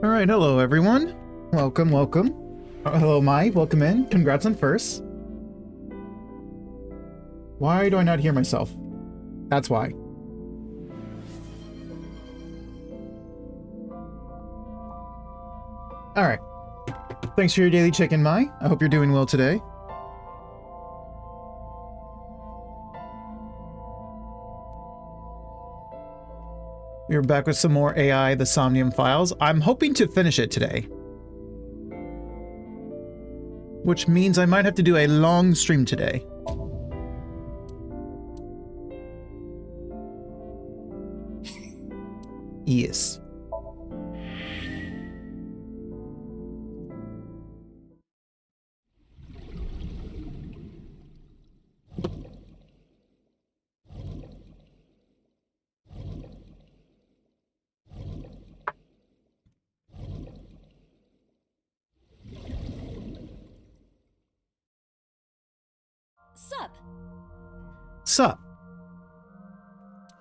Alright, hello everyone. Welcome, welcome. Hello Mai, welcome in. Congrats on first. Why do I not hear myself? That's why. Alright. Thanks for your daily check-in, Mai. I hope you're doing well today. We're back with some more AI, the Somnium Files. I'm hoping to finish it today. Which means I might have to do a long stream today. Yes. Sup? Sup?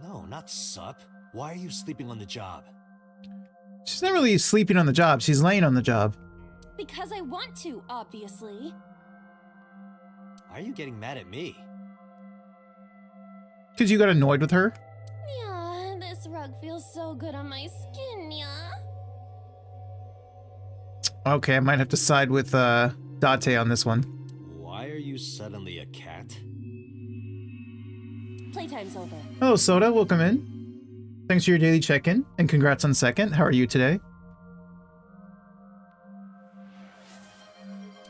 No, not sup. Why are you sleeping on the job? She's not really sleeping on the job, she's laying on the job. Because I want to, obviously. Why are you getting mad at me? Because you got annoyed with her? Yeah, this rug feels so good on my skin, yeah. Okay, I might have to side with Date on this one. Why are you suddenly a cat? Playtime's over. Hello Soda, welcome in. Thanks for your daily check-in, and congrats on second. How are you today?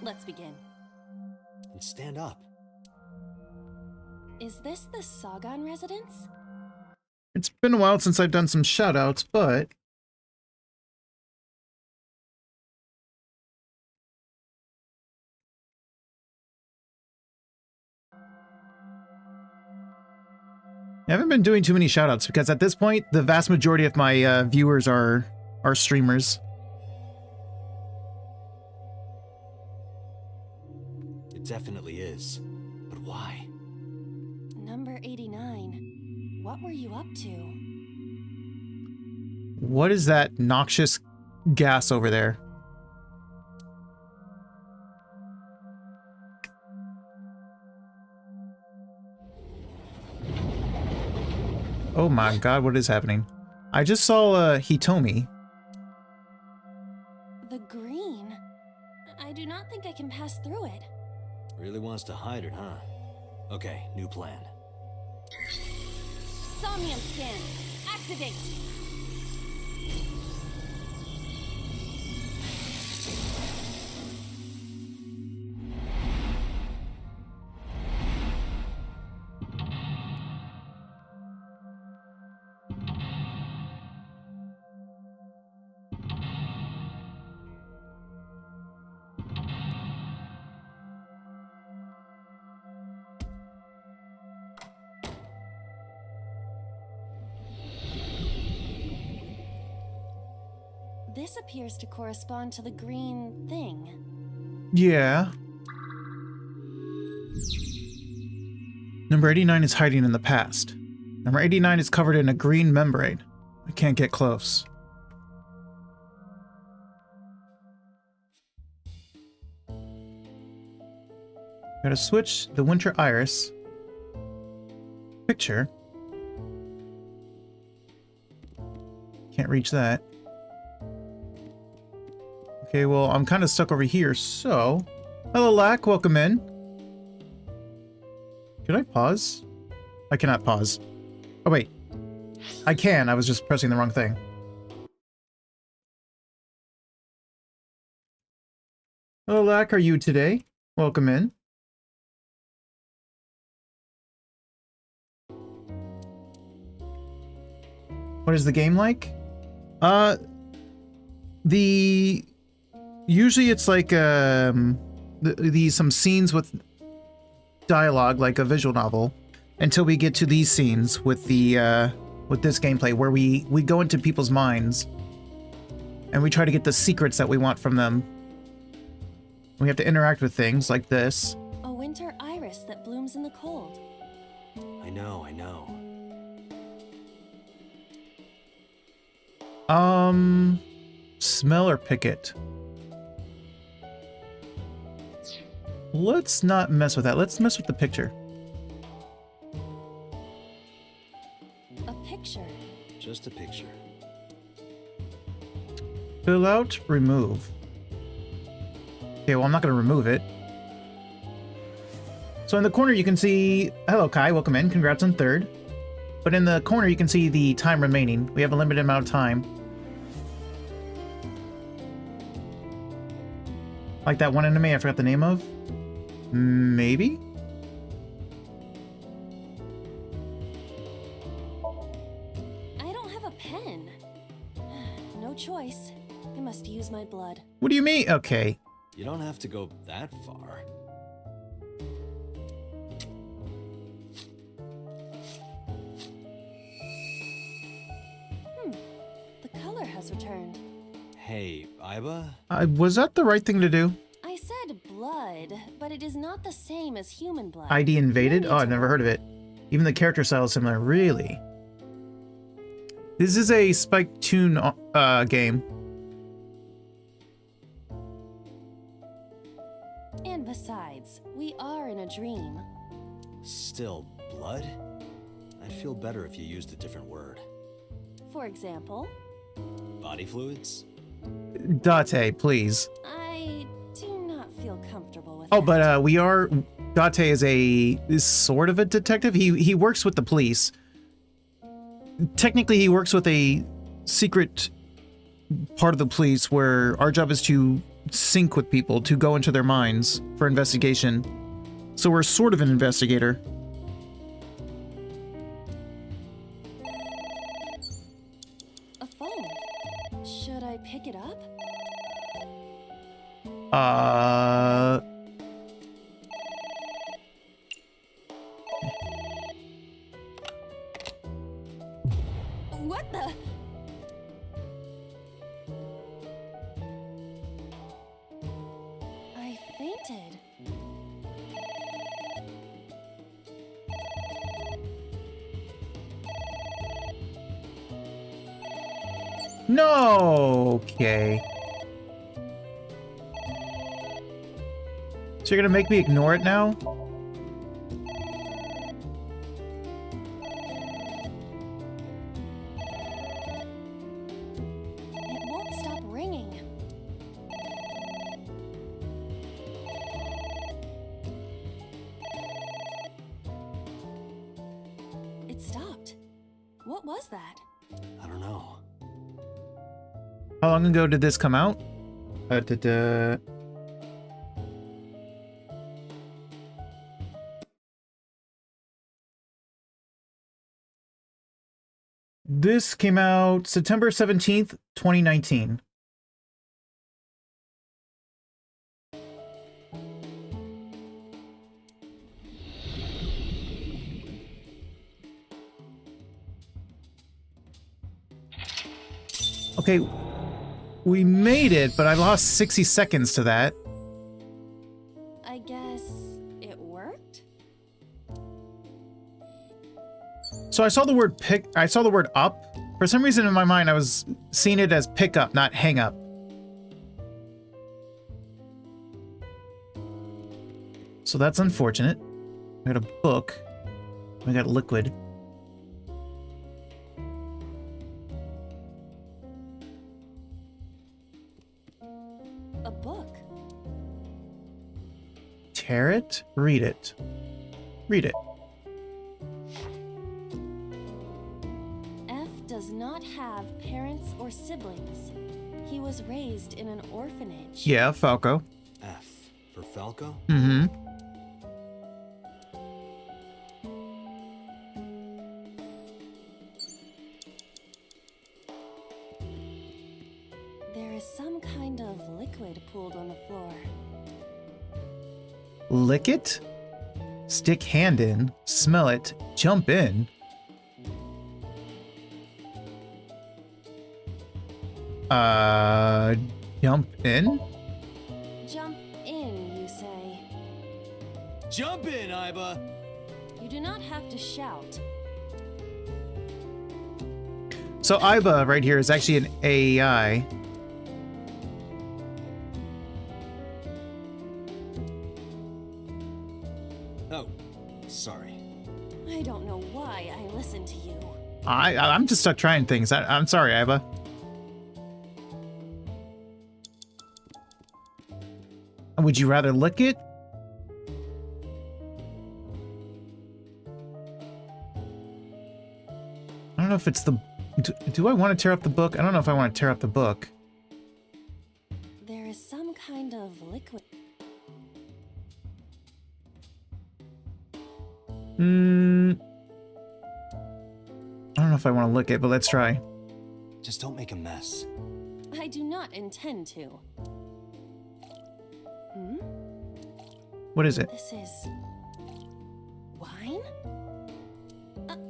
Let's begin. And stand up. Is this the Sagan residence? It's been a while since I've done some shoutouts, but... I haven't been doing too many shoutouts because at this point, the vast majority of my viewers are streamers. It definitely is. But why? Number 89. What were you up to? What is that noxious gas over there? Oh my god, what is happening? I just saw Hitomi. The green. I do not think I can pass through it. Really wants to hide it, huh? Okay, new plan. Somnium scan. Activate. This appears to correspond to the green thing. Yeah. Number 89 is hiding in the past. Number 89 is covered in a green membrane. I can't get close. Gotta switch the winter iris picture. Can't reach that. Okay, well, I'm kind of stuck over here, so... Hello, Lack, welcome in. Can I pause? I cannot pause. Oh, wait. I can, I was just pressing the wrong thing. Hello, Lack, are you today? Welcome in. What is the game like? Usually it's like some scenes with dialogue, like a visual novel, until we get to these scenes with the with this gameplay where we go into people's minds and we try to get the secrets that we want from them. We have to interact with things like this. A winter iris that blooms in the cold. I know. Smell or pick it? Let's not mess with that. Let's mess with the picture. A picture. Just a picture. Fill out, remove. Okay, well, I'm not going to remove it. So in the corner, you can see... Hello, Kai. Welcome in. Congrats on 3rd. But in the corner, you can see the time remaining. We have a limited amount of time. Like that one enemy I forgot the name of? Maybe? I don't have a pen. No choice. I must use my blood. What do you mean? Okay. You don't have to go that far. The color has returned. Hey, Iba? Was that the right thing to do? I said blood, but it is not the same as human blood. ID invaded? No Oh, need I've to never heard of worry. it. Even the character style is similar. Really? This is a Spike Tune game. And besides, we are in a dream. Still blood? I'd feel better if you used a different word. For example, Body fluids? Date, please. I do not feel comfortable with Oh, that. but we are... Date is sort of a detective. He works with the police. Technically, he works with a secret part of the police where our job is to sync with people, to go into their minds for investigation. So we're sort of an investigator. A phone. Should I pick it up? What the? I fainted. No! Okay. So you're gonna make me ignore it now? It won't stop ringing. It stopped. What was that? I don't know. How long ago did this come out? This came out September 17th, 2019. Okay, we made it, but I lost 60 seconds to that. I guess it worked? So I saw the word I saw the word up. For some reason in my mind, I was seeing it as pick up, not hang up. So that's unfortunate. We got a book. We got liquid. A book. Tear it, read it. Read it. F does not have parents or siblings. He was raised in an orphanage. Yeah, Falco. F for Falco? Mm-hmm. There is some kind of liquid pooled on the floor. Lick it? Stick hand in, smell it, jump in. Jump in? Jump in, you say. Jump in, Iba! You do not have to shout. So Iba right here is actually an AI. I'm just stuck trying things. I'm sorry, Iva. Would you rather lick it? I don't know if it's the... Do I want to tear up the book? I don't know if I want to tear up the book. There is some kind of liquid. I don't know if I want to lick it, but let's try. Just don't make a mess. I do not intend to. Hmm? What is it? This is... wine?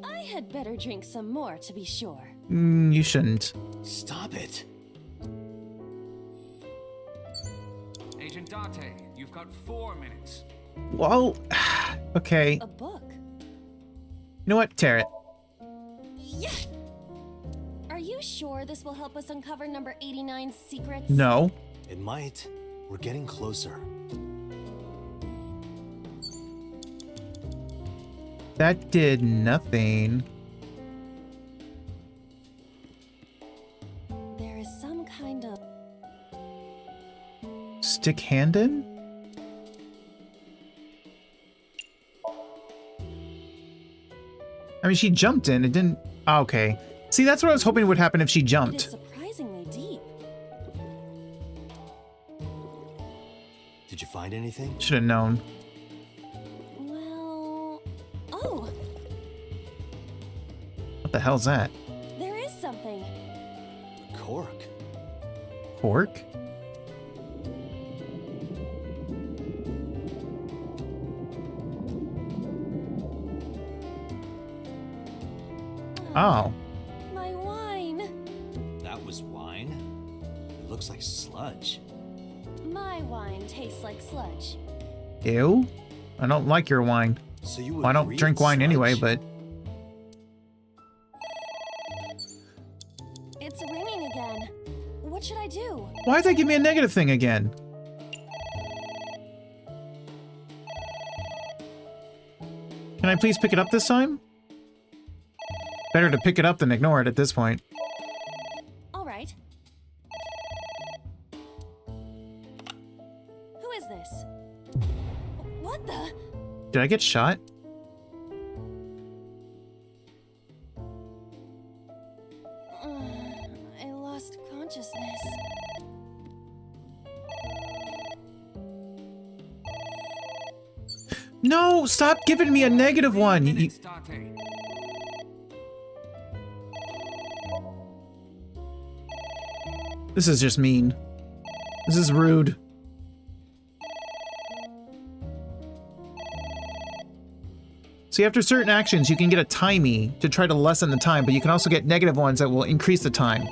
I had better drink some more to be sure. You shouldn't. Stop it. Agent Date, you've got 4 minutes. Well, okay. A book? You know what? Tear it. Yeah! Are you sure this will help us uncover number 89's secrets? No. It might. We're getting closer. That did nothing. There is some kind of... Stick-handed? I mean, she jumped in. It didn't... Oh, okay. See, that's what I was hoping would happen if she It is jumped. surprisingly deep. Did you find anything? Should have known. Well... Oh! What the hell's that? There is something. Cork. Cork? Oh. My wine. That was wine? It looks like sludge. My wine tastes like sludge. Ew. I don't like your wine. So you Well, I don't agree drink it's wine anyway, sludge? but... It's ringing again. What should I do? Why'd they give me a negative thing again? Can I please pick it up this time? Better to pick it up than ignore it at this point. All right. Who is this? What the? Did I get shot? I lost consciousness. No, stop giving me a negative one. Minutes, Date. This is just mean. This is rude. See, after certain actions, you can get a timey to try to lessen the time, but you can also get negative ones that will increase the time.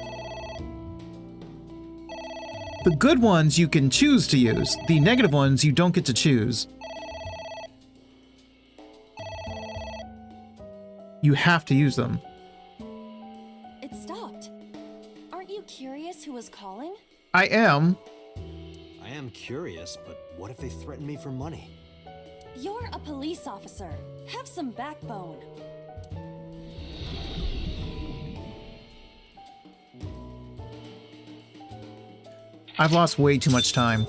The good ones you can choose to use. The negative ones you don't get to choose. You have to use them. It stopped. Aren't you curious who was calling? I am. I am curious, but what if they threaten me for money? You're a police officer. Have some backbone. I've lost way too much time.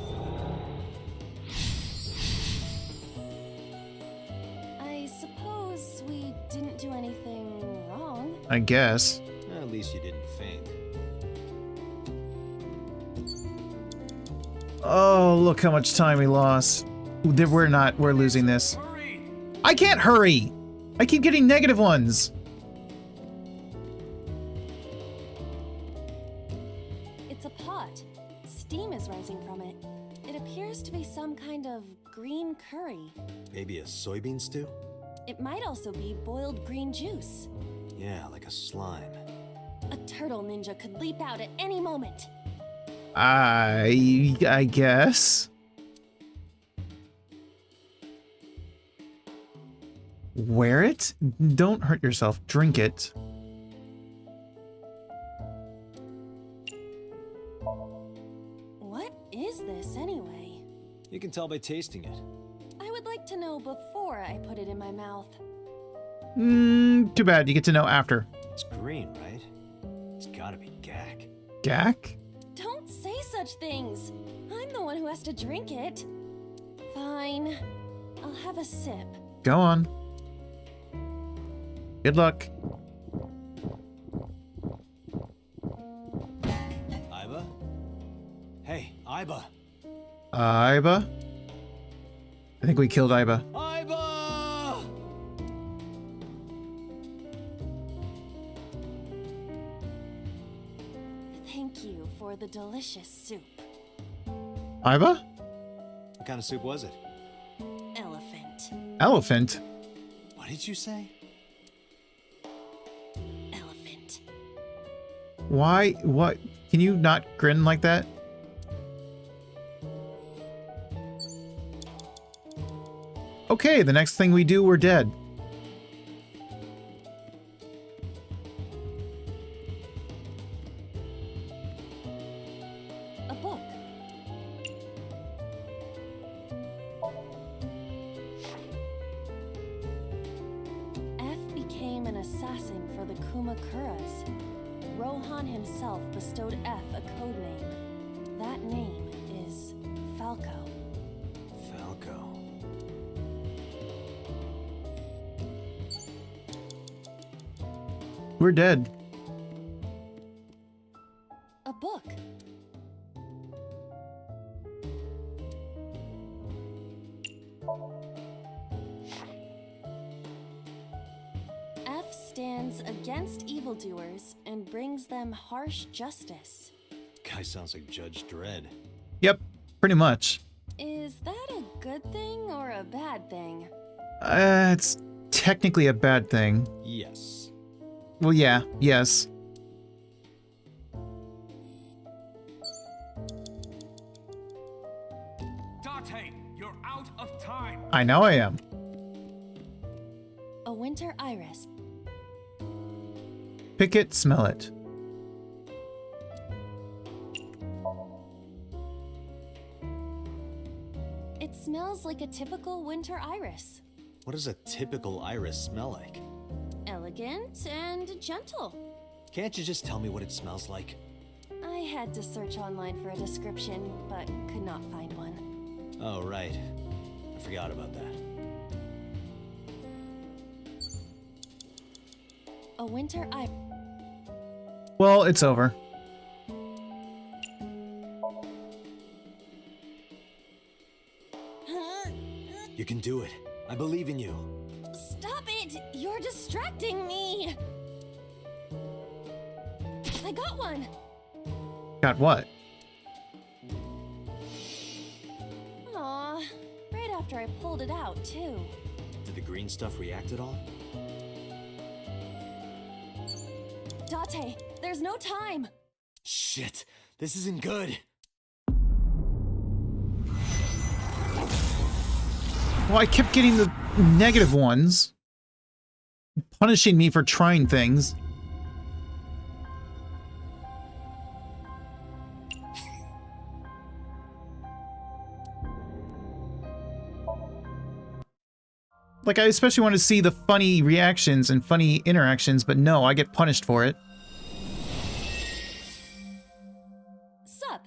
I suppose we didn't do anything wrong. I guess. At least you didn't faint. Oh, look how much time we lost. We're losing this. Hurry! I can't hurry! I keep getting negative ones. It's a pot. Steam is rising from it. It appears to be some kind of green curry. Maybe a soybean stew? It might also be boiled green juice. Yeah, like a slime. A turtle ninja could leap out at any moment. I guess. Wear it? Don't hurt yourself. Drink it. What is this anyway? You can tell by tasting it. I would like to know before I put it in my mouth. Too bad. You get to know after. It's green, right? It's gotta be gack. Gack? Don't say such things. I'm the one who has to drink it. Fine. I'll have a sip. Go on. Good luck. Iba? Hey, Iba! Iba? I think we killed Iba. Iba! Thank you for the delicious soup. Iba? What kind of soup was it? Elephant. Elephant? What did you say? Elephant. Why? What? Can you not grin like that? Okay, the next thing we do, we're dead. A book. F became an assassin for the Kumakuras. Rohan himself bestowed F a code name. That name is Falco. Falco. We're dead. A book. F stands against evildoers and brings them harsh justice. Guy sounds like Judge Dredd. Yep, pretty much. Is that a good thing or a bad thing? It's technically a bad thing. Yes. Well, yeah, yes. Date, you're out of time. I know I am. A winter iris. Pick it, smell it. It smells like a typical winter iris. What does a typical iris smell like? Elegant and gentle. Can't you just tell me what it smells like? I had to search online for a description, but could not find one. Oh, right. I forgot about that. A winter iris. Well, it's over. You can do it. I believe in you. Stop it! You're distracting me! I got one! Got what? Aw, right after I pulled it out, too. Did the green stuff react at all? Date, there's no time! Shit, this isn't good. Well, I kept getting the negative ones, punishing me for trying things. Like, I especially want to see the funny reactions and funny interactions, but no, I get punished for it. Sup?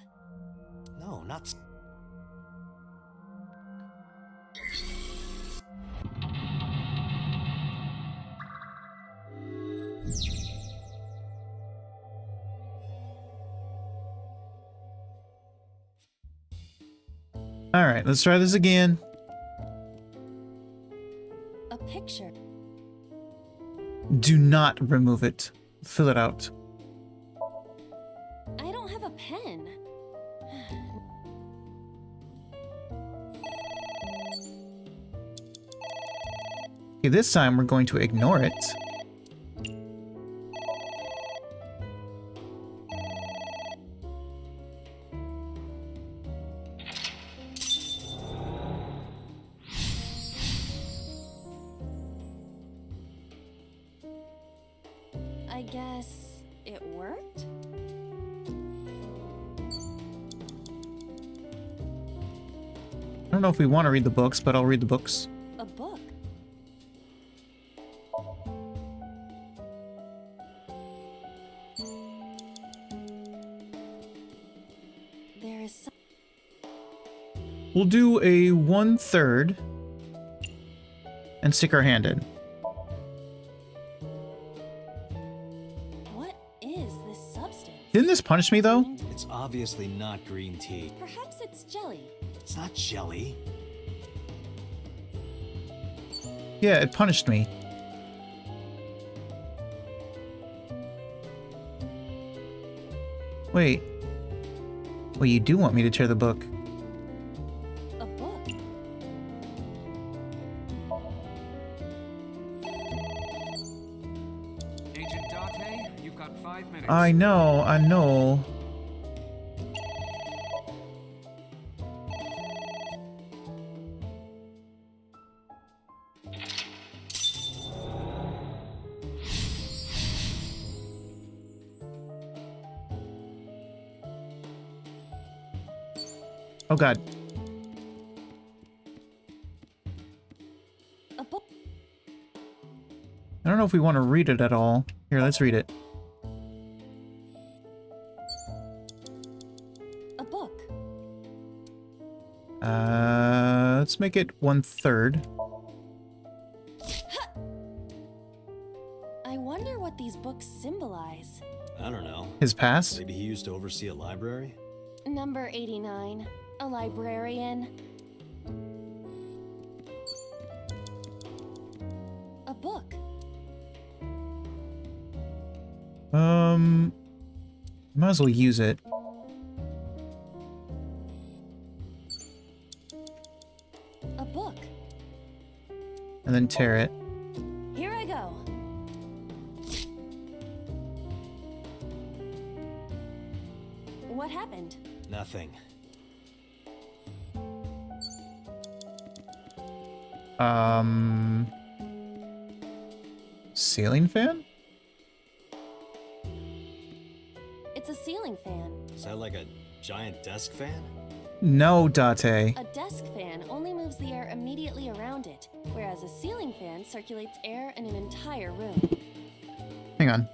No, not... Alright, let's try this again. A picture. Do not remove it. Fill it out. I don't have a pen. Okay, this time we're going to ignore it. I guess it worked? I don't know if we want to read the books, but I'll read the books. A book. We'll do a 1/3 and stick our hand in. What is this substance? Didn't this punish me though? It's obviously not green tea. Perhaps it's jelly. It's not jelly. Yeah, it punished me. Wait. Well, you do want me to tear the book. A book. Agent Date, you've got 5 minutes. I know, I know. Oh god. A book. I don't know if we want to read it at all. Here, let's read it. A book. Let's make it 1/3. I wonder what these books symbolize. I don't know. His past? Maybe he used to oversee a library? Number 89. A librarian. A book. Might as well use it. A book. And then tear it. Here I go. What happened? Nothing. Ceiling fan? It's a ceiling fan. Is that like a giant desk fan? No, Date. A desk fan only moves the air immediately around it, whereas a ceiling fan circulates air in an entire room. Hang on.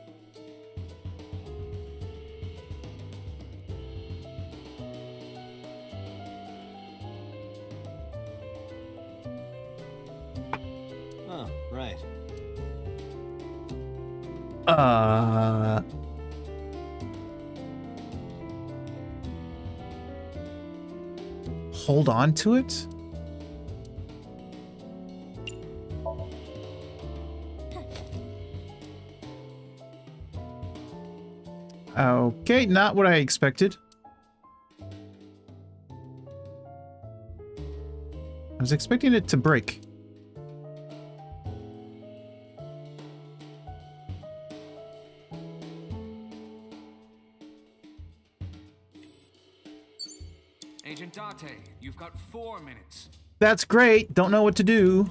Oh, right. Hold on to it? Okay, not what I expected. I was expecting it to break. Agent Date, you've got 4 minutes. That's great. Don't know what to do.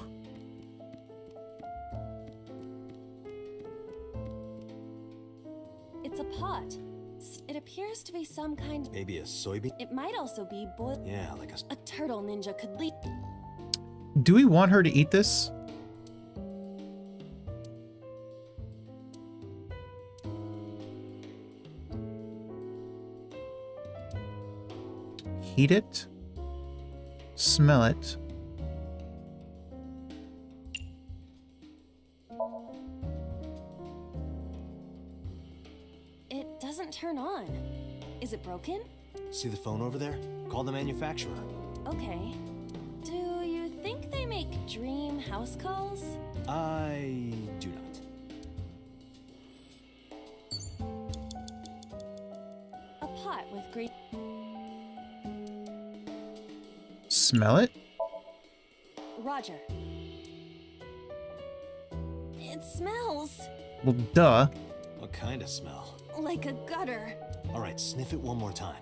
It's a pot. It appears to be some kind. Maybe a soybean? It might also be boiled. Yeah, like a... A turtle ninja could leap. Do we want her to eat this? Heat it. Smell it. It doesn't turn on. Is it broken? See the phone over there? Call the manufacturer. Okay. Do you think they make dream house calls? I do not. A pot with green. Smell it? Roger. It smells Oh. Well, duh. What kind of smell? like a gutter. Alright, sniff it one more time.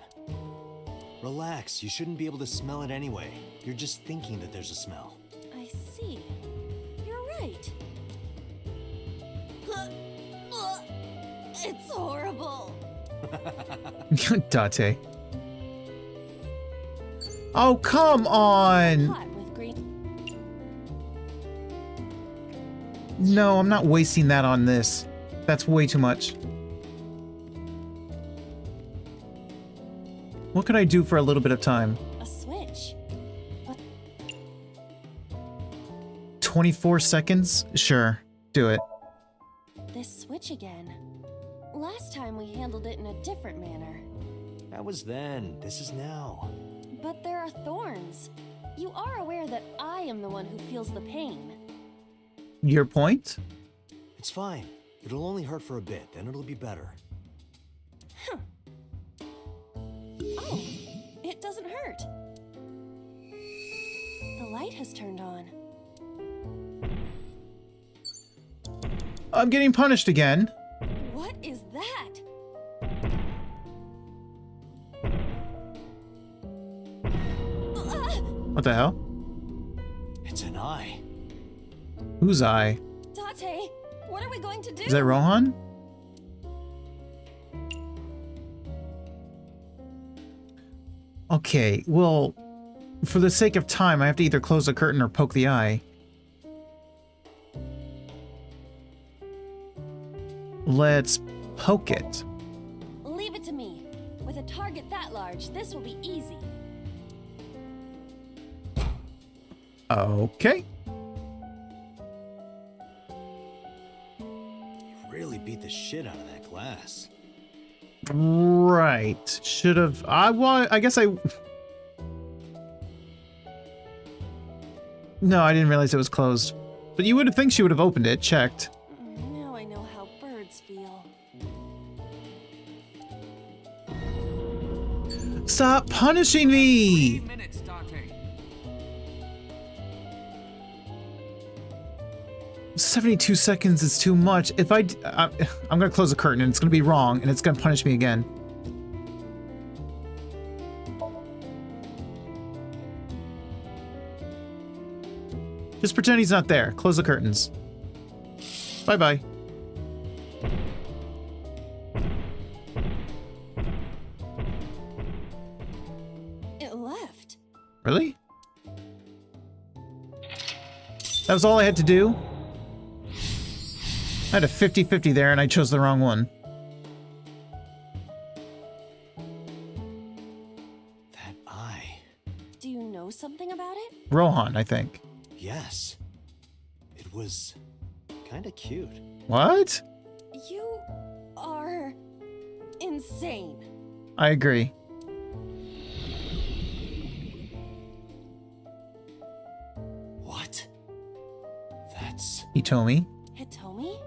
Relax, you shouldn't be able to smell it anyway. You're just thinking that there's a smell. I see. You're right. It's horrible. Date. Oh, come on! Pot with green. No, I'm not wasting that on this. That's way too much. What could I do for a little bit of time? A switch. 24 seconds? Sure. Do it. This switch again. Last time we handled it in a different manner. That was then. This is now. But there are thorns. You are aware that I am the one who feels the pain. Your point? It's fine. It'll only hurt for a bit, then it'll be better. Oh, it doesn't hurt. The light has turned on. I'm getting punished again. What is that? What the hell? It's an eye. Whose eye? Date, what are we going to do? Is that Rohan? Okay, well, for the sake of time, I have to either close the curtain or poke the eye. Let's poke it. Leave it to me. With a target that large, this will be easy. Okay. You really beat the shit out of that glass. Right. Should have. Well, I guess I. No, I didn't realize it was closed. But you would think she would have opened it, checked. Now I know how birds feel. Stop punishing me! 3 minutes, Date. 72 seconds is too much. If I'm gonna close the curtain and it's gonna be wrong and it's gonna punish me again. Just pretend he's not there. Close the curtains. Bye-bye. It left. Really? That was all I had to do? I had a 50-50 there and I chose the wrong one. That eye. Do you know something about it? Rohan, I think. Yes. It was kinda cute. What? You are insane. I agree. What? That's... Hitomi. Hitomi?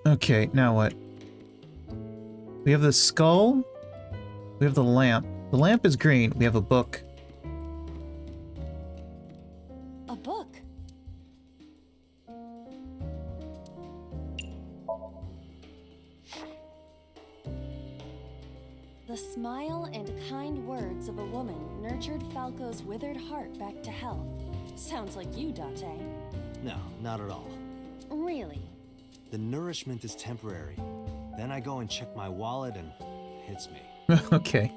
Okay, now what? We have the skull. We have the lamp. The lamp is green. We have a book. A book. The smile and kind words of a woman nurtured Falco's withered heart back to health. Sounds like you, Date. No, not at all. Really? The nourishment is temporary. Then I go and check my wallet and it hits me. Okay.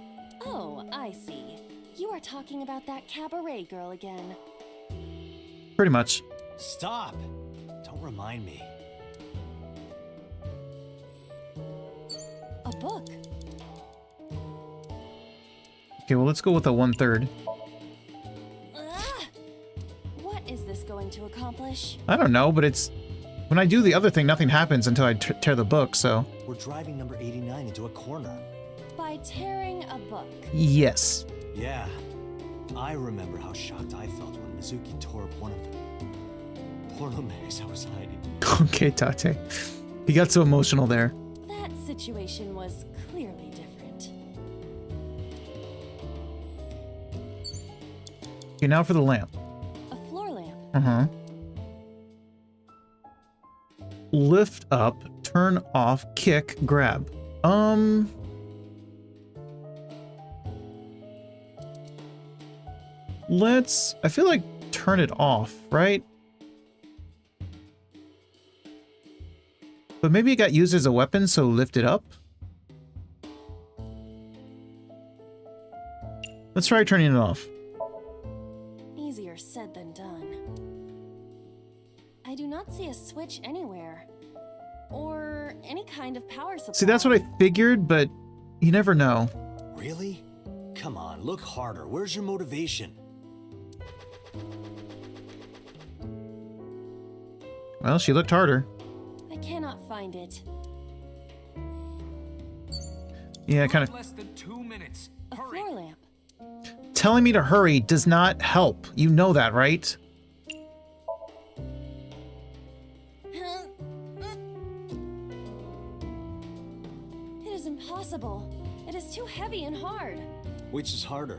Oh, I see. You are talking about that cabaret girl again. Pretty much. Stop! Don't remind me. A book. Okay, well, let's go with a 1/3. Ah! What is this going to accomplish? I don't know, but it's... When I do the other thing, nothing happens until I tear the book, so... We're driving number 89 into a corner. By tearing a book. Yes. Yeah. I remember how shocked I felt when Mizuki tore up one of the porno mags I was hiding. Okay, Tate. He got so emotional there. That situation was clearly different. Okay, now for the lamp. A floor lamp. Uh-huh. Lift up, turn off, kick, grab. I feel like turn it off, right? But maybe it got used as a weapon, so lift it up? Let's try turning it off. Easier said than done. I do not see a switch anywhere. Or any kind of power supply. See, that's what I figured, but you never know. Really? Come on, look harder. Where's your motivation? Well, she looked harder. I cannot find it. Yeah, kind of. Less than 2 minutes. A Hurry. floor lamp. Telling me to hurry does not help. You know that, right? It is impossible. It is too heavy and hard. Which is harder?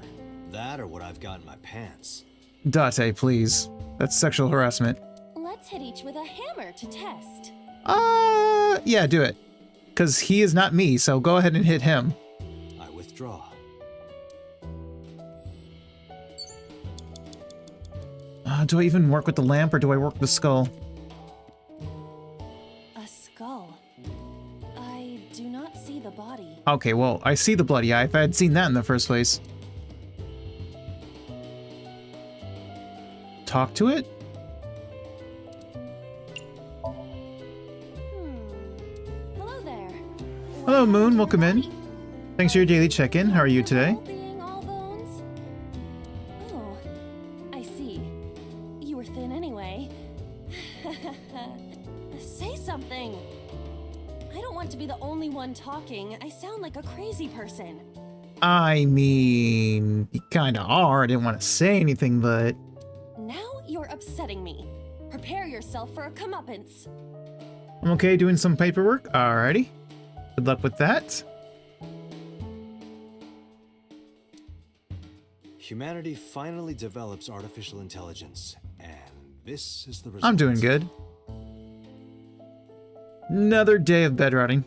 That or what I've got in my pants? Date, please. That's sexual harassment. Let's hit each with a hammer to test. Yeah, do it. Because he is not me, so go ahead and hit him. I withdraw. Do I even work with the lamp or do I work with the skull? A skull. I do not see the body. Okay, well, I see the bloody eye if I had seen that in the first place. Talk to it? Hello there. Hello, What Moon. happened to Welcome your in. body? Thanks for your daily check-in. How are you today? Well being, all bones? Oh, I see. You were thin anyway. Say something. I don't want to be the only one talking. I sound like a crazy person. I mean, you kinda are. I didn't want to say anything, but... Now you're upsetting me. Prepare yourself for a comeuppance. I'm okay doing some paperwork. Alrighty. Good luck with that. Humanity finally develops artificial intelligence, and this is the result. I'm doing good. Another day of bed rotting.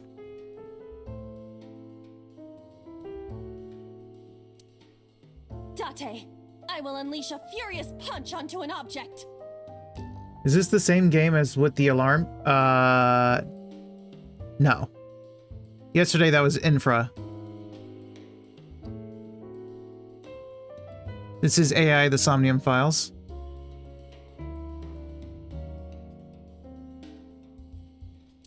Date, I will unleash a furious punch onto an object. Is this the same game as with the alarm? No. Yesterday that was Infra. This is AI, the Somnium Files.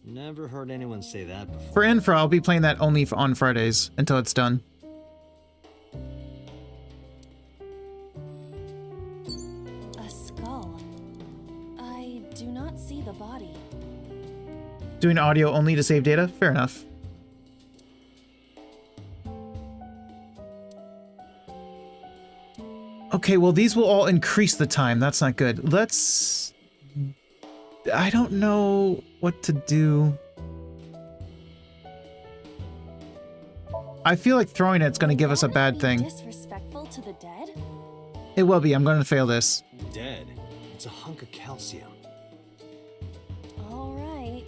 Never heard anyone say that before. For Infra, I'll be playing that only on Fridays until it's done. A skull. I do not see the body. Doing audio only to save data? Fair enough. Okay, well, these will all increase the time. That's not good. Let's... I don't know what to do. I feel like throwing it's going to give us a bad thing. Disrespectful to the dead? It will be. I'm going to fail this. Dead. It's a hunk of calcium. All right.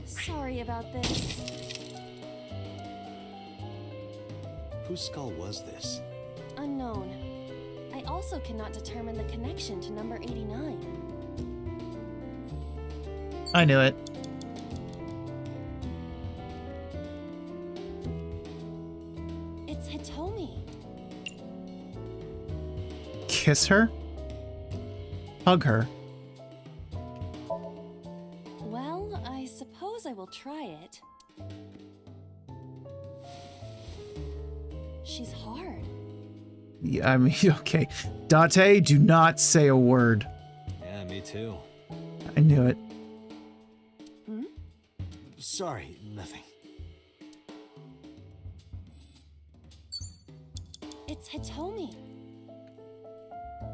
Sorry about this. Whose skull was this? Unknown. I also cannot determine the connection to number 89. I knew it. It's Hitomi. Kiss her? Hug her. Well, I suppose I will try it. She's hard. Yeah, I mean, okay. Date, do not say a word. Yeah, me too. I knew it. Sorry, nothing. It's Hitomi.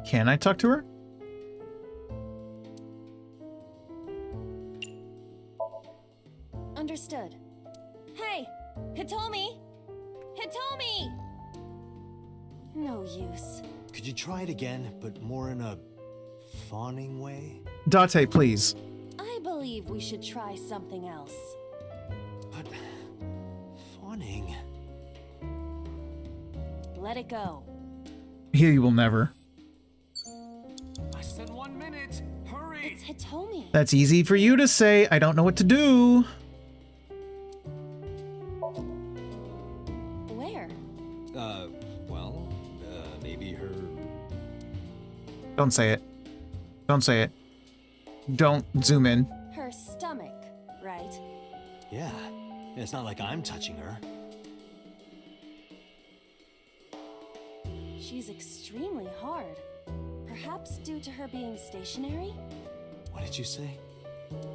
Can I talk to her? Understood. Hey! Hitomi! Hitomi! No use. Could you try it again, but more in a fawning way? Date, please. I believe we should try something else. But fawning. Let it go. He will never. Less than 1 minute. Hurry. It's Hitomi. That's easy for you to say. I don't know what to do. Where? Well, maybe her... Don't say it. Don't say it. Don't zoom in. Her stomach, right? Yeah. It's not like I'm touching her. She's extremely hard. Perhaps due to her being stationary? What did you say?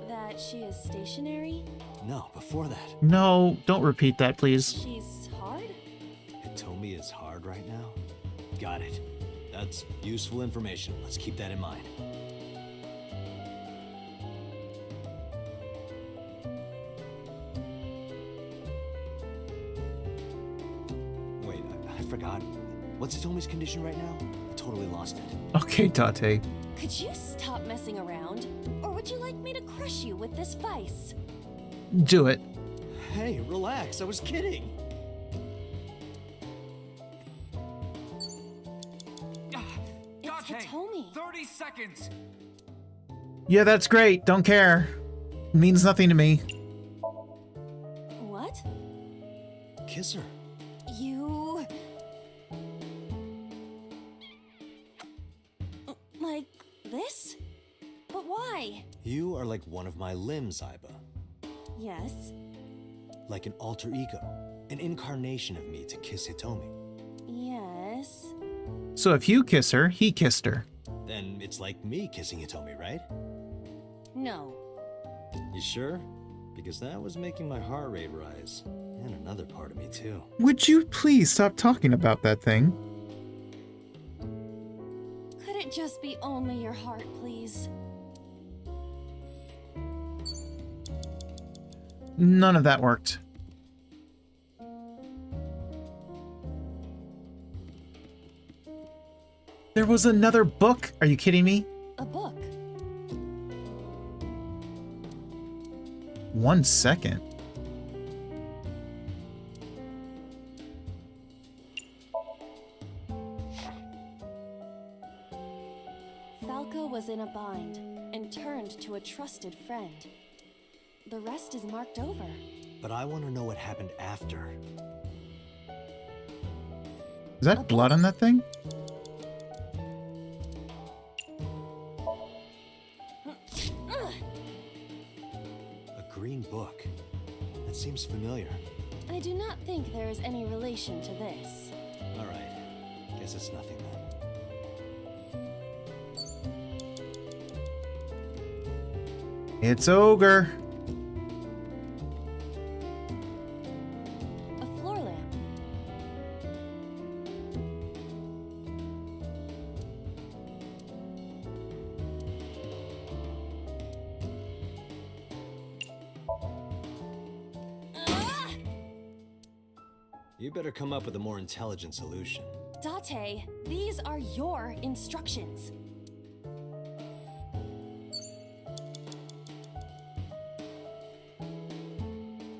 That she is stationary? No, before that. No, don't repeat that, please. She's hard? Hitomi is hard right now? Got it. That's useful information. Let's keep that in mind. Wait, I forgot. What's Hitomi's condition right now? I totally lost it. Okay, Date. Could you stop messing around? Or would you like me to crush you with this vice? Do it. Hey, relax. I was kidding. It's Hitomi. 30 seconds! Yeah, that's great. Don't care. Means nothing to me. What? Kiss her. You... Like this? But why? You are like one of my limbs, Aiba. Yes. Like an alter ego. An incarnation of me to kiss Hitomi. Yes. So if you kiss her, he kissed her. Then it's like me kissing Hitomi, right? No. You sure? Because that was making my heart rate rise. And another part of me, too. Would you please stop talking about that thing? Could it just be only your heart, please? None of that worked. There was another book? Are you kidding me? A book. 1 second. Falco was in a bind and turned to a trusted friend. The rest is marked over. But I want to know what happened after. Is that blood on that thing? A green book. That seems familiar. I do not think there is any relation to this. Alright. Guess it's nothing then. It's ogre. A floor lamp. Ah! You better come up with a more intelligent solution. Date, these are your instructions.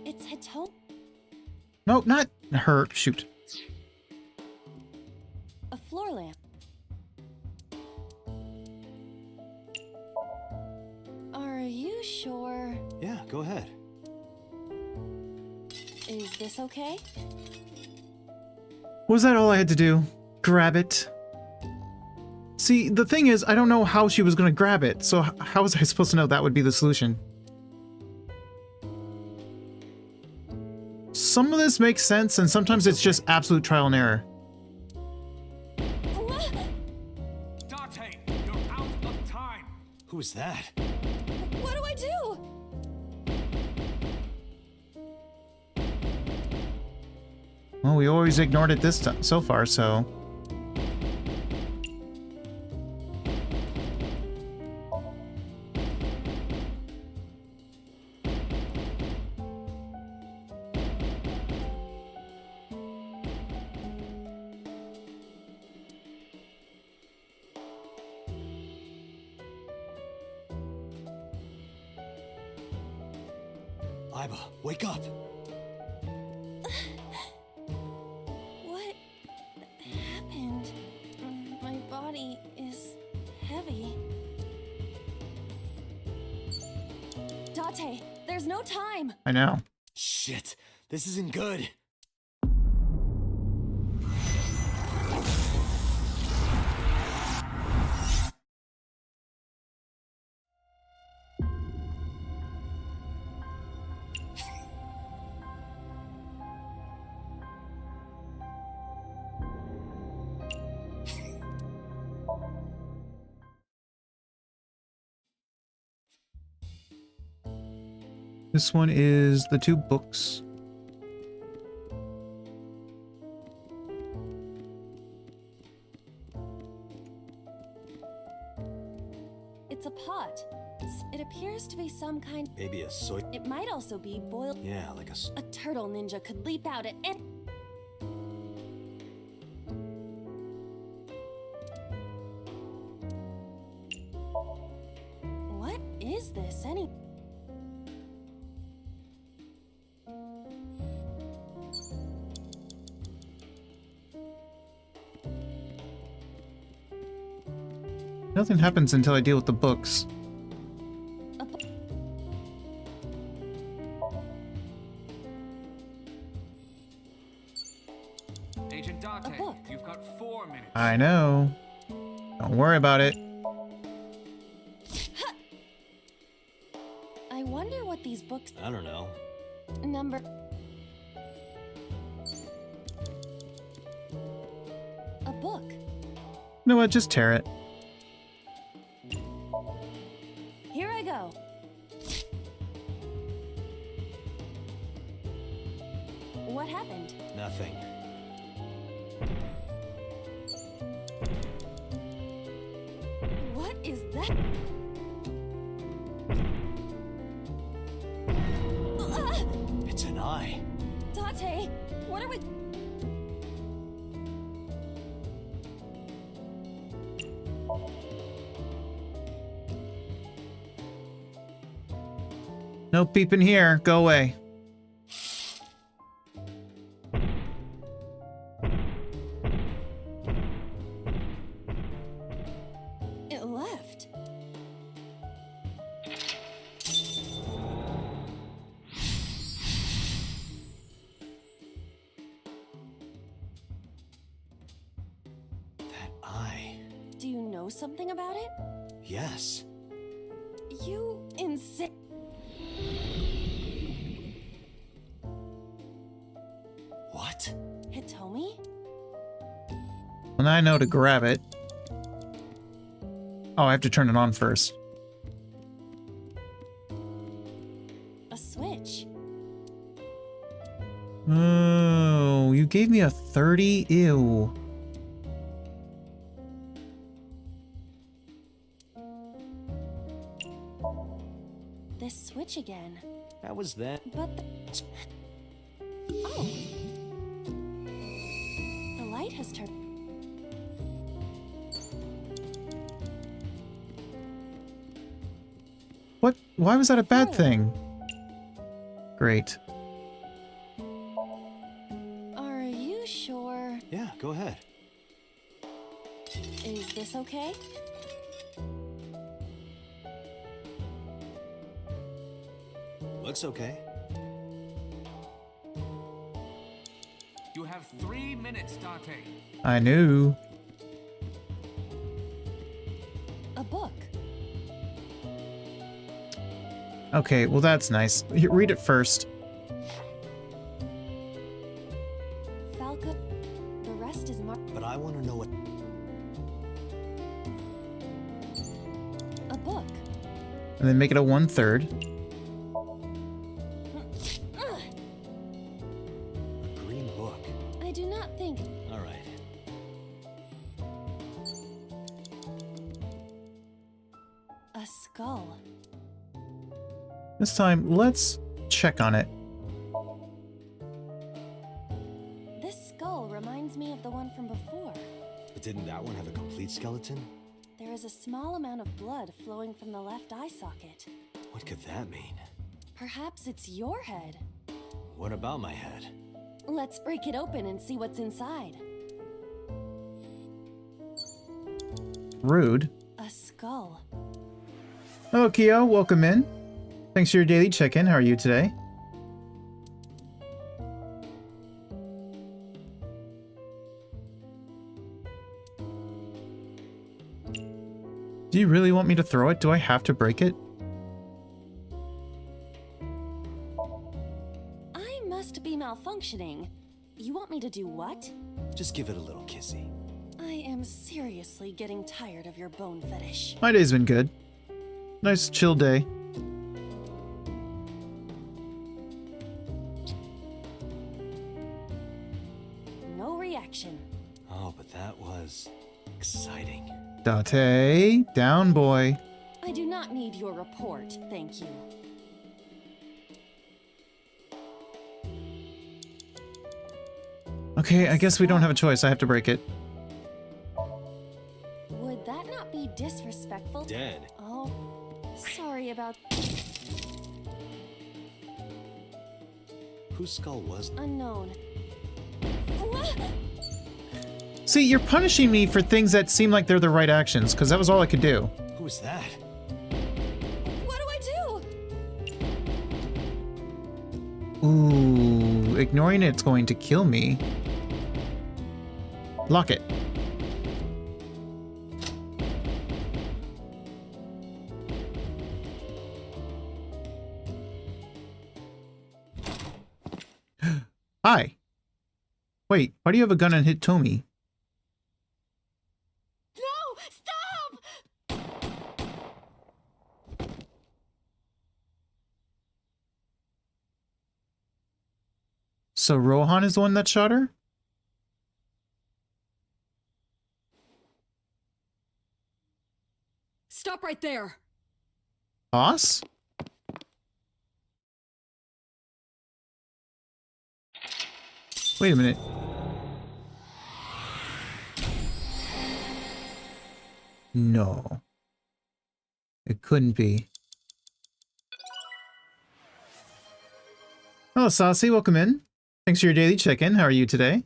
It's Hitomi. No, not her. Shoot. A floor lamp. Are you sure? Yeah, go ahead. Is this okay? Was that all I had to do? Grab it? See, the thing is, I don't know how she was going to grab it, so how was I supposed to know that would be the solution? Some of this makes sense, and sometimes it's just absolute trial and error. Date, you're out of time! Who is that? What do I do? Well, we always ignored it this time so far, so... Aiba, wake up! What happened? My body is heavy. Date, there's no time. I know. Shit, this isn't good. This one is the 2 books. It's a pot. It appears to be some kind. Maybe a soy. It might also be boiled. Yeah, like A turtle ninja could leap out at any. What is this any? Nothing happens until I deal with the books. A bo- Agent Date, book. you've got 4 minutes. I know. Don't worry about it. I wonder what these books I don't know. number. A book. You know what? Just tear it. Here I go. What happened? Nothing. What is that? Ah! It's an eye. Date, what are we? No peeping here. Go away. It left. That eye. Do you know something about it? Yes. You insane. What? Hitomi? And I know to grab it. Oh, I have to turn it on first. A switch. Oh, you gave me a 30? Ew. This switch again. That was that. But oh. The light has turned. What? Why was that a bad thing? Great. Are you sure? Yeah, go ahead. Is this okay? Looks okay. You have 3 minutes, Date. I knew. A book. Okay, well that's nice. Here, read it first. Falco. The rest is marked. But I want to know what. A book. And then make it a 1/3. Ugh, A green book. I do not think. All right. A skull. This time, let's check on it. This skull reminds me of the one from before. But didn't that one have a complete skeleton? There is a small amount of blood flowing from the left eye socket. What could that mean? Perhaps it's your head. What about my head? Let's break it open and see what's inside. Rude. A skull. Hello, Kyo. Welcome in. Thanks for your daily check-in. How are you today? Do you really want me to throw it? Do I have to break it? I must be malfunctioning. You want me to do what? Just give it a little kissy. I am seriously getting tired of your bone fetish. My day's been good. Nice chill day. reaction. Oh, but that was exciting. Date, down boy. I do not need your report, thank you. Okay, I guess we don't have a choice. I have to break it. Would that not be disrespectful? Dead. Oh, sorry about Whose skull was that? unknown. See, you're punishing me for things that seem like they're the right actions, because that was all I could do. Who was that? What do I do? Ooh, ignoring it's going to kill me. Lock it. Hi. Wait, why do you have a gun and hit Tommy? No! Stop! So Rohan is the one that shot her? Stop right there! Boss? Wait a minute. No. It couldn't be. Hello, Saucy. Welcome in. Thanks for your daily check-in. How are you today?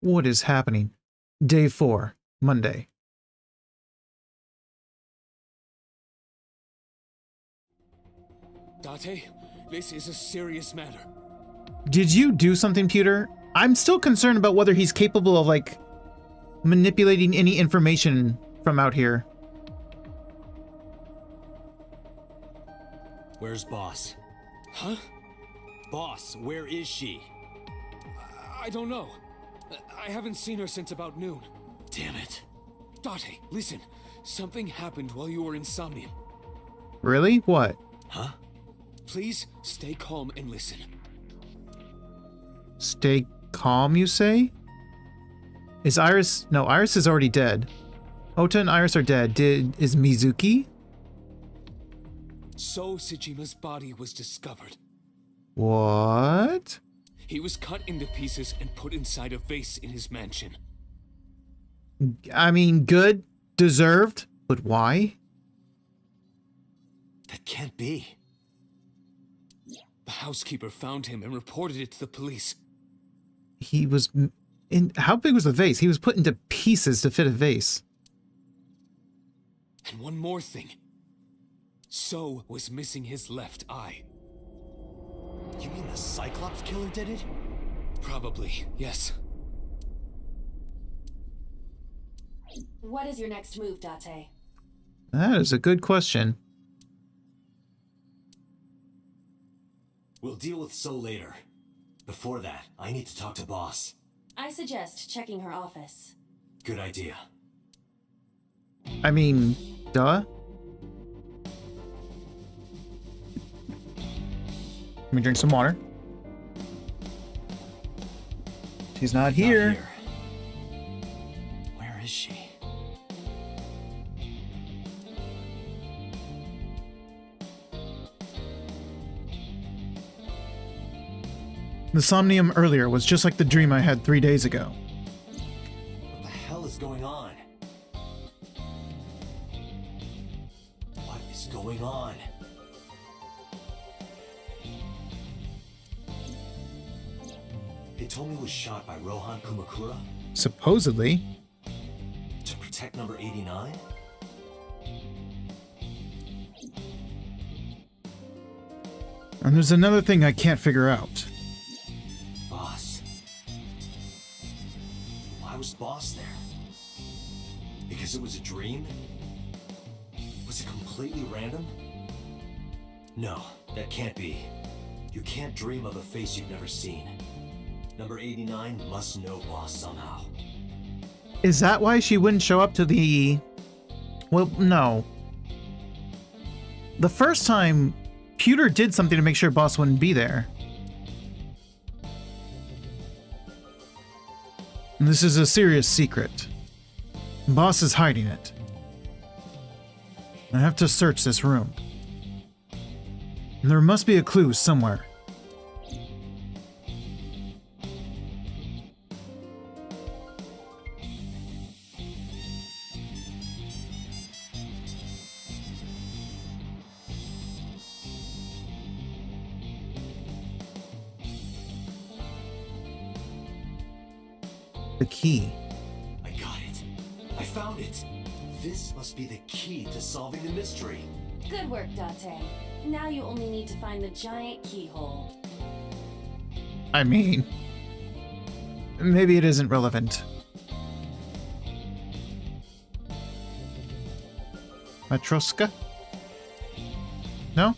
What is happening? Day 4, Monday. Date, this is a serious matter. Did you do something, Pewter? I'm still concerned about whether he's capable of, like, manipulating any information from out here. Where's Boss? Huh? Boss, where is she? I don't know. I haven't seen her since about noon. Damn it. Date, listen. Something happened while you were in Somnium. Really? What? Huh? Please stay calm and listen. Stay calm, you say? Is Iris... No, Iris is already dead. Ota and Iris are dead. Is Mizuki? So Sejima's body was discovered. What? He was cut into pieces and put inside a vase in his mansion. I mean, good. Deserved. But why? That can't be. The housekeeper found him and reported it to the police. He was... How big was the vase? He was put into pieces to fit a vase. And one more thing. So was missing his left eye. You mean the Cyclops killer did it? Probably, yes. What is your next move, Date? That is a good question. We'll deal with So later. Before that, I need to talk to Boss. I suggest checking her office. Good idea. I mean, duh. Let me drink some water. She's not here. Not here. Where is she? The Somnium earlier was just like the dream I had 3 days ago. What the hell is going on? What is going on? Hitomi was shot by Rohan Kumakura Supposedly. to protect number 89? And there's another thing I can't figure out. Boss. Why was Boss there? Because it was a dream? Was it completely random? No, that can't be. You can't dream of a face you've never seen. Number 89 must know Boss somehow. Is that why she wouldn't show up to the... Well, no. The first time, Pewter did something to make sure Boss wouldn't be there. And this is a serious secret. Boss is hiding it. I have to search this room. There must be a clue somewhere. The key. I got it. I found it. This must be the key to solving the mystery. Good work, Date. Now you only need to find the giant keyhole. I mean, maybe it isn't relevant. Matroska? No?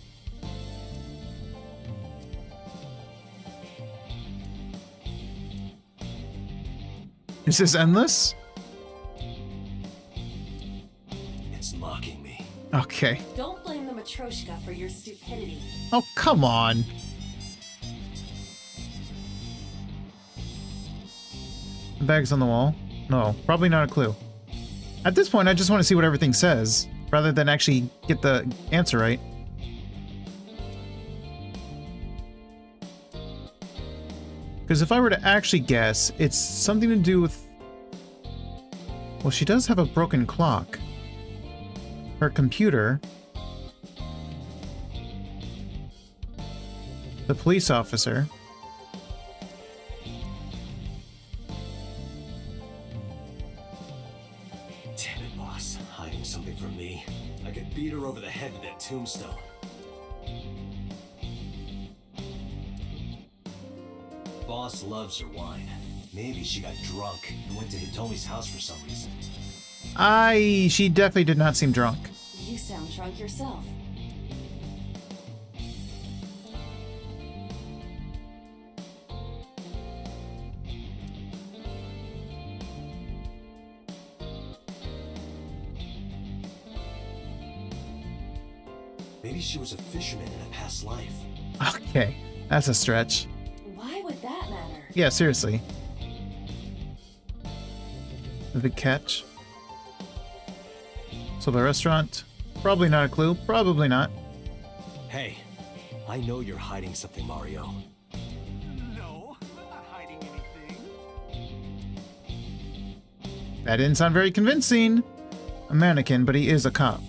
Is this endless? It's mocking me. Okay. Don't blame the Matryoshka for your stupidity. Oh, come on. The bag's on the wall. No, probably not a clue. At this point, I just want to see what everything says, rather than actually get the answer right. Because if I were to actually guess, it's something to do with... Well, she does have a broken clock. Her computer. The police officer. Damn it, Boss. Hiding something from me. I could beat her over the head with that tombstone. Boss loves her wine. Maybe she got drunk and went to Hitomi's house for some reason. She definitely did not seem drunk. You sound drunk yourself. Maybe she was a fisherman in a past life. Okay, that's a stretch. Why would that matter? Yeah, seriously. The big catch. So the restaurant? Probably not a clue. Probably not. Hey, I know you're hiding something, Mario. No, I'm not hiding anything. That didn't sound very convincing. A mannequin, but he is a cop.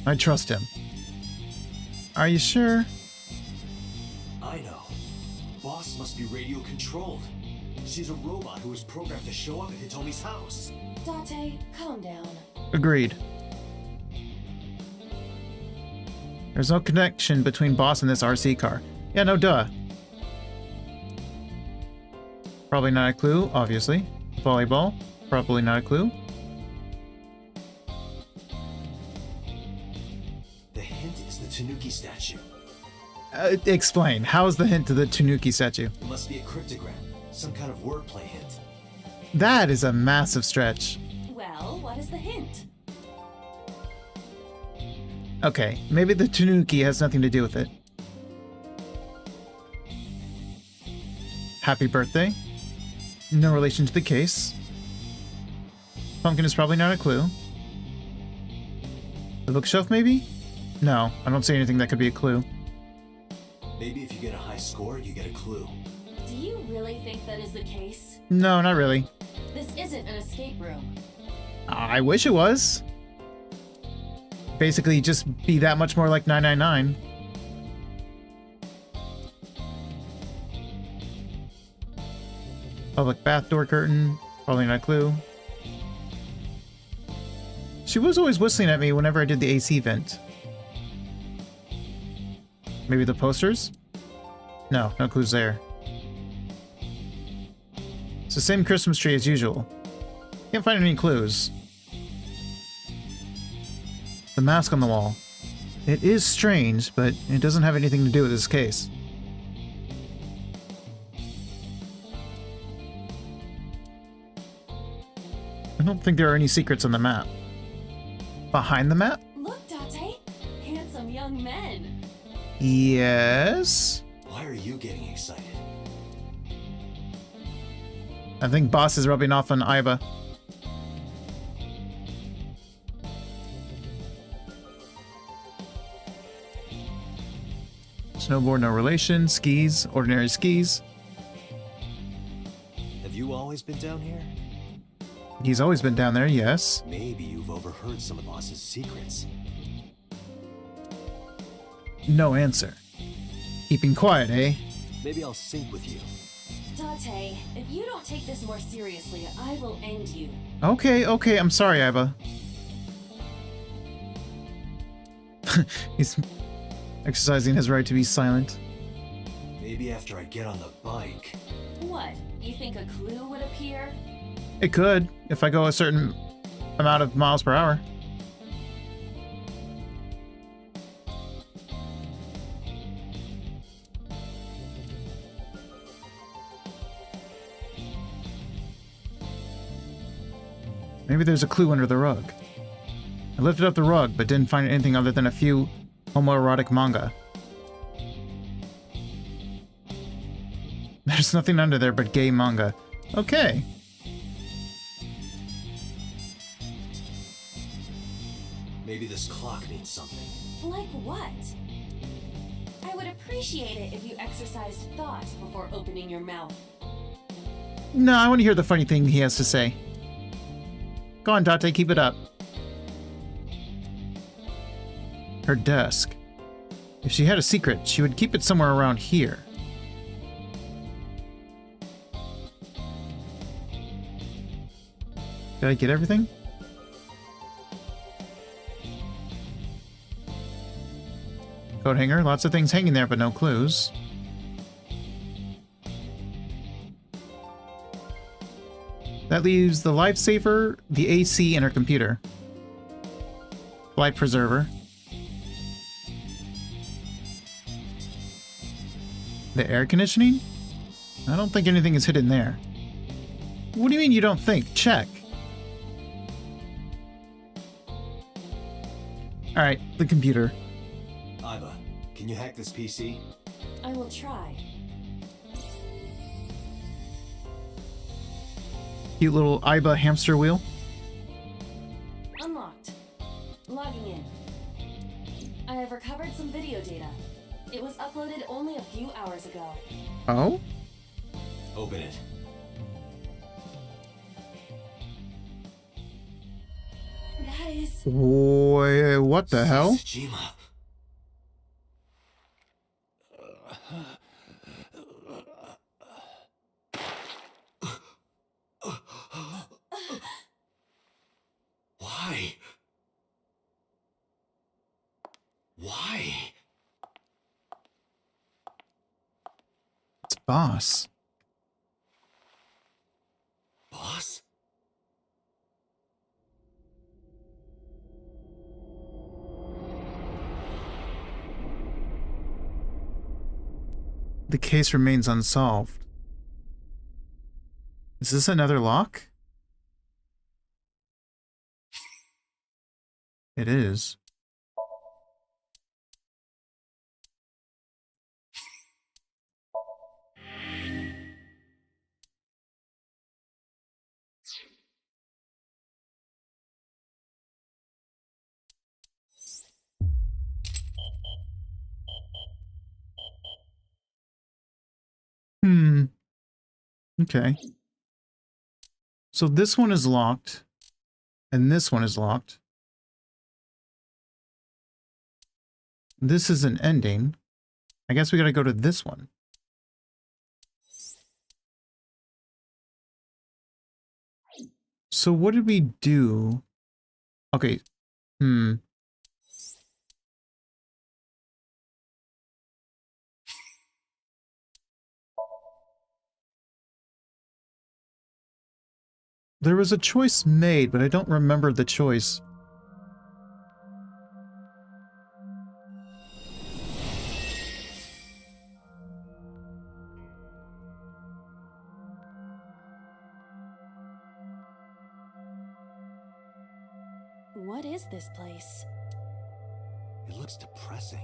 I trust him. Are you sure? I know. Boss must be radio controlled. She's a robot who was programmed to show up at Hitomi's house. Date, calm down. Agreed. There's no connection between Boss and this RC car. Yeah, no duh. Probably not a clue, obviously. Volleyball? Probably not a clue. The hint is the Tanuki statue. Explain. How's the hint to the Tanuki statue? It must be a cryptogram. Some kind of wordplay hint. That is a massive stretch. Well, what is the hint? Okay, maybe the Tanuki has nothing to do with it. Happy birthday. No relation to the case. Pumpkin is probably not a clue. The bookshelf, maybe? No, I don't see anything that could be a clue. Maybe if you get a high score, you get a clue. Do you really think that is the case? No, not really. This isn't an escape room. I wish it was. Basically, just be that much more like 999. Public bath door curtain. Probably not a clue. She was always whistling at me whenever I did the AC vent. Maybe the posters? No, no clues there. It's the same Christmas tree as usual. Can't find any clues. The mask on the wall. It is strange, but it doesn't have anything to do with this case. I don't think there are any secrets on the map. Behind the map? Look, Date! Handsome young men! Yes. Why are you getting excited? I think Boss is rubbing off on Aiba. Snowboard, no relation. Skis, ordinary skis. Have you always been down here? He's always been down there, yes. Maybe you've overheard some of Boss's secrets. No answer. Keeping quiet, eh? Maybe I'll sync with you. Date, if you don't take this more seriously, I will end you. Okay, I'm sorry, Aiba. He's exercising his right to be silent. Maybe after I get on the bike. What? You think a clue would appear? It could, if I go a certain amount of miles per hour. Maybe there's a clue under the rug. I lifted up the rug, but didn't find anything other than a few homoerotic manga. There's nothing under there but gay manga. Okay. Maybe this clock means something. Like what? I would appreciate it if you exercised thought before opening your mouth. No, I want to hear the funny thing he has to say. Go on, Date, keep it up. Her desk. If she had a secret, she would keep it somewhere around here. Did I get everything? Coat hanger, lots of things hanging there, but no clues. That leaves the lifesaver, the AC, and her computer. Life preserver. The air conditioning? I don't think anything is hidden there. What do you mean you don't think? Check. Alright, the computer. Aiba, can you hack this PC? I will try. Cute little Aiba hamster wheel. Unlocked. Logging in. I have recovered some video data. It was uploaded only a few hours ago. Oh? Open it. That is... Boy, what the hell? Tsushima. Why? Why? It's Boss. Boss? The case remains unsolved. Is this another lock? It is. Okay. So this one is locked, and this one is locked. This is an ending. I guess we gotta go to this one. So what did we do? Okay. There was a choice made, but I don't remember the choice. What is this place? It looks depressing.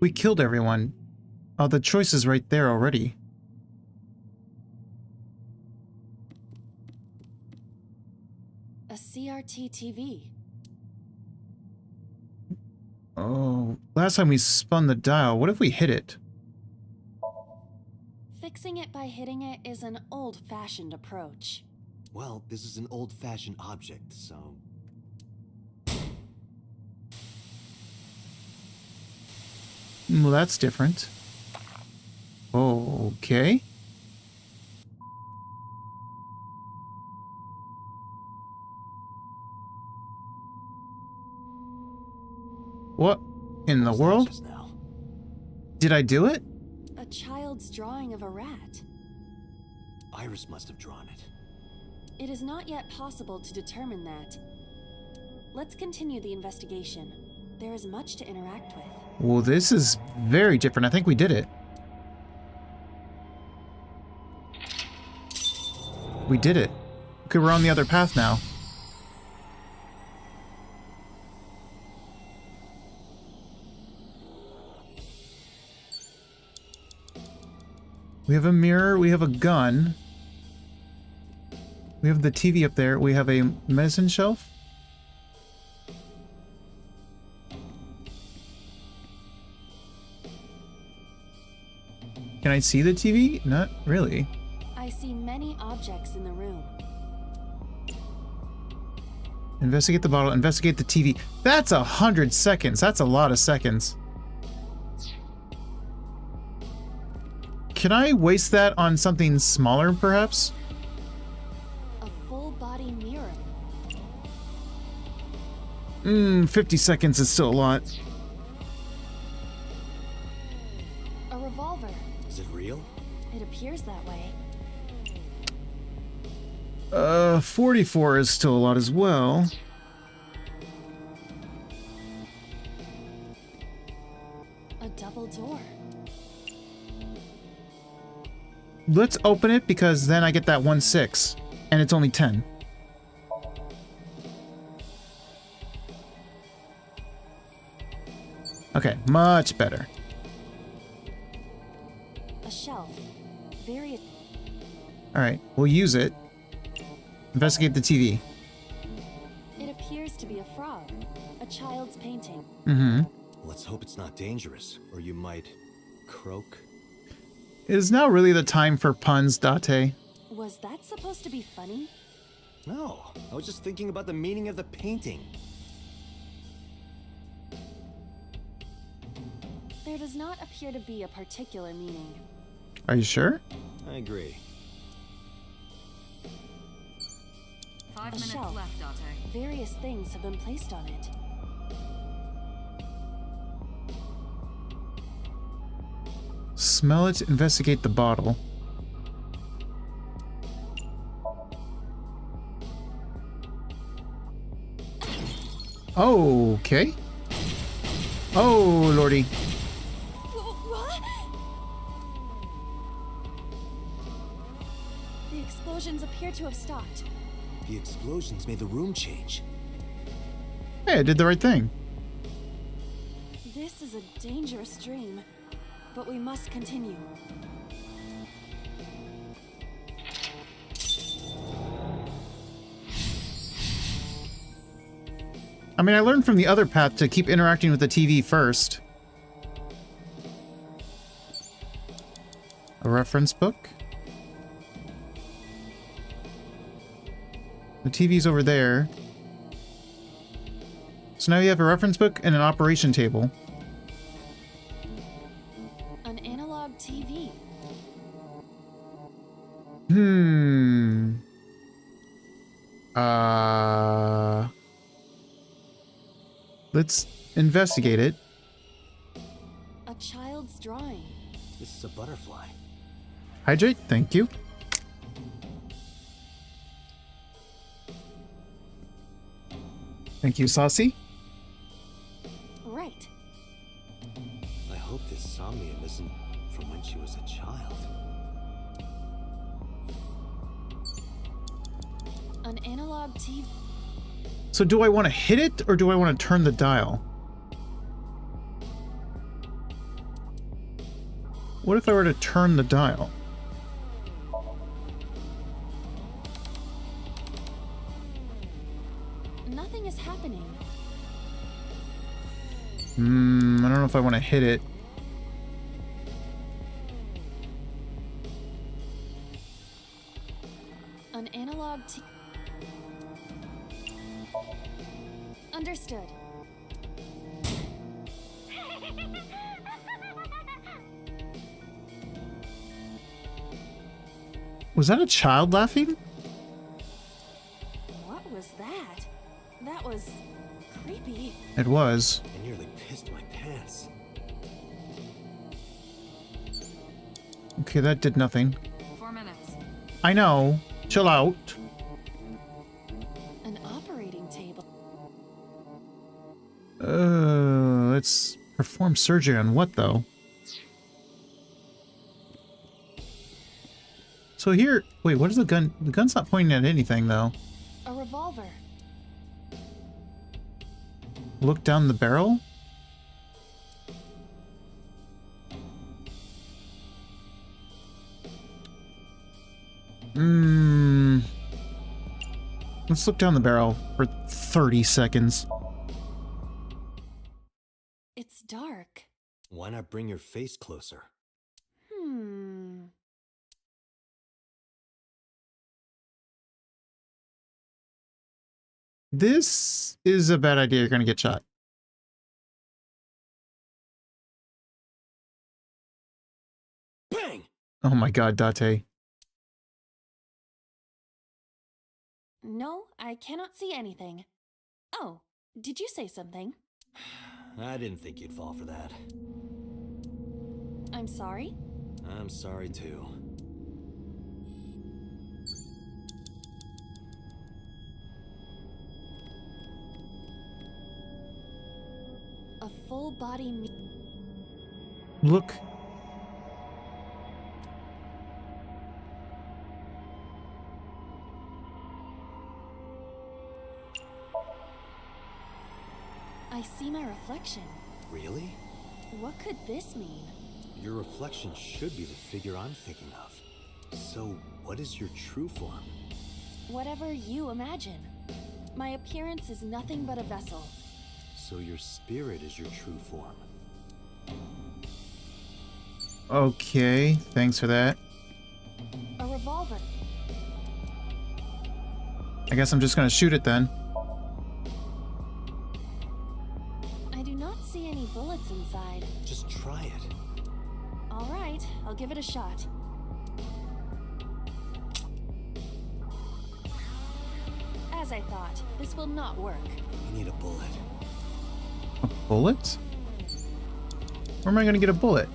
We killed everyone. Oh, the choice is right there already. A CRT TV. Oh, last time we spun the dial. What if we hit it? Fixing it by hitting it is an old-fashioned approach. Well, this is an old-fashioned object, so... Well, that's different. Okay. What in the What was that world? just now? Did I do it? A child's drawing of a rat. Iris must have drawn it. It is not yet possible to determine that. Let's continue the investigation. There is much to interact with. Well, this is very different. I think we did it. We did it. Okay, we're on the other path now. We have a mirror, we have a gun. We have the TV up there, we have a medicine shelf. Can I see the TV? Not really. I see many objects in the room. Investigate the bottle, investigate the TV. That's 100 seconds. That's a lot of seconds. Can I waste that on something smaller, perhaps? A full-body mirror. 50 seconds is still a lot. A revolver. Is it real? It appears that way. 44 is still a lot as well. A double door. Let's open it because then I get that 1/6 and it's only 10. Okay, much better. A shelf. Very... Alright, we'll use it. Investigate the TV. It appears to be a frog. A child's painting. Mm-hmm. Let's hope it's not dangerous, or you might... croak? Is now really the time for puns, Date? Was that supposed to be funny? No, I was just thinking about the meaning of the painting. There does not appear to be a particular meaning. Are you sure? I agree. 5 A minutes shelf. left, Date. Various things have been placed on it. Smell it, investigate the bottle. Okay. Oh, lordy. What? The explosions appear to have stopped. The explosions made the room change. Hey, I did the right thing. This is a dangerous dream, but we must continue. I mean, I learned from the other path to keep interacting with the TV first. A reference book. The TV's over there. So now you have a reference book and an operation table. An analog TV. Let's investigate it. A child's drawing. This is a butterfly. Hydrate, thank you. Thank you, Saucy. Right. analog TV. So do I want to hit it or do I want to turn the dial? What if I were to turn the dial? Nothing is happening. I don't know if I want to hit it. An analog TV. Understood. Was that a child laughing? What was that? That was creepy. It was. I nearly pissed my pants. Okay, that did nothing. 4 minutes. I know. Chill out. An operating table. Let's perform surgery on what, though? So here... Wait, what is the gun? The gun's not pointing at anything, though. A revolver. Look down the barrel? Let's look down the barrel for 30 seconds. It's dark. Why not bring your face closer? This is a bad idea. You're gonna get shot. Bang! Oh my god, Date. No, I cannot see anything. Oh, did you say something? I didn't think you'd fall for that. I'm sorry? I'm sorry too. A full body Look. I see my reflection. Really? What could this mean? Your reflection should be the figure I'm thinking of. So, what is your true form? Whatever you imagine. My appearance is nothing but a vessel. So your spirit is your true form. Okay, thanks for that. A revolver. I guess I'm just gonna shoot it then. I do not see any bullets inside. Just try it. All right, I'll give it a shot. As I thought, this will not work. You need a bullet. A bullet? Where am I gonna get a bullet?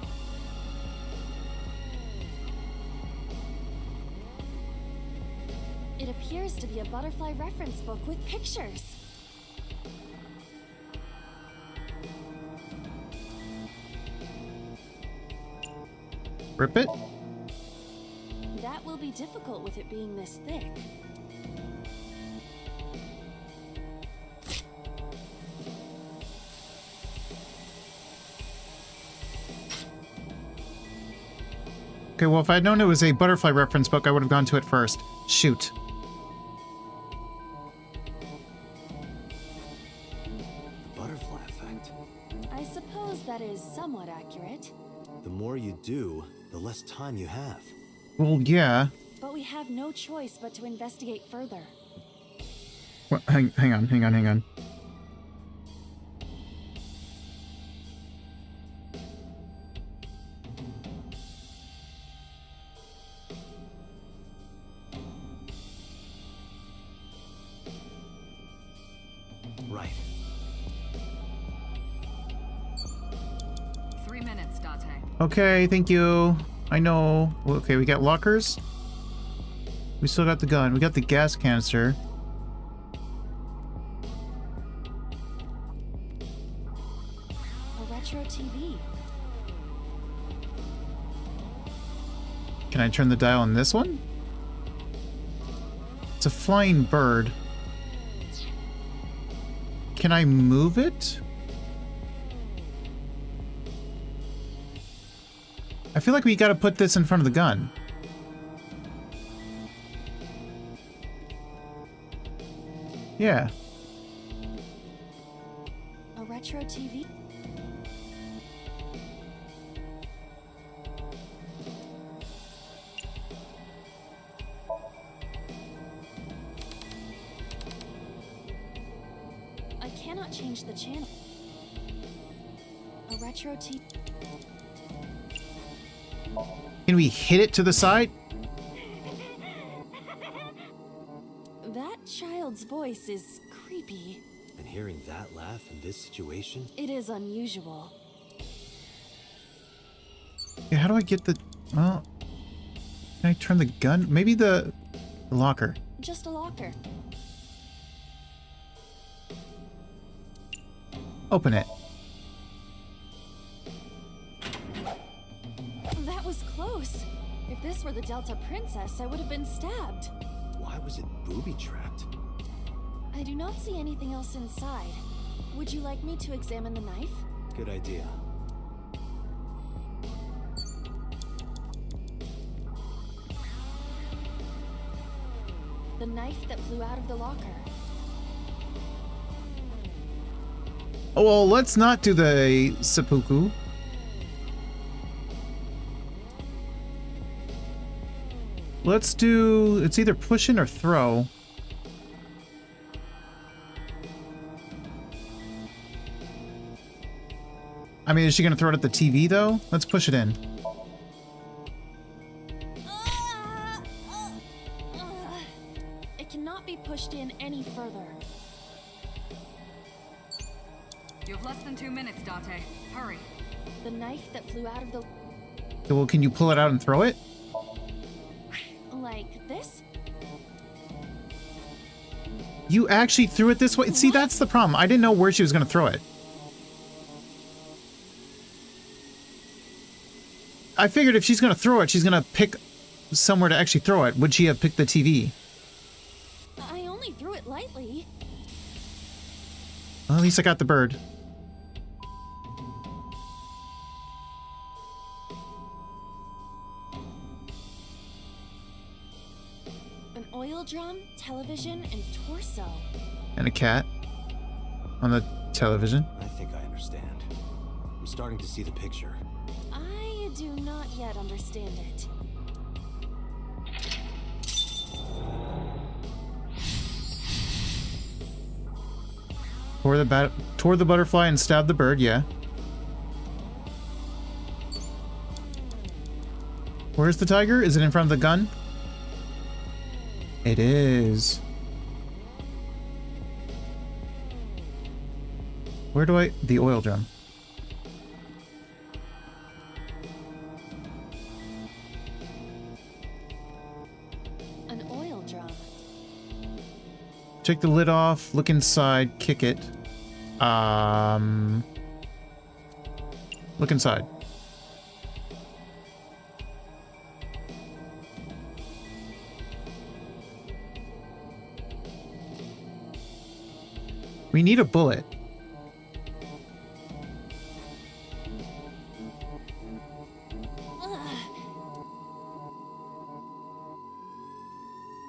It appears to be a butterfly reference book with pictures. Rip it? That will be difficult with it being this thick. Okay, well, if I'd known it was a butterfly reference book, I would have gone to it first. Shoot. Butterfly effect. I suppose that is somewhat accurate. The more you do, the less time you have. Well, yeah. But we have no choice but to investigate further. Well, hang on. Right. 3 minutes, Date. Okay, thank you. I know. Okay, we got lockers. We still got the gun. We got the gas canister. A retro TV. Can I turn the dial on this one? It's a flying bird. Can I move it? I feel like we gotta put this in front of the gun. Yeah. A retro TV? I cannot change the channel. A retro TV. Can we hit it to the side? That child's voice is creepy. And hearing that laugh in this situation? It is unusual. Yeah, how do I get the... Well... Can I turn the gun? Maybe the locker. Just a locker. Open it. That was close. If this were the Delta Princess, I would have been stabbed. Why was it booby-trapped? I do not see anything else inside. Would you like me to examine the knife? Good idea. The knife that flew out of the locker. Oh, well, let's not do the seppuku. Let's do... It's either push in or throw. I mean, is she gonna throw it at the TV, though? Let's push it in. It cannot be pushed in any further. You have less than 2 minutes, Date. Hurry. The knife that flew out of the... Well, can you pull it out and throw it? Like this? You actually threw it this way? See, that's the problem. I didn't know where she was gonna throw it. I figured if she's gonna throw it, she's gonna pick somewhere to actually throw it. Would she have picked the TV? I only threw it lightly. Well, at least I got the bird. An oil drum, television, and torso. And a cat on the television. I think I understand. I'm starting to see the picture. I do not yet understand it. Tore the butterfly and stabbed the bird, yeah. Where's the tiger? Is it in front of the gun? It is. Where do I... The oil drum. An oil drum. Take the lid off, look inside, kick it. Look inside. We need a bullet.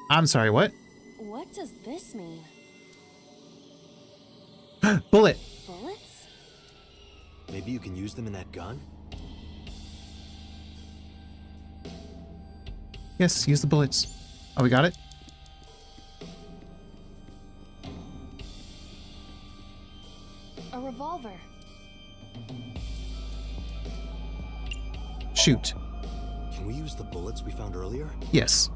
I'm sorry, what? What does this mean? Bullet! Bullets? Maybe you can use them in that gun? Yes, use the bullets. Oh, we got it? A revolver. Shoot. Can we use the bullets we found earlier? Yes.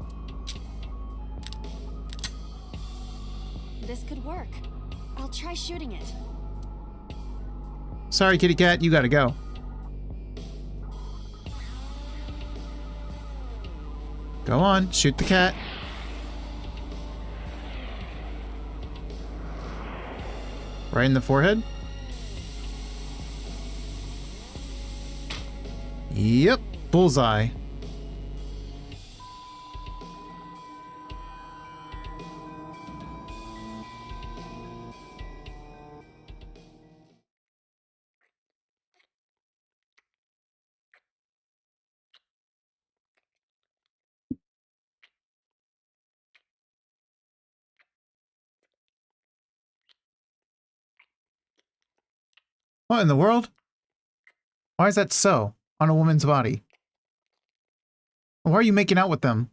This could work. I'll try shooting it. Sorry, kitty cat, you gotta go. Go on, shoot the cat. Right in the forehead? Yep, bullseye. What in the world? Why is that so on a woman's body? Why are you making out with them?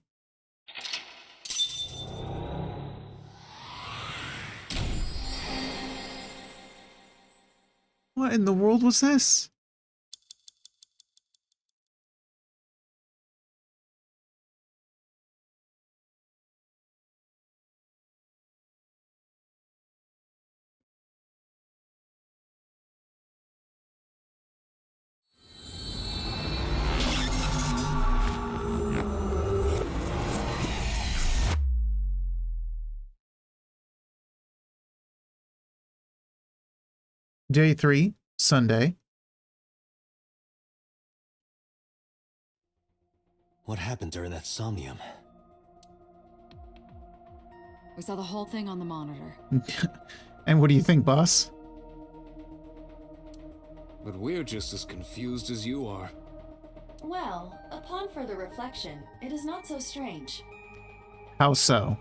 What in the world was this? Day 3, Sunday. What happened during that somnium? We saw the whole thing on the monitor. And what do you think, boss? But we're just as confused as you are. Well, upon further reflection, it is not so strange. How so?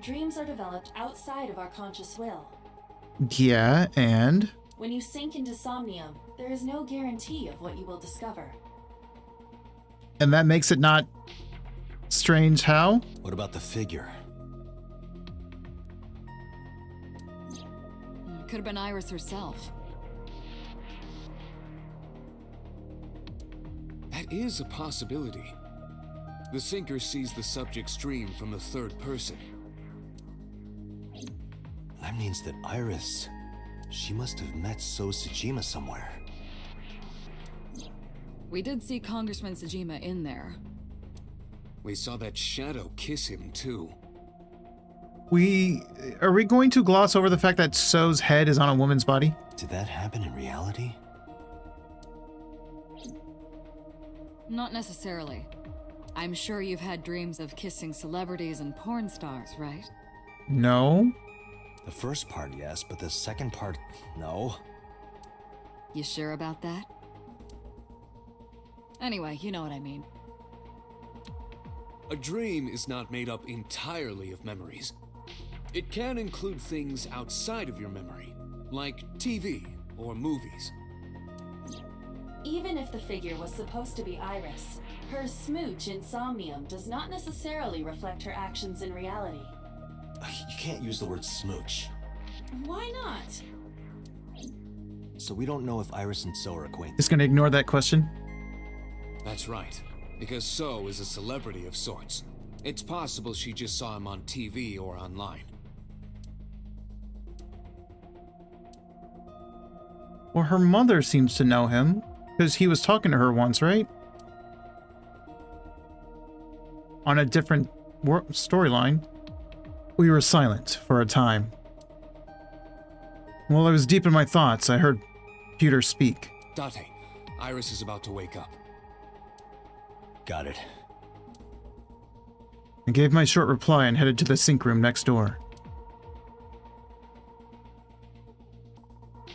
Dreams are developed outside of our conscious will. Yeah, and? When you sink into somnium, there is no guarantee of what you will discover. And that makes it not strange how? What about the figure? Could have been Iris herself. That is a possibility. The sinker sees the subject's dream from the third person. That means that Iris, she must have met So Tsujima somewhere. We did see Congressman Tsujima in there. We saw that shadow kiss him too. Are we going to gloss over the fact that So's head is on a woman's body? Did that happen in reality? Not necessarily. I'm sure you've had dreams of kissing celebrities and porn stars, right? No. The first part, yes, but the second part, no. You sure about that? Anyway, you know what I mean. A dream is not made up entirely of memories. It can include things outside of your memory, like TV or movies. Even if the figure was supposed to be Iris, her smooch in somnium does not necessarily reflect her actions in reality. You can't use the word smooch. Why not? So we don't know if Iris and So are acquainted. Just gonna ignore that question. That's right, because So is a celebrity of sorts. It's possible she just saw him on TV or online. Well, her mother seems to know him, because he was talking to her once, right? On a different storyline. We were silent for a time. While I was deep in my thoughts, I heard Peter speak. Date, Iris is about to wake up. Got it. I gave my short reply and headed to the sink room next door.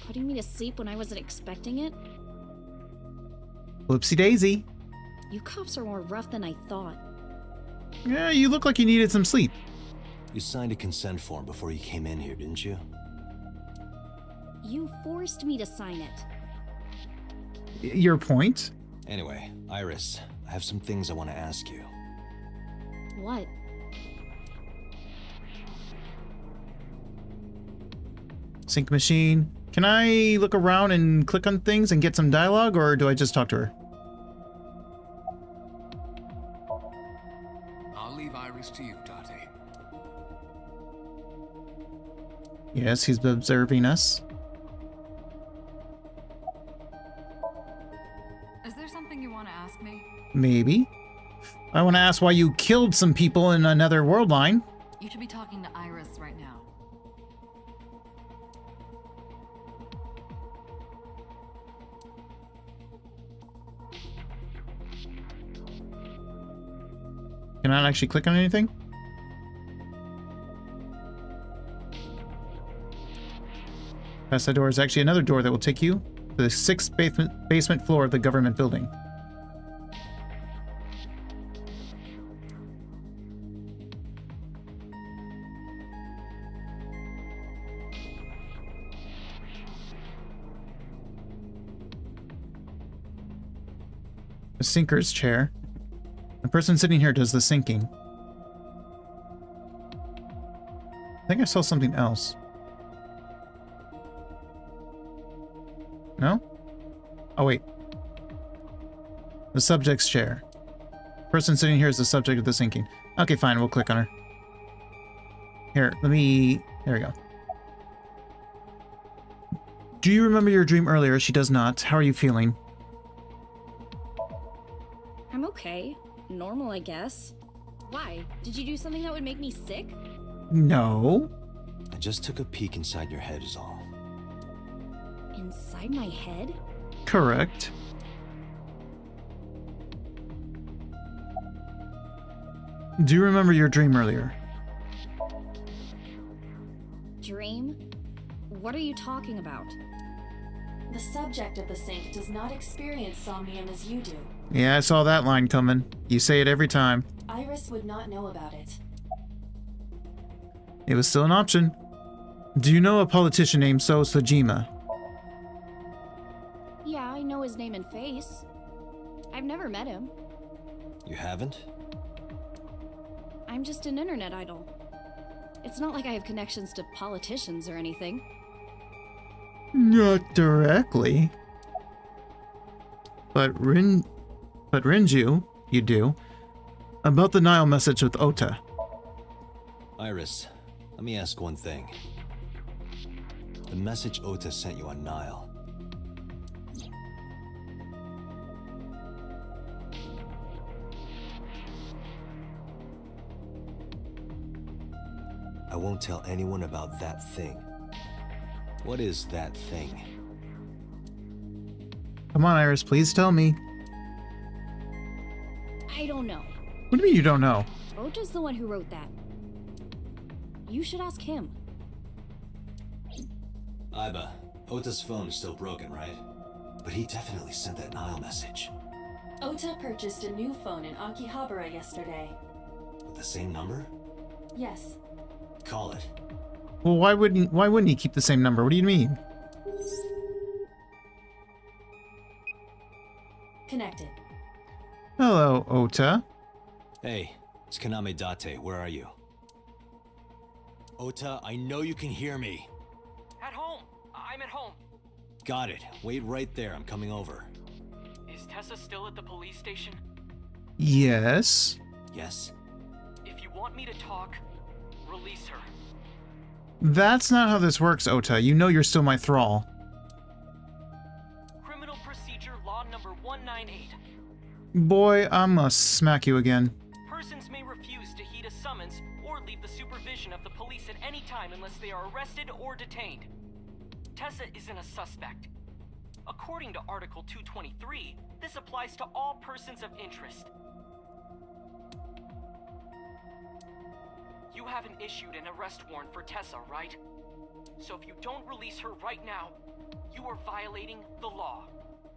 Putting me to sleep when I wasn't expecting it? Whoopsie daisy. You cops are more rough than I thought. Yeah, you look like you needed some sleep. You signed a consent form before you came in here, didn't you? You forced me to sign it. Your point? Anyway, Iris, I have some things I want to ask you. What? Sync machine. Can I look around and click on things and get some dialogue, or do I just talk to her? I'll leave Iris to you, Date. Yes, he's observing us. Is there something you want to ask me? Maybe. I want to ask why you killed some people in another world line. You should be talking to Iris right now. Can I actually click on anything? Past that door is actually another door that will take you to the 6th basement floor of the government building. A sinker's chair. The person sitting here does the sinking. I think I saw something else. No? Oh, wait. The subject's chair. Person sitting here is the subject of the sinking. Okay, fine. We'll click on her. Here, let me... There we go. Do you remember your dream earlier? She does not. How are you feeling? I'm okay. Normal, I guess. Why? Did you do something that would make me sick? No. I just took a peek inside your head is all. Inside my head? Correct. Do you remember your dream earlier? Dream? What are you talking about? The subject of the sink does not experience somnium as you do. Yeah, I saw that line coming. You say it every time. Iris would not know about it. It was still an option. Do you know a politician named So Sojima? Yeah, I know his name and face. I've never met him. You haven't? I'm just an internet idol. It's not like I have connections to politicians or anything. Not directly. But Rinju, you do. About the Nile message with Ota. Iris, let me ask one thing. The message Ota sent you on Nile. I won't tell anyone about that thing. What is that thing? Come on, Iris, please tell me. I don't know. What do you mean you don't know? Ota's the one who wrote that. You should ask him. Iba, Ota's phone is still broken, right? But he definitely sent that Nile message. Ota purchased a new phone in Akihabara yesterday. With the same number? Yes. Call it. Well, why wouldn't he keep the same number? What do you mean? Connected. Hello, Ota. Hey, it's Kaname Date. Where are you? Ota, I know you can hear me. At home. I'm at home. Got it. Wait right there. I'm coming over. Is Tessa still at the police station? Yes. Yes? If you want me to talk, release her. That's not how this works, Ota. You know you're still my thrall. Criminal Procedure Law number 198. Boy, I'ma smack you again. Persons may refuse to heed a summons or leave the supervision of the police at any time unless they are arrested or detained. Tessa isn't a suspect. According to Article 223, this applies to all persons of interest. You haven't issued an arrest warrant for Tessa, right? So if you don't release her right now, you are violating the law.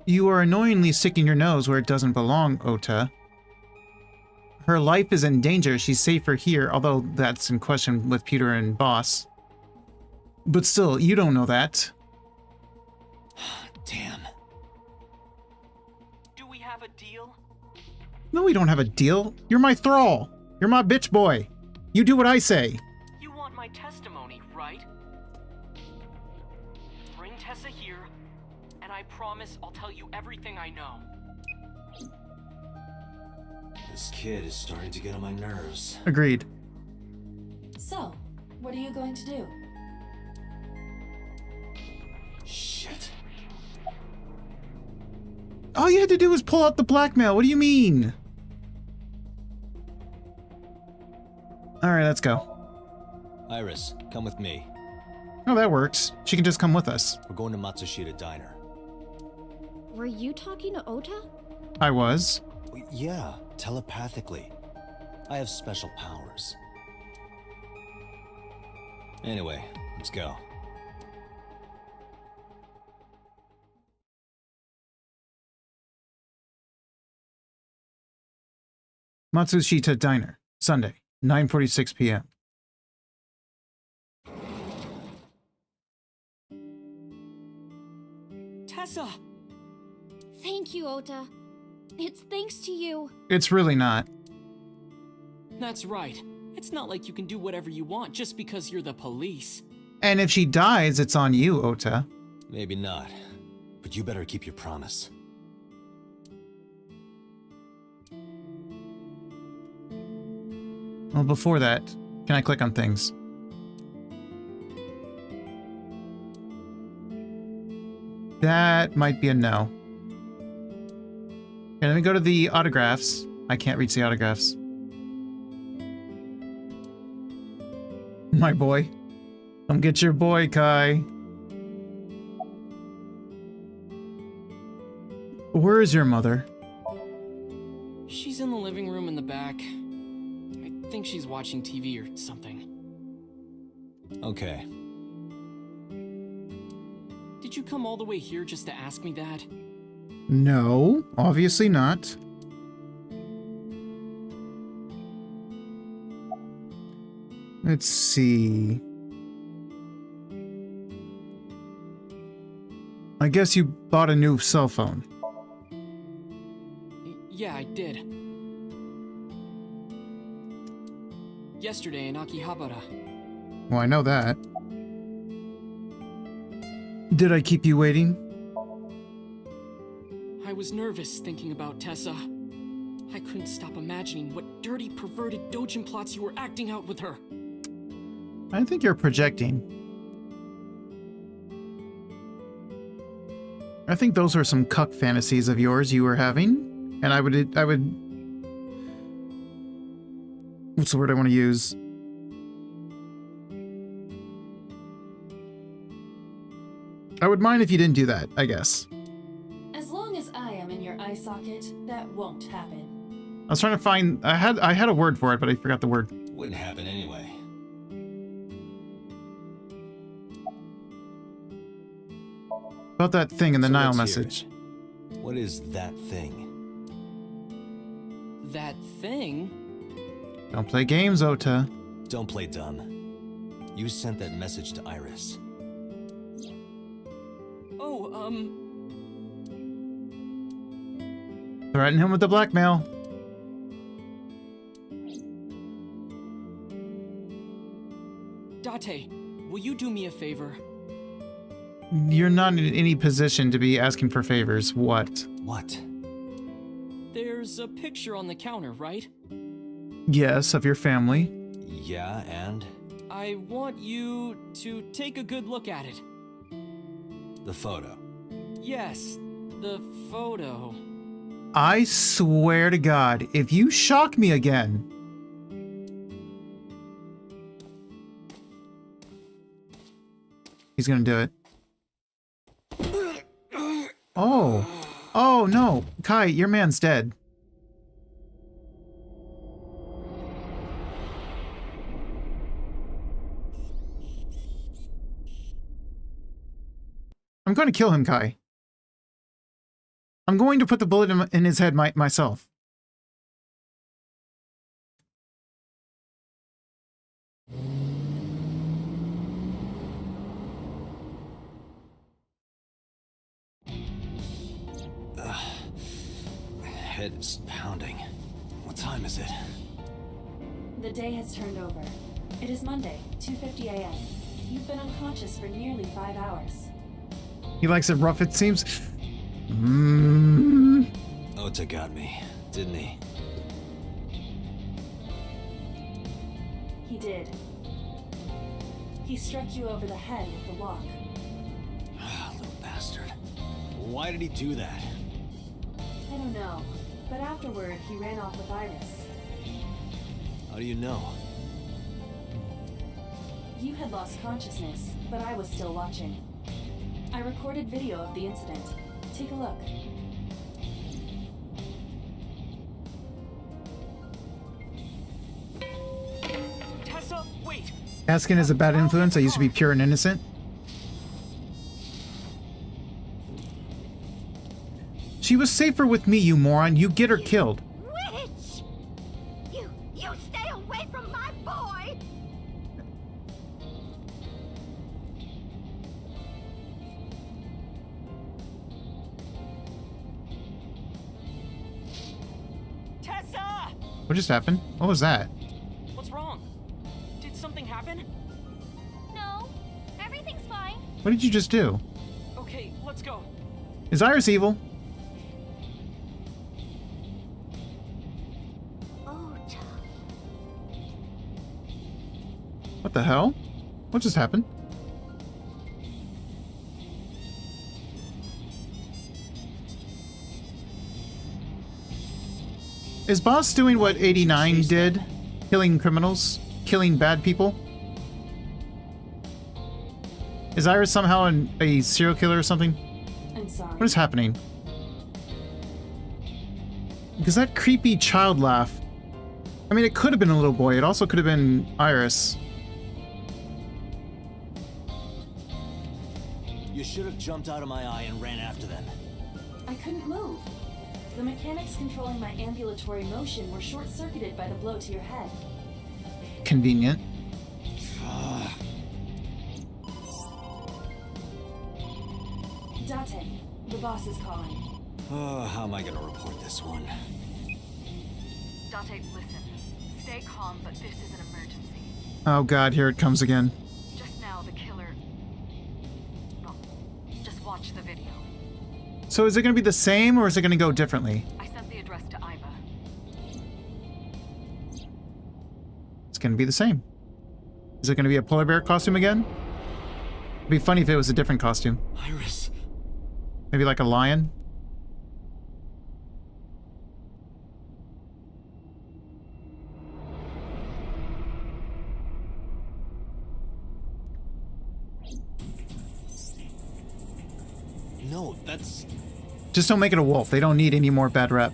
You are annoyingly sticking your nose where it doesn't belong, Ota. Her life is in danger. She's safer here, although that's in question with Peter and Boss. But still, you don't know that. Damn. Do we have a deal? No, we don't have a deal. You're my thrall. You're my bitch boy. You do what I say. You want my testimony, right? Bring Tessa here, and I promise I'll tell you everything I know. This kid is starting to get on my nerves. Agreed. So, what are you going to do? Shit. All you had to do was pull out the blackmail. What do you mean? Alright, let's go. Iris, come with me. Oh, that works. She can just come with us. We're going to Matsushita Diner. Were you talking to Ota? I was. Yeah, telepathically. I have special powers. Anyway, let's go. Matsushita Diner, Sunday, 9:46 p.m. Tessa! Thank you, Ota. It's thanks to you. It's really not. That's right. It's not like you can do whatever you want just because you're the police. And if she dies, it's on you, Ota. Maybe not, but you better keep your promise. Well, before that, can I click on things? That might be a no. Okay, let me go to the autographs. I can't reach the autographs. My boy. Come get your boy, Kai. Where is your mother? She's in the living room in the back. I think she's watching TV or something. Okay. Did you come all the way here just to ask me that? No, obviously not. Let's see. I guess you bought a new cell phone. Yeah, I did. Yesterday in Akihabara. Well, I know that. Did I keep you waiting? I was nervous thinking about Tessa. I couldn't stop imagining what dirty, perverted dojin plots you were acting out with her. I think you're projecting. I think those are some cuck fantasies of yours you were having, and I would what's the word I want to use? I would mind if you didn't do that, I guess. As long as I am in your eye socket, that won't happen. I was trying to find, I had a word for it, but I forgot the word. Wouldn't happen anyway. About that thing in the So Nile let's hear message. it. What is that thing? That thing? Don't play games, Ota. Don't play dumb. You sent that message to Iris. Oh, Threaten him with the blackmail. Date, will you do me a favor? You're not in any position to be asking for favors. What? What? There's a picture on the counter, right? Yes, of your family. Yeah, and? I want you to take a good look at it. The photo. Yes, the photo. I swear to God, if you shock me again. He's gonna do it. Oh. Oh, no. Kai, your man's dead. I'm going to kill him, Kai. I'm going to put the bullet in his head myself. My head is pounding. What time is it? The day has turned over. It is Monday, 2:50 a.m. You've been unconscious for nearly 5 hours. He likes it rough, it seems. Ota got me, didn't he? He did. He struck you over the head with the lock. Little bastard. Why did he do that? I don't know, but afterward he ran off with Iris. How do you know? You had lost consciousness, but I was still watching. I recorded video of the incident. Take a look. Tessa, wait! Askin is a bad influence. I used to be pure and innocent. She was safer with me, you moron. You get her killed. Witch! You stay away from my boy! What just happened? What was that? What's wrong? Did something happen? No, everything's fine. What did you just do? Okay, let's go. Is Iris evil? Ota. What the hell? What just happened? Is Boss doing what 89 did? Killing criminals? Killing bad people? Is Iris somehow a serial killer or something? I'm sorry. What is happening? Because that creepy child laugh... I mean, it could have been a little boy. It also could have been Iris. You should have jumped out of my eye and ran after them. I couldn't move. The mechanics controlling my ambulatory motion were short-circuited by the blow to your head. Convenient. Date, the boss is calling. How am I gonna report this one? Date, listen. Stay calm, but this is an emergency. Oh god, here it comes again. Just now, the killer... Oh, just watch the video. So is it going to be the same or is it going to go differently? I sent the address to Iva. It's going to be the same. Is it going to be a polar bear costume again? It'd be funny if it was a different costume. Iris. Maybe like a lion? No, that's... Just don't make it a wolf. They don't need any more bad rep.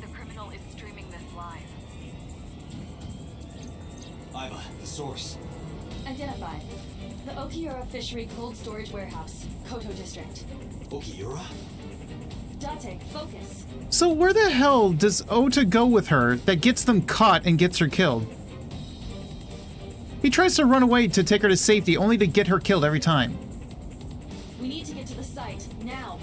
The criminal is streaming this live. Iva, the source. Identified. The Okiura Fishery Cold Storage Warehouse, Koto District. Okiura? Date, focus. So where the hell does Ota go with her that gets them caught and gets her killed? He tries to run away to take her to safety only to get her killed every time. We need to get to the site, now.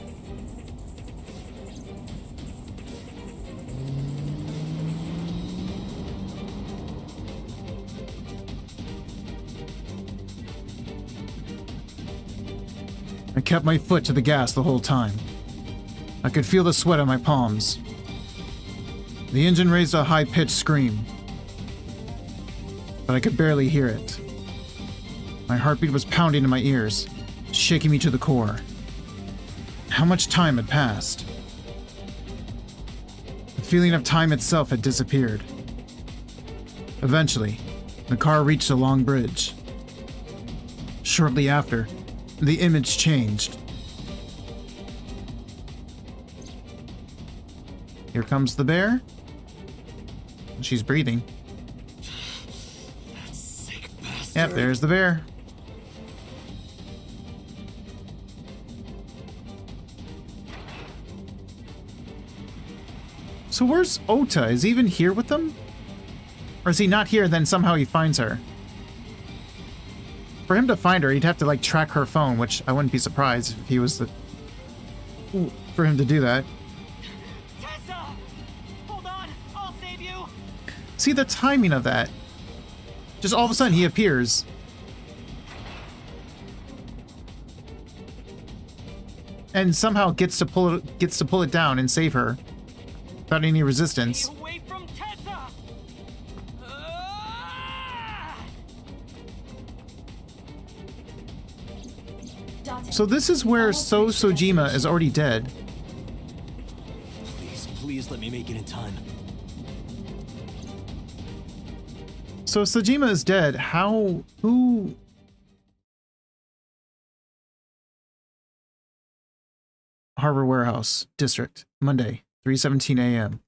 I kept my foot to the gas the whole time. I could feel the sweat on my palms. The engine raised a high-pitched scream, but I could barely hear it. My heartbeat was pounding in my ears, shaking me to the core. How much time had passed? The feeling of time itself had disappeared. Eventually, the car reached a long bridge. Shortly after, the image changed. Here comes the bear. She's breathing. That sick bastard. Yep, there's the bear. So where's Ota? Is he even here with them? Or is he not here, then somehow he finds her? For him to find her, he'd have to, like, track her phone, which I wouldn't be surprised if he was the... Ooh, for him to do that. Tessa! Hold on! I'll save you! See the timing of that. Just all of a sudden he appears. And somehow gets to pull it down and save her. Without any resistance. Stay away from Tessa! Ah! Date. So this is where Sojima is already dead. Please let me make it in time. So Sojima is dead. Who... Harbor Warehouse District, Monday, 3:17 a.m.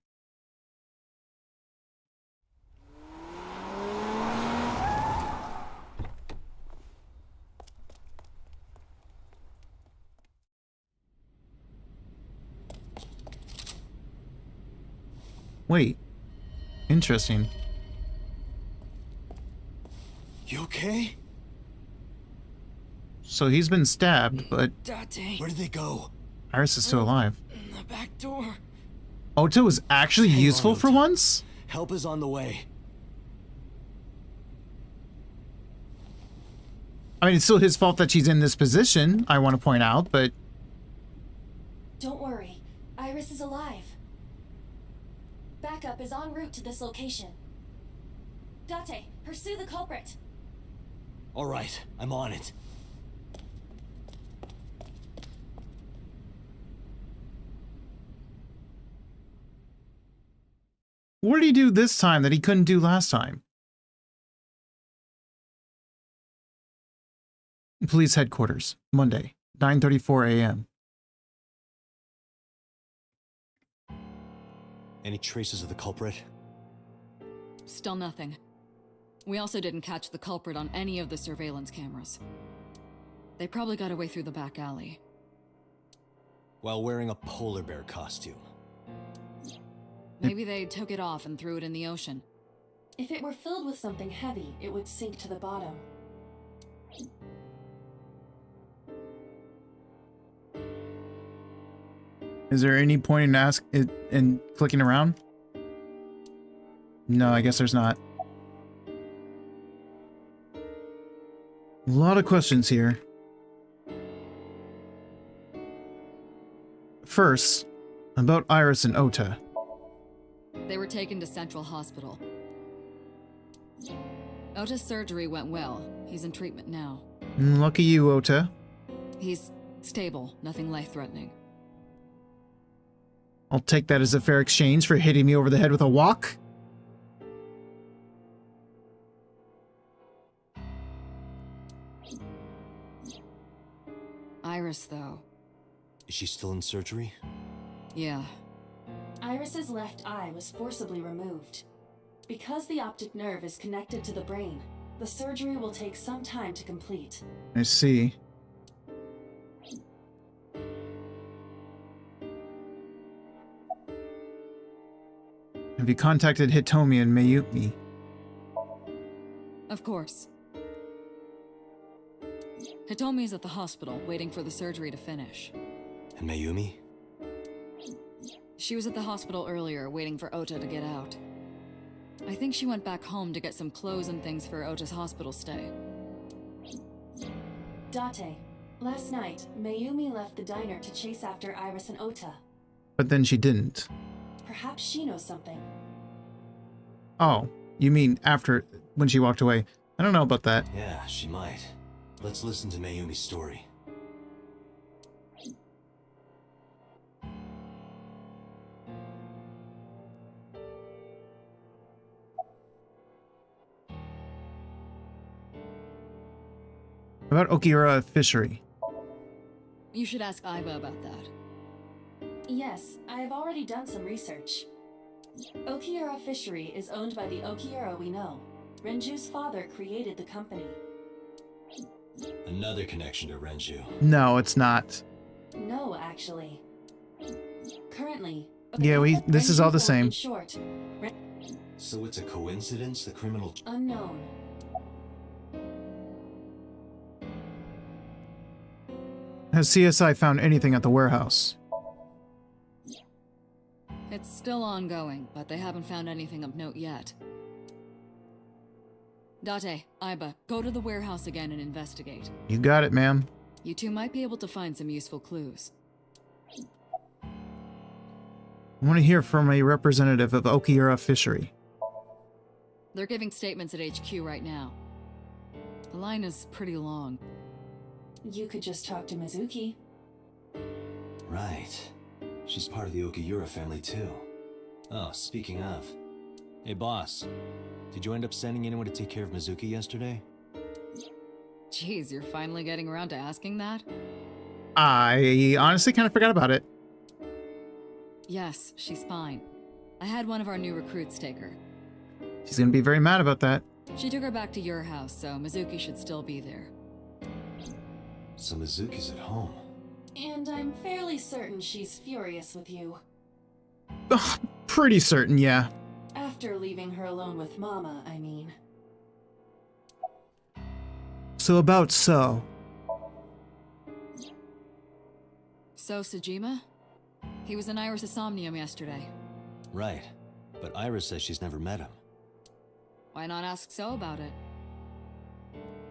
Wait. Interesting. You okay? So he's been stabbed, but Date, Where did they go? Iris is still alive. the back door. Ota was actually Hang on, useful for Ota. once? Help is on the way. I mean, it's still his fault that she's in this position, I want to point out, but... Don't worry. Iris is alive. Backup is en route to this location. Date, pursue the culprit. All right, I'm on it. What did he do this time that he couldn't do last time? Police headquarters, Monday, 9:34 a.m. Any traces of the culprit? Still nothing. We also didn't catch the culprit on any of the surveillance cameras. They probably got away through the back alley. While wearing a polar bear costume. Maybe they took it off and threw it in the ocean. If it were filled with something heavy, it would sink to the bottom. Is there any point in clicking around? No, I guess there's not. A lot of questions here. First, about Iris and Ota. They were taken to Central Hospital. Ota's surgery went well. He's in treatment now. Lucky you, Ota. He's stable, nothing life-threatening. I'll take that as a fair exchange for hitting me over the head with a wok. Iris, though. Is she still in surgery? Yeah. Iris's left eye was forcibly removed. Because the optic nerve is connected to the brain, the surgery will take some time to complete. I see. Have you contacted Hitomi and Mayumi? Of course. Hitomi's at the hospital, waiting for the surgery to finish. And Mayumi? She was at the hospital earlier, waiting for Ota to get out. I think she went back home to get some clothes and things for Ota's hospital stay. Date, last night, Mayumi left the diner to chase after Iris and Ota. But then she didn't. Perhaps she knows something. Oh, you mean after, when she walked away? I don't know about that. Yeah, she might. Let's listen to Mayumi's story. About Okiura Fishery. You should ask Aiba about that. Yes, I have already done some research. Okiura Fishery is owned by the Okiura we know. Renju's father created the company. Another connection to Renju. No, it's not. No, actually. Currently, Yeah, this is all the same. In short, So it's a coincidence the criminal... unknown. Has CSI found anything at the warehouse? It's still ongoing, but they haven't found anything of note yet. Date, Aiba, go to the warehouse again and investigate. You got it, ma'am. You two might be able to find some useful clues. I want to hear from a representative of Okiura Fishery. They're giving statements at HQ right now. The line is pretty long. You could just talk to Mizuki. Right. She's part of the Okiura family too. Oh, speaking of. Hey boss, did you end up sending anyone to take care of Mizuki yesterday? Jeez, you're finally getting around to asking that? I honestly kind of forgot about it. Yes, she's fine. I had one of our new recruits take her. She's gonna be very mad about that. She took her back to your house, so Mizuki should still be there. So Mizuki's at home. And I'm fairly certain she's furious with you. Ugh, pretty certain, yeah. After leaving her alone with Mama, I mean. So about so. So, Sejima? He was in Iris' Somnium yesterday. Right. but Iris says she's never met him. Why not ask So about it?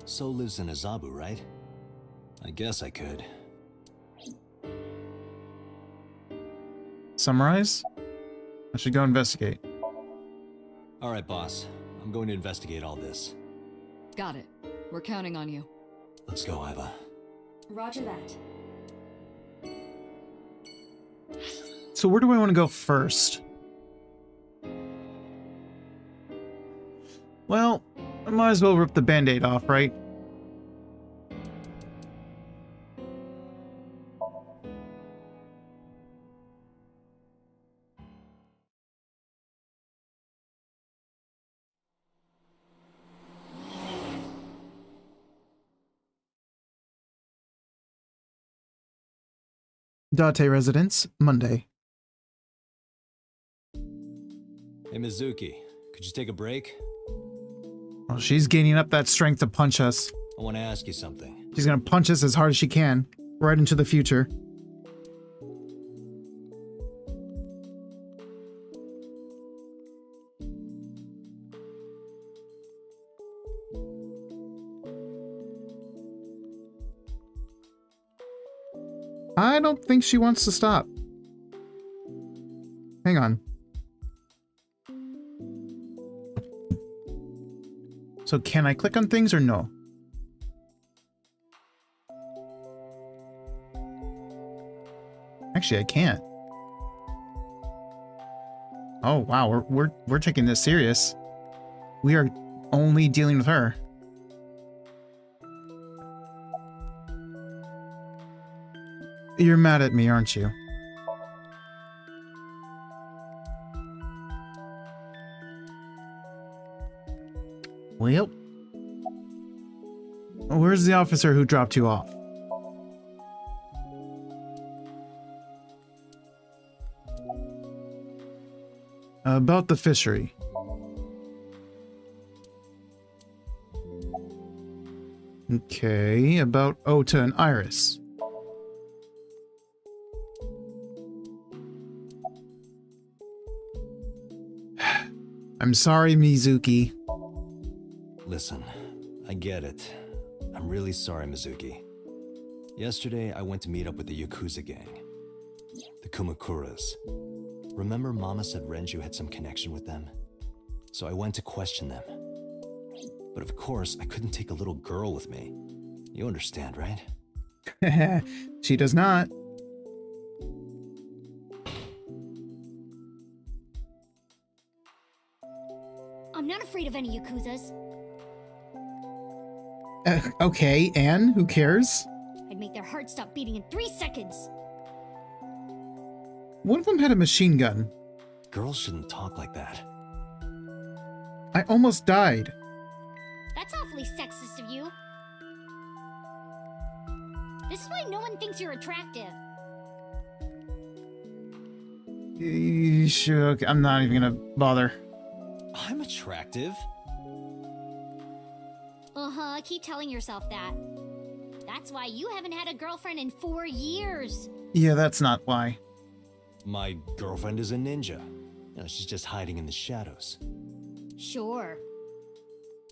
So lives in Azabu, right? I guess I could. Summarize? I should go investigate. All right, boss. I'm going to investigate all this. Got it. We're counting on you. Let's go, Iva. Roger that. So where do I want to go first? Well, I might as well rip the band-aid off, right? Date residence, Monday. Hey, Mizuki. Could you take a break? Well, she's gaining up that strength to punch us. I want to ask you something. She's gonna punch us as hard as she can, right into the future. I don't think she wants to stop. Hang on. So can I click on things or no? Actually, I can't. Oh wow, we're taking this serious. We are only dealing with her. You're mad at me, aren't you? Well, where's the officer who dropped you off? About the fishery. Okay, about Ota and Iris. I'm sorry, Mizuki. Listen, I get it. I'm really sorry, Mizuki. Yesterday, I went to meet up with the Yakuza gang. The Kumakuras. Remember Mama said Renju had some connection with them? So I went to question them. But of course, I couldn't take a little girl with me. You understand, right? She does not. I'm not afraid of any Yakuzas. Okay, and who cares? I'd make their hearts stop beating in 3 seconds. One of them had a machine gun. Girls shouldn't talk like that. I almost died. That's awfully sexist of you. This is why no one thinks you're attractive. Sure, okay, I'm not even gonna bother. I'm attractive. Uh-huh, keep telling yourself that. That's why you haven't had a girlfriend in 4 years. Yeah, that's not why. My girlfriend is a ninja. You know, she's just hiding in the shadows. Sure.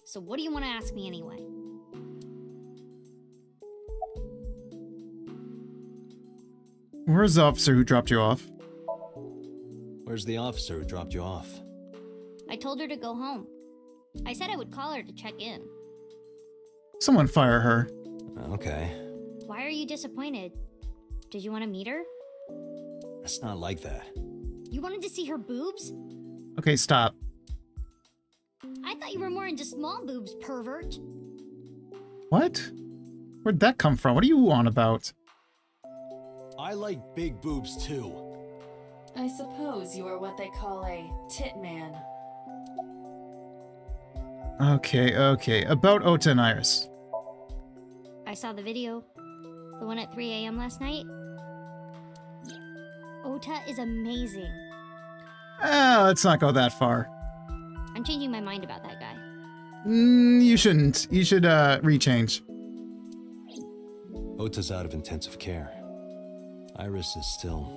So what do you want to ask me anyway? Where's the officer who dropped you off? Where's the officer who dropped you off? I told her to go home. I said I would call her to check in. Someone fire her. Okay. Why are you disappointed? Did you want to meet her? It's not like that. You wanted to see her boobs? Okay, stop. I thought you were more into small boobs, pervert. What? Where'd that come from? What are you on about? I like big boobs too. I suppose you are what they call a tit man. Okay. About Ota and Iris. I saw the video. The one at 3 a.m. last night. Ota is amazing. Let's not go that far. I'm changing my mind about that guy. You shouldn't. You should, rechange. Ota's out of intensive care. Iris is still...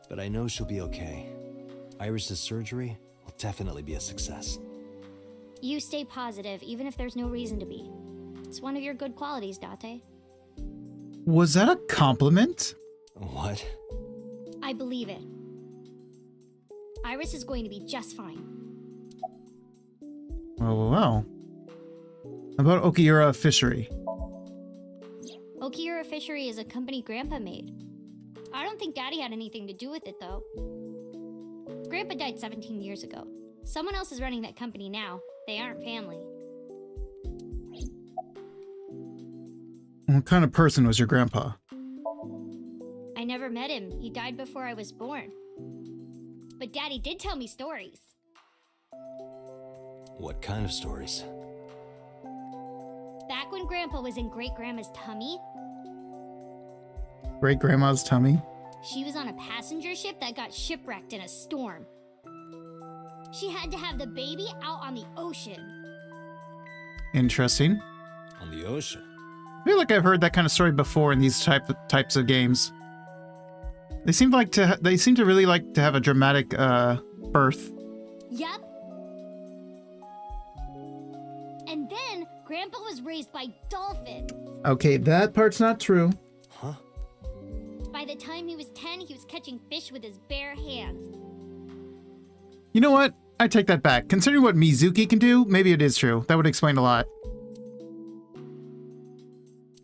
But I know she'll be okay. Iris's surgery will definitely be a success. You stay positive, even if there's no reason to be. It's one of your good qualities, Date. Was that a compliment? What? I believe it. Iris is going to be just fine. Well. About Okiura Fishery. Okiura Fishery is a company Grandpa made. I don't think Daddy had anything to do with it, though. Grandpa died 17 years ago. Someone else is running that company now. They aren't family. What kind of person was your grandpa? I never met him. He died before I was born. But Daddy did tell me stories. What kind of stories? Back when Grandpa was in Great-Grandma's tummy, Great-grandma's tummy? she was on a passenger ship that got shipwrecked in a storm. She had to have the baby out on the ocean. Interesting. On the ocean? I feel like I've heard that kind of story before in these types of games. They seem to really like to have a dramatic birth. Yep. And then Grandpa was raised by dolphins. Okay, that part's not true. Huh? By the time he was 10, he was catching fish with his bare hands. You know what? I take that back. Considering what Mizuki can do, maybe it is true. That would explain a lot.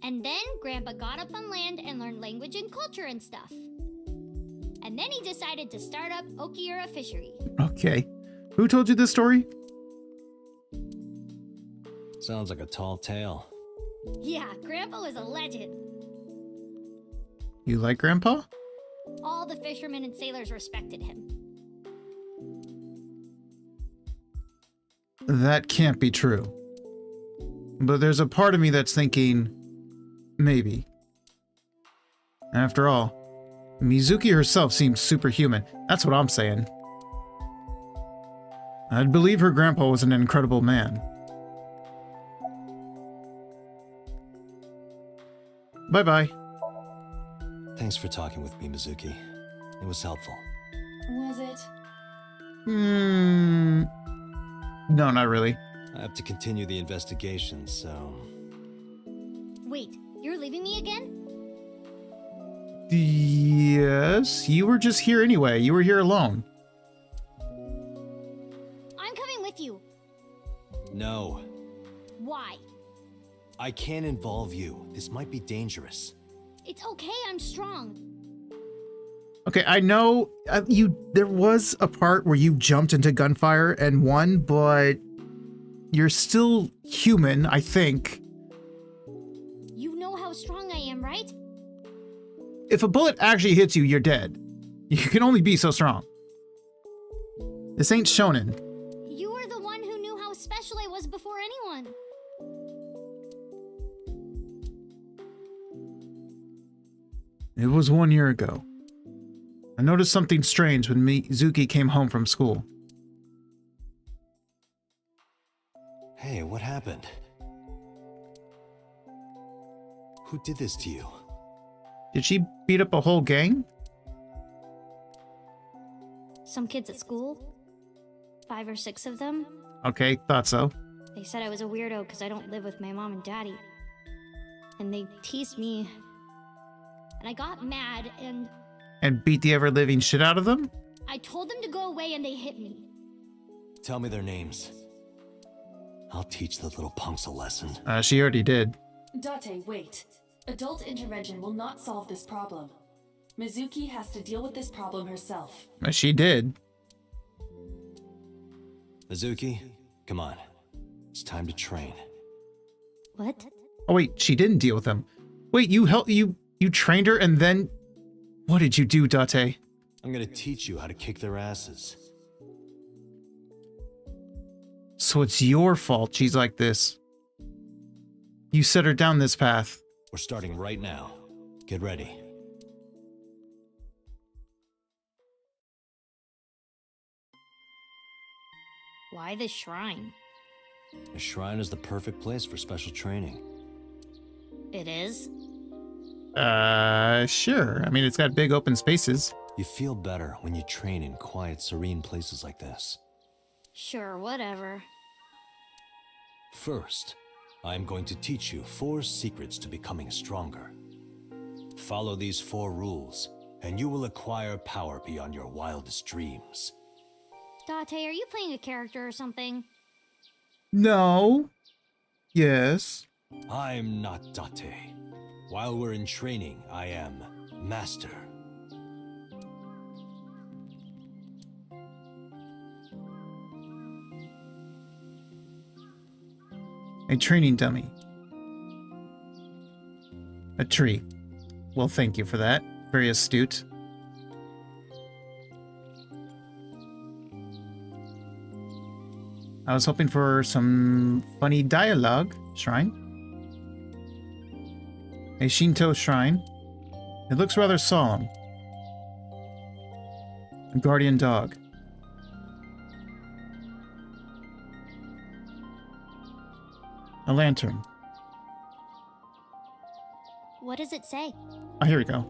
And then Grandpa got up on land and learned language and culture and stuff. And then he decided to start up Okiura Fishery. Okay. Who told you this story? Sounds like a tall tale. Yeah, Grandpa was a legend. You like Grandpa? All the fishermen and sailors respected him. That can't be true. But there's a part of me that's thinking, maybe. After all, Mizuki herself seems superhuman. That's what I'm saying. I'd believe her grandpa was an incredible man. Bye-bye. Thanks for talking with me, Mizuki. It was helpful. Was it? No, not really. I have to continue the investigation, so... Wait, you're leaving me again? Yes, you were just here anyway. You were here alone. I'm coming with you. No. Why? I can't involve you. This might be dangerous. It's okay, I'm strong. Okay, I know there was a part where you jumped into gunfire and won, but you're still human, I think. You know how strong I am, right? If a bullet actually hits you, you're dead. You can only be so strong. This ain't shonen. You were the one who knew how special I was before anyone. It was 1 year ago. I noticed something strange when Mizuki came home from school. Hey, what happened? Who did this to you? Did she beat up a whole gang? Some kids at school. 5 or 6 of them. Okay, thought so. They said I was a weirdo because I don't live with my mom and daddy. And they teased me. And I got mad and... And beat the ever-living shit out of them? I told them to go away and they hit me. Tell me their names. I'll teach the little punks a lesson. She already did. Date, wait. Adult intervention will not solve this problem. Mizuki has to deal with this problem herself. She did. Mizuki, come on. It's time to train. What? Oh wait, she didn't deal with him. Wait, you trained her and then... What did you do, Date? I'm gonna teach you how to kick their asses. So it's your fault she's like this. You set her down this path. We're starting right now. Get ready. Why the shrine? A shrine is the perfect place for special training. It is? Sure. I mean, it's got big open spaces. You feel better when you train in quiet, serene places like this. Sure, whatever. First, I'm going to teach you 4 secrets to becoming stronger. Follow these 4 rules, and you will acquire power beyond your wildest dreams. Date, are you playing a character or something? No. Yes. I'm not Date. While we're in training, I am Master. A training dummy. A tree. Well, thank you for that. Very astute. I was hoping for some funny dialogue. Shrine. A Shinto shrine. It looks rather solemn. A guardian dog. A lantern. What does it say? Oh, here we go.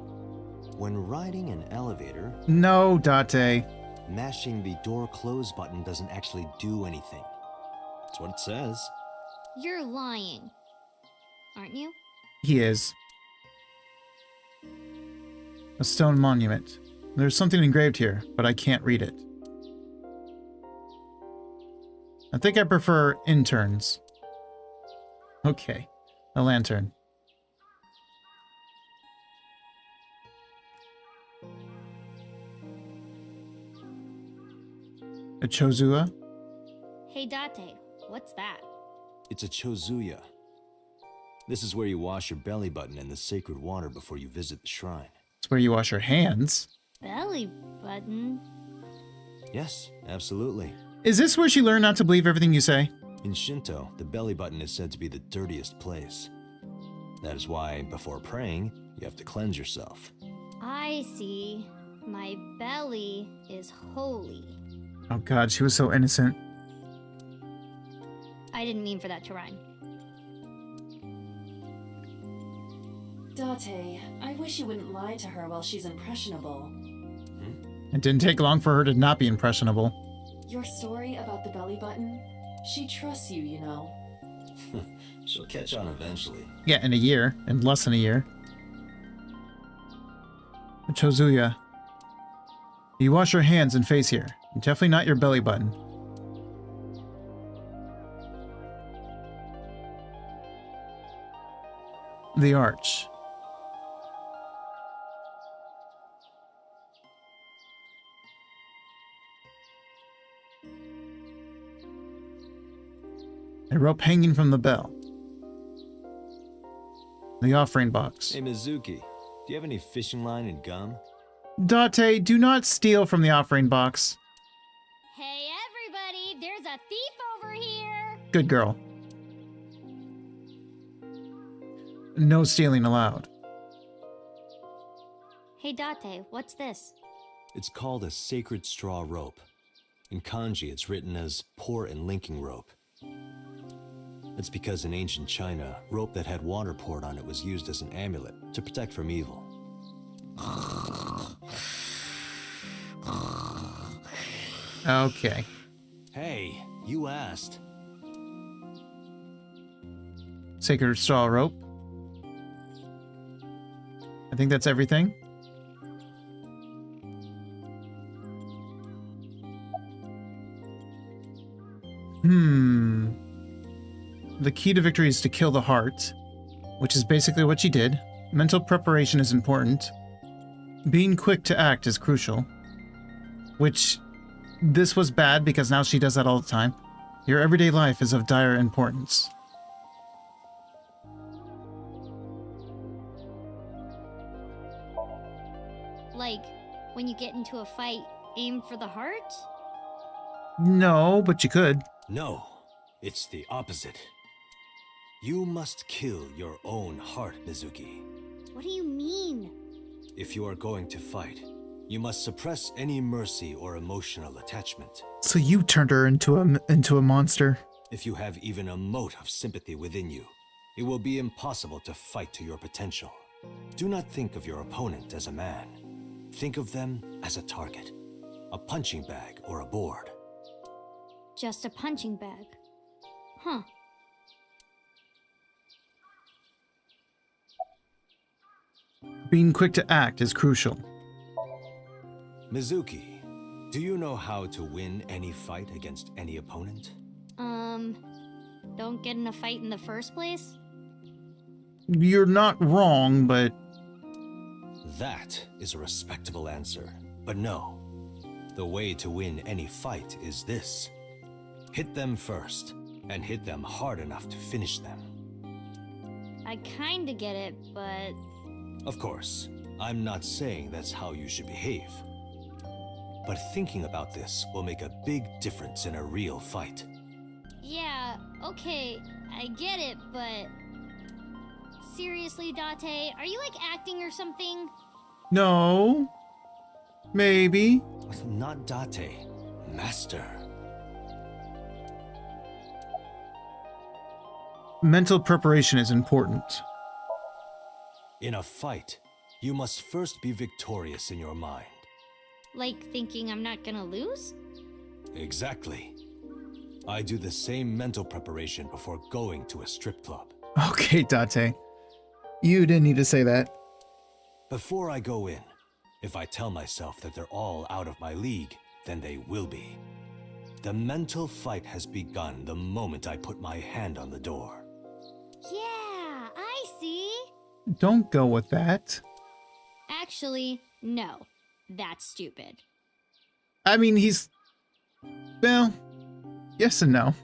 When riding an elevator, No, Date. mashing the door close button doesn't actually do anything. That's what it says. You're lying. Aren't you? He is. A stone monument. There's something engraved here, but I can't read it. I think I prefer interns. Okay. A lantern. A chozua? Hey, Date, what's that? It's a chozuya. This is where you wash your belly button in the sacred water before you visit the shrine. It's where you wash your hands. Belly button? Yes, absolutely. Is this where she learned not to believe everything you say? In Shinto, the belly button is said to be the dirtiest place. That is why, before praying, you have to cleanse yourself. I see. My belly is holy. Oh god, she was so innocent. I didn't mean for that to rhyme. Date, I wish you wouldn't lie to her while she's impressionable. It didn't take long for her to not be impressionable. Your story about the belly button? She trusts you, you know. She'll catch on eventually. Yeah, in a year. In less than a year. A chozuya. You wash your hands and face here. Definitely not your belly button. The arch. A rope hanging from the bell. The offering box. Hey, Mizuki, do you have any fishing line and gum? Date, do not steal from the offering box. Hey, everybody, there's a thief over here! Good girl. No stealing allowed. Hey, Date, what's this? It's called a sacred straw rope. In kanji, it's written as pour and linking rope. That's because in ancient China, rope that had water poured on it was used as an amulet to protect from evil. Okay. Hey, you asked. Sacred straw rope. I think that's everything. The key to victory is to kill the heart, which is basically what she did. Mental preparation is important. Being quick to act is crucial. Which, this was bad because now she does that all the time. Your everyday life is of dire importance. Like, when you get into a fight, aim for the heart? No, but you could. No, it's the opposite. You must kill your own heart, Mizuki. What do you mean? If you are going to fight, you must suppress any mercy or emotional attachment. So you turned her into a monster. If you have even a mote of sympathy within you, it will be impossible to fight to your potential. Do not think of your opponent as a man. Think of them as a target, a punching bag or a board. Just a punching bag. Huh. Being quick to act is crucial. Mizuki, do you know how to win any fight against any opponent? Don't get in a fight in the first place? You're not wrong, but That is a respectable answer. But no, the way to win any fight is this. Hit them first, and hit them hard enough to finish them. I kinda get it, but Of course, I'm not saying that's how you should behave. But thinking about this will make a big difference in a real fight. yeah, okay, I get it, but seriously, Date, are you like acting or something? no. Maybe. Not Date, Master. Mental preparation is important. In a fight, you must first be victorious in your mind. Like thinking I'm not gonna lose? Exactly. I do the same mental preparation before going to a strip club. Okay, Date. You didn't need to say that. Before I go in, if I tell myself that they're all out of my league, then they will be. The mental fight has begun the moment I put my hand on the door. Yeah, I see. Don't go with that. Actually, no. That's stupid. I mean, he's... Well, yes and no.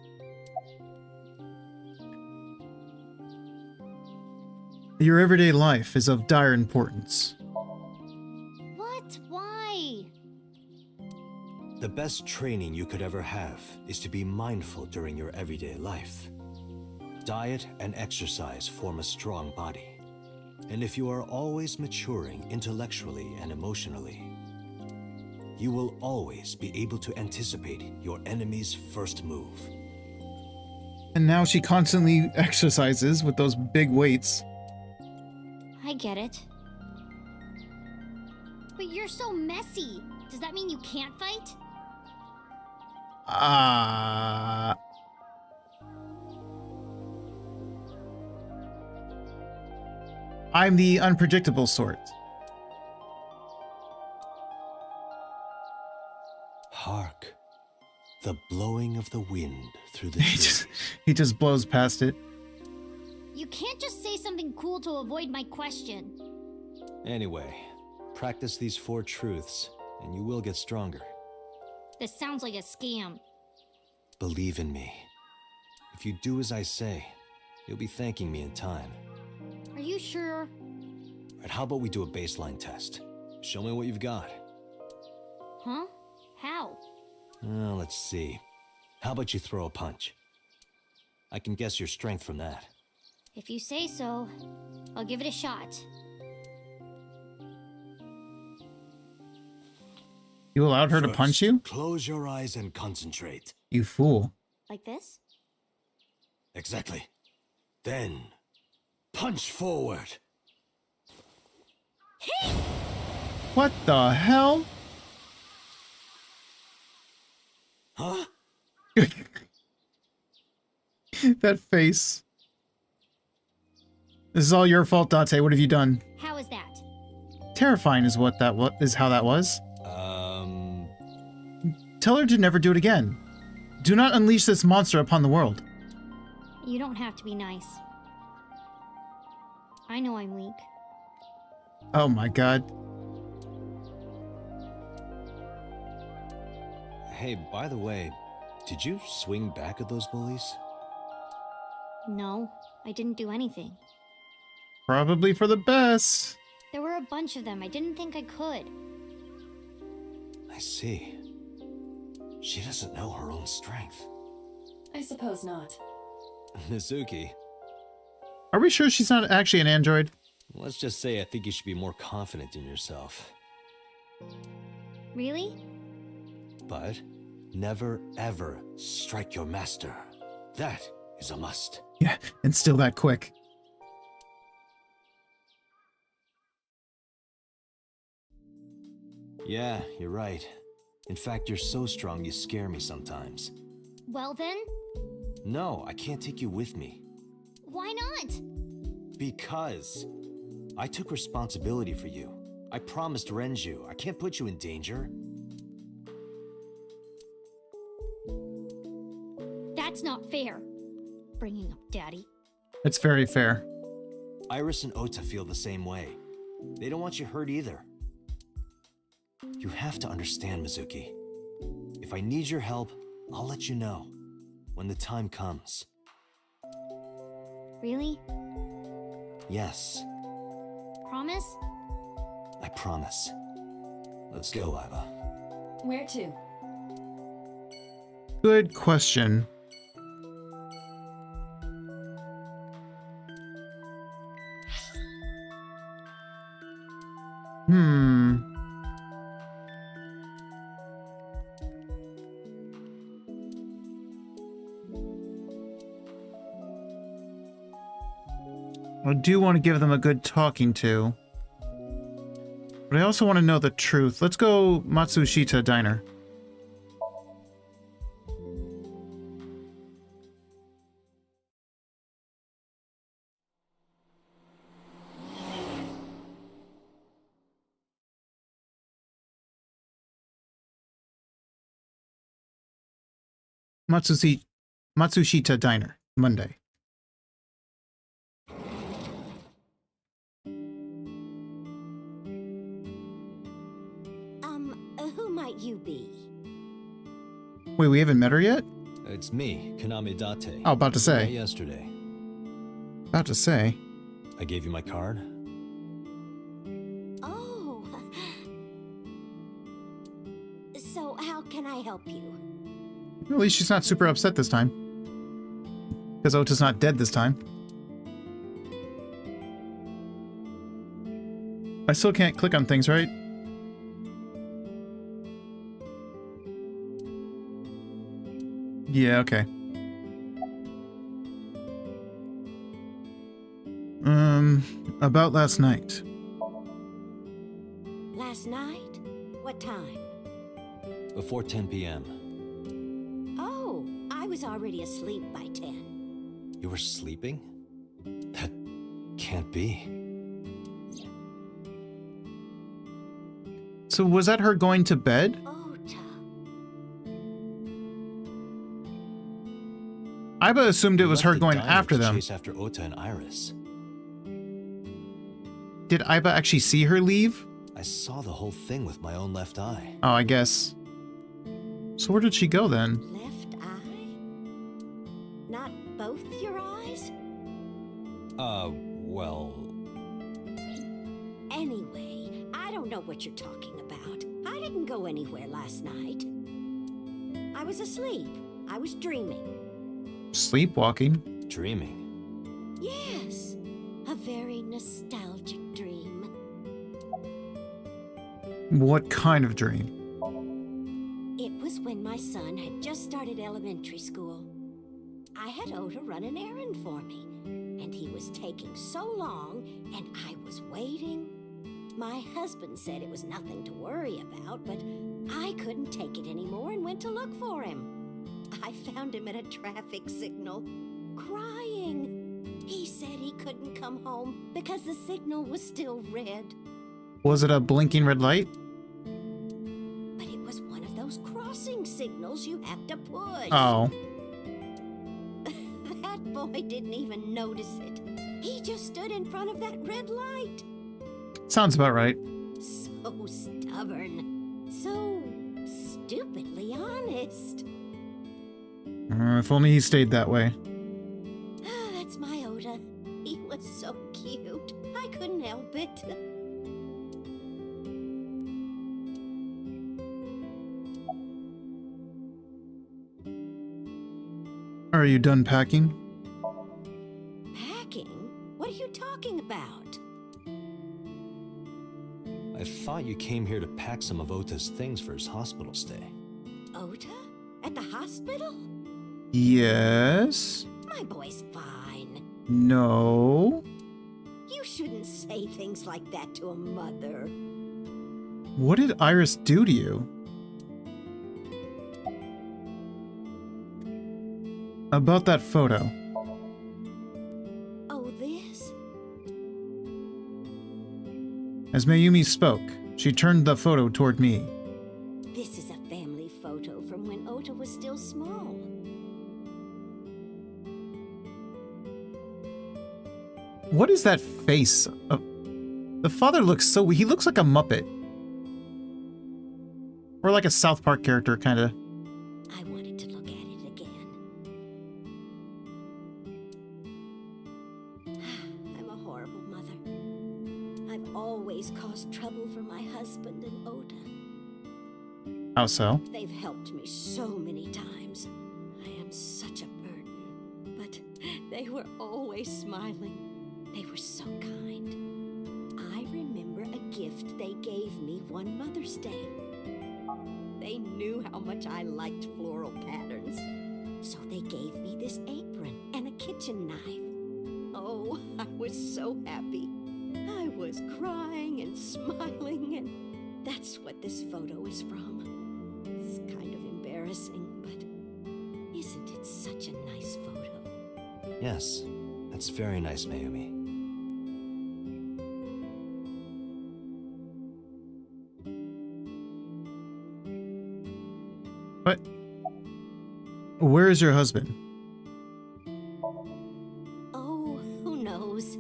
Your everyday life is of dire importance. What? Why? The best training you could ever have is to be mindful during your everyday life. Diet and exercise form a strong body. And if you are always maturing intellectually and emotionally, you will always be able to anticipate your enemy's first move. And now she constantly exercises with those big weights. I get it. But you're so messy. Does that mean you can't fight? I'm the unpredictable sort. Hark, the blowing of the wind through the He trees. just blows past it. You can't just say something cool to avoid my question. Anyway, practice these 4 truths, and you will get stronger. This sounds like a scam. Believe in me. If you do as I say, you'll be thanking me in time. Are you sure? Right, how about we do a baseline test? Show me what you've got. Huh? How? Let's see. How about you throw a punch? I can guess your strength from that. If you say so, I'll give it a shot. You allowed her to First, punch you? Close your eyes and concentrate. You fool. Like this? Exactly. Then, punch forward. What the hell? Huh? That face. This is all your fault, Date. What have you done? How is that? Terrifying is how that was. Tell her to never do it again. Do not unleash this monster upon the world. You don't have to be nice. I know I'm weak. Oh my god. Hey, by the way, did you swing back at those bullies? No, I didn't do anything. Probably for the best. There were a bunch of them. I didn't think I could. I see. She doesn't know her own strength. I suppose not. Mizuki, Are we sure she's not actually an android? let's just say I think you should be more confident in yourself. Really? But never ever strike your master. That is a must. Yeah, and still that quick. Yeah, you're right. In fact, you're so strong you scare me sometimes. Well then, No, I can't take you with me. why not? Because I took responsibility for you. I promised Renju. I can't put you in danger. That's not fair. Bringing up Daddy. It's very fair. Iris and Ota feel the same way. They don't want you hurt either. You have to understand, Mizuki. If I need your help, I'll let you know. When the time comes. Really? Yes, Promise? I promise. Let's go, Iva. Where to? Good question. I do want to give them a good talking to. But I also want to know the truth. Let's go Matsushita Diner. Matsushita Diner, Monday. Who might you be? Wait, we haven't met her yet? It's me, Kaname Date. Oh, about to say. Met yesterday. About to say. I gave you my card. Oh. So how can I help you? At least she's not super upset this time. Because Ota's not dead this time. I still can't click on things, right? Yeah, okay. About last night. Last night? What time? Before 10 p.m. Oh, I was already asleep by 10. You were sleeping? That can't be. So was that her going to bed? Ota. Iba assumed it was You her left the going diner after to them. chase after Ota and Iris. Did Iba actually see her leave? I saw the whole thing with my own left eye. Oh, I guess. So where did she go then? Left eye? Not both your eyes? Well... Anyway, I don't know what you're talking about. I didn't go anywhere last night. I was asleep. I was dreaming. Sleepwalking? Dreaming. Yes, a very nostalgic dream. What kind of dream? It was when my son had just started elementary school. I had Ota run an errand for me, and he was taking so long, and I was waiting. My husband said it was nothing to worry about, but I couldn't take it anymore and went to look for him. I found him at a traffic signal, crying. He said he couldn't come home because the signal was still red. Was it a blinking red light? But it was one of those crossing signals you have to push. Oh. That boy didn't even notice it. He just stood in front of that red light. Sounds about right. So stubborn. So stupidly honest. If only he stayed that way. That's my Ota. He was so cute. I couldn't help it. Are you done packing? Packing? What are you talking about? I thought you came here to pack some of Ota's things for his hospital stay. Ota? At the hospital? Yes. My boy's fine. No. You shouldn't say things like that to a mother. What did Iris do to you? About that photo. Oh, this? As Mayumi spoke, she turned the photo toward me. This is a family photo from when Ota was still small. What is that face? The father looks so... He looks like a Muppet. Or like a South Park character, kind of. I wanted to look at it again. I'm a horrible mother. I've always caused trouble for my husband and Ota. How so? They've helped me so many times. I am such a burden. But they were always smiling. They were so kind. I remember a gift they gave me one Mother's Day. They knew how much I liked floral patterns. So they gave me this apron and a kitchen knife. Oh, I was so happy. I was crying and smiling, and that's what this photo is from. It's kind of embarrassing, but isn't it such a nice photo? Yes, that's very nice, Mayumi. But where is your husband? Oh, who knows?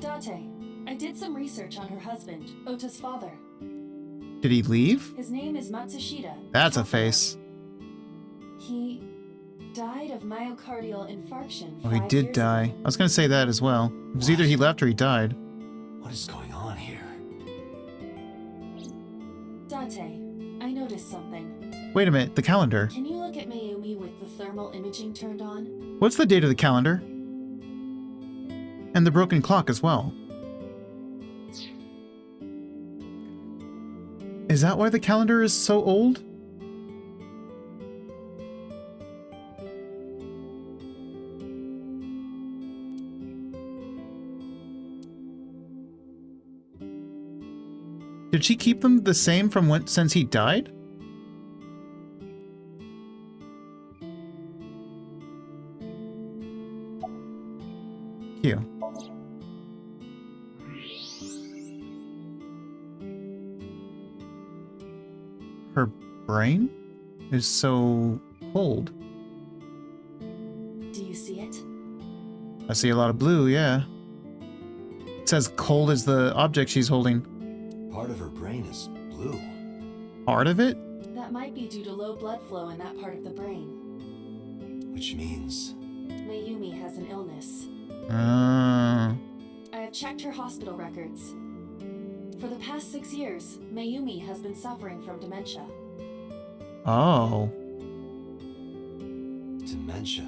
Date, I did some research on her husband, Ota's father. Did he leave? His name is Matsushita. That's a face. He died of myocardial infarction. Oh, he 5 did years die. ago. I was gonna say that as well. It was either he left or he died. What is going on here? Date, I noticed something. Wait a minute, the calendar. Can you look at Mayumi with the thermal imaging turned on? What's the date of the calendar? And the broken clock as well. Is that why the calendar is so old? Did she keep them the same from when since he died? Cute. Her brain is so cold. Do you see it? I see a lot of blue, yeah. It says cold as the object she's holding. Part of her brain is blue. Part of it? That might be due to low blood flow in that part of the brain. Which means... Mayumi has an illness. Ah. I have checked her hospital records. For the past 6 years, Mayumi has been suffering from dementia. Oh. dementia.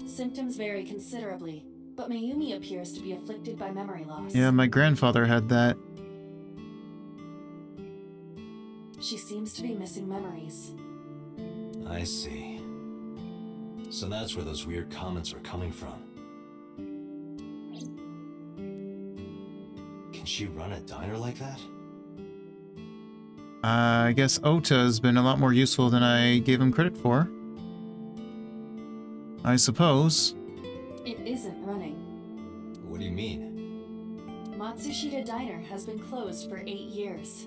Symptoms vary considerably, but Mayumi appears to be afflicted by memory loss. Yeah, my grandfather had that. She seems to be missing memories. I see. So that's where those weird comments are coming from. Can she run a diner like that? I guess Ota's been a lot more useful than I gave him credit for. I suppose. It isn't running. What do you mean? Matsushita Diner has been closed for 8 years.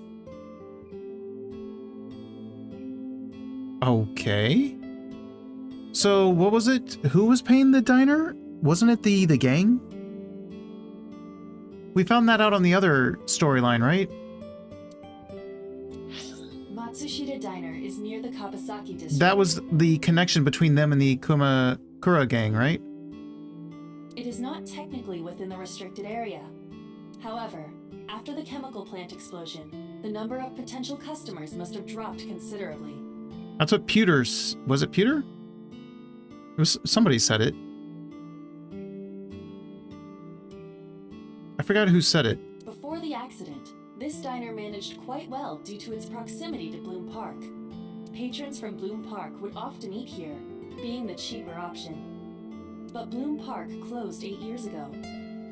Okay. So, what was it? Who was paying the diner? Wasn't it the gang? We found that out on the other storyline, right? Matsushita Diner is near the Kawasaki district. That was the connection between them and the Kumakura gang, right? It is not technically within the restricted area. However, after the chemical plant explosion, the number of potential customers must have dropped considerably. That's what Pewter's... Was it Pewter? It was... Somebody said it. I forgot who said it. Before the accident, this diner managed quite well due to its proximity to Bloom Park. Patrons from Bloom Park would often eat here, being the cheaper option. But Bloom Park closed 8 years ago.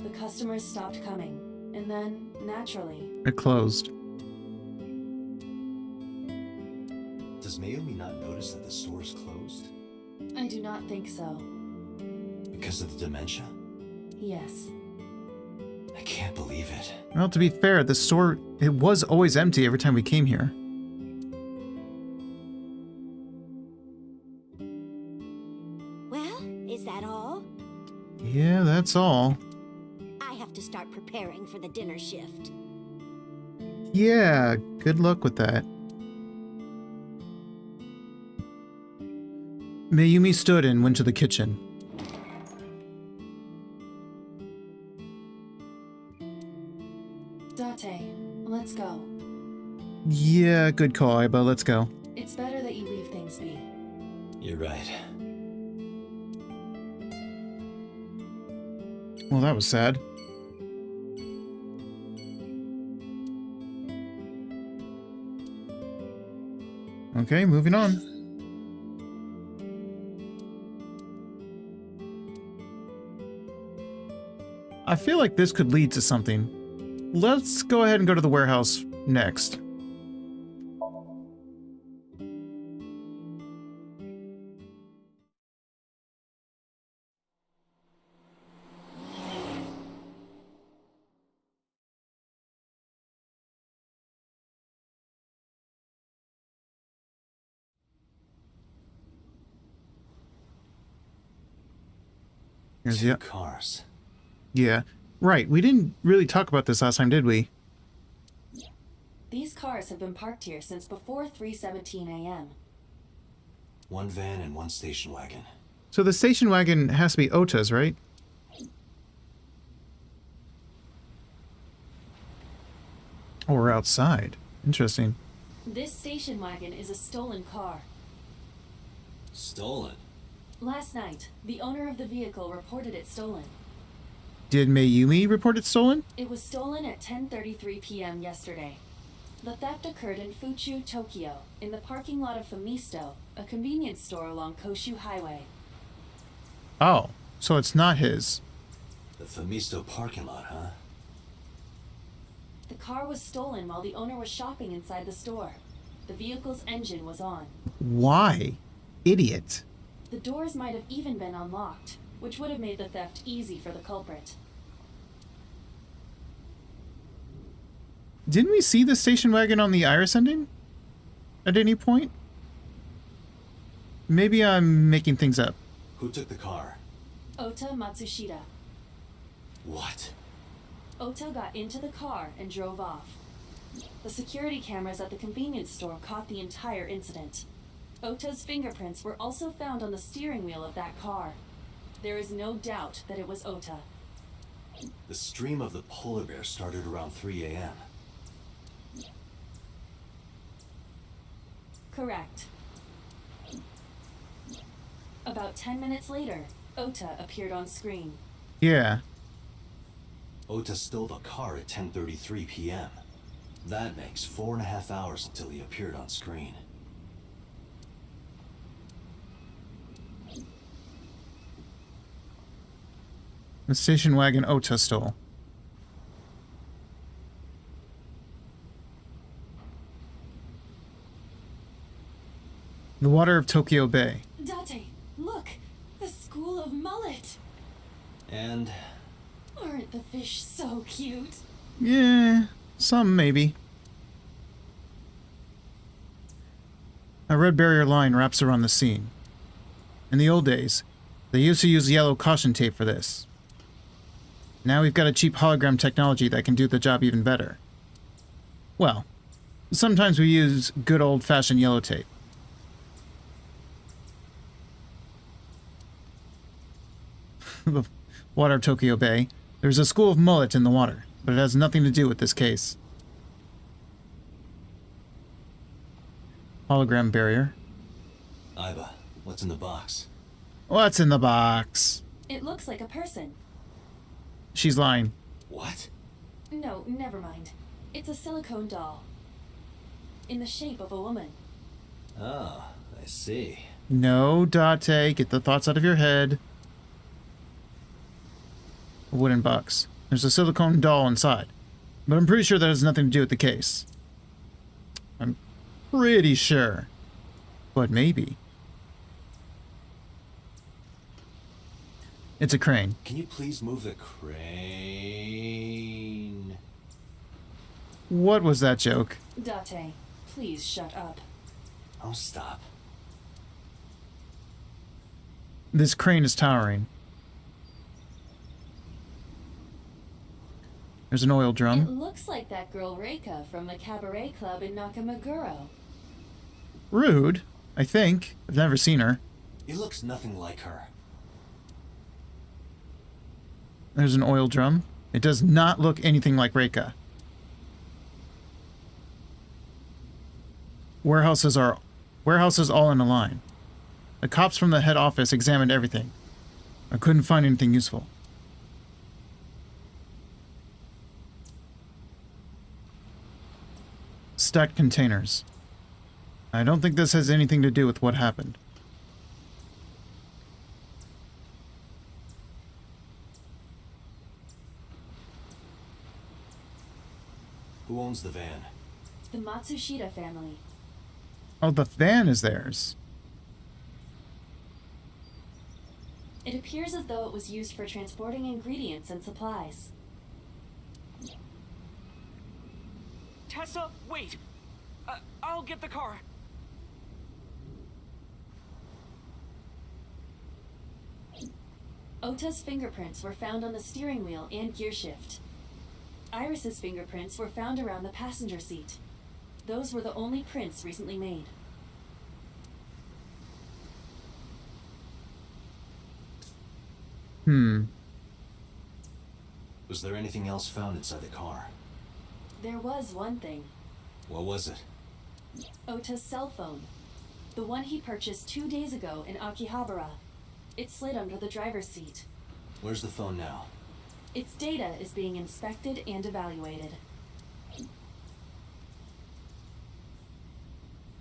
The customers stopped coming, and then, naturally... It closed. Has Mayumi not noticed that the store's closed? I do not think so. Because of the dementia? Yes. I can't believe it. Well, to be fair, the store, it was always empty every time we came here. Well, is that all? Yeah, that's all. I have to start preparing for the dinner shift. Yeah, good luck with that. Mayumi stood and went to the kitchen. Date, let's go. Yeah, good call, Aiba. Let's go. It's better that you leave things be. You're right. Well, that was sad. Okay, moving on. I feel like this could lead to something. Let's go ahead and go to the warehouse next. Here's Two the... cars. Yeah. Right, we didn't really talk about this last time, did we? These cars have been parked here since before 3:17 a.m. One van and one station wagon. So the station wagon has to be Ota's, right? Oh, we're outside. Interesting. This station wagon is a stolen car. Stolen? Last night, the owner of the vehicle reported it stolen. Did Mayumi report it stolen? It was stolen at 10:33 p.m. yesterday. The theft occurred in Fuchu, Tokyo, in the parking lot of Famisto, a convenience store along Koshu Highway. Oh, so it's not his. The Famisto parking lot, huh? The car was stolen while the owner was shopping inside the store. The vehicle's engine was on. Why? Idiot. The doors might have even been unlocked, which would have made the theft easy for the culprit. Didn't we see the station wagon on the Iris ending? At any point? Maybe I'm making things up. Who took the car? Ota Matsushita. What? Ota got into the car and drove off. The security cameras at the convenience store caught the entire incident. Ota's fingerprints were also found on the steering wheel of that car. There is no doubt that it was Ota. The stream of the polar bear started around 3 a.m. Correct. About 10 minutes later, Ota appeared on screen. Yeah. Ota stole the car at 10:33 p.m. That makes 4.5 hours until he appeared on screen. The station wagon Ota stole. The water of Tokyo Bay. Date, look! The school of mullet! And Aren't the fish so cute? Yeah, some maybe. A red barrier line wraps around the scene. In the old days, they used to use yellow caution tape for this. Now we've got a cheap hologram technology that can do the job even better. Well, sometimes we use good old-fashioned yellow tape. The water of Tokyo Bay. There's a school of mullet in the water, but it has nothing to do with this case. Hologram barrier. Aiba, what's in the box? What's in the box? It looks like a person. She's lying. What? No, never mind. It's a silicone doll. In the shape of a woman. Oh, I see. No, Date, get the thoughts out of your head. A wooden box. There's a silicone doll inside. But I'm pretty sure that has nothing to do with the case. I'm pretty sure. but maybe. It's a crane. Can you please move the crane? What was that joke? Date, please shut up. Oh, stop. This crane is towering. There's an oil It drum. looks like that girl Reika from the cabaret club in Nakamaguro. Rude, I think. I've never seen her. It looks nothing like her. There's an oil drum. It does not look anything like Reika. Warehouses all in a line. The cops from the head office examined everything. I couldn't find anything useful. Stacked containers. I don't think this has anything to do with what happened. Who owns the van? The Matsushita family. Oh, the van is theirs. It appears as though it was used for transporting ingredients and supplies. Tessa, wait! I'll get the car. Ota's fingerprints were found on the steering wheel and gearshift. Iris's fingerprints were found around the passenger seat. Those were the only prints recently made. Was there anything else found inside the car? There was one thing. What was it? Ota's cell phone. The one he purchased 2 days ago in Akihabara. It slid under the driver's seat. Where's the phone now? Its data is being inspected and evaluated.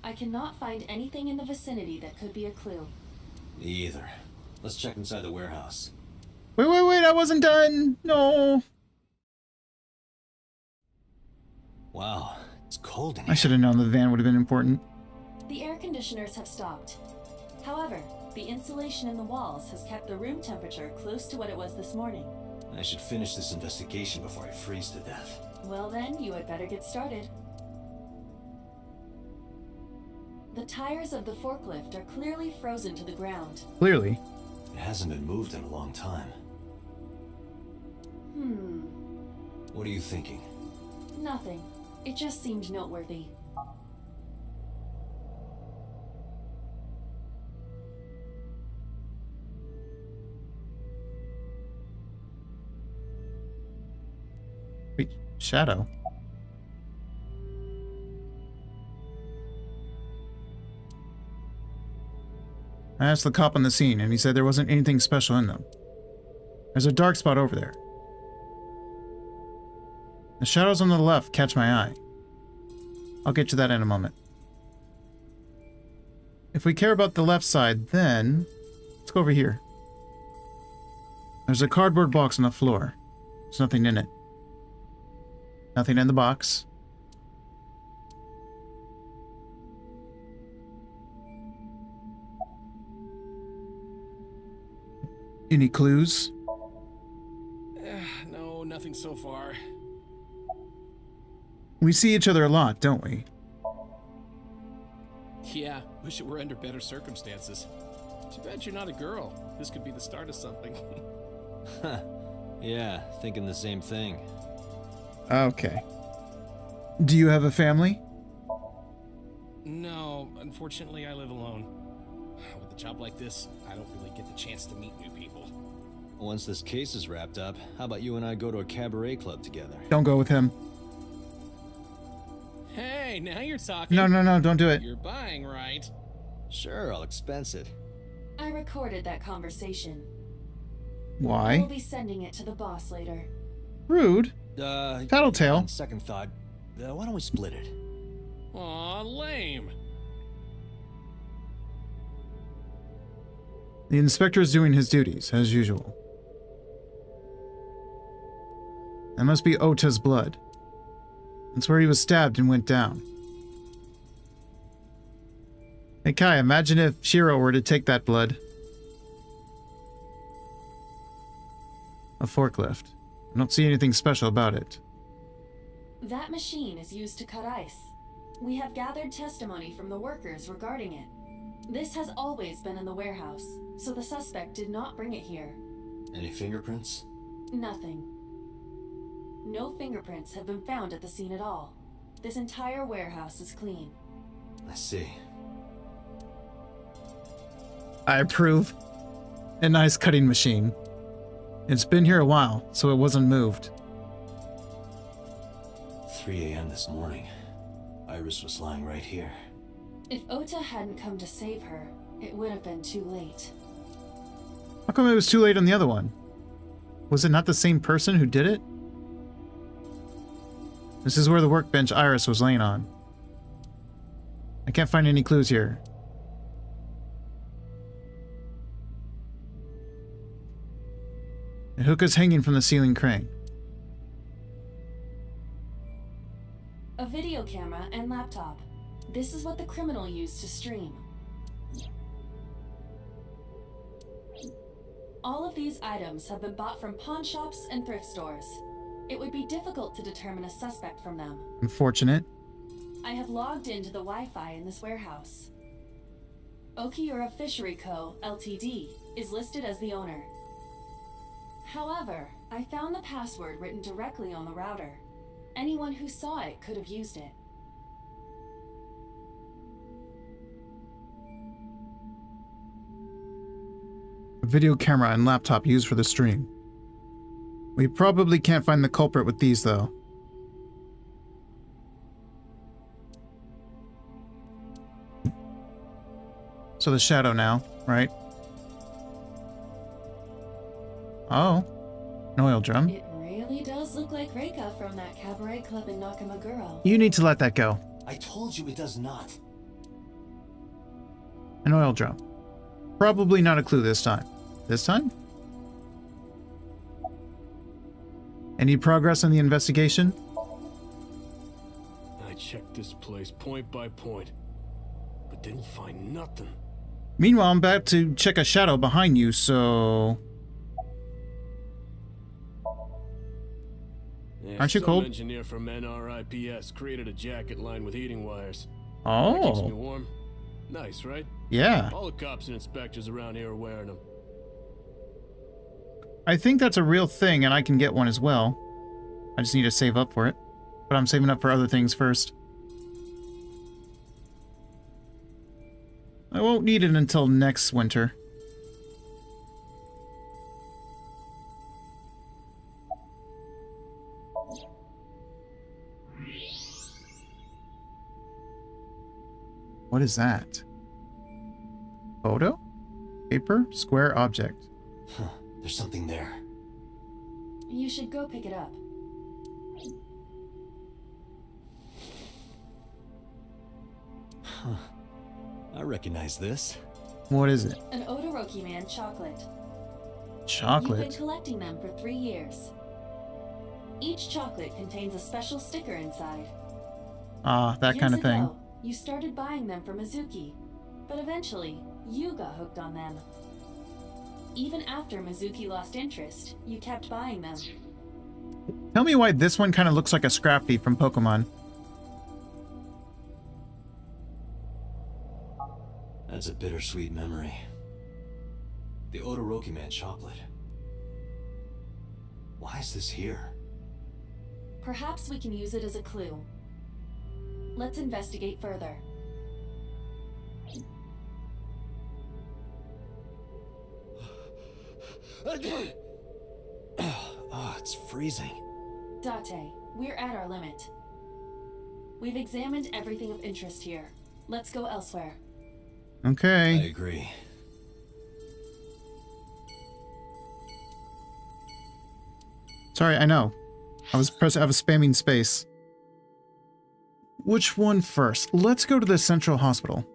I cannot find anything in the vicinity that could be a clue. Me either. Let's check inside the warehouse. Wait, I wasn't done. No. Wow, it's cold in I here. should have known the van would have been important. The air conditioners have stopped. However, the insulation in the walls has kept the room temperature close to what it was this morning. I should finish this investigation before I freeze to death. Well then, you had better get started. The tires of the forklift are clearly frozen to the ground. Clearly. It hasn't been moved in a long time. What are you thinking? Nothing. It just seemed noteworthy. Wait, Shadow. I asked the cop on the scene, and he said there wasn't anything special in them. There's a dark spot over there. The shadows on the left catch my eye. I'll get to that in a moment. If we care about the left side, then let's go over here. There's a cardboard box on the floor. There's nothing in it. Nothing in the box. Any clues? No, nothing so far. We see each other a lot, don't we? Yeah, wish it were under better circumstances. Too bad you're not a girl. This could be the start of something. Yeah, thinking the same thing. Okay. Do you have a family? No, unfortunately I live alone. With a job like this, I don't really get the chance to meet new people. Once this case is wrapped up, how about you and I go to a cabaret club together? Don't go with him. Hey, now you're talking. No, don't do it. You're buying, right? Sure, I'll expense it. I recorded that conversation. I Why? will be sending it to the boss later. Rude. Tattletale. On second thought, why don't we split it? Aw, lame. The inspector is doing his duties, as usual. That must be Ota's blood. That's where he was stabbed and went down. Hey Kai, imagine if Shiro were to take that blood. A forklift. I don't see anything special about it. That machine is used to cut ice. We have gathered testimony from the workers regarding it. This has always been in the warehouse, so the suspect did not bring it here. Any fingerprints? Nothing. No fingerprints have been found at the scene at all. This entire warehouse is clean. I see. I approve. A nice cutting machine. It's been here a while, so it wasn't moved. 3 a.m. this morning. Iris was lying right here. If Ota hadn't come to save her, it would have been too late. How come it was too late on the other one? Was it not the same person who did it? This is where the workbench Iris was laying on. I can't find any clues here. The hook is hanging from the ceiling crane. A video camera and laptop. This is what the criminal used to stream. All of these items have been bought from pawn shops and thrift stores. It would be difficult to determine a suspect from them. Unfortunate. I have logged into the Wi-Fi in this warehouse. Okiura Fishery Co., Ltd. is listed as the owner. However, I found the password written directly on the router. Anyone who saw it could have used it. A video camera and laptop used for the stream. We probably can't find the culprit with these, though. So the shadow now, right? Oh, an oil drum. It really does look like Reika from that cabaret club in Nakamaguro. You need to let that go. I told you it does not. An oil drum. Probably not a clue this time. This time? Any progress on the investigation? I checked this place point by point, but didn't find nothing. Meanwhile, I'm about to check a shadow behind you, so... Yeah, Aren't you some cold? engineer from NRIPS created a jacket lined with heating wires. Oh. That keeps me warm. Nice, right? Yeah. All the cops and inspectors around here are wearing them. I think that's a real thing, and I can get one as well. I just need to save up for it. But I'm saving up for other things first. I won't need it until next winter. What is that? Photo? Paper? Square object. Huh, there's something there. You should go pick it up. Huh. I recognize this. What is it? An Odoroki Man chocolate. You've been Chocolate. collecting them for 3 years. Each chocolate contains a special sticker inside. Ah, that kind of Years thing. ago, you started buying them for Mizuki, but eventually, you got hooked on them. Even after Mizuki lost interest, you kept buying them. Tell me why this one kind of looks like a Scrafty from Pokemon. That's a bittersweet memory. The Odoroki Man chocolate. Why is this here? Perhaps we can use it as a clue. Let's investigate further. Oh, it's freezing. Date, we're at our limit. We've examined everything of interest here. Let's go elsewhere. I Okay. agree. Sorry, I know. I was spamming space. Which one first? Let's go to the Central Hospital.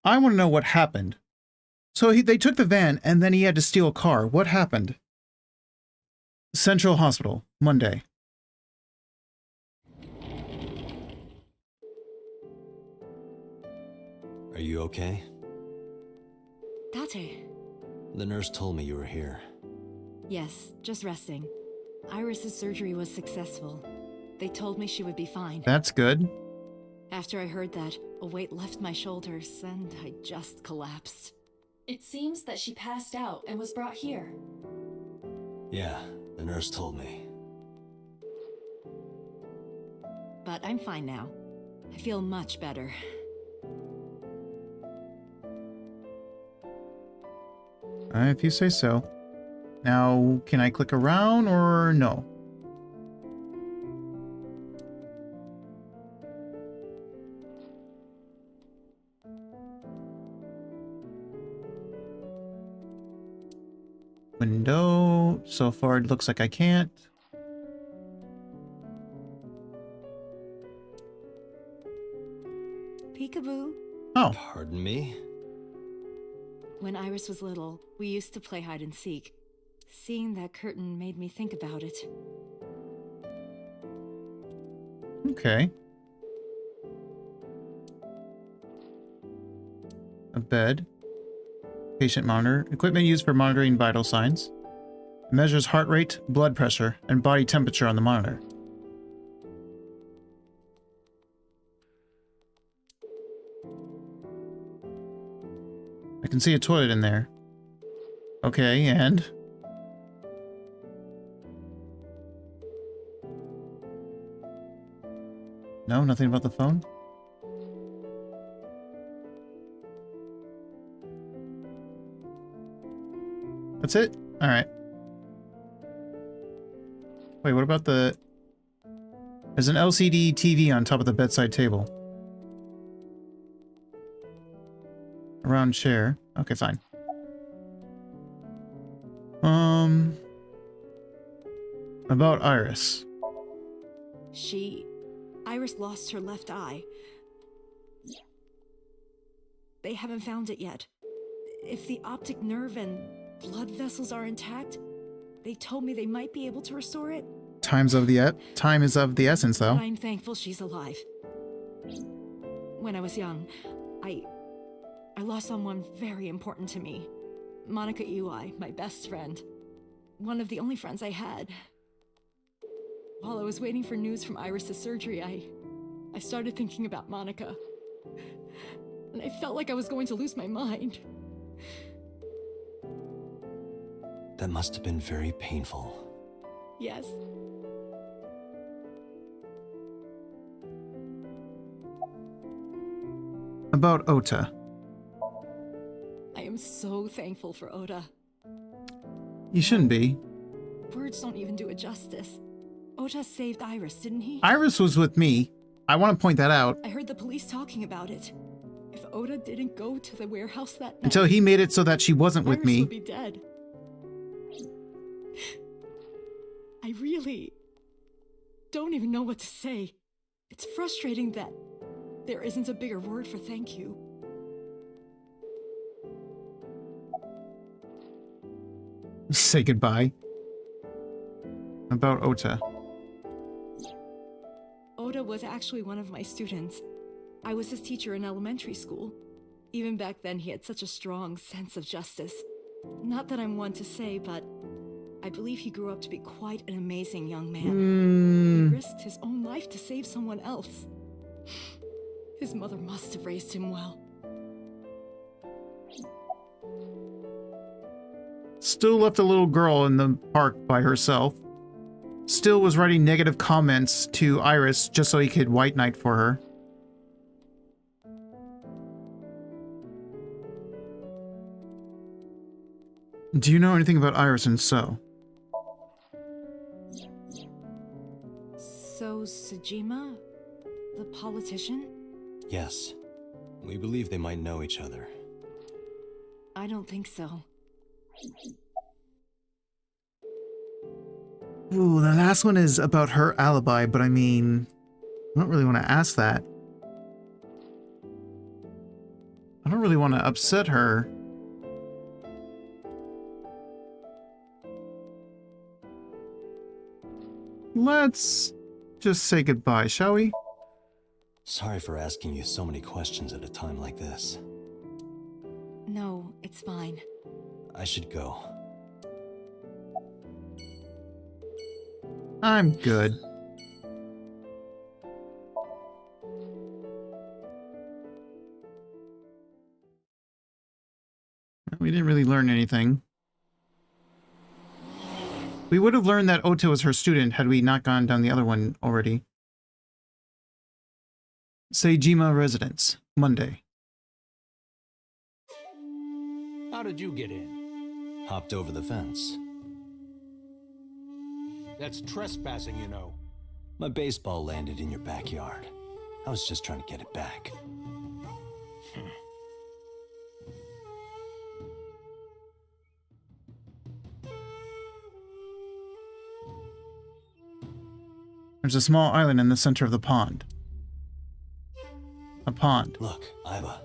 I want to know what happened. So they took the van and then he had to steal a car. What happened? Central Hospital, Monday. Are you okay? Date. The nurse told me you were here. Yes, just resting. Iris's surgery was successful. They told me she would be fine. That's good. After I heard that, a weight left my shoulders and I just collapsed. It seems that she passed out and was brought here. Yeah, the nurse told me. But I'm fine now. I feel much better. If you say so. Now, can I click around or no? Window. So far, it looks like I can't. Peekaboo. Oh. Pardon me? When Iris was little, we used to play hide and seek. Seeing that curtain made me think about it. Okay. A bed. Patient monitor. Equipment used for monitoring vital signs. Measures heart rate, blood pressure, and body temperature on the monitor. I can see a toilet in there. Okay, and? No, nothing about the phone? That's it? Alright. Wait, what about the... There's an LCD TV on top of the bedside table. A round chair. Okay, fine. About Iris. Iris lost her left eye. They haven't found it yet. If the optic nerve and blood vessels are intact, they told me they might be able to restore it. Time is of the essence, though. But I'm thankful she's alive. When I was young, I lost someone very important to me. Monica Eli, my best friend. One of the only friends I had. While I was waiting for news from Iris's surgery, I started thinking about Monica. And I felt like I was going to lose my mind. That must have been very painful. Yes. About Ota. I am so thankful for Ota. You shouldn't be. Words don't even do it justice. Ota saved Iris, didn't he? Iris was with me. I want to point that out. I heard the police talking about it. If Ota didn't go to the warehouse that night, Until he made it so that she wasn't with Iris me. would be dead. I really don't even know what to say. It's frustrating that there isn't a bigger word for thank you. Say goodbye. About Ota. Ota was actually one of my students. I was his teacher in elementary school. Even back then, he had such a strong sense of justice. Not that I'm one to say, but I believe he grew up to be quite an amazing young man. He risked his own life to save someone else. His mother must have raised him well. Still left a little girl in the park by herself. Still was writing negative comments to Iris just so he could white knight for her. Do you know anything about Iris and So? So, Sejima? The politician? Yes. We believe they might know each other. I don't think so. Ooh, the last one is about her alibi, but I mean, I don't really want to ask that. I don't really want to upset her. let's just say goodbye, shall we? Sorry for asking you so many questions at a time like this. No, it's fine. I should go. I'm good. We didn't really learn anything. We would have learned that Ota was her student had we not gone down the other one already. Seijima Residence, Monday. How did you get in? Hopped over the fence. That's trespassing, you know. My baseball landed in your backyard. I was just trying to get it back. There's a small island in the center of the pond. A pond. Look, Iba,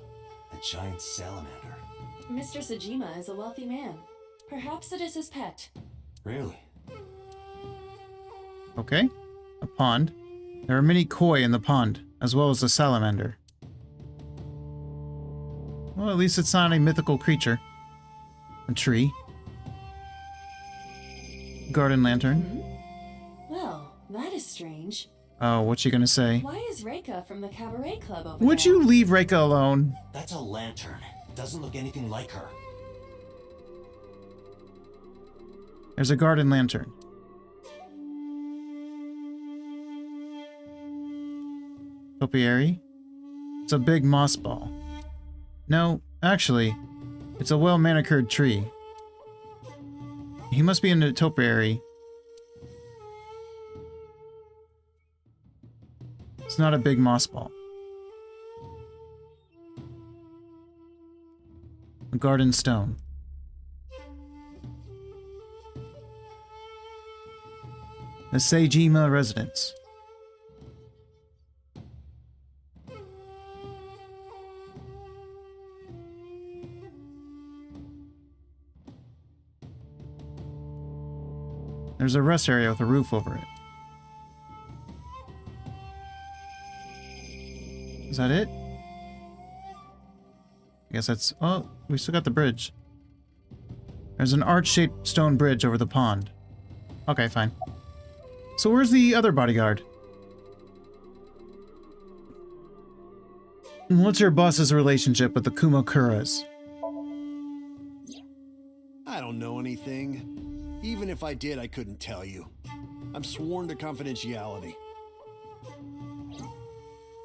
a giant salamander. Mr. Sajima is a wealthy man. Perhaps it is his pet. Really? Okay. A pond. There are many koi in the pond, as well as a salamander. Well, at least it's not a mythical creature. A tree. Garden lantern. Well, that is strange. Oh, what's she gonna say? Why is Reika from the cabaret club over Would there? you leave Reika alone? That's a lantern. Doesn't look anything like her. There's a garden lantern. Topiary? It's a big moss ball. No, actually, it's a well-manicured tree. He must be in the topiary. It's not a big moss ball. A garden stone. The Seijima Residence. There's a rest area with a roof over it. Is that it? I guess that's... Oh, we still got the bridge. There's an arch-shaped stone bridge over the pond. Okay, fine. So where's the other bodyguard? What's your boss's relationship with the Kumakuras? I don't know anything. Even if I did, I couldn't tell you. I'm sworn to confidentiality.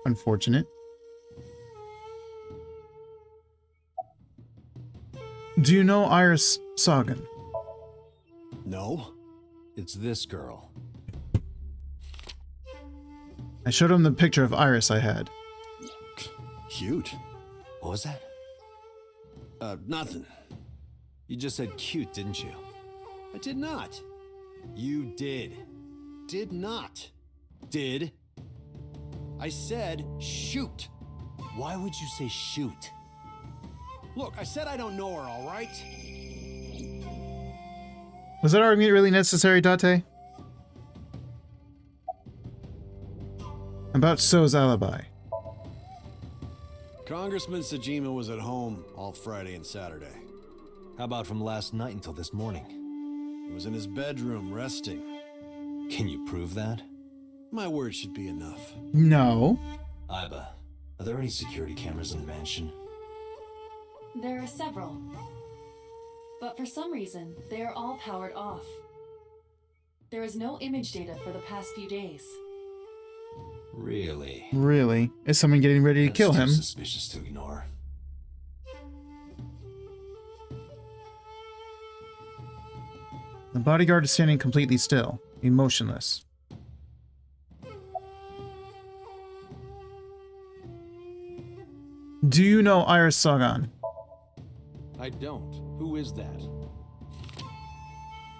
Unfortunate. Do you know Iris Sagan? No? It's this girl. I showed him the picture of Iris I had. Cute. What was that? Nothing. You just said cute, didn't you? I did not. You did. Did not. Did? I said shoot. Why would you say shoot? Look, I said I don't know her, all right? Was that argument really necessary, Date? About So's alibi. Congressman Sajima was at home all Friday and Saturday. How about from last night until this morning? He was in his bedroom, resting. Can you prove that? My word should be enough. No. Iba, are there any security cameras in the mansion? There are several. But for some reason, they are all powered off. There is no image data for the past few days. Really? Really? Is someone getting ready to kill him? Too suspicious to ignore. The bodyguard is standing completely still, emotionless. Do you know Iris Sagan? I don't. Who is that?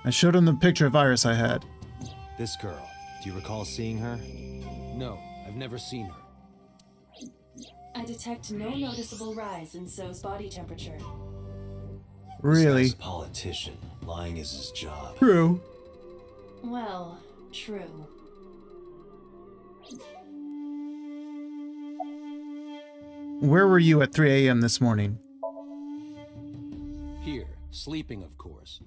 I showed him the picture of Iris I had. This girl, do you recall seeing her? No, I've never seen her. I detect no noticeable rise in So's body temperature. Really? This guy's a politician. Lying is his job. True. Well, true. Where were you at 3 a.m. this morning? Here, sleeping, of course.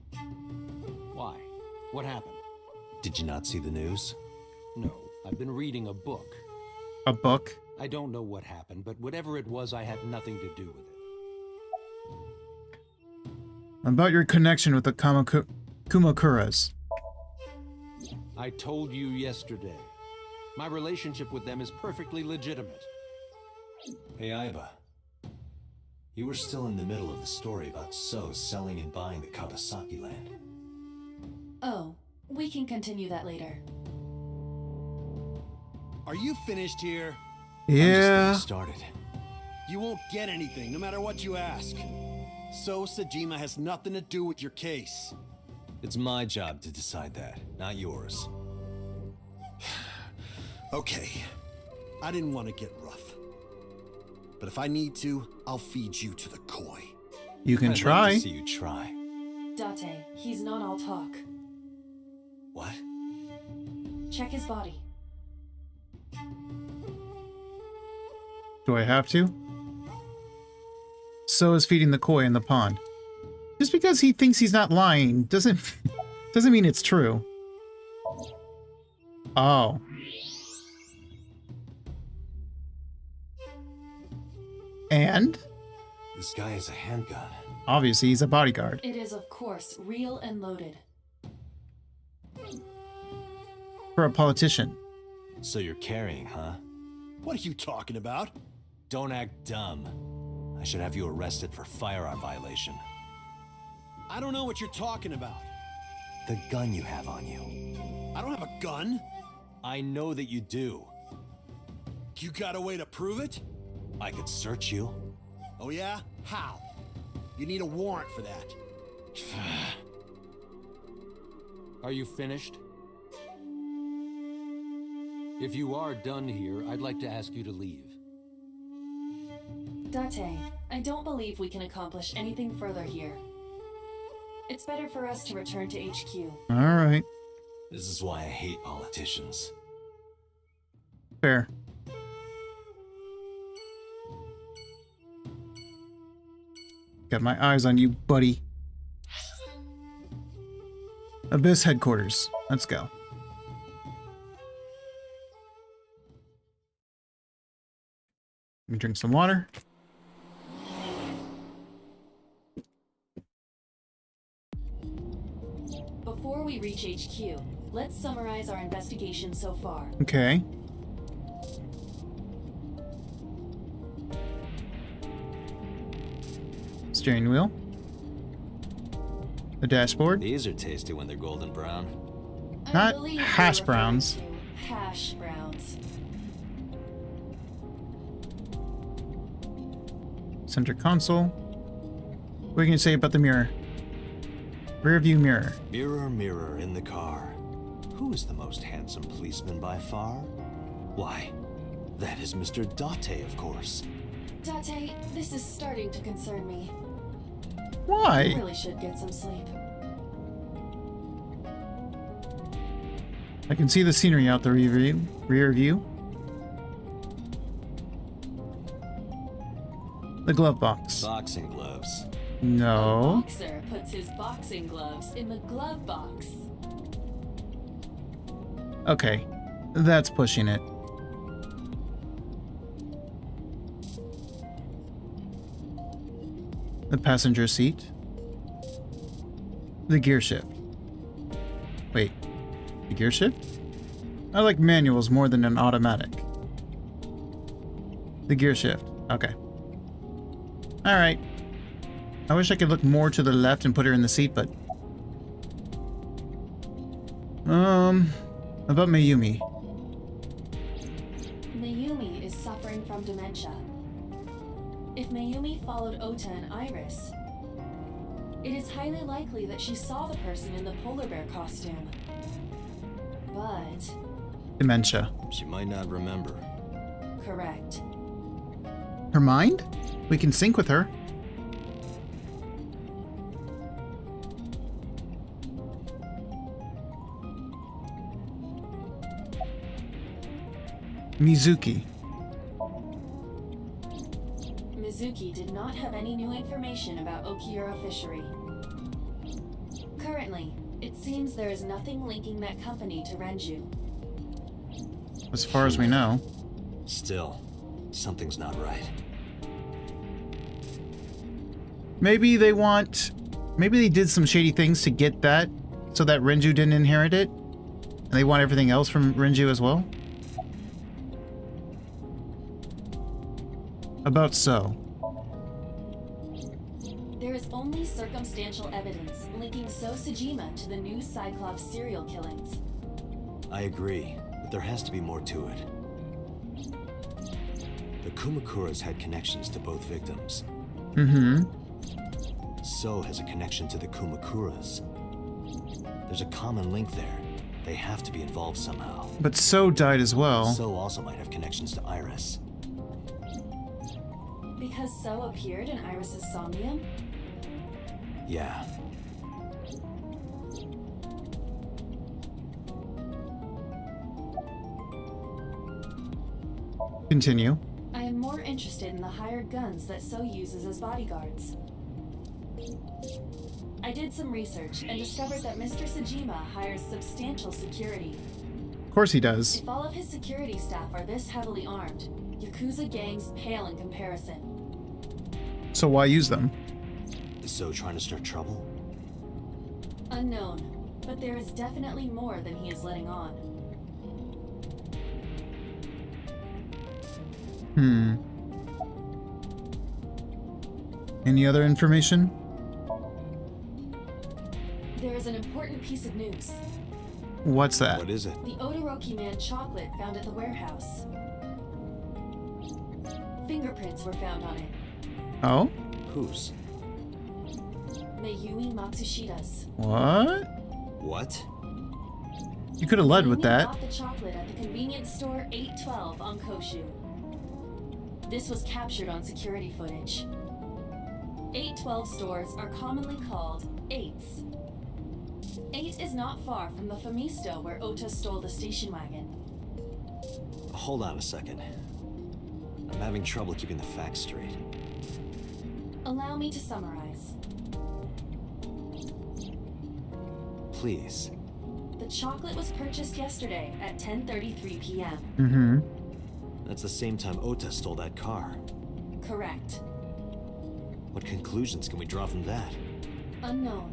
Why? What happened? Did you not see the news? No, I've been reading a book. A book? I don't know what happened, but whatever it was, I had nothing to do with it. About your connection with the Kumakuras. I told you yesterday. My relationship with them is perfectly legitimate. Hey, Aiba. You were still in the middle of the story about So selling and buying the Kawasaki land. Oh, we can continue that later. Are you finished here? Yeah. I'm just getting started. You won't get anything, no matter what you ask. So Sajima has nothing to do with your case. It's my job to decide that, not yours. Okay. I didn't want to get rough. But if I need to, I'll feed you to the koi. You can I'd try. like to see you try. Date, he's not all talk. What? Check his body. Do I have to? So is feeding the koi in the pond. Just because he thinks he's not lying doesn't mean it's true. Oh. And? This guy has a handgun. Obviously, he's a bodyguard. It is, of course, real and loaded. For a politician. So you're carrying, huh? What are you talking about? Don't act dumb. I should have you arrested for firearm violation. I don't know what you're talking about. The gun you have on you. I don't have a gun. I know that you do. You got a way to prove it? I could search you. Oh yeah? How? You need a warrant for that. Are you finished? If you are done here, I'd like to ask you to leave. Date, I don't believe we can accomplish anything further here. It's better for us to return to HQ. Alright. This is why I hate politicians. Fair. Got my eyes on you, buddy. Abyss headquarters. Let's go. Let me drink some water. Before we reach HQ, let's summarize our investigation so far. Okay. Steering wheel. The dashboard. These are tasty when they're golden brown. Not I believe hash you're browns. referring to hash browns. Center console. What can you say about the mirror? Rear view mirror. Mirror, mirror in the car. Who is the most handsome policeman by far? Why, that is Mr. Date, of course. Date, this is starting to concern me. Why? You really should get some sleep. I can see the scenery out the rear view. The glove box. Boxing gloves. A No. boxer puts his boxing gloves in the glove box. Okay. That's pushing it. The passenger seat. The gear shift. Wait. The gear shift? I like manuals more than an automatic. The gear shift. Okay. Alright. I wish I could look more to the left and put her in the seat, but... About Mayumi. Mayumi is suffering from dementia. If Mayumi followed Ota and Iris, it is highly likely that she saw the person in the polar bear costume. But... Dementia. She might not remember. correct. Her mind? We can sync with her. Mizuki. Mizuki did not have any new information about Okiura Fishery. Currently, it seems there is nothing linking that company to Renju. As far as we know. Still, something's not right. Maybe they want... Maybe they did some shady things to get that, so that Renju didn't inherit it? And they want everything else from Renju as well? About so. There is only circumstantial evidence linking So Sejima to the new Cyclops serial killings. I agree, but there has to be more to it. The Kumakuras had connections to both victims. Mm-hmm. So has a connection to the Kumakuras. There's a common link there. They have to be involved somehow. But So died as well. So also might have connections to Iris. Because So appeared in Iris's Somnium? Yeah. Continue. I am more interested in the hired guns that So uses as bodyguards. I did some research and discovered that Mr. Sejima hires substantial security. Of course he does. If all of his security staff are this heavily armed, Yakuza gangs pale in comparison. So why use them? Is So trying to start trouble? Unknown, but there is definitely more than he is letting on. Any other information? There is an important piece of news. What's that? What is it? The Odoroki Man chocolate found at the warehouse. Fingerprints were found on it. Oh? Whose? Mayumi Matsushida's. What? What? You could have led with Mayumi that. bought the chocolate at the convenience store 812 on Koshu. This was captured on security footage. 812 stores are commonly called 8s. 8 is not far from the Famisto where Ota stole the station wagon. Hold on a second. I'm having trouble keeping the facts straight. Allow me to summarize. Please. The chocolate was purchased yesterday at 10:33 p.m. Mm-hmm. That's the same time Ota stole that car. Correct. What conclusions can we draw from that? Unknown.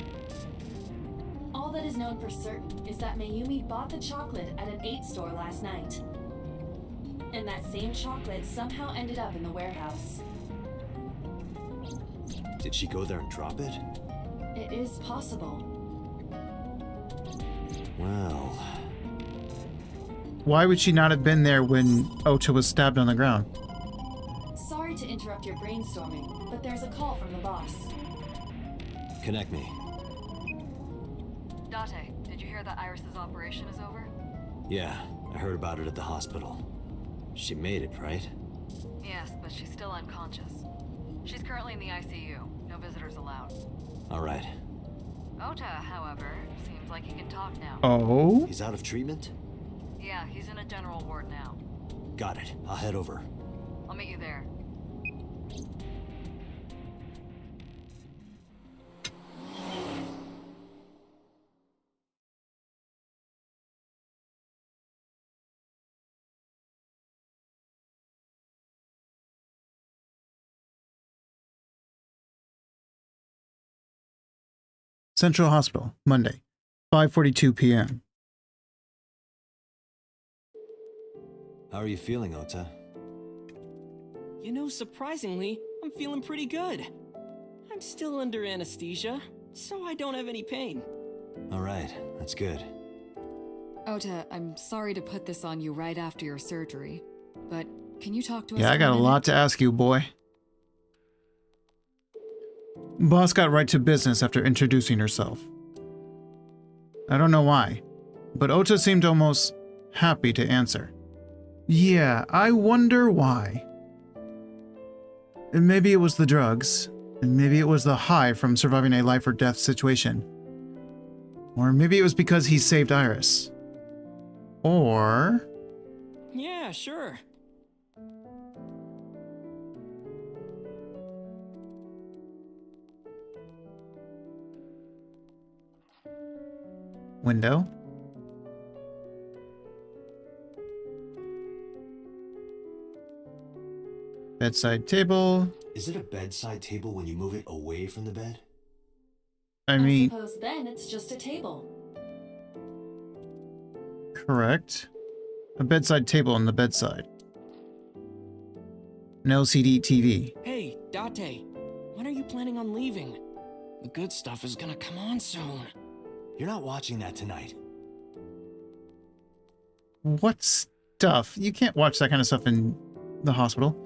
All that is known for certain is that Mayumi bought the chocolate at an 8 store last night. And that same chocolate somehow ended up in the warehouse. Did she go there and drop it? It is possible. Well... Why would she not have been there when Ota was stabbed on the ground? Sorry to interrupt your brainstorming, but there's a call from the boss. Connect me. Date, did you hear that Iris's operation is over? Yeah, I heard about it at the hospital. She made it, right? Yes, but she's still unconscious. She's currently in the ICU. No visitors allowed. All right. Ota, however, seems like he can talk now. Oh? He's out of treatment? Yeah, he's in a general ward now. Got it. I'll head over. I'll meet you there. Central Hospital, Monday, 5:42 p.m. How are you feeling, Ota? You know, surprisingly, I'm feeling pretty good. I'm still under anesthesia, so I don't have any pain. All right, that's good. Ota, I'm sorry to put this on you right after your surgery, but can you talk to us? Yeah, I got a lot to ask you, boy. Boss got right to business after introducing herself. I don't know why, but Ota seemed almost happy to answer. Yeah, I wonder why. And maybe it was the drugs, and maybe it was the high from surviving a life or death situation. Or maybe it was because he saved Iris. Or Yeah, sure. Window. Bedside table. Is it a bedside table when you move it away from the bed? I mean, suppose then it's just a table. correct. A bedside table on the bedside. An LCD TV. Hey, Date. When are you planning on leaving? The good stuff is gonna come on soon. You're not watching that tonight. What stuff? You can't watch that kind of stuff in the hospital.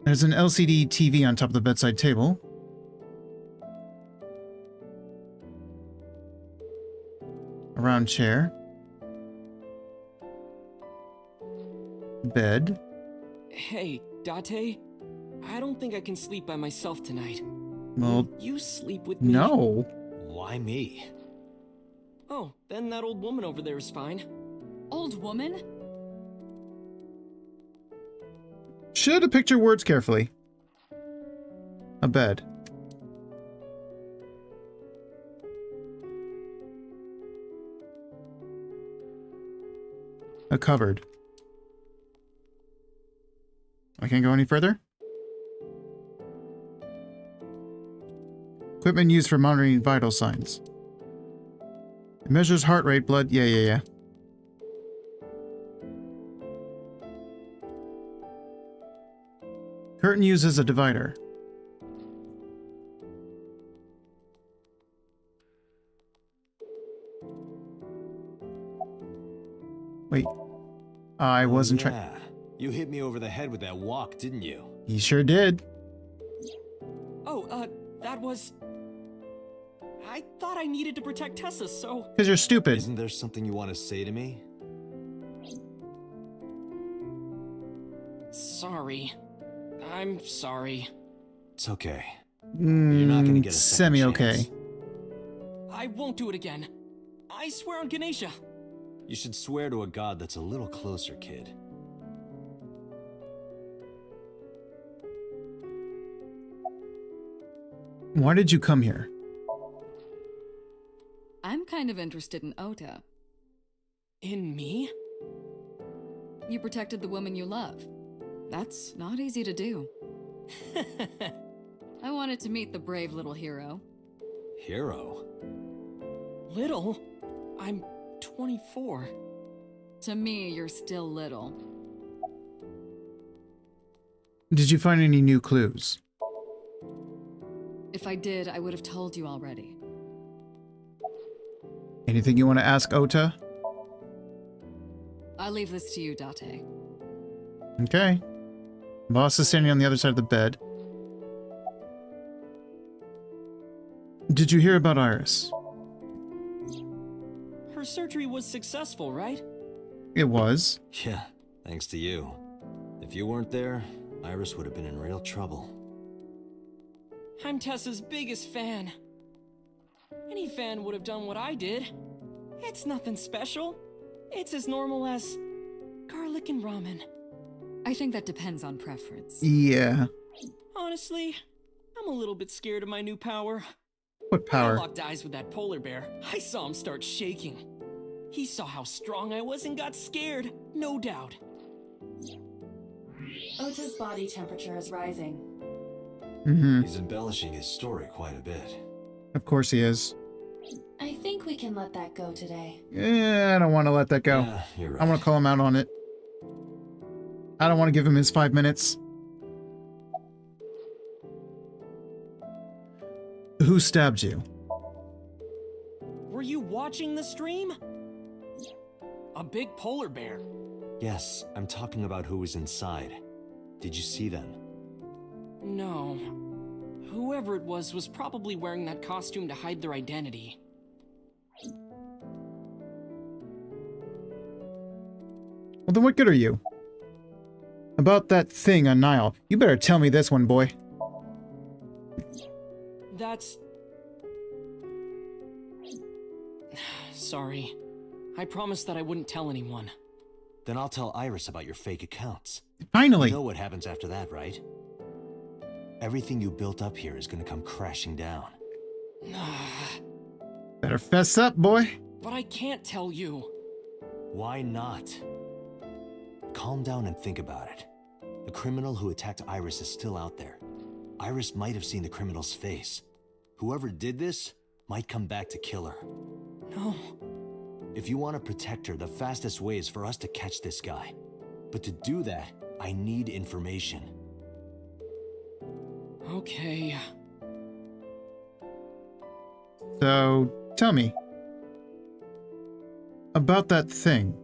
There's an LCD TV on top of the bedside table. A round chair. Bed. Hey, Date. I don't think I can sleep by myself tonight. Well, You sleep with me? no. Why me? Oh, then that old woman over there is fine. Old woman? Should have picked your words carefully. A bed. A cupboard. I can't go any further? Equipment used for monitoring vital signs. It measures heart rate, blood. Yeah. Curtain uses a divider. Wait. I wasn't trying. Yeah. You hit me over the head with that walk, didn't you? You sure did. Oh, that was... I thought I needed to protect Tessa, so... Because you're stupid. Isn't there something you want to say to me? Sorry. I'm sorry. It's okay. You're not gonna get a second semi-okay. chance. I won't do it again. I swear on Ganesha. You should swear to a god that's a little closer, kid. Why did you come here? I'm kind of interested in Ota. In me? You protected the woman you love. That's not easy to do. I wanted to meet the brave little hero. Hero? Little? I'm 24. To me, you're still little. Did you find any new clues? If I did, I would have told you already. Anything you want to ask Ota? I'll leave this to you, Date. Okay. Boss is standing on the other side of the bed. Did you hear about Iris? Her surgery was successful, right? It was. Yeah, thanks to you. If you weren't there, Iris would have been in real trouble. I'm Tessa's biggest fan. Any fan would have done what I did. It's nothing special. It's as normal as garlic and ramen. I think that depends on preference. Yeah. Honestly, I'm a little bit scared of my new power. What power? When I locked eyes with that polar bear, I saw him start shaking. He saw how strong I was and got scared, no doubt. Ota's body temperature is rising. Mm-hmm. He's embellishing his story quite a bit. Of course he is. I think we can let that go today. Yeah, I don't want to let that go. Yeah, you're right. I want to call him out on it. I don't want to give him his 5 minutes. Who stabbed you? Were you watching the stream? A big polar bear. Yes, I'm talking about who was inside. Did you see them? No. Whoever it was probably wearing that costume to hide their identity. Well, then what good are you? About that thing on Nile. You better tell me this one, boy. That's... Sorry. I promised that I wouldn't tell anyone. Then I'll tell Iris about your fake accounts. Finally. You know what happens after that, right? Everything you built up here is gonna come crashing down. Better fess up, boy. But I can't tell you. Why not? Calm down and think about it. The criminal who attacked Iris is still out there. Iris might have seen the criminal's face. Whoever did this might come back to kill her. No. If you want to protect her, the fastest way is for us to catch this guy. But to do that, I need information. Okay. So, tell me. About that thing.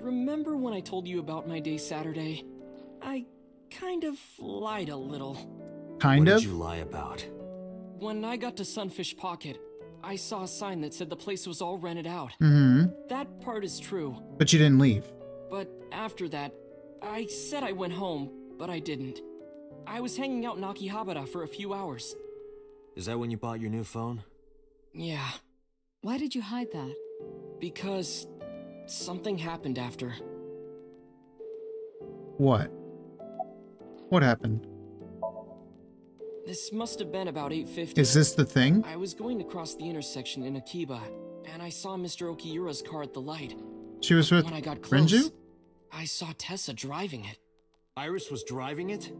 Remember when I told you about my day Saturday? I kind of lied a little. Kind of? What did you lie about? When I got to Sunfish Pocket, I saw a sign that said the place was all rented out. Mm-hmm. That part is true. But you didn't leave. But after that, I said I went home, but I didn't. I was hanging out in Akihabara for a few hours. Is that when you bought your new phone? Yeah. Why did you hide that? Because something happened after. What? What happened? This must have been about 8:50. Is this the thing? I was going to cross the intersection in Akiba, and I saw Mr. Okiura's car at the light. She was with When I got close, Renju? I saw Tessa driving it. Iris was driving it?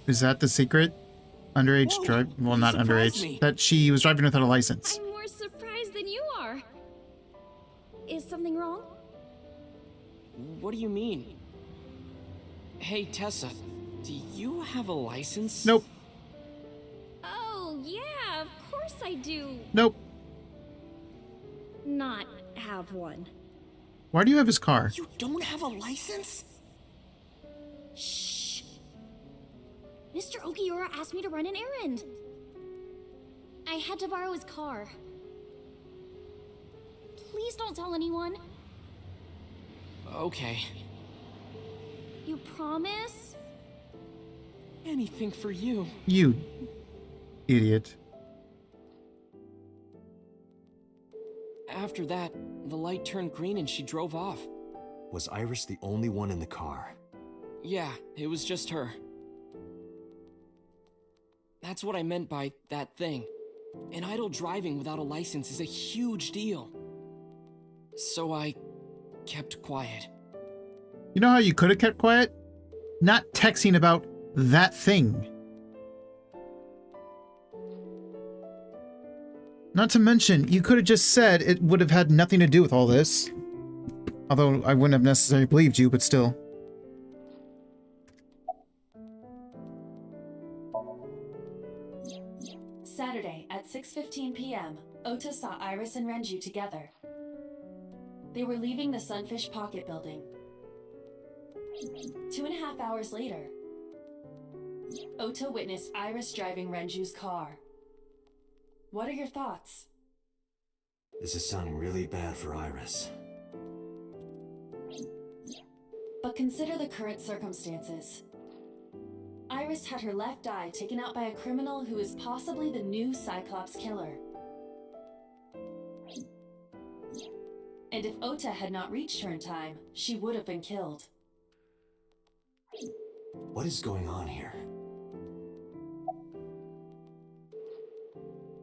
Is that the secret? Underage Whoa, drive? Well, you not surprised underage. me. That she was driving without a license. I'm more surprised than you are. Is something wrong? What do you mean? Hey, Tessa, do you have a license? Nope. Oh, yeah, of course I do. Nope. Not have one. Why do you have his car? You don't have a license? Shh. Mr. Okiura asked me to run an errand. I had to borrow his car. Please don't tell anyone. Okay. You promise? Anything for you. You idiot. After that, the light turned green and she drove off. Was Iris the only one in the car? Yeah, it was just her. That's what I meant by that thing. An idle driving without a license is a huge deal. So I kept quiet. You know how you could have kept quiet? Not texting about that thing. Not to mention, you could have just said it would have had nothing to do with all this. Although I wouldn't have necessarily believed you, but still. Saturday at 6:15 p.m., Ota saw Iris and Renju together. They were leaving the Sunfish Pocket building. 2.5 hours later, Ota witnessed Iris driving Renju's car. What are your thoughts? This is sounding really bad for Iris. But consider the current circumstances. Iris had her left eye taken out by a criminal who is possibly the new Cyclops killer. And if Ota had not reached her in time, she would have been killed. What is going on here?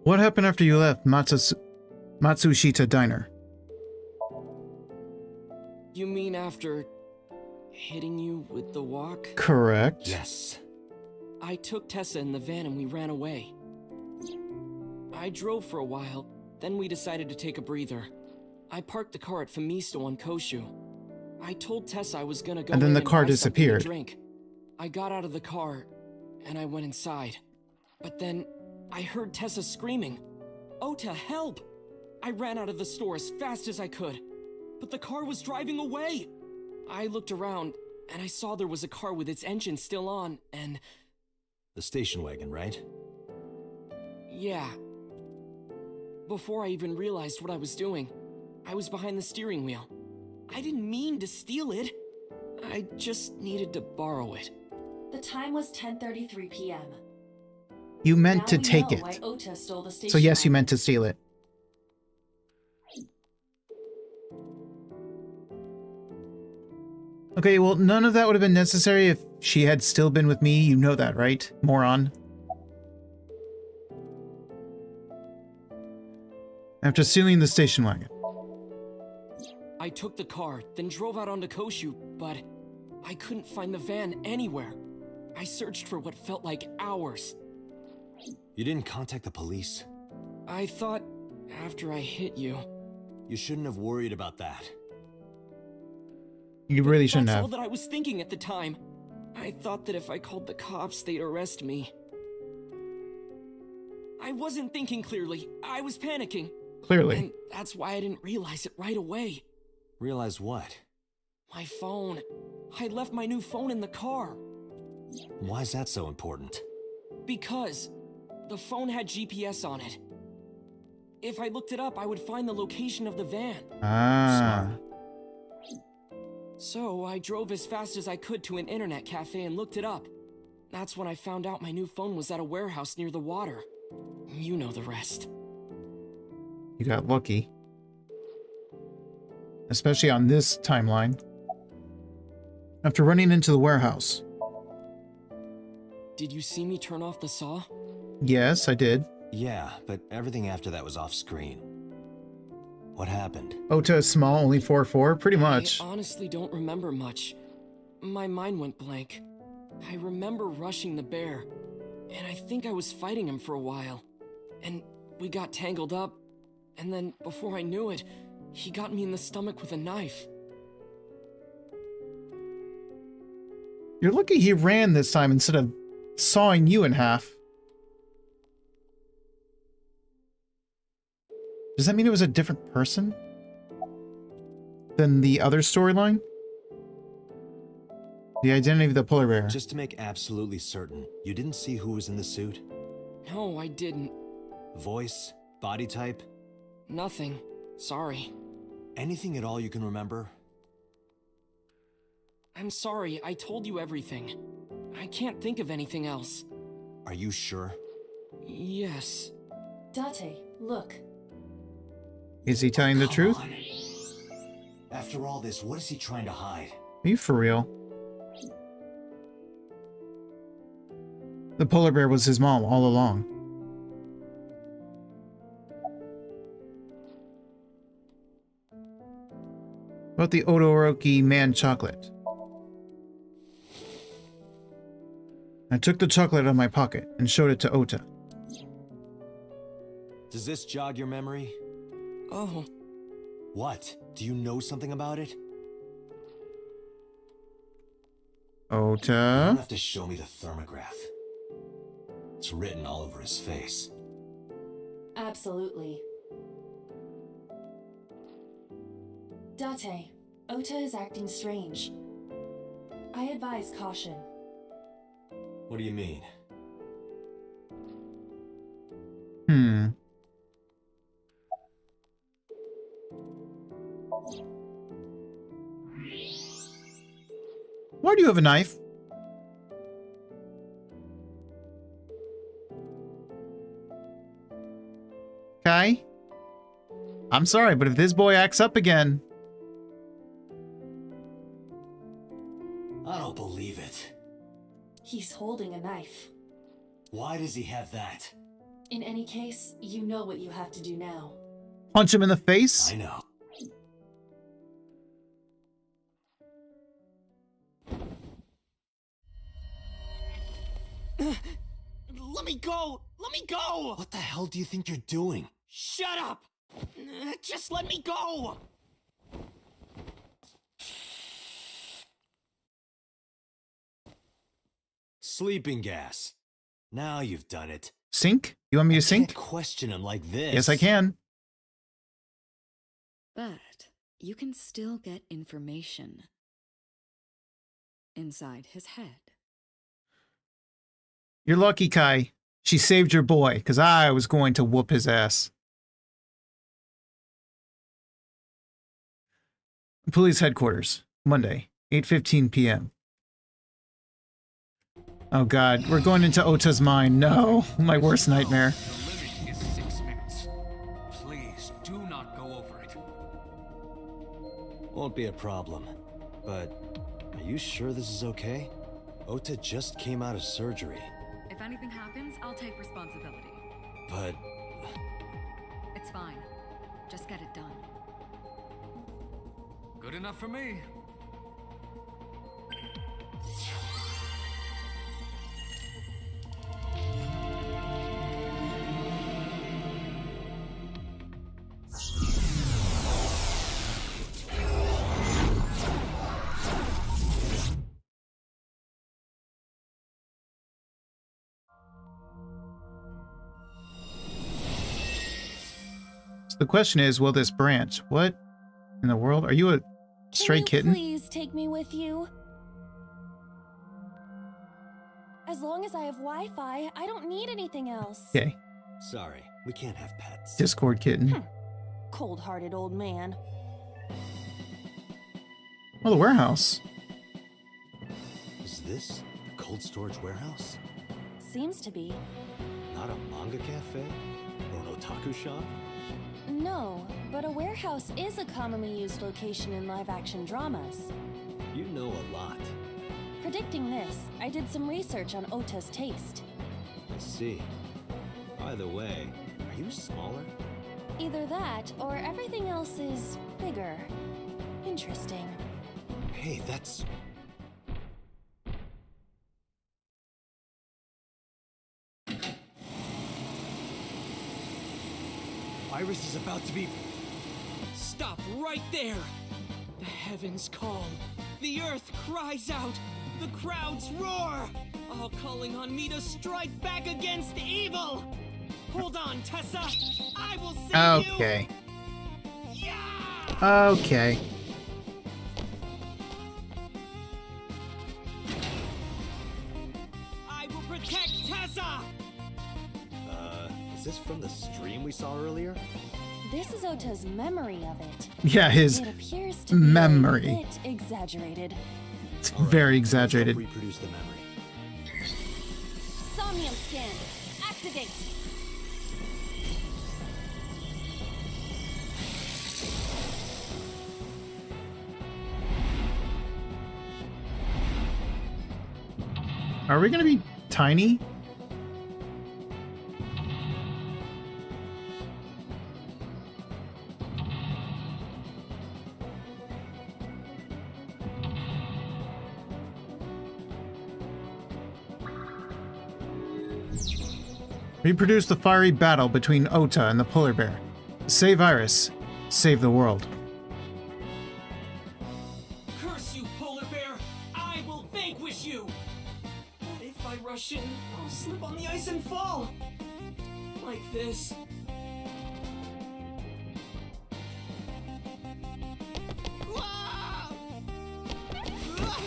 What happened after you left Matsushita Diner? You mean after hitting you with the walk? Correct. Yes. I took Tessa in the van and we ran away. I drove for a while, then we decided to take a breather. I parked the car at Famisto on Koshu. I told Tessa I was gonna go And then in the car buy something to disappeared. drink. I got out of the car and I went inside. But then I heard Tessa screaming, "Ota, help!" I ran out of the store as fast as I could, but the car was driving away. I looked around and I saw there was a car with its engine still on and... The station wagon, right? Yeah. Before I even realized what I was doing, I was behind the steering wheel. I didn't mean to steal it. I just needed to borrow it. The time was 10:33 p.m. You meant Now to we take know it. why Ota stole the So yes, you station meant to steal it. Okay, well, none of that would have been necessary if she had still been with me. You know that, right, moron? After stealing the station wagon. I took the car, then drove out onto Koshu, but I couldn't find the van anywhere. I searched for what felt like hours. You didn't contact the police? I thought after I hit you. You shouldn't have worried about that. You really shouldn't That's have. all that I was thinking at the time. I thought that if I called the cops, they'd arrest me. I wasn't thinking clearly. I was panicking. Clearly. And that's why I didn't realize it right away. Realize what? My phone. I left my new phone in the car. Why is that so important? Because the phone had GPS on it. If I looked it up, I would find the location of the van. Ah. Smart. So I drove as fast as I could to an internet cafe and looked it up. That's when I found out my new phone was at a warehouse near the water. You know the rest. You got lucky. Especially on this timeline. After running into the warehouse. Did you see me turn off the saw? Yes, I did. Yeah, but everything after that was off screen. What happened? Ota is small, only 4'4", pretty much. I honestly don't remember much. My mind went blank. I remember rushing the bear, and I think I was fighting him for a while. And we got tangled up, and then before I knew it, he got me in the stomach with a knife. You're lucky he ran this time instead of sawing you in half. Does that mean it was a different person than the other storyline? The identity of the polar bear. Just to make absolutely certain, you didn't see who was in the suit? No, I didn't. Voice? Body type? Nothing. Sorry. Anything at all you can remember? I'm sorry, I told you everything. I can't think of anything else. Are you sure? Yes. Date, look. Is he telling the truth? On. After all this, what is he trying to hide? Are you for real? The polar bear was his mom all along. About the Odoroki man chocolate. I took the chocolate out of my pocket and showed it to Ota. Does this jog your memory? Oh. What? Do you know something about it? You Ota? don't have to show me the thermograph. It's written all over his face. Absolutely. Date, Ota is acting strange. I advise caution. What do you mean? Why do you have a knife? Kai? I'm sorry, but if this boy acts up again... I don't believe it. He's holding a knife. Why does he have that? In any case, you know what you have to do now. Punch him in the face? I know. Let me go! Let me go! What the hell do you think you're doing? Shut up! Just let me go! Sleeping gas. Now you've done it. Sink? You want me to sink? Can't question him like this. Yes, I can. But you can still get information inside his head. You're lucky, Kai. She saved your boy, because I was going to whoop his ass. Police headquarters, Monday, 8:15 p.m. Oh god, we're going into Ota's mind. No, my worst nightmare. The limit is 6 minutes. Please, do not go over it. Won't be a problem. But are you sure this is okay? Ota just came out of surgery. If anything happens, I'll take responsibility. But It's fine. Just get it done. Good enough for me. So the question is, will this branch? What in the world? Are you a stray kitten? Please take me with you. As long as I have Wi-Fi, I don't need anything else. Okay. sorry, we can't have pets. Discord kitten. Cold-hearted old man. Oh, the warehouse. Is this the cold storage warehouse? Seems to be. Not a manga cafe? Or an otaku shop? No, but a warehouse is a commonly used location in live-action dramas. You know a lot. Predicting this, I did some research on Ota's taste. I see. By the way, are you smaller? Either that, or everything else is bigger. Interesting. Hey, that's... Iris is about to be... Stop right there! The heavens call. The earth cries out. The crowds roar. All calling on me to strike back against evil. Hold on, Tessa. I will save you. Okay. Okay. I will protect Tessa. Is this from the stream we saw earlier? This is Ota's memory of it. Yeah, his It appears to be memory. a bit exaggerated. It's very exaggerated. Reproduce the memory. Somnium scan. Activate. Are we gonna be tiny? Reproduce the fiery battle between Ota and the polar bear. Save Iris. Save the world. Curse you, polar bear! I will vanquish you! If I rush in, I'll slip on the ice and fall! Like this. Ah! Ah!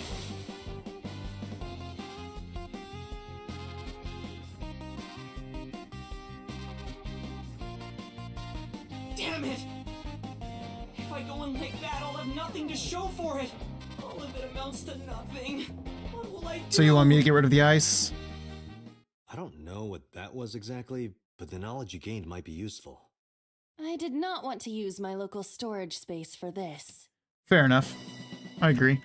Damn it! If I go in like that, I'll have nothing to show for it. All of it amounts to nothing. What will I do? So you want me to get rid of the ice? I don't know what that was exactly, but the knowledge you gained might be useful. I did not want to use my local storage space for this. Fair enough. I agree.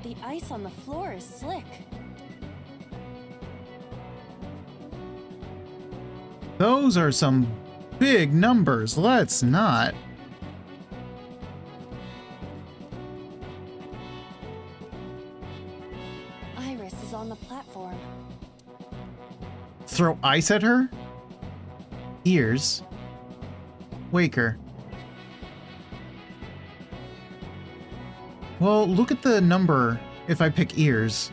The ice on the floor is slick. Those are some big numbers. Let's not. Iris is on the platform. Throw ice at her? Ears. Wake her. Well, look at the number if I pick ears.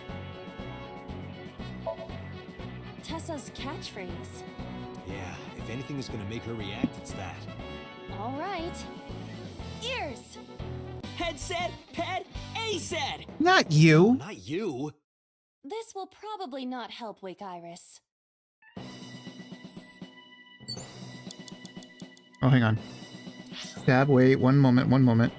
Tessa's catchphrase. Yeah, if anything is gonna make her react, it's that. All right. Ears! Headset, pet, A-set! Not you. Not you. This will probably not help wake Iris. Oh, hang on. Tab, wait, one moment, one moment.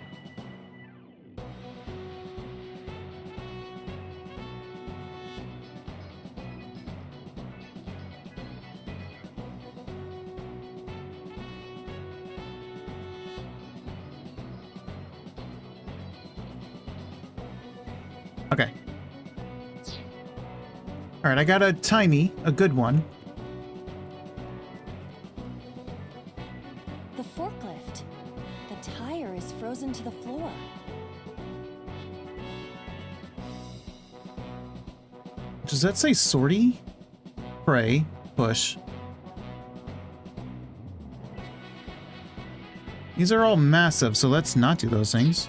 Okay. All right, I got a tiny, a good one. The forklift. The tire is frozen to the floor. Does that say sortie? Pray, push. These are all massive, so let's not do those things.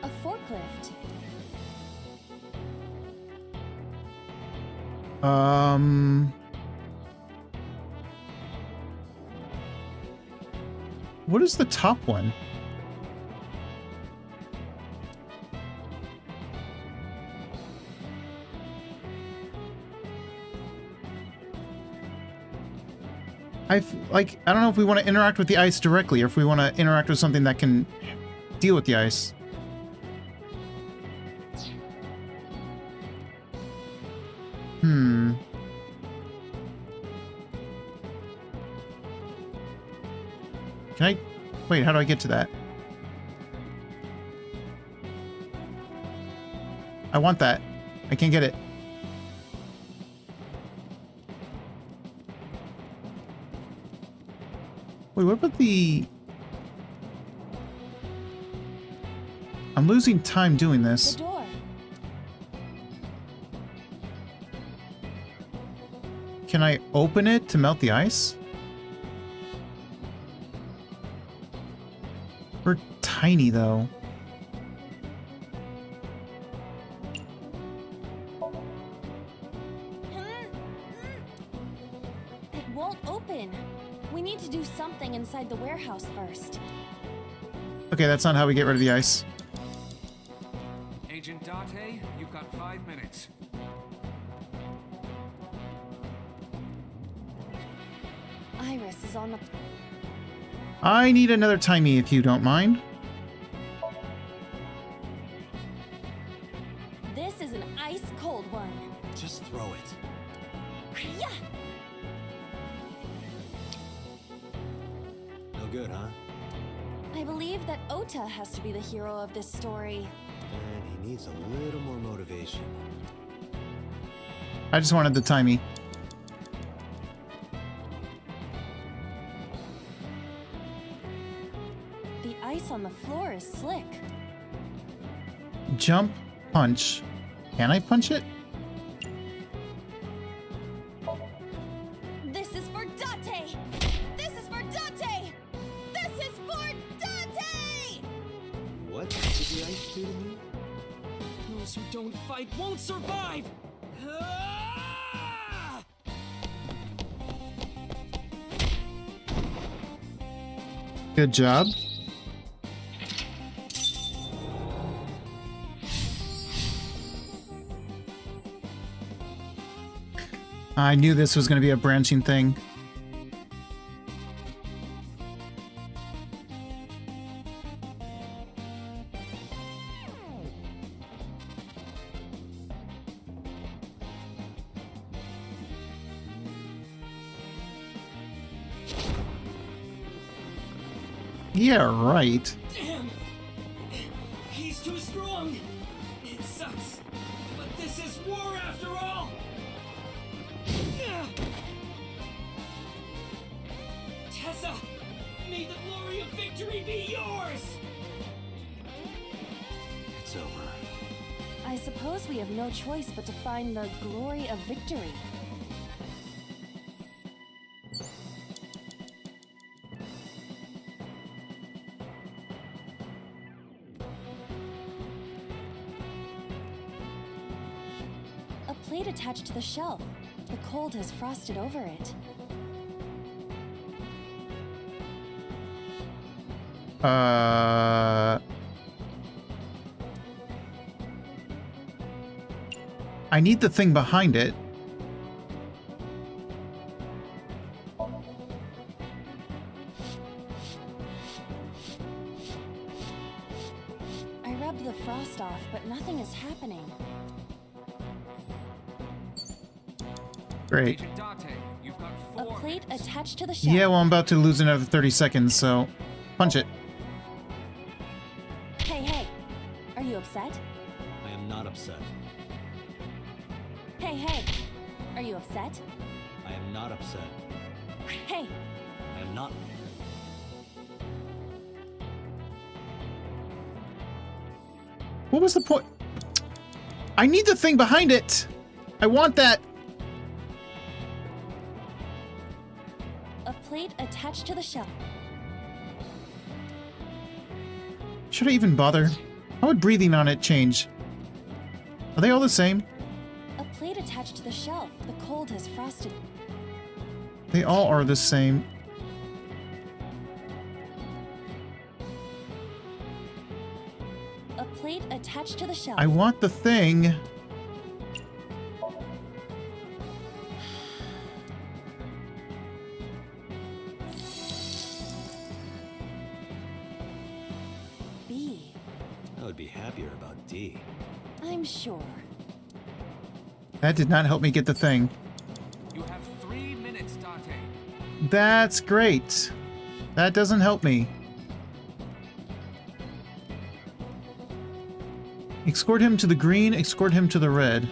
A forklift. What is the top one? I don't know if we want to interact with the ice directly or if we want to interact with something that can deal with the ice. Can I... Wait, how do I get to that? I want that. I can't get it. Wait, what about the... I'm losing time doing this. The door. Can I open it to melt the ice? We're tiny, though. It won't open. We need to do something inside the warehouse first. Okay, that's not how we get rid of the ice. Agent Date, you've got 5 minutes. Iris is on the... I need another timey if you don't mind. This is an ice cold one. Just throw it. Yeah. No good, huh? I believe that Ota has to be the hero of this story. And he needs a little more motivation. I just wanted the timey. The ice on the floor is slick. Jump, punch. Can I punch it? This is for Date! This is for Date! This is for Date! What did the ice do to me? Those who don't fight won't survive! Ah! Good job. I knew this was going to be a branching thing. Yeah, right. Damn! He's too strong! It sucks, but this is war after all! Tessa! May the glory of victory be yours! It's over. I suppose we have no choice but to find the glory of victory. plate attached to the shelf. The cold has frosted over it. I need the thing behind it. I rubbed the frost off, but nothing is happening. Great. Agent Date, you've got A 4 plate minutes. attached to the shelf. Yeah, well, I'm about to lose another 30 seconds, so punch it. Hey, are you upset? I am not upset. Hey, are you upset? I am not upset. Hey, I am not. What was the point? I need the thing behind it. I want that. a plate attached to the shelf. Should I even bother? How would breathing on it change? Are they all the same? A plate attached to the shelf. The cold has frosted. They all are the same. A plate attached to the shelf. I want the thing. B. I would be happier about D. I'm sure. That did not help me get the thing. You have 3 minutes, Date. That's great. That doesn't help me. Escort him to the green, escort him to the red.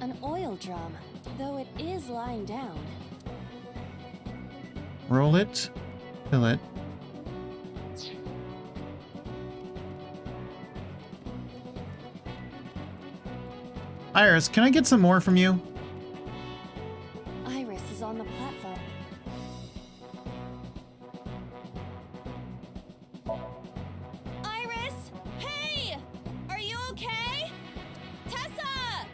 An oil drum, though it is lying down. Roll it. Fill it. Iris, can I get some more from you? Iris is on the platform. Iris! Hey! Are you okay? Tessa!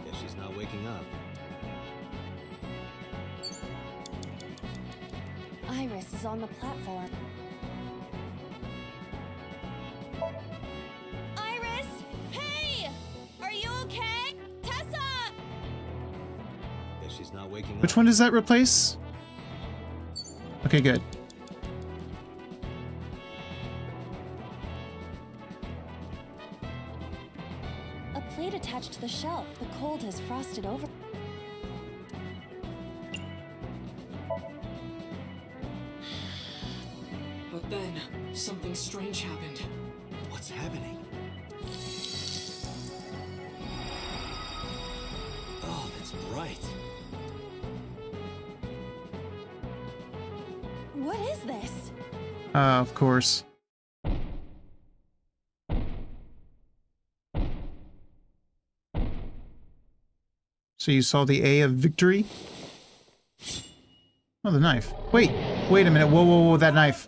Guess she's not waking up. Iris is on the platform. Iris! Hey! Are you okay? Tessa! Guess she's not waking up. Which one does that replace? Okay, good. A plate attached to the shelf. The cold has frosted over. But then, something strange happened. What's happening? Oh, that's bright. What is this? Of course. So you saw the A of victory? Oh, the knife. Wait a minute. Whoa, that knife.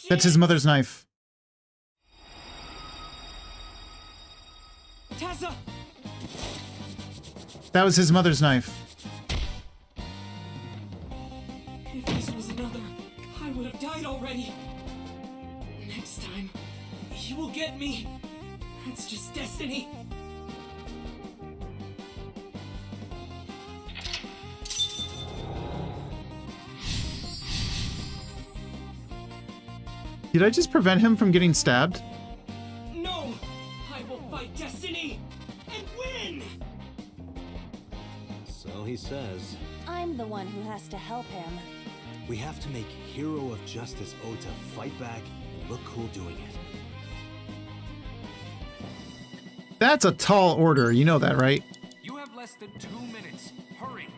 That's his mother's knife. Tessa! That was his mother's knife. If this was another, I would have died already. Next time, he will get me. It's just destiny. Did I just prevent him from getting stabbed? No! I will fight destiny and win! So he says. I'm the one who has to help him. We have to make Hero of Justice Ota fight back and look cool doing it. That's a tall order. You know that, right? You have less than 2 minutes. Hurry.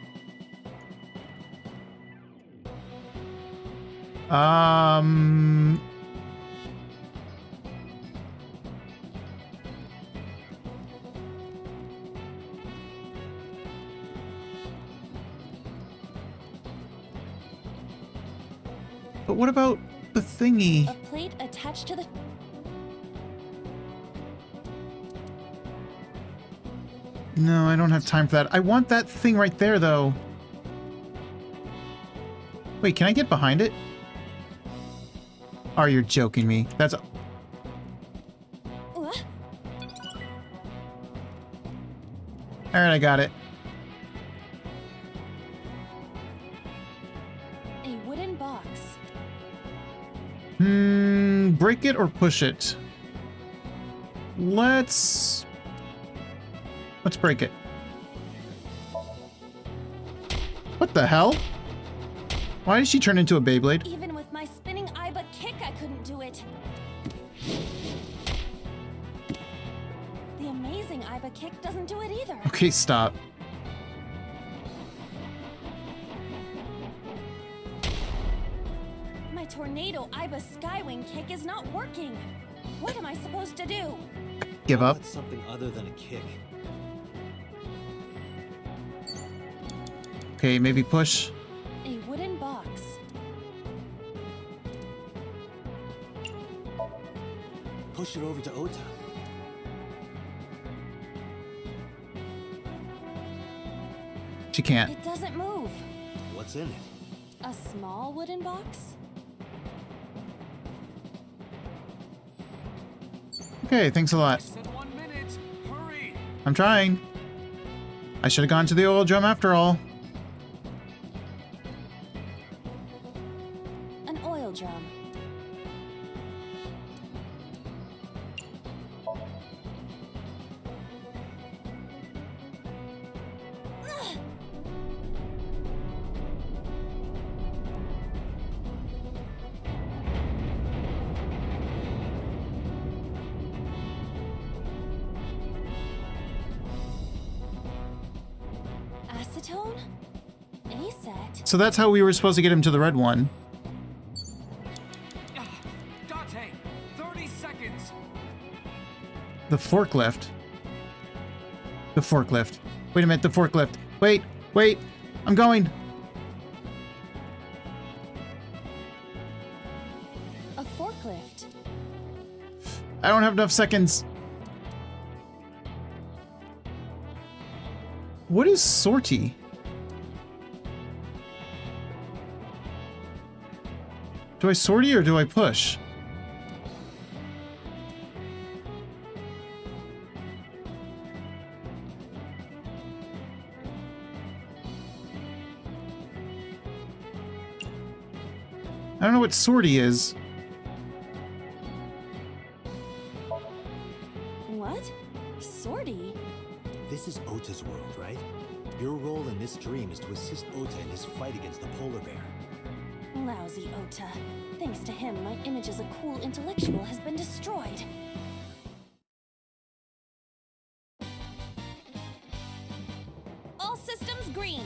But what about the thingy? A plate attached to the... No, I don't have time for that. I want that thing right there, though. Wait, can I get behind it? Oh, you're joking me. That's... What? Alright, I got it. A wooden box. Break it or push it? Let's break it. What the hell? Why did she turn into a Beyblade? Even with my spinning Iba kick, I couldn't do it. The amazing Iba kick doesn't do it either. Okay, stop. My tornado Iba skywing kick is not working. What am I supposed to do? Give up. That's something other than a kick. Okay, maybe push. A wooden box. Push it over to Ota. She can't. It doesn't move. What's in it? A small wooden box? Okay, thanks a lot. Said 1 minute. Hurry. I'm trying. I should have gone to the oil drum after all. An oil drum. Acetone? Aset? So that's how we were supposed to get him to the red one. Date, 30 seconds. The forklift. The forklift. Wait a minute, the forklift. Wait, wait. I'm going. A forklift. I don't have enough seconds. What is sortie? Do I sortie or do I push? I don't know what sortie is. What? Sortie? This is Ota's world, right? Your role in this dream is to assist Ota in his fight against the polar bear. Lousy Ota. Thanks to him, my image as a cool intellectual has been destroyed. All systems green.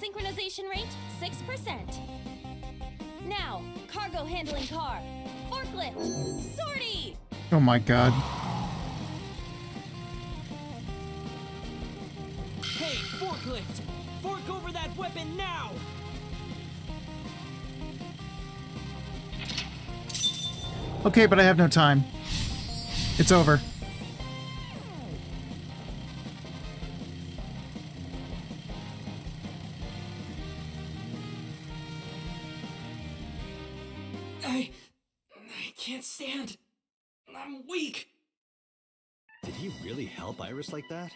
Synchronization rate 6%. Now, cargo handling car. Forklift. Sortie! Oh my god. Hey, forklift! Fork over that weapon now! Okay, but I have no time. It's over. I can't stand. I'm weak. Did he really help Iris like that?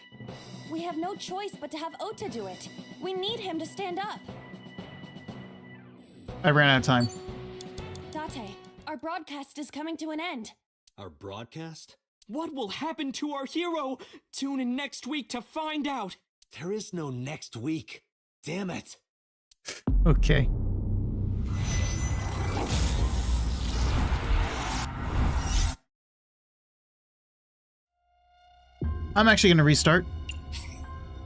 We have no choice but to have Ota do it. We need him to stand up. I ran out of time. Date, our broadcast is coming to an end. Our broadcast? What will happen to our hero? Tune in next week to find out. There is no next week. Damn it. Okay. I'm actually gonna restart.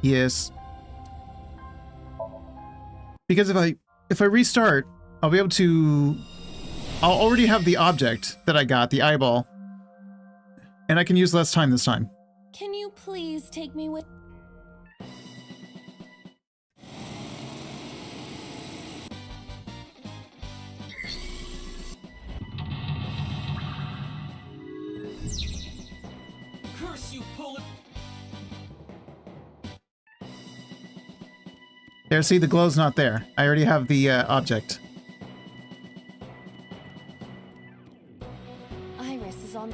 Yes. Because if I restart, I'll be able to... I'll already have the object that I got, the eyeball. And I can use less time this time. Can you please take me with... Curse you, polar... There, see, the glow's not there. I already have the object. Iris is on.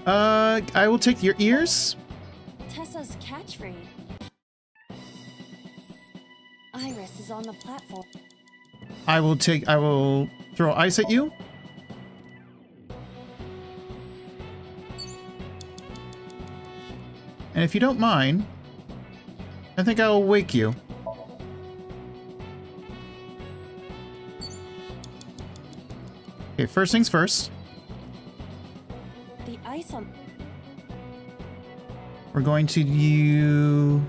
I will take your ears. Tessa's catchphrase. Iris is on the platform. I will throw ice at you. And if you don't mind, I think I will wake you. Okay, first things first. The ice on. We're going to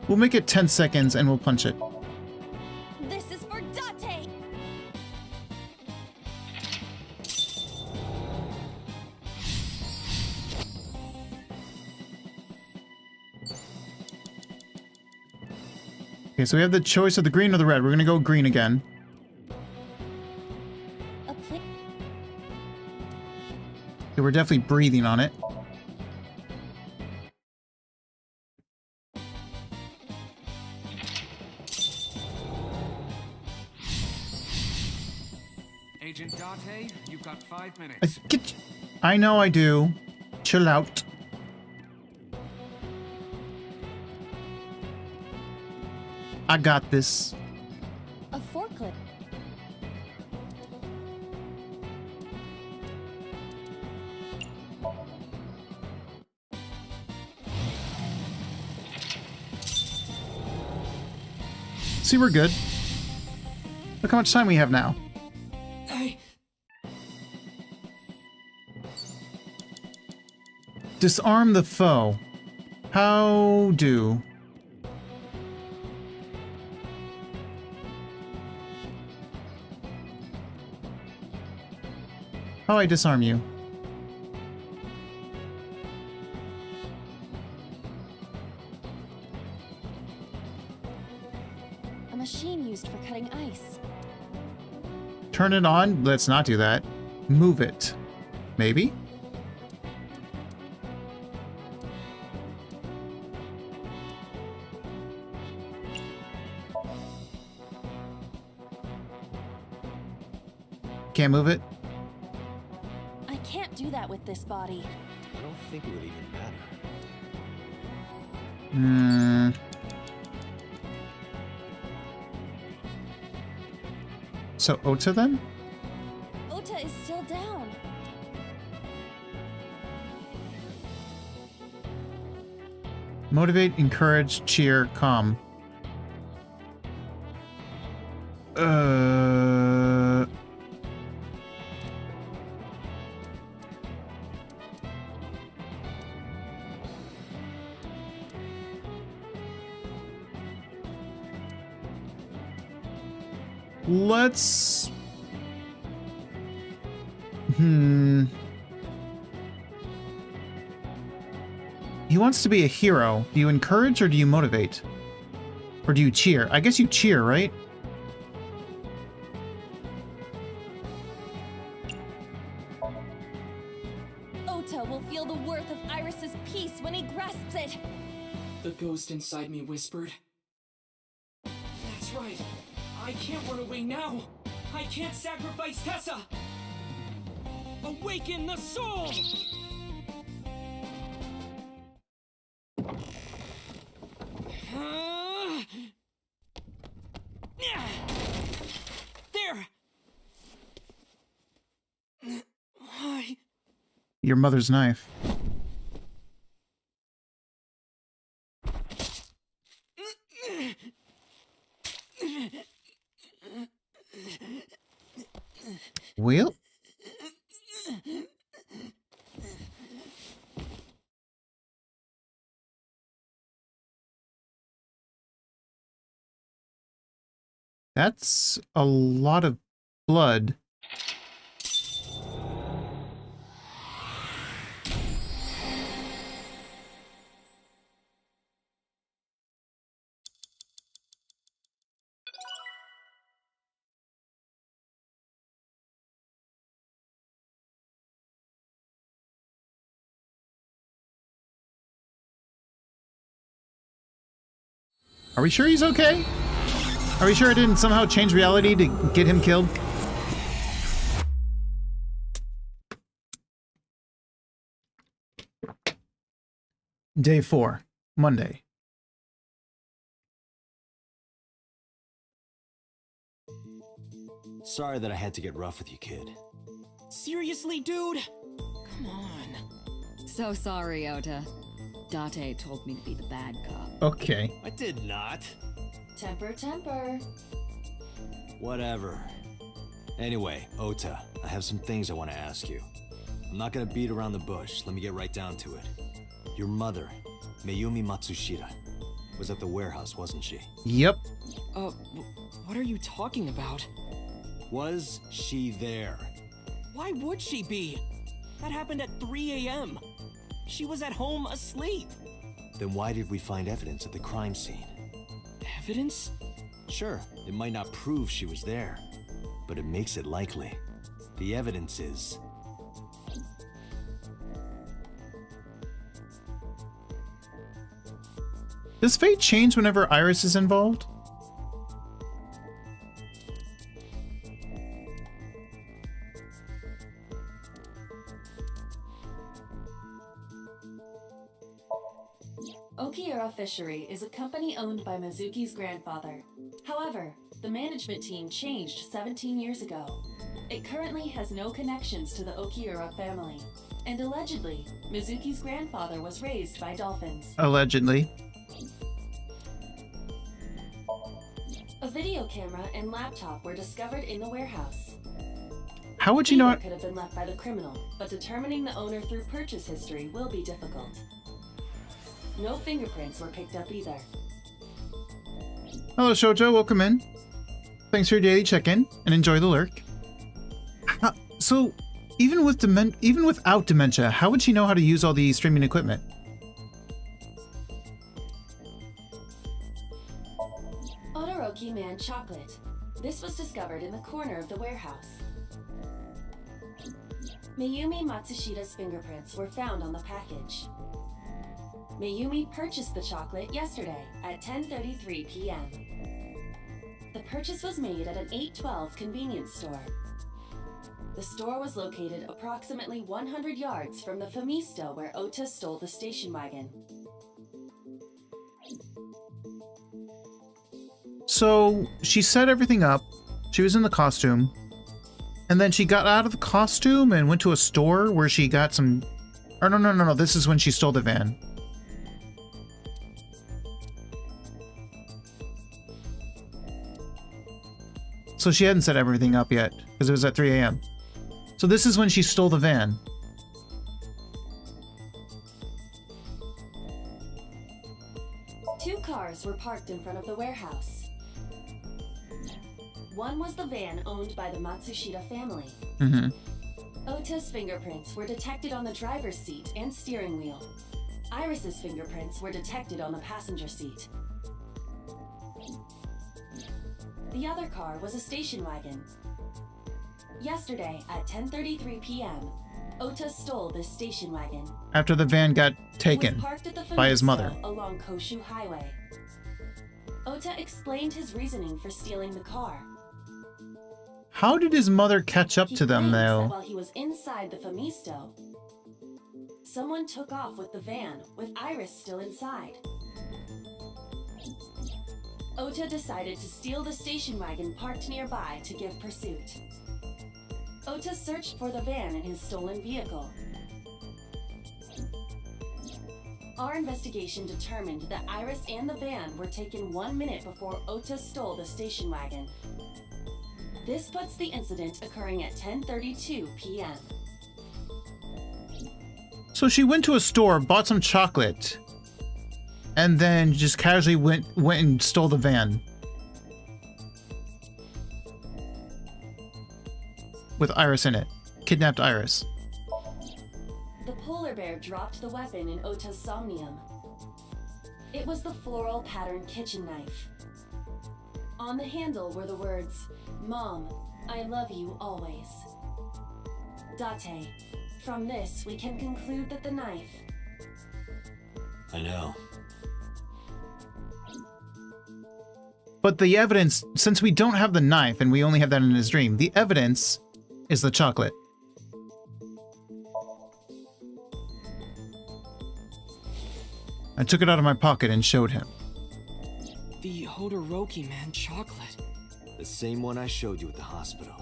We'll make it 10 seconds and we'll punch it. This is for Date! Okay, so we have the choice of the green or the red. We're gonna go green again. Okay, we're definitely breathing on it. Agent Date, you've got 5 minutes. I know I do. Chill out. I got this. A forklift. See, we're good. Look how much time we have now. Disarm the foe. How do? How I disarm you? A machine used for cutting ice. Turn it on? Let's not do that. Move it. Maybe? Can't move it? I can't do that with this body. I don't think it would even matter. So Ota then? Ota is still down. Motivate, encourage, cheer, calm. Let's... He wants to be a hero. Do you encourage or do you motivate? Or do you cheer? I guess you cheer, right? Ota will feel the worth of Iris's peace when he grasps it. The ghost inside me whispered. That's right. I can't run away now. I can't sacrifice Tessa. Awaken the soul! There! Your mother's knife. Well? That's a lot of blood. Are we sure he's okay? Are we sure it didn't somehow change reality to get him killed? Day 4, Monday. Sorry that I had to get rough with you, kid. Seriously, dude? Come on. So sorry, Ota. Date told me to be the bad cop. Okay. I did not. Temper, temper. Whatever. Anyway, Ota, I have some things I want to ask you. I'm not gonna beat around the bush. Let me get right down to it. Your mother, Mayumi Matsushita, was at the warehouse, wasn't she? Yep. What are you talking about? Was she there? Why would she be? That happened at 3 a.m. She was at home asleep. Then why did we find evidence at the crime scene? Evidence? Sure, it might not prove she was there, but it makes it likely. The evidence is... Does fate change whenever Iris is involved? Okiura Fishery is a company owned by Mizuki's grandfather. However, the management team changed 17 years ago. It currently has no connections to the Okiura family, and allegedly, Mizuki's grandfather was raised by dolphins. Allegedly. A video camera and laptop were discovered in the warehouse. How would you know Either could have been left by the criminal, but determining the owner through purchase history will be difficult. No fingerprints were picked up either. Hello, Shoujo. Welcome in. Thanks for your daily check-in, and enjoy the lurk. So, even without dementia, how would she know how to use all the streaming equipment? Odoroki Man chocolate. This was discovered in the corner of the warehouse. Mayumi Matsushita's fingerprints were found on the package. Mayumi purchased the chocolate yesterday at 10:33 p.m. The purchase was made at an 812 convenience store. The store was located approximately 100 yards from the Famisto where Ota stole the station wagon. So, she set everything up, she was in the costume, and then she got out of the costume and went to a store where she got some... Or no, this is when she stole the van. So she hadn't set everything up yet, because it was at 3 a.m. So this is when she stole the van. Two cars were parked in front of the warehouse. One was the van owned by the Matsushita family. Ota's fingerprints were detected on the driver's seat and steering wheel. Iris's fingerprints were detected on the passenger seat. The other car was a station wagon. Yesterday at 10:33 p.m., Ota stole this station wagon. After the van got taken It was parked at the by his mother. along Koshu Highway. Ota explained his reasoning for stealing the car. How did his mother catch up to them, Claims that though? while he was inside the Famisto, someone took off with the van, with Iris still inside. Ota decided to steal the station wagon parked nearby to give pursuit. Ota searched for the van in his stolen vehicle. Our investigation determined that Iris and the van were taken 1 minute before Ota stole the station wagon. This puts the incident occurring at 10:32 p.m. So she went to a store, bought some chocolate, and then just casually went and stole the van. With Iris in it. Kidnapped Iris. The polar bear dropped the weapon in Ota's Somnium. It was the floral pattern kitchen knife. On the handle were the words, "Mom, I love you always." Date, from this we can conclude that the knife... I know. But the evidence, since we don't have the knife and we only have that in his dream, the evidence is the chocolate. I took it out of my pocket and showed him. The Hodoroki man chocolate. The same one I showed you at the hospital.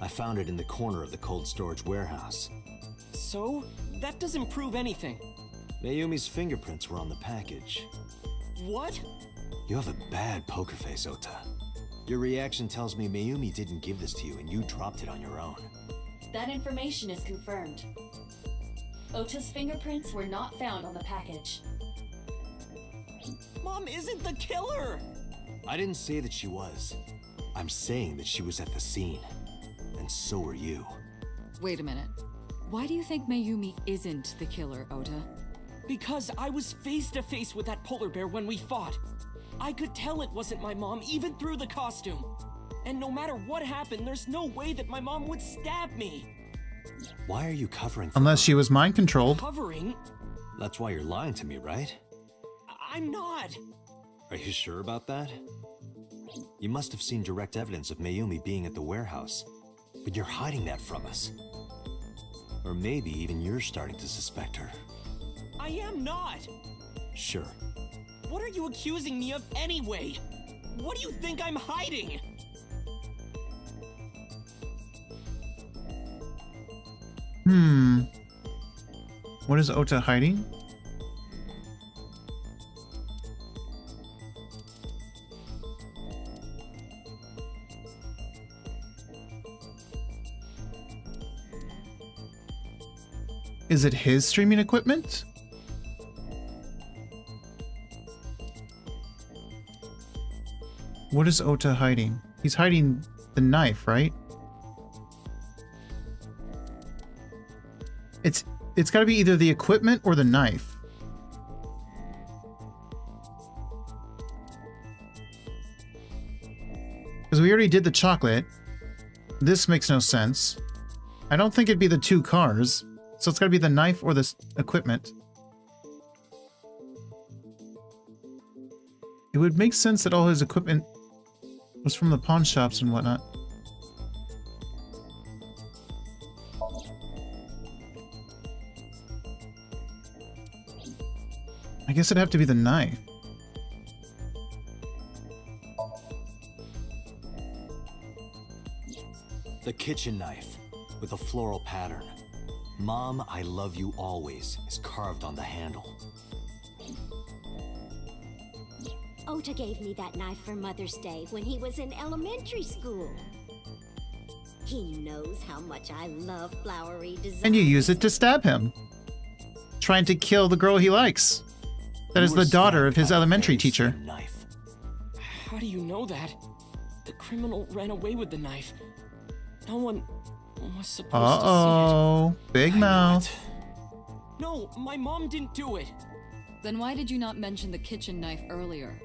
I found it in the corner of the cold storage warehouse. So? That doesn't prove anything. Mayumi's fingerprints were on the package. What? You have a bad poker face, Ota. Your reaction tells me Mayumi didn't give this to you and you dropped it on your own. That information is confirmed. Ota's fingerprints were not found on the package. Mom isn't the killer! I didn't say that she was. I'm saying that she was at the scene. And so were you. Wait a minute. Why do you think Mayumi isn't the killer, Ota? Because I was face to face with that polar bear when we fought. I could tell it wasn't my mom even through the costume. And no matter what happened, there's no way that my mom would stab me. Why are you covering for Unless her? she was mind controlled. Covering? That's why you're lying to me, right? I'm not. Are you sure about that? You must have seen direct evidence of Mayumi being at the warehouse. But you're hiding that from us. Or maybe even you're starting to suspect her. I am not. Sure. What are you accusing me of anyway? What do you think I'm hiding? What is Ota hiding? Is it his streaming equipment? What is Ota hiding? He's hiding the knife, right? It's got to be either the equipment or the knife. Because we already did the chocolate. This makes no sense. I don't think it'd be the two cars. So it's got to be the knife or the equipment. It would make sense that all his equipment was from the pawn shops and whatnot. I guess it'd have to be the knife. The kitchen knife with a floral pattern. Mom, I love you always is carved on the handle. Ota gave me that knife for Mother's Day when he was in elementary school. He knows how much I love flowery designs. And you use it to stab him. Trying to kill the girl he likes. That is the daughter of his elementary teacher. Knife. How do you know that? The criminal ran away with the knife. No one was supposed to see Uh-oh. Big mouth. it. No, my mom didn't do it. Then why did you not mention the kitchen knife earlier?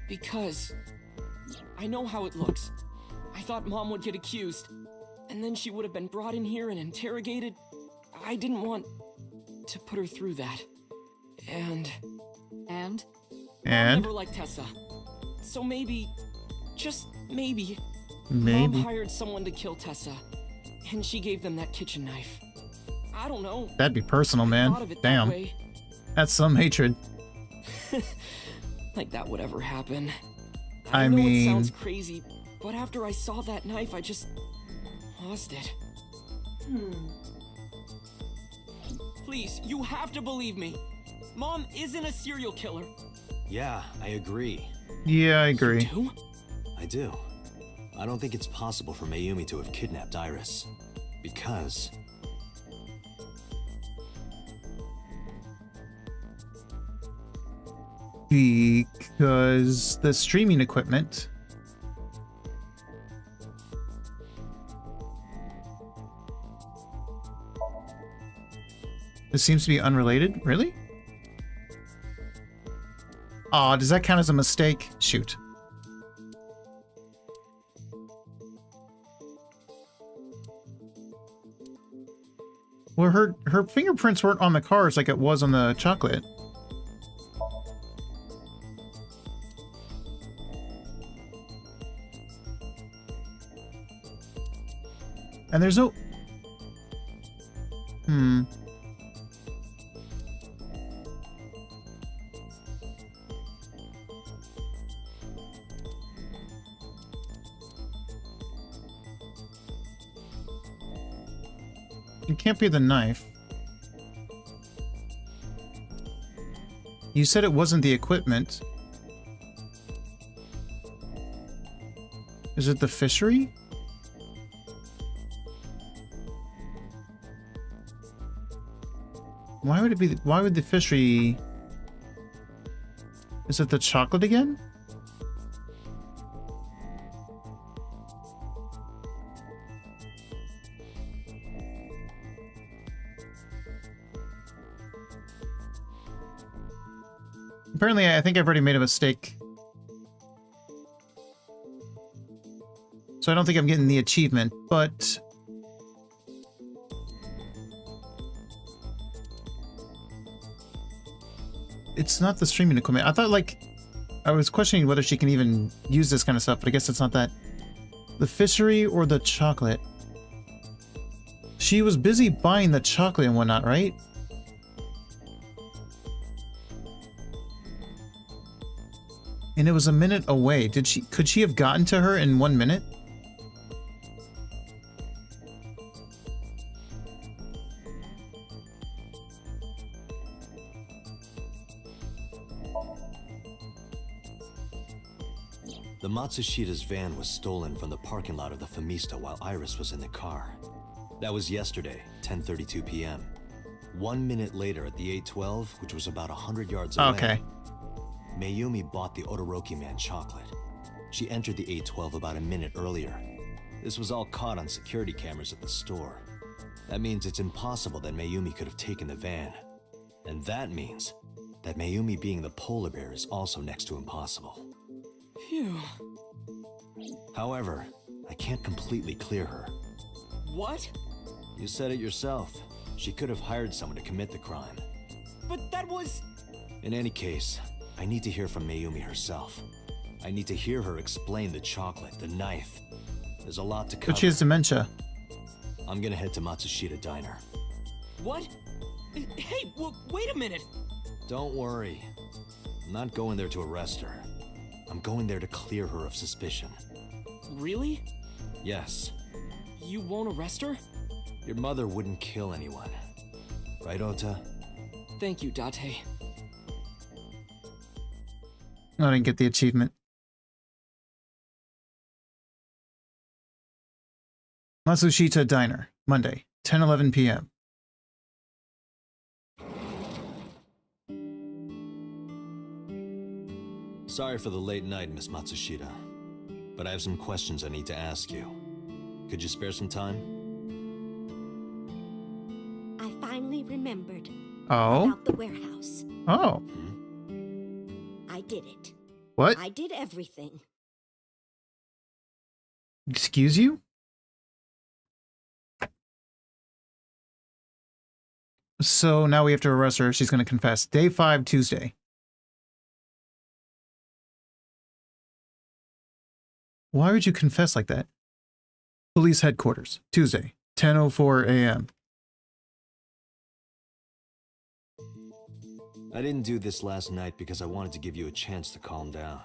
Because I know how it looks. I thought Mom would get accused, and then she would have been brought in here and interrogated. I didn't want to put her through that. And Mom never liked Tessa. So maybe, just maybe, Mom hired someone to kill Tessa, and she gave them that kitchen knife. I don't know. That'd be personal, I man. thought of it that Damn. way. That's some hatred. Like that would ever happen. I know mean... it sounds crazy, but after I saw that knife, I just lost it. Please, you have to believe me. Mom isn't a serial killer. Yeah, I agree. Yeah, I agree. You do? I do. I don't think it's possible for Mayumi to have kidnapped Iris. Because... Because the streaming equipment... This seems to be unrelated? Really? Aw, does that count as a mistake? Shoot. Well, her fingerprints weren't on the cars like it was on the chocolate. And there's no... It can't be the knife. You said it wasn't the equipment. Is it the fishery? Why would it be? Why would the fishery? Is it the chocolate again? Apparently, I think I've already made a mistake. So I don't think I'm getting the achievement, but... It's not the streaming equipment. I thought, like... I was questioning whether she can even use this kind of stuff, but I guess it's not that. The fishery or the chocolate? She was busy buying the chocolate and whatnot, right? And it was a minute away. Could she have gotten to her in 1 minute? The Matsushita's van was stolen from the parking lot of the Famista while Iris was in the car. That was yesterday, 10:32 p.m. 1 minute later at the 812, which was about 100 yards away. Okay. Mayumi bought the Odoroki man chocolate. She entered the 812 about a minute earlier. This was all caught on security cameras at the store. That means it's impossible that Mayumi could have taken the van. And that means that Mayumi being the polar bear is also next to impossible. Phew. However, I can't completely clear her. What? You said it yourself. She could have hired someone to commit the crime. But that was... In any case, I need to hear from Mayumi herself. I need to hear her explain the chocolate, the knife. There's a lot to cover. But she has dementia. I'm gonna head to Matsushita Diner. What? Hey, wait a minute! Don't worry. I'm not going there to arrest her. I'm going there to clear her of suspicion. Really? Yes. You won't arrest her? Your mother wouldn't kill anyone. Right, Ota? Thank you, Date. I didn't get the achievement. Matsushita Diner, Monday, 10:11 p.m. Sorry for the late night, Miss Matsushita. But I have some questions I need to ask you. Could you spare some time? I finally remembered. Oh? About the warehouse. Oh. I did it. What? I did everything. Excuse you? So now we have to arrest her. She's going to confess. Day 5, Tuesday. Why would you confess like that? Police headquarters, Tuesday, 10:04 a.m. I didn't do this last night because I wanted to give you a chance to calm down.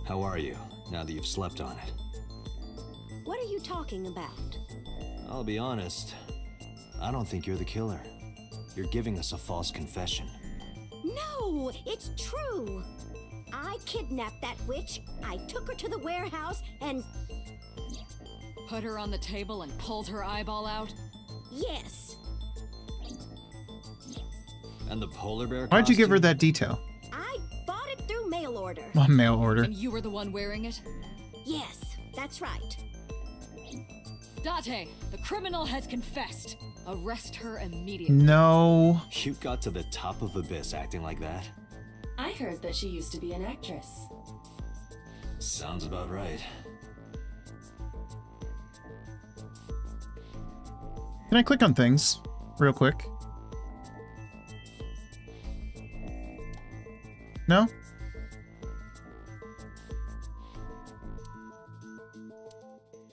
How are you, now that you've slept on it? What are you talking about? I'll be honest. I don't think you're the killer. You're giving us a false confession. No, it's true. I kidnapped that witch. I took her to the warehouse and... Put her on the table and pulled her eyeball out? Yes. And the polar bear Why'd you give her costume? that detail? I bought it through mail order. Well, mail order. And you were the one wearing it? Yes, that's right. Date, the criminal has confessed. Arrest her immediately. No. You got to the top of Abyss acting like that? I heard that she used to be an actress. Sounds about right. Can I click on things real quick? No?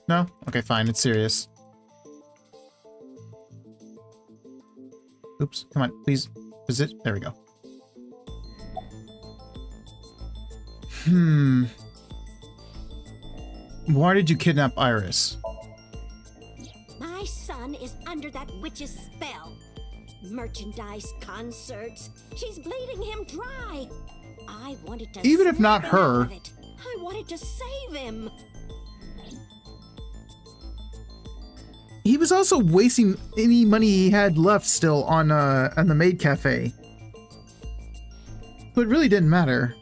No? Okay, fine. It's serious. Oops, come on, please. There we go. Why did you kidnap Iris? My son is under that witch's spell. Merchandise, concerts. She's bleeding him dry. I wanted to Even if snap not him her. out of it. I wanted to save him. He was also wasting any money he had left still on the maid cafe. So it really didn't matter.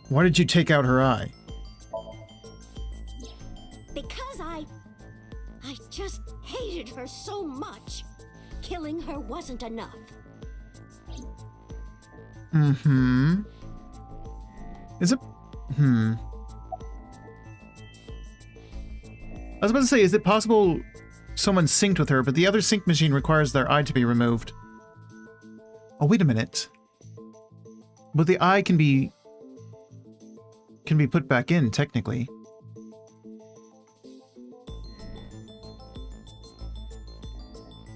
Why did you take out her eye? Because I just hated her so much. Killing her wasn't enough. Is it? I was about to say, is it possible someone synced with her, but the other sync machine requires their eye to be removed? Oh, wait a minute. But the eye can be put back in, technically.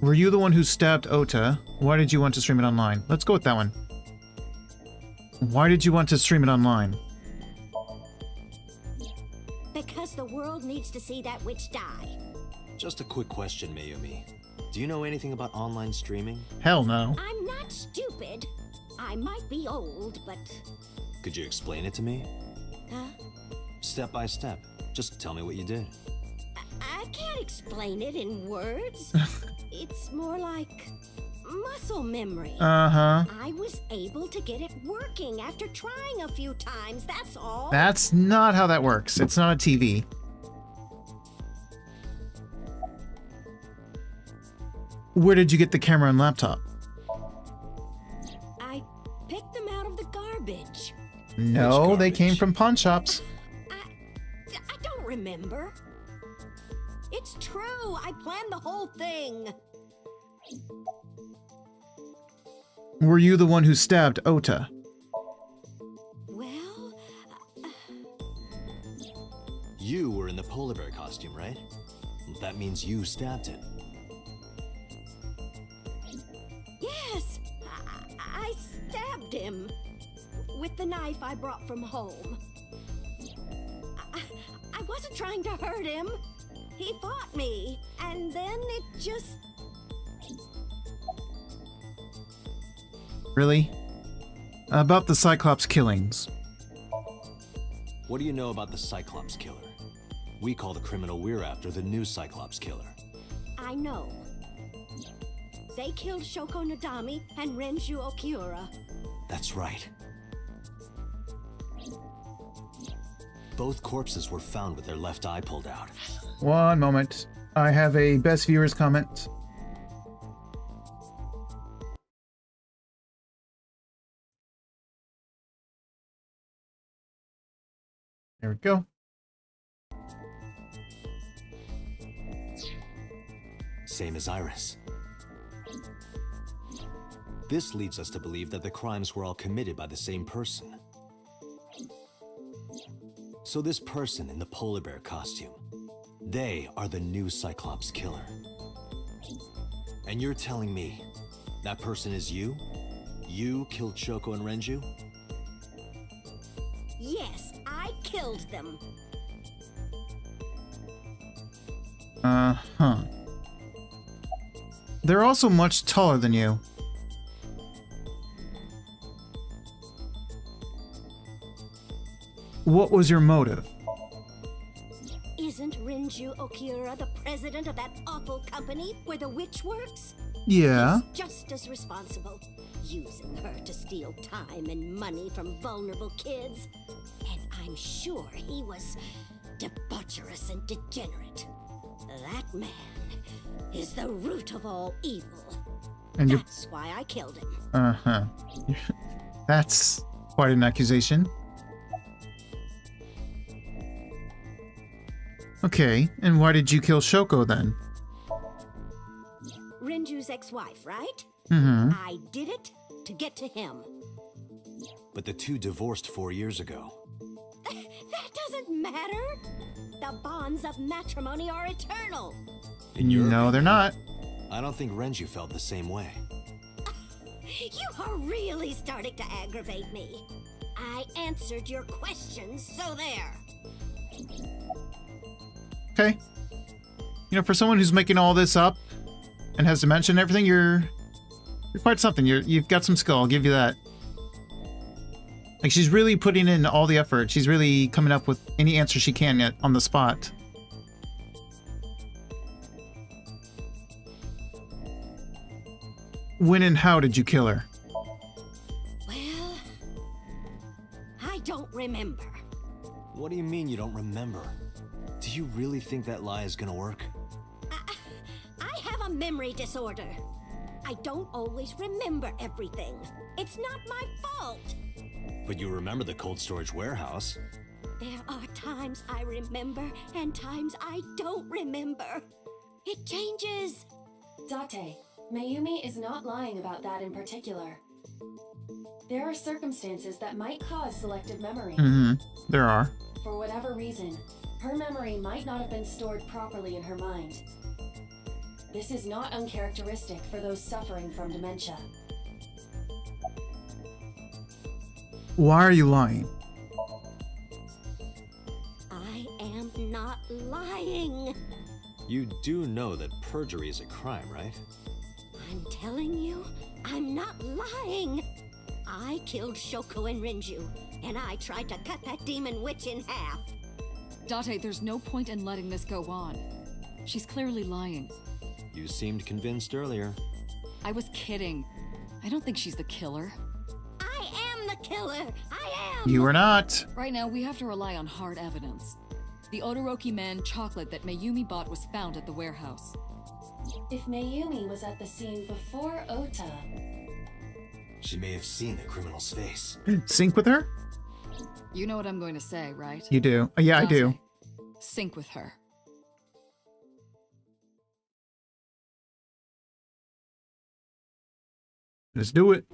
Were you the one who stabbed Ota? Why did you want to stream it online? Let's go with that one. Why did you want to stream it online? Because the world needs to see that witch die. Just a quick question, Mayumi. Do you know anything about online streaming? Hell no. I'm not stupid. I might be old, but... Could you explain it to me? Huh? Step by step. Just tell me what you did. I can't explain it in words. It's more like muscle memory. Uh-huh. I was able to get it working after trying a few times, that's all. That's not how that works. It's not a TV. Where did you get the camera and laptop? I picked them out of the garbage. No, they came from pawn shops. I don't remember. It's true. I planned the whole thing. Were you the one who stabbed Ota? Well... You were in the polar bear costume, right? That means you stabbed it. Yes! I stabbed him. With the knife I brought from home. I wasn't trying to hurt him. He fought me, and then it just... Really? About the Cyclops killings. What do you know about the Cyclops killer? We call the criminal we're after the new Cyclops killer. I know. They killed Shoko Nadami and Renju Okiura. That's right. Both corpses were found with their left eye pulled out. One moment. I have a best viewers comment. There we go. Same as Iris. This leads us to believe that the crimes were all committed by the same person. So this person in the polar bear costume, they are the new Cyclops killer. And you're telling me that person is you? You killed Shoko and Renju? Yes, I killed them. Uh-huh. They're also much taller than you. What was your motive? Isn't Renju Okiura the president of that awful company where the witch works? Yeah. He's just as responsible, using her to steal time and money from vulnerable kids. And I'm sure he was debaucherous and degenerate. That man is the root of all evil. And that's why I killed him. Uh-huh. That's quite an accusation. Okay, and why did you kill Shoko then? Renju's ex-wife, right? Mm-hmm. I did it to get to him. But the two divorced 4 years ago. That doesn't matter. The bonds of matrimony are eternal. No, they're not. I don't think Renju felt the same way. You are really starting to aggravate me. I answered your questions, so there. Okay. You know, for someone who's making all this up and has dementia and everything, you're quite something. You've got some skill, I'll give you that. Like, she's really putting in all the effort. She's really coming up with any answer she can on the spot. When and how did you kill her? Well, I don't remember. What do you mean you don't remember? Do you really think that lie is gonna work? I have a memory disorder. I don't always remember everything. It's not my fault. But you remember the cold storage warehouse. There are times I remember and times I don't remember. It changes. Date, Mayumi is not lying about that in particular. There are circumstances that might cause selective memory. There are. For whatever reason, her memory might not have been stored properly in her mind. This is not uncharacteristic for those suffering from dementia. Why are you lying? I am not lying. You do know that perjury is a crime, right? I'm telling you, I'm not lying. I killed Shoko and Renju, and I tried to cut that demon witch in half. Date, there's no point in letting this go on. She's clearly lying. You seemed convinced earlier. I was kidding. I don't think she's the killer. I am the killer! I am! You are not. Right now, we have to rely on hard evidence. The Odoroki Man chocolate that Mayumi bought was found at the warehouse. If Mayumi was at the scene before Ota... She may have seen the criminal's face. Sync with her? You know what I'm going to say, right? You do. Yeah, I do. Sync with her. Let's do it.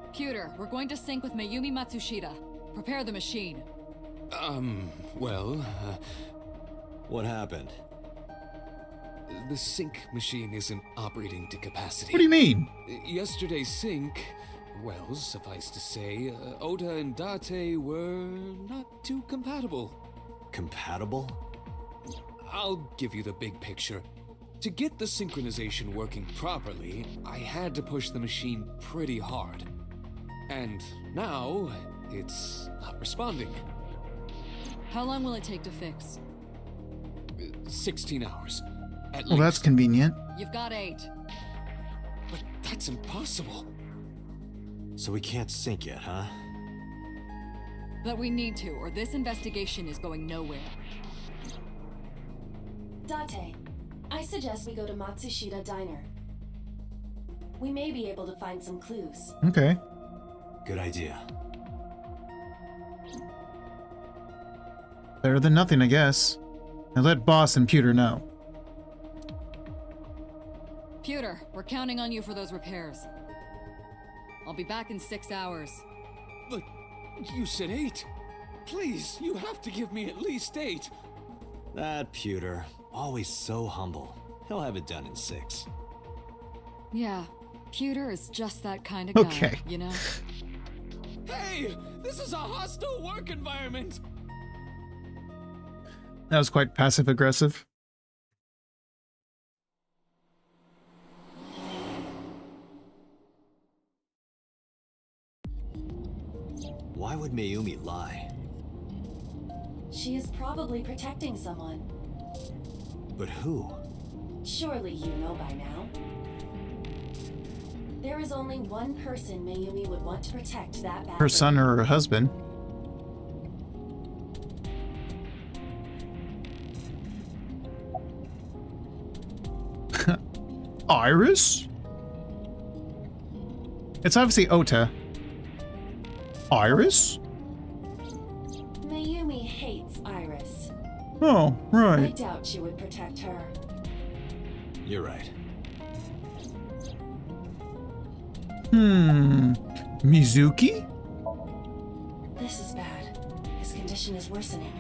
Computer, we're going to sync with Mayumi Matsushita. Prepare the machine. What happened? The sync machine isn't operating to capacity. What do you mean? Yesterday's sync, well, suffice to say, Ota and Date were not too compatible. Compatible? I'll give you the big picture. To get the synchronization working properly, I had to push the machine pretty hard. And now, it's not responding. How long will it take to fix? 16 hours. At Well, that's least. convenient. You've got 8. But that's impossible. So we can't sync yet, huh? But we need to, or this investigation is going nowhere. Date, I suggest we go to Matsushita Diner. We may be able to find some clues. Okay. Good idea. Better than nothing, I guess. Now let Boss and Pewter know. Pewter, we're counting on you for those repairs. I'll be back in 6 hours. But you said 8. Please, you have to give me at least 8. That Pewter, always so humble. He'll have it done in 6. Yeah, Pewter is just that kind of guy, Okay. you know? Hey, this is a hostile work environment. That was quite passive-aggressive. Why would Mayumi lie? She is probably protecting someone. But who? Surely you know by now. There is only one person Mayumi would want to protect that badly. Her son or her husband. Iris? It's obviously Ota. Iris? Mayumi hates Iris. Oh, I right. doubt she would protect her. You're right. Mizuki? This is bad. His condition is worsening.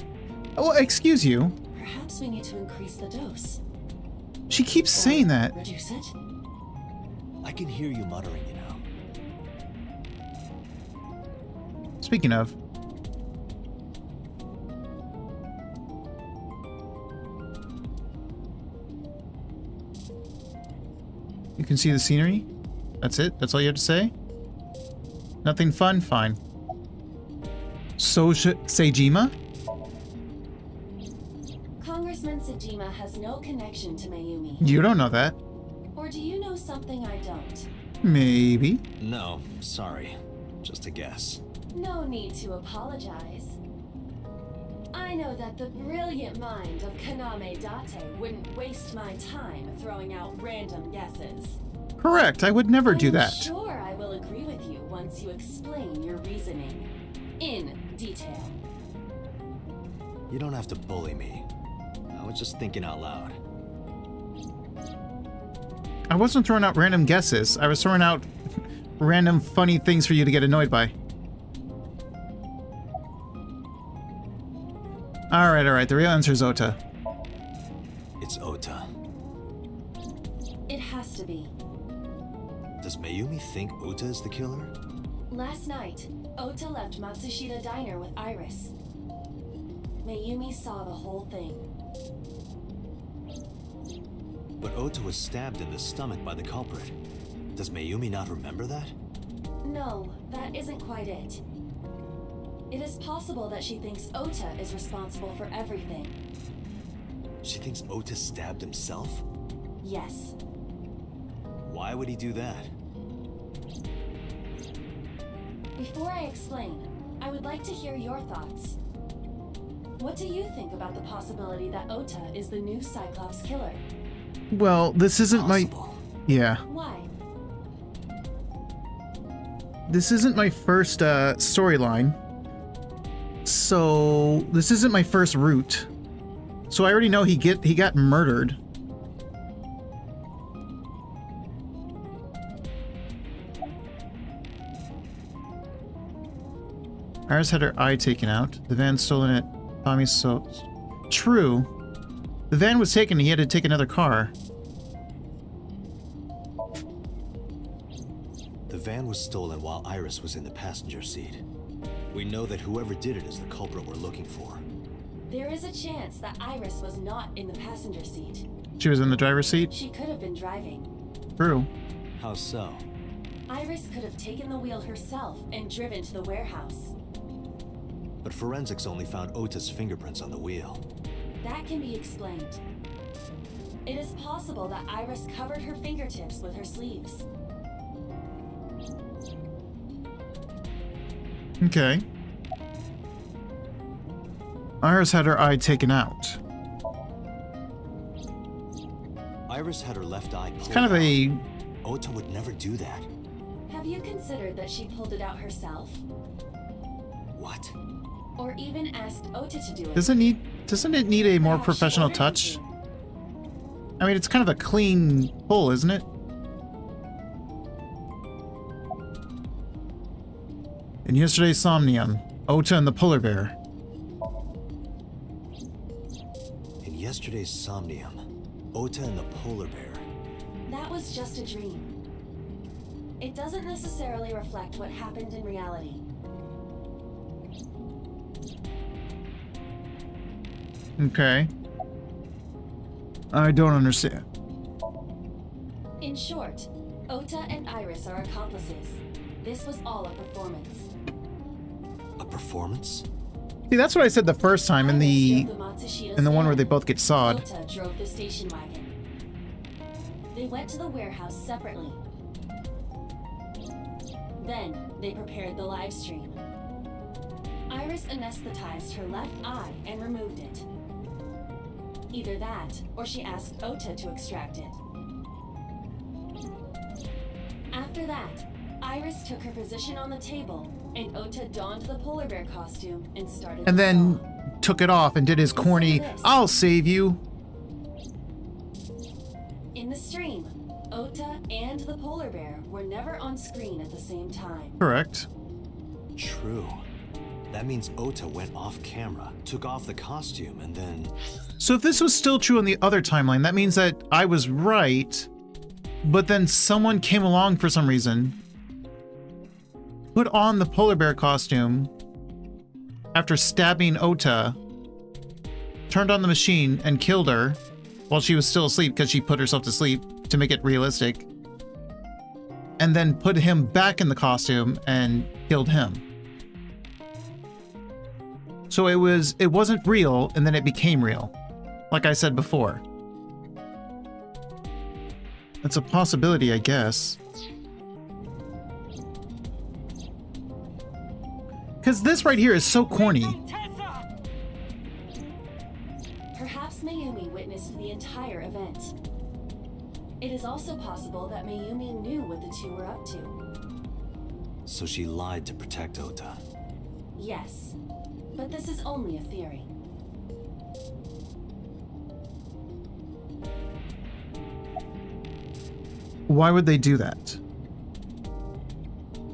Oh, excuse you. Perhaps we need to increase the dose. She keeps saying that. Reduce it? I can hear you muttering, you know. Speaking of. You can see the scenery? That's it? That's all you have to say? Nothing fun? Fine. Seijima? Congressman Sejima has no connection to Mayumi. You don't know that. Or do you know something I don't? Maybe. No, sorry. Just a guess. No need to apologize. I know that the brilliant mind of Kaname Date wouldn't waste my time throwing out random guesses. Correct. I would never do that. I'm sure I will agree with you once you explain your reasoning. In detail. You don't have to bully me. I was just thinking out loud. I wasn't throwing out random guesses. I was throwing out random funny things for you to get annoyed by. Alright. The real answer is Ota. It's Ota. It has to be. Does Mayumi think Ota is the killer? Last night, Ota left Matsushita Diner with Iris. Mayumi saw the whole thing. But Ota was stabbed in the stomach by the culprit. Does Mayumi not remember that? No, that isn't quite it. It is possible that she thinks Ota is responsible for everything. She thinks Ota stabbed himself? Yes. Why would he do that? Before I explain, I would like to hear your thoughts. What do you think about the possibility that Ota is the new Cyclops killer? Well, this isn't my... Yeah. Why? This isn't my first storyline. So, this isn't my first route. So I already know he got murdered. Iris had her eye taken out. The van stolen at Tommy's so... True. The van was taken and he had to take another car. The van was stolen while Iris was in the passenger seat. We know that whoever did it is the culprit we're looking for. There is a chance that Iris was not in the passenger seat. She was in the driver's seat? She could have been driving. True. How so? Iris could have taken the wheel herself and driven to the warehouse. But forensics only found Ota's fingerprints on the wheel. That can be explained. It is possible that Iris covered her fingertips with her sleeves. Okay. Iris had her eye taken out. Iris had her left eye pulled It's kind of a... Ota would never do that. Have you considered that she pulled it out herself? What? Or even asked Ota to do it? Doesn't it need a more professional touch? I mean, it's kind of a clean pull, isn't it? In yesterday's Somnium, Ota and the polar bear. In yesterday's Somnium, Ota and the polar bear. That was just a dream. It doesn't necessarily reflect what happened in reality. Okay. I don't understand. In short, Ota and Iris are accomplices. This was all a performance. A performance? See, that's what I said the first time in the one where they both get sawed. Ota drove the station wagon. They went to the warehouse separately. Then they prepared the live stream. Iris anesthetized her left eye and removed it. Either that, or she asked Ota to extract it. After that, Iris took her position on the table, and Ota donned the polar bear costume and started And the then song. took it off and did his corny, "I'll save you." In the stream, Ota and and the polar bear were never on screen at the same time. Correct. True. That means Ota went off camera, took off the costume, and then... So if this was still true on the other timeline, that means that I was right, but then someone came along for some reason, put on the polar bear costume after stabbing Ota, turned on the machine and killed her while she was still asleep because she put herself to sleep to make it realistic, and then put him back in the costume and killed him. So it wasn't real, and then it became real, like I said before. That's a possibility, I guess. Because this right here is so corny. Perhaps Mayumi witnessed the entire event. It is also possible that Mayumi knew what the two were up to. So she lied to protect Ota. Yes, but this is only a theory. Why would they do that?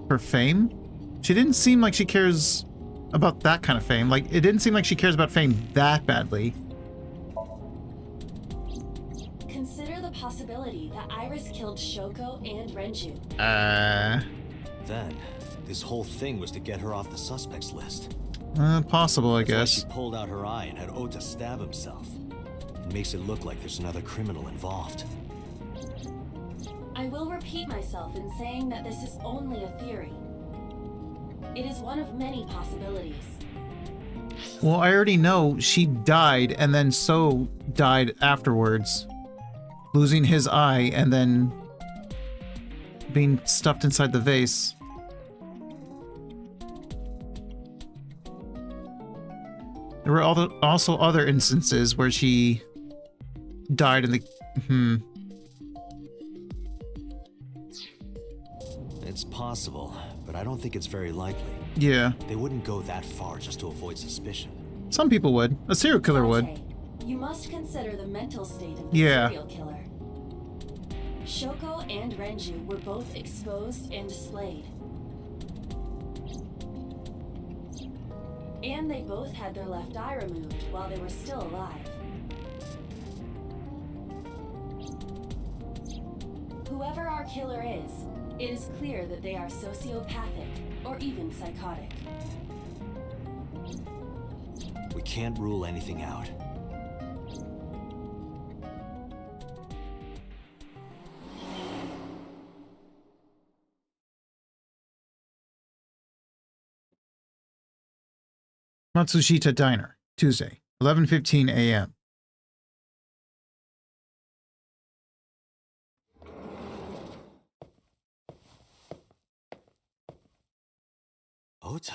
For fame? She didn't seem like she cares about that kind of fame. Like, it didn't seem like she cares about fame that badly. Consider the possibility that Iris killed Shoko and Renju. Then, this whole thing was to get her off the suspects list. Possible, I That's why guess. she pulled out her eye and had Ota stab himself. It makes it look like there's another criminal involved. I will repeat myself in saying that this is only a theory. It is one of many possibilities. Well, I already know she died and then So died afterwards, losing his eye and then being stuffed inside the vase. There were also other instances where she died in the... It's possible, but I don't think it's very likely. Yeah. They wouldn't go that far just to avoid suspicion. Some people would. A serial killer would. You must consider the mental state of the serial killer. Shoko and Renju were both exposed and displayed. And they both had their left eye removed while they were still alive. Whoever our killer is, it is clear that they are sociopathic or even psychotic. We can't rule anything out. Matsushita Diner, Tuesday, 11:15 a.m. Ota?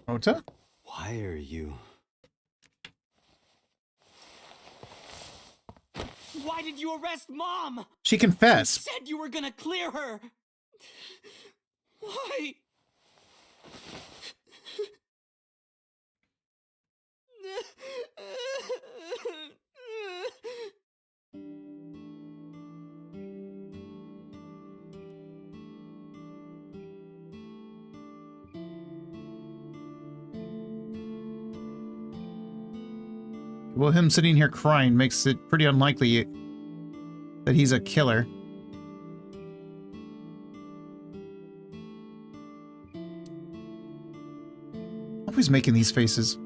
Ota? Why are you... Why did you arrest Mom? She confessed. You said you were gonna clear her. Why? Well, him sitting here crying makes it pretty unlikely that he's a killer. Always making these faces.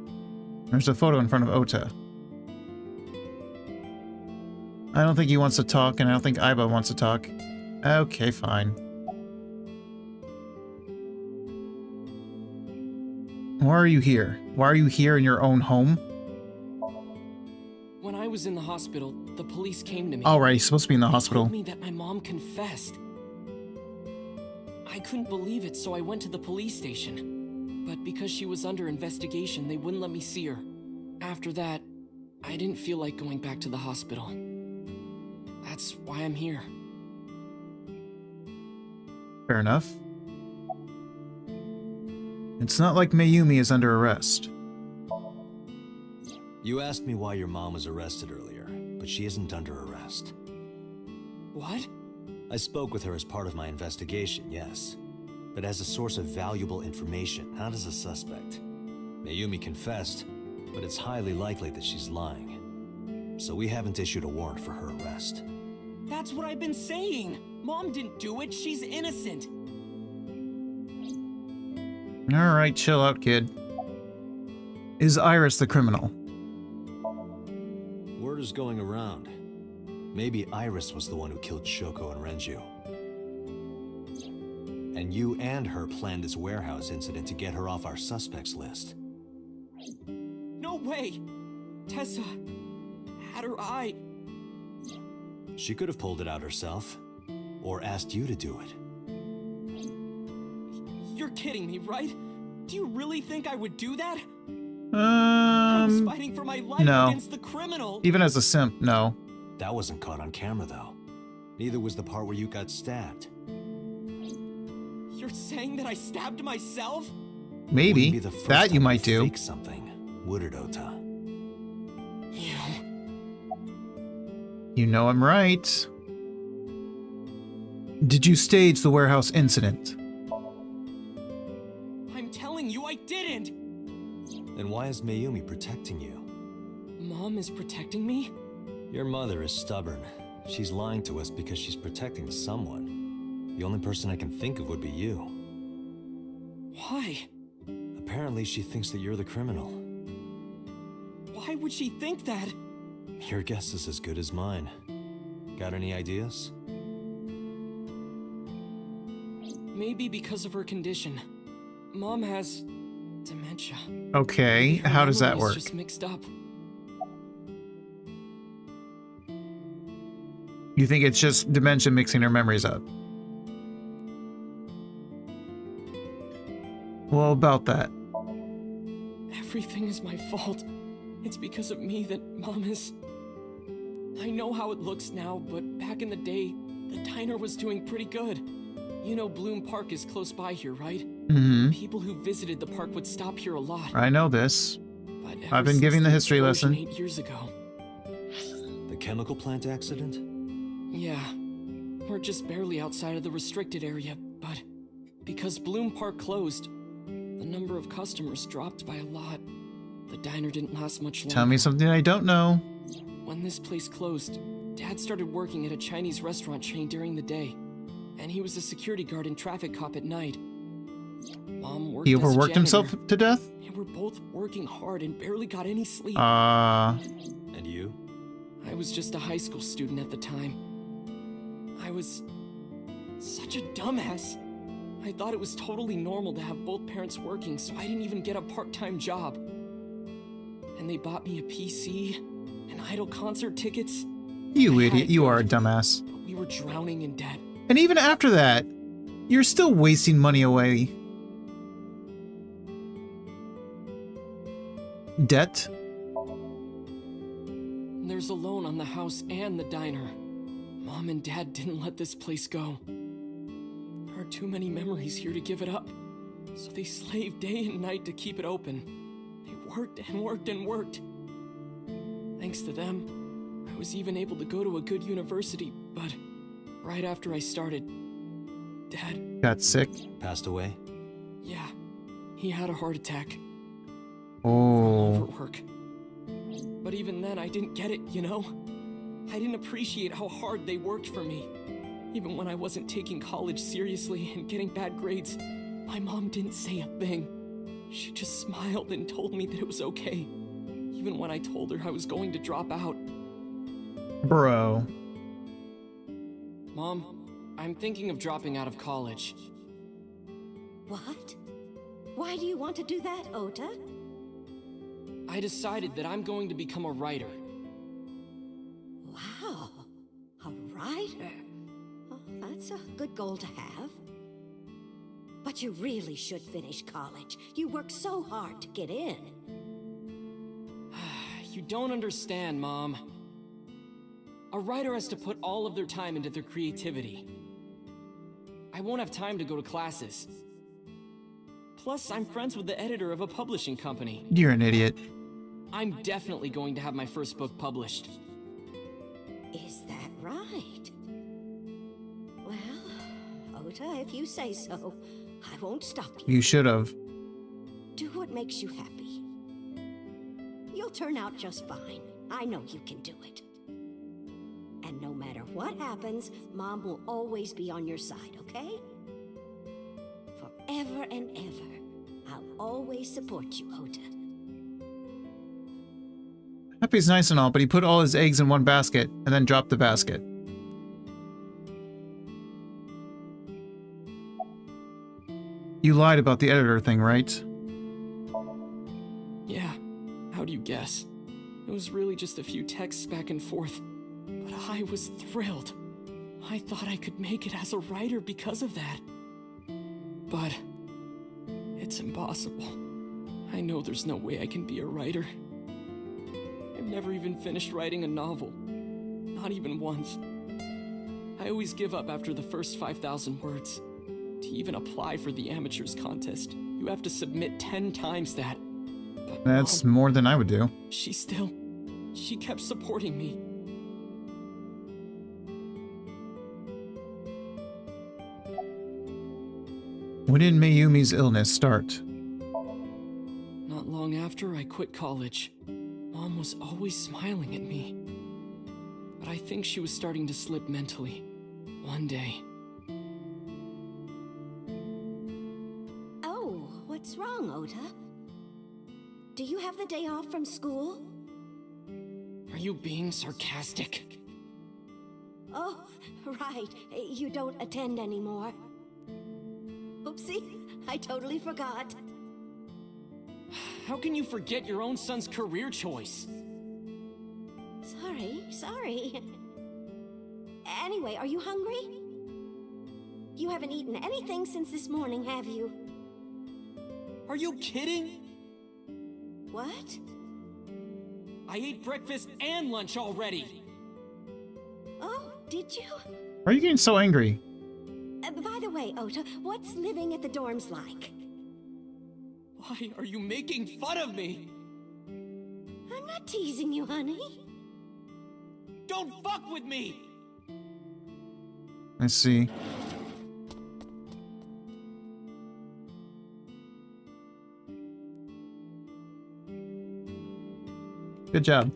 There's a photo in front of Ota. I don't think he wants to talk, and I don't think Aiba wants to talk. Okay, fine. Why are you here? Why are you here in your own home? When I was in the hospital, the police came to me. All right, he's supposed to be in the They hospital. told me that my mom confessed. I couldn't believe it, so I went to the police station. But because she was under investigation, they wouldn't let me see her. After that, I didn't feel like going back to the hospital. That's why I'm here. Fair enough. It's not like Mayumi is under arrest. You asked me why your mom was arrested earlier, but she isn't under arrest. What? I spoke with her as part of my investigation, yes. But as a source of valuable information, not as a suspect. Mayumi confessed, but it's highly likely that she's lying. So we haven't issued a warrant for her arrest. That's what I've been saying. Mom didn't do it. She's innocent. All right, chill out, kid. Is Iris the criminal? Word is going around. Maybe Iris was the one who killed Shoko and Renju. And you and her planned this warehouse incident to get her off our suspects list. No way! Tessa had her eye. She could have pulled it out herself, or asked you to do it. You're kidding me, right? Do you really think I would do that? I I was fighting for my life no. against the criminal. Even as a simp, no. That wasn't caught on camera, though. Neither was the part where you got stabbed. You're saying that I stabbed myself? Maybe. Wouldn't be the first That you time might do. Fake something, would it, Ota? You know I'm right. Did you stage the warehouse incident? I'm telling you I didn't! Then why is Mayumi protecting you? Mom is protecting me? Your mother is stubborn. She's lying to us because she's protecting someone. The only person I can think of would be you. Why? Apparently she thinks that you're the criminal. Why would she think that? Your guess is as good as mine. Got any ideas? Maybe because of her condition. Mom has dementia. Okay, Her how does that memory's work? just mixed up. You think it's just dementia mixing her memories up? Well, about that. Everything is my fault. It's because of me that Mom is... I know how it looks now, but back in the day, the diner was doing pretty good. You know Bloom Park is close by here, right? Mm-hmm. People who visited the park would stop here a lot. I know this. But I've been ever giving since the history explosion lesson. 8 years ago. The chemical plant accident? Yeah. We're just barely outside of the restricted area, but because Bloom Park closed, the number of customers dropped by a lot. The diner didn't last much longer. Tell me something I don't know. When this place closed, Dad started working at a Chinese restaurant chain during the day, and he was a security guard and traffic cop at night. Mom worked He as a overworked himself janitor, to death? and we're both working hard and barely got any sleep. And you? I was just a high school student at the time. I was such a dumbass. I thought it was totally normal to have both parents working, so I didn't even get a part-time job. And they bought me a PC and Idol concert tickets. You idiot, you are a dumbass. But we were drowning in debt. And even after that, you're still wasting money away. Debt? There's a loan on the house and the diner. Mom and Dad didn't let this place go. There are too many memories here to give it up. So they slaved day and night to keep it open. They worked and worked and worked. Thanks to them, I was even able to go to a good university, but right after I started, Dad got sick. Passed away? Yeah, he had a heart attack. Oh. From overwork. But even then, I didn't get it, you know? I didn't appreciate how hard they worked for me. Even when I wasn't taking college seriously and getting bad grades, my mom didn't say a thing. She just smiled and told me that it was okay. Even when I told her I was going to drop out. Bro. Mom, I'm thinking of dropping out of college. What? Why do you want to do that, Ota? I decided that I'm going to become a writer. Wow, a writer. Oh, that's a good goal to have. But you really should finish college. You worked so hard to get in. You don't understand, Mom. A writer has to put all of their time into their creativity. I won't have time to go to classes. Plus, I'm friends with the editor of a publishing company. You're an idiot. I'm definitely going to have my first book published. Is that right? Ota, if you say so. I won't stop you. You should have. Do what makes you happy. You'll turn out just fine. I know you can do it. And no matter what happens, Mom will always be on your side, okay? Forever and ever, I'll always support you, Ota. Happy's nice and all, but he put all his eggs in one basket and then dropped the basket. You lied about the editor thing, right? Yeah, how do you guess? It was really just a few texts back and forth, but I was thrilled. I thought I could make it as a writer because of that. But it's impossible. I know there's no way I can be a writer. I've never even finished writing a novel. Not even once. I always give up after the first 5,000 words. To even apply for the amateurs contest, you have to submit 10 times that. But That's Mom, more than I would do. she kept supporting me. When did Mayumi's illness start? Not long after I quit college, Mom was always smiling at me. But I think she was starting to slip mentally. One day. Oh, what's wrong, Ota? Do you have the day off from school? Are you being sarcastic? Oh, right. You don't attend anymore. Oopsie, I totally forgot. How can you forget your own son's career choice? Sorry. Anyway, are you hungry? You haven't eaten anything since this morning, have you? Are you kidding? What? I ate breakfast and lunch already. Oh, did you? Why are you getting so angry? By the way, Ota, what's living at the dorms like? Why are you making fun of me? I'm not teasing you, honey. Don't fuck with me! I see. Good job.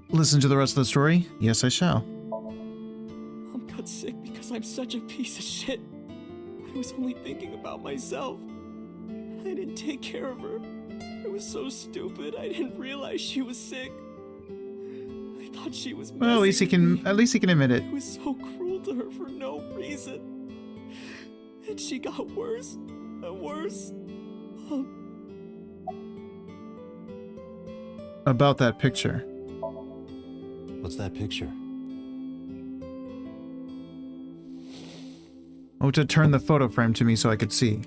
Listen to the rest of the story? Yes, I shall. Mom got sick because I'm such a piece of shit. I was only thinking about myself. I didn't take care of her. I was so stupid. I didn't realize she was sick. I thought she was messing Well, at least he can. with me. At least he can admit it. I was so cruel to her for no reason. And she got worse and worse. About that picture. What's that picture? Ota turned the photo frame to me so I could see.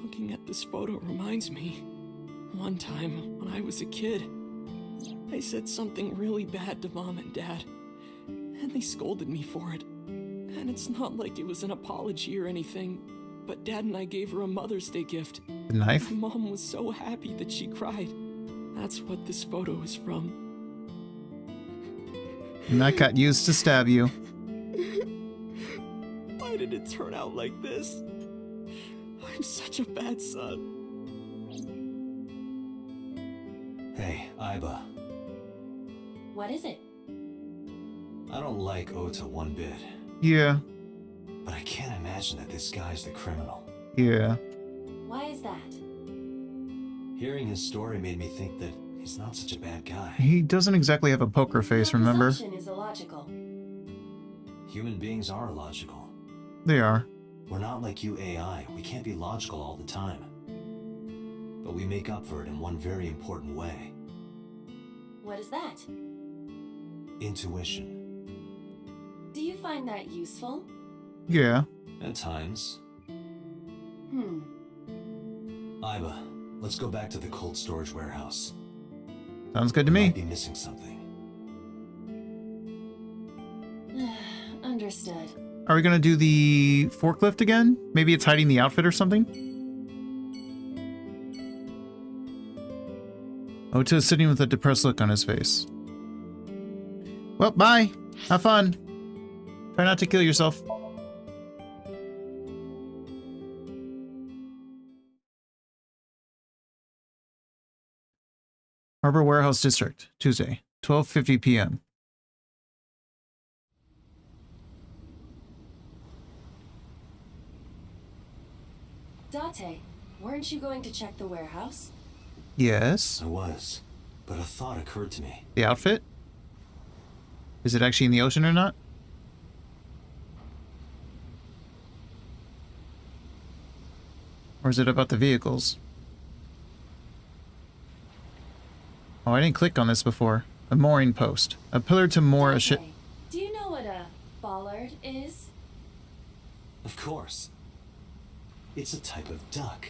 Looking at this photo reminds me. One time, when I was a kid, I said something really bad to Mom and Dad, and they scolded me for it. And it's not like it was an apology or anything, but Dad and I gave her a Mother's Day gift. The knife? Mom was so happy that she cried. That's what this photo is from. And that got used to stab you. Why did it turn out like this? I'm such a bad son. Hey, Aiba. What is it? I don't like Ota one bit, Yeah. but I can't imagine that this guy's the criminal. Yeah. Why is that? Hearing his story made me think that he's not such a bad guy. He doesn't exactly have a poker face, Your remember? assumption is illogical. Human beings are illogical. They are. We're not like you AI. We can't be logical all the time. But we make up for it in one very important way. What is that? Intuition. Do you find that useful? Yeah. At times. Aiba, let's go back to the cold storage warehouse. Sounds good to We me. might be missing something. Understood. Are we gonna do the forklift again? Maybe it's hiding the outfit or something? Ota is sitting with a depressed look on his face. Well, bye. Have fun. Try not to kill yourself. Harbor Warehouse District, Tuesday, 12:50 p.m. Date, weren't you going to check the warehouse? Yes. I was, but a thought occurred to me. The outfit? Is it actually in the ocean or not? Or is it about the vehicles? Oh, I didn't click on this before. A mooring post. A pillar to moor a ship. Do you know what a bollard is? Of course. It's a type of duck.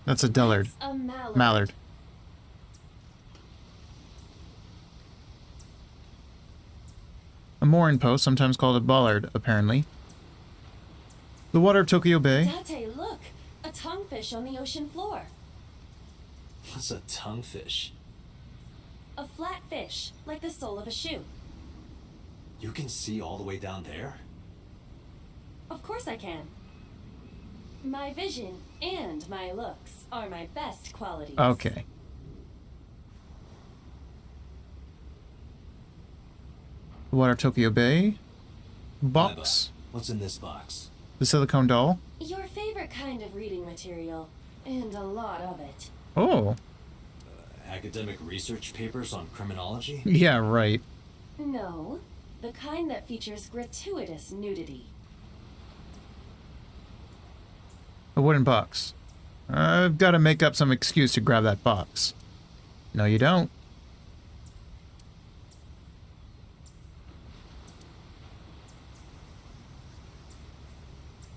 That's a dullard. It's a mallard. Mallard. A mooring post, sometimes called a bollard, apparently. The water of Tokyo Bay. Date, look! A tonguefish on the ocean floor. What's a tonguefish? A flat fish, like the sole of a shoe. You can see all the way down there? Of course I can. My vision and my looks are my best qualities. Okay. The water of Tokyo Bay. Box. What's in this box? The silicone doll. Your favorite kind of reading material, and a lot of it. Oh. Academic research papers on criminology? Yeah, right. No, the kind that features gratuitous nudity. A wooden box. I've got to make up some excuse to grab that box. No, you don't.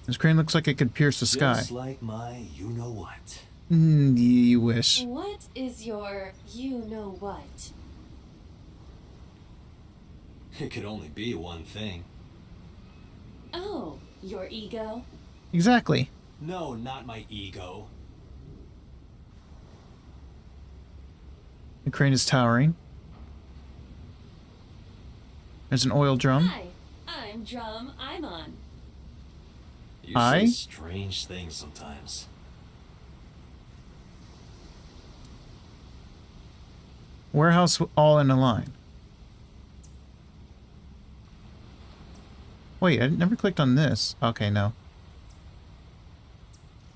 This crane looks like it could pierce the sky. Just like my you-know-what. You wish. What is your you-know-what? It could only be one thing. Oh, your ego? Exactly. No, not my ego. The crane is towering. There's an oil drum. Hi, I'm Drum Imon. You I? say strange things sometimes. Warehouse all in a line. Wait, I never clicked on this. Okay, no.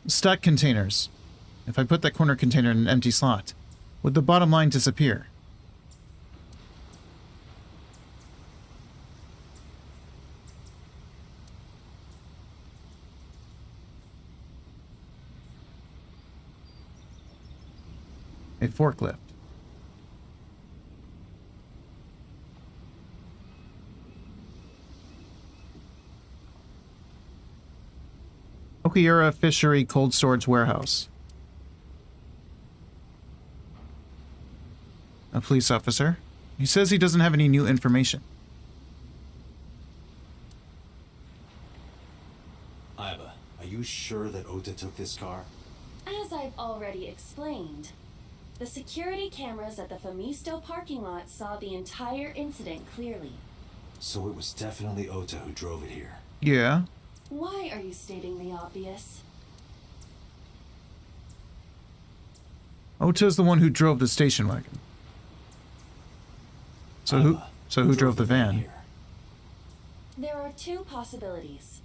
Stack containers. If I put that corner container in an empty slot, would the bottom line disappear? A forklift. Okayura Fishery Cold Storage Warehouse. A police officer. He says he doesn't have any new information. Aiba, are you sure that Ota took this car? As I've already explained, the security cameras at the Famisto parking lot saw the entire incident clearly. So it was definitely Ota who drove it here. Yeah. Why are you stating the obvious? Ota's the one who drove the station wagon. So who drove the van? Here? There are two possibilities.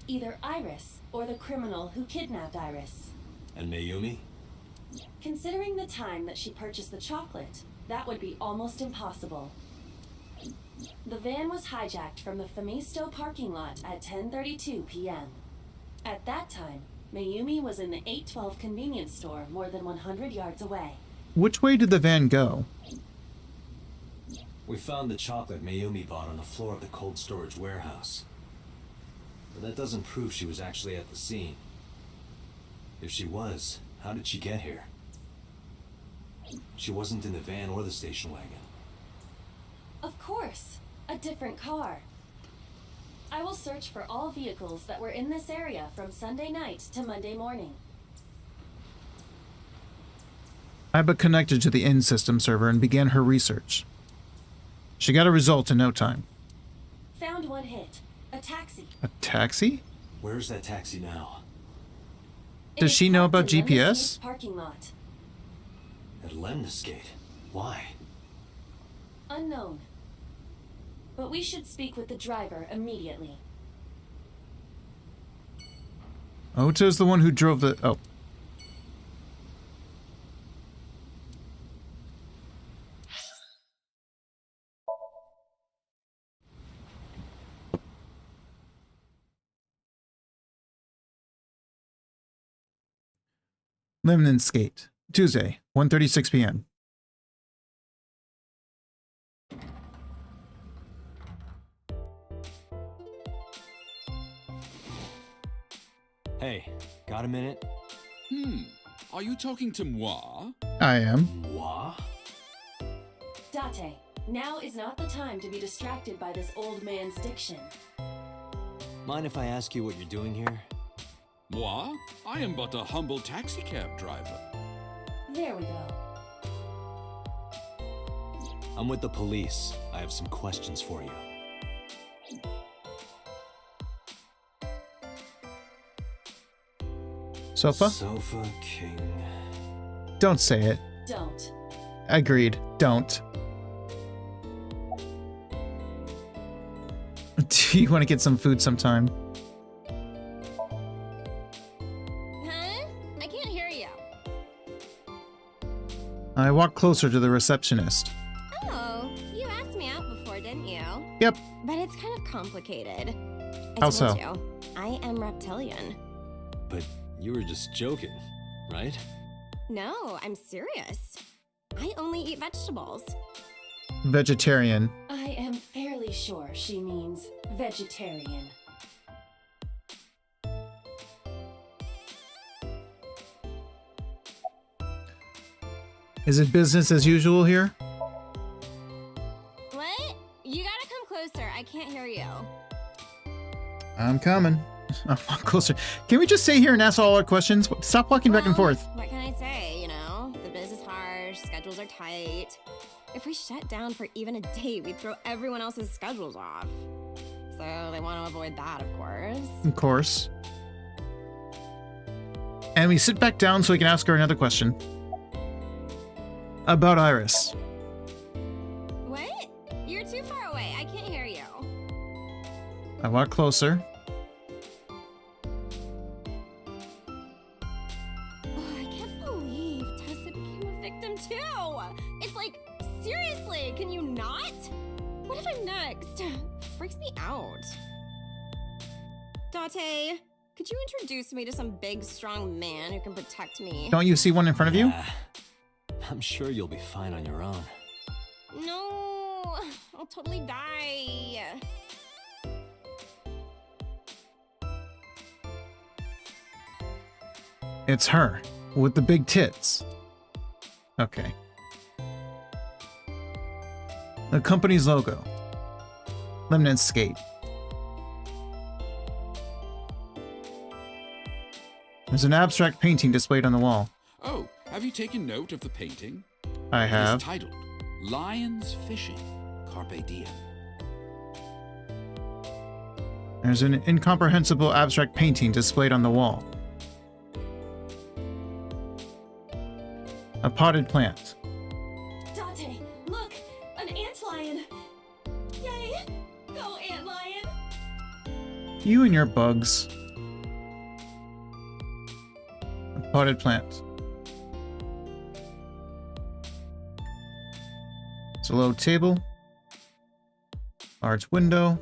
Either Iris or the criminal who kidnapped Iris. And Mayumi? Considering the time that she purchased the chocolate, that would be almost impossible. The van was hijacked from the Famisto parking lot at 10:32 p.m. At that time, Mayumi was in the 812 convenience store more than 100 yards away. Which way did the van go? We found the chocolate Mayumi bought on the floor of the cold storage warehouse. But that doesn't prove she was actually at the scene. If she was, how did she get here? She wasn't in the van or the station wagon. Of course, a different car. I will search for all vehicles that were in this area from Sunday night to Monday morning. Aiba connected to the in-system server and began her research. She got a result in no time. Found one hit. A taxi. A taxi? Where's that taxi now? Does she know about GPS? Parking lot. At Lemniscate. Why? Unknown. But we should speak with the driver immediately. Ota's the one who drove the... Oh. Lemniscate, Tuesday, 1:36 p.m. Hey, got a minute? Are you talking to moi? I am. Moi? Date, now is not the time to be distracted by this old man's diction. Mind if I ask you what you're doing here? Moi? I am but a humble taxicab driver. There we go. I'm with the police. I have some questions for you. Sofa? Sofa King. Don't say it. Don't. Agreed. Don't. Do you want to get some food sometime? Huh? I can't hear you. I walk closer to the receptionist. Oh, you asked me out before, didn't you? Yep. But it's kind of complicated. I How told so? you, I am reptilian. But you were just joking, right? No, I'm serious. I only eat vegetables. Vegetarian. I am fairly sure she means vegetarian. Is it business as usual here? What? You gotta come closer. I can't hear you. I'm coming. I'll walk closer. Can we just stay here and ask all our questions? Stop walking back and forth. What can I say? You know, the biz is harsh, schedules are tight. If we shut down for even a day, we'd throw everyone else's schedules off. So they want to avoid that, of course. Of course. And we sit back down so we can ask her another question. About Iris. What? You're too far away. I can't hear you. I walk closer. Oh, I can't believe Tessa became a victim too. It's like, seriously, can you not? What if I'm next? Freaks me out. Date, could you introduce me to some big, strong man who can protect me? Don't you see one in front of you? I'm sure you'll be fine on your own. No, I'll totally die. It's her. With the big tits. Okay. The company's logo. Lemniscate. There's an abstract painting displayed on the wall. Oh, have you taken note of the painting? I have. It's titled Lions Fishing, Carpe Diem. There's an incomprehensible abstract painting displayed on the wall. A potted plant. Date, look! An antlion! Yay! Go, antlion! You and your bugs. A potted plant. It's a low table. Large window.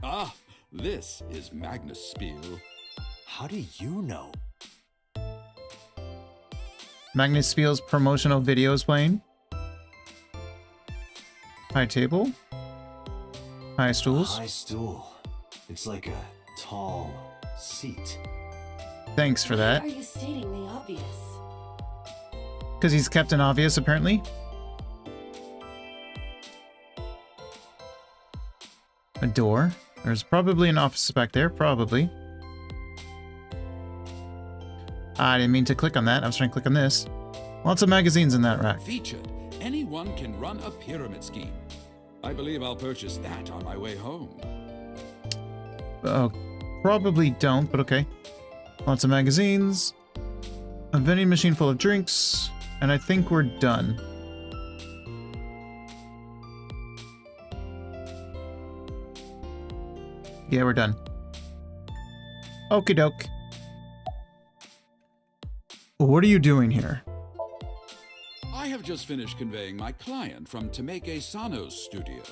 Ah, this is Magnus Spiel. How do you know? Magnus Spiel's promotional videos playing. High table. High stools. A high stool. It's like a tall seat. Thanks for that. Why are you stating the obvious? Because he's Captain Obvious, apparently. A door. There's probably an office back there, probably. I didn't mean to click on that. I was trying to click on this. Lots of magazines in that rack. Featured anyone can run a pyramid scheme. I believe I'll purchase that on my way home. Oh, probably don't, but okay. Lots of magazines. A vending machine full of drinks. And I think we're done. Yeah, we're done. Okie doke. What are you doing here? I have just finished conveying my client from Tameke Sano's studio.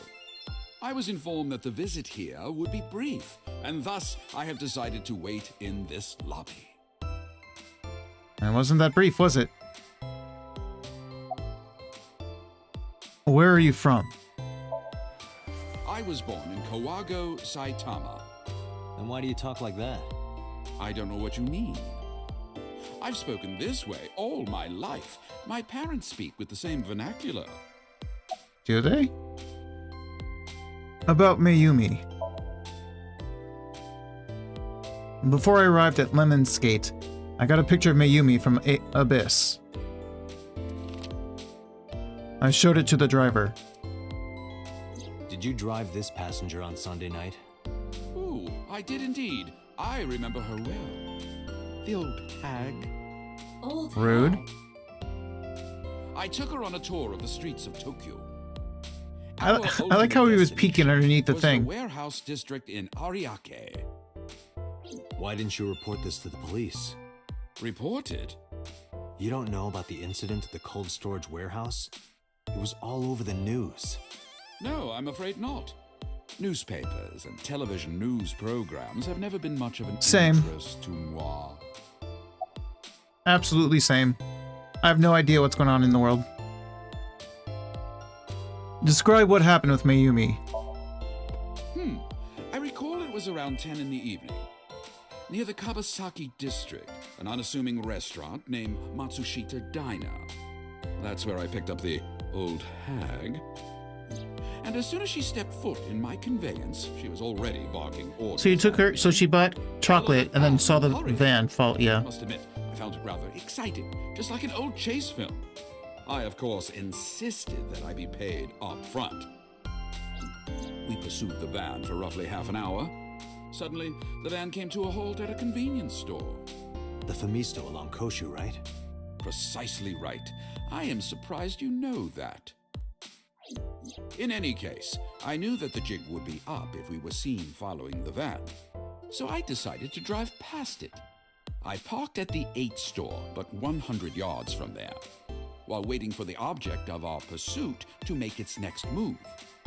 I was informed that the visit here would be brief, and thus I have decided to wait in this lobby. It wasn't that brief, was it? Where are you from? I was born in Kawago, Saitama. And why do you talk like that? I don't know what you mean. I've spoken this way all my life. My parents speak with the same vernacular. Do they? About Mayumi. Before I arrived at Lemon's Gate, I got a picture of Mayumi from Abyss. I showed it to the driver. Did you drive this passenger on Sunday night? Ooh, I did indeed. I remember her well. The old hag. Old Rude. hag. I took her on a tour of the streets of Tokyo. I like how he was peeking underneath the was thing. The warehouse district in Ariake. Why didn't you report this to the police? Report it? You don't know about the incident at the cold storage warehouse? It was all over the news. No, I'm afraid not. Newspapers and television news programs have never been much of an interest to moi. Absolutely same. I have no idea what's going on in the world. Describe what happened with Mayumi. I recall it was around 10 in the evening. Near the Kawasaki district, an unassuming restaurant named Matsushita Diner. That's where I picked up the old hag. And as soon as she stepped foot in my conveyance, she was already barking orders. So you took her, so she bought chocolate and then saw the van fall, yeah. I must admit, I found it rather exciting, just like an old chase film. I, of course, insisted that I be paid up front. We pursued the van for roughly half an hour. Suddenly, the van came to a halt at a convenience store. The Famisto along Koshu, right? Precisely right. I am surprised you know that. In any case, I knew that the jig would be up if we were seen following the van. So I decided to drive past it. I parked at the 8 store, but 100 yards from there, while waiting for the object of our pursuit to make its next move.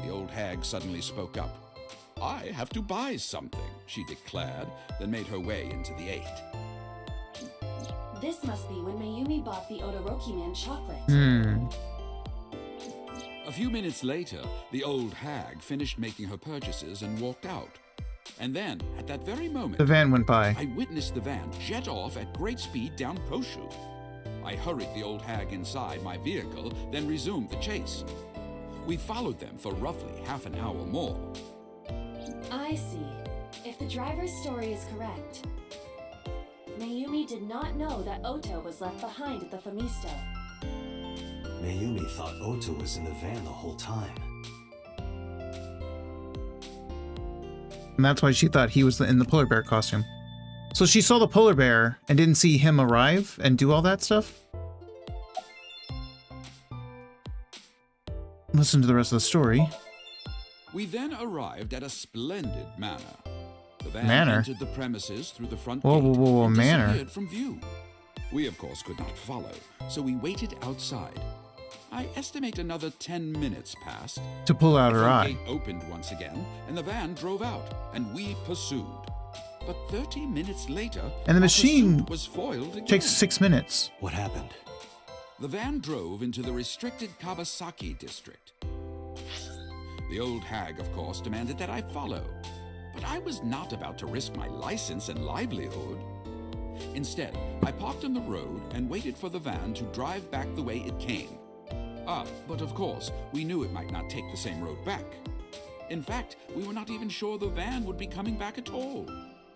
The old hag suddenly spoke up. I have to buy something, she declared, then made her way into the 8. This must be when Mayumi bought the Odoroki Man chocolate. A few minutes later, the old hag finished making her purchases and walked out. And then, at that very moment, The van went by. I witnessed the van jet off at great speed down Koshu. I hurried the old hag inside my vehicle, then resumed the chase. We followed them for roughly half an hour more. I see. If the driver's story is correct, Mayumi did not know that Oto was left behind at the Famisto. Mayumi thought Oto was in the van the whole time. And that's why she thought he was in the polar bear costume. So she saw the polar bear and didn't see him arrive and do all that stuff? Listen to the rest of the story. We then arrived at a splendid manor. The van Manor? entered the premises through the front Whoa, gate whoa, whoa, whoa, and manor. disappeared from view. We, of course, could not follow, so we waited outside. I estimate another 10 minutes passed. To pull out The her front eye. gate opened once again, and the van drove out, and we pursued. But 30 minutes later, And the our machine pursuit was foiled again. Takes 6 minutes. What happened? The van drove into the restricted Kawasaki district. The old hag, of course, demanded that I follow, but I was not about to risk my license and livelihood. Instead, I parked on the road and waited for the van to drive back the way it came. But of course, we knew it might not take the same road back. In fact, we were not even sure the van would be coming back at all.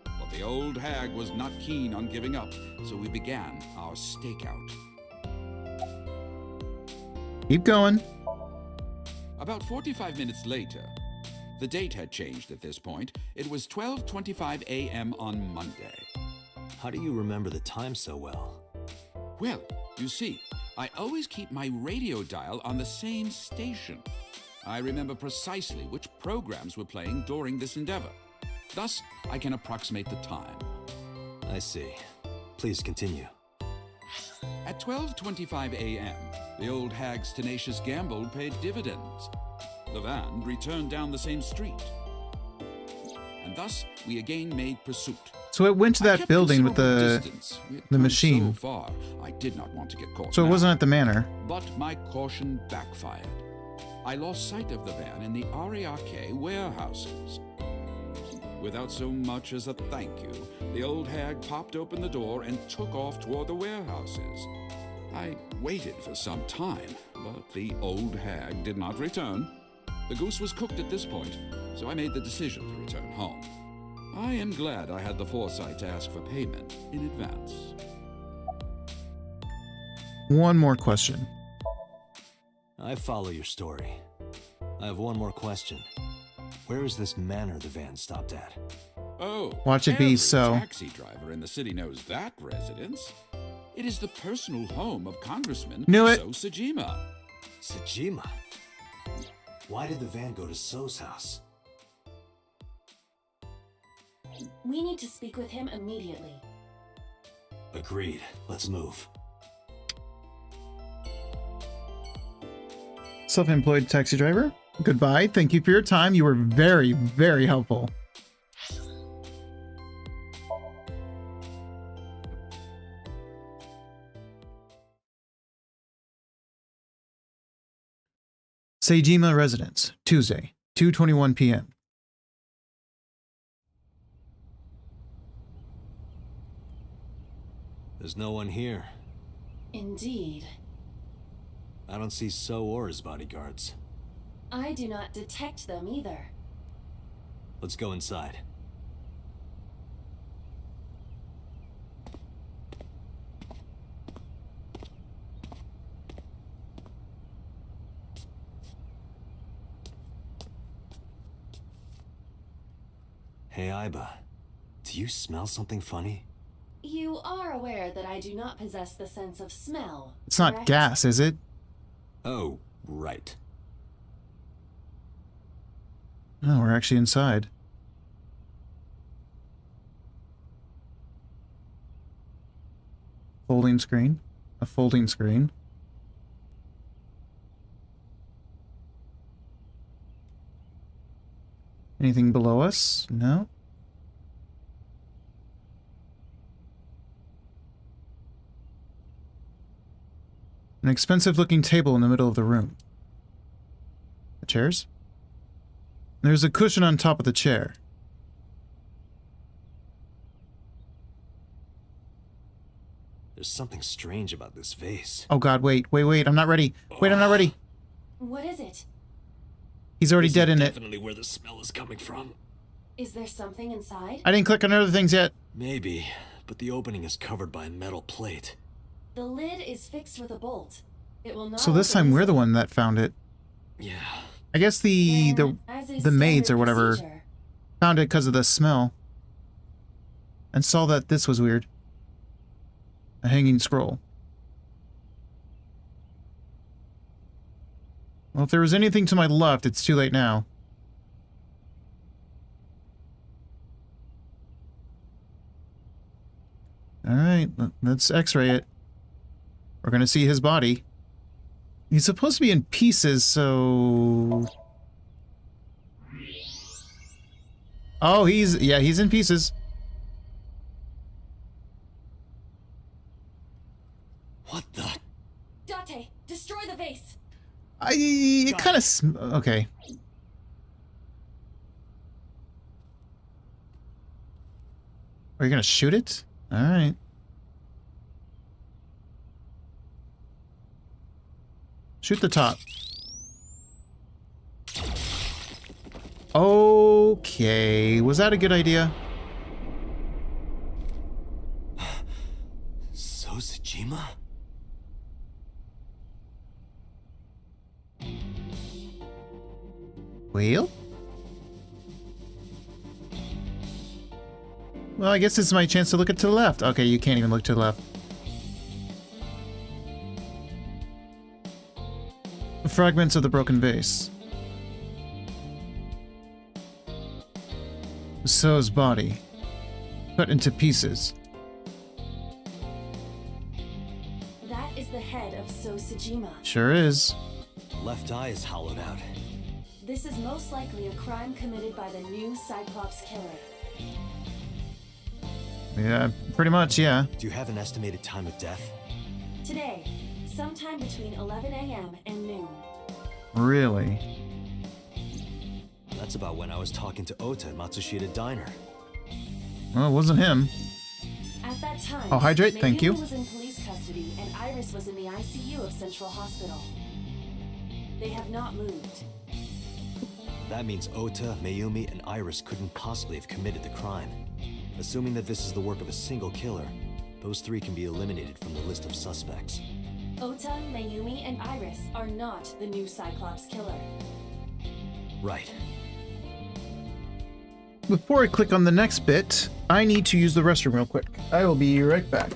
But the old hag was not keen on giving up, so we began our stakeout. Keep going. About 45 minutes later, the date had changed at this point. It was 12:25 a.m. on Monday. How do you remember the time so well? Well, you see, I always keep my radio dial on the same station. I remember precisely which programs were playing during this endeavor. Thus, I can approximate the time. I see. Please continue. At 12:25 a.m., the old hag's tenacious gamble paid dividends. The van returned down the same street. And thus, we again made pursuit. So it went to that building with the machine. So far, I did not want to get caught. So it wasn't at the manor. But my caution backfired. I lost sight of the van in the Ariake warehouses. Without so much as a thank you, the old hag popped open the door and took off toward the warehouses. I waited for some time, but the old hag did not return. The goose was cooked at this point, so I made the decision to return home. I am glad I had the foresight to ask for payment in advance. One more question. I follow your story. I have one more question. Where is this manor the van stopped at? Oh, watch it be every so. Taxi driver in the city knows that residence. It is the personal home of Congressman Knew it. So Sajima. Sajima? Why did the van go to So's house? We need to speak with him immediately. Agreed. Let's move. Self-employed taxi driver. Goodbye. Thank you for your time. You were very, very helpful. Seijima Residence, Tuesday, 2:21 p.m. There's no one here. Indeed. I don't see So or his bodyguards. I do not detect them either. Let's go inside. Hey, Aiba. Do you smell something funny? You are aware that I do not possess the sense of smell. It's not correct? gas, is it? Oh, right. Oh, we're actually inside. Folding screen. A folding screen. Anything below us? No. An expensive-looking table in the middle of the room. The chairs? There's a cushion on top of the chair. There's something strange about this vase. Oh god, wait, I'm not ready. Wait, I'm not ready. What is it? He's already dead in it. Definitely where the smell is coming from. Is there something inside? I didn't click on other things yet. Maybe, but the opening is covered by a metal plate. The lid is fixed with a bolt. It will not. So this time we're the one that found it. Yeah. I guess the maids or whatever found it because of the smell. And saw that this was weird. A hanging scroll. Well, if there was anything to my left, it's too late now. Alright, let's x-ray it. We're gonna see his body. He's supposed to be in pieces, so... Oh, he's in pieces. What the? Date, destroy the vase. It kind of... Okay. Are you gonna shoot it? Alright. Shoot the top. Okay. Was that a good idea? So Sajima? Well? Well, I guess this is my chance to look to the left. Okay, you can't even look to the left. Fragments of the broken vase. So's body. Cut into pieces. That is the head of So Sejima. Sure is. Left eye is hollowed out. This is most likely a crime committed by the new Cyclops killer. Yeah, pretty much, yeah. Do you have an estimated time of death? Today, sometime between 11 a.m. and noon. Really? That's about when I was talking to Ota at Matsushita Diner. Well, it wasn't him. At that time, Oh, hydrate, thank Mayumi you. was in police custody and Iris was in the ICU of Central Hospital. They have not moved. That means Ota, Mayumi, and Iris couldn't possibly have committed the crime. Assuming that this is the work of a single killer, those three can be eliminated from the list of suspects. Ota, Mayumi, and Iris are not the new Cyclops killer. Right. Before I click on the next bit, I need to use the restroom real quick. I will be right back.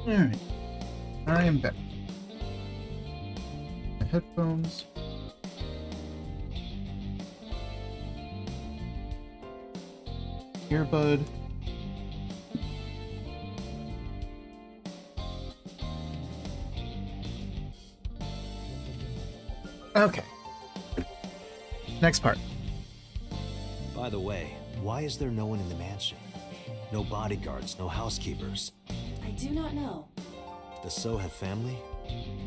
Alright. I am back. My headphones. Earbud. Okay. Next part. By the way, why is there no one in the mansion? No bodyguards, no housekeepers. I do not know. Does So have family?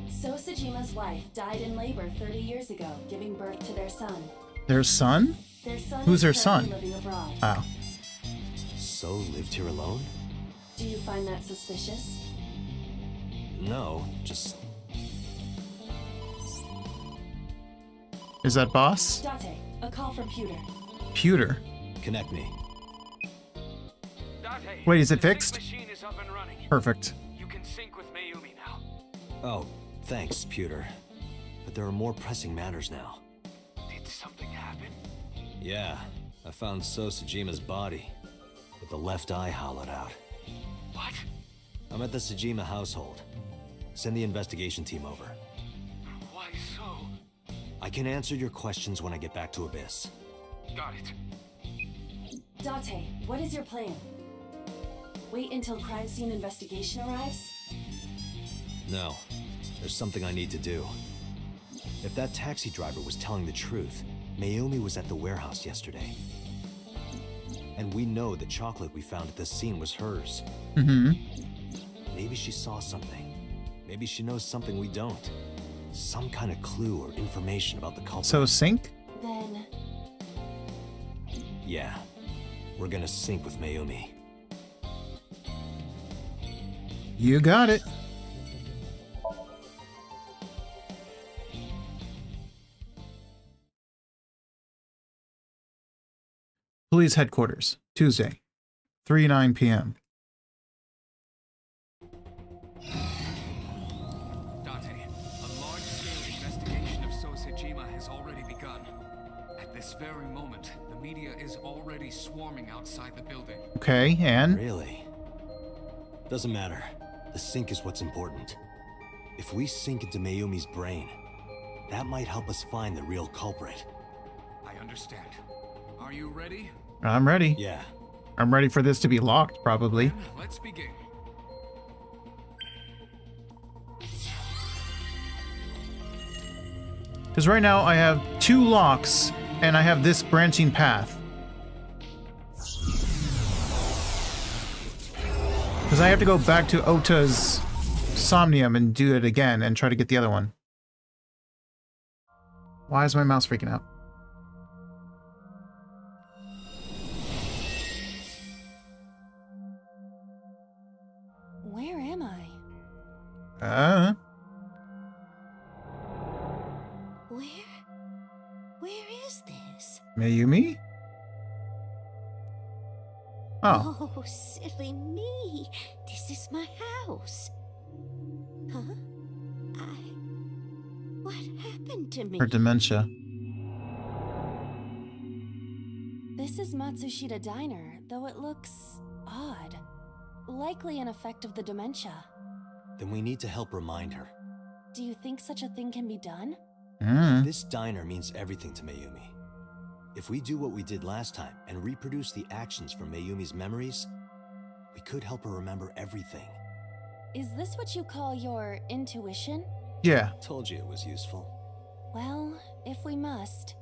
So Sejima's wife died in labor 30 years ago, giving birth to their son. Their son? Their son Who's is their currently son? living abroad. Oh. So lived here alone? Do you find that suspicious? No, just... Is that boss? Date, a call from Pewter. Pewter. Connect me. Wait, is it fixed? Perfect. You can sync with Mayumi now. Oh, thanks, Pewter. But there are more pressing matters now. Did something happen? Yeah, I found So Sejima's body, with the left eye hollowed out. What? I'm at the Sejima household. Send the investigation team over. Why so? I can answer your questions when I get back to Abyss. Got it. Date, what is your plan? Wait until crime scene investigation arrives? No. There's something I need to do. If that taxi driver was telling the truth, Mayumi was at the warehouse yesterday. And we know the chocolate we found at the scene was hers. Mm-hmm. Maybe she saw something. Maybe she knows something we don't. Some kind of clue or information about the culprit. So sync? Then... Yeah. We're gonna sync with Mayumi. You got it. Police headquarters, Tuesday, 3:09 p.m. Date, a large-scale investigation of Sosejima has already begun. At this very moment, the media is already swarming outside the building. Okay, and? Really? Doesn't matter. The sync is what's important. If we sync into Mayumi's brain, that might help us find the real culprit. I understand. Are you ready? I'm ready. Yeah. I'm ready for this to be locked, probably. Let's begin. Because right now I have 2 locks, and I have this branching path. Because I have to go back to Ota's Somnium and do it again and try to get the other one. Why is my mouse freaking out? Where am I? Where is this? Mayumi? Oh. Oh, silly me. This is my house. Huh? What happened to me? Her dementia. This is Matsushita Diner, though it looks odd. Likely an effect of the dementia. Then we need to help remind her. Do you think such a thing can be done? This diner means everything to Mayumi. If we do what we did last time and reproduce the actions from Mayumi's memories, we could help her remember everything. Is this what you call your intuition? Yeah. Told you it was useful. Well, if we must.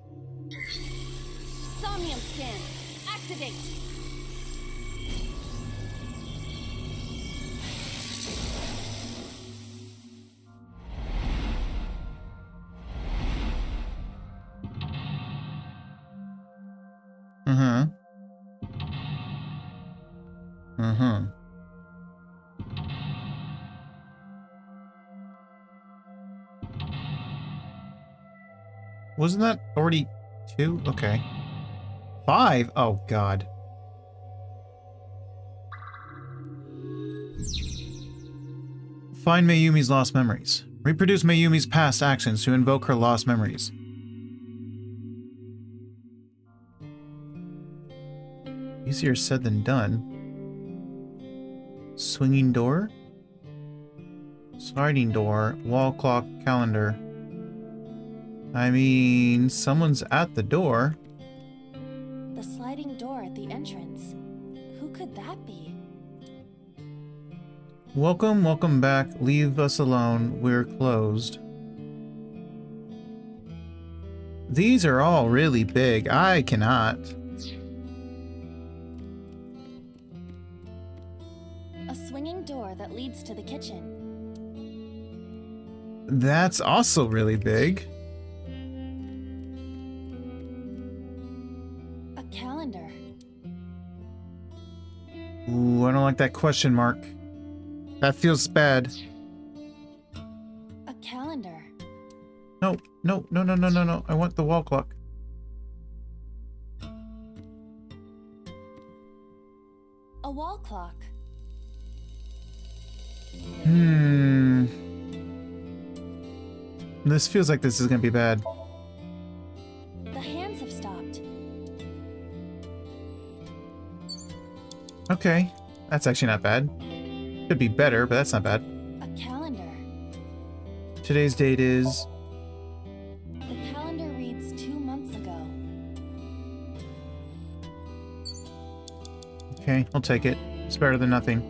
Somnium scan! Activate! Wasn't that already 2? Okay. 5? Oh, God. Find Mayumi's lost memories. Reproduce Mayumi's past actions to invoke her lost memories. Easier said than done. Swinging door? Sliding door, wall clock, calendar. I mean, someone's at the door. The sliding door at the entrance. Who could that be? Welcome back. Leave us alone. We're closed. These are all really big. I cannot. A swinging door that leads to the kitchen. That's also really big. A calendar. Ooh, I don't like that question mark. That feels bad. A calendar. No. I want the wall clock. A wall clock. This feels like this is gonna be bad. The hands have stopped. Okay, that's actually not bad. Could be better, but that's not bad. A calendar. Today's date is... The calendar reads 2 months ago. Okay, I'll take it. It's better than nothing.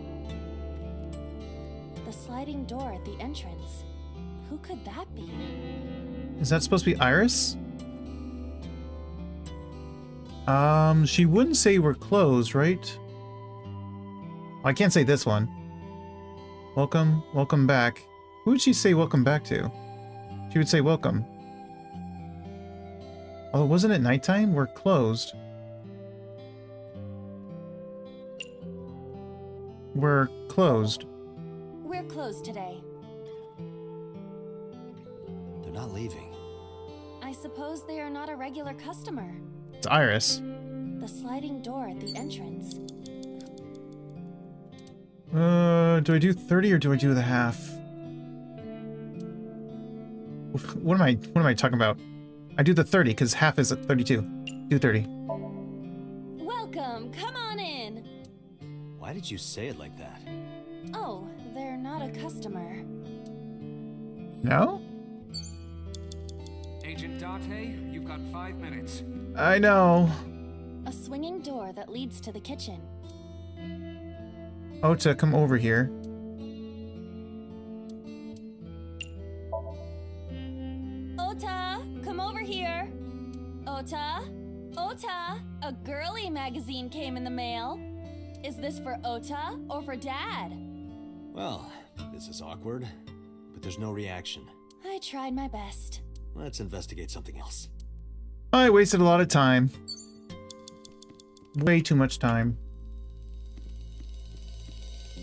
The sliding door at the entrance. Who could that be? Is that supposed to be Iris? She wouldn't say we're closed, right? I can't say this one. Welcome back. Who would she say welcome back to? She would say welcome. Oh, wasn't it nighttime? We're closed. We're closed. We're closed today. They're not leaving. I suppose they are not a regular customer. It's Iris. The sliding door at the entrance. Do I do 30 or do I do the half? What am I talking about? I do the 30 because half is 32. Do 30. Welcome, come on in. Why did you say it like that? Oh, they're not a customer. No? Agent Date, you've got 5 minutes. I know. A swinging door that leads to the kitchen. Ota, come over here. Ota, come over here. Ota, Ota, a girly magazine came in the mail. Is this for Ota or for Dad? Well, this is awkward, but there's no reaction. I tried my best. Let's investigate something else. I wasted a lot of time. Way too much time.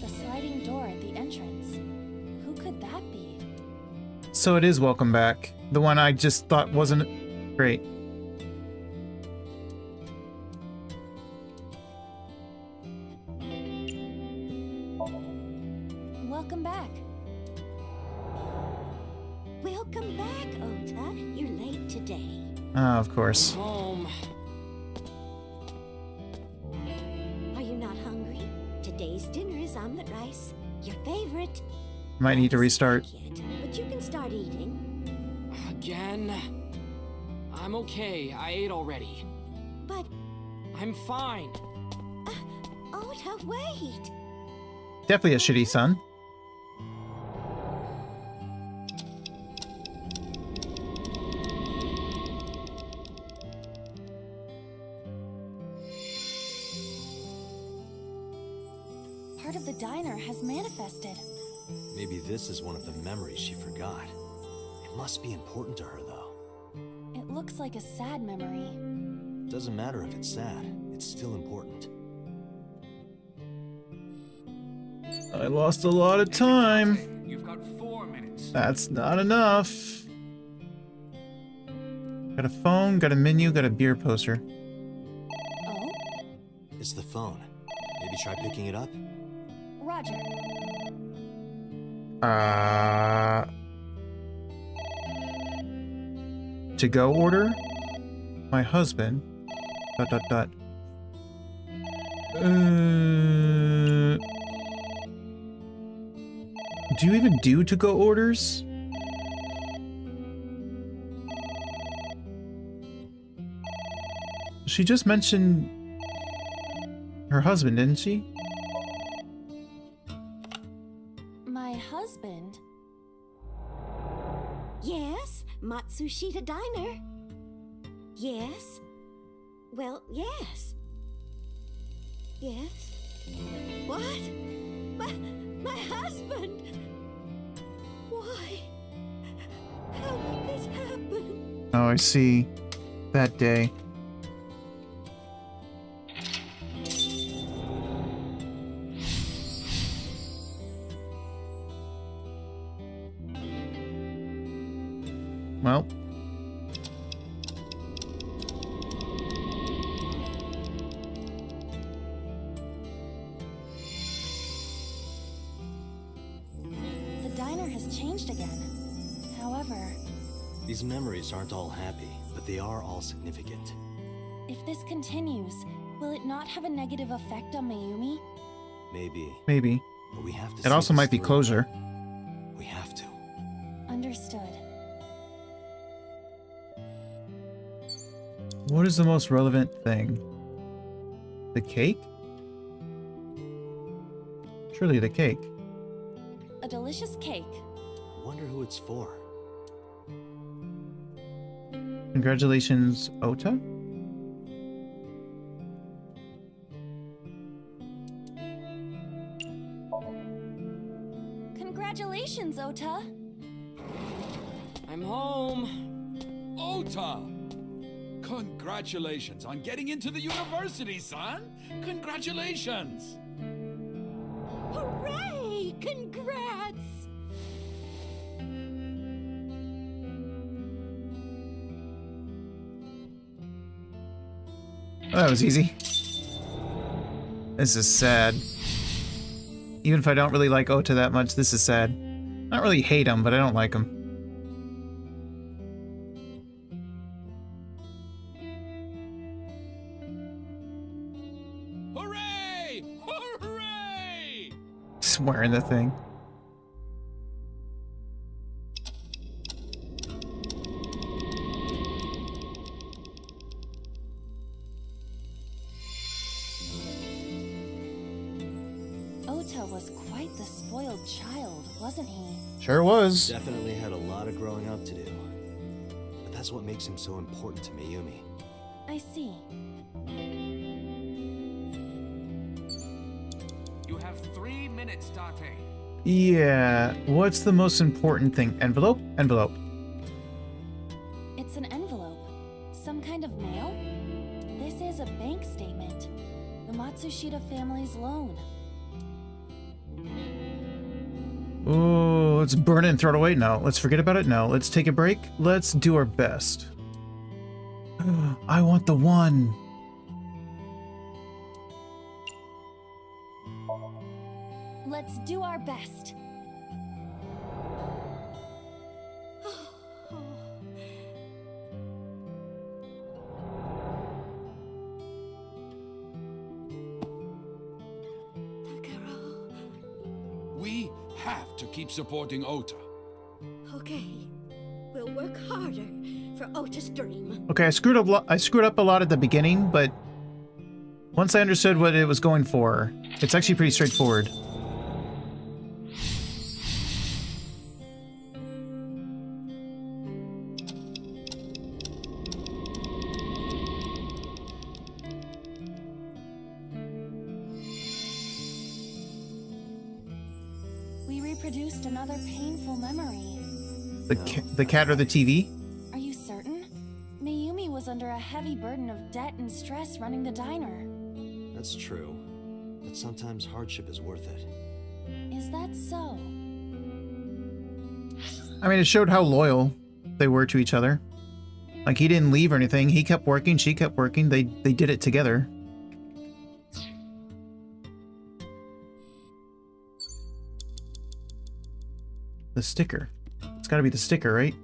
The sliding door at the entrance. Who could that be? So it is welcome back. The one I just thought wasn't great. Welcome back. Welcome back, Ota. You're late today. Ah, of course. Home. Are you not hungry? Today's dinner is omelet rice. Your favorite. Might need to restart. But you can start eating. Again? I'm okay. I ate already. But... I'm fine. Ota, wait. Definitely a shitty son. Part of the diner has manifested. Maybe this is one of the memories she forgot. It must be important to her, though. It looks like a sad memory. Doesn't matter if it's sad. It's still important. I lost a lot of time. You've got 4 minutes. That's not enough. Got a phone, got a menu, got a beer poster. Oh? It's the phone. Maybe try picking it up? Roger. To go order? My husband. ... Do you even do to go orders? She just mentioned her husband, didn't she? My husband? Yes, Matsushita Diner. Yes. Well, yes. Yes. What? My husband! Why? How could this happen? Oh, I see. That day. Well. The diner has changed again. However, These memories aren't all happy, but they are all significant. if this continues, will it not have a negative effect on Mayumi? Maybe. Maybe. But we have to It see also this might be through. closure. We have to. Understood. What is the most relevant thing? The cake? Surely the cake. A delicious cake. I wonder who it's for. Congratulations, Ota? Congratulations, Ota. I'm home. Ota! Congratulations on getting into the university, son! Congratulations! Hooray! Congrats! Oh, that was easy. This is sad. Even if I don't really like Ota that much, this is sad. I don't really hate him, but I don't like him. Hooray! Hooray! Swearing the thing. Ota was quite the spoiled child, wasn't he? Sure was. Definitely had a lot of growing up to do. But that's what makes him so important to Mayumi. I see. You have 3 minutes, Date. Yeah, what's the most important thing? Envelope? Envelope. It's an envelope. Some kind of mail? This is a bank statement. The Matsushita family's loan. Oh, let's burn it and throw it away? No. Let's forget about it? No. Let's take a break? Let's do our best. I want the one. Let's do our best. We have to keep supporting Ota. Okay, we'll work harder for Ota's dream. Okay, I screwed up a lot at the beginning, but once I understood what it was going for, it's actually pretty straightforward. We reproduced another painful memory. The cat or the TV? Are you certain? Mayumi was under a heavy burden of debt and stress running the diner. That's true. But sometimes hardship is worth it. Is that so? I mean, it showed how loyal they were to each other. Like, he didn't leave or anything. He kept working, she kept working. They did it together. The sticker. It's gotta be the sticker, right?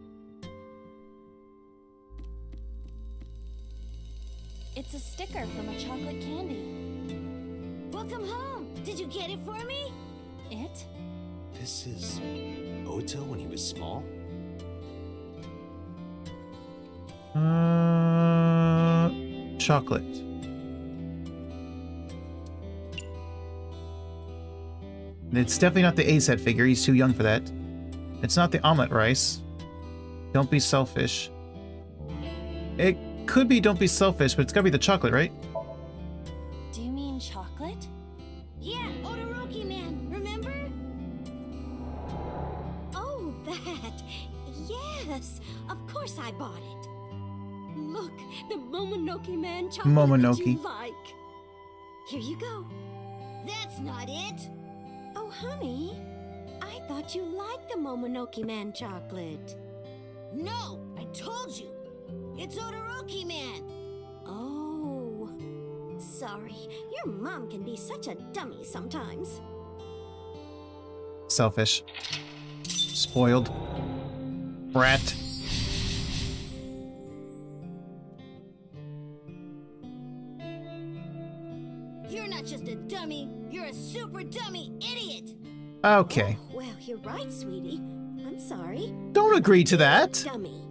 It's a sticker from a chocolate candy. Welcome home! Did you get it for me? It? This is Ota when he was small? Chocolate. It's definitely not the A-set figure. He's too young for that. It's not the omelet rice. Don't be selfish. It could be don't be selfish, but it's gotta be the chocolate, right? Do you mean chocolate? Yeah, Odoroki Man, remember? Oh, that. Yes, of course I bought it. Look, the Momonoke Man chocolate that you like. Here you go. That's not it. Oh, honey, I thought you liked the Momonoke Man chocolate. No, I told you. It's Odoroki Man. Oh, sorry. Your mom can be such a dummy sometimes. Selfish. Spoiled. Brat. You're not just a dummy, you're a super dummy idiot. Okay. Oh, well, you're right, sweetie. I'm sorry. Don't agree to that. Dummy.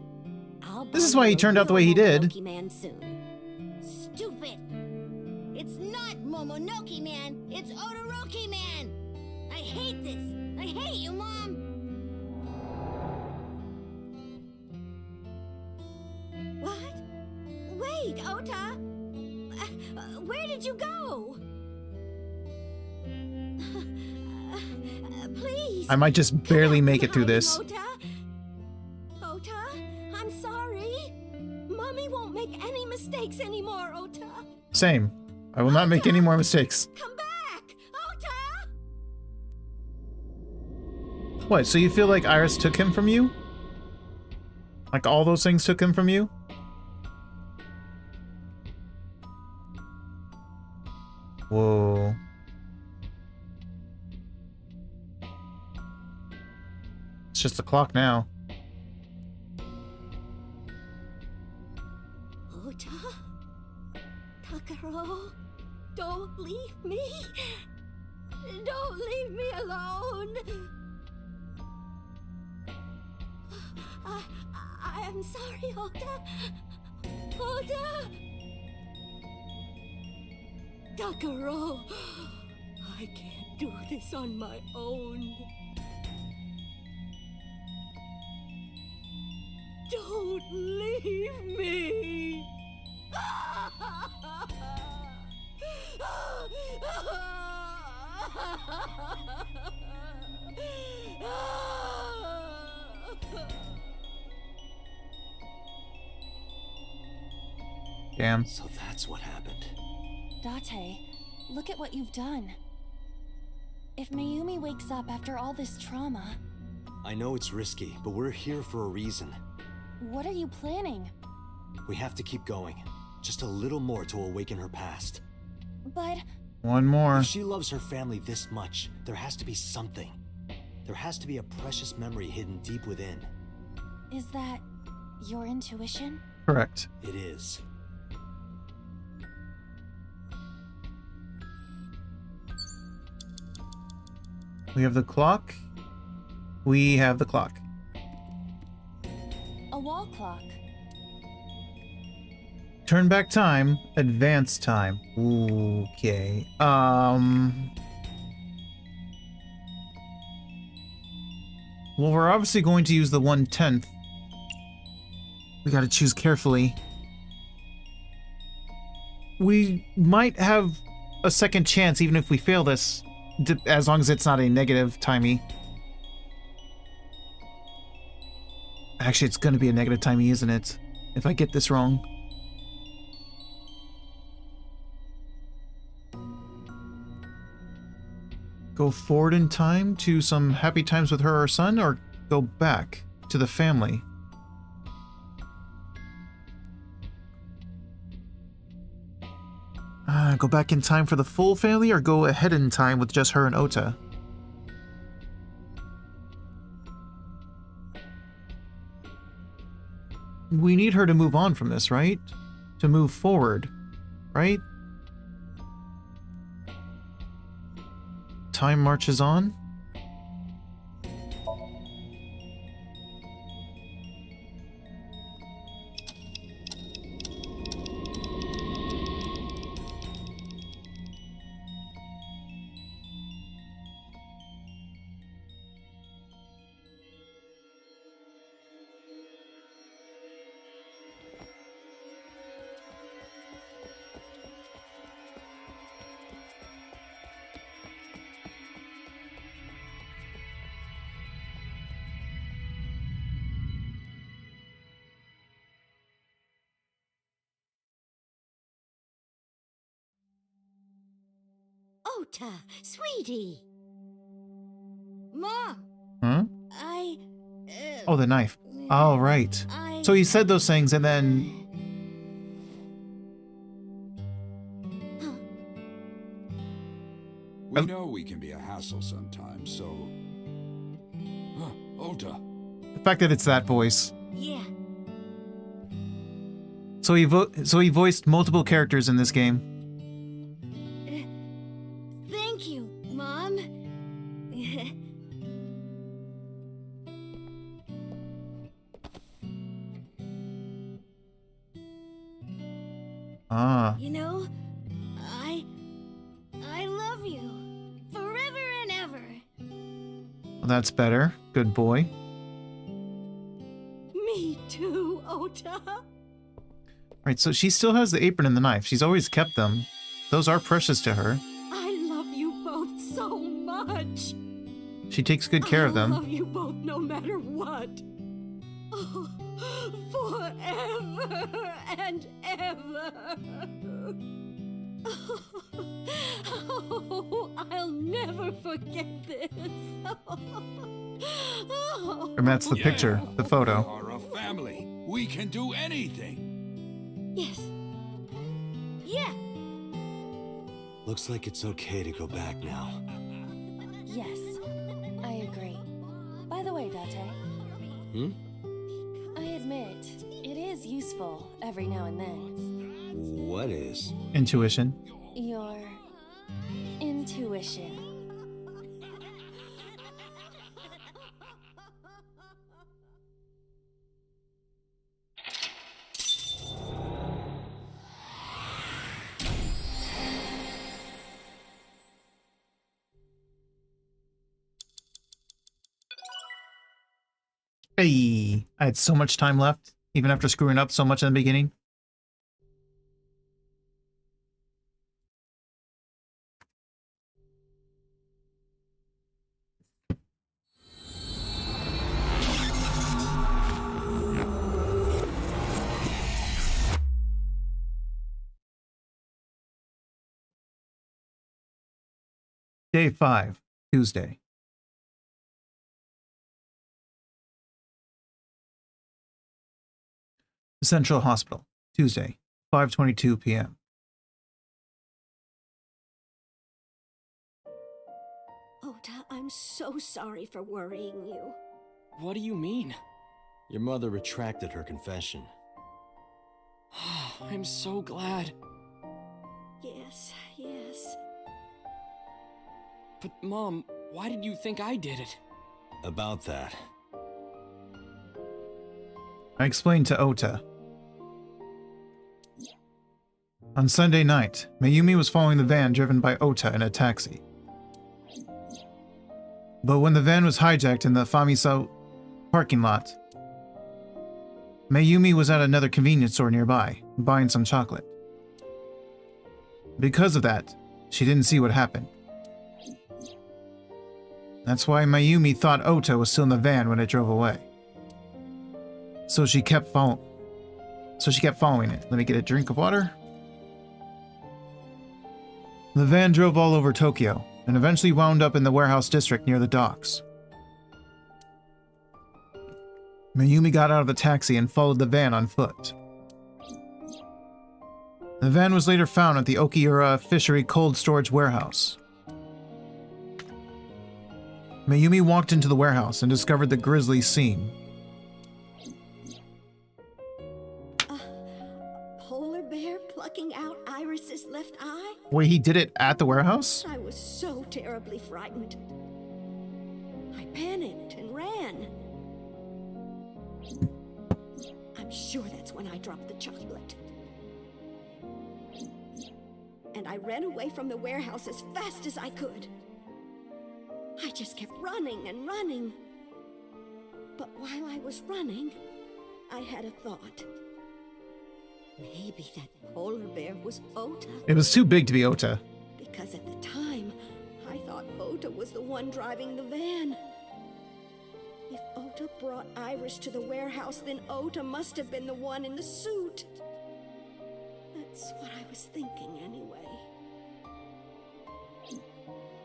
This is why he turned out the way he did. Momonoke Man soon. Stupid. It's not Momonoke Man. It's Odoroki Man. I hate this. I hate you, Mom. What? Wait, Ota. Where did you go? Please. I might just barely make it through this. Ota? Ota, I'm sorry. Mommy won't make any mistakes anymore, Ota. Same. I will not make any more mistakes. Come back, Ota. What, so you feel like Iris took him from you? Like all those things took him from you? Whoa. It's just a clock now. Ota? Takaro? Don't leave me. Don't leave me alone. I am sorry, Ota. Ota! Takaro, I can't do this on my own. Don't leave me. Damn. So that's what happened. Date, look at what you've done. If Mayumi wakes up after all this trauma... I know it's risky, but we're here for a reason. What are you planning? We have to keep going. Just a little more to awaken her past. But... One more. If she loves her family this much, there has to be something. There has to be a precious memory hidden deep within. Is that your intuition? Correct. It is. We have the clock. We have the clock. A wall clock. Turn back time, advance time. Okay. Well, we're obviously going to use the 1/10. We gotta choose carefully. We might have a second chance even if we fail this, as long as it's not a negative timey. Actually, it's gonna be a negative timey, isn't it? If I get this wrong. Go forward in time to some happy times with her or son, or go back to the family? Go back in time for the full family, or go ahead in time with just her and Ota? We need her to move on from this, right? To move forward, right? Time marches on. Ota, sweetie. Mom. Huh? Oh, the knife. Oh, right. So he said those things and then... We know we can be a hassle sometimes, so... Huh, Ota. The fact that it's that voice. Yeah. So he voiced multiple characters in this game. Thank you, Mom. Ah. You know, I love you forever and ever. That's better. Good boy. Me too, Ota. Right, so she still has the apron and the knife. She's always kept them. Those are precious to her. I love you both so much. She takes good care of I them. love you both no matter what. Oh, forever and ever. Oh, I'll never forget this. And that's the picture, the photo. We are a family. We can do anything. Yes. Yeah. Looks like it's okay to go back now. Yes, I agree. By the way, Date, I admit, it is useful every now and then. What is? Intuition. Your intuition. Hey, I had so much time left, even after screwing up so much in the beginning. Day 5, Tuesday. Central Hospital, Tuesday, 5:22 p.m. Ota, I'm so sorry for worrying you. What do you mean? Your mother retracted her confession. I'm so glad. Yes, yes. But Mom, why did you think I did it? About that. I explained to Ota. On Sunday night, Mayumi was following the van driven by Ota in a taxi. But when the van was hijacked in the Infymouse parking lot, Mayumi was at another convenience store nearby, buying some chocolate. Because of that, she didn't see what happened. That's why Mayumi thought Ota was still in the van when it drove away. So she kept following it. Let me get a drink of water. The van drove all over Tokyo and eventually wound up in the warehouse district near the docks. Mayumi got out of the taxi and followed the van on foot. The van was later found at the Okiura Fishery Cold Storage Warehouse. Mayumi walked into the warehouse and discovered the grisly scene. Polar bear plucking out Iris's left eye? Wait, he did it at the warehouse? I was so terribly frightened. I panicked and ran. I'm sure that's when I dropped the chocolate. And I ran away from the warehouse as fast as I could. I just kept running and running. But while I was running, I had a thought. Maybe that polar bear was Ota. It was too big to be Ota. Because at the time, I thought Ota was the one driving the van. If Ota brought Iris to the warehouse, then Ota must have been the one in the suit. That's what I was thinking anyway.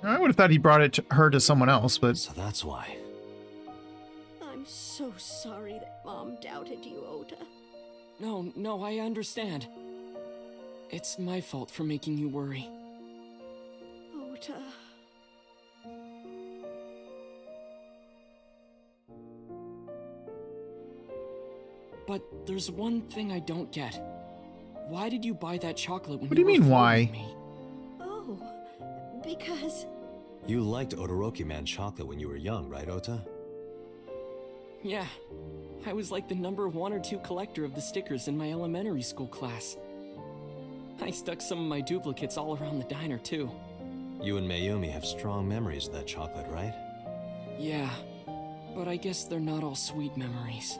I would have thought he brought her to someone else, but... So that's why. I'm so sorry that Mom doubted you, Ota. No, I understand. It's my fault for making you worry. Ota. But there's one thing I don't get. Why did you buy that chocolate when What do you mean, why? Oh, because... You liked Todoroki Man chocolate when you were young, right, Ota? Yeah. I was like the number 1 or 2 collector of the stickers in my elementary school class. I stuck some of my duplicates all around the diner, too. You and Mayumi have strong memories of that chocolate, right? Yeah, but I guess they're not all sweet memories.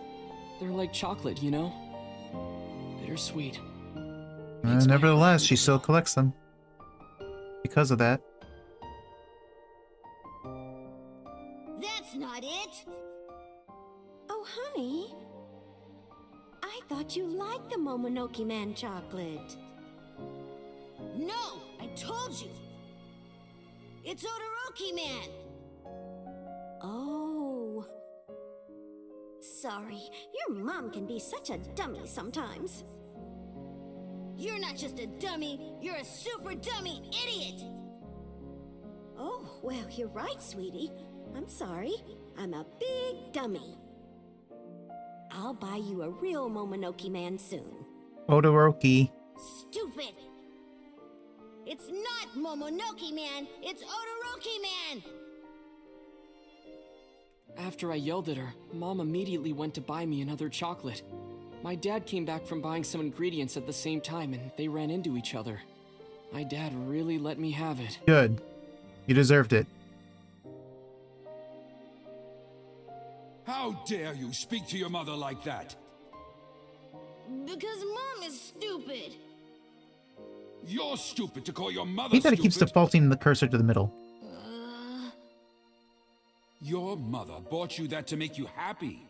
They're like chocolate, you know? Bittersweet. Nevertheless, she still collects them. Because of that. That's not it! Oh, honey. I thought you liked the Momonoke Man chocolate. No! I told you! It's Odoroki Man! Oh. Sorry, your mom can be such a dummy sometimes. You're not just a dummy, you're a super dummy idiot! Oh, well, you're right, sweetie. I'm sorry. I'm a big dummy. I'll buy you a real Momonoke Man soon. Odoroki. Stupid! It's not Momonoke Man, it's Odoroki Man! After I yelled at her, Mom immediately went to buy me another chocolate. My dad came back from buying some ingredients at the same time and they ran into each other. My dad really let me have it. Good. You deserved it. How dare you speak to your mother like that? Because Mom is stupid. You're stupid to call your mother Hate that it stupid. keeps defaulting the cursor to the middle. Your mother bought you that to make you happy.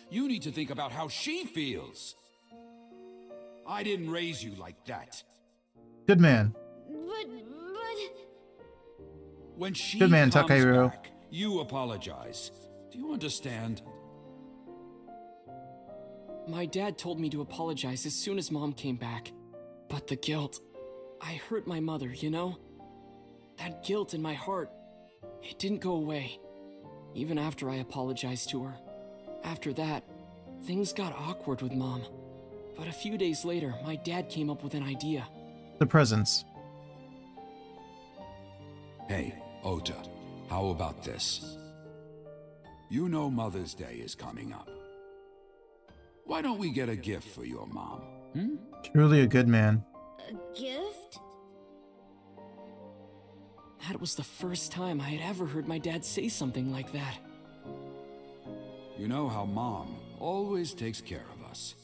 You need to think about how she feels. I didn't raise you like that. Good man. But... When she Good man, comes Takahiro. back, you apologize. Do you understand? My dad told me to apologize as soon as Mom came back. But the guilt... I hurt my mother, you know? That guilt in my heart, it didn't go away. Even after I apologized to her. After that, things got awkward with Mom. But a few days later, my dad came up with an idea. The presents. Hey, Ota, how about this? You know Mother's Day is coming up. Why don't we get a gift for your mom? Truly a good man. A gift? That was the first time I had ever heard my dad say something like that. You know how Mom always takes care of us.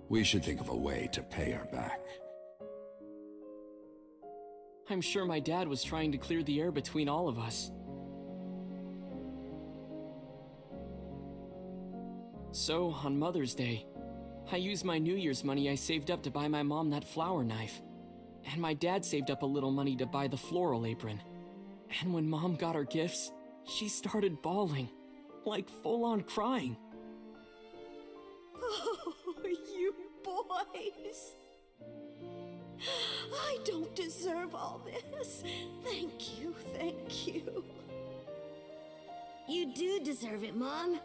We should think of a way to pay her back. I'm sure my dad was trying to clear the air between all of us. So, on Mother's Day, I used my New Year's money I saved up to buy my mom that flower knife. And my dad saved up a little money to buy the floral apron. And when Mom got her gifts, she started bawling. Like full-on crying. Oh, you boys. I don't deserve all this. Thank you, thank you. You do deserve it, Mom.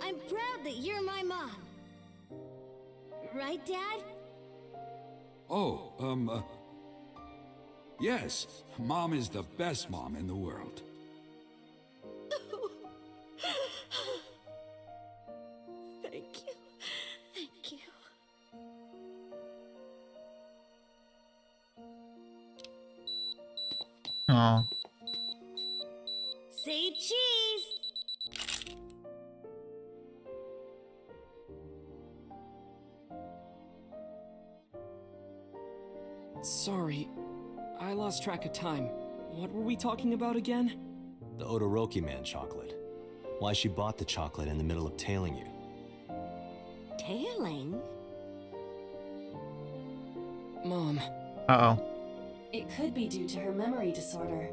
I'm proud that you're my mom. Right, Dad? Oh, yes. Mom is the best mom in the world. Thank you. Thank you. Aw. Say cheese! Sorry, I lost track of time. What were we talking about again? The Odoroki Man chocolate. Why she bought the chocolate in the middle of tailing you. Tailing? Mom. Uh-oh. It could be due to her memory disorder.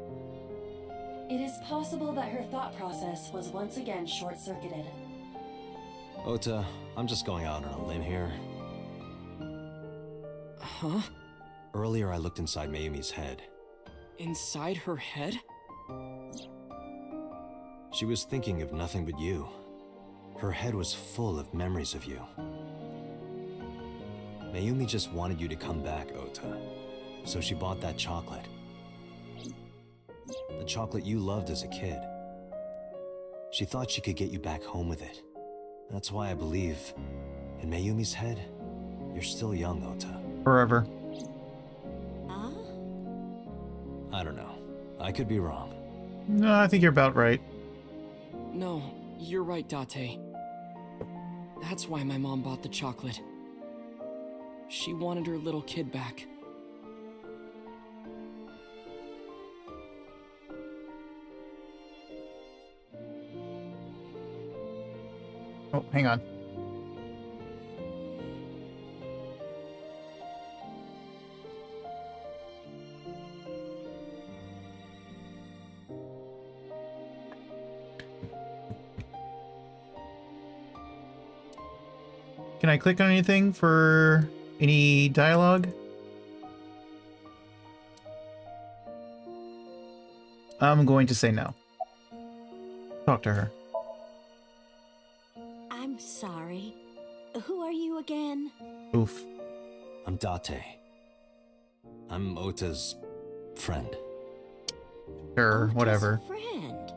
It is possible that her thought process was once again short-circuited. Ota, I'm just going out on a limb here. Huh? Earlier I looked inside Mayumi's head. Inside her head? She was thinking of nothing but you. Her head was full of memories of you. Mayumi just wanted you to come back, Ota. So she bought that chocolate. The chocolate you loved as a kid. She thought she could get you back home with it. That's why I believe, in Mayumi's head, you're still young, Ota. Forever. I don't know. I could be wrong. No, I think you're about right. No, you're right, Date. That's why my mom bought the chocolate. She wanted her little kid back. Oh, hang on. Can I click on anything for any dialogue? I'm going to say no. Talk to her. I'm sorry. Who are you again? Oof. I'm Date. I'm Ota's friend. Sure, whatever. Friend.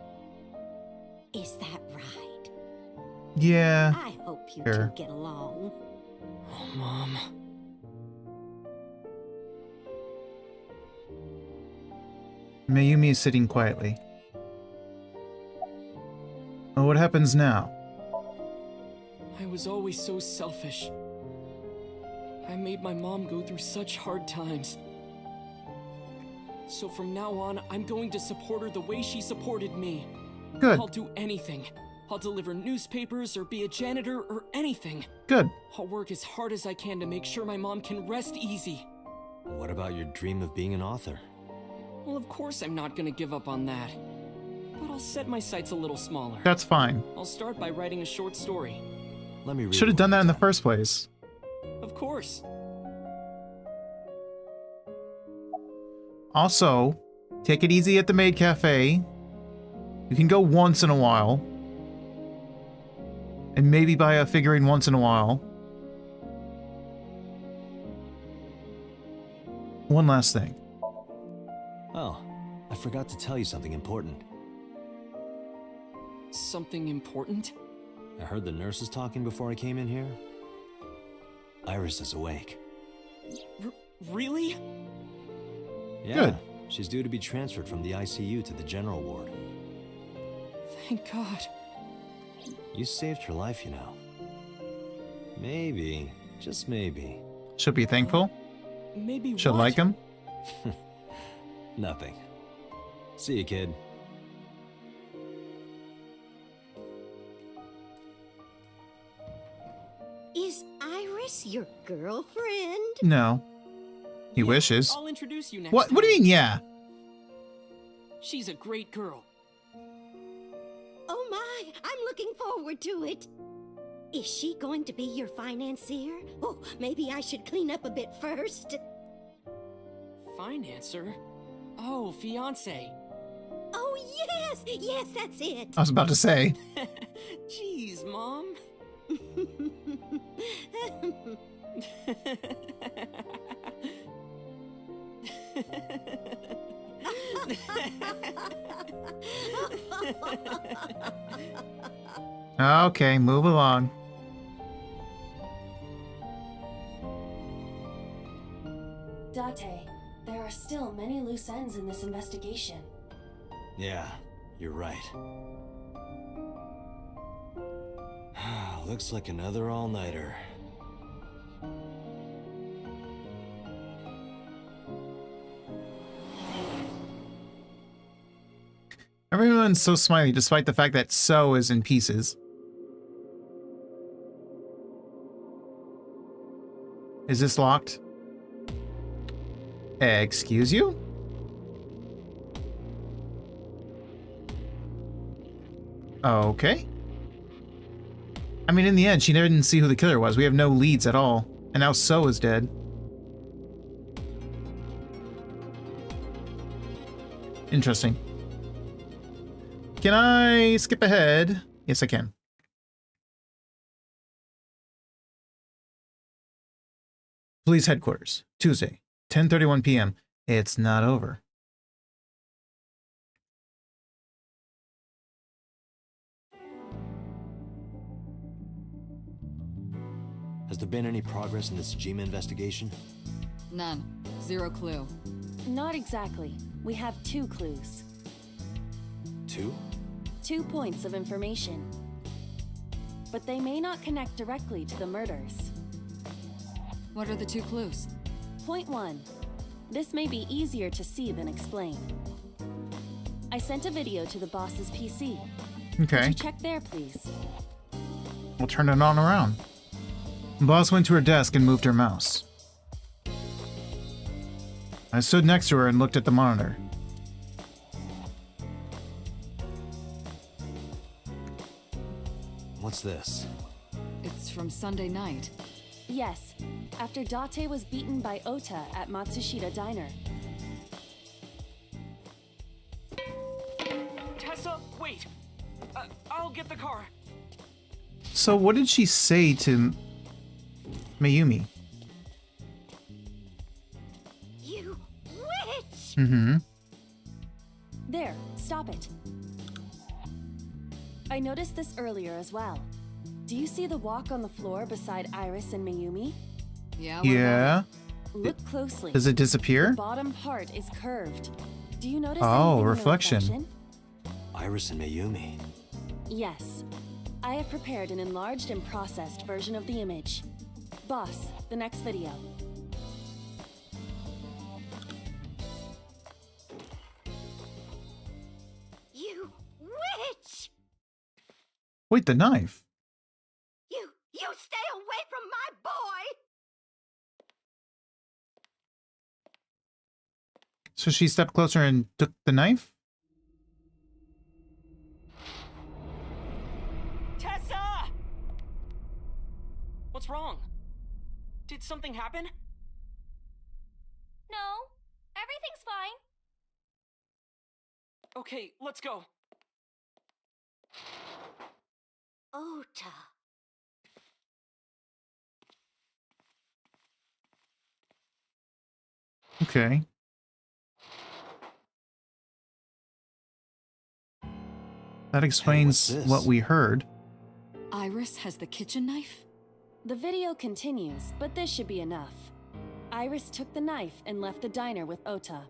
Is that right? Yeah. I hope you sure. two get along. Oh, Mom. Mayumi is sitting quietly. Oh, what happens now? I was always so selfish. I made my mom go through such hard times. So from now on, I'm going to support her the way she supported me. Good. I'll do anything. I'll deliver newspapers or be a janitor or anything. Good. I'll work as hard as I can to make sure my mom can rest easy. What about your dream of being an author? Well, of course I'm not gonna give up on that. But I'll set my sights a little smaller. That's fine. I'll start by writing a short story. Let me read. Should have done that in the first place. Of course. Also, take it easy at the maid cafe. You can go once in a while. And maybe buy a figurine once in a while. One last thing. Oh, I forgot to tell you something important. Something important? I heard the nurses talking before I came in here. Iris is awake. Really? Yeah, Good. She's due to be transferred from the ICU to the general ward. Thank God. You saved her life, you know. Maybe, just maybe. Should be thankful. Maybe Should what? like him. Nothing. See you, kid. Is Iris your girlfriend? No. He wishes. I'll introduce you next What? time. What do you mean, yeah? She's a great girl. Oh my, I'm looking forward to it. Is she going to be your financier? Oh, maybe I should clean up a bit first. Financer? Oh, fiance. Oh, yes! Yes, that's it! I was about to say. Jeez, Mom. Okay, move along. Date, there are still many loose ends in this investigation. Yeah, you're right. Looks like another all-nighter. Everyone's so smiley despite the fact that So is in pieces. Is this locked? Excuse you? Okay. I mean, in the end, she never didn't see who the killer was. We have no leads at all. And now So is dead. Interesting. Can I skip ahead? Yes, I can. Police headquarters, Tuesday, 10:31 p.m. It's not over. Has there been any progress in this Jima investigation? None. Zero clue. Not exactly. We have 2 clues. 2? 2 points of information. But they may not connect directly to the murders. What are the 2 clues? Point 1. This may be easier to see than explain. I sent a video to the boss's PC. Okay. Could you check there, please? We'll turn it on around. Boss went to her desk and moved her mouse. I stood next to her and looked at the monitor. What's this? It's from Sunday night. Yes, after Date was beaten by Ota at Matsushita Diner. Tessa, wait! I'll get the car. So what did she say to Mayumi? You witch! Mm-hmm. There, stop it. I noticed this earlier as well. Do you see the walk on the floor beside Iris and Mayumi? Yeah. Yeah. Look closely. Does it disappear? The bottom part is curved. Do you notice Oh, anything in the reflection. Iris and Mayumi. Yes. I have prepared an enlarged and processed version of the image. Boss, the next video. You witch! Wait, the knife. You stay away from my boy! So she stepped closer and took the knife? Tessa! What's wrong? Did something happen? No, everything's fine. Okay, let's go. Ota. Okay. That explains what we heard. Iris has the kitchen knife? The video continues, but this should be enough. Iris took the knife and left the diner with Ota.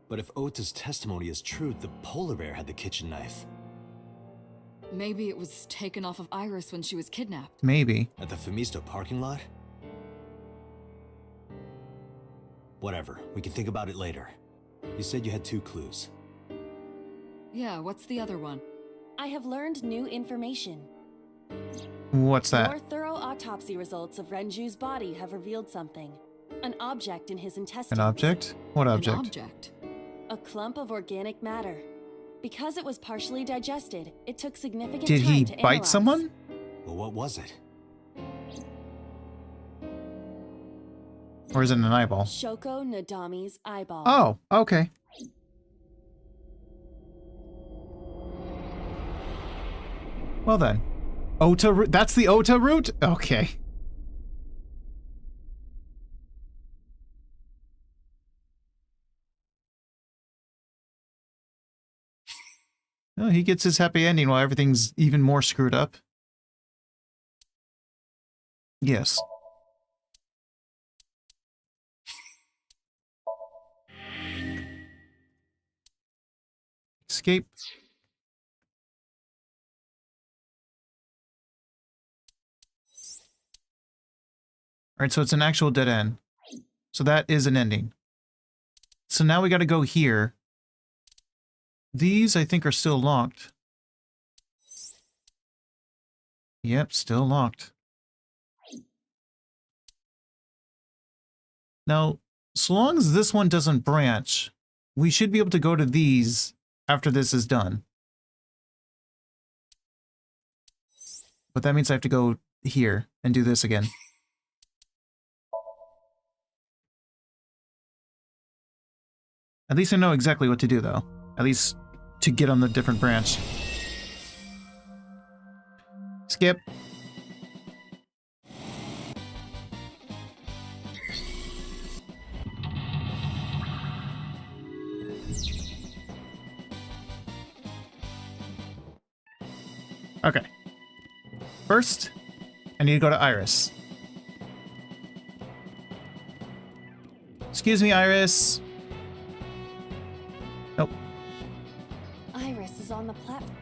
But if Ota's testimony is true, the polar bear had the kitchen knife. Maybe it was taken off of Iris when she was kidnapped. Maybe. At the Femisto parking lot? Whatever, we can think about it later. You said you had 2 clues. Yeah, what's the other one? I have learned new information. What's that? More thorough autopsy results of Renju's body have revealed something. An object in his intestines. An object? What object? An object. A clump of organic matter. Because it was partially digested, it took significant Did time he to bite analyze. someone? Well, what was it? Or is it an eyeball? Shoko Nadami's eyeball. Oh, okay. Well then. Ota root? That's the Ota root? Okay. Oh, he gets his happy ending while everything's even more screwed up. Yes. Escape. Alright, so it's an actual dead end. So that is an ending. So now we gotta go here. These, I think, are still locked. Yep, still locked. Now, so long as this one doesn't branch, we should be able to go to these after this is done. But that means I have to go here and do this again. At least I know exactly what to do, though. At least to get on the different branch. Skip. Okay. First, I need to go to Iris. Excuse me, Iris. Nope. Iris is on the platform.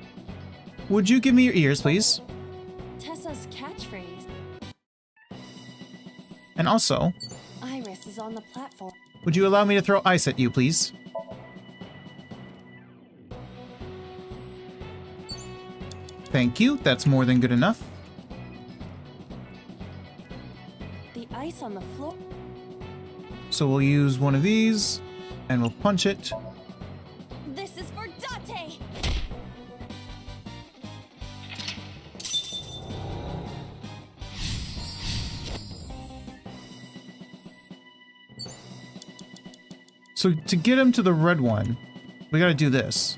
Would you give me your ears, please? Tessa's catchphrase. And also, Iris is on the platform. would you allow me to throw ice at you, please? Thank you. That's more than good enough. The ice on the floor. So we'll use one of these, and we'll punch it. This is for Date! So to get him to the red one, we gotta do this.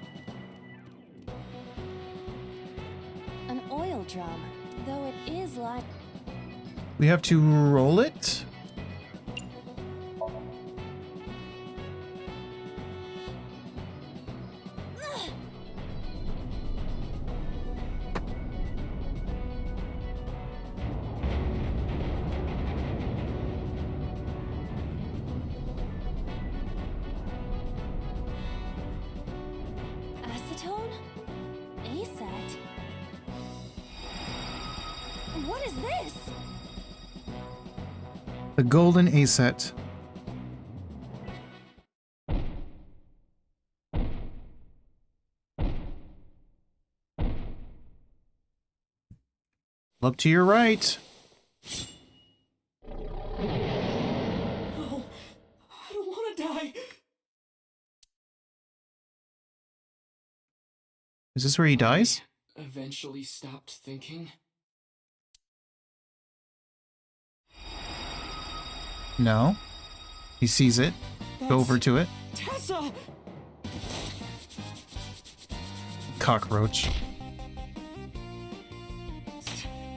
An oil drum, though it is like... We have to roll it. Acetone? Acet? What is this? The golden acet. Look to your right. No, I don't want to die. Is this where he dies? Eventually stopped thinking. No. He sees it. Go over to it. Tessa! Cockroach.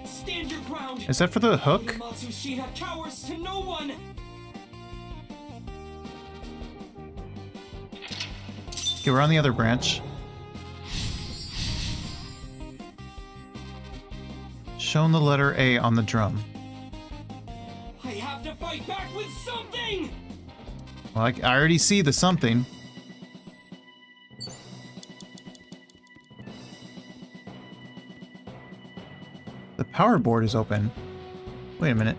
Stand your ground. Is that for the hook? Matsushita cowers to no one. Okay, we're on the other branch. Shown the letter A on the drum. I have to fight back with something. Well, I already see the something. The power board is open. Wait a minute.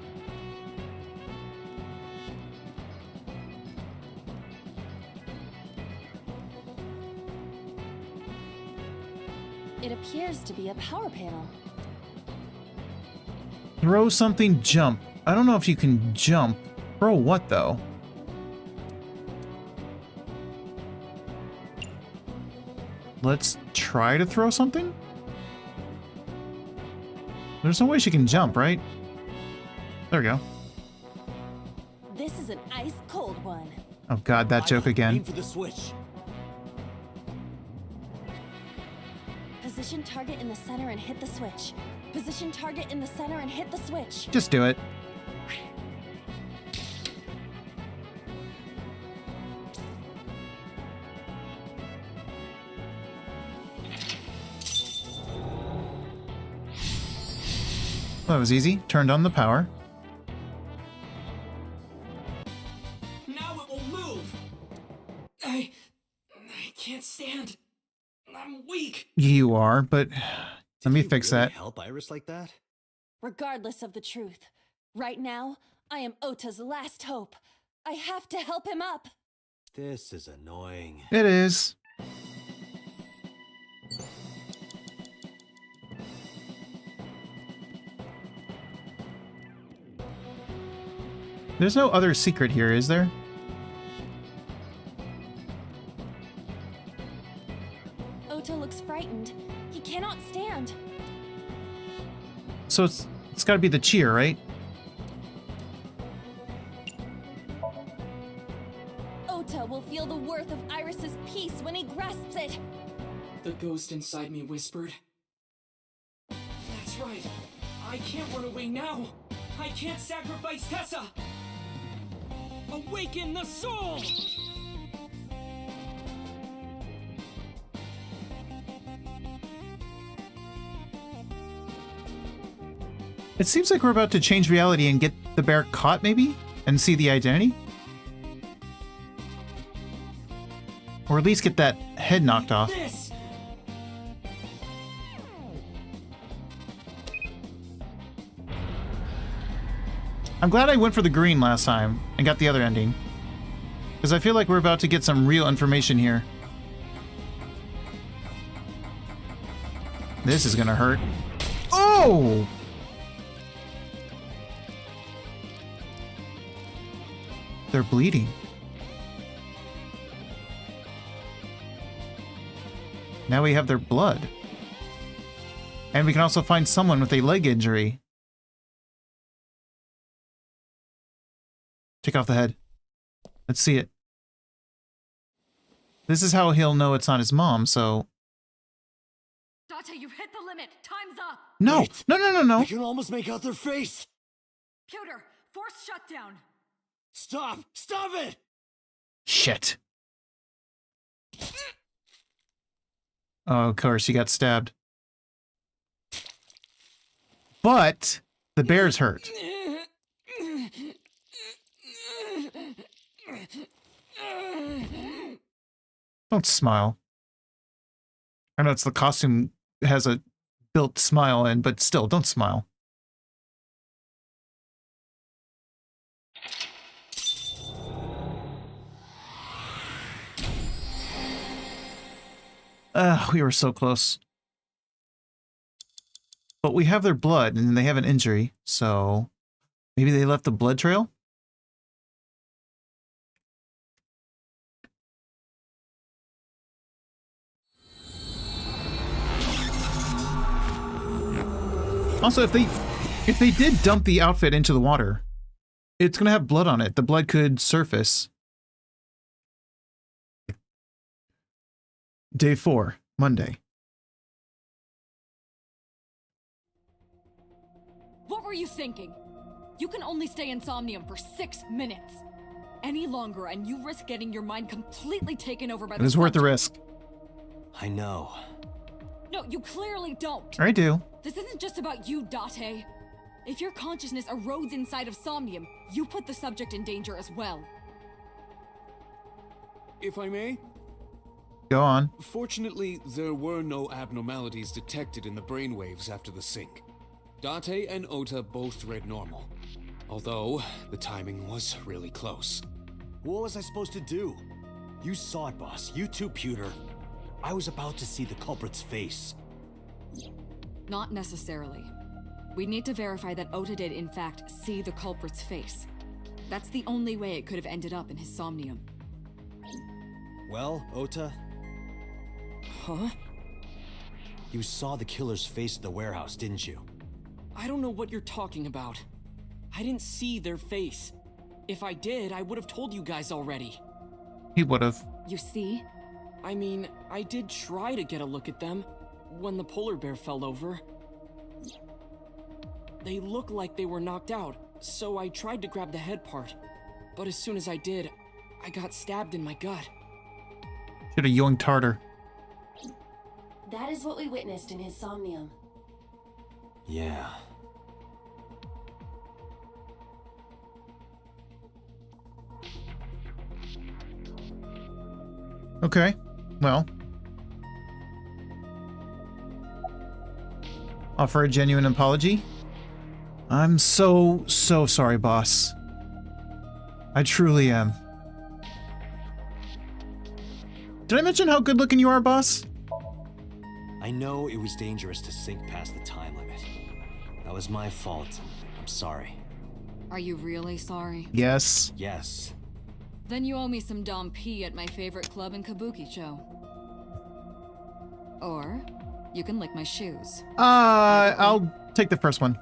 It appears to be a power panel. Throw something, jump. I don't know if you can jump. Throw what, though? Let's try to throw something? There's no way she can jump, right? There we go. This is an ice cold one. Oh god, that joke again. Aim for the switch. Position target in the center and hit the switch. Position target in the center and hit the switch. Just do it. That was easy. Turned on the power. Now it will move. I can't stand. I'm weak. You are, but let me fix that. Help Iris like that? Regardless of the truth, right now, I am Ota's last hope. I have to help him up. This is annoying. It is. There's no other secret here, is there? Ota looks frightened. He cannot stand. So it's got to be the cheer, right? Ota will feel the worth of Iris's peace when he grasps it. The ghost inside me whispered. That's right. I can't run away now. I can't sacrifice Tessa. Awaken the soul! It seems like we're about to change reality and get the bear caught, maybe? And see the identity? Or at least get that head knocked off. This! I'm glad I went for the green last time and got the other ending. Because I feel like we're about to get some real information here. This is gonna hurt. Oh! They're bleeding. Now we have their blood. And we can also find someone with a leg injury. Take off the head. Let's see it. This is how he'll know it's not his mom, so... Date, you've hit the limit. Time's up. No! Wait. No. I can almost make out their face. Pewter, force shutdown. Stop! Stop it! Shit. Oh, of course, he got stabbed. But the bear's hurt. Don't smile. I know it's the costume has a built smile in, but still, don't smile. We were so close. But we have their blood, and they have an injury, so... Maybe they left the blood trail? Also, if they did dump the outfit into the water, it's gonna have blood on it. The blood could surface. Day 4, Monday. What were you thinking? You can only stay in Somnium for 6 minutes. Any longer, and you risk getting your mind completely taken over by the It is worth the risk. I know. No, you clearly don't. I do. This isn't just about you, Date. If your consciousness erodes inside of Somnium, you put the subject in danger as well. If I may? Go on. Fortunately, there were no abnormalities detected in the brainwaves after the sync. Date and Ota both read normal. Although, the timing was really close. What was I supposed to do? You saw it, boss. You too, Pewter. I was about to see the culprit's face. Not necessarily. We need to verify that Ota did in fact see the culprit's face. That's the only way it could have ended up in his Somnium. Well, Ota? Huh? You saw the killer's face at the warehouse, didn't you? I don't know what you're talking about. I didn't see their face. If I did, I would have told you guys already. He would have. You see? I mean, I did try to get a look at them when the polar bear fell over. They looked like they were knocked out, so I tried to grab the head part. But as soon as I did, I got stabbed in my gut. Should have yoinked harder. That is what we witnessed in his Somnium. Yeah. Okay, well. Offer a genuine apology? I'm so sorry, boss. I truly am. Did I mention how good looking you are, boss? I know it was dangerous to sink past the time limit. That was my fault. I'm sorry. Are you really sorry? Yes. Yes. Then you owe me some Dom P at my favorite club in Kabukicho. Or, you can lick my shoes. I'll take the first one.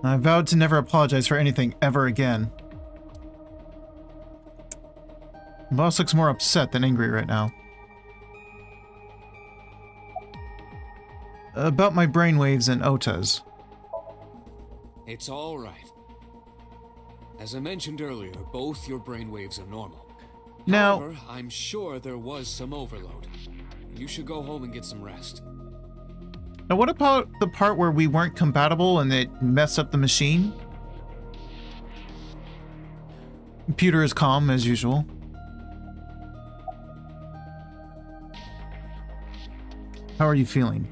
I vowed to never apologize for anything ever again. Boss looks more upset than angry right now. About my brainwaves and Ota's. It's all right. As I mentioned earlier, both your brainwaves are normal. Now, however, I'm sure there was some overload. You should go home and get some rest. now what about the part where we weren't compatible and it messed up the machine? Computer is calm as usual. How are you feeling?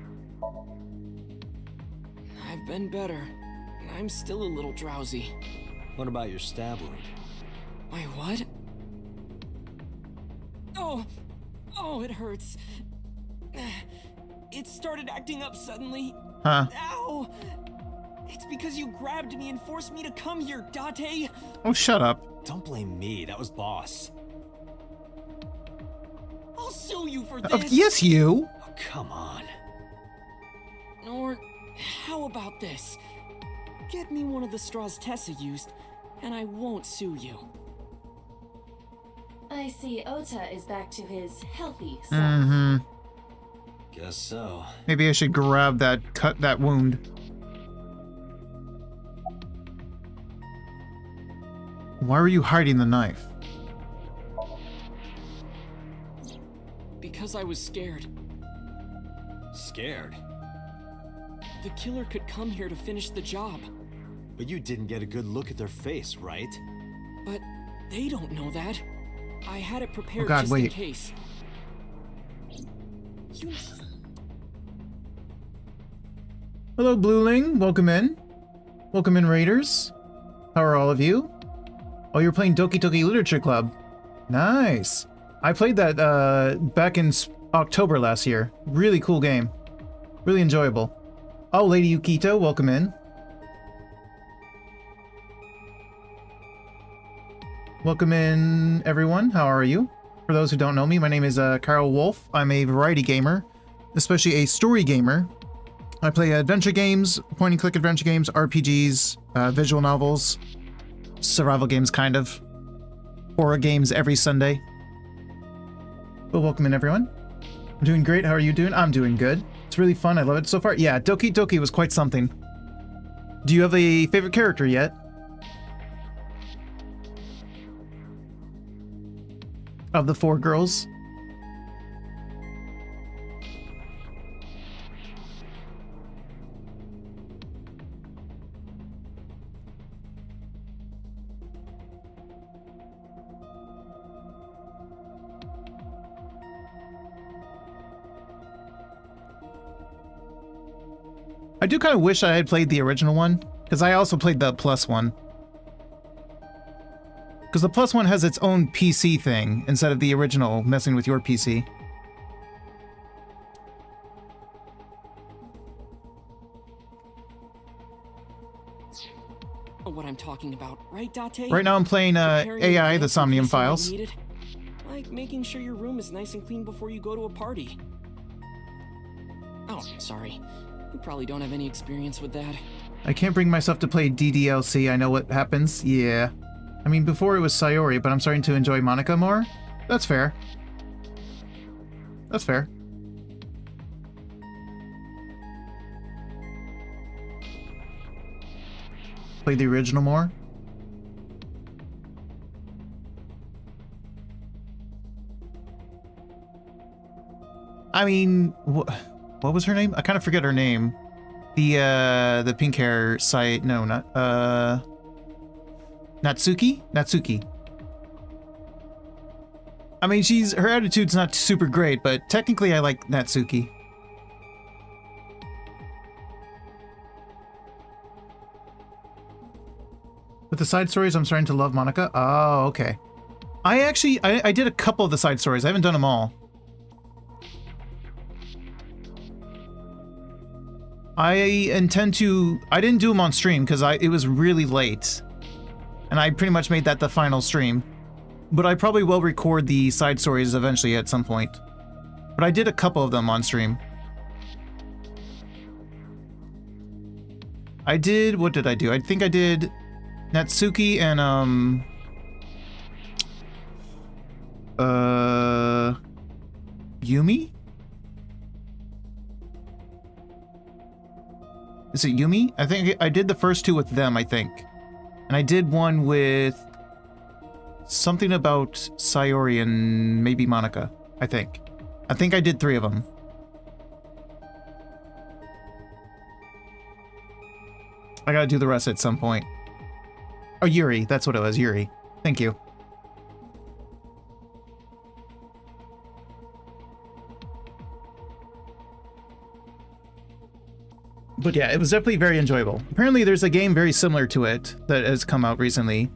I've been better. I'm still a little drowsy. What about your stab wound? My what? Oh, it hurts. It started acting up suddenly. Huh. Ow! It's because you grabbed me and forced me to come here, Date. Oh, shut up. Don't blame me, that was Boss. I'll sue you for this. Yes, you. Oh, come on. Or how about this? Get me one of the straws Tessa used, and I won't sue you. I see Ota is back to his healthy self. Mm-hmm. Guess so. Maybe I should grab that wound. Why were you hiding the knife? Because I was scared. Scared? The killer could come here to finish the job. But you didn't get a good look at their face, right? But they don't know that. I had it prepared Oh God, just wait. in case. Hello, Blueling. Welcome in. Welcome in, Raiders. How are all of you? Oh, you're playing Doki Doki Literature Club. Nice. I played that back in October last year. Really cool game. Really enjoyable. Oh, Lady Yukito, welcome in. Welcome in, everyone. How are you? For those who don't know me, my name is Carl Wolf. I'm a variety gamer, especially a story gamer. I play adventure games, point-and-click adventure games, RPGs, visual novels, survival games, kind of. Horror games every Sunday. Well, welcome in, everyone. I'm doing great. How are you doing? I'm doing good. It's really fun. I love it so far. Yeah, Doki Doki was quite something. Do you have a favorite character yet? Of the 4 girls? I do kind of wish I had played the original one, because I also played the Plus one. Because the Plus one has its own PC thing, instead of the original messing with your PC. Know what I'm talking about, right, Date? Right now I'm playing AI, the Somnium Files. Like making sure your room is nice and clean before you go to a party. Oh, sorry. You probably don't have any experience with that. I can't bring myself to play DDLC, I know what happens. Yeah. I mean, before it was Sayori, but I'm starting to enjoy Monica more. That's fair. That's fair. Play the original more. I mean, what was her name? I kind of forget her name. The pink hair site. No, not Natsuki? Natsuki. I mean, her attitude's not super great, but technically I like Natsuki. With the side stories, I'm starting to love Monica. Oh, okay. I did a couple of the side stories. I haven't done them all. I didn't do them on stream because it was really late. And I pretty much made that the final stream. But I probably will record the side stories eventually at some point. But I did a couple of them on stream. What did I do? I think I did Natsuki and, Yumi? Is it Yumi? I think I did the first 2 with them, I think. And I did one with something about Sayori and maybe Monica, I think. I think I did 3 of them. I gotta do the rest at some point. Oh, Yuri. That's what it was, Yuri. Thank you. But yeah, it was definitely very enjoyable. Apparently there's a game very similar to it that has come out recently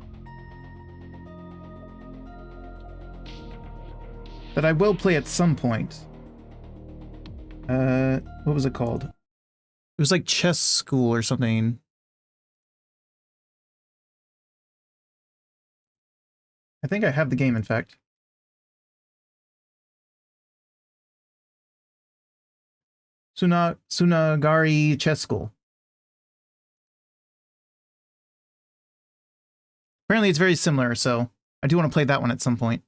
that I will play at some point. What was it called? It was like Chess School or something. I think I have the game, in fact. Sunagari Chess School. Apparently it's very similar, so I do want to play that one at some point.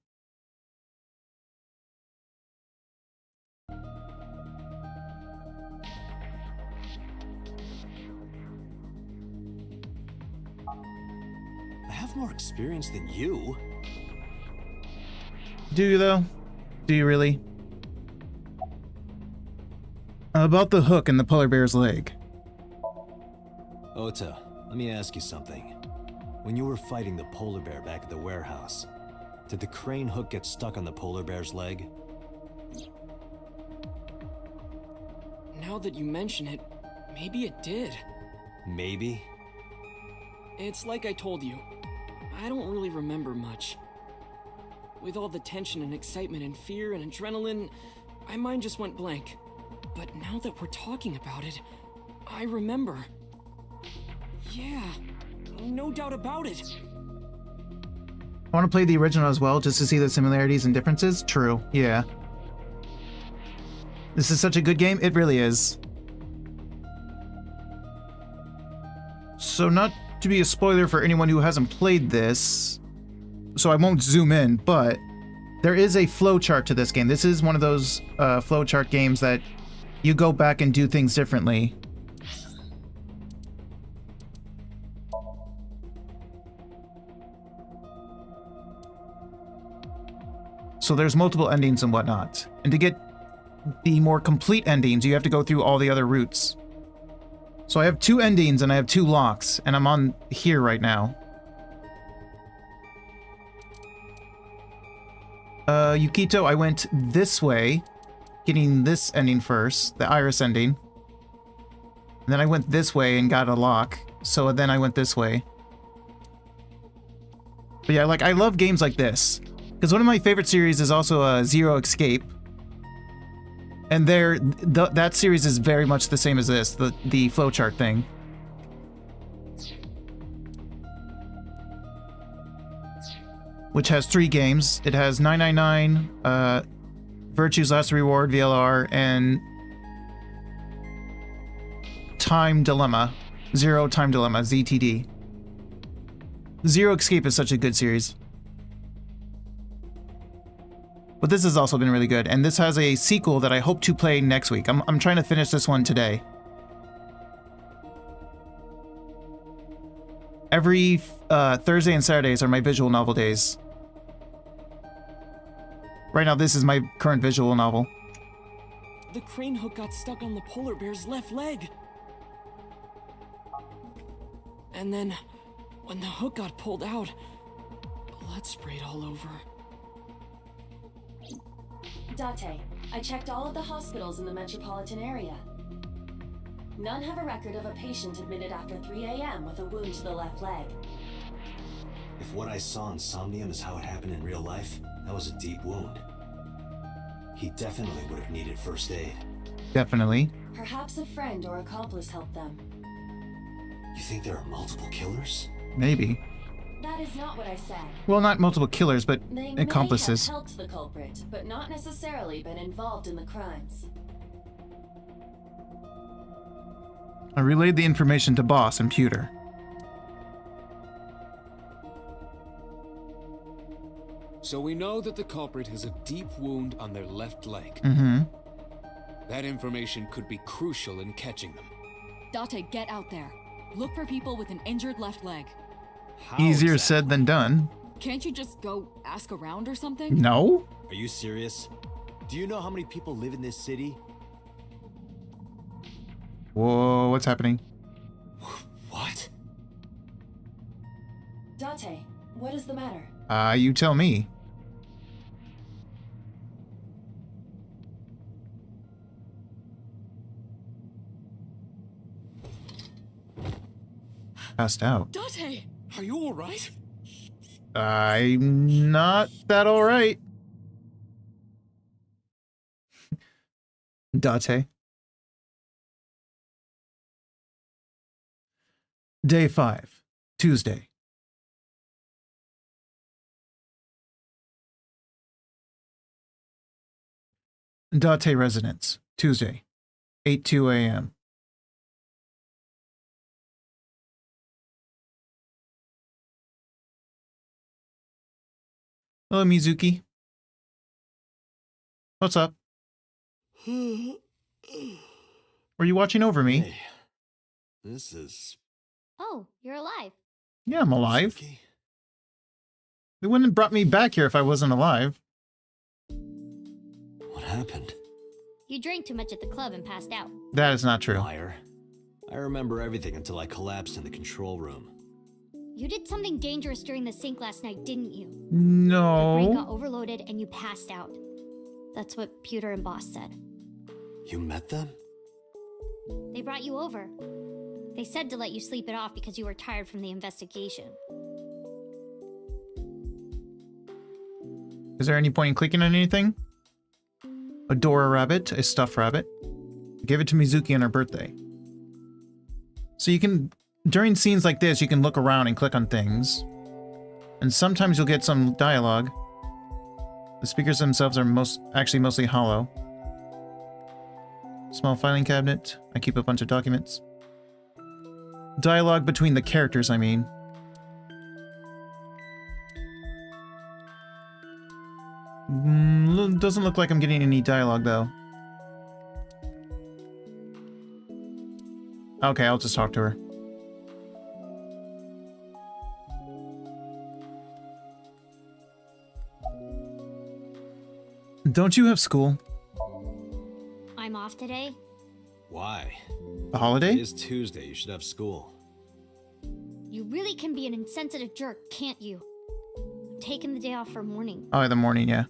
I have more experience than you. Do you, though? Do you really? About the hook in the polar bear's leg. Ota, let me ask you something. When you were fighting the polar bear back at the warehouse, did the crane hook get stuck on the polar bear's leg? Now that you mention it, maybe it did. Maybe? It's like I told you. I don't really remember much. With all the tension and excitement and fear and adrenaline, my mind just went blank. But now that we're talking about it, I remember. Yeah, no doubt about it. I want to play the original as well, just to see the similarities and differences. True, yeah. This is such a good game, it really is. So not to be a spoiler for anyone who hasn't played this, so I won't zoom in, but there is a flowchart to this game. This is one of those flowchart games that you go back and do things differently. So there's multiple endings and whatnot. And to get the more complete endings, you have to go through all the other routes. So I have 2 endings and I have 2 locks, and I'm on here right now. Yukito, I went this way, getting this ending first, the iris ending. And then I went this way and got a lock, so then I went this way. But yeah, like, I love games like this. Because one of my favorite series is also Zero Escape. And that series is very much the same as this, the flowchart thing. Which has 3 games. It has 999, Virtue's Last Reward, VLR, and Time Dilemma. Zero Time Dilemma, ZTD. Zero Escape is such a good series. But this has also been really good, and this has a sequel that I hope to play next week. I'm trying to finish this one today. Every Thursday and Saturdays are my visual novel days. Right now, this is my current visual novel. The crane hook got stuck on the polar bear's left leg. And then, when the hook got pulled out, blood sprayed all over. Date, I checked all of the hospitals in the metropolitan area. None have a record of a patient admitted after 3 a.m. with a wound to the left leg. If what I saw in Somnium is how it happened in real life, that was a deep wound. He definitely would have needed first aid. Definitely. Perhaps a friend or accomplice helped them. You think there are multiple killers? Maybe. That is not what I said. Well, not multiple killers, but accomplices. They may have helped the culprit, but not necessarily been involved in the crimes. I relayed the information to Boss and Pewter. So we know that the culprit has a deep wound on their left leg. Mm-hmm. That information could be crucial in catching them. Date, get out there. Look for people with an injured left leg. Easier said than done. Can't you just go ask around or something? No? Are you serious? Do you know how many people live in this city? Whoa, what's happening? What? Date, what is the matter? You tell me. Passed out. Date, are you all right? I'm not that alright. Date. Day 5, Tuesday. Date residence, Tuesday, 8:02 a.m. Hello, Mizuki. What's up? Were you watching over me? Hey, this is... Oh, you're alive. Yeah, I'm alive. They wouldn't have brought me back here if I wasn't alive. What happened? You drank too much at the club and passed out. That is not true. Liar. I remember everything until I collapsed in the control room. You did something dangerous during the sink last night, didn't you? No. Your brain got overloaded and you passed out. That's what Pewter and Boss said. You met them? They brought you over. They said to let you sleep it off because you were tired from the investigation. Is there any point in clicking on anything? Adore a rabbit, a stuffed rabbit. Give it to Mizuki on her birthday. So you can, during scenes like this, you can look around and click on things. And sometimes you'll get some dialogue. The speakers themselves are mostly hollow. Small filing cabinet. I keep a bunch of documents. Dialogue between the characters, I mean. Doesn't look like I'm getting any dialogue, though. Okay, I'll just talk to her. Don't you have school? I'm off today. Why? A holiday? It is Tuesday. You should have school. You really can be an insensitive jerk, can't you? I'm taking the day off for morning. Oh, the morning, yeah.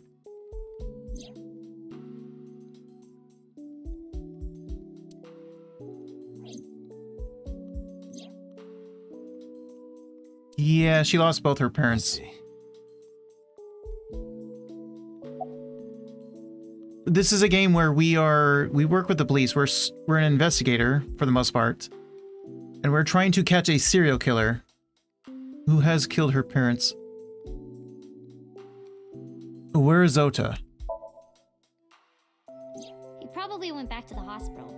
Yeah, she lost both her parents. This is a game where we work with the police. We're an investigator for the most part. And we're trying to catch a serial killer who has killed her parents. Where is Ota? He probably went back to the hospital.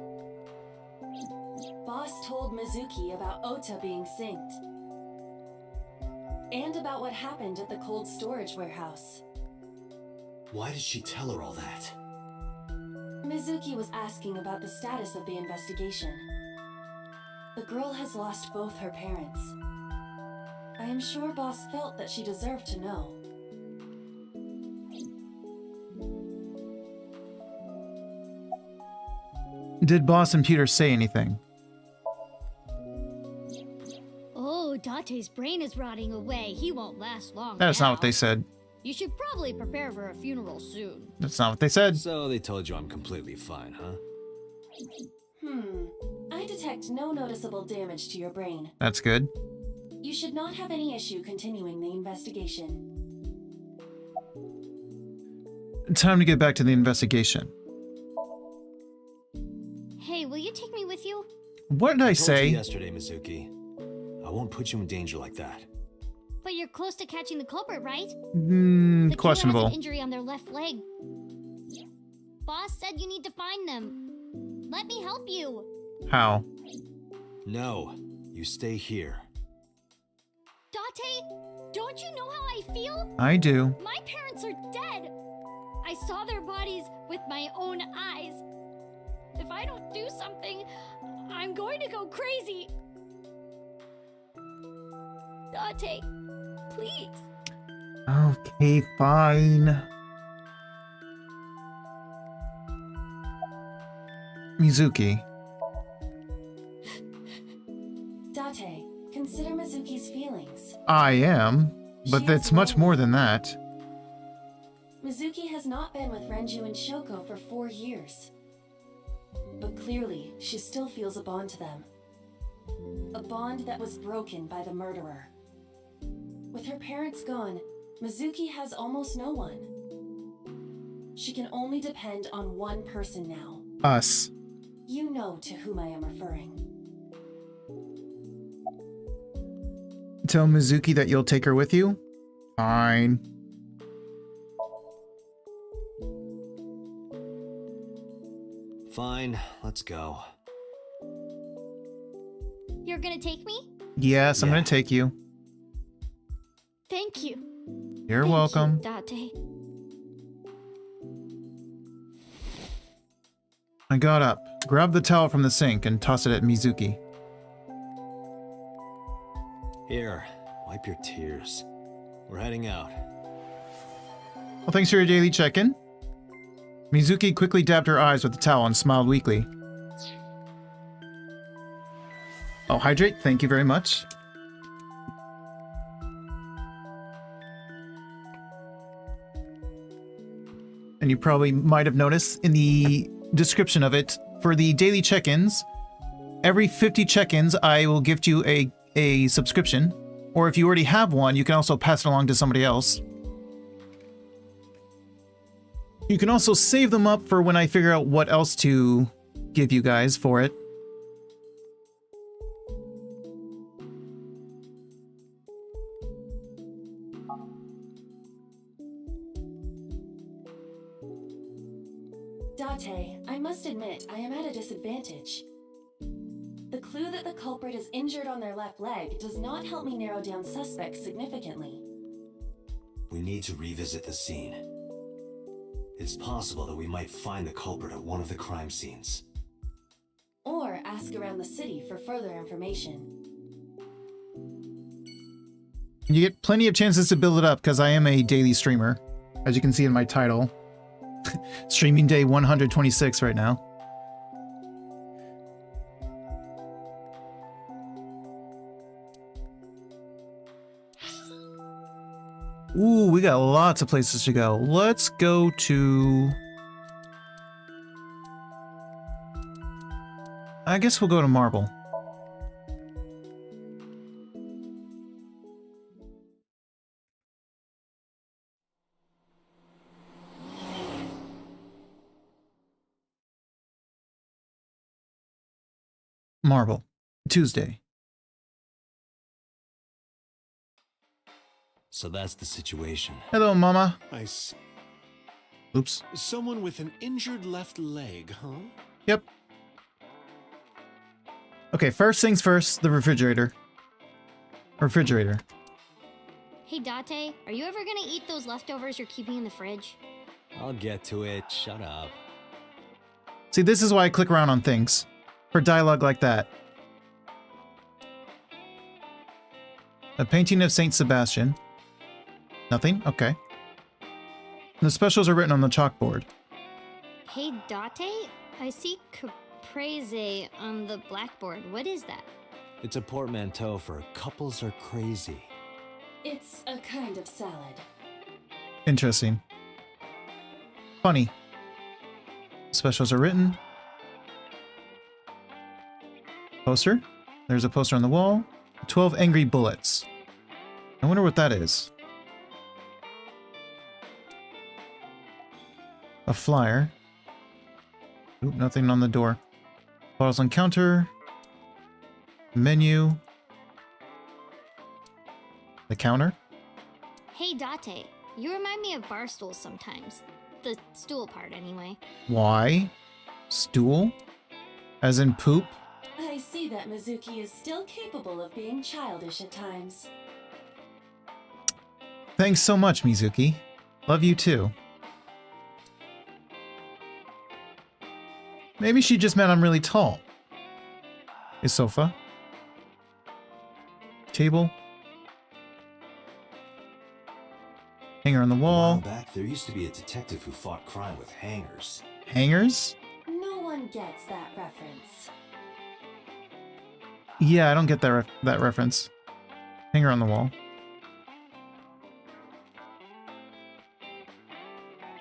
Boss told Mizuki about Ota being synced. And about what happened at the cold storage warehouse. Why did she tell her all that? Mizuki was asking about the status of the investigation. The girl has lost both her parents. I am sure Boss felt that she deserved to know. Did Boss and Peter say anything? Oh, Date's brain is rotting away. He won't last long. That's not what they said. You should probably prepare for a funeral soon. That's not what they said. So they told you I'm completely fine, huh? I detect no noticeable damage to your brain. That's good. You should not have any issue continuing the investigation. Time to get back to the investigation. Hey, will you take me with you? What did I told say? you yesterday, Mizuki. I won't put you in danger like that. But you're close to catching the culprit, right? The killer Questionable. has an injury on their left leg. Boss said you need to find them. Let me help you. How? No, you stay here. Date, don't you know how I feel? I do. My parents are dead. I saw their bodies with my own eyes. If I don't do something, I'm going to go crazy. Date, please. Okay, fine. Mizuki. Date, consider Mizuki's feelings. I am, but She that's has much one. more than that. Mizuki has not been with Renju and Shoko for 4 years. But clearly, she still feels a bond to them. A bond that was broken by the murderer. With her parents gone, Mizuki has almost no one. She can only depend on one person now. Us. You know to whom I am referring. Tell Mizuki that you'll take her with you? Fine. Fine, let's go. You're gonna take me? Yes, I'm gonna take you. Thank you. You're Thank welcome. you, Date. I got up, grabbed the towel from the sink, and tossed it at Mizuki. Here, wipe your tears. We're heading out. Well, thanks for your daily check-in. Mizuki quickly dabbed her eyes with the towel and smiled weakly. I'll hydrate, thank you very much. And you probably might have noticed in the description of it, for the daily check-ins, every 50 check-ins I will gift you a subscription, or if you already have one, you can also pass it along to somebody else. You can also save them up for when I figure out what else to give you guys for it. Date, I must admit, I am at a disadvantage. The clue that the culprit is injured on their left leg does not help me narrow down suspects significantly. We need to revisit the scene. It's possible that we might find the culprit at one of the crime scenes. Or ask around the city for further information. You get plenty of chances to build it up because I am a daily streamer, as you can see in my title. Streaming day 126 right now. Ooh, we got lots of places to go. Let's go to... I guess we'll go to Marble. Marble, Tuesday. So that's the situation. Hello, Mama. I see. Oops. Someone with an injured left leg, huh? Yep. Okay, first things first, the refrigerator. Refrigerator. Hey, Date, are you ever gonna eat those leftovers you're keeping in the fridge? I'll get to it. Shut up. See, this is why I click around on things. For dialogue like that. A painting of Saint Sebastian. Nothing? Okay. The specials are written on the chalkboard. Hey, Date, I see caprese on the blackboard. What is that? It's a portmanteau for couples are crazy. It's a kind of salad. Interesting. Funny. Specials are written. Poster. There's a poster on the wall. 12 angry bullets. I wonder what that is. A flyer. Oop, nothing on the door. Bottles on counter. Menu. The counter. Hey, Date, you remind me of bar stools sometimes. The stool part, anyway. Why? Stool? As in poop? I see that Mizuki is still capable of being childish at times. Thanks so much, Mizuki. Love you too. Maybe she just meant I'm really tall. A sofa. Table. Hanger on the A wall. while back, there used to be a detective who fought crime with hangers. Hangers? No one gets that reference. Yeah, I don't get that that reference. Hanger on the wall.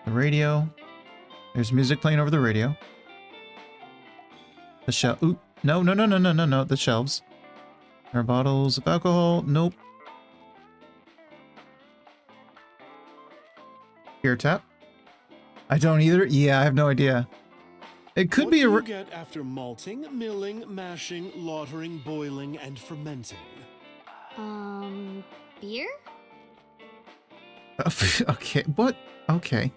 The radio. There's music playing over the radio. The shelf. Ooh, no. The shelves. There are bottles of alcohol. Nope. Beer tap. I don't either. Yeah, I have no idea. It could be a. What do you get after malting, milling, mashing, lautering, boiling, and fermenting? Beer? Okay, what? Okay.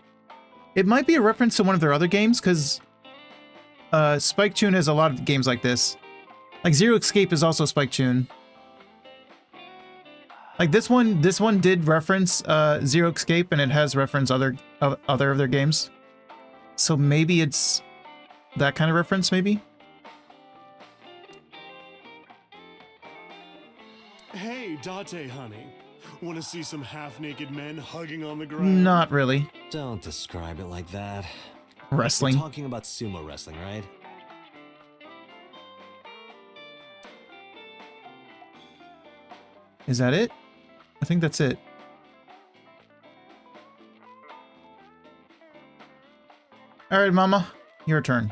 It might be a reference to one of their other games, because Spike Tune has a lot of games like this. Like Zero Escape is also Spike Tune. Like this one did reference Zero Escape, and it has referenced other of their games. So maybe it's that kind of reference, maybe? Hey, Date, honey. Want to see some half-naked men hugging on the ground? Not really. Don't describe it like that. Wrestling. We're talking about sumo wrestling, right? Is that it? I think that's it. All right, Mama, your turn.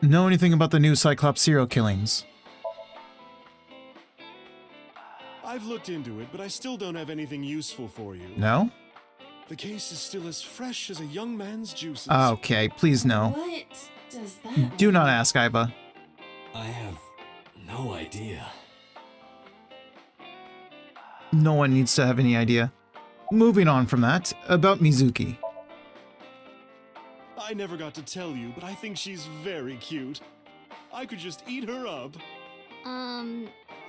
Know anything about the new Cyclops serial killings? I've looked into it, but I still don't have anything useful for you. No? The case is still as fresh as a young man's juices. Okay, please no. What does that Do not ask, Iba. I have no idea. No one needs to have any idea. Moving on from that, about Mizuki. I never got to tell you, but I think she's very cute. I could just eat her up.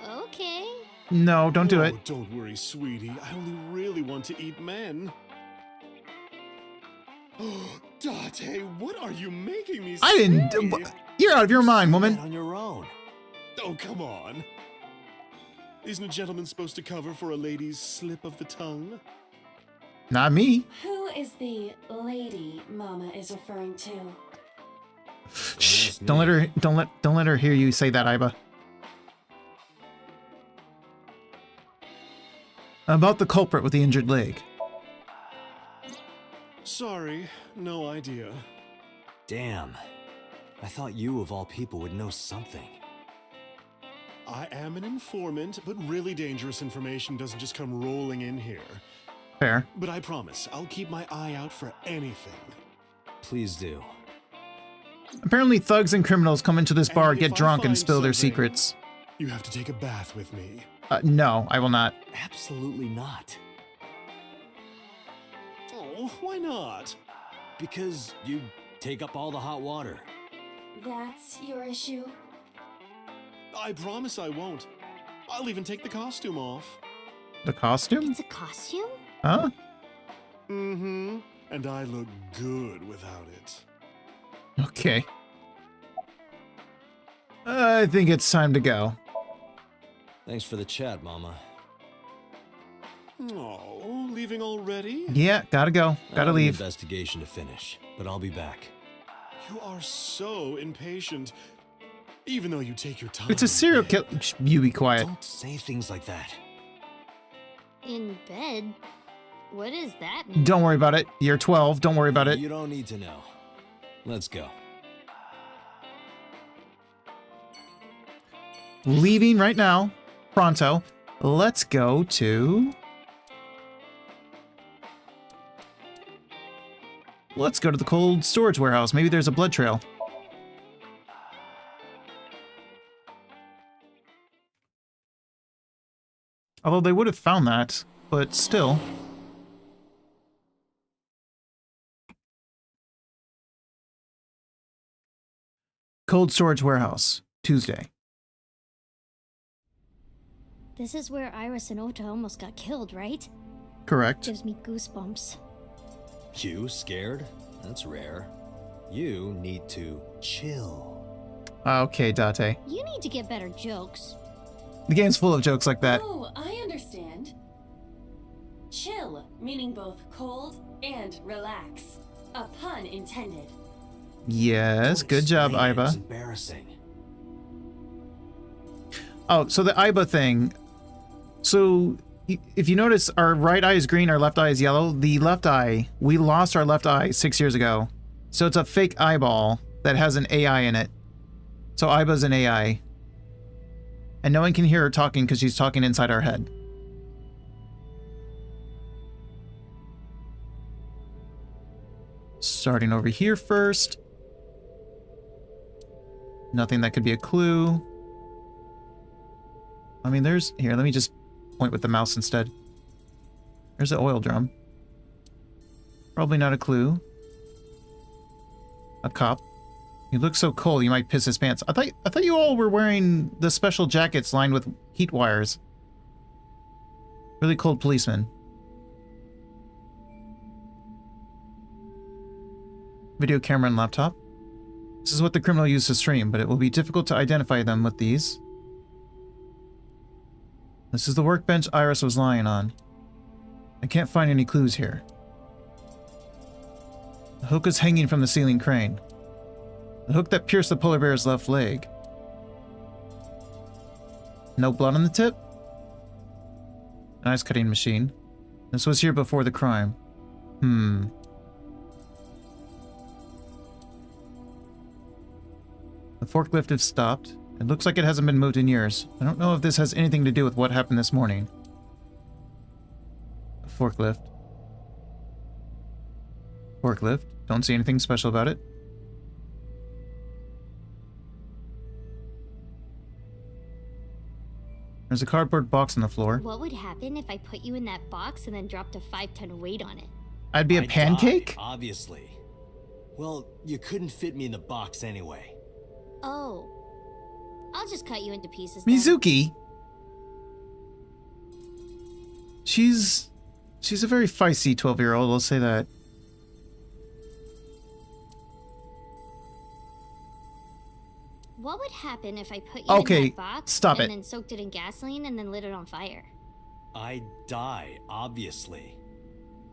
Okay. No, don't do it. Oh, don't worry, sweetie. I only really want to eat men. Date, what are you making me say? I didn't. You're out of your mind, woman. On your own. Oh, come on. Isn't a gentleman supposed to cover for a lady's slip of the tongue? Not me. Who is the lady Mama is referring to? Shh! Don't let her hear you say that, Iba. About the culprit with the injured leg. Sorry, no idea. Damn. I thought you, of all people, would know something. I am an informant, but really dangerous information doesn't just come rolling in here. Fair. But I promise, I'll keep my eye out for anything. Please do. Apparently thugs and criminals come into this bar, get drunk, and spill their secrets. You have to take a bath with me. No, I will not. Absolutely not. Oh, why not? Because you take up all the hot water. That's your issue? I promise I won't. I'll even take the costume off. The costume? It's a costume? Huh? Mm-hmm. And I look good without it. Okay. I think it's time to go. Thanks for the chat, Mama. Oh, leaving already? Yeah, gotta go. Gotta leave. Investigation to finish, but I'll be back. You are so impatient. Even though you take your time. It's a serial kill. You be quiet. Don't say things like that. In bed? What does that mean? Don't worry about it. You're 12. Don't worry about it. You don't need to know. Let's go. Leaving right now. Pronto. Let's go to... Let's go to the cold storage warehouse. Maybe there's a blood trail. Although they would have found that, but still. Cold storage warehouse, Tuesday. This is where Iris and Ota almost got killed, right? Correct. Gives me goosebumps. You scared? That's rare. You need to chill. Okay, Date. You need to get better jokes. The game's full of jokes like that. Oh, I understand. Chill, meaning both cold and relax. A pun intended. Yes, good job, It's Iba. embarrassing. Oh, so the Iba thing. So, if you notice, our right eye is green, our left eye is yellow. The left eye, we lost our left eye 6 years ago. So it's a fake eyeball that has an AI in it. So Aiba's an AI. And no one can hear her talking because she's talking inside our head. Starting over here first. Nothing that could be a clue. I mean, there's... Here, let me just point with the mouse instead. There's an oil drum. Probably not a clue. A cop. You look so cold, you might piss his pants. I thought you all were wearing the special jackets lined with heat wires. Really cold policeman. Video camera and laptop. This is what the criminal used to stream, but it will be difficult to identify them with these. This is the workbench Iris was lying on. I can't find any clues here. The hook is hanging from the ceiling crane. The hook that pierced the polar bear's left leg. No blood on the tip? An ice cutting machine. This was here before the crime. The forklift has stopped. It looks like it hasn't been moved in years. I don't know if this has anything to do with what happened this morning. A forklift. Forklift. Don't see anything special about it. There's a cardboard box on the floor. What would happen if I put you in that box and then dropped a 5-ton weight on it? I'd be a pancake? Die, obviously. Well, you couldn't fit me in the box anyway. Oh. I'll just cut you into pieces then. Mizuki? She's a very feisty 12-year-old, I'll say that. What would happen if I put you in that box stop and it. then soaked it in gasoline and then lit it on fire? I'd die, obviously.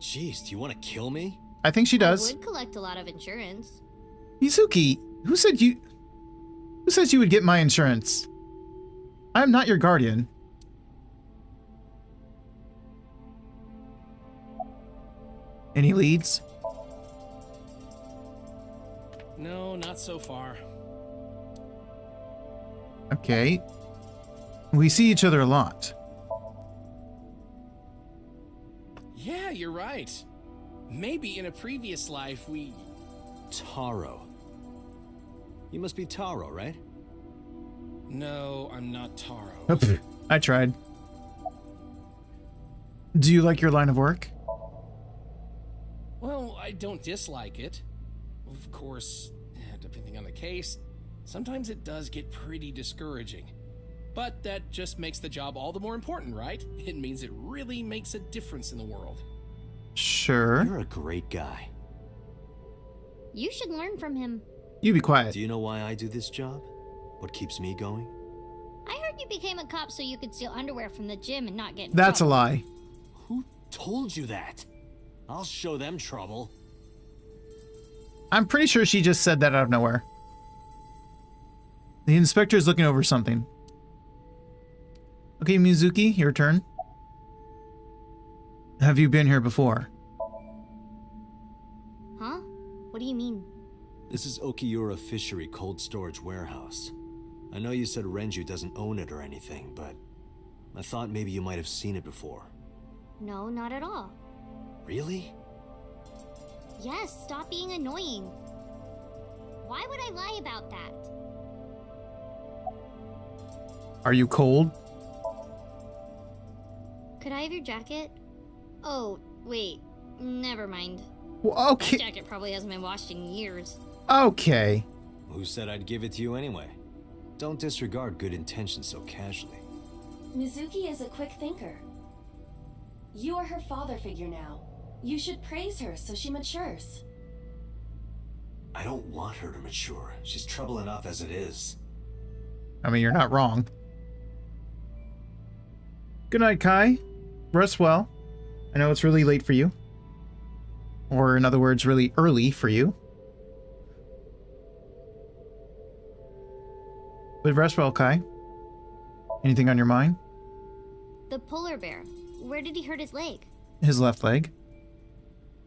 Jeez, do you want to kill me? I think she does. I would collect a lot of insurance. Mizuki, who says you would get my insurance? I'm not your guardian. Any leads? No, not so far. Okay. We see each other a lot. Yeah, you're right. Maybe in a previous life we... Taro. You must be Taro, right? No, I'm not Taro. I tried. Do you like your line of work? Well, I don't dislike it. Of course, depending on the case, sometimes it does get pretty discouraging. But that just makes the job all the more important, right? It means it really makes a difference in the world. Sure. You're a great guy. You should learn from him. You be quiet. Do you know why I do this job? What keeps me going? I heard you became a cop so you could steal underwear from the gym and not get in That's a trouble. lie. Who told you that? I'll show them trouble. I'm pretty sure she just said that out of nowhere. The inspector is looking over something. Okay, Mizuki, your turn. Have you been here before? Huh? What do you mean? This is Okiura Fishery Cold Storage Warehouse. I know you said Renju doesn't own it or anything, but I thought maybe you might have seen it before. No, not at all. Really? Yes, stop being annoying. Why would I lie about that? Are you cold? Could I have your jacket? Oh, wait. Never mind. Well, okay. That jacket probably hasn't been washed in years. Okay. Who said I'd give it to you anyway? Don't disregard good intentions so casually. Mizuki is a quick thinker. You are her father figure now. You should praise her so she matures. I don't want her to mature. She's trouble enough as it is. I mean, you're not wrong. Good night, Kai. Rest well. I know it's really late for you. Or, in other words, really early for you. But rest well, Kai. Anything on your mind? The polar bear. Where did he hurt his leg? His left leg.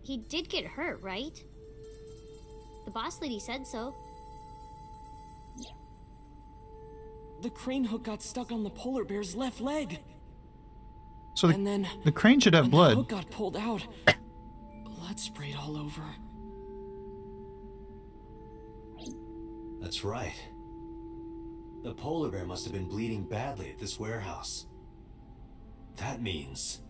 He did get hurt, right? The boss lady said so. the crane hook got stuck on the polar bear's left leg. So And then the crane should have when blood. the hook got pulled out, blood sprayed all over. That's right. The polar bear must have been bleeding badly at this warehouse. That means...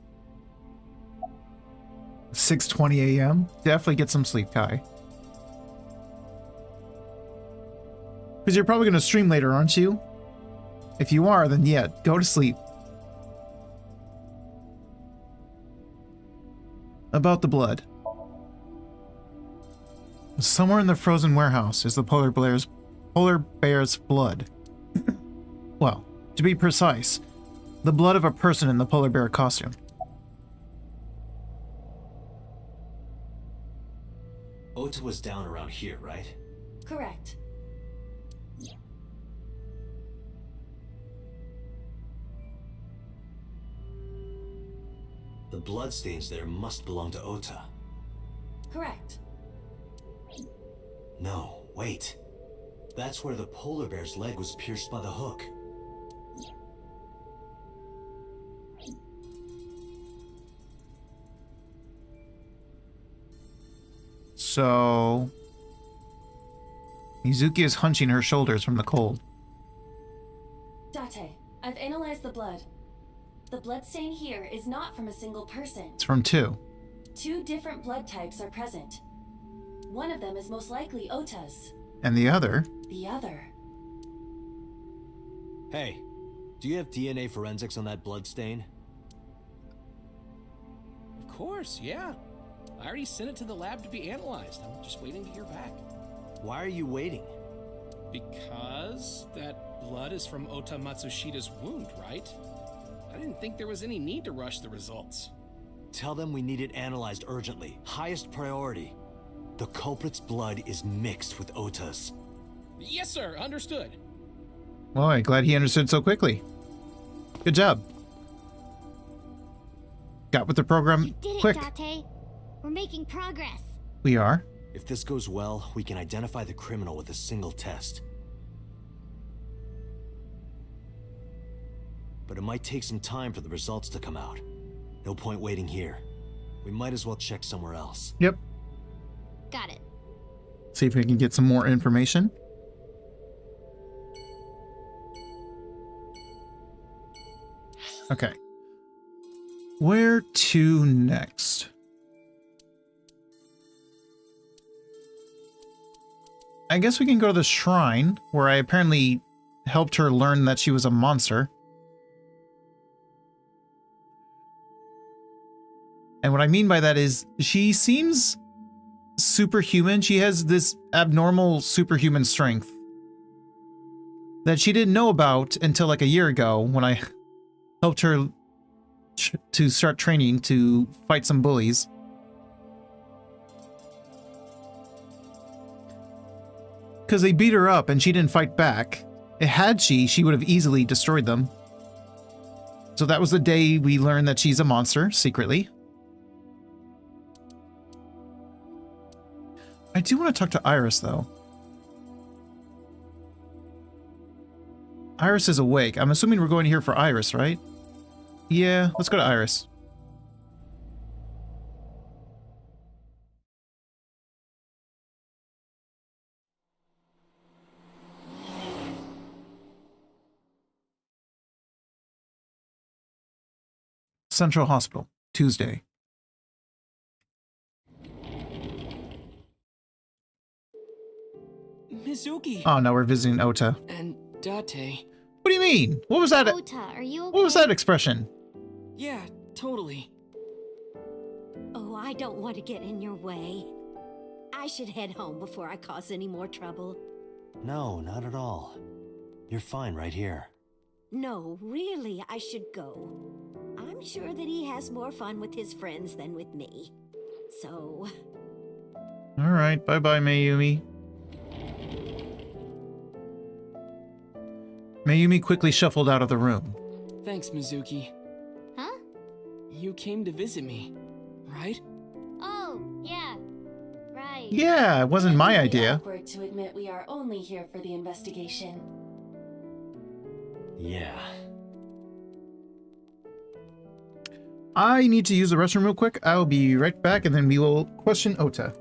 6:20 a.m. Definitely get some sleep, Kai. Because you're probably going to stream later, aren't you? If you are, then yeah, go to sleep. About the blood. Somewhere in the frozen warehouse is the polar bear's blood. Well, to be precise, the blood of a person in the polar bear costume. Ota was down around here, right? Correct. The bloodstains there must belong to Ota. Correct. No, wait. That's where the polar bear's leg was pierced by the hook. So... Mizuki is hunching her shoulders from the cold. Date, I've analyzed the blood. The bloodstain here is not from a single person. It's from two. 2 different blood types are present. One of them is most likely Ota's. And the other? The other. Hey, do you have DNA forensics on that blood stain? Of course, yeah. I already sent it to the lab to be analyzed. I'm just waiting to hear back. Why are you waiting? Because that blood is from Ota Matsushida's wound, right? I didn't think there was any need to rush the results. Tell them we need it analyzed urgently. Highest priority. The culprit's blood is mixed with Ota's. Yes, sir. Understood. Well, I'm glad he understood so quickly. Good job. Got with the program quick. Date. We're making progress. We are. If this goes well, we can identify the criminal with a single test. But it might take some time for the results to come out. No point waiting here. We might as well check somewhere else. Yep. Got it. See if we can get some more information. Okay. Where to next? I guess we can go to the shrine, where I apparently helped her learn that she was a monster. And what I mean by that is, she seems superhuman. She has this abnormal superhuman strength that she didn't know about until like a year ago when I helped her to start training to fight some bullies. Because they beat her up and she didn't fight back. Had she would have easily destroyed them. So that was the day we learned that she's a monster, secretly. I do want to talk to Iris, though. Iris is awake. I'm assuming we're going here for Iris, right? Yeah, let's go to Iris. Central Hospital, Tuesday. Mizuki! Oh, no, we're visiting Ota. And Date. What do you mean? What was that? Ota, are you okay? What was that expression? Yeah, totally. Oh, I don't want to get in your way. I should head home before I cause any more trouble. No, not at all. You're fine right here. No, really, I should go. I'm sure that he has more fun with his friends than with me. So... Alright, bye-bye, Mayumi. Mayumi quickly shuffled out of the room. Thanks, Mizuki. Huh? You came to visit me, right? Oh, yeah. Right. Yeah, it wasn't my It's really idea. awkward to admit we are only here for the investigation. Yeah. I need to use the restroom real quick. I'll be right back, and then we will question Ota.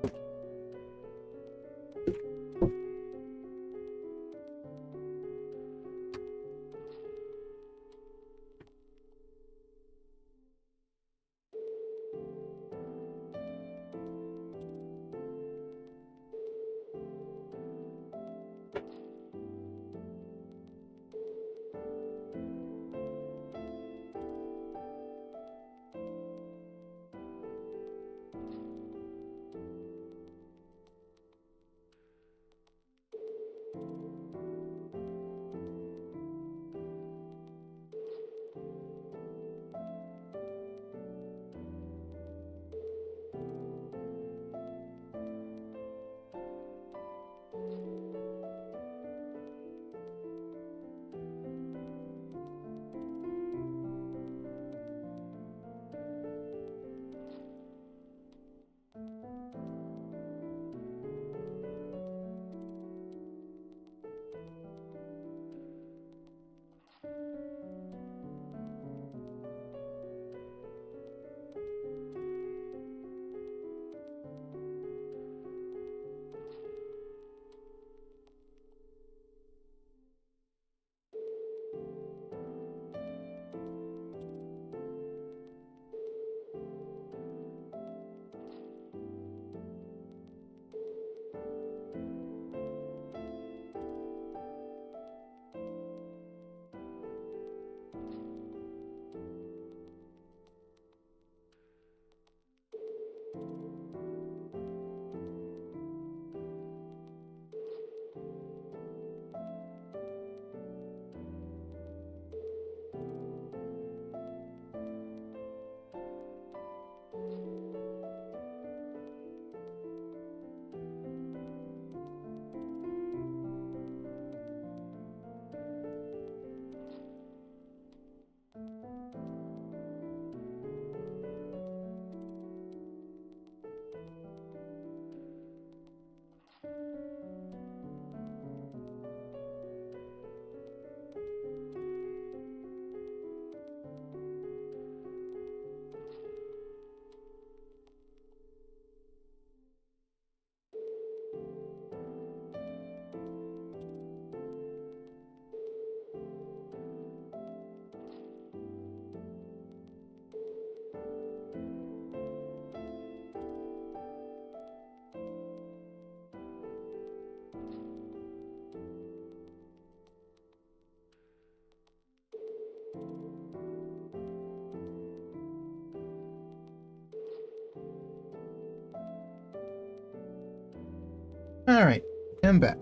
Alright, I'm back.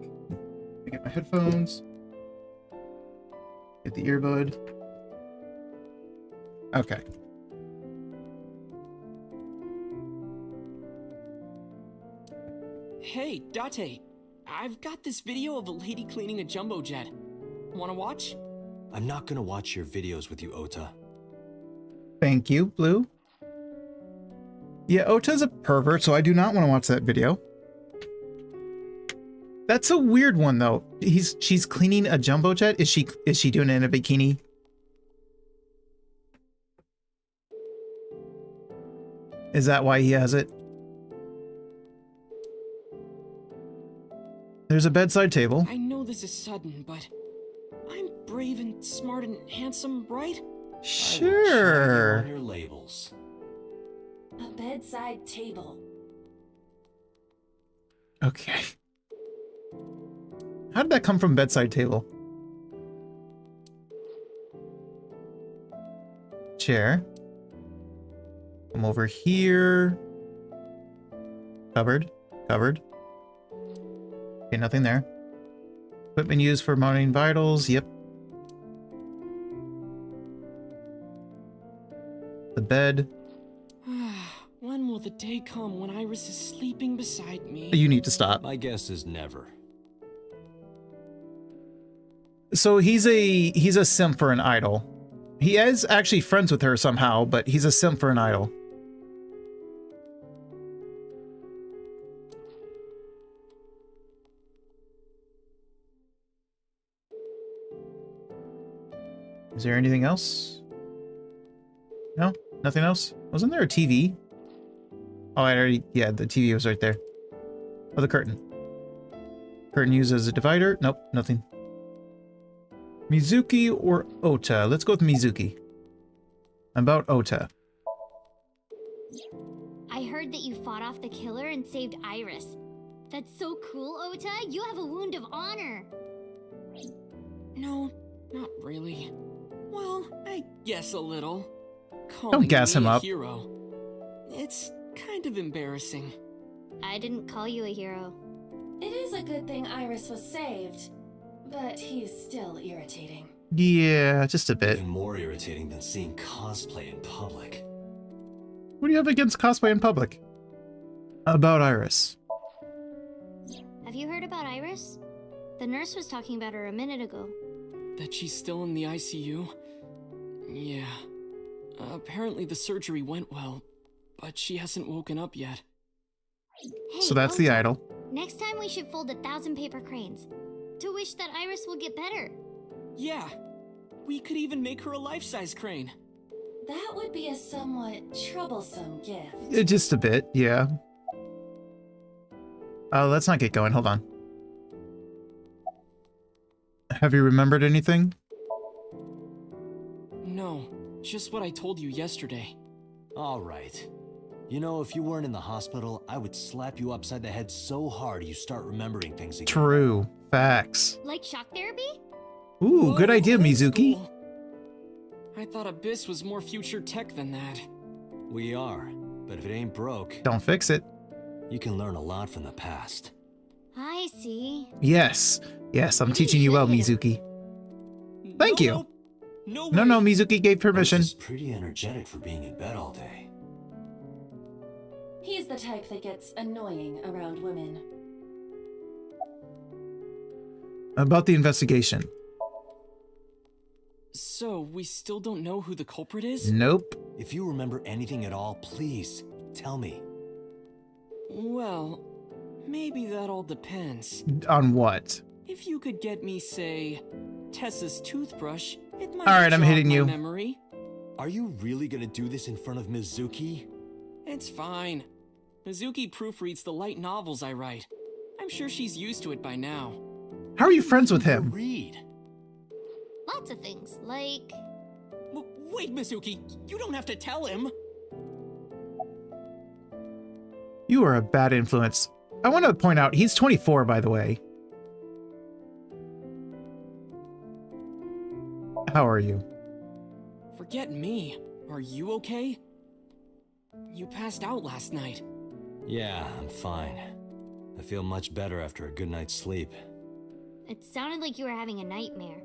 I get my headphones. Get the earbud. Okay. Hey, Date. I've got this video of a lady cleaning a jumbo jet. Wanna watch? I'm not gonna watch your videos with you, Ota. Thank you, Blue. Yeah, Ota's a pervert, so I do not want to watch that video. That's a weird one, though. She's cleaning a jumbo jet. Is she doing it in a bikini? Is that why he has it? There's a bedside table. I know this is sudden, but I'm brave and smart and handsome, right? Sure. On your labels. A bedside table. Okay. How did that come from bedside table? Chair. Come over here. Cupboard. Cupboard. Okay, nothing there. Equipment used for monitoring vitals. Yep. The bed. When will the day come when Iris is sleeping beside me? You need to stop. My guess is never. So he's a simp for an idol. He is actually friends with her somehow, but he's a simp for an idol. Is there anything else? No? Nothing else? Wasn't there a TV? Oh, I already... Yeah, the TV was right there. Oh, the curtain. Curtain used as a divider? Nope, nothing. Mizuki or Ota? Let's go with Mizuki. About Ota. I heard that you fought off the killer and saved Iris. That's so cool, Ota. You have a wound of honor. No, not really. Well, I guess a little. Don't gas him up. Hero. It's kind of embarrassing. I didn't call you a hero. It is a good thing Iris was saved, but he's still irritating. Yeah, just a bit. Even more irritating than seeing cosplay in public. What do you have against cosplay in public? About Iris. Have you heard about Iris? The nurse was talking about her a minute ago. That she's still in the ICU? Yeah. Apparently the surgery went well, but she hasn't woken up yet. Hey, So that's the Ota, idol. Next time we should fold 1,000 paper cranes to wish that Iris will get better. Yeah. We could even make her a life-size crane. That would be a somewhat troublesome gift. Just a bit, yeah. Let's not get going. Hold on. Have you remembered anything? No, just what I told you yesterday. All right. You know, if you weren't in the hospital, I would slap you upside the head so hard you start remembering things again. True. Facts. Like shock therapy? Ooh, Whoa, good idea, that's Mizuki. cool. I thought Abyss was more future tech than that. We are, but if it ain't broke, Don't fix it. you can learn a lot from the past. I see. Yes. Yes, I'm teaching you well, Mizuki. Thank you. No, No, Mizuki gave permission. He's pretty energetic for being in bed all day. He's the type that gets annoying around women. About the investigation. So, we still don't know who the culprit is? Nope. If you remember anything at all, please tell me. Well, maybe that all depends. On what? If you could get me, say, Tessa's toothbrush, it might All right, I'm jog hitting my you. memory. Are you really gonna do this in front of Mizuki? It's fine. Mizuki proofreads the light novels I write. I'm sure she's used to it by now. How are you friends with him? Read. Lots of things, like... Wait, Mizuki, you don't have to tell him. You are a bad influence. I want to point out, he's 24, by the way. How are you? Forget me. Are you okay? You passed out last night. Yeah, I'm fine. I feel much better after a good night's sleep. It sounded like you were having a nightmare.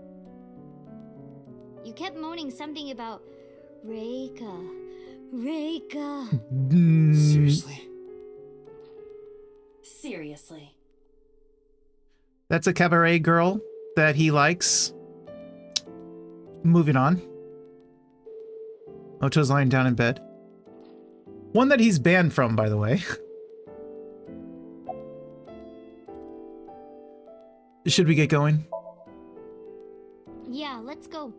You kept moaning something about Reika. Reika. Seriously? Seriously. That's a cabaret girl that he likes. Moving on. Oto's lying down in bed. One that he's banned from, by the way. Should we get going? Yeah, let's go.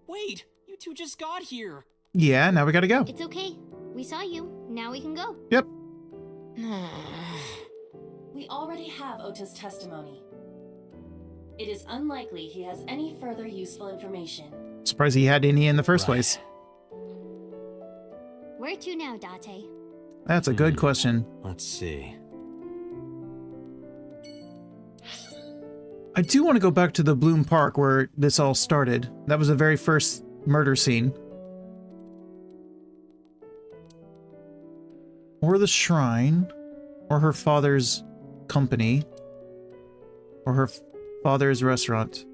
Wait, you two just got here. Yeah, now we gotta go. It's okay. We saw you. Now we can go. Yep. We already have Ota's testimony. It is unlikely he has any further useful information. Surprised he had any in the first place. Where to now, Date? That's a good question. Let's see. I do want to go back to the Bloom Park where this all started. That was the very first murder scene. Or the shrine. Or her father's company. Or her father's restaurant.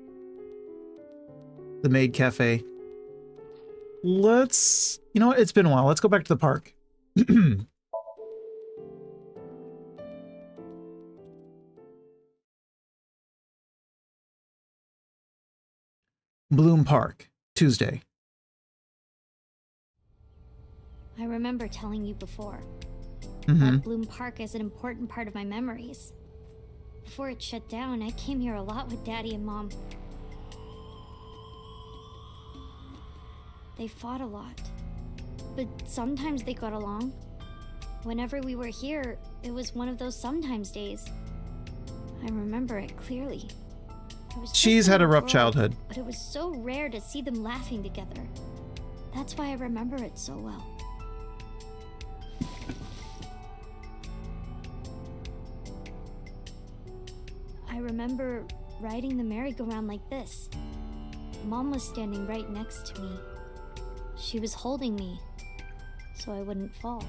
The Maid Cafe. Let's... You know what? It's been a while. Let's go back to the park. Bloom Park, Tuesday. I remember telling you before. Mm-hmm. That Bloom Park is an important part of my memories. Before it shut down, I came here a lot with Daddy and Mom. They fought a lot. But sometimes they got along. Whenever we were here, it was one of those sometimes days. I remember it clearly. She's had a rough childhood. But it was so rare to see them laughing together. That's why I remember it so well. I remember riding the merry-go-round like this. Mom was standing right next to me. She was holding me, so I wouldn't fall.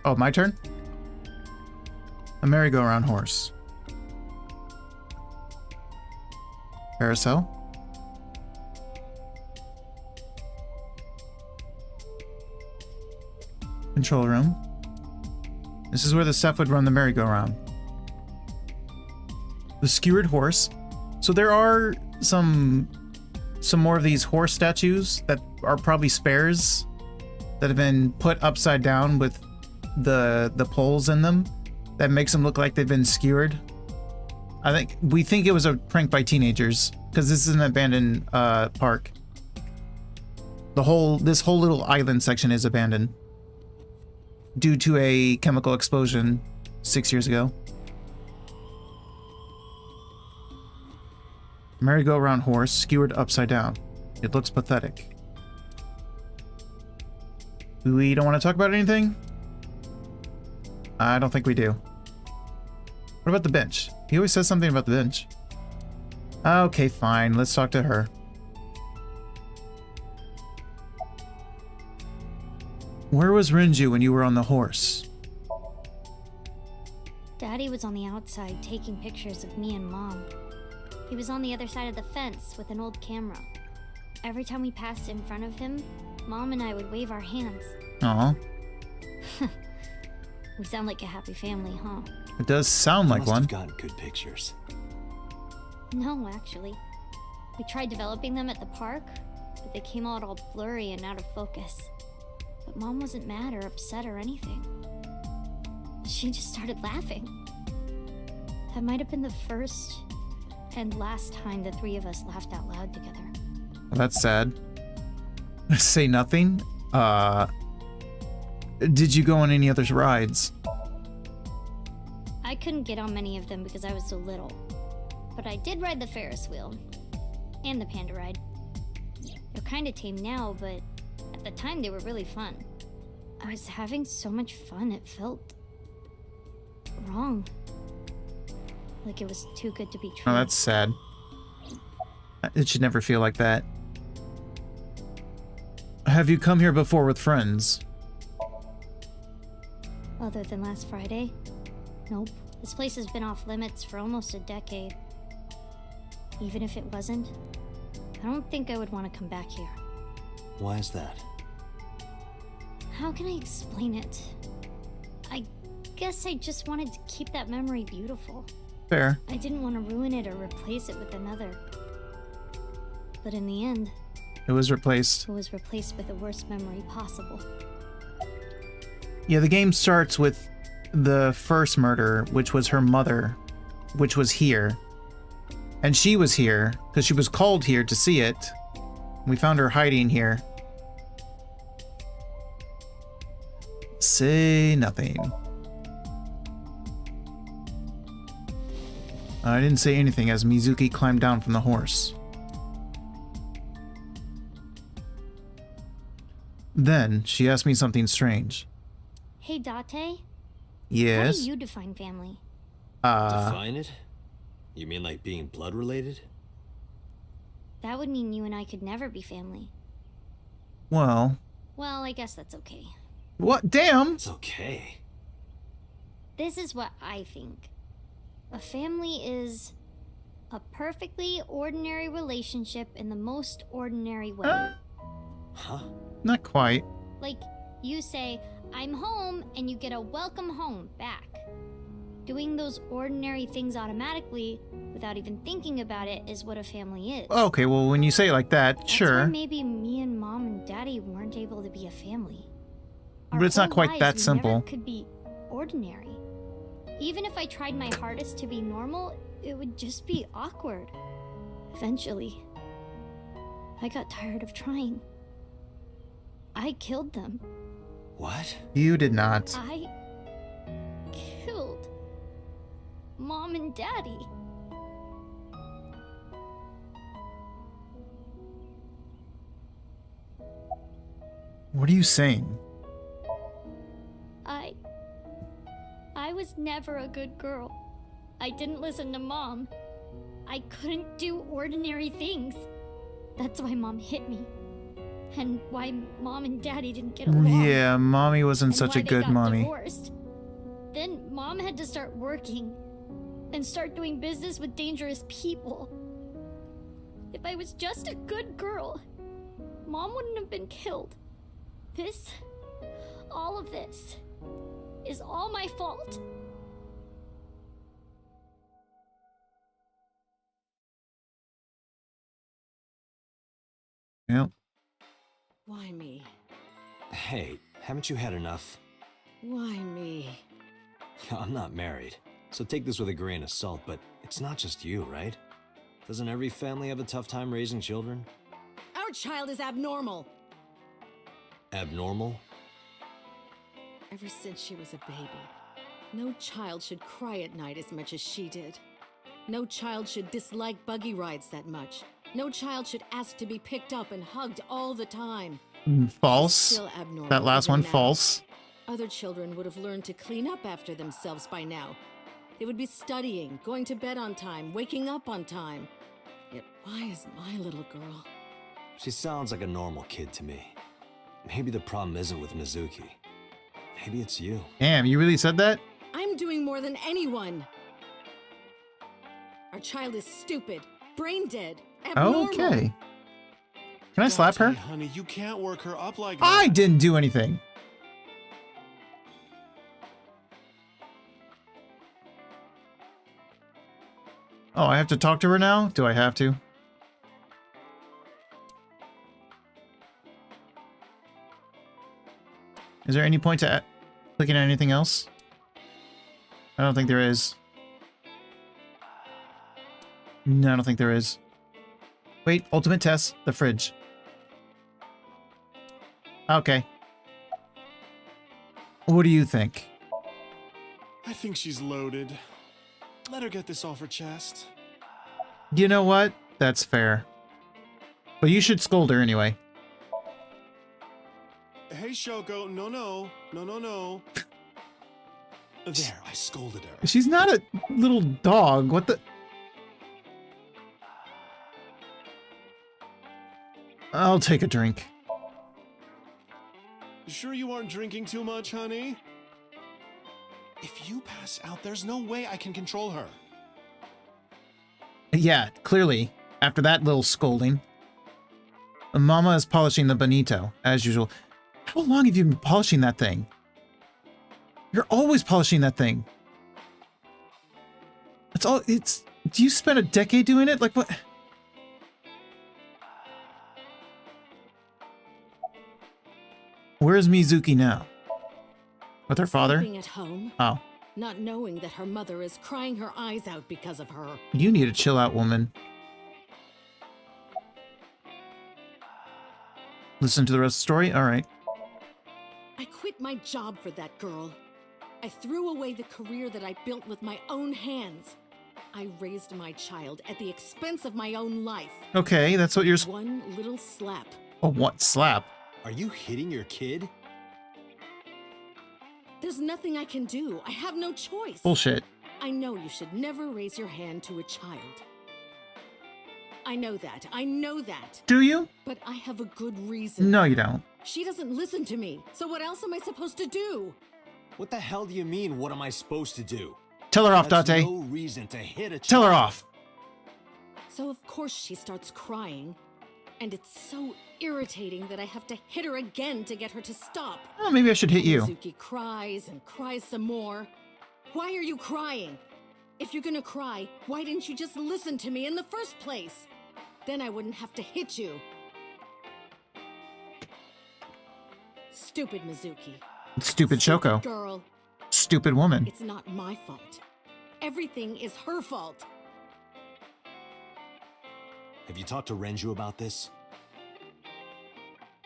Oh, my turn? A merry-go-round horse. Carousel. Control room. This is where the staff would run the merry-go-round. The skewered horse. So there are some more of these horse statues that are probably spares that have been put upside down with the poles in them that makes them look like they've been skewered. We think it was a prank by teenagers because this is an abandoned park. This whole little island section is abandoned due to a chemical explosion 6 years ago. Merry-go-round horse skewered upside down. It looks pathetic. We don't want to talk about anything? I don't think we do. What about the bench? He always says something about the bench. Okay, fine. Let's talk to her. Where was Renju when you were on the horse? Daddy was on the outside taking pictures of me and Mom. He was on the other side of the fence with an old camera. Every time we passed in front of him, Mom and I would wave our hands. Aw. We sound like a happy family, huh? It does sound like one. Must have gotten good pictures. No, actually. We tried developing them at the park, but they came out all blurry and out of focus. But Mom wasn't mad or upset or anything. She just started laughing. That might have been the first and last time the three of us laughed out loud together. Well, that's sad. Say nothing? Did you go on any other rides? I couldn't get on many of them because I was so little. But I did ride the Ferris wheel. And the panda ride. They're kinda tame now, but at the time they were really fun. I was having so much fun it felt wrong. Like it was too good to be true. Oh, that's sad. It should never feel like that. Have you come here before with friends? Other than last Friday? Nope. This place has been off limits for almost a decade. Even if it wasn't, I don't think I would want to come back here. Why is that? How can I explain it? I guess I just wanted to keep that memory beautiful. Fair. I didn't want to ruin it or replace it with another. But in the end, it was replaced. It was replaced with the worst memory possible. Yeah, the game starts with the first murder, which was her mother, which was here. And she was here because she was called here to see it. We found her hiding here. Say nothing. I didn't say anything as Mizuki climbed down from the horse. Then she asked me something strange. Hey, Date? Yes? How do you define family? Define it? You mean like being blood related? That would mean you and I could never be family. Well, I guess that's okay. What? Damn! It's okay. This is what I think. A family is a perfectly ordinary relationship in the most ordinary way. Huh? Not quite. Like, you say, I'm home, and you get a welcome home back. Doing those ordinary things automatically, without even thinking about it, is what a family is. Okay, well, when you say it like that, That's sure. why maybe me and Mom and Daddy weren't able to be a family. But it's not quite that simple. Never could be ordinary. Even if I tried my hardest to be normal, it would just be awkward. Eventually, I got tired of trying. I killed them. What? You did not. I killed Mom and Daddy. What are you saying? I was never a good girl. I didn't listen to Mom. I couldn't do ordinary things. That's why Mom hit me. And why Mom and Daddy didn't get along. Yeah, Mommy wasn't and such why a they good got mommy. Divorced. Then Mom had to start working and start doing business with dangerous people. If I was just a good girl, Mom wouldn't have been killed. All of this, is all my fault. Yep. Why me? Hey, haven't you had enough? Why me? I'm not married, so take this with a grain of salt, but it's not just you, right? Doesn't every family have a tough time raising children? Our child is abnormal. Abnormal? Ever since she was a baby, no child should cry at night as much as she did. No child should dislike buggy rides that much. No child should ask to be picked up and hugged all the time. False. Still abnormal That last even one, now. false. Other children would have learned to clean up after themselves by now. They would be studying, going to bed on time, waking up on time. Yet why is my little girl? She sounds like a normal kid to me. Maybe the problem isn't with Mizuki. Maybe it's you. Damn, you really said that? I'm doing more than anyone. Our child is stupid, brain dead, abnormal. Okay. Can I slap her? Honey, you can't work her up like I that. didn't do anything. Oh, I have to talk to her now? Do I have to? Is there any point to clicking on anything else? I don't think there is. No, I don't think there is. Wait, ultimate test, the fridge. Okay. What do you think? I think she's loaded. Let her get this off her chest. You know what? That's fair. But you should scold her anyway. Hey, Shoko, no. There, I scolded her. She's not a little dog. What the? I'll take a drink. Sure you aren't drinking too much, honey? If you pass out, there's no way I can control her. Yeah, clearly. After that little scolding. Mama is polishing the bonito, as usual. How long have you been polishing that thing? You're always polishing that thing. Do you spend a decade doing it? Like what? Where's Mizuki now? With her father? Sleeping at home. Oh. Not knowing that her mother is crying her eyes out because of her. You need to chill out, woman. Listen to the rest of the story? Alright. I quit my job for that girl. I threw away the career that I built with my own hands. I raised my child at the expense of my own life. Okay, that's what you're... One little slap. Oh, what? Slap? Are you hitting your kid? There's nothing I can do. I have no choice. Bullshit. I know you should never raise your hand to a child. I know that. I know that. Do you? But I have a good reason. No, you don't. She doesn't listen to me. So what else am I supposed to do? What the hell do you mean, what am I supposed to do? Tell her off, That's Date. no reason to hit a Tell her child. off. So of course she starts crying. And it's so irritating that I have to hit her again to get her to stop. Oh, maybe I should hit you. Mizuki cries and cries some more. Why are you crying? If you're gonna cry, why didn't you just listen to me in the first place? Then I wouldn't have to hit you. Stupid Mizuki. Stupid Shoko. Girl. Stupid woman. It's not my fault. Everything is her fault. Have you talked to Renju about this?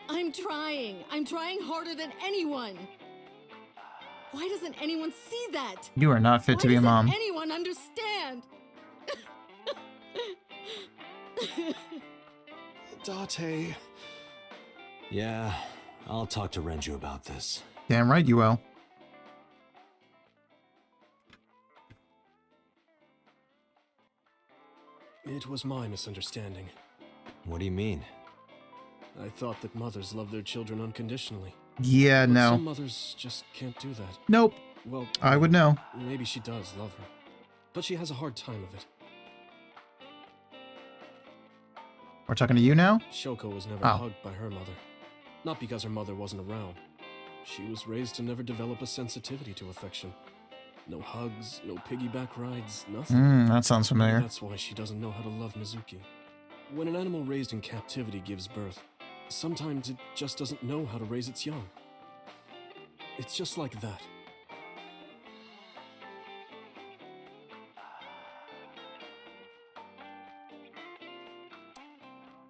I'm trying. I'm trying harder than anyone. Why doesn't anyone see that? You are not fit to be a mom. Why doesn't anyone understand? Date. Yeah, I'll talk to Renju about this. Damn right you will. It was my misunderstanding. What do you mean? I thought that mothers love their children unconditionally. Yeah, But no. some mothers just can't do that. Nope. Well, I would know. Maybe she does love her, but she has a hard time of it. We're talking to you now? Shoko was never Oh. hugged by her mother. Not because her mother wasn't around. She was raised to never develop a sensitivity to affection. No hugs, no piggyback rides, nothing. That sounds familiar. Maybe that's why she doesn't know how to love Mizuki. When an animal raised in captivity gives birth, sometimes it just doesn't know how to raise its young. It's just like that.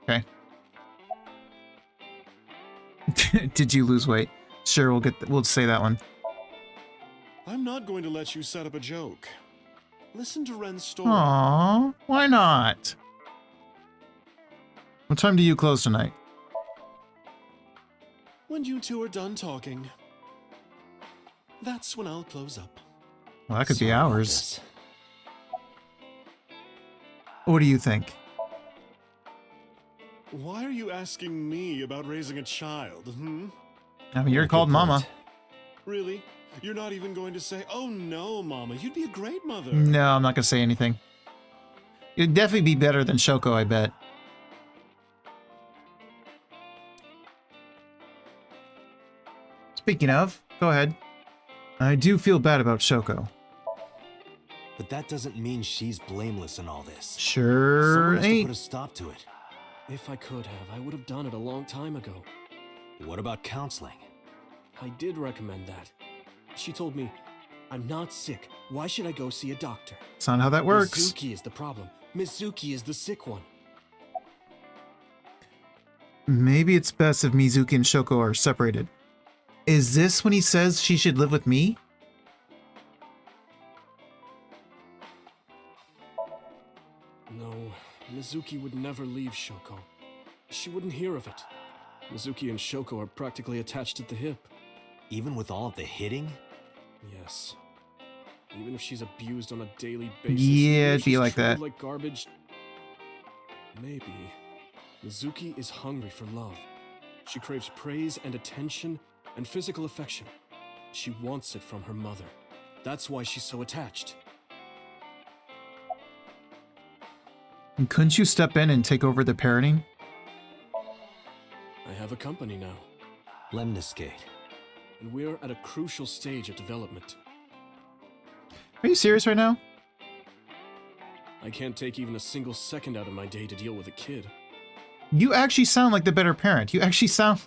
Okay. Did you lose weight? Sure, we'll say that one. I'm not going to let you set up a joke. Listen to Ren's story. Aww, why not? What time do you close tonight? When you two are done talking, that's when I'll close up. Well, that could be hours. What do you think? Why are you asking me about raising a child, I mean, you're called Mama. Really? You're not even going to say, oh no, Mama, you'd be a great mother. No, I'm not gonna say anything. It'd definitely be better than Shoko, I bet. Speaking of, go ahead. I do feel bad about Shoko. But that doesn't mean she's blameless in all this. Sure Someone has to ain't. put a stop to it. If I could have, I would have done it a long time ago. What about counseling? I did recommend that. She told me, I'm not sick. Why should I go see a doctor? That's not how that works. Mizuki is the problem. Mizuki is the sick one. Maybe it's best if Mizuki and Shoko are separated. Is this when he says she should live with me? No, Mizuki would never leave Shoko. She wouldn't hear of it. Mizuki and Shoko are practically attached at the hip. Even with all of the hitting? Yes. Even if she's abused on a daily basis. Yeah, it'd if be she's like treated that. like garbage. Maybe. Mizuki is hungry for love. She craves praise and attention and physical affection. She wants it from her mother. That's why she's so attached. And couldn't you step in and take over the parenting? I have a company now. Lemniscate. And we're at a crucial stage of development. Are you serious right now? I can't take even a single second out of my day to deal with a kid. You actually sound like the better parent. You actually sound...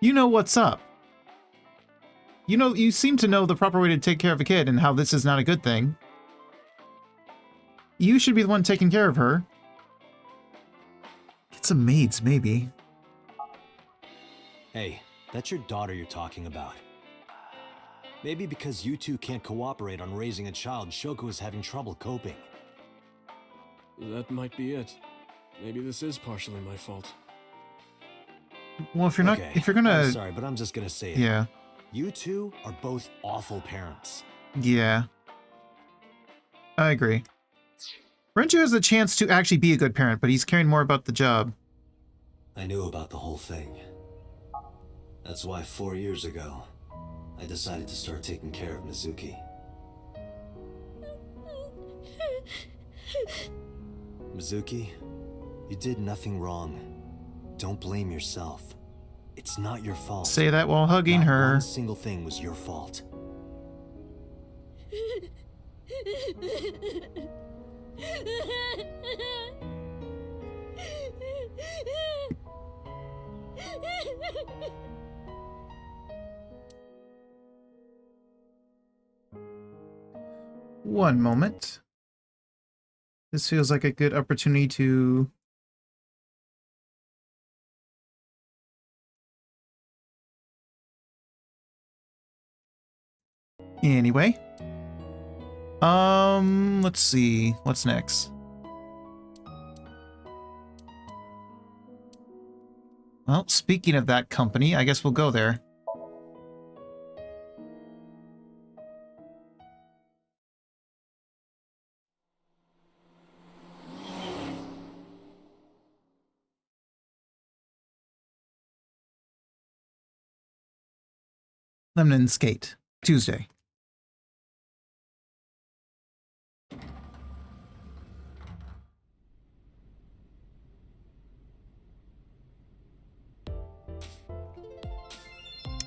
You know what's up. You know, you seem to know the proper way to take care of a kid and how this is not a good thing. You should be the one taking care of her. Get some maids, maybe. Hey, that's your daughter you're talking about. Maybe because you two can't cooperate on raising a child, Shoko is having trouble coping. That might be it. Maybe this is partially my fault. Well, if you're not... Okay, If you're gonna... I'm sorry, but I'm just gonna say it. Yeah. You two are both awful parents. Yeah. I agree. Renju has the chance to actually be a good parent, but he's caring more about the job. I knew about the whole thing. That's why 4 years ago, I decided to start taking care of Mizuki. Mizuki, you did nothing wrong. Don't blame yourself. It's not your fault. Say that while hugging Not her. one single thing was your fault. One moment. This feels like a good opportunity to Anyway. Let's see. What's next? Well, speaking of that company, I guess we'll go there. Lemon Skate, Tuesday.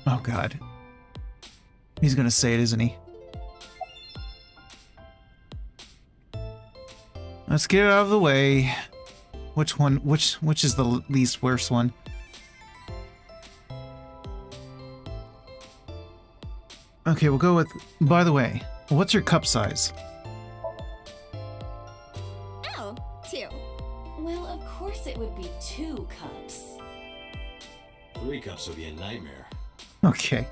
Oh god. He's gonna say it, isn't he? Let's get it out of the way. Which one, which is the least worst one? Okay, we'll go with, by the way, what's your cup size? Oh, 2. Well, of course it would be 2 cups. 3 cups would be a nightmare. Okay.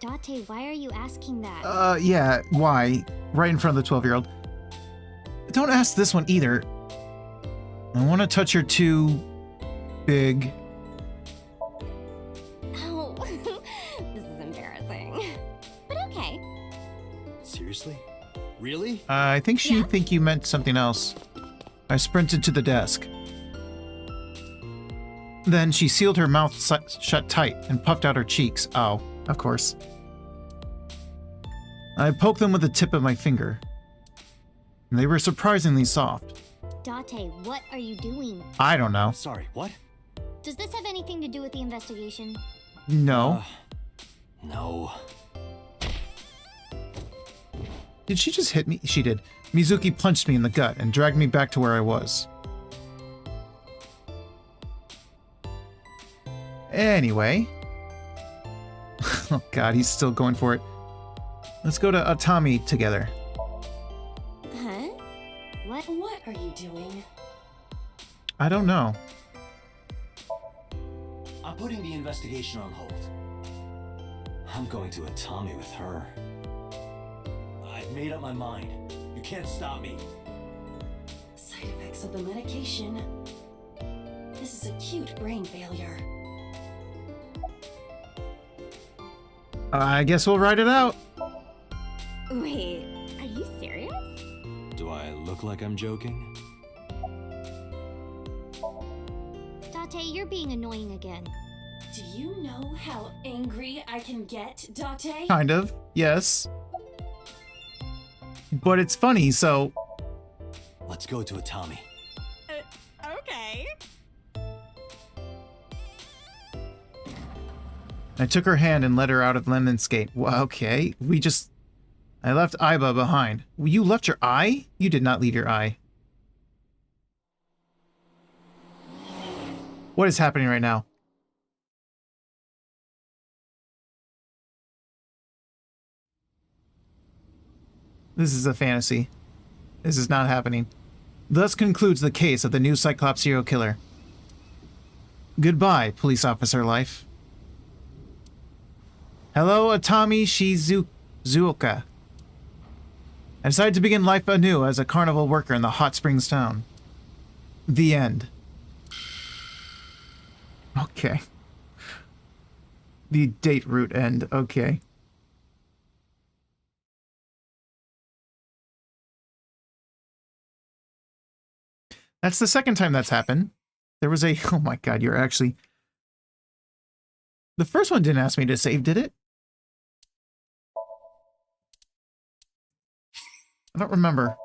Date, why are you asking that? Yeah, why? Right in front of the 12-year-old. Don't ask this one either. I want to touch your 2 big... Oh, this is embarrassing. But okay. Seriously? Really? I think she think you meant something else. I sprinted to the desk. Then she sealed her mouth shut tight and puffed out her cheeks. Oh, of course. I poked them with the tip of my finger. They were surprisingly soft. Date, what are you doing? I don't know. Sorry, what? Does this have anything to do with the investigation? No. No. Did she just hit me? She did. Mizuki punched me in the gut and dragged me back to where I was. Anyway. Oh god, he's still going for it. Let's go to Atami together. Huh? What are you doing? I don't know. I'm putting the investigation on hold. I'm going to Atami with her. I've made up my mind. You can't stop me. Side effects of the medication. This is acute brain failure. I guess we'll ride it out. Wait, are you serious? Do I look like I'm joking? Date, you're being annoying again. Do you know how angry I can get, Date? Kind of, yes. But it's funny, so... Let's go to Atami. Okay. I took her hand and led her out of Lemon Skate. Well, okay, I left Aiba behind. You left your eye? You did not leave your eye. What is happening right now? This is a fantasy. This is not happening. Thus concludes the case of the new Cyclops serial killer. Goodbye, police officer life. Hello, Atami Shizuoka. I decided to begin life anew as a carnival worker in the hot springs town. The end. Okay. The date route end. Okay. That's the second time that's happened. There was a... Oh my god, you're actually... The first one didn't ask me to save, did it? I don't remember.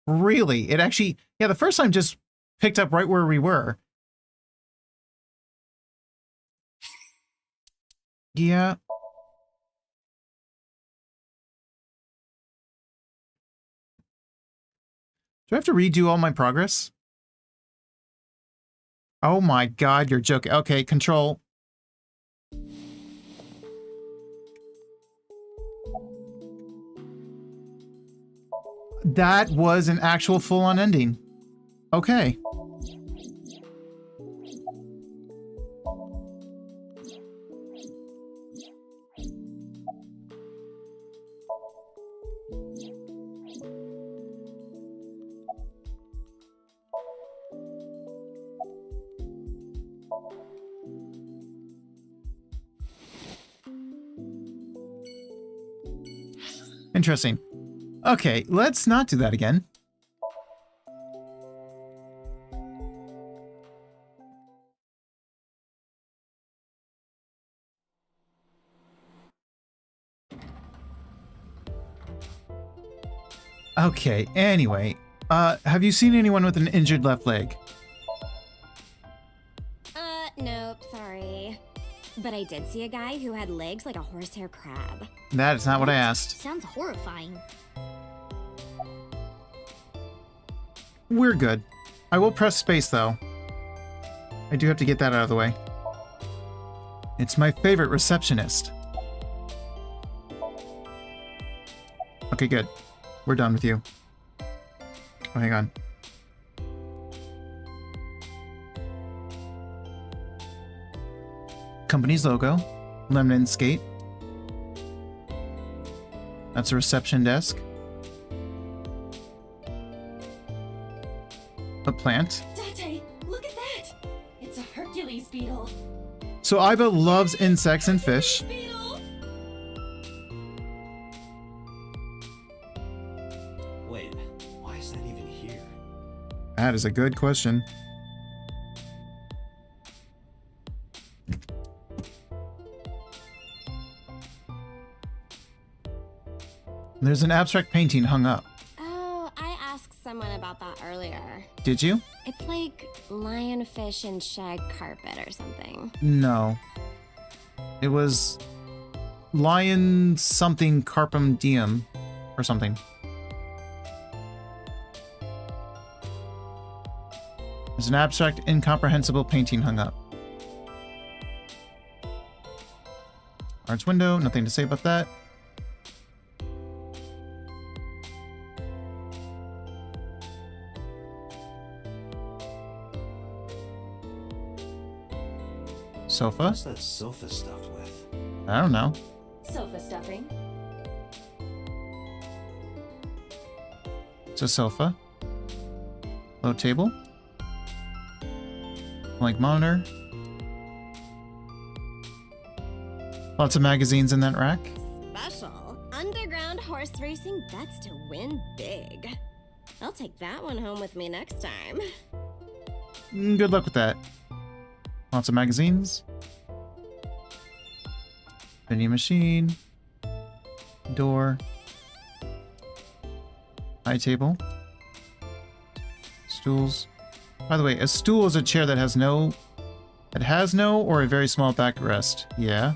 Really? It actually... Yeah, the first time just picked up right where we were. Yeah. Do I have to redo all my progress? Oh my god, you're joking. Okay, control. That was an actual full-on ending. Okay. Interesting. Okay, let's not do that again. Okay, anyway, have you seen anyone with an injured left leg? Nope, sorry. But I did see a guy who had legs like a horsehair crab. That is not what I asked. Sounds horrifying. We're good. I will press space, though. I do have to get that out of the way. It's my favorite receptionist. Okay, good. We're done with you. Oh, hang on. Company's logo. Lemon skate. That's a reception desk. A plant. Date, look at that! It's a Hercules beetle. So Iba loves insects and fish. Wait, why is that even here? That is a good question. There's an abstract painting hung up. Oh, I asked someone about that earlier. Did you? It's like lionfish and shag carpet or something. No. It was lion something carpum diem or something. There's an abstract, incomprehensible painting hung up. Arch window, nothing to say about that. Sofa? What's that sofa stuffed with? I don't know. Sofa stuffing. It's a sofa. Low table. Blank monitor. Lots of magazines in that rack. Special. Underground horse racing bets to win big. I'll take that one home with me next time. Good luck with that. Lots of magazines. Vending machine. Door. High table. Stools. By the way, a stool is a chair that has no... It has no or a very small backrest. Yeah.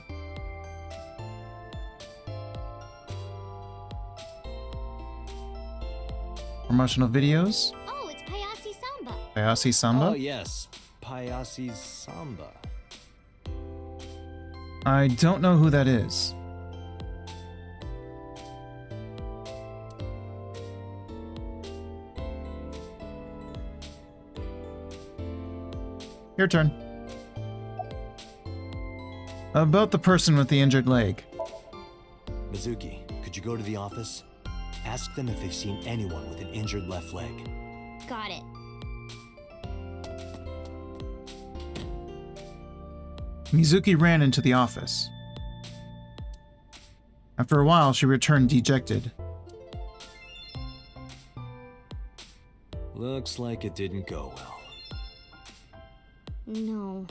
Promotional videos. Oh, it's Payasi Samba. Payasi Samba. Oh yes, Payasi Samba. I don't know who that is. Your turn. About the person with the injured leg. Mizuki, could you go to the office? Ask them if they've seen anyone with an injured left leg. Got it. Mizuki ran into the office. After a while, she returned dejected. Looks like it didn't go well. No.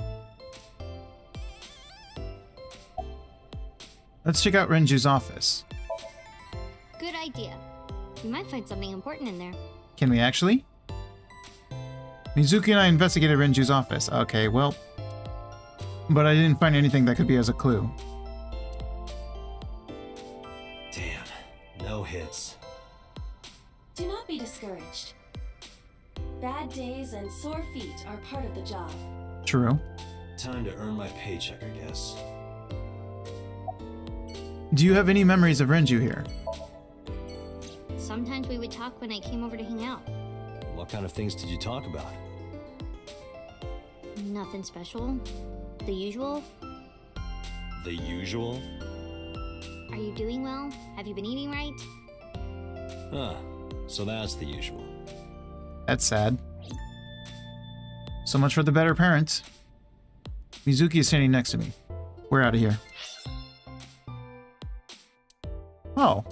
Let's check out Renju's office. Good idea. We might find something important in there. Can we actually? Mizuki and I investigated Renju's office. Okay, well... But I didn't find anything that could be as a clue. Damn, no hits. Do not be discouraged. Bad days and sore feet are part of the job. True. Time to earn my paycheck, I guess. Do you have any memories of Renju here? sometimes we would talk when I came over to hang out. What kind of things did you talk about? Nothing special. The usual. The usual? Are you doing well? Have you been eating right? Huh. So that's the usual. That's sad. So much for the better parents. Mizuki is standing next to me. We're out of here. Oh.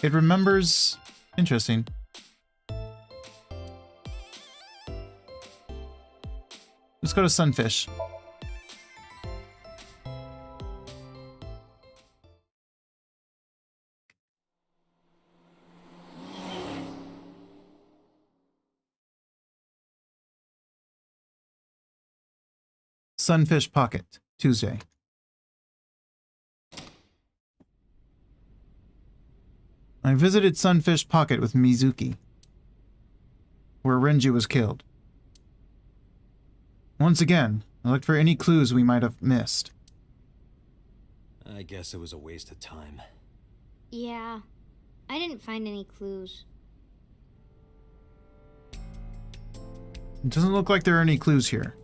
It remembers... Interesting. Let's go to Sunfish. Sunfish Pocket, Tuesday. I visited Sunfish Pocket with Mizuki, where Renji was killed. Once again, I looked for any clues we might have missed. I guess it was a waste of time. Yeah, I didn't find any clues. It doesn't look like there are any clues here.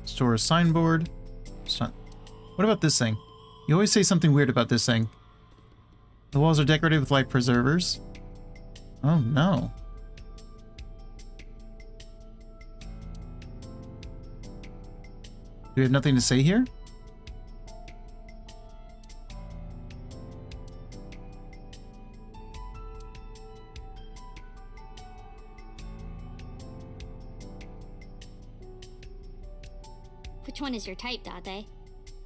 Store a signboard. What about this thing? You always say something weird about this thing. The walls are decorated with light preservers. Oh no. Do we have nothing to say here? Which one is your type, Date?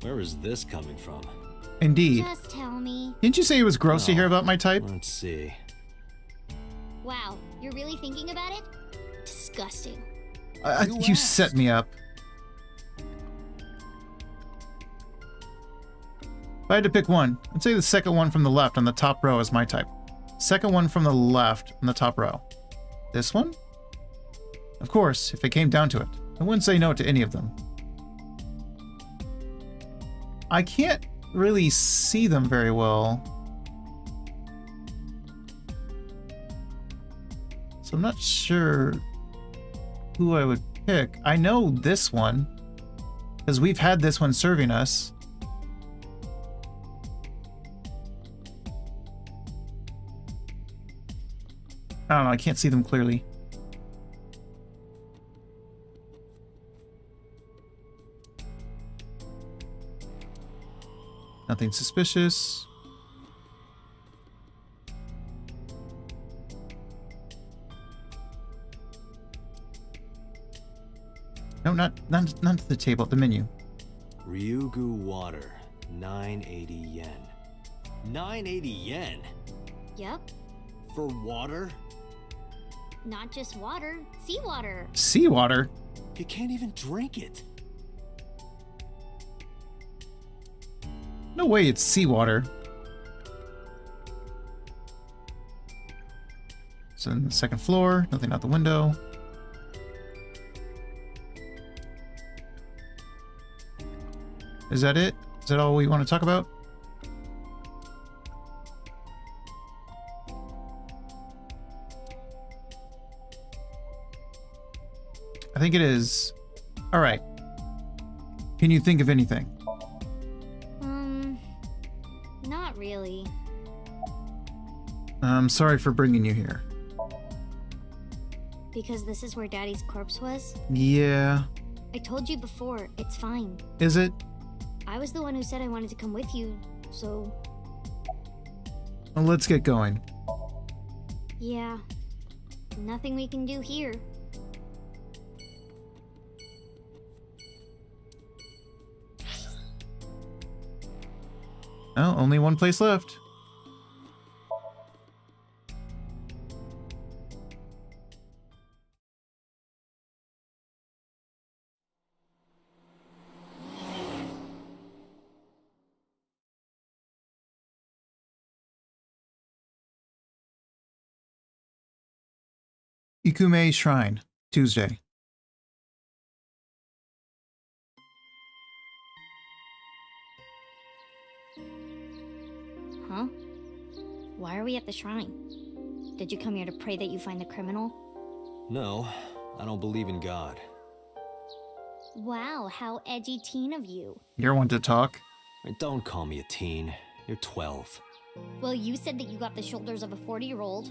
Where is this coming from? Indeed. Just tell me. Didn't you say it was gross to hear about my type? Let's see. Wow, you're really thinking about it? Disgusting. You set me up. If I had to pick one, I'd say the second one from the left on the top row is my type. Second one from the left on the top row. This one? Of course, if it came down to it, I wouldn't say no to any of them. I can't really see them very well. So I'm not sure who I would pick. I know this one, because we've had this one serving us. I don't know, I can't see them clearly. Nothing suspicious. No, not to the table, the menu. Ryugu water, 980 yen. 980 yen? Yep. For water? Not just water, seawater. Seawater? You can't even drink it. No way it's seawater. So in the second floor, nothing out the window. Is that it? Is that all we want to talk about? I think it is. All right. Can you think of anything? Not really. I'm sorry for bringing you here. Because this is where Daddy's corpse was? Yeah. I told you before, it's fine. Is it? I was the one who said I wanted to come with you, so... Well, let's get going. Yeah. Nothing we can do here. Oh, only one place left. Ikume Shrine, Tuesday. Huh? Huh? Why are we at the shrine? Did you come here to pray that you find the criminal? No, I don't believe in God. Wow, how edgy teen of you. You're one to talk. Don't call me a teen. You're 12. Well, you said that you got the shoulders of a 40-year-old.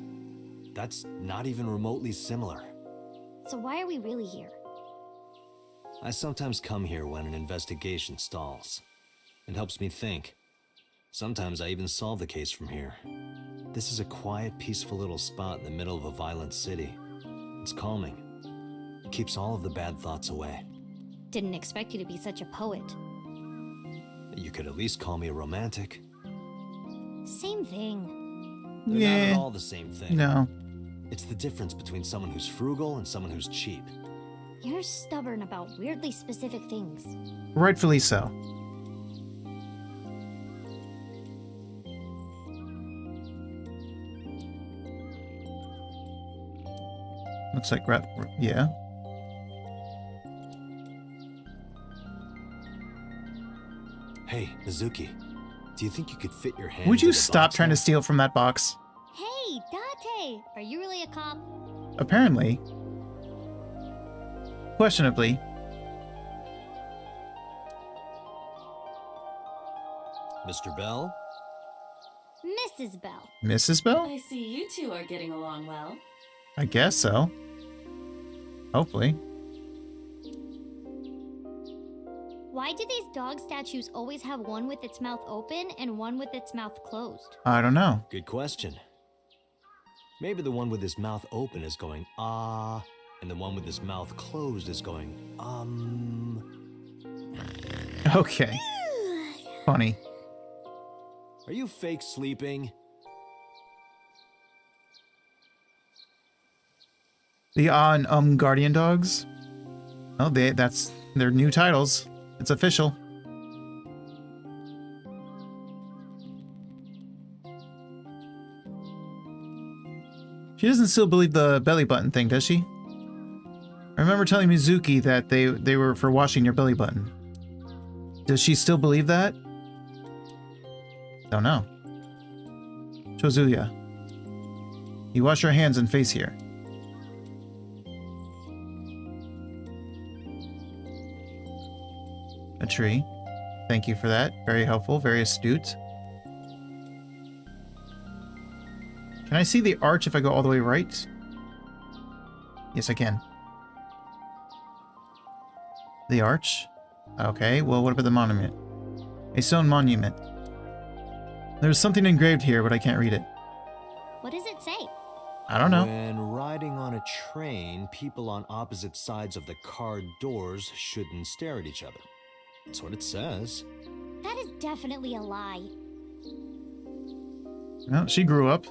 That's not even remotely similar. So why are we really here? I sometimes come here when an investigation stalls. It helps me think. Sometimes I even solve the case from here. This is a quiet, peaceful little spot in the middle of a violent city. It's calming. It keeps all of the bad thoughts away. Didn't expect you to be such a poet. You could at least call me a romantic. Same thing. They're not at all the same thing. No. It's the difference between someone who's frugal and someone who's cheap. You're stubborn about weirdly specific things. Rightfully so. Looks like yeah. Hey, Mizuki, do you think you could fit your hand? Would you into the stop box trying there? to steal from that box? Hey, Date! Are you really a cop? Apparently. Questionably. Mr. Bell? Mrs. Bell. Mrs. Bell? I see you two are getting along well. I guess so. Hopefully. Why do these dog statues always have one with its mouth open and one with its mouth closed? I don't know. Good question. Maybe the one with his mouth open is going, ah, and the one with his mouth closed is going, Okay. Funny. Are you fake sleeping? The Guardian Dogs? Oh, that's their new titles. It's official. She doesn't still believe the belly button thing, does she? I remember telling Mizuki that they were for washing your belly button. Does she still believe that? Don't know. Chozuya. You wash your hands and face here. A tree. Thank you for that. Very helpful, very astute. Can I see the arch if I go all the way right? Yes, I can. The arch? Okay, well, what about the monument? A stone monument. There's something engraved here, but I can't read it. What does it say? I don't know. When riding on a train, people on opposite sides of the car doors shouldn't stare at each other. That's what it says. That is definitely a lie. Well, she grew up.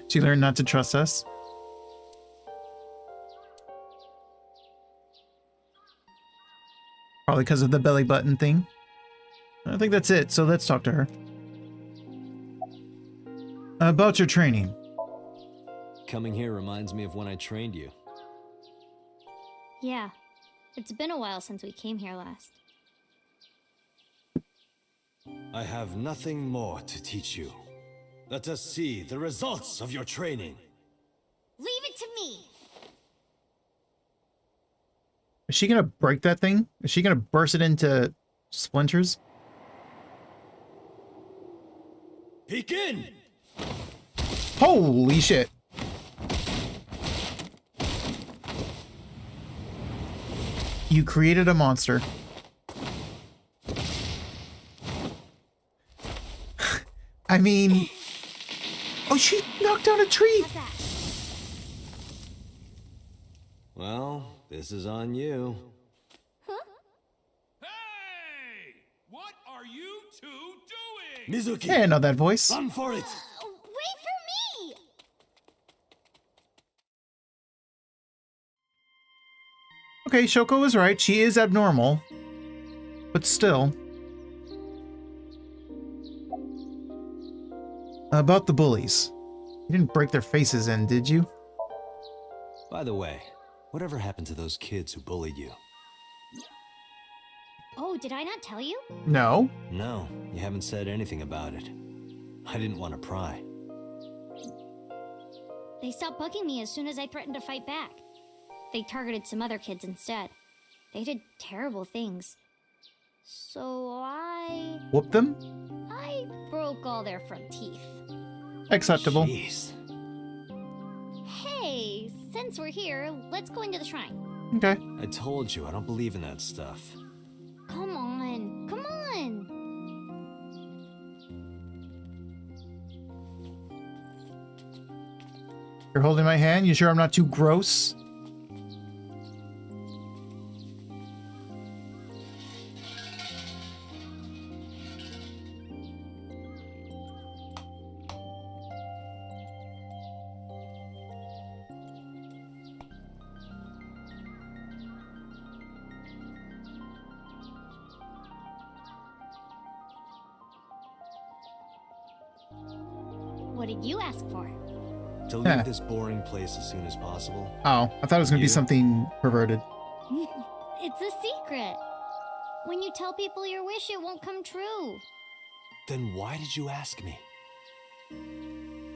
She learned not to trust us. Probably because of the belly button thing. I think that's it, so let's talk to her. About your training. Coming here reminds me of when I trained you. Yeah. It's been a while since we came here last. I have nothing more to teach you. Let us see the results of your training. Leave it to me! Is she gonna break that thing? Is she gonna burst it into splinters? Begin! Holy shit! You created a monster. I mean... Oh, she knocked down a tree! Well, this is on you. What are you two doing? Mizuki! Hey, I know that voice. Run for it! Wait for me! Okay, Shoko was right. She is abnormal. But still. About the bullies. You didn't break their faces in, did you? By the way, whatever happened to those kids who bullied you? Oh, did I not tell you? No. No, you haven't said anything about it. I didn't want to pry. They stopped bugging me as soon as I threatened to fight back. They targeted some other kids instead. They did terrible things. So I Whoop them? broke all their front teeth. Acceptable. Jeez. Hey, since we're here, let's go into the shrine. Okay. I told you, I don't believe in that stuff. Come on, come on. You're holding my hand? You sure I'm not too gross? What did you ask for? To leave this boring place as soon as possible. Oh, I thought it was going to be something perverted. It's a secret. When you tell people your wish, it won't come true. Then why did you ask me?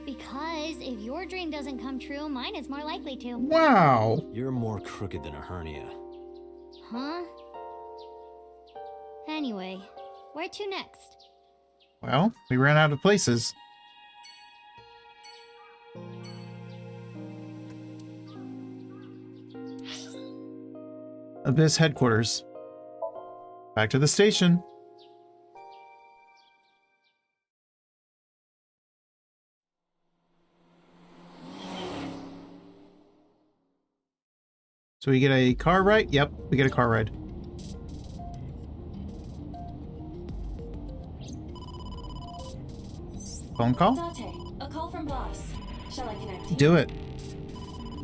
Because if your dream doesn't come true, mine is more likely to. Wow. You're more crooked than a hernia. Huh? Anyway, where to next? Well, we ran out of places. Abyss headquarters. Back to the station. So we get a car ride? Yep, we get a car ride. Phone call? Date, a call from boss. Shall I connect you? Do it.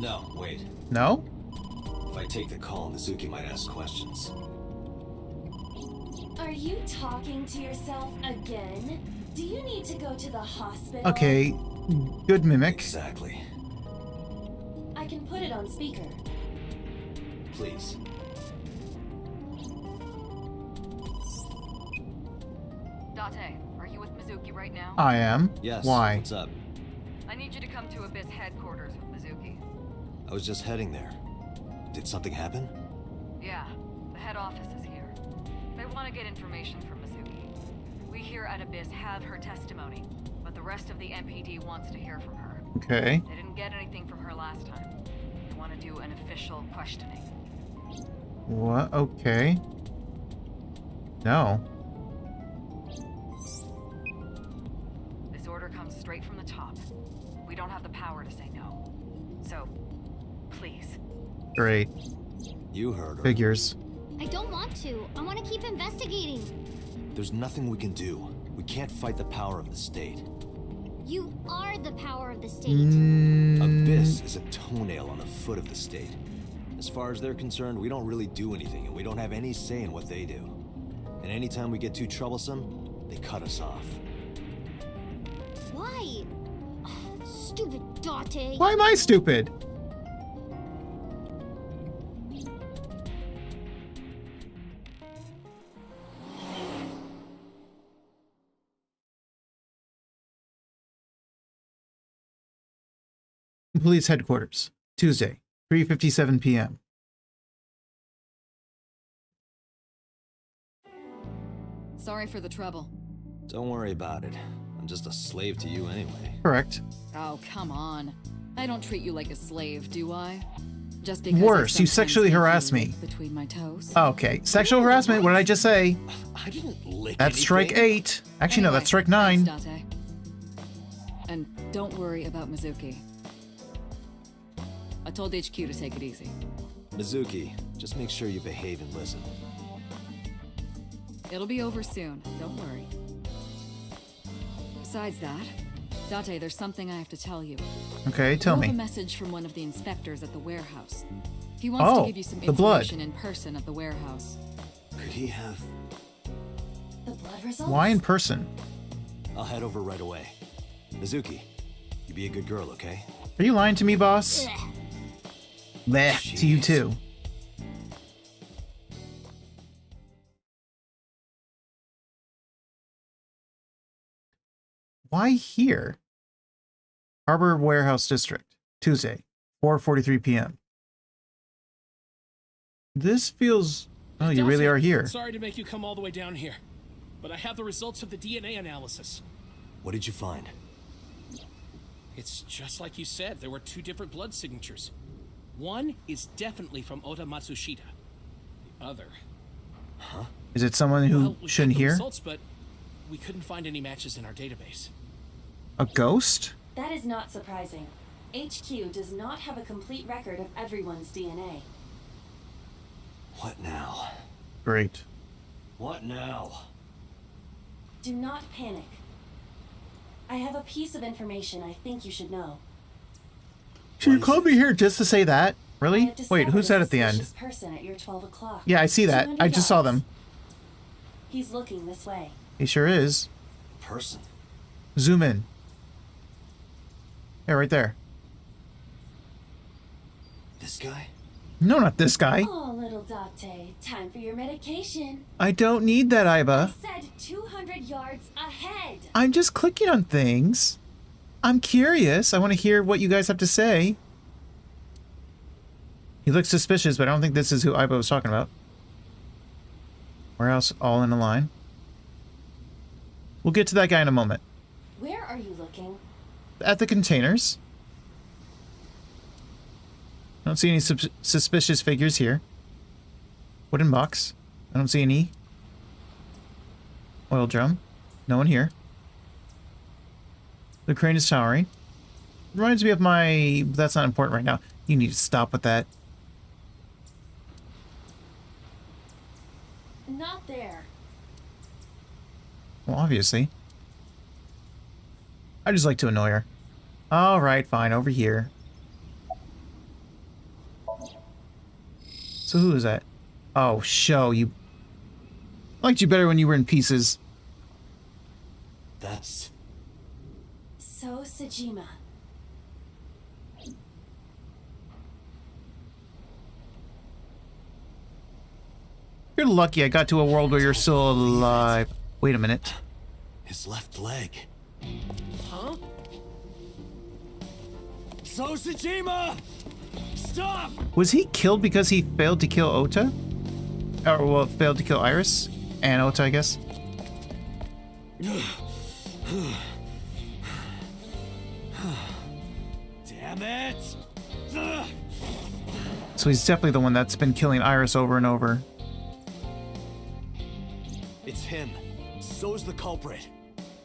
No, wait. No? If I take the call, Mizuki might ask questions. Are you talking to yourself again? Do you need to go to the hospital? Okay, good mimic. Exactly. I can put it on speaker. Please. Date, are you with Mizuki right now? I am. Yes. Why? What's up? I need you to come to Abyss headquarters with Mizuki. I was just heading there. Did something happen? Yeah, the head office is here. They want to get information from Mizuki. We here at Abyss have her testimony, but the rest of the MPD wants to hear from her. Okay. They didn't get anything from her last time. They want to do an official questioning. What? Okay. No. This order comes straight from the top. We don't have the power to say no. So, please. Great. You heard her. Figures. I don't want to. I want to keep investigating. There's nothing we can do. We can't fight the power of the state. You are the power of the state. Abyss is a toenail on the foot of the state. As far as they're concerned, we don't really do anything, and we don't have any say in what they do. And anytime we get too troublesome, they cut us off. Why? Stupid Date. Why am I stupid? Police headquarters, Tuesday, 3:57 p.m. Sorry for the trouble. Don't worry about it. I'm just a slave to you anyway. Correct. Oh, come on. I don't treat you like a slave, do I? Just because Worse, I you sometimes sexually leave you harass me. between my toes. Okay, sexual harassment, what did I just say? I didn't lick That's strike anything. 8. Actually, no, that's strike 9. Thanks, Date. And don't worry about Mizuki. I told HQ to take it easy. Mizuki, just make sure you behave and listen. It'll be over soon, don't worry. Besides that, Date, there's something I have to tell you. Okay, tell I me. have a message from one of the inspectors at the warehouse. He wants to give you some the blood. information in person at the warehouse. Could he have... The blood results? Why in person? I'll head over right away. Mizuki, you be a good girl, okay? Are you lying to me, boss? Bleh, to you too. Why here? Harbor Warehouse District, Tuesday, 4:43 p.m. This feels... Oh, you really are here. Sorry to make you come all the way down here, but I have the results of the DNA analysis. What did you find? It's just like you said, there were 2 different blood signatures. One is definitely from Ota Matsushita. The other... Huh? Is it someone who Well, we shouldn't got the hear? results, but we couldn't find any matches in our database. A ghost? That is not surprising. HQ does not have a complete record of everyone's DNA. What now? Great. What now? Do not panic. I have a piece of information I think you should know. You called me here just to say that? Really? Wait, who's that at the end? Person at your 12 o'clock. Yeah, I see that. I just saw them. He's looking this way. He sure is. Person. Zoom in. Yeah, right there. This guy? No, not this guy. Oh, little Date, time for your medication. I don't need that, Iba. I said 200 yards ahead. I'm just clicking on things. I'm curious. I want to hear what you guys have to say. He looks suspicious, but I don't think this is who Iba was talking about. Warehouse all in a line. We'll get to that guy in a moment. Where are you looking? At the containers. I don't see any suspicious figures here. Wooden box. I don't see any. Oil drum. No one here. The crane is towering. Reminds me of my... That's not important right now. You need to stop with that. Not there. Well, obviously. I just like to annoy her. Alright, fine. Over here. So who is that? Oh, show. You... I liked you better when you were in pieces. That's... So Sajima. You're lucky I got to a world where you're still alive. Wait a minute. His left leg. Huh? So Sajima! Stop! Was he killed because he failed to kill Ota? Or, well, failed to kill Iris? And Ota, I guess? Damn it! So he's definitely the one that's been killing Iris over and over. It's him. So's the culprit.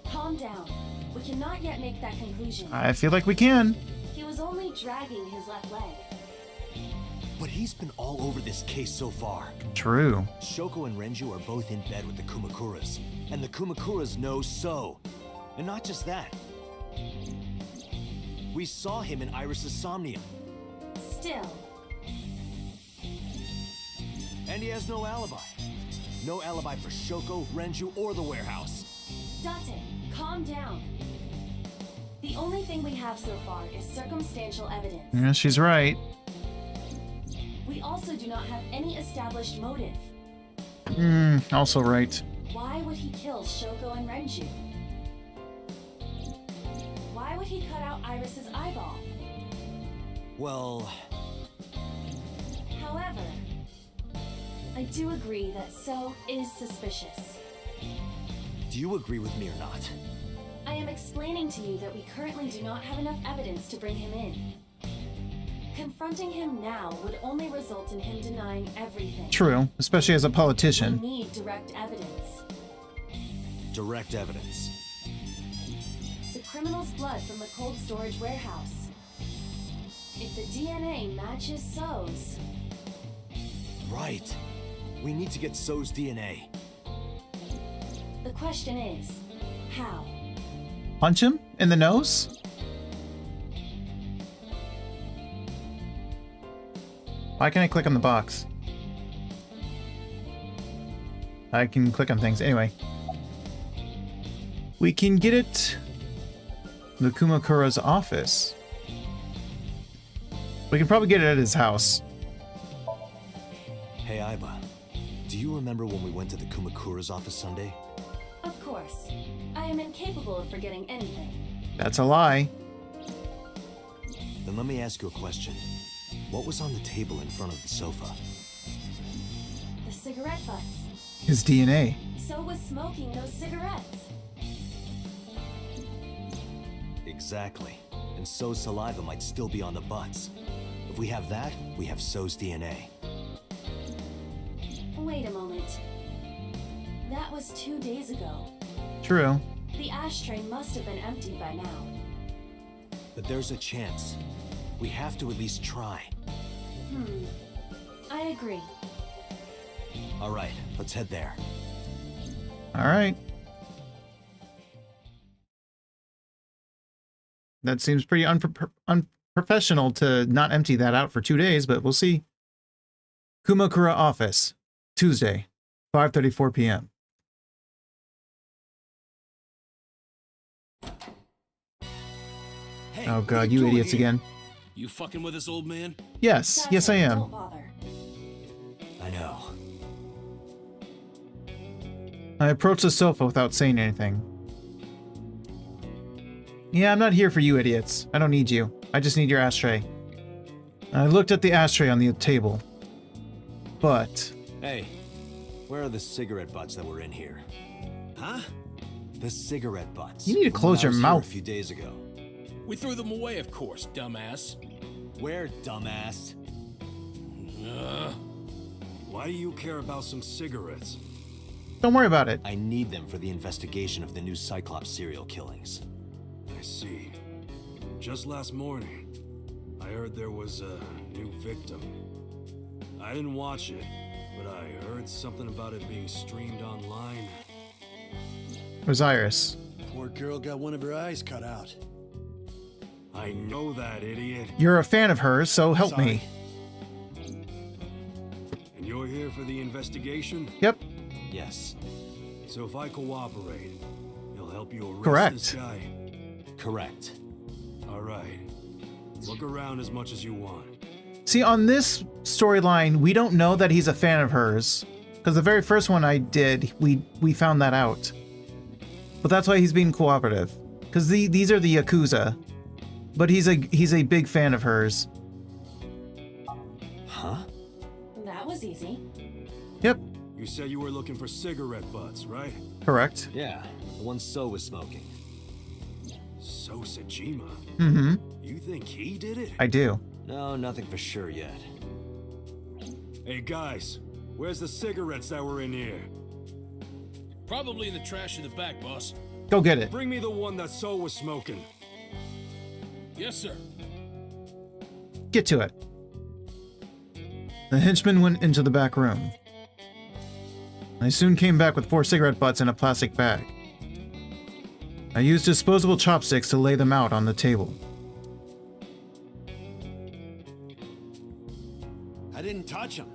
Calm down. We cannot yet make that conclusion. I feel like we can. He was only dragging his left leg. But he's been all over this case so far. True. Shoko and Renju are both in bed with the Kumakuras. And the Kumakuras know So. And not just that. We saw him in Iris's Somnium. Still. And he has no alibi. No alibi for Shoko, Renju, or the warehouse. Date, calm down. The only thing we have so far is circumstantial evidence. Yeah, she's right. We also do not have any established motive. Also right. Why would he kill Shoko and Renju? Why would he cut out Iris's eyeball? Well... However, I do agree that So is suspicious. Do you agree with me or not? I am explaining to you that we currently do not have enough evidence to bring him in. Confronting him now would only result in him denying everything. True, especially as a politician. We need direct evidence. Direct evidence. The criminal's blood from the cold storage warehouse. If the DNA matches So's... Right. We need to get So's DNA. The question is, how? Punch him in the nose? Why can't I click on the box? I can click on things. Anyway. We can get it... The Kumakura's office. We can probably get it at his house. Hey, Aiba. Do you remember when we went to the Kumakura's office Sunday? Of Of course. I am incapable of forgetting anything. That's a lie. Then let me ask you a question. What was on the table in front of the sofa? The cigarette butts. His DNA. So was smoking those cigarettes. Exactly. And So's saliva might still be on the butts. If we have that, we have So's DNA. Wait a moment. That was 2 days ago. True. The ashtray must have been emptied by now. But there's a chance. We have to at least try. I agree. All right, let's head there. All right. That seems pretty unprofessional to not empty that out for 2 days, but we'll see. Kumakura office, Tuesday, 5:34 p.m. Hey, Oh what god, are you doing idiots here? again. You fucking with us, old man? Yes, yes I am. Don't bother. I know. I approached the sofa without saying anything. Yeah, I'm not here for you idiots. I don't need you. I just need your ashtray. I looked at the ashtray on the table. But... Hey, where are the cigarette butts that were in here? Huh? The cigarette butts. You need to close your mouth. A few days ago. We threw them away, of course, dumbass. Where, dumbass? Why do you care about some cigarettes? Don't worry about it. I need them for the investigation of the new Cyclops serial killings. I see. Just last morning, I heard there was a new victim. I didn't watch it, but I heard something about it being streamed online. It was Iris. Poor girl got one of her eyes cut out. I know that, idiot. You're a fan of hers, so help me. And you're here for the investigation? Yep. Yes. So if I cooperate, you'll help you arrest Correct. this guy? Correct. All right. Look around as much as you want. See, on this storyline, we don't know that he's a fan of hers. Because the very first one I did, we found that out. But that's why he's being cooperative. Because these are the Yakuza. But he's a big fan of hers. Huh? That was easy. Yep. You said you were looking for cigarette butts, right? Correct. Yeah, the one So was smoking. So Sejima? Mm-hmm. You think he did it? I do. No, nothing for sure yet. Hey guys, where's the cigarettes that were in here? Probably in the trash in the back, boss. Go get it. Bring me the one that So was smoking. Yes, sir. Get to it. The henchman went into the back room. I soon came back with 4 cigarette butts in a plastic bag. I used disposable chopsticks to lay them out on the table. I didn't touch them.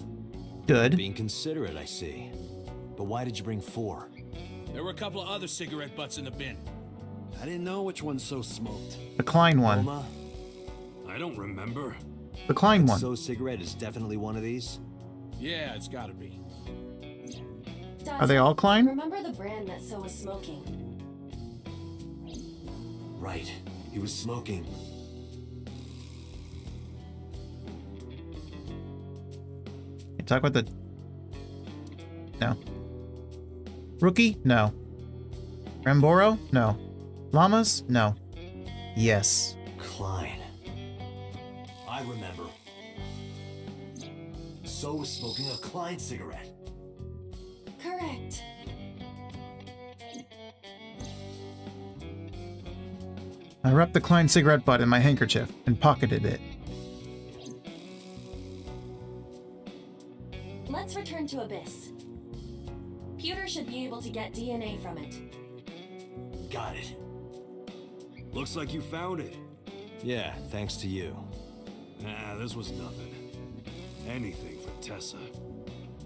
Good. Being considerate, I see. But why did you bring 4? There were a couple of other cigarette butts in the bin. I didn't know which one So smoked. The Klein one. Oma? I don't remember. The Klein one. So cigarette is definitely one of these? Yeah, it's gotta be. Are they all Klein? Remember the brand that So was smoking? Right. He was smoking. You talk about the... No. Rookie? No. Ramboro? No. Llamas? No. Yes. Klein. I remember. So was smoking a Klein cigarette. Correct. I wrapped the Klein cigarette butt in my handkerchief and pocketed it. Let's return to Abyss. Pewter should be able to get DNA from it. Got it. Looks like you found it. Yeah, thanks to you. Nah, this was nothing. Anything for Tessa.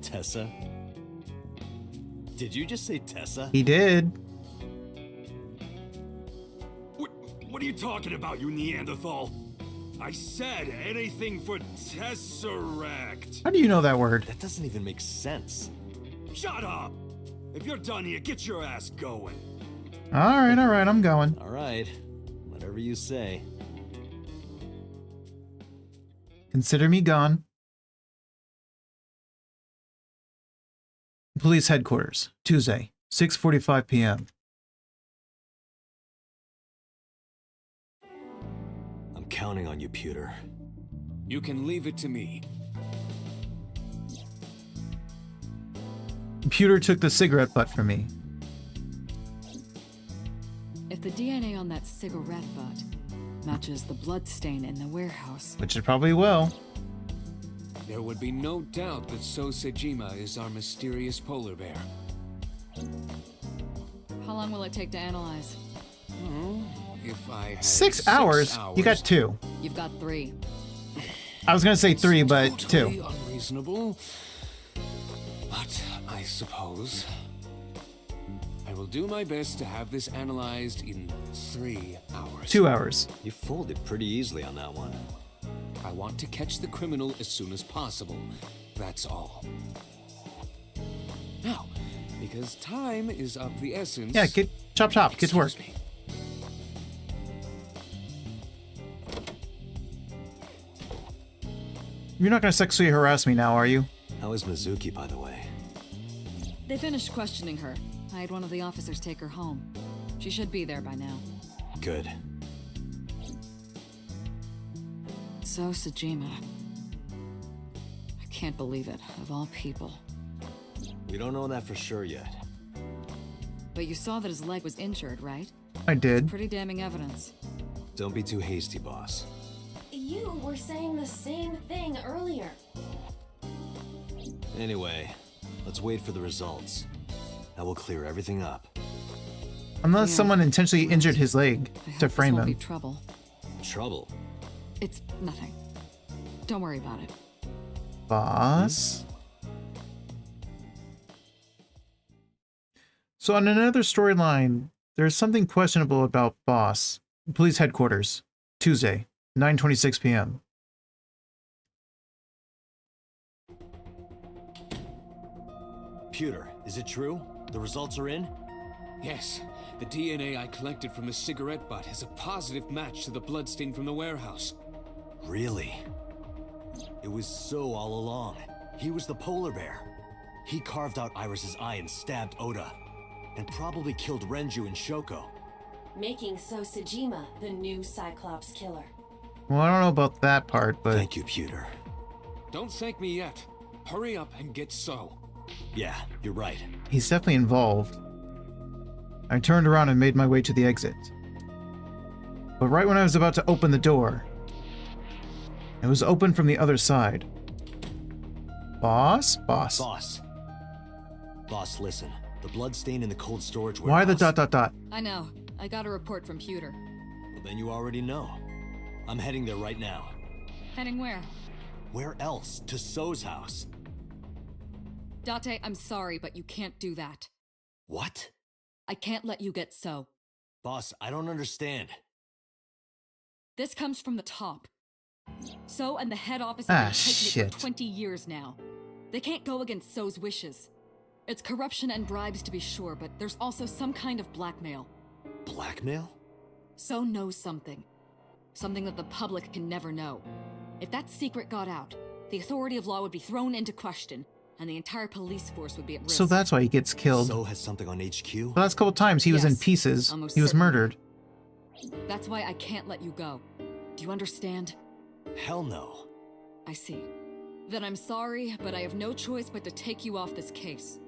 Tessa? Did you just say Tessa? He did. What are you talking about, you Neanderthal? I said anything for Tesseract. How do you know that word? That doesn't even make sense. Shut up! If you're done here, get your ass going. All right, I'm going. All right. Whatever you say. Consider me gone. Police headquarters, Tuesday, 6:45 p.m. I'm counting on you, Pewter. You can leave it to me. Computer took the cigarette butt from me. If the DNA on that cigarette butt matches the bloodstain in the warehouse, Which it probably will. There would be no doubt that So Sejima is our mysterious polar bear. how long will it take to analyze? If I had 6 hours? You got 2. You've got 3. I was gonna say 3, but 2. Totally unreasonable. But I suppose I will do my best to have this analyzed in 3 hours. 2 hours. You folded pretty easily on that one. I want to catch the criminal as soon as possible. That's all. Now, because time is of the essence. Yeah, get chop, get to work. Me. You're not gonna sexually harass me now, are you? How is Mizuki, by the way? They finished questioning her. I had one of the officers take her home. She should be there by now. Good. So Sejima. I can't believe it, of all people. We don't know that for sure yet. But you saw that his leg was injured, right? I did. Pretty damning evidence. Don't be too hasty, boss. You were saying the same thing earlier. Anyway, let's wait for the results. That will clear everything up. Unless someone intentionally injured his leg to frame Won't him. be trouble. Trouble? It's nothing. Don't worry about it. Boss? So on another storyline, there's something questionable about Boss. Police headquarters, Tuesday, 9:26 p.m. Pewter, is it true? The results are in? Yes, the DNA I collected from the cigarette butt is a positive match to the bloodstain from the warehouse. Really? It was So all along. He was the polar bear. He carved out Iris's eye and stabbed Oda. And probably killed Renju and Shoko. Making So Sejima the new Cyclops killer. Well, I don't know about that part, but... Thank you, Pewter. Don't thank me yet. Hurry up and get So. Yeah, you're right. He's definitely involved. I turned around and made my way to the exit. But right when I was about to open the door, it was open from the other side. Boss? Boss. Boss. Boss, listen. The bloodstain in the cold storage Why warehouse... the ... I know. I got a report from Pewter. Well, then you already know. I'm heading there right now. Heading where? Where else? To So's house. Date, I'm sorry, but you can't do that. What? I can't let you get So. Boss, I don't understand. This comes from the top. So and the head office have been taking shit. it for 20 years now. They can't go against So's wishes. It's corruption and bribes to be sure, but there's also some kind of blackmail. Blackmail? So knows something. Something that the public can never know. If that secret got out, the authority of law would be thrown into question, and the entire police force would be at risk. So that's why he gets killed. So has something on HQ? The last couple times he was in Yes, pieces. almost He was certainly. murdered. That's why I can't let you go. Do you understand? Hell no. I see. Then I'm sorry, but I have no choice but to take you off this case.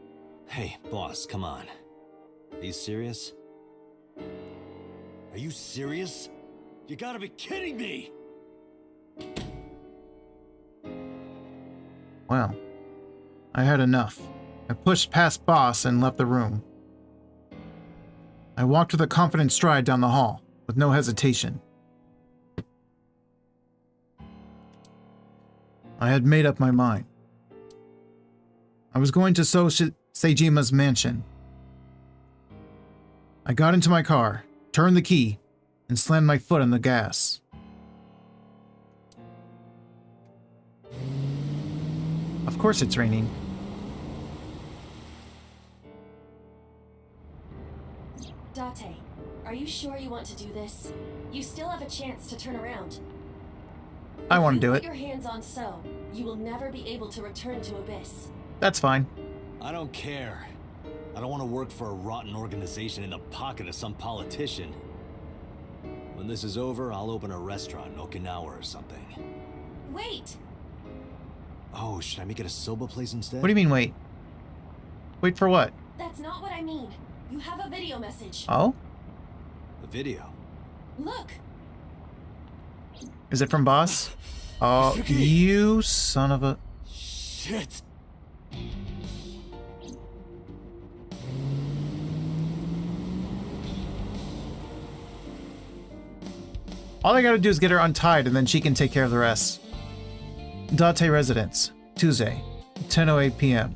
Hey, boss, come on. Are you serious? Are you serious? You gotta be kidding me! Well, I had enough. I pushed past Boss and left the room. I walked with a confident stride down the hall, with no hesitation. I had made up my mind. I was going to Seijima's mansion. I got into my car, turned the key, and slammed my foot on the gas. Of course it's raining. Date, are you sure you want to do this? You still have a chance to turn around. I want to do Put it. your hands on So, you will never be able to return to Abyss. That's fine. I don't care. I don't want to work for a rotten organization in the pocket of some politician. When this is over, I'll open a restaurant in Okinawa or something. Wait! Oh, should I make it a soba place instead? What do you mean, wait? Wait for what? That's not what I mean. You have a video message. Oh? A video? Look! Is it from Boss? Oh, you son of a... Shit! All I gotta do is get her untied and then she can take care of the rest. Date Residence, Tuesday, 10:08 p.m.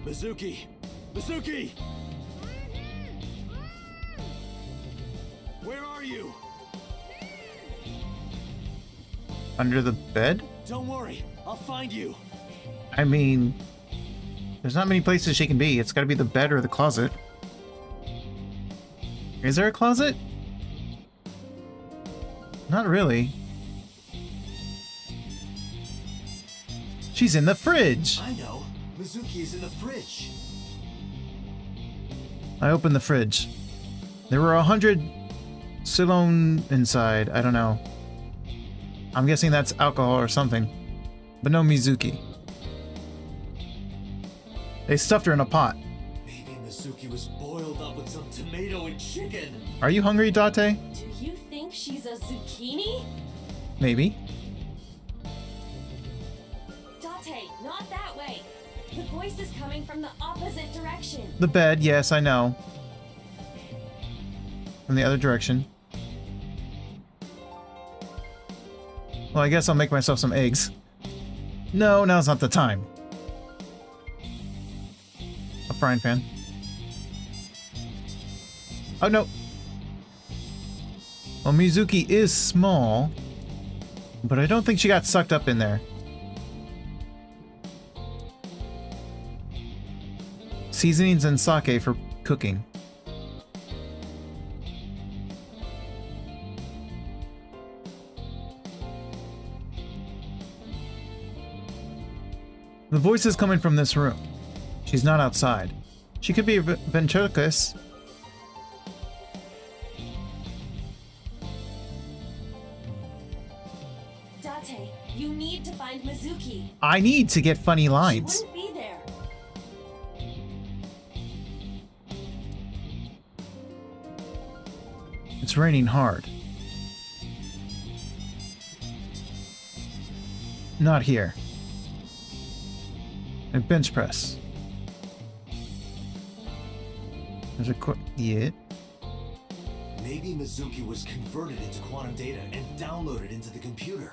Mizuki! Mizuki! Where are you? Under the bed? Don't worry, I'll find you. I mean, there's not many places she can be. It's gotta be the bed or the closet. Is there a closet? Not really. She's in the fridge! I know. Mizuki is in the fridge. I opened the fridge. There were 100 Ceylon inside. I don't know. I'm guessing that's alcohol or something. But no Mizuki. They stuffed her in a pot. Maybe Mizuki was boiled up with some tomato and chicken. Are you hungry, Date? Do you think she's a zucchini? Maybe. Date, not that way. The voice is coming from the opposite direction. The bed, yes, I know. From the other direction. Well, I guess I'll make myself some eggs. No, now's not the time. A frying pan. Oh, no. Well, Mizuki is small, but I don't think she got sucked up in there. Seasonings and sake for cooking. The voice is coming from this room. She's not outside. She could be a ventriloquist. Date, you need to find Mizuki. I need to get funny lines. She wouldn't be there. It's raining hard. Not here. A bench press. There's a yeah. Maybe Mizuki was converted into quantum data and downloaded into the computer.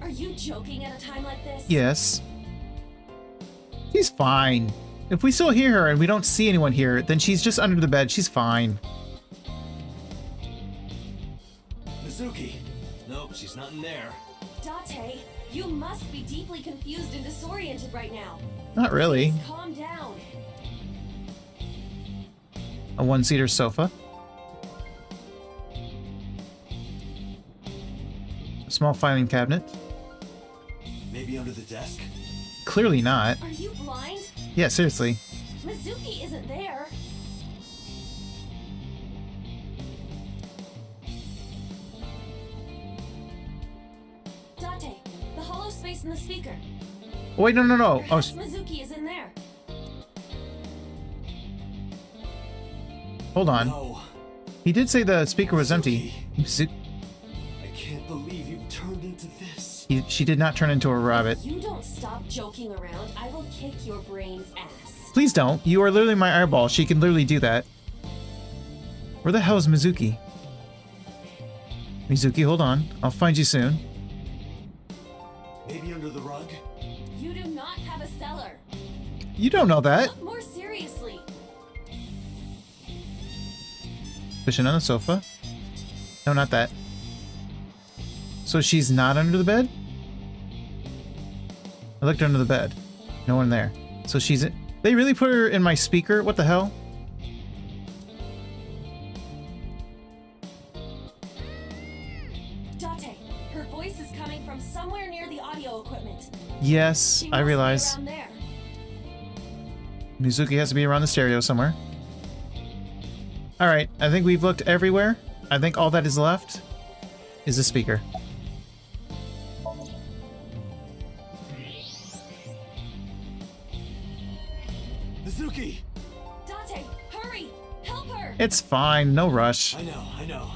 Are you joking at a time like this? Yes. She's fine. If we still hear her and we don't see anyone here, then she's just under the bed. She's fine. Mizuki! Nope, she's not in there. Date, you must be deeply confused and disoriented right now. Not really. Please calm down. A one-seater sofa. A small filing cabinet. Maybe under the desk? Clearly not. Are you blind? Yeah, seriously. Mizuki isn't there. Date, the hollow space in the speaker. Oh, wait, no. Oh, Perhaps Mizuki is in there. hold on. No. He did say the speaker was empty. I can't believe you turned into this. She did not turn into a rabbit. You don't stop joking around, I will kick your brain's ass. Please don't. You are literally my eyeball. She can literally do that. Where the hell is Mizuki? Mizuki, hold on. I'll find you soon. Maybe under the rug? You do not have a cellar. You don't know that. Look more seriously. Cushion on the sofa. No, not that. So she's not under the bed? I looked under the bed. No one there. So she's in... They really put her in my speaker? What the hell? Date, her voice is coming from somewhere near the audio equipment. Yes, She I must be realize. around there. Mizuki has to be around the stereo somewhere. Alright, I think we've looked everywhere. I think all that is left is the speaker. Mizuki! Date, hurry! Help her! It's fine, no rush. I know.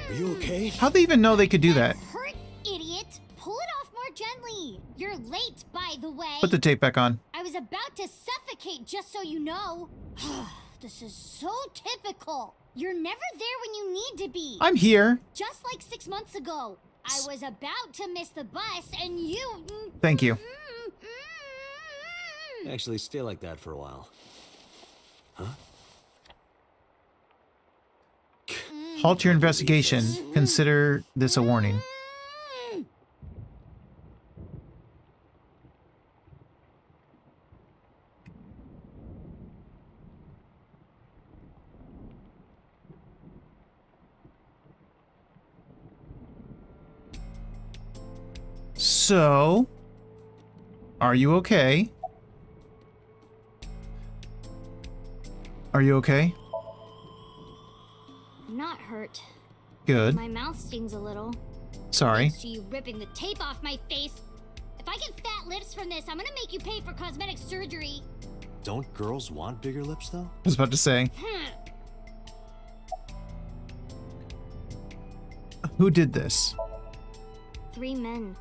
Are you okay? How'd they even know they could do that? Hurt, idiot! Pull it off more gently. You're late, by the way. Put the tape back on. I was about to suffocate, just so you know. This is so typical. You're never there when you need to be. I'm here. Just like 6 months ago. I was about to miss the bus, and you... Thank you. Actually, stay like that for a while. Huh? Halt your investigation. Consider this a warning. So, are you okay? Are you okay? I'm not hurt. Good. My mouth stings a little. Sorry. Thanks to you ripping the tape off my face. If I get fat lips from this, I'm gonna make you pay for cosmetic surgery. Don't girls want bigger lips, though? I was about to say. Who did this? 3 men.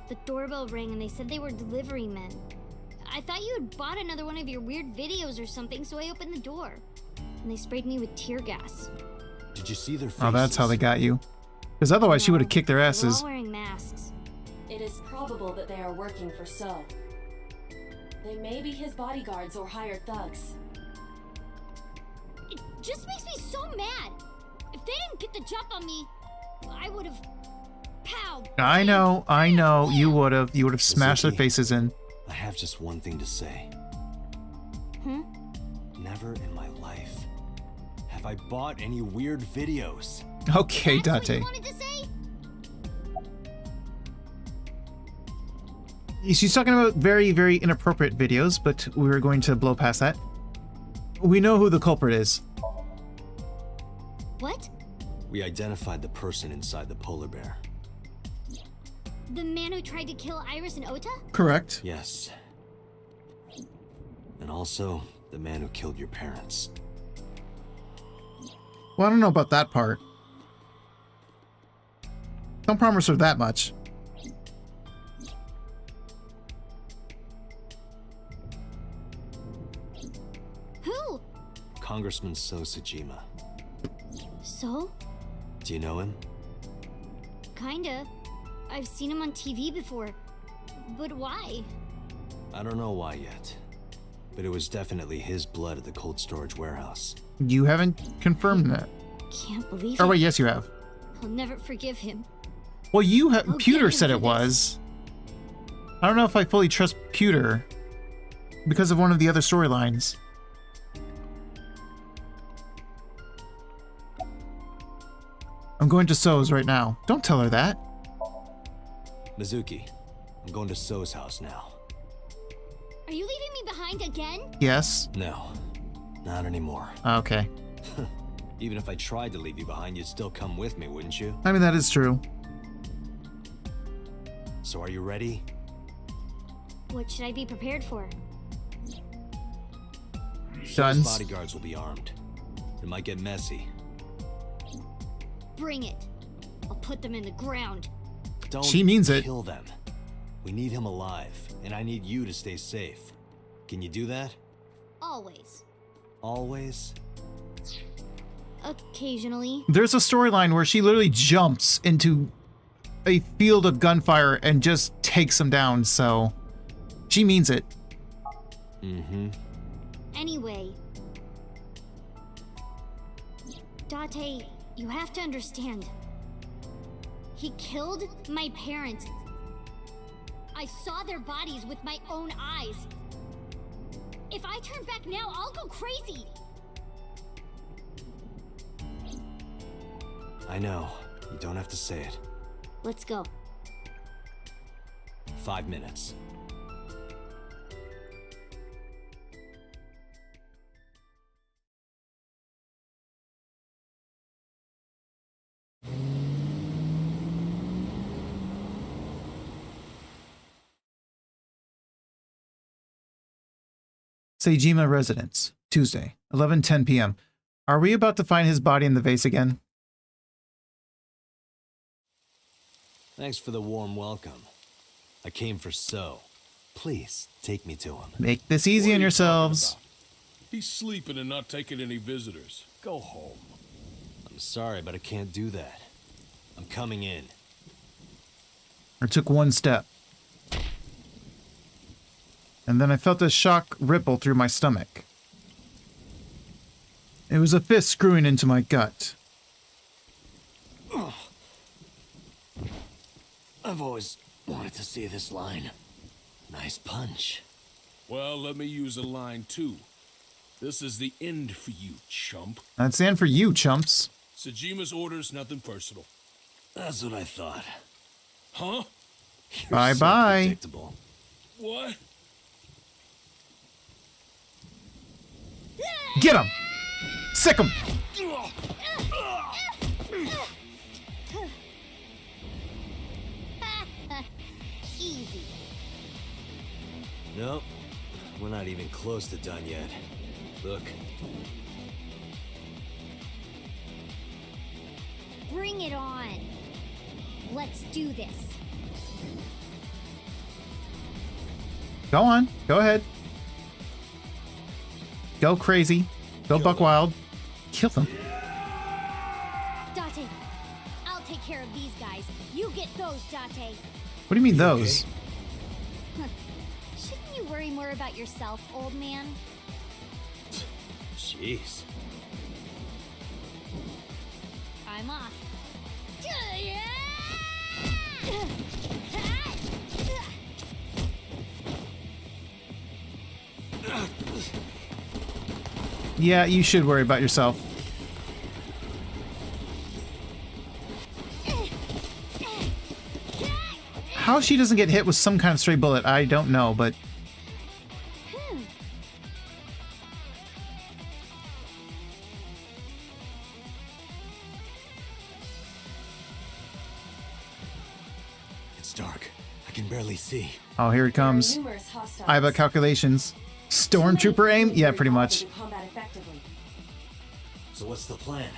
The doorbell rang and they said they were delivery men. I thought you had bought another one of your weird videos or something, so I opened the door. And they sprayed me with tear gas. Did you see their faces? Oh, that's how they got you. Because otherwise she would have kicked their They're asses. all wearing masks. It is probable that they are working for So. They may be his bodyguards or hired thugs. It just makes me so mad. If they didn't get the jump on me, I would have... Pow! I know. You would have smashed their faces in. I have just one thing to say. Never in my life have I bought any weird videos. Okay, That's what Date. you wanted to say? She's talking about very, very inappropriate videos, but we're going to blow past that. We know who the culprit is. What? We identified the person inside the polar bear. The man who tried to kill Iris and Ota? Correct. Yes. And also, the man who killed your parents. Well, I don't know about that part. Don't promise her that much. Who? Congressman So Sajima. So? Do you know him? Kinda. I've seen him on TV before. But why? I don't know why yet. But it was definitely his blood at the cold storage warehouse. You haven't confirmed that. Can't believe Oh it. wait, yes you have. I'll never forgive him. Well, you have. I'll Pewter get him said for it this. was. I don't know if I fully trust Pewter because of one of the other storylines. I'm going to So's right now. Don't tell her that. Mizuki, I'm going to So's house now. Are you leaving me behind again? Yes. No, not anymore. Okay. Even if I tried to leave you behind, you'd still come with me, wouldn't you? I mean, that is true. So are you ready? What should I be prepared for? So's Guns. bodyguards will be armed. It might get messy. Bring it. I'll put them in the ground. Don't She means it. kill them. We need him alive, and I need you to stay safe. Can you do that? Always. Always? Occasionally. There's a storyline where she literally jumps into a field of gunfire and just takes him down, so she means it. Mm-hmm. Anyway. Date, you have to understand. He killed my parents. I saw their bodies with my own eyes. If I turn back now, I'll go crazy. I know. You don't have to say it. Let's go. 5 minutes. Seijima residence, Tuesday, 11:10 p.m. Are we about to find his body in the vase again? Thanks for the warm welcome. I came for So. Please, take me to him. Make this easy on yourselves. He's sleeping and not taking any visitors. Go home. I'm sorry, but I can't do that. I'm coming in. I took one step. And then I felt a shock ripple through my stomach. It was a fist screwing into my gut. I've always wanted to see this line. Nice punch. Well, let me use a line too. This is the end for you, chump. That's the end for you, chumps. Sejima's orders, nothing personal. That's what I thought. Huh? Bye-bye. So predictable. What? Get him! Sick him! Easy. Nope. We're not even close to done yet. Look. Bring it on. Let's do this. Go on. Go ahead. Go crazy. Go buck wild. Kill them. Date, I'll take care of these guys. You get those, Date. What do you mean those? Huh. Shouldn't you worry more about yourself, old man? Jeez. I'm off. Yeah, you should worry about yourself. How she doesn't get hit with some kind of stray bullet, I don't know, but... It's dark. I can barely see. Oh, here it comes. I have a calculations. Stormtrooper aim? Yeah, pretty much. So what's the plan?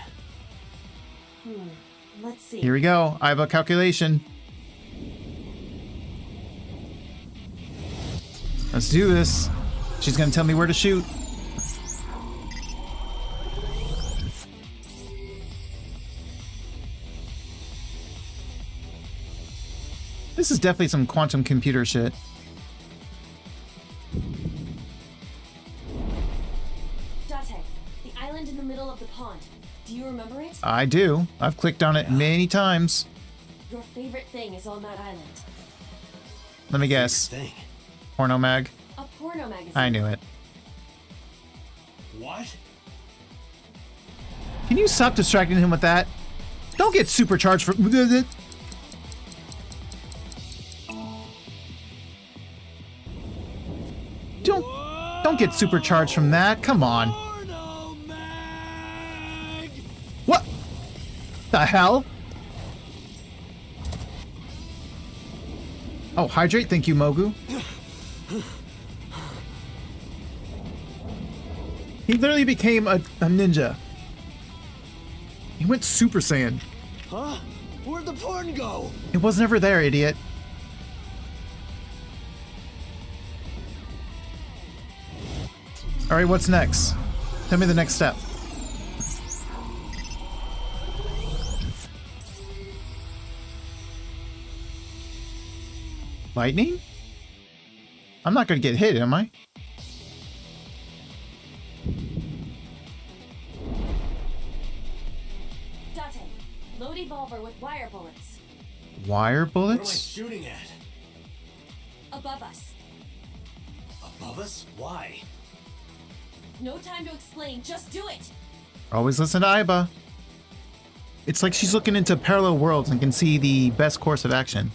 Let's see. Here we go. I have a calculation. Let's do this. She's gonna tell me where to shoot. This is definitely some quantum computer shit. Date, the island in the middle of the pond. Do you remember it? I do. I've clicked on it many times. Your favorite thing is on that island. Let me guess. Porno mag? A porno magazine. I knew it. What? Can you stop distracting him with that? Don't get supercharged for... Don't get supercharged from that. Come on. What the hell? Oh, hydrate. Thank you, Mogu. He literally became a ninja. He went Super Saiyan. Huh? Where'd the porn go? It was never there, idiot. Alright, what's next? Tell me the next step. Lightning? I'm not gonna get hit, am I? Date, load evolver with wire bullets. Wire What am I bullets? shooting at? Above us. Above us? Why? No time to explain, just do it! Always listen to Aiba. It's like she's looking into parallel worlds and can see the best course of action.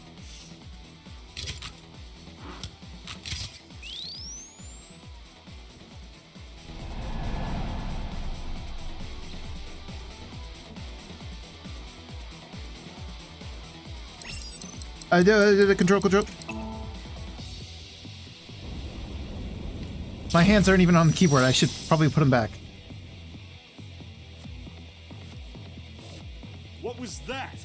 Control. My hands aren't even on the keyboard. I should probably put them back. What was that?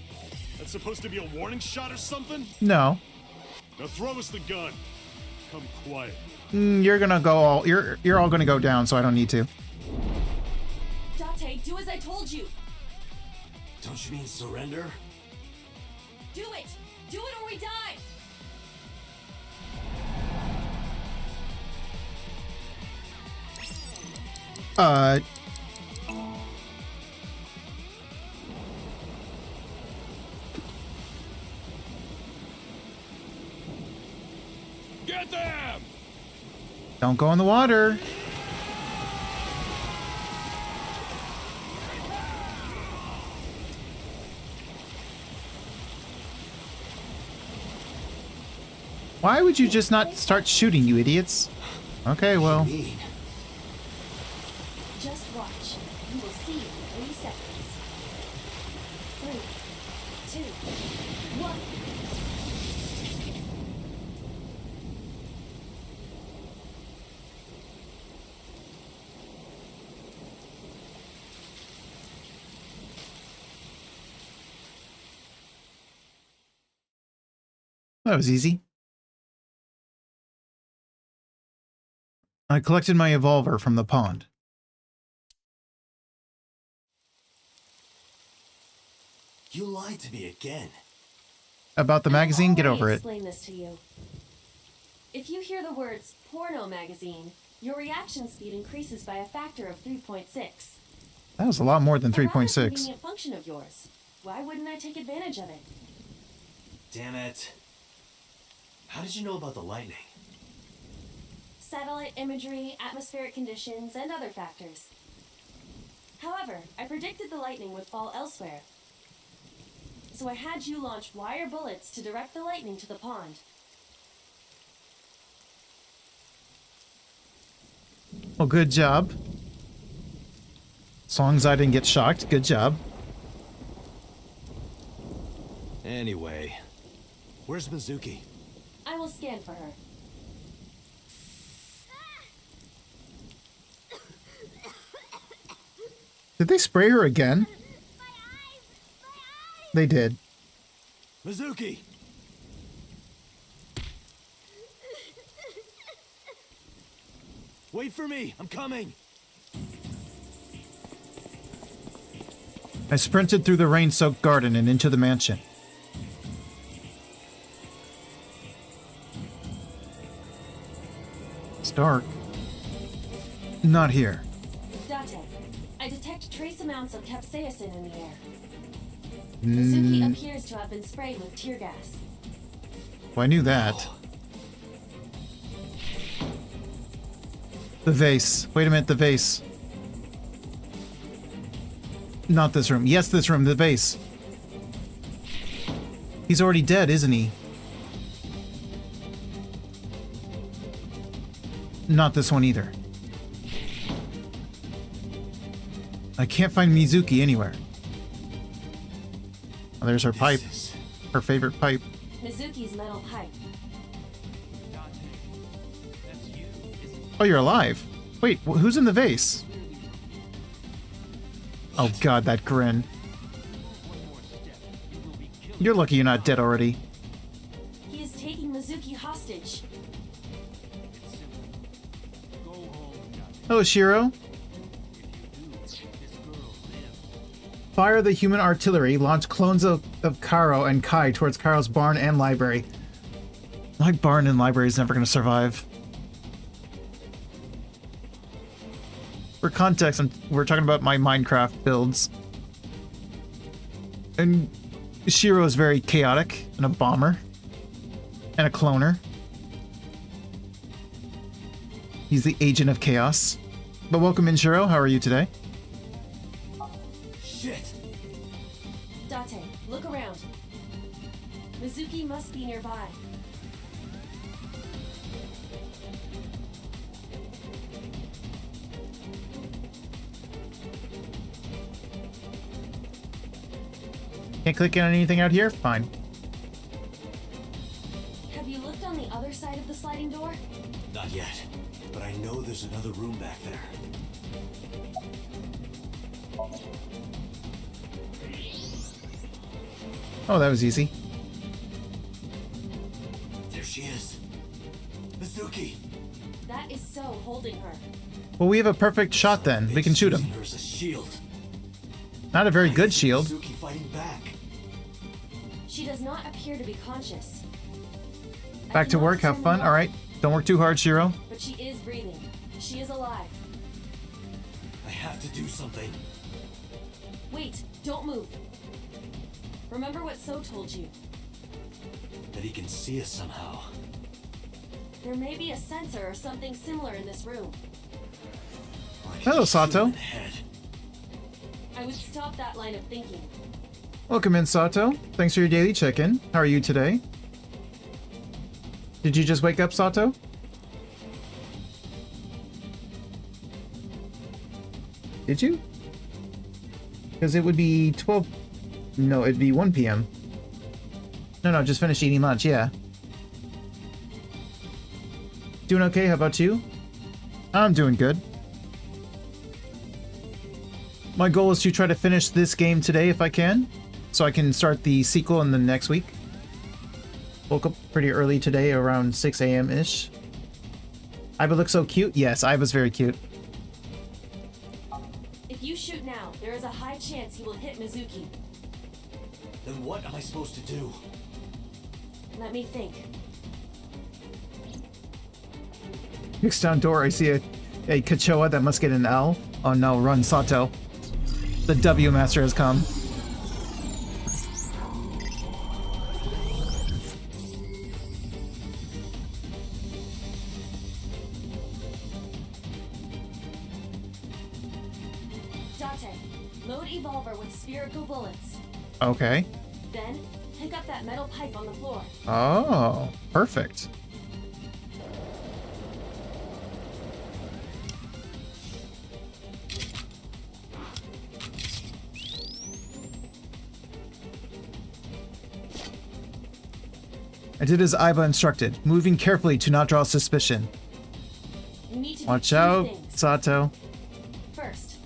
That's supposed to be a warning shot or something? No. Now throw us the gun. Come quiet. You're gonna go all. You're all gonna go down, so I don't need to. Date, do as I told you! Don't you mean surrender? Do it! Do it or we die! Get them! Don't go in the water. Why would you just not start shooting, you idiots? Okay, well. Just watch. You will see in 3 seconds. 3, 2, 1. That was easy. I collected my evolver from the pond. You lied to me again. About the magazine, get over it. Explain this to you. If you hear the words porno magazine, your reaction speed increases by a factor of 3.6. That was a lot more than A rather 3.6. convenient function of yours. Why wouldn't I take advantage of it? Damn it. How did you know about the lightning? Satellite imagery, atmospheric conditions, and other factors. However, I predicted the lightning would fall elsewhere. So I had you launch wire bullets to direct the lightning to the pond. Well, good job. As long as I didn't get shocked, good job. Anyway, where's Mizuki? I will scan for her. Did they spray her again? They did. Mizuki! Wait for me! I'm coming! I sprinted through the rain-soaked garden and into the mansion. It's dark. Not here. Date, I detect trace amounts of capsaicin in the air. Mizuki appears to have been sprayed with tear gas. Well, I knew that. The vase. Wait a minute, the vase. Not this room. Yes, this room, the vase. He's already dead, isn't he? Not this one either. I can't find Mizuki anywhere. Oh, there's her pipe. Her favorite pipe. Mizuki's metal pipe. Oh, you're alive. Wait, who's in the vase? Oh god, that grin. You're lucky you're not dead already. He is taking Mizuki hostage. Hello, Shiro. Fire the human artillery. Launch clones of Karo and Kai towards Karo's barn and library. My barn and library is never going to survive. For context, we're talking about my Minecraft builds. And Shiro is very chaotic and a bomber. And a cloner. He's the agent of chaos. But welcome in, Shiro. How are you today? Shit! Date, look around. Mizuki must be nearby. Can't click on anything out here? Fine. Have you looked on the other side of the sliding door? Not yet, but I know there's another room back there. Oh, that was easy. There she is. Mizuki! That is so holding her. Well, we have a perfect shot then. We can shoot him. There's a shield. Not a very good shield. Mizuki fighting back. She does not appear to be conscious. Back to work, have fun. Alright. Don't work too hard, Shiro. But she is breathing. She is alive. I have to do something. Wait, don't move. Remember what So told you. That he can see us somehow. There may be a sensor or something similar in this room. Hello, Sato. I would stop that line of thinking. Welcome in, Sato. Thanks for your daily check-in. How are you today? Did you just wake up, Sato? Did you? Because it would be 12... No, it'd be 1 p.m. No, just finished eating lunch, yeah. Doing okay, how about you? I'm doing good. My goal is to try to finish this game today if I can, so I can start the sequel in the next week. Woke up pretty early today, around 6 a.m.-ish. Iva looks so cute. Yes, Iva's very cute. If you shoot now, there is a high chance he will hit Mizuki. Then what am I supposed to do? Let me think. Next down door, I see a Kachoa that must get an L. Oh no, run, Sato. The W Master has come. Date, load Evolver with spherical bullets. Okay. Then, pick up that metal pipe on the floor. Oh, perfect. I did as Iva instructed, moving carefully to not draw suspicion. You need to do Watch two out, things. Sato. First,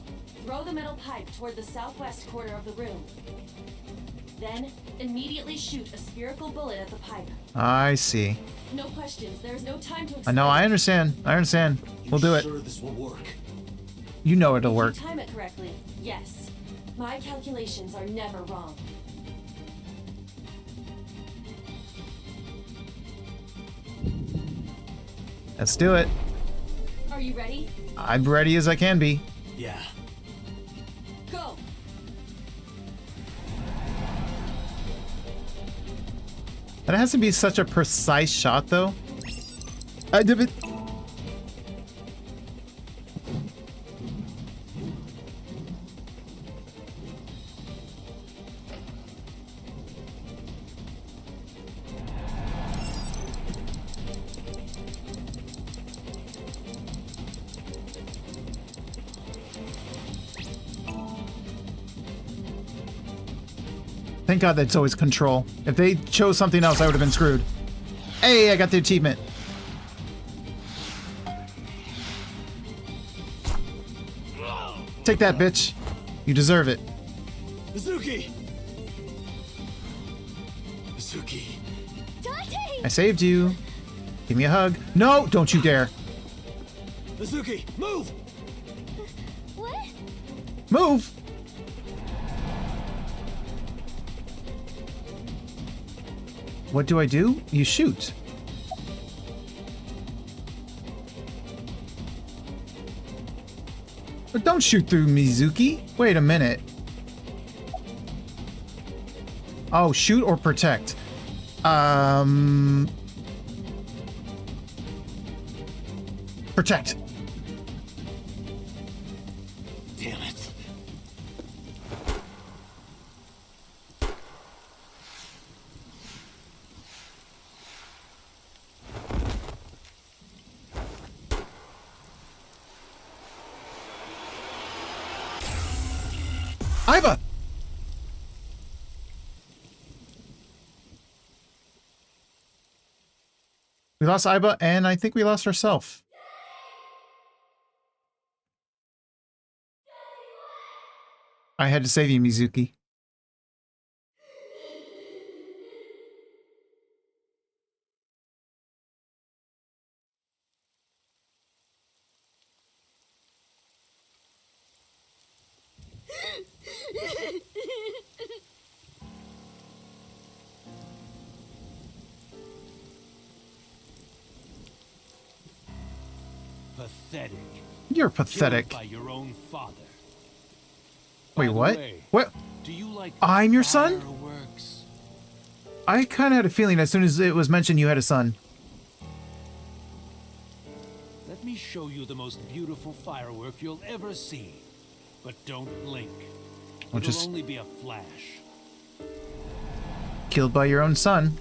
throw the metal pipe toward the southwest corner of the room. Then, immediately shoot a spherical bullet at the pipe. I see. No questions. There's no time to explain. I know, I understand. I understand. We'll do it. Sure this will work? You know it'll work. If you time it correctly, yes. My calculations are never wrong. Let's do it. Are you ready? I'm ready as I can be. Yeah. Go! That has to be such a precise shot, though. I did it. Thank God that's always control. If they chose something else, I would have been screwed. Hey, I got the achievement. Take that, bitch. You deserve it. Mizuki! Mizuki. I saved you. Give me a hug. No, don't you dare. Mizuki, move! What? Move! What do? You shoot. But don't shoot through Mizuki. Wait a minute. Oh, shoot or protect. Protect. Damn it. Iba! We lost Iba, and I think we lost ourselves. I had to save you, Mizuki. Pathetic. You're pathetic. Killed by your own father. Wait, By the what? way, What? Do you like I'm your son? fireworks? I kind of had a feeling as soon as it was mentioned you had a son. Let me show you the most beautiful firework you'll ever see. But don't blink. I'll It'll just- only be a flash. Killed by your own son.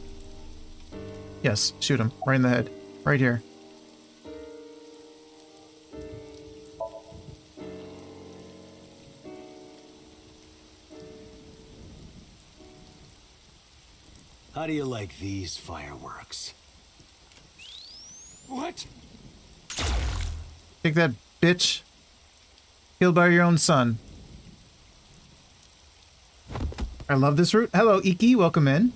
Yes, shoot him. Right in the head. Right here. How do you like these fireworks? What? Take that, bitch. Killed by your own son. I love this route. Hello, Iki. Welcome in.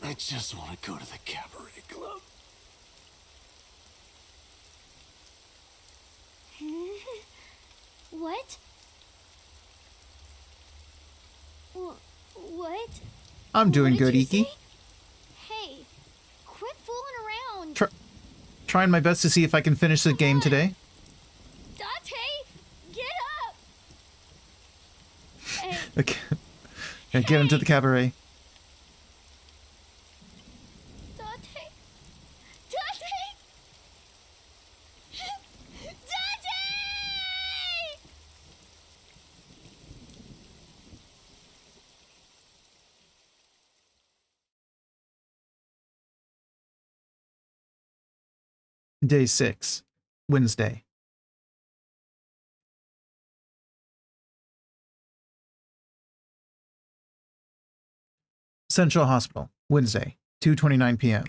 I just want to go to the cabaret club. What? What? I'm doing What did good, you Iki. say? Hey, quit fooling around. Trying my best to see if I can finish the game today. Date, get up. Hey, Okay. Okay, get him to the cabaret. Date. Date. Date. Day 6. Wednesday. Central Hospital. Wednesday. 2:29 p.m.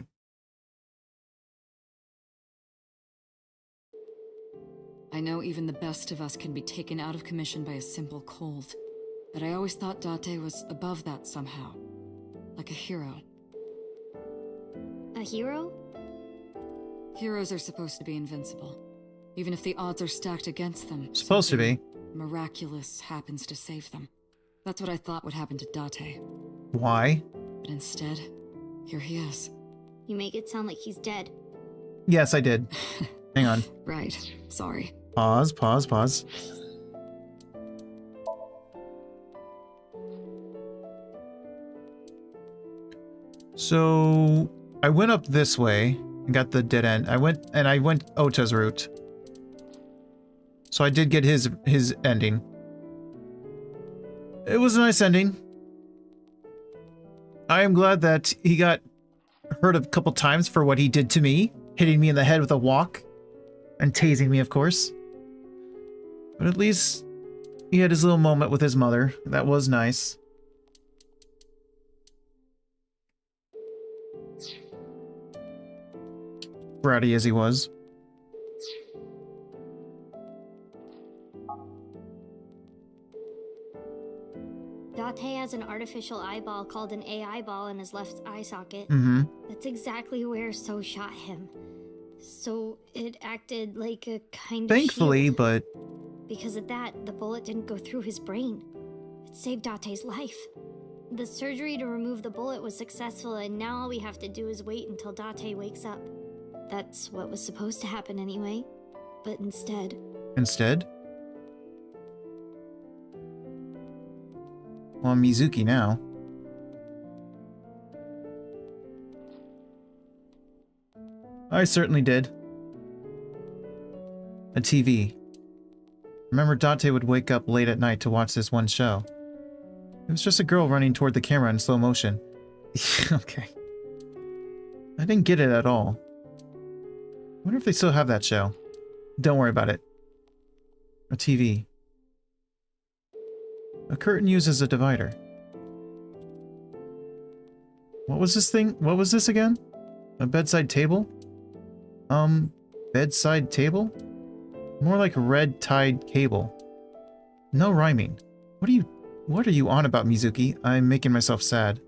I know even the best of us can be taken out of commission by a simple cold. But I always thought Date was above that somehow. Like a hero. A hero? Heroes are supposed to be invincible. Even if the odds are stacked against them. Supposed to be. Miraculous happens to save them. That's what I thought would happen to Date. Why? But instead, here he is. You make it sound like he's dead. Yes, I did. Hang on. Right. Sorry. Pause, pause, pause. So I went up this way and got the dead end. I went Ota's route. So I did get his ending. It was a nice ending. I am glad that he got hurt a couple times for what he did to me, hitting me in the head with a wok and tasing me, of course. But at least he had his little moment with his mother. That was nice. Bratty as he was. Date has an artificial eyeball called an AI ball in his left eye socket. Mm-hmm. That's exactly where So shot him. So it acted like a kind of Thankfully, shield. but Because of that, the bullet didn't go through his brain. It saved Date's life. The surgery to remove the bullet was successful, and now all we have to do is wait until Date wakes up. That's what was supposed to happen anyway. But instead... Instead? Well, I'm Mizuki now. I certainly did. A TV. Remember, Date would wake up late at night to watch this one show. It was just a girl running toward the camera in slow motion. Okay. I didn't get it at all. Wonder if they still have that show. Don't worry about it. A TV. A curtain used as a divider. What was this thing? What was this again? A bedside table? Bedside table? More like a red-tied cable. No rhyming. What are you on about, Mizuki? I'm making myself sad.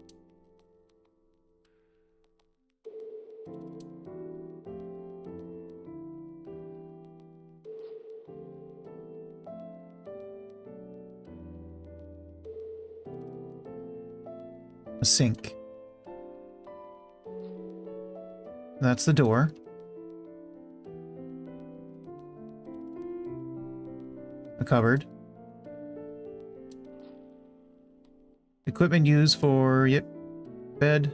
A sink. That's the door. A cupboard. Equipment used for, yep, bed.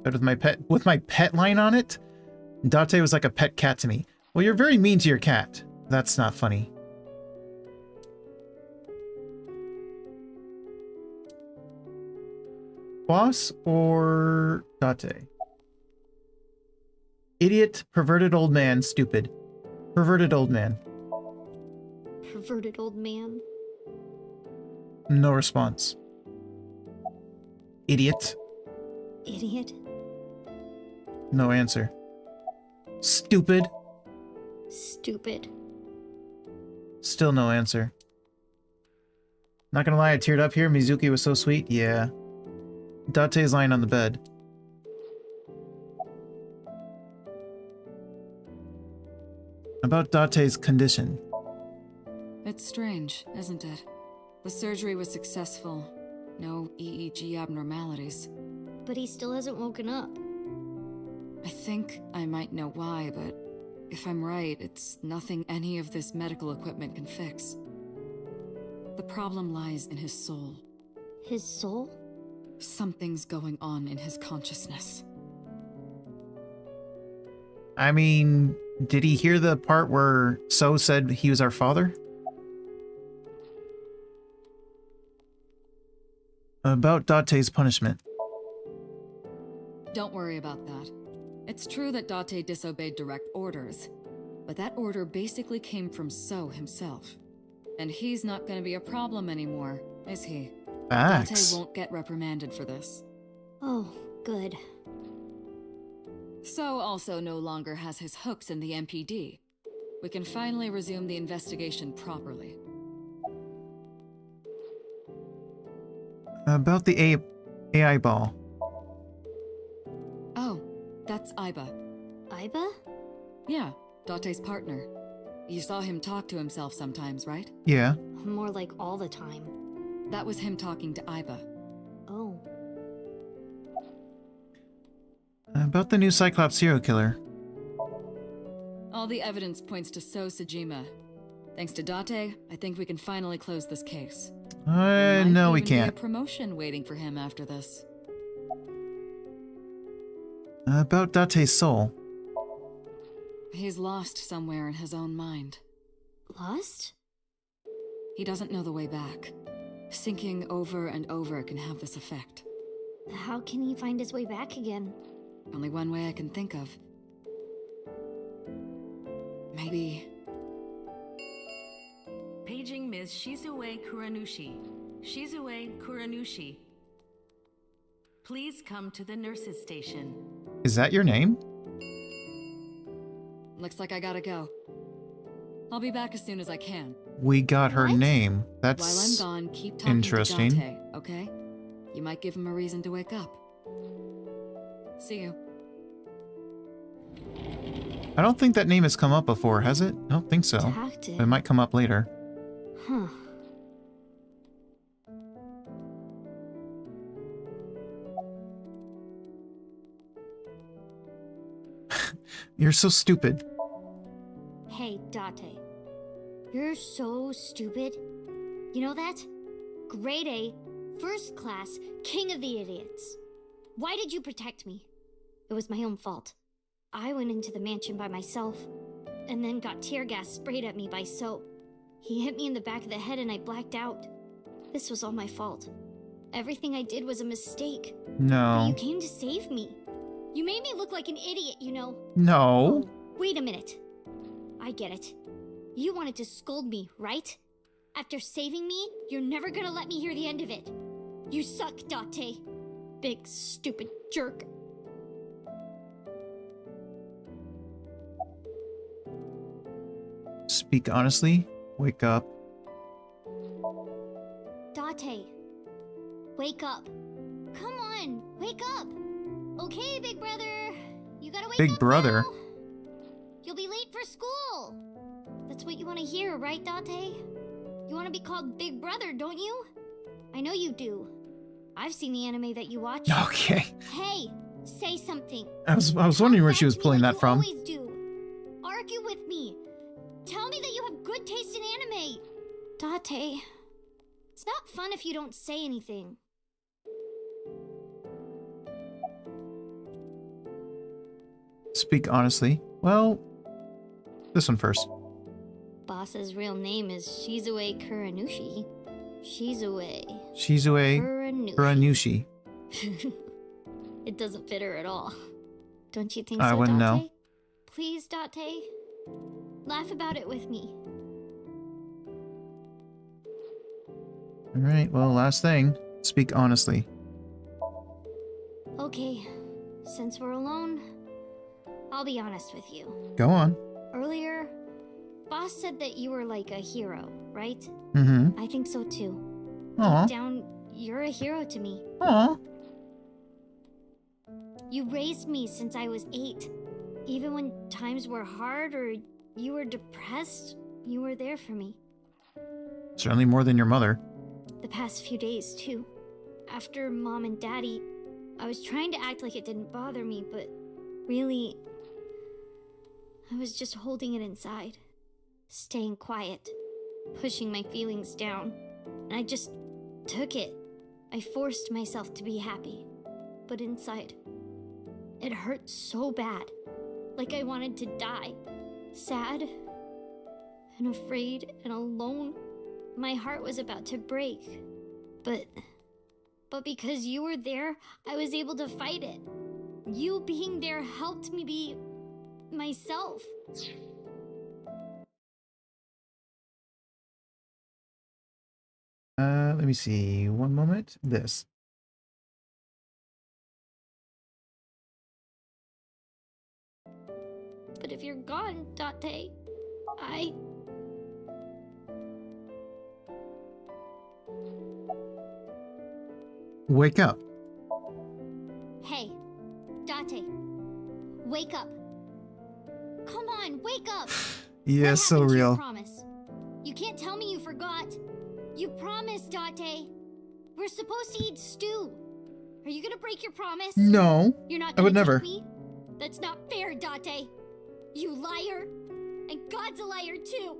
Bed with my pet line on it? Date was like a pet cat to me. Well, you're very mean to your cat. That's not funny. Boss or Date? Idiot, perverted old man, stupid. Perverted old man. Perverted old man. No response. Idiot. Idiot. No answer. Stupid. Stupid. Still no answer. Not gonna lie, I teared up here. Mizuki was so sweet. Yeah. Date's lying on the bed. About Date's condition. It's strange, isn't it? The surgery was successful. No EEG abnormalities. But he still hasn't woken up. I think I might know why, but if I'm right, it's nothing any of this medical equipment can fix. The problem lies in his soul. His soul? Something's going on in his consciousness. I mean, did he hear the part where So said he was our father? About Date's punishment. Don't worry about that. It's true that Date disobeyed direct orders, but that order basically came from So himself. And he's not going to be a problem anymore, is he? Facts. Date won't get reprimanded for this. Oh, good. So also no longer has his hooks in the MPD. We can finally resume the investigation properly. About the AI ball. Oh, that's Aiba. Aiba? Yeah, Date's partner. You saw him talk to himself sometimes, right? Yeah. More like all the time. That was him talking to Aiba. Oh. About the new Cyclops serial killer. All the evidence points to So Sejima. Thanks to Date, I think we can finally close this case. No, we Might even can't. be a promotion waiting for him after this. About Date's soul. He's lost somewhere in his own mind. Lost? He doesn't know the way back. Sinking over and over can have this effect. How can he find his way back again? Only one way I can think of. Maybe... Paging Ms. Shizue Kuranushi. Shizue Kuranushi. Please come to the nurses' station. Is that your name? Looks like I gotta go. I'll be back as soon as I can. We got her name. That's While I'm gone, keep talking interesting. to Date, okay? You might give him a reason to wake up. See you. I don't think that name has come up before, has it? I don't think so. Tactic. It might come up later. Huh. You're so stupid. Hey, Date. You're so stupid. You know that? Grade A, first class, king of the idiots. Why did you protect me? It was my own fault. I went into the mansion by myself, and then got tear gas sprayed at me by Soap. He hit me in the back of the head and I blacked out. This was all my fault. Everything I did was a mistake. No. But you came to save me. You made me look like an idiot, you know. No. Oh, wait a minute. I get it. You wanted to scold me, right? After saving me, you're never gonna let me hear the end of it. You suck, Date. Big, stupid jerk. Speak honestly. Wake up. Date. Wake up. Come on, wake up. Okay, big brother. You gotta wake up. Big brother. Now. You'll be late for school. That's what you want to hear, right, Date? You want to be called Big Brother, don't you? I know you do. I've seen the anime that you watch. Okay. Hey, say something. I was wondering where she was pulling that from. You always do. Argue with me. Tell me that you have good taste in anime. Date. It's not fun if you don't say anything. Speak honestly. Well, this one first. Boss's real name is Shizue Kuranushi. Shizue Kuranushi. It doesn't fit her at all. Don't you think I so, wouldn't Date? know. Please, Date. Laugh about it with me. Alright, well, last thing. Speak honestly. Okay, since we're alone, I'll be honest with you. Go on. Earlier, Boss said that you were like a hero, right? Mm-hmm. I think so too. Aw. Deep down, you're a hero to me. Aw. You raised me since I was 8. Even when times were hard or you were depressed, you were there for me. Certainly more than your mother. The past few days, too. After Mom and Daddy, I was trying to act like it didn't bother me, but really, I was just holding it inside. Staying quiet. Pushing my feelings down. And I just took it. I forced myself to be happy. But inside, it hurt so bad. Like I wanted to die. Sad and afraid and alone. My heart was about to break. But because you were there, I was able to fight it. You being there helped me be myself. Let me see. One moment. This. But if you're gone, Date, Wake up. Hey, Date, wake up. Come on, wake up. Yeah, so What happened to your real. promise? You can't tell me you forgot. You promised, Date. We're supposed to eat stew. Are you gonna break your promise? No, You're not I gonna would take never. me? That's not fair, Date. You liar. And God's a liar too.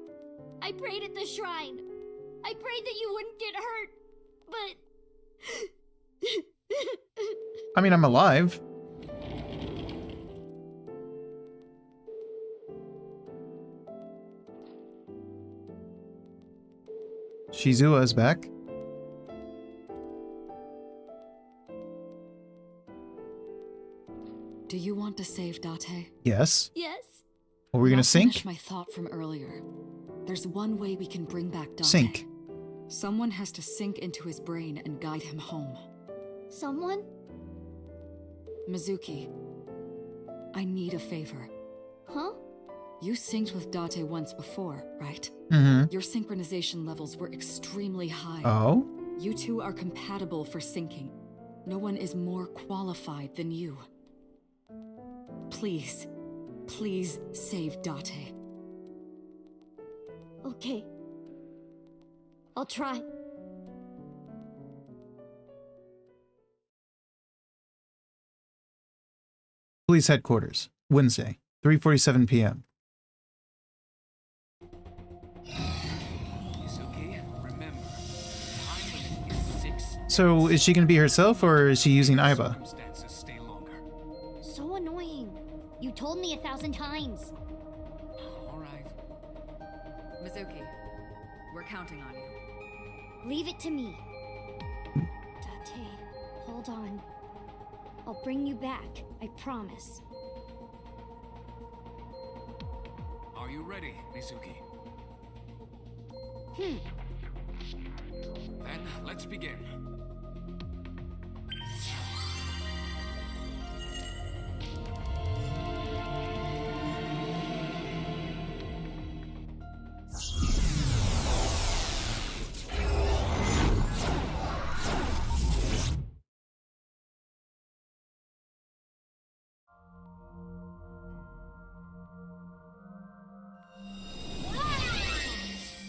I prayed at the shrine. I prayed that you wouldn't get hurt. But... I mean, I'm alive. Shizua is back. Do you want to save Date? Yes. Yes. What were we gonna I'll sink? finish my thought from earlier. There's one way we can bring back Date. Sink. Someone has to sink into his brain and guide him home. Someone? Mizuki, I need a favor. Huh? You synced with Date once before, right? Mm-hmm. Your synchronization levels were extremely high. Oh? You two are compatible for syncing. No one is more qualified than you. Please, please save Date. Okay. I'll try. Police headquarters. Wednesday. 3:47 p.m. Mizuki, remember, time limit is 6. So is she going to be herself, or is she using Aiba? Circumstances stay longer. So annoying. You told me 1,000 times. All right. Mizuki, we're counting on you. Leave it to me. Date, hold on. I'll bring you back, I promise. Are you ready, Mizuki? Then let's begin.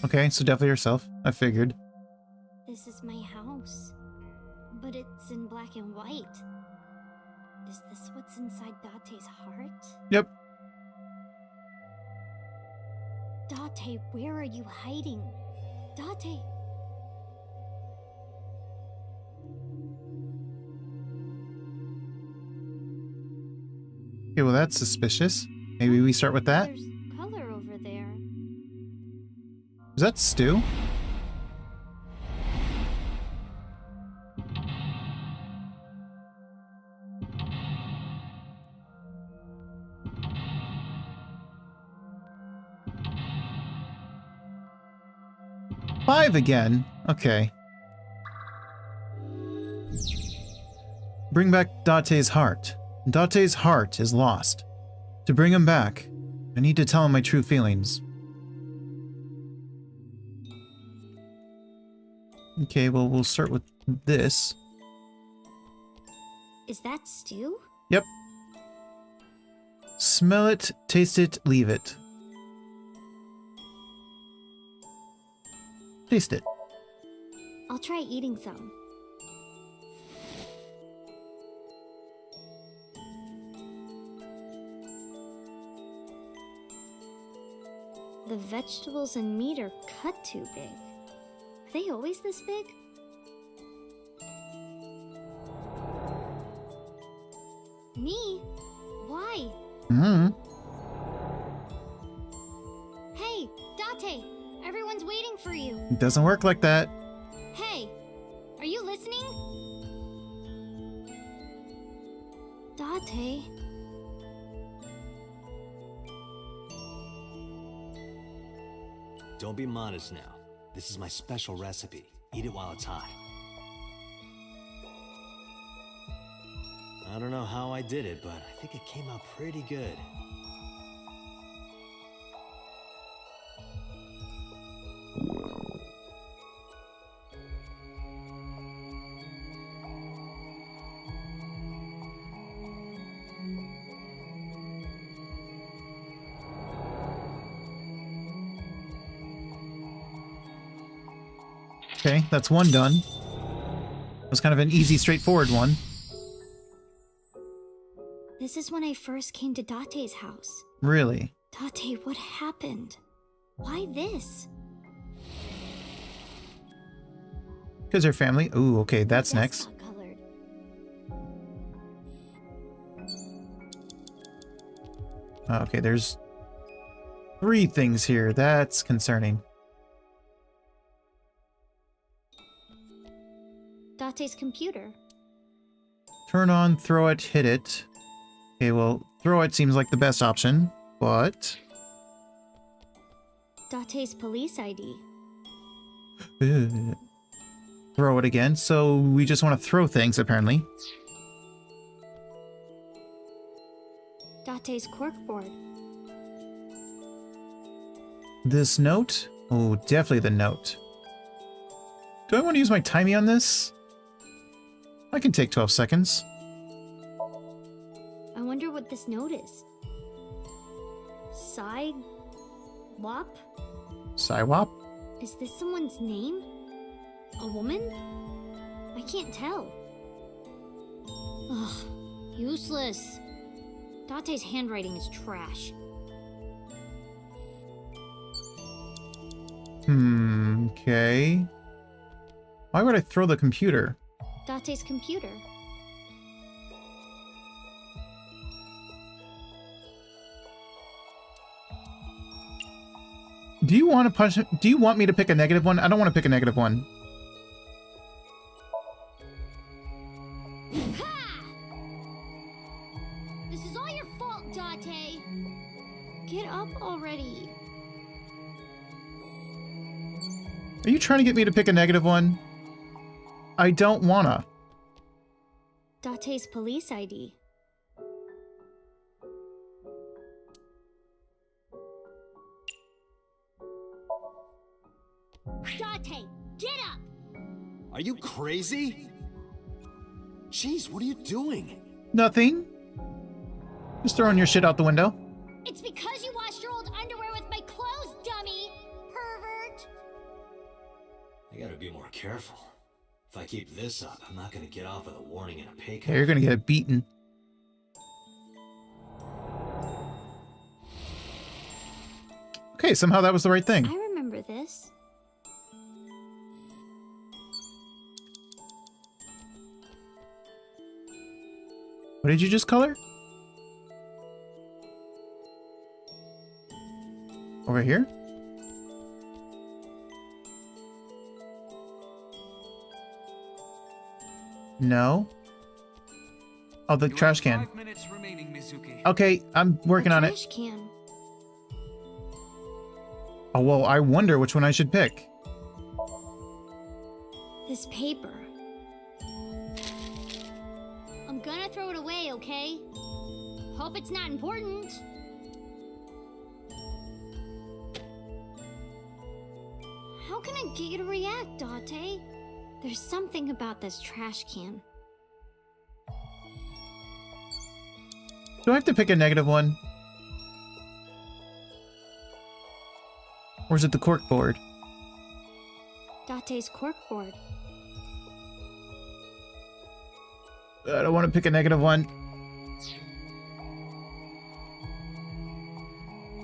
Okay, so definitely herself. I figured. This is my house. But it's in black and white. Is this what's inside Date's heart? Yep. Date, where are you hiding? Date! Okay, well that's suspicious. Maybe we start with that. There's color over there. Is that stew? Five again? Okay. Bring back Date's heart. Date's heart is lost. To bring him back, I need to tell him my true feelings. Okay, well, we'll start with this. Is that stew? Yep. Smell it, taste it, leave it. Taste it. I'll try eating some. The vegetables and meat are cut too big. Are they always this big? Me? Why? Hey, Date! Everyone's waiting for you. It doesn't work like that. Hey, are you listening? Date? Don't be modest now. This is my special recipe. Eat it while it's hot. I don't know how I did it, but I think it came out pretty good. Okay, that's one done. It was kind of an easy, straightforward one. This is when I first came to Date's house. Really? Date, what happened? Why this? Because her family. Ooh, okay, that's next. Not colored. Okay, there's 3 things here. That's concerning. Date's computer. Turn on, throw it, hit it. Okay, well, throw it seems like the best option, but... Date's police ID. Throw it again, so we just want to throw things, apparently. Date's corkboard. This note? Oh, definitely the note. Do I want to use my timey on this? I can take 12 seconds. I wonder what this note is. Wop? Psywop? Is this someone's name? A woman? I can't tell. Ugh, useless. Date's handwriting is trash. Okay. Why would I throw the computer? Date's computer. Do you want to punch? Do you want me to pick a negative one? I don't want to pick a negative one. Ha! This is all your fault, Date. Get up already. Are you trying to get me to pick a negative one? I don't wanna. Date's police ID. Date, get up! Are you crazy? Jeez, what are you doing? Nothing. Just throwing your shit out the window. It's because you washed your old underwear with my clothes, dummy! Pervert! I gotta be more careful. If I keep this up, I'm not gonna get off with a warning and a pay cut. Yeah, you're gonna get beaten. Okay, somehow that was the right thing. I remember this. What did you just color? Over here? No. Oh, the trash can. 5 minutes remaining, Mizuki. Okay, I'm working on it. Trash can. Oh, well, I wonder which one I should pick. This paper. I'm gonna throw it away, okay? Hope it's not important. How can I get you to react, Date? There's something about this trash can. Do I have to pick a negative one? Or is it the cork board? Date's corkboard. I don't want to pick a negative one.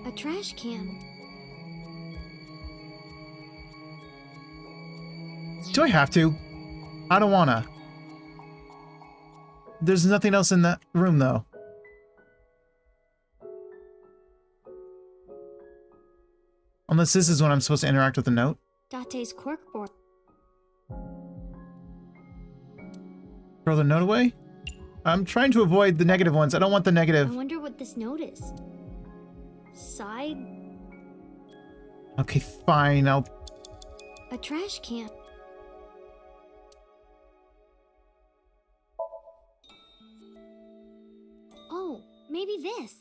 A trash can. Do I have to? I don't wanna. There's nothing else in that room, though. Unless this is when I'm supposed to interact with the note. Date's corkboard. Throw the note away? I'm trying to avoid the negative ones. I don't want the I negative. wonder what this note is. Side? Okay, fine. I'll... A trash can. Oh, maybe this.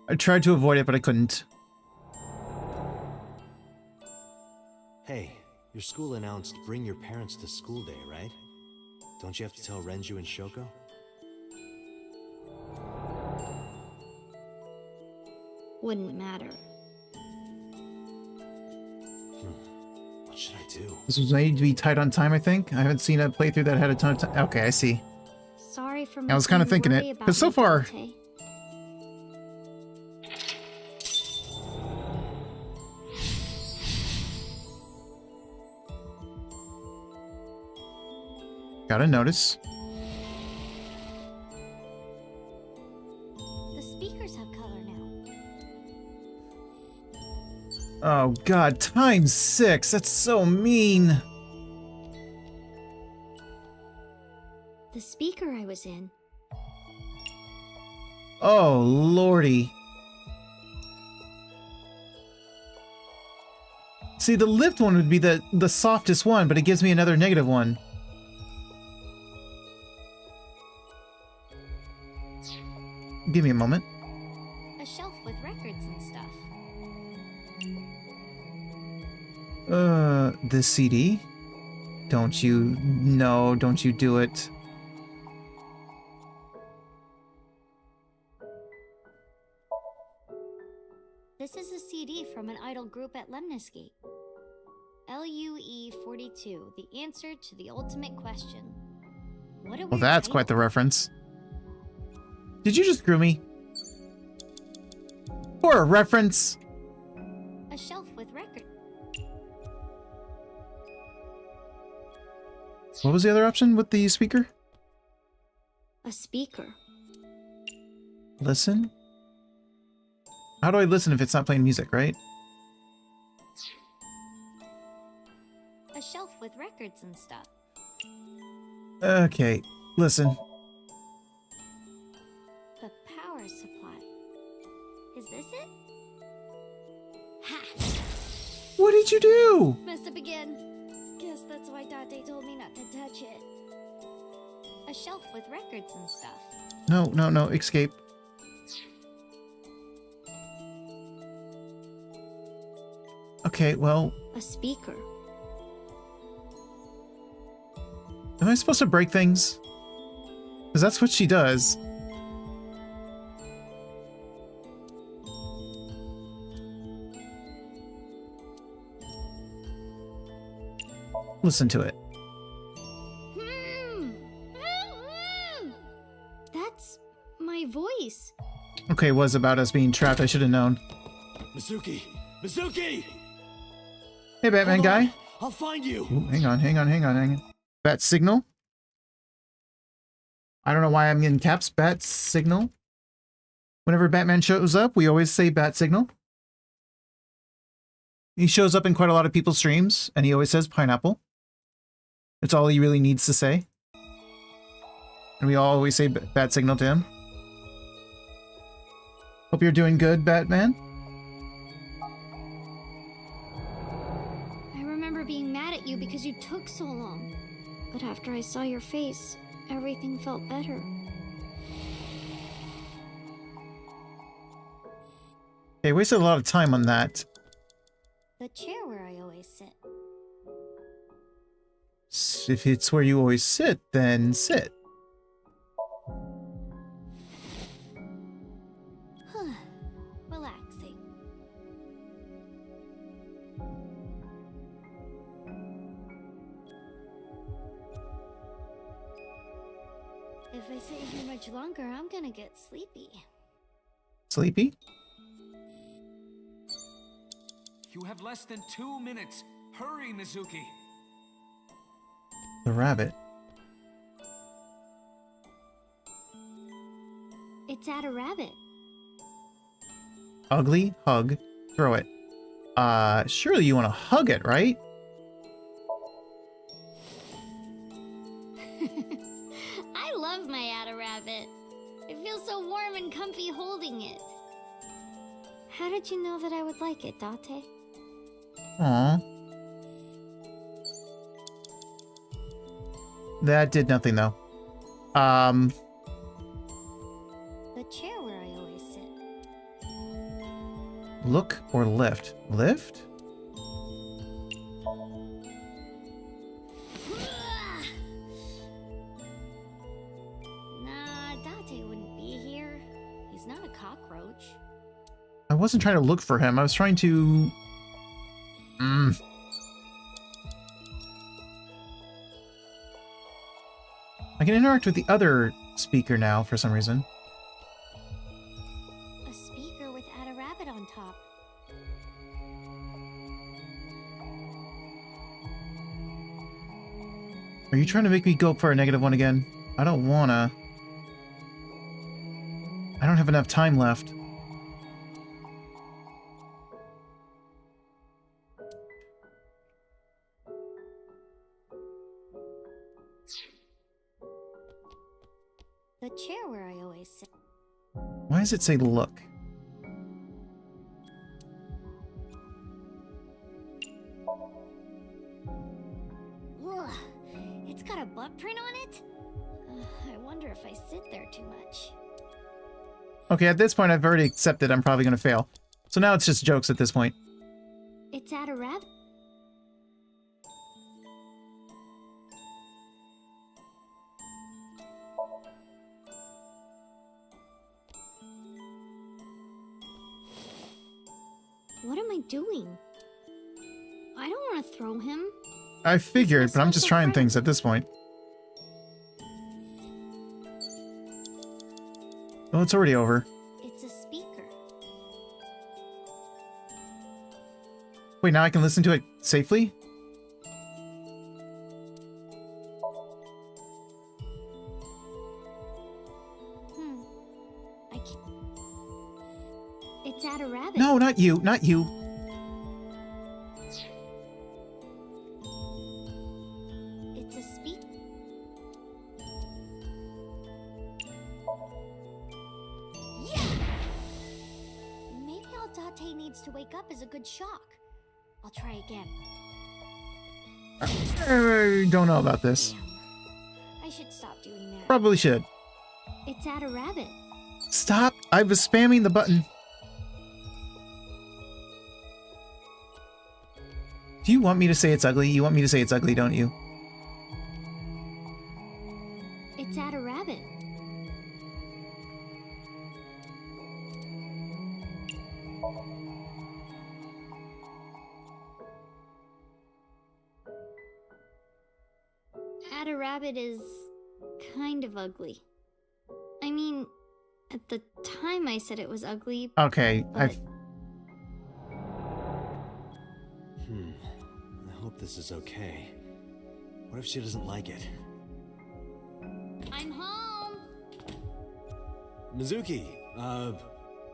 I tried to avoid it, but I couldn't. Hey, your school announced bring your parents to school day, right? Don't you have to tell Renju and Shoko? Wouldn't matter. What should I do? This was made to be tight on time, I think. I haven't seen a playthrough that had a ton of time. Okay, I see. Sorry for I was kind of thinking it, because so far... Got a notice. The speakers have color now. Oh god, times 6. That's so mean. The speaker I was in. Oh lordy. See, the lift one would be the softest one, but it gives me another negative one. Give me a moment. A shelf with records and stuff. This CD? Don't you... No, don't you do it. This is a CD from an idol group at Lemnisgate. LUE 42, the answer to the ultimate question. What a Well, weird that's title. quite the reference. Did you just screw me? For a reference. A shelf with records. What was the other option with the speaker? A speaker. Listen? How do I listen if it's not playing music, right? A shelf with records and stuff. Okay, listen. The power supply. Is this it? Ha! What did you do? Messed up again. Guess that's why Date told me not to touch it. A shelf with records and stuff. No, no, no, escape. Okay, well... A speaker. Am I supposed to break things? Because that's what she does. Listen to it. That's my voice. Okay, it was about us being trapped. I should have known. Mizuki! Mizuki! Hey, Batman guy. I'll find you! Ooh, hang on. Bat signal? I don't know why I'm in caps. Bat signal. Whenever Batman shows up, we always say bat signal. He shows up in quite a lot of people's streams, and he always says pineapple. It's all he really needs to say. And we always say bat signal to him. Hope you're doing good, Batman. I remember being mad at you because you took so long. But after I saw your face, everything felt better. They wasted a lot of time on that. The chair where I always sit. If it's where you always sit, then sit. Relaxing. If I sit here much longer, I'm gonna get sleepy. Sleepy? You have less than 2 minutes. Hurry, Mizuki. The rabbit. It's at a rabbit. Ugly, hug, throw it. Surely you want to hug it, right? I love my Ada rabbit. It feels so warm and comfy holding it. How did you know that I would like it, Date? Aww. That did nothing, though. The chair where I always sit. Look or lift? Lift? Nah, Date wouldn't be here. He's not a cockroach. I wasn't trying to look for him. I was trying to... I can interact with the other speaker now for some reason. A speaker with Ada rabbit on top. Are you trying to make me go for a -1 again? I don't wanna. I don't have enough time left. The chair where I always sit. Why does it say look? Ugh, it's got a butt print on it? I wonder if I sit there too much. Okay, at this point I've already accepted I'm probably gonna fail. So now it's just jokes at this point. It's at a rabbit. What am I doing? I don't want to throw him. I figured, but I'm just trying things at this point. Oh, it's already over. It's a speaker. Wait, now I can listen to it safely? I can't. It's at a rabbit. No, not you, not you. It's a speaker. Yeah! Maybe all Date needs to wake up is a good shock. I'll try again. I don't know about this. I should stop doing that. Probably should. It's at a rabbit. Stop! I was spamming the button. Do you want me to say it's ugly? You want me to say it's ugly, don't you? It's at a rabbit. At a rabbit is kind of ugly. I mean, at the time I said it was ugly. Okay, but... I hope this is okay. What if she doesn't like it? I'm home! Mizuki,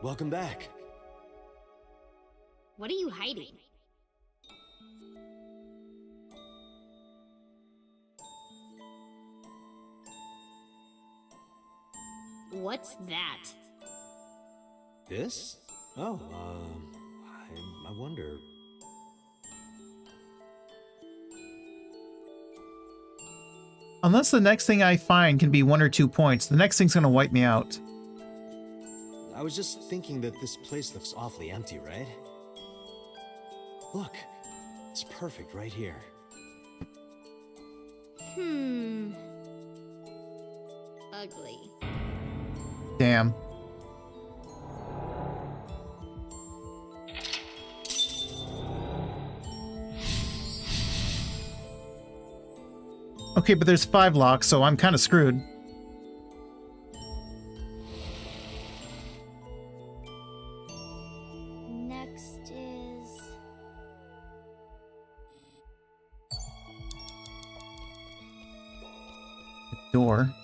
welcome back. What are you hiding? What's that? This? Oh, I wonder... Unless the next thing I find can be 1 or 2 points, the next thing's gonna wipe me out. I was just thinking that this place looks awfully empty, right? Look, it's perfect right here. Ugly. Damn. Okay, but there's 5 locks, so I'm kind of screwed. Next is... Door.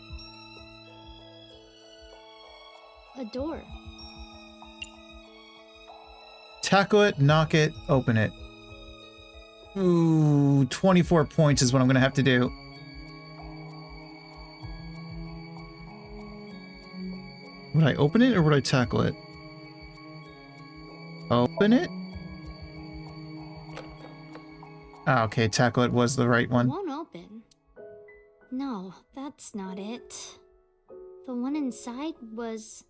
a door. Tackle it, knock it, open it. Ooh, 24 points is what I'm gonna have to do. Would I open it or would I tackle it? Open it? Ah, okay, tackle it was the right one. Won't open. No, that's not it. The one inside was...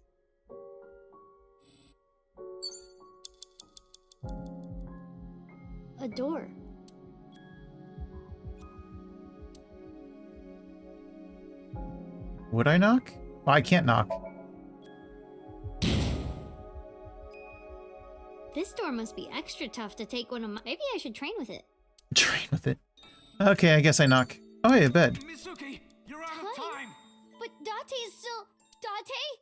a door. Would I knock? Well, I can't knock. This door must be extra tough to take one of my... Maybe I should train with it. Train with it. Okay, I guess I knock. Oh, hey, a bed. Mizuki, you're out of time. But Date is still... Date?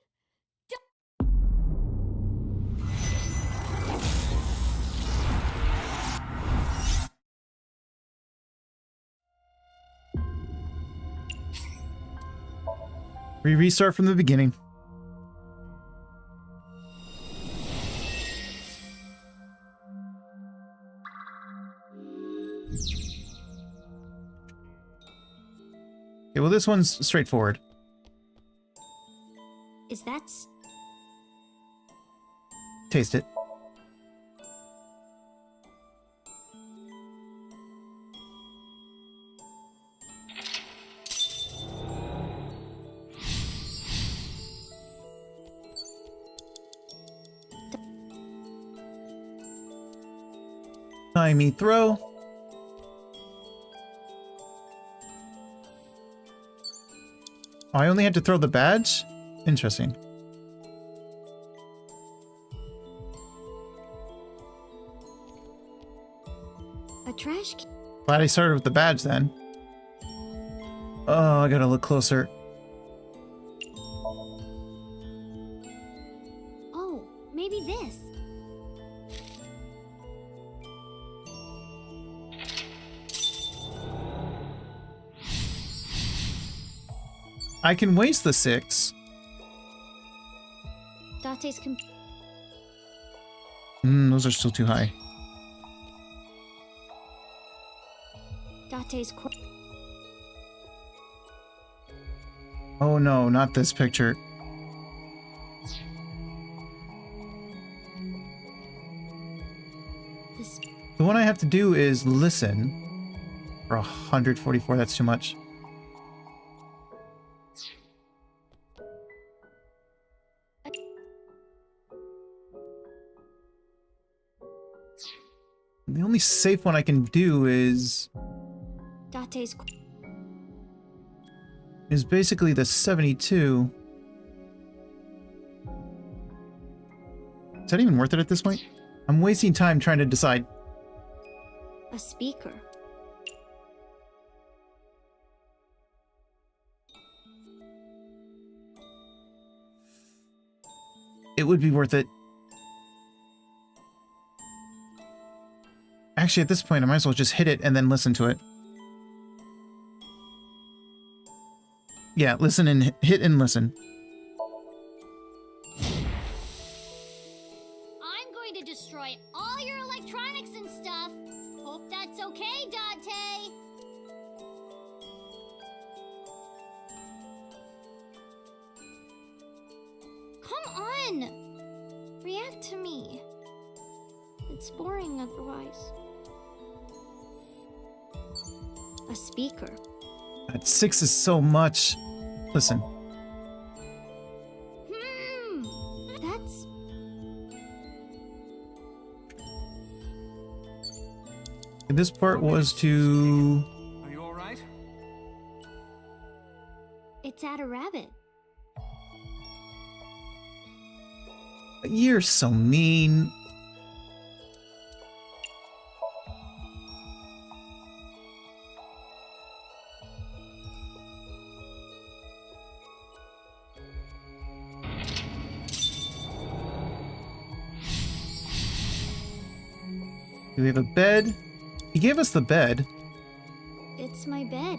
Restart from the beginning. Okay, well, this one's straightforward. Is that... Taste it. Timey throw. Oh, I only had to throw the badge? Interesting. A trash can. Glad I started with the badge then. Oh, I gotta look closer. I can waste the 6. Date's Those are still too high. Date's Oh no, not this picture. The one I have to do is listen. For 144, that's too much. The only safe one I can do is basically the 72. Is that even worth it at this point? I'm wasting time trying to decide. a speaker. It would be worth it. Actually, at this point, I might as well just hit it and then listen to it. Yeah, listen and hit and listen. I'm going to destroy all your electronics and stuff. Hope that's okay, Date. Come on! React to me. It's boring otherwise. A speaker. That 6 is so much. Listen. That's... This part was to... Are you alright? It's at a rabbit. You're so mean. Do we have a bed? He gave us the bed. It's my bed.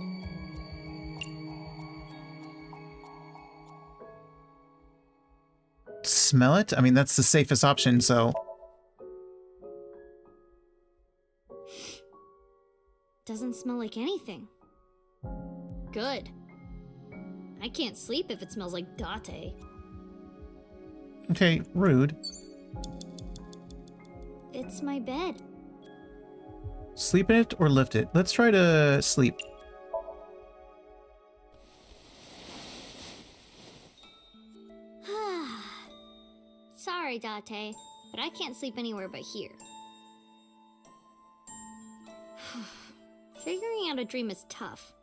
Smell it? I mean, that's the safest option, so... Doesn't smell like anything. Good. I can't sleep if it smells like Date. Okay, rude. It's my bed. Sleep in it or lift it? Let's try to sleep. Sorry, Date, but I can't sleep anywhere but here. Figuring out a dream is tough.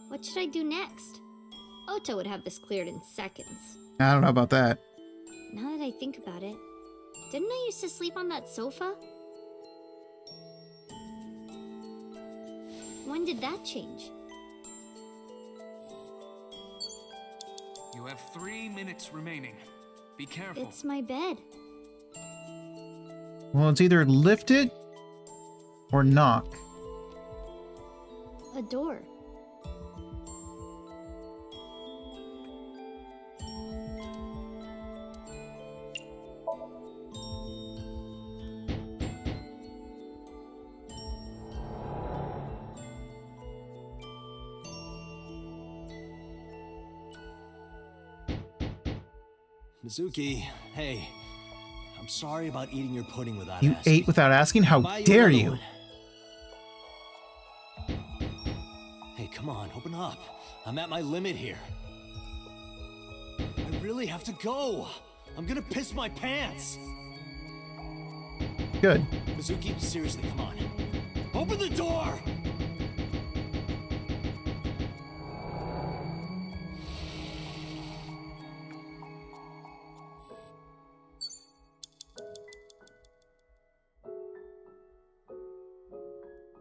What should I do next? Otto would have this cleared in seconds. I don't know about that. Now that I think about it, didn't I used to sleep on that sofa? When did that change? You have 3 minutes remaining. Be careful. It's my bed. Well, it's either lift it or knock. A door. Mizuki, hey. I'm sorry about eating your pudding without You asking. ate without asking? How Buy dare another you? one. Hey, come on, open up. I'm at my limit here. I really have to go. I'm gonna piss my pants. Good. Mizuki, seriously, come on. Open the door!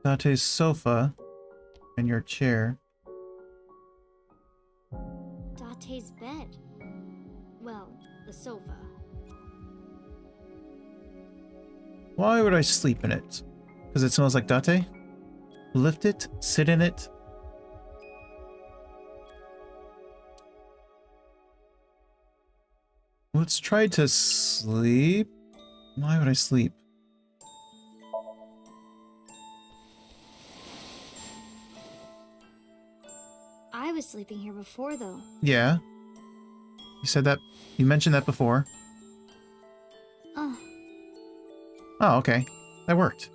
Date's sofa and your chair. Date's bed. Well, the sofa. Why would I sleep in it? Because it smells like Date? Lift it, sit in it. Let's try to sleep. Why would I sleep? I was sleeping here before, though. Yeah. You said that. You mentioned that before. Oh. Oh, okay. That worked.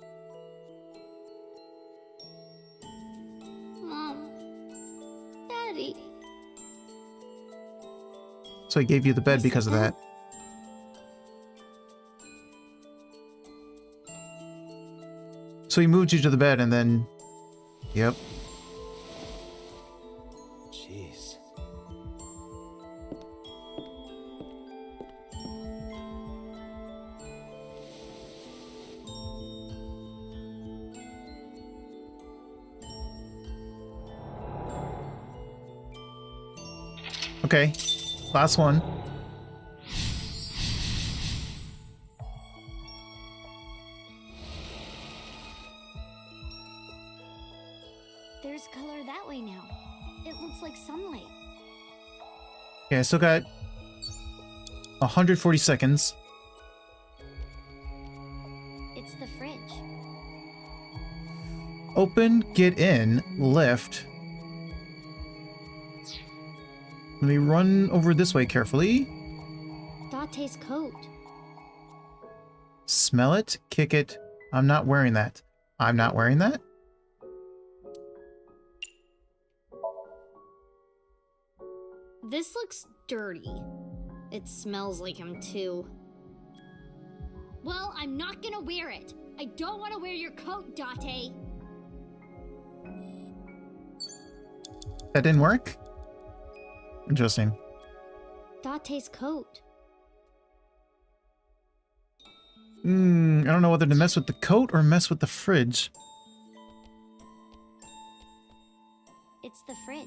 Mom. Daddy. So he gave you the bed because of that. So he moved you to the bed and then... Yep. Jeez. Okay. Last one. There's color that way now. It looks like sunlight. Okay, I still got 140 seconds. It's the fridge. Open, get in, lift. Let me run over this way carefully. Date's coat. Smell it, kick it. I'm not wearing that. I'm not wearing that? This looks dirty. It smells like him too. Well, I'm not gonna wear it. I don't want to wear your coat, Date. That didn't work? Interesting. Date's coat. I don't know whether to mess with the coat or mess with the fridge. It's the fridge.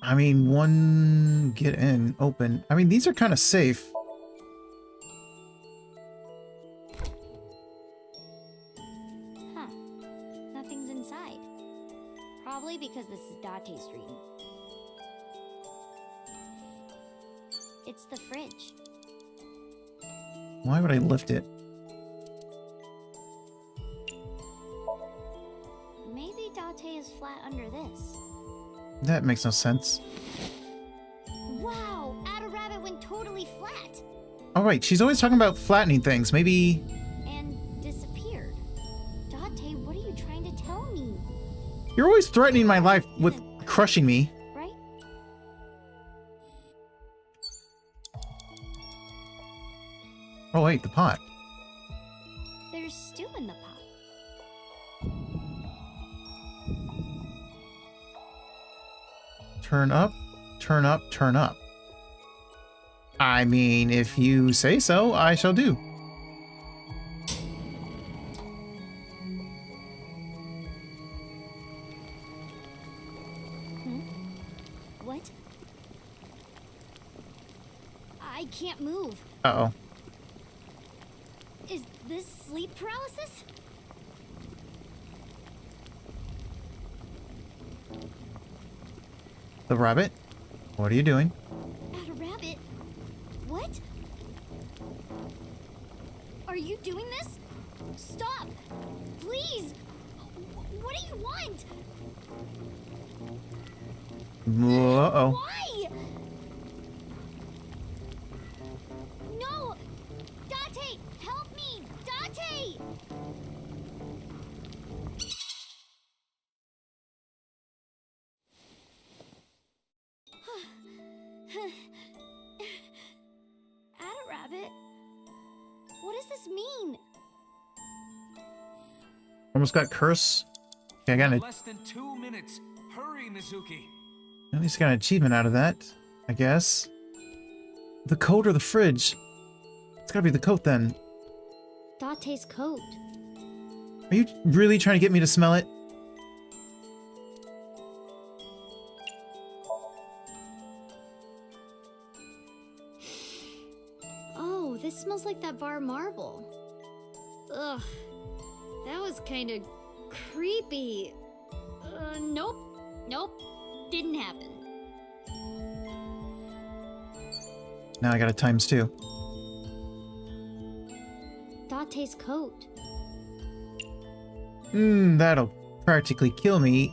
I mean, one, get in, open. I mean, these are kind of safe. Huh. Nothing's inside. Probably because this is Date's dream. It's the fridge. Why would I lift it? Maybe Date is flat under this. That makes no sense. Wow! Ada Rabbit went totally flat! Oh, right. She's always talking about flattening things. Maybe... And disappeared. Date, what are you trying to tell me? You're always threatening my life with crushing me. Right? Oh, wait. The pot. There's stew in the pot. Turn up, turn up, turn up. I mean, if you say so, I shall do. What? I can't move. Uh-oh. Is this sleep paralysis? The rabbit? What are you doing? Ada Rabbit? What? Are you doing this? Stop! Please! What do you want? Uh-oh. Why? No! Date! Help me! Date! Ada Rabbit? What does this mean? Almost got curse. Okay, I got an, Less than 2 minutes. Hurry, Mizuki. at least got an achievement out of that, I guess. The coat or the fridge? It's gotta be the coat then. Date's coat. Are you really trying to get me to smell it? Oh, this smells like that bar marble. Ugh. That was kind of creepy. Nope. Nope. Didn't happen. Now I got a ×2. Date's coat. That'll practically kill me.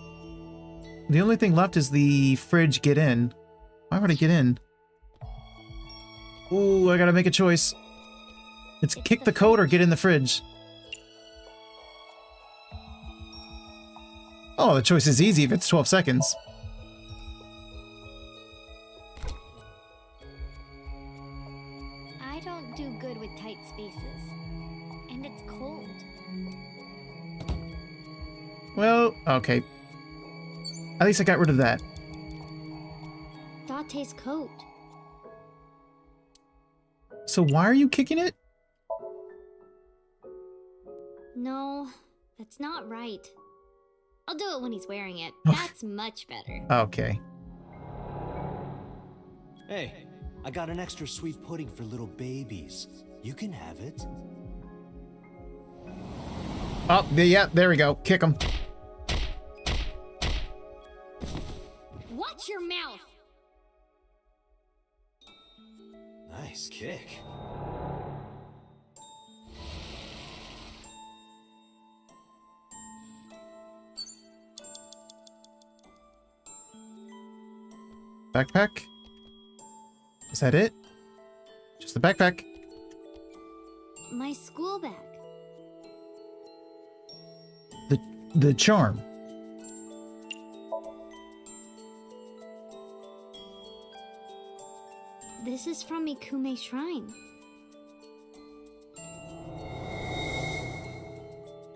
The only thing left is the fridge get in. Why would I get in? Ooh, I gotta make a choice. It's kick the coat or get in the fridge. Oh, the choice is easy if it's 12 seconds. I don't do good with tight spaces. And it's cold. Well, okay. At least I got rid of that. Date's coat. So why are you kicking it? No, that's not right. I'll do it when he's wearing it. That's much better. Okay. Hey, I got an extra sweet pudding for little babies. You can have it. Oh, yeah, there we go. Kick him. Watch your mouth! Nice kick. Backpack? Is that it? Just the backpack. My school bag. The charm. This is from Ikume Shrine.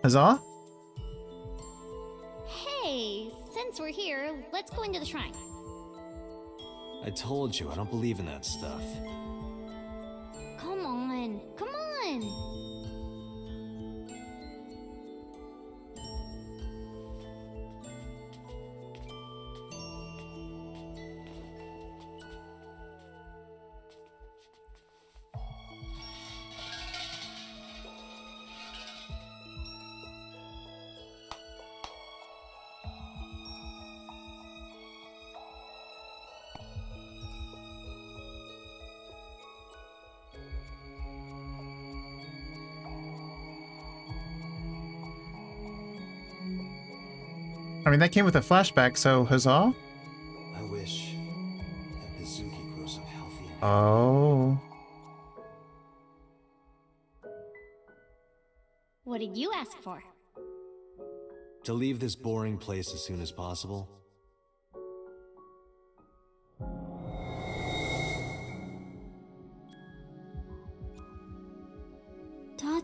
Huzzah? Hey, since we're here, let's go into the shrine. I told you, I don't believe in that stuff. Come on, come on! I mean, that came with a flashback, so huzzah? I wish that Mizuki grows up healthy and Oh. What did you ask for? to leave this boring place as soon as possible.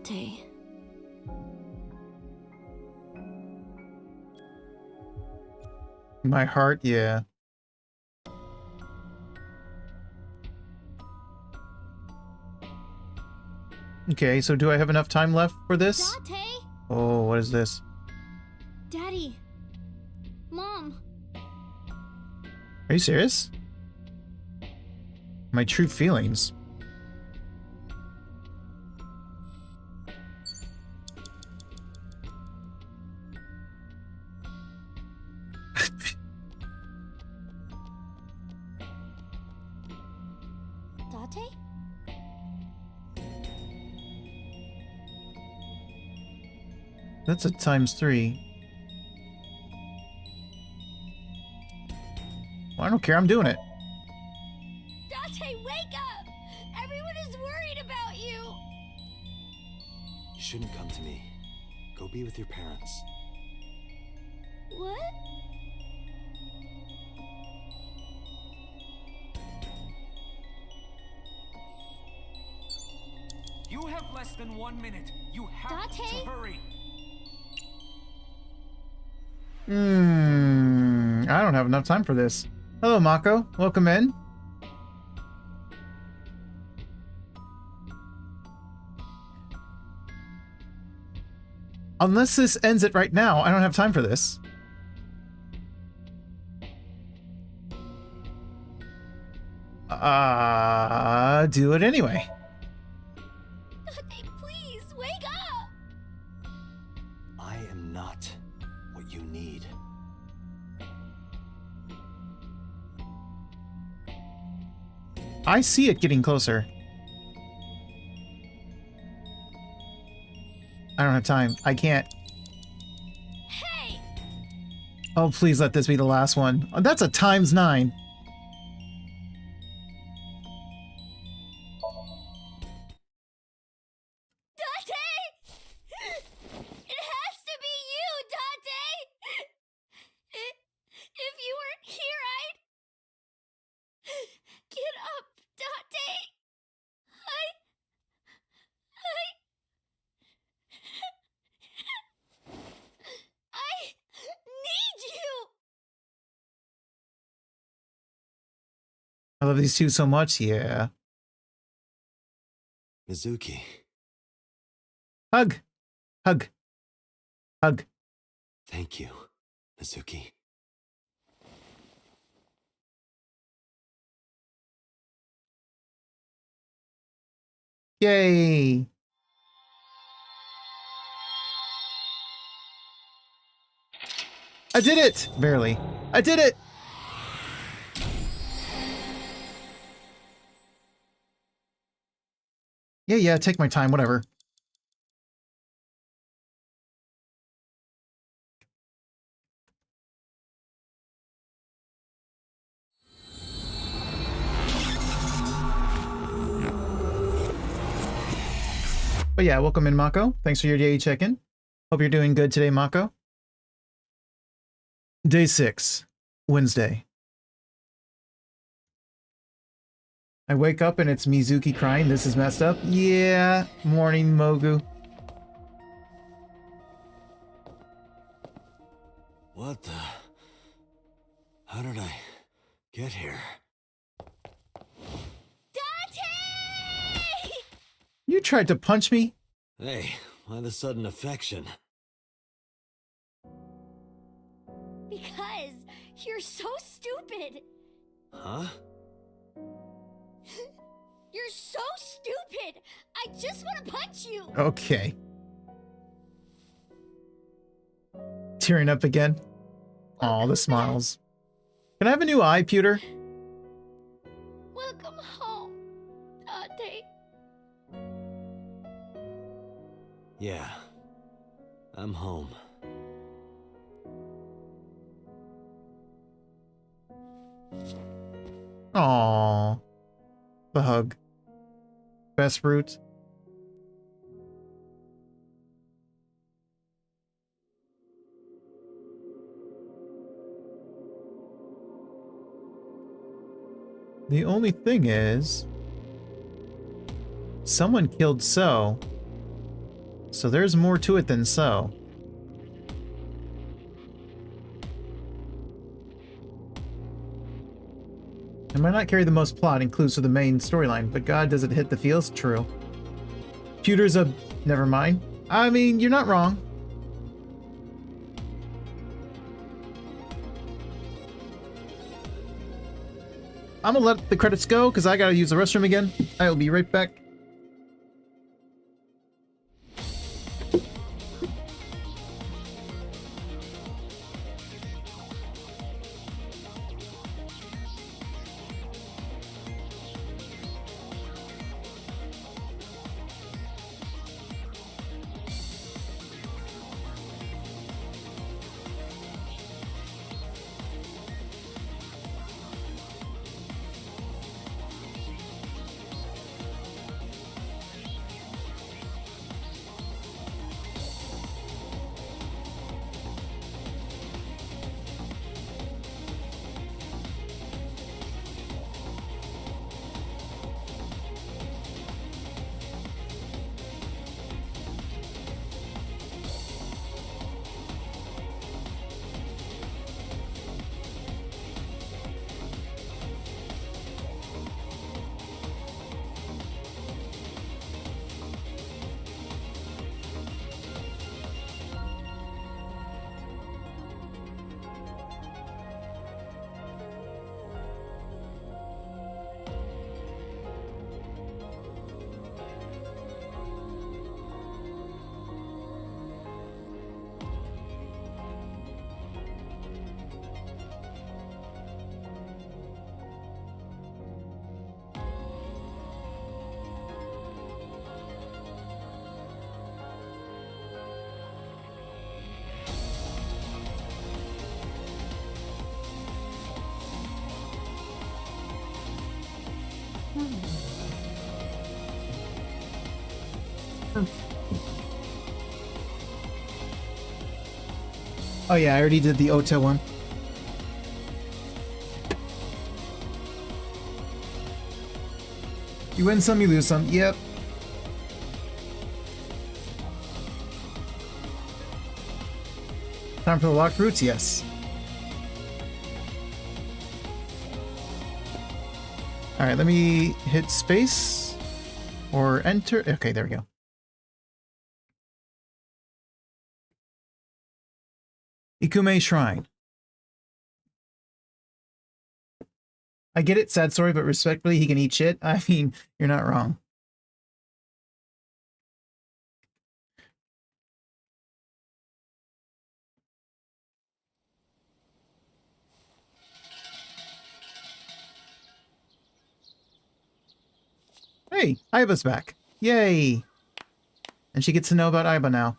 Date. My heart, yeah. Okay, so do I have enough time left for this? Date? Oh, what is this? Daddy. Mom. Are you serious? My true feelings. Date? That's a ×3. Well, I don't care, I'm doing it. Date, wake up! Everyone is worried about you! You shouldn't come to me. Go be with your parents. What? You have less than 1 minute. You have Date? to hurry. I don't have enough time for this. Hello, Mako. Welcome in. Unless this ends it right now, I don't have time for this. Do it anyway. Date, please, wake up! I am not what you need. I see it getting closer. I don't have time. I can't. Hey! Oh, please let this be the last one. Oh, that's a ×9. It has to be you, Dante! If you weren't here, I'd... Get up, Dante! I need you! I love these two so much, yeah. Mizuki. Hug. Hug. Hug. Thank you, Mizuki. Yay. I did it! Barely. I did it! Yeah, take my time, whatever. But yeah, welcome in, Mako. Thanks for your daily check-in. Hope you're doing good today, Mako. Day 6, Wednesday. I wake up and it's Mizuki crying. This is messed up. Yeah, morning, Mogu. What the... How did I get here? You tried to punch me? Hey, why the sudden affection? Because you're so stupid! Huh? You're so stupid! I just want to punch you! Okay. Tearing up again? Aw, the smiles. Can I have a new eye, Pewter? Welcome home, Dante. Yeah. I'm home. Aww. The hug. Best route. The only thing is... someone killed So. So there's more to it than So. It might not carry the most plot and clues to the main storyline, but God, does it hit the feels? True. Pewter's a... never mind. I mean, you're not wrong. I'm gonna let the credits go, because I gotta use the restroom again. I will be right back. Oh yeah, I already did the Ota one. You win some, you lose some. Yep. Time for the locked routes? Yes. Alright, let me hit space or enter. Okay, there we go. Ikume Shrine. I get it, sad story, but respectfully, he can eat shit. I mean, you're not wrong. Hey, Aiba's back. Yay! And she gets to know about Aiba now.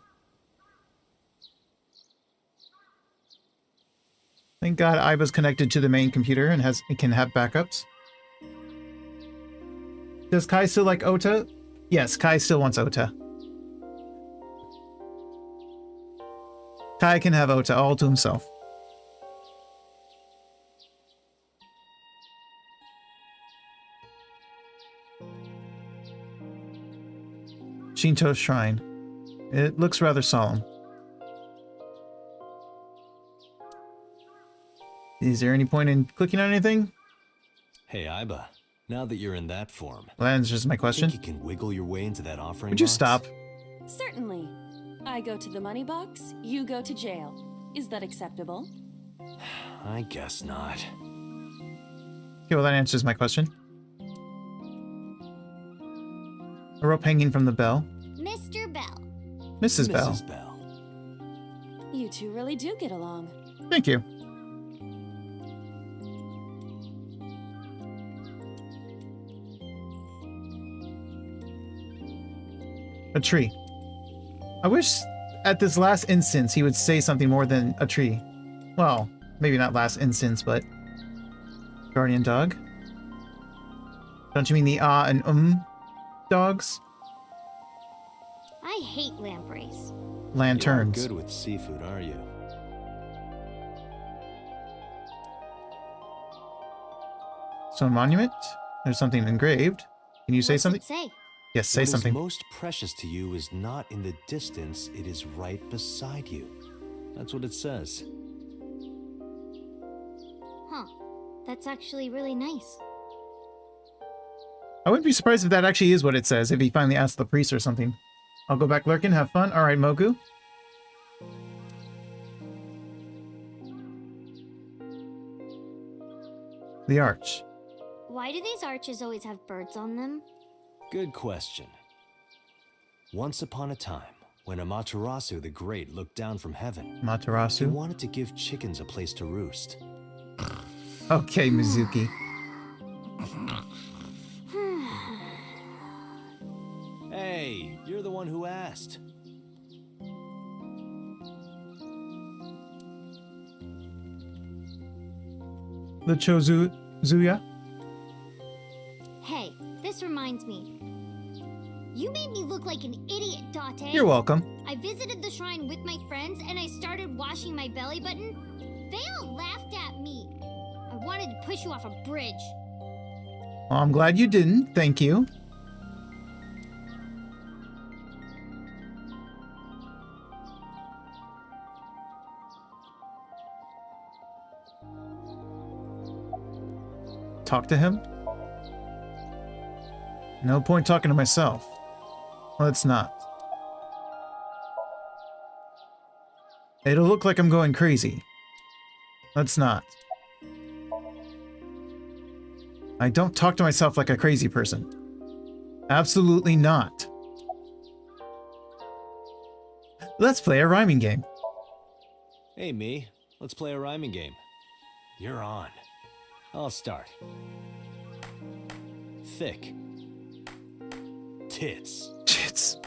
Thank God Aiba's connected to the main computer and can have backups. Does Kai still like Ota? Yes, Kai still wants Ota. Kai can have Ota all to himself. Shinto Shrine. It looks rather solemn. Is there any point in clicking on anything? Hey, Aiba. Now that you're in that form, Well, that answers my question. think you can wiggle your way into that offering Would you box? stop? Certainly. I go to the money box, you go to jail. Is that acceptable? I guess not. Okay, well that answers my question. A rope hanging from the bell. Mr. Bell. Mrs. Bell. Mrs. Bell. You two really do get along. Thank you. A tree. I wish at this last instance he would say something more than a tree. Well, maybe not last instance, but... Guardian dog? Don't you mean the and dogs? I hate lampreys. Lanterns. You're not good with seafood, are you? Stone monument? There's something engraved. Can you say What's something? it say? Yes, say What is something. most precious to you is not in the distance, it is right beside you. That's what it says. Huh. That's actually really nice. I wouldn't be surprised if that actually is what it says, if he finally asks the priest or something. I'll go back lurking, have fun. Alright, Mogu. The arch. Why do these arches always have birds on them? Good question. Once upon a time, when Amaterasu the Great looked down from heaven, Amaterasu? he wanted to give chickens a place to roost. Okay, Mizuki. Hey, you're the one who asked. The Chozuya? Hey, this reminds me. You made me look like an idiot, Date. You're welcome. I visited the shrine with my friends and I started washing my belly button. They all laughed at me. I wanted to push you off a bridge. Well, I'm glad you didn't. Thank you. Talk to him? No point talking to myself. Let's not. It'll look like I'm going crazy. Let's not. I don't talk to myself like a crazy person. Absolutely not. Let's play a rhyming game. Hey, me. Let's play a rhyming game. You're on. I'll start. Thick. Tits. Tits.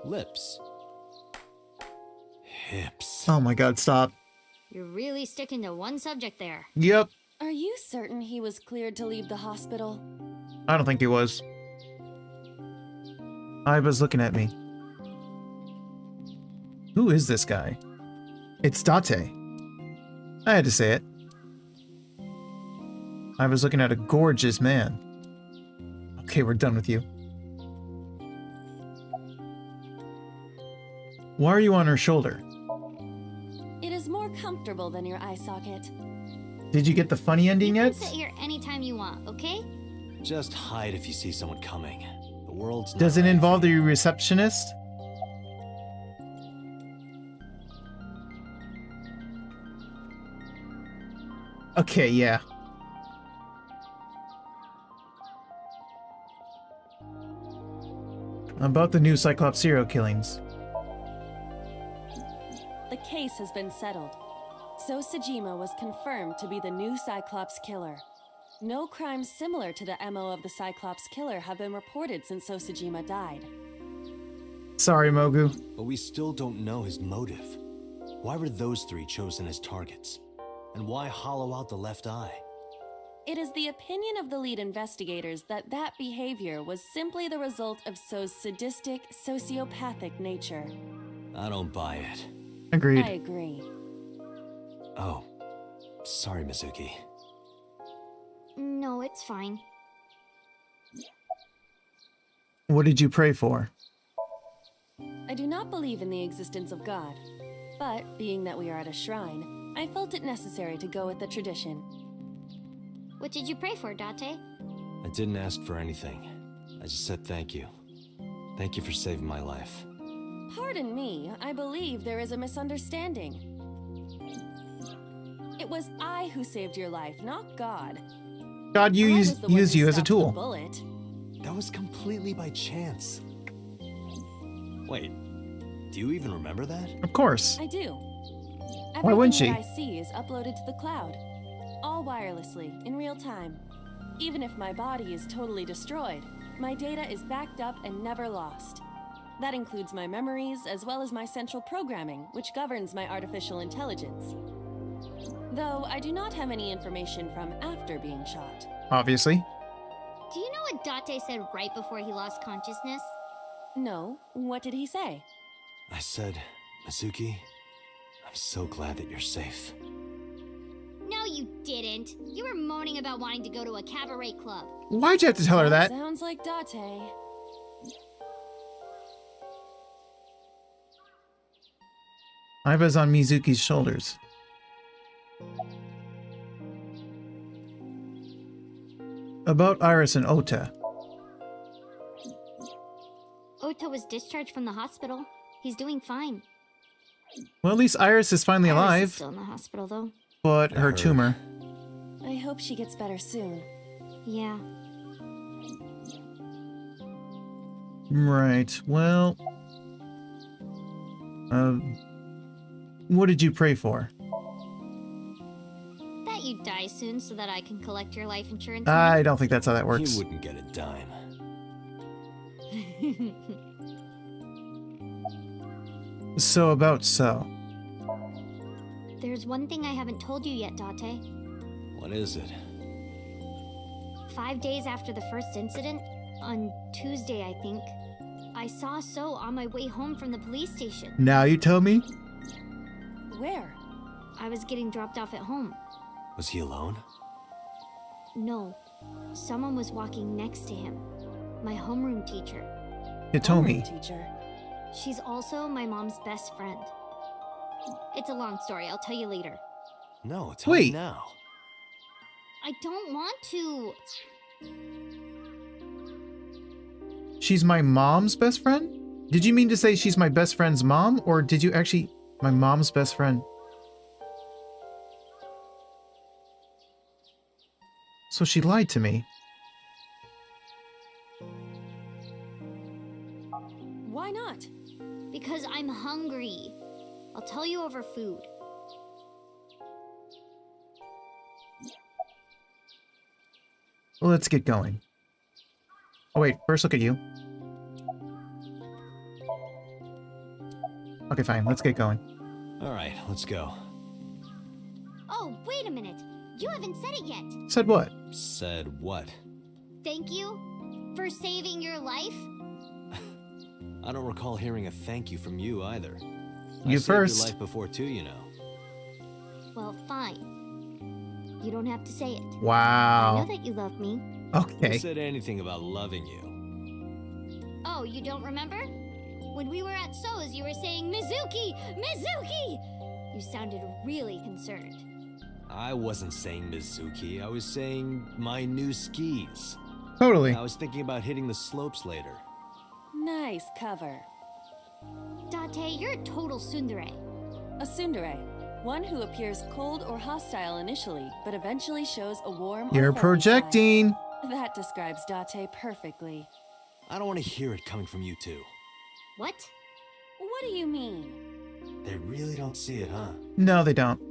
Lips. Hips. Oh my god, stop. You're really sticking to one subject there. Yep. Are you certain he was cleared to leave the hospital? I don't think he was. Aiba's looking at me. Who is this guy? It's Date. I had to say it. Aiba's looking at a gorgeous man. Okay, we're done with you. Why are you on her shoulder? It is more comfortable than your eye socket. Did you get the funny ending You can yet? sit here anytime you want, okay? Just hide if you see someone coming. The world's not Does it ready for involve the receptionist? Okay, yeah. About the new Cyclops serial killings. The case has been settled. So Sajima was confirmed to be the new Cyclops killer. No crimes similar to the MO of the Cyclops killer have been reported since Sosajima died. Sorry, Mogu. But we still don't know his motive. Why were those three chosen as targets? And why hollow out the left eye? It is the opinion of the lead investigators that that behavior was simply the result of So's sadistic, sociopathic nature. I don't buy it. Agreed. I agree. Oh, sorry, Mizuki. No, it's fine. What did you pray for? I do not believe in the existence of God, but being that we are at a shrine, I felt it necessary to go with the tradition. What did you pray for, Date? I didn't ask for anything. I just said thank you. Thank you for saving my life. Pardon me, I believe there is a misunderstanding. It was I who saved your life, not God. God used you as a The tool. bullet. That was completely by chance. Wait, do you even remember that? Of course. I do. Why wouldn't she? Everything that I see is uploaded to the cloud, all wirelessly, in real time. Even if my body is totally destroyed, my data is backed up and never lost. That includes my memories as well as my central programming, which governs my artificial intelligence. Though I do not have any information from after being shot. Obviously. Do you know what Date said right before he lost consciousness? No, what did he say? I said, Mizuki, I'm so glad that you're safe. No, you didn't. You were moaning about wanting to go to a cabaret club. Why'd you have to tell her that? Sounds like Date. Aiba's on Mizuki's shoulders. About Iris and Ota. Ota was discharged from the hospital. He's doing fine. Well, at least Iris is finally Iris alive. is still in the hospital, though. But her tumor. I hope she gets better soon. Yeah. Right, well... what did you pray for? That you die soon so that I can collect your life insurance. I don't think that's how that works. You wouldn't get a dime. So about so. There's one thing I haven't told you yet, Date. What is it? 5 days after the first incident, on Tuesday, I think, I saw So on my way home from the police station. Now you tell me? Where? I was getting dropped off at home. Was he alone? No, someone was walking next to him. My homeroom teacher. Hitomi. Teacher. She's also my mom's best friend. It's a long story, I'll tell you later. No, tell me Wait. now. I don't want to. She's my mom's best friend? Did you mean to say she's my best friend's mom? Or did you actually... my mom's best friend? So she lied to me. Why not? Because I'm hungry. I'll tell you over food. Well, let's get going. Oh wait, first look at you. Okay, fine, let's get going. Alright, let's go. Oh, wait a minute. You haven't said it yet. Said what? Said what? Thank you for saving your life. I don't recall hearing a thank you from you either. I You saved first. your life before too, you know. Well, fine. You don't have to say it. I Wow. know that you love me. Who Okay. said anything about loving you? Oh, you don't remember? When we were at So's, you were saying, Mizuki! Mizuki! You sounded really concerned. I wasn't saying Mizuki. I was saying my new skis. Totally. I was thinking about hitting the slopes later. Nice cover. Date, you're a total tsundere. A tsundere, one who appears cold or hostile initially, but eventually shows a warm or You're friendly projecting. side. That describes Date perfectly. I don't want to hear it coming from you two. What? What do you mean? They really don't see it, huh? No, they don't.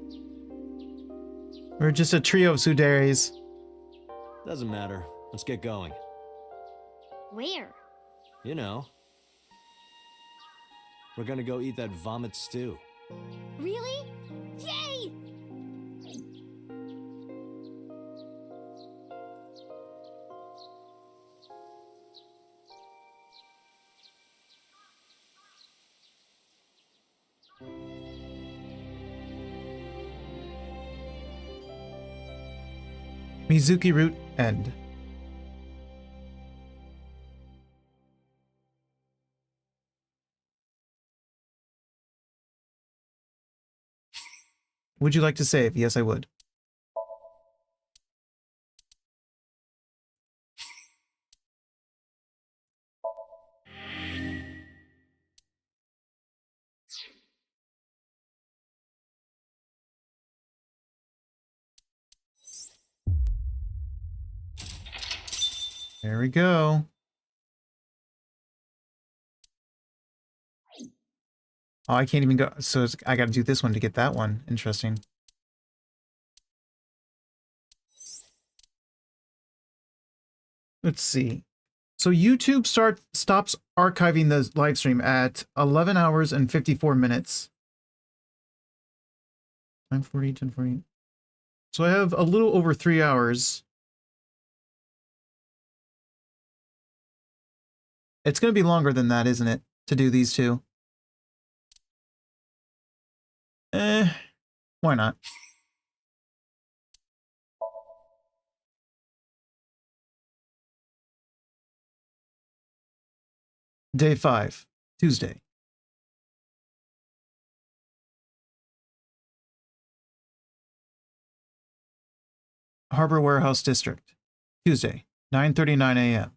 We're just a trio of tsunderes. Doesn't matter. Let's get going. Where? You know. We're gonna go eat that vomit stew. Really? Yay! Mizuki route end. Would you like to save? Yes, I would. There we go. Oh, I can't even go. So I got to do this one to get that one. Interesting. Let's see. So YouTube stops archiving the live stream at 11 hours and 54 minutes. 9:40, 10:40. So I have a little over 3 hours. It's going to be longer than that, isn't it? To do these two. Why not? Day 5, Tuesday. Harbor Warehouse District, Tuesday, 9:39 a.m.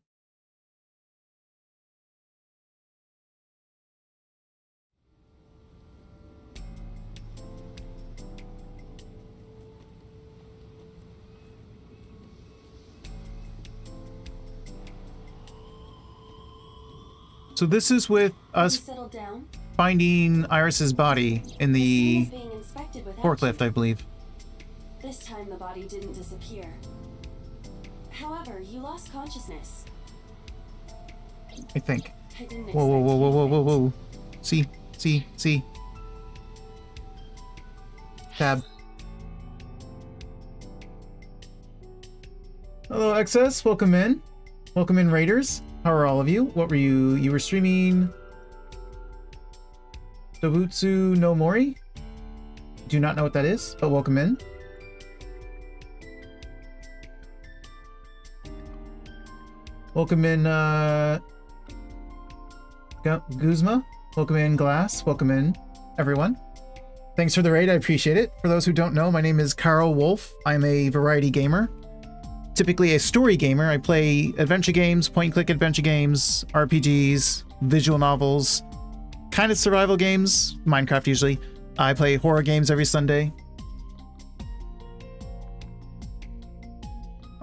So this is with us Settle down. finding Iris's body in the Scene is being inspected without forklift, you. I believe. This time the body didn't disappear. However, you lost consciousness. I think. I didn't Whoa, whoa, expect whoa, you whoa, to whoa, whoa, faint. whoa. See. Tab. Hello, XS. Welcome in. Welcome in, Raiders. How are all of you? What were you? You were streaming Dobutsu no Mori? Do not know what that is, but welcome in. Welcome in, Guzma. Welcome in, Glass. Welcome in, everyone. Thanks for the raid. I appreciate it. For those who don't know, my name is Carl Wolf. I'm a variety gamer. Typically a story gamer. I play adventure games, point-and-click adventure games, RPGs, visual novels, kind of survival games, Minecraft usually. I play horror games every Sunday.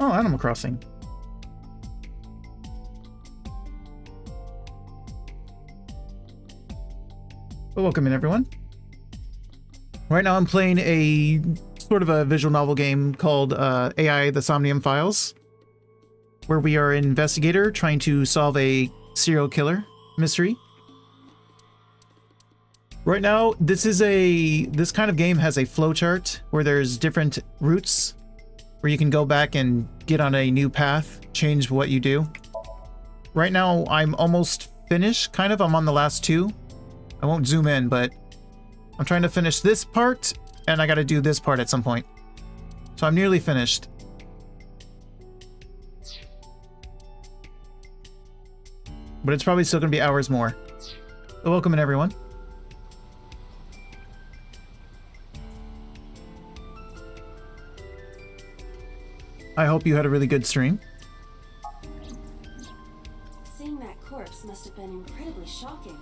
Oh, Animal Crossing. Well, welcome in, everyone. Right now I'm playing a sort of a visual novel game called AI, the Somnium Files, where we are an investigator trying to solve a serial killer mystery. Right now, this kind of game has a flowchart where there's different routes where you can go back and get on a new path, change what you do. Right now, I'm almost finish, kind of. I'm on the last two. I won't zoom in, but I'm trying to finish this part, and I gotta do this part at some point. So I'm nearly finished. But it's probably still gonna be hours more. So welcome in, everyone. I hope you had a really good stream. Seeing that corpse must have been incredibly shocking.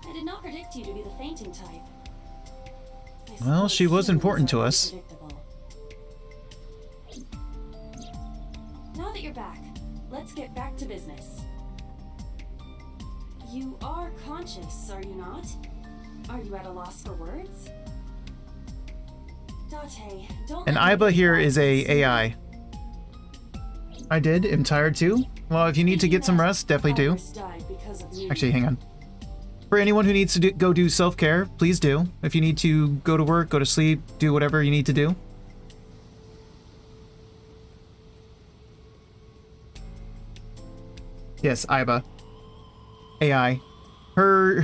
I did not predict you to be the fainting type. Well, she was important to us. Now that you're back, let's get back to business. You are conscious, are you not? Are you at a loss for words? Date, don't. And Iba here is a AI. I am tired too. Well, if you need to get some rest, definitely do. Actually, hang on. For anyone who needs to go do self-care, please do. If you need to go to work, go to sleep, do whatever you need to do. Yes, Iba. AI.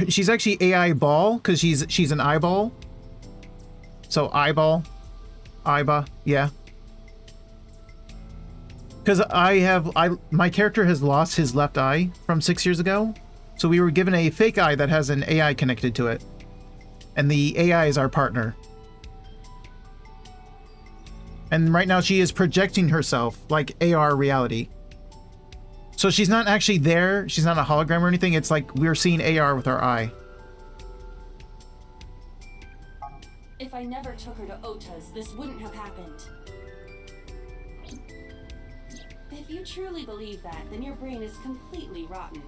She's actually AI ball because she's an eyeball. So eyeball. Iba, yeah. Because my character has lost his left eye from 6 years ago. So we were given a fake eye that has an AI connected to it. And the AI is our partner. And right now she is projecting herself like AR reality. So she's not actually there. She's not a hologram or anything. It's like we're seeing AR with our eye. If I never took her to Ota's, this wouldn't have happened. If you truly believe that, then your brain is completely rotten.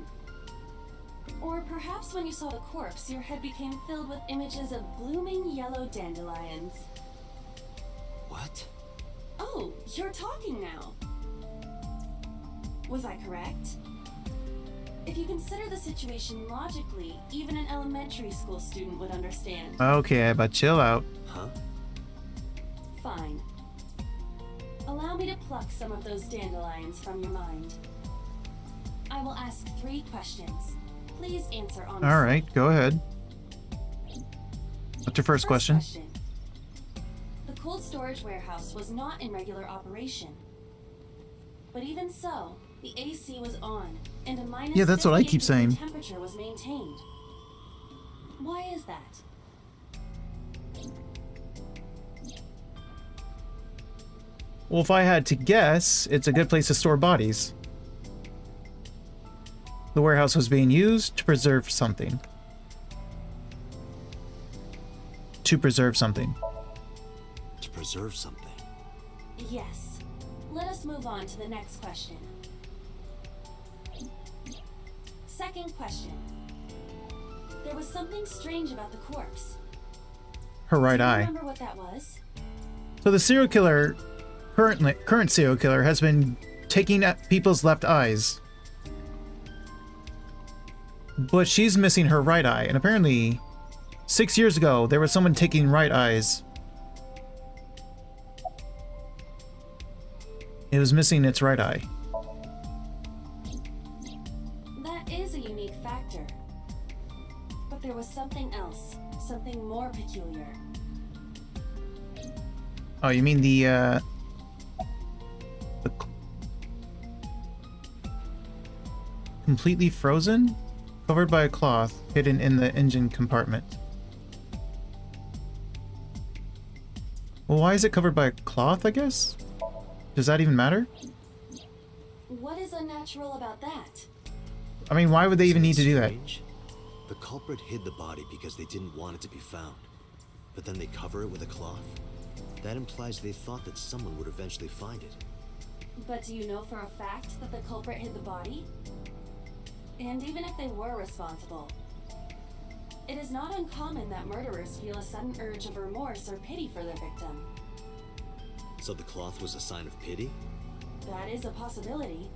Or perhaps when you saw the corpse, your head became filled with images of blooming yellow dandelions. What? Oh, you're talking now. Was I correct? If you consider the situation logically, even an elementary school student would understand. Okay, but chill out. Huh? Fine. Allow me to pluck some of those dandelions from your mind. I will ask 3 questions. Please answer honestly. All right, go ahead. What's your first question? The cold storage warehouse was not in regular operation. But even so, the AC was on, and a minus Yeah, that's what I keep 58 saying. temperature was maintained. Why is that? Well, if I had to guess, it's a good place to store bodies. The warehouse was being used to preserve something. To preserve something. To preserve something? Yes. Let us move on to the next question. Second question. There was something strange about the corpse. Her right Do you eye. remember what that was? So the serial killer, current serial killer, has been taking at people's left eyes. But she's missing her right eye, and apparently 6 years ago there was someone taking right eyes. It was missing its right eye. That is a unique factor. But there was something else, something more peculiar. Oh, you mean the completely frozen? Covered by a cloth, hidden in the engine compartment. Well, why is it covered by a cloth, I guess? Does that even matter? What is unnatural about that? I mean, why would they even need to do that? The culprit hid the body because they didn't want it to be found. But then they cover it with a cloth? That implies they thought that someone would eventually find it. But do you know for a fact that the culprit hid the body? And even if they were responsible, it is not uncommon that murderers feel a sudden urge of remorse or pity for their victim. So the cloth was a sign of pity? That is a possibility.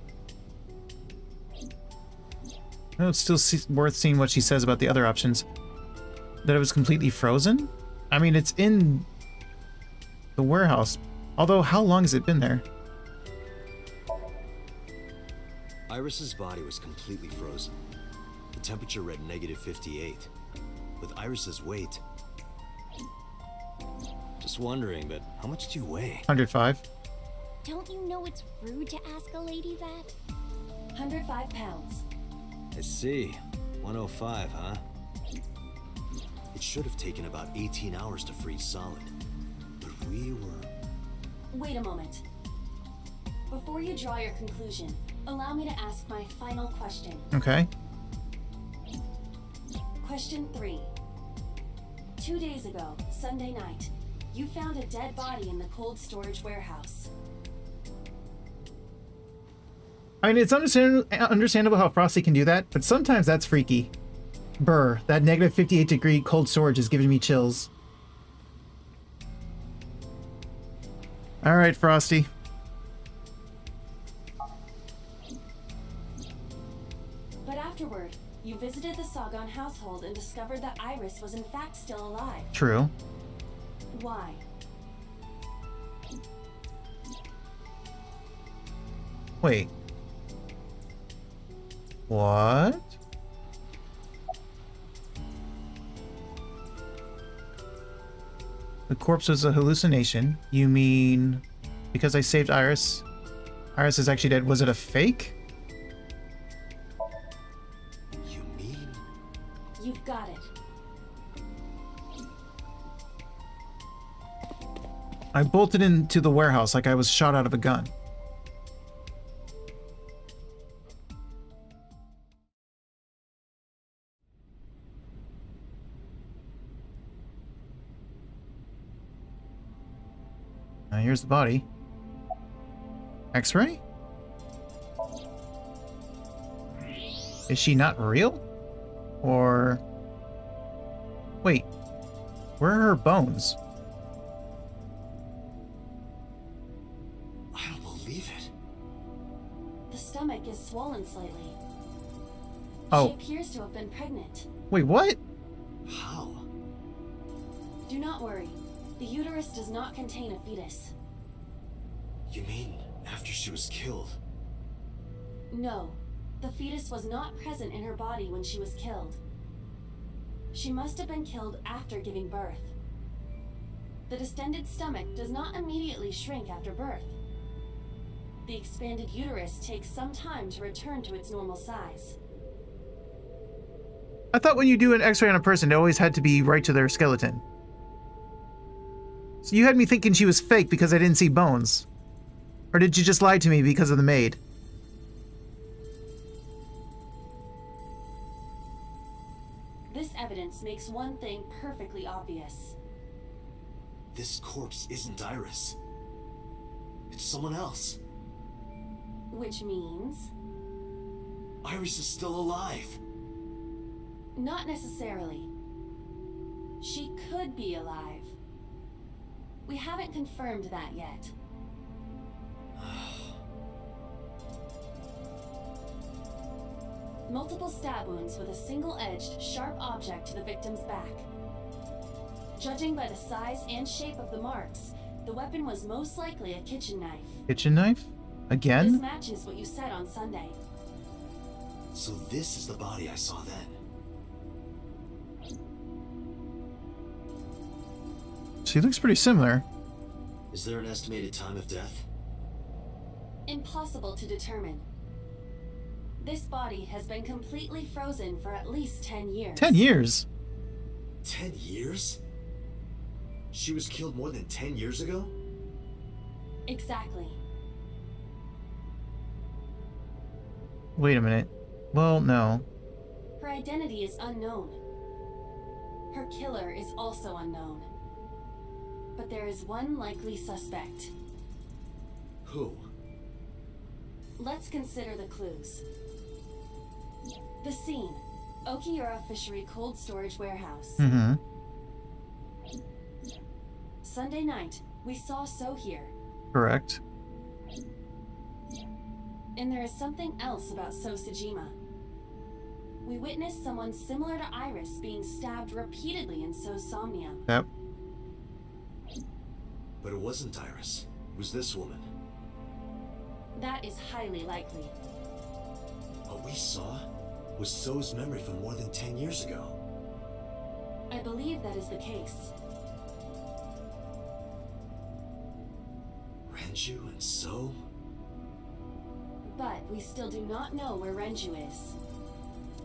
No, it's still worth seeing what she says about the other options. That it was completely frozen? I mean, it's in the warehouse. Although, how long has it been there? I Iris's body was completely frozen. The temperature read -58. With Iris's weight... Just wondering, but how much do you weigh? 105. Don't you know it's rude to ask a lady that? 105 pounds. I see. 105, huh? It should have taken about 18 hours to freeze solid. But we were... Wait a moment. Before you draw your conclusion, allow me to ask my final question. Okay. Question 3. 2 days ago, Sunday night, you found a dead body in the cold storage warehouse. I mean, it's understandable how Frosty can do that, but sometimes that's freaky. Brr, that -58-degree cold storage is giving me chills. Alright, Frosty. But afterward, you visited the Sagan household and discovered that Iris was in fact still alive. True. Why? Wait. What? The corpse was a hallucination. You mean because I saved Iris? Iris is actually dead. Was it a fake? You mean? You've got it. I bolted into the warehouse like I was shot out of a gun. Now here's the body. X-ray? Is she not real? Or... Wait. Where are her bones? I don't believe it. The stomach is swollen slightly. Oh. She appears to have been pregnant. Wait, what? How? Do not worry. The uterus does not contain a fetus. You mean after she was killed? No. The fetus was not present in her body when she was killed. She must have been killed after giving birth. The distended stomach does not immediately shrink after birth. The expanded uterus takes some time to return to its normal size. I thought when you do an X-ray on a person, it always had to be right to their skeleton. So you had me thinking she was fake because I didn't see bones. Or did you just lie to me because of the maid? This evidence makes one thing perfectly obvious. This corpse isn't Iris. It's someone else. Which means... Iris is still alive. Not necessarily. She could be alive. We haven't confirmed that yet. Multiple stab wounds with a single-edged, sharp object to the victim's back. Judging by the size and shape of the marks, the weapon was most likely a kitchen knife. Kitchen knife? Again? This matches what you said on Sunday. So this is the body I saw then. She looks pretty similar. Is there an estimated time of death? Impossible to determine. This body has been completely frozen for at least 10 years. 10 years? 10 years? She was killed more than 10 years ago? Exactly. Wait a minute. Well, no. Her identity is unknown. Her killer is also unknown. But there is one likely suspect. Who? Let's consider the clues. The scene. Okiura Fishery Cold Storage Warehouse. Mm-hmm. Sunday night, we saw So here. Correct. And there is something else about So Sejima. We witnessed someone similar to Iris being stabbed repeatedly in So's Somnium. Yep. But it wasn't Iris. It was this woman. That is highly likely. we saw was So's memory from more than 10 years ago. I believe that is the case. Renju and So? But we still do not know where Renju is.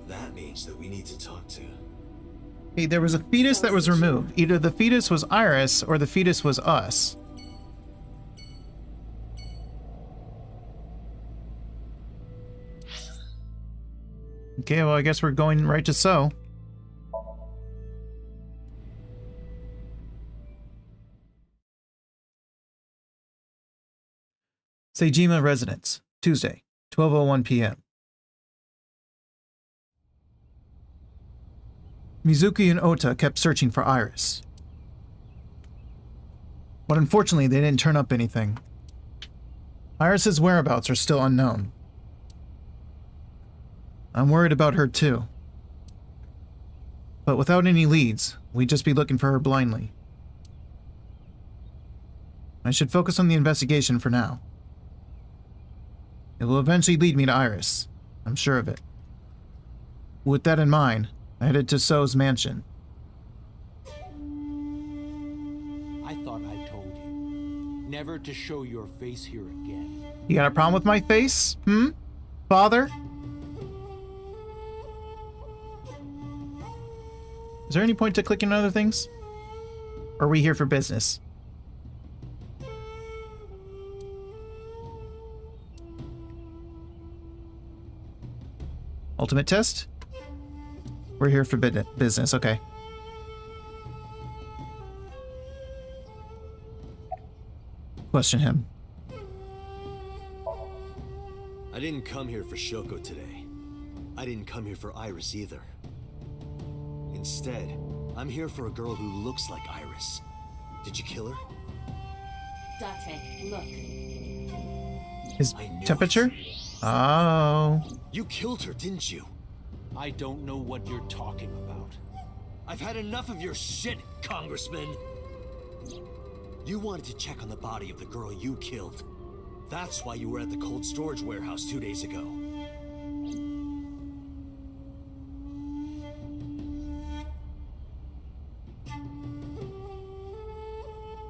That means that we need to talk to... Hey, there was a fetus that was removed. Either the fetus was Iris or the fetus was us. Okay, well, I guess we're going right to So. Seijima Residence, Tuesday, 12:01 p.m. Mizuki and Ota kept searching for Iris. But unfortunately, they didn't turn up anything. Iris's whereabouts are still unknown. I'm worried about her too. But without any leads, we'd just be looking for her blindly. I should focus on the investigation for now. It will eventually lead me to Iris. I'm sure of it. With that in mind, I headed to So's mansion. I thought I told you never to show your face here again. You got a problem with my face? Father? Is there any point to clicking on other things? Or are we here for business? Ultimate test? We're here for business, okay. Question him. I didn't come here for Shoko today. I didn't come here for Iris either. Instead, I'm here for a girl who looks like Iris. Did you kill her? Date, look. His temperature? Oh. You killed her, didn't you? I don't know what you're talking about. I've had enough of your shit, Congressman! You wanted to check on the body of the girl you killed. That's why you were at the cold storage warehouse 2 days ago.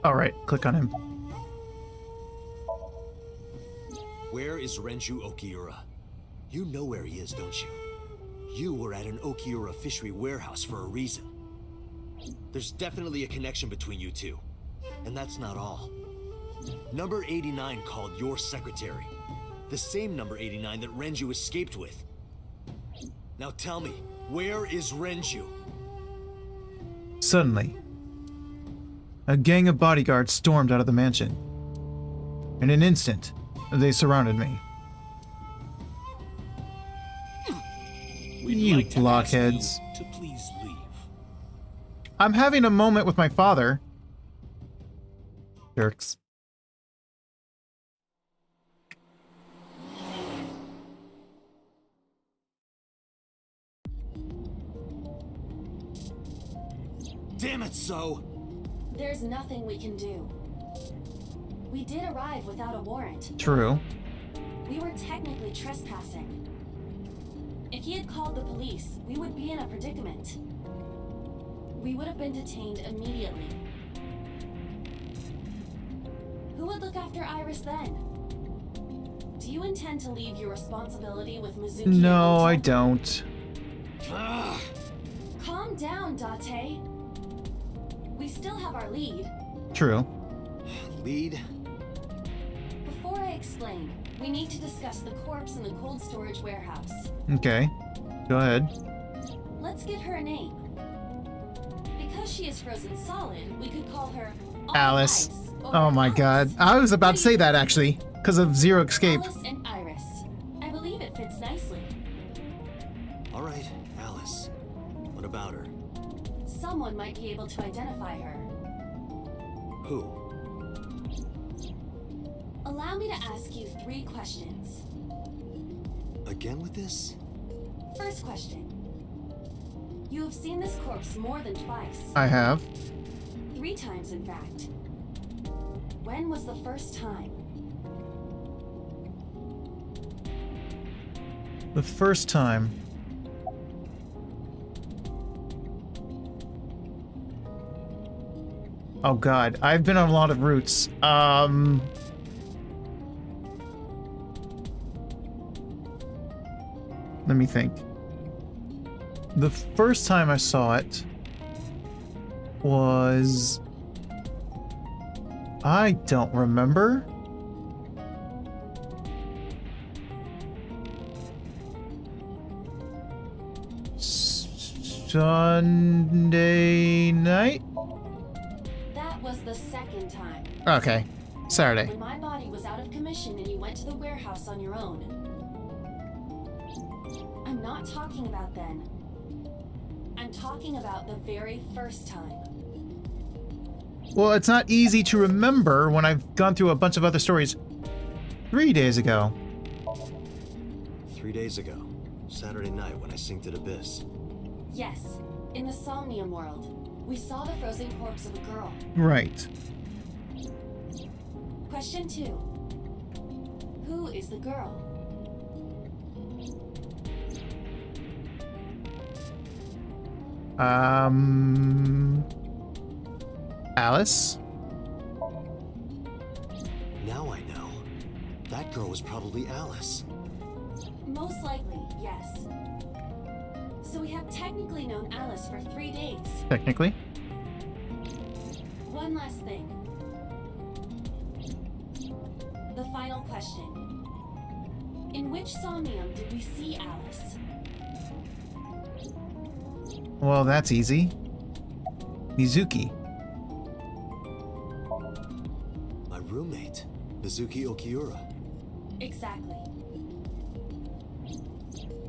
Alright, click on him. Where is Renju Okiura? You know where he is, don't you? You were at an Okiura fishery warehouse for a reason. There's definitely a connection between you two. And that's not all. Number 89 called your secretary. The same number 89 that Renju escaped with. Now tell me, where is Renju? Suddenly, a gang of bodyguards stormed out of the mansion. In an instant, they surrounded me. You blockheads. To please leave. I'm having a moment with my father. Jerks. Damn it, So! There's nothing we can do. We did arrive without a warrant. True. We were technically trespassing. If he had called the police, we would be in a predicament. We would have been detained immediately. Who would look after Iris then? Do you intend to leave your responsibility with Mizuki? No, I don't. Calm down, Date. We still have our lead. True. Lead? Before I explain, we need to discuss the corpse in the cold storage warehouse. Okay. Go ahead. Let's give her a name. Because she is frozen solid, we could call her Alice. Oh my god. I was about to say that actually, because of Zero Escape. Alice and Iris. I believe it fits nicely. Alright, Alice. What about her? Someone might be able to identify her. Who? Allow me to ask you 3 questions. Again with this? First question. You have seen this corpse more than twice. I have. 3 times, in fact. When was the first time? The first time. Oh god, I've been on a lot of routes. Let me think. The first time I saw it was... I don't remember. Sunday night? That was the second time. Okay. Saturday. When my body was out of commission and you went to the warehouse on your own. I'm not talking about then. I'm talking about the very first time. Well, it's not easy to remember when I've gone through a bunch of other stories. 3 days ago. 3 days ago. Saturday night when I synced at Abyss. Yes, in the Somnium world. We saw the frozen corpse of a girl. Right. Question 2. Who is the girl? Alice? Now I know. That girl was probably Alice. Most likely, yes. So we have technically known Alice for 3 days. Technically. One last thing. The final question. In which Somnium did we see Alice? Well, that's easy. Mizuki. My roommate, Mizuki Okiura. Exactly.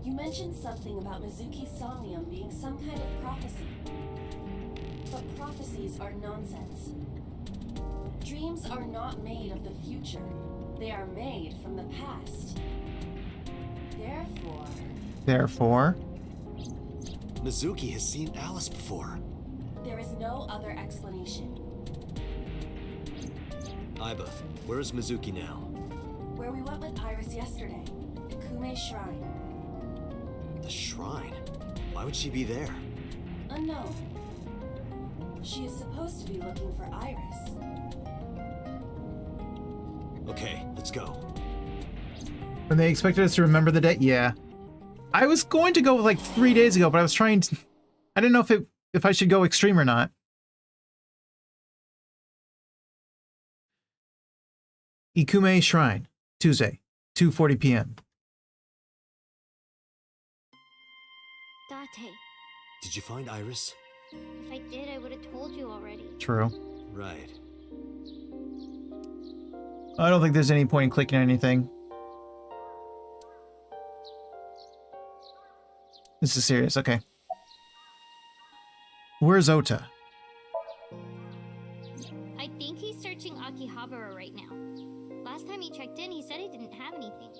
You mentioned something about Mizuki's Somnium being some kind of prophecy. But prophecies are nonsense. Dreams are not made of the future. They are made from the past. Therefore? Mizuki has seen Alice before. There is no other explanation. Aiba, where is Mizuki now? Where we went with Iris yesterday. Kume Shrine. The shrine? Why would she be there? Unknown. She is supposed to be looking for Iris. Okay, let's go. When they expected us to remember the date? Yeah. I was going to go like 3 days ago, but I was trying to... I didn't know if I should go extreme or not. Ikume Shrine, Tuesday, 2:40 p.m. Date. Did you find Iris? If I did, I would have told you already. True. Right. I don't think there's any point in clicking on anything. This is serious, okay. Where's Ota? I think he's searching Akihabara right now. Last time he checked in, he said he didn't have anything.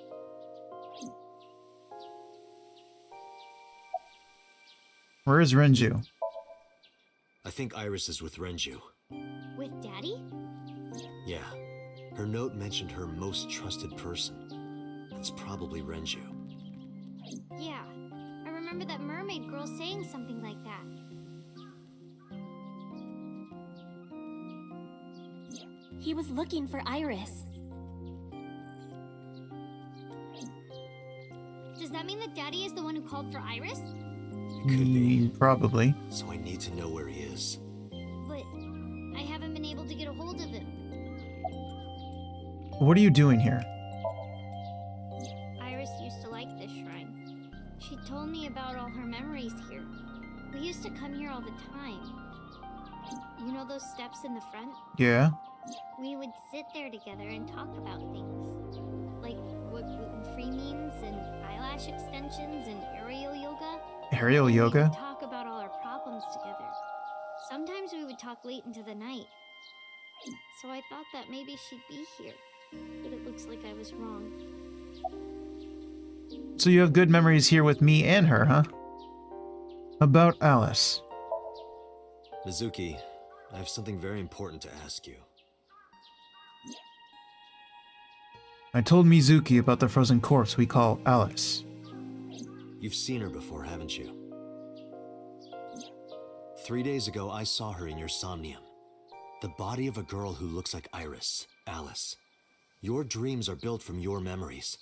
Where is Renju? I think Iris is with Renju. With Daddy? Yeah. Her note mentioned her most trusted person. It's probably Renju. Yeah. I remember that mermaid girl saying something like that. He was looking for Iris. Does that mean that Daddy is the one who called for Iris? Could be. Probably. So I need to know where he is. But I haven't been able to get a hold of him. What are you doing here? Iris used to like this shrine. She told me about all her memories here. We used to come here all the time. You know those steps in the front? Yeah. We would sit there together and talk about things. Like what gluten-free means and eyelash extensions and aerial yoga. Aerial We yoga? would talk about all our problems together. Sometimes we would talk late into the night. So I thought that maybe she'd be here. But it looks like I was wrong. So you have good memories here with me and her, huh? About Alice. Mizuki, I have something very important to ask you. I told Mizuki about the frozen corpse we call Alice. You've seen her before, haven't you? 3 days ago, I saw her in your Somnium. The body of a girl who looks like Iris, Alice. Your dreams are built from your memories.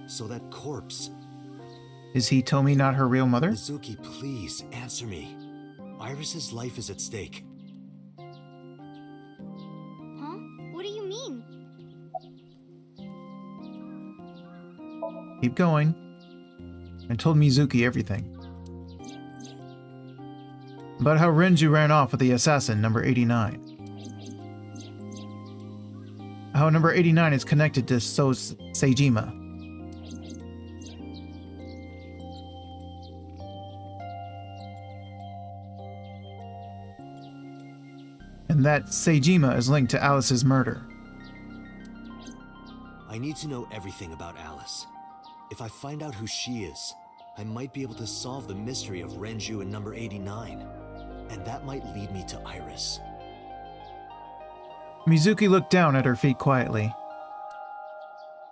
So that corpse... Is Hitomi not her real mother? Mizuki, please, answer me. Iris's life is at stake. Huh? What do you mean? Keep going. I told Mizuki everything. About how Renju ran off with the assassin, number 89. How number 89 is connected to Seijima. And that Seijima is linked to Alice's murder. I need to know everything about Alice. If I find out who she is, I might be able to solve the mystery of Renju and number 89. And that might lead me to Iris. Mizuki looked down at her feet quietly.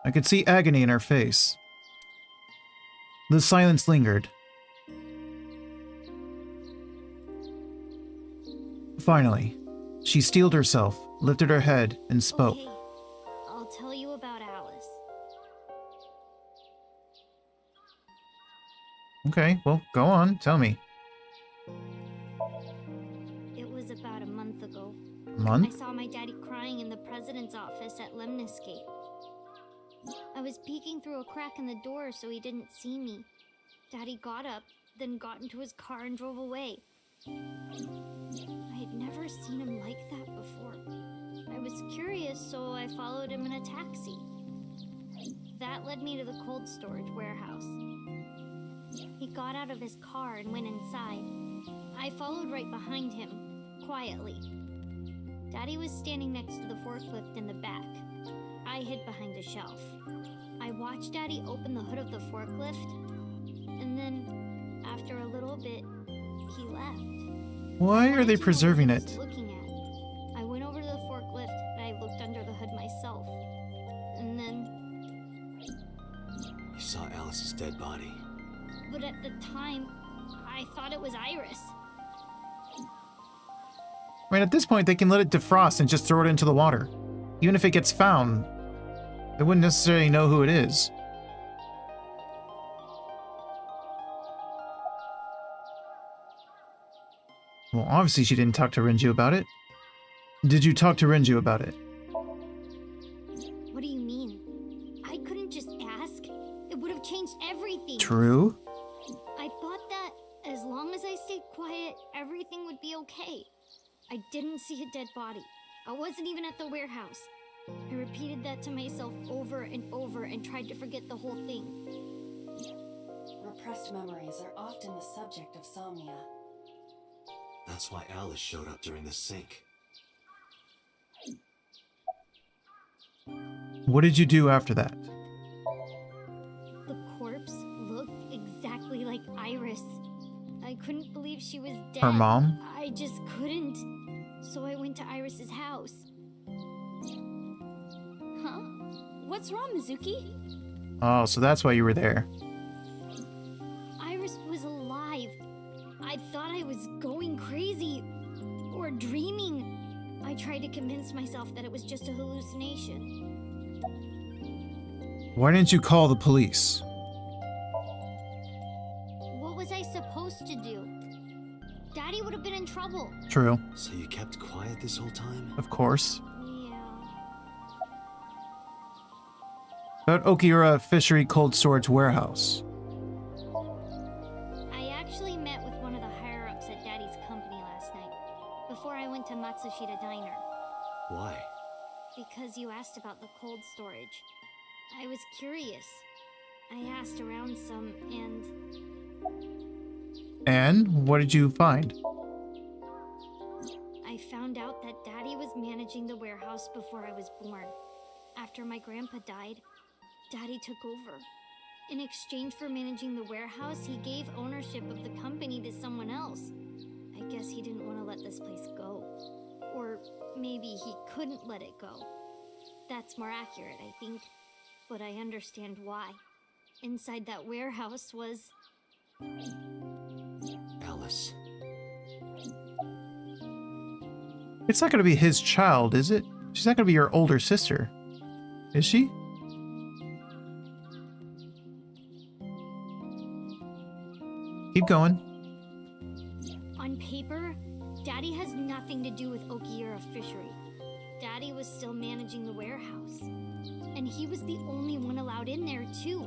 I could see agony in her face. The silence lingered. Finally, she steeled herself, lifted her head, and spoke. Okay, I'll tell you about Alice. Okay, well, go on, tell me. It was about a month ago. A month? I saw my daddy crying in the president's office at Lemniscape. I was peeking through a crack in the door so he didn't see me. Daddy got up, then got into his car and drove away. I had never seen him like that before. I was curious, so I followed him in a taxi. That led me to the cold storage warehouse. He got out of his car and went inside. I followed right behind him, quietly. Daddy was standing next to the forklift in the back. I hid behind a shelf. I watched Daddy open the hood of the forklift, and then, after a little bit, he left. Why are they preserving it? Looking at. I went over to the forklift and I looked under the hood myself. And then... You saw Alice's dead body. But at the time, I thought it was Iris. I mean, at this point, they can let it defrost and just throw it into the water. Even if it gets found, they wouldn't necessarily know who it is. Well, obviously she didn't talk to Renju about it. Did you talk to Renju about it? What do you mean? I couldn't just ask. It would have changed everything. True. I thought that as long as I stayed quiet, everything would be okay. I didn't see a dead body. I wasn't even at the warehouse. I repeated that to myself over and over and tried to forget the whole thing. Repressed memories are often the subject of somnia. That's why Alice showed up during the sync. What did you do after that? The corpse looked exactly like Iris. I couldn't believe she was dead. Her mom? I just couldn't. So I went to Iris's house. Huh? What's wrong, Mizuki? Oh, so that's why you were there. Iris was alive. I thought I was going crazy. Or dreaming. I tried to convince myself that it was just a hallucination. Why didn't you call the police? What was I supposed to do? Daddy would have been in trouble. True. So you kept quiet this whole time? Of course. Yeah. About Okiura Fishery Cold Storage Warehouse. I actually met with one of the higher-ups at Daddy's company last night, before I went to Matsushita Diner. Why? Because you asked about the cold storage. I was curious. I asked around some, And what did you find? I found out that Daddy was managing the warehouse before I was born. After my grandpa died, Daddy took over. In exchange for managing the warehouse, he gave ownership of the company to someone else. I guess he didn't want to let this place go. Or maybe he couldn't let it go. That's more accurate, I think. But I understand why. Inside that warehouse was Alice. It's not going to be his child, is it? She's not going to be your older sister. Is she? Keep going. On paper, Daddy has nothing to do with Okiura Fishery. Daddy was still managing the warehouse. And he was the only one allowed in there, too.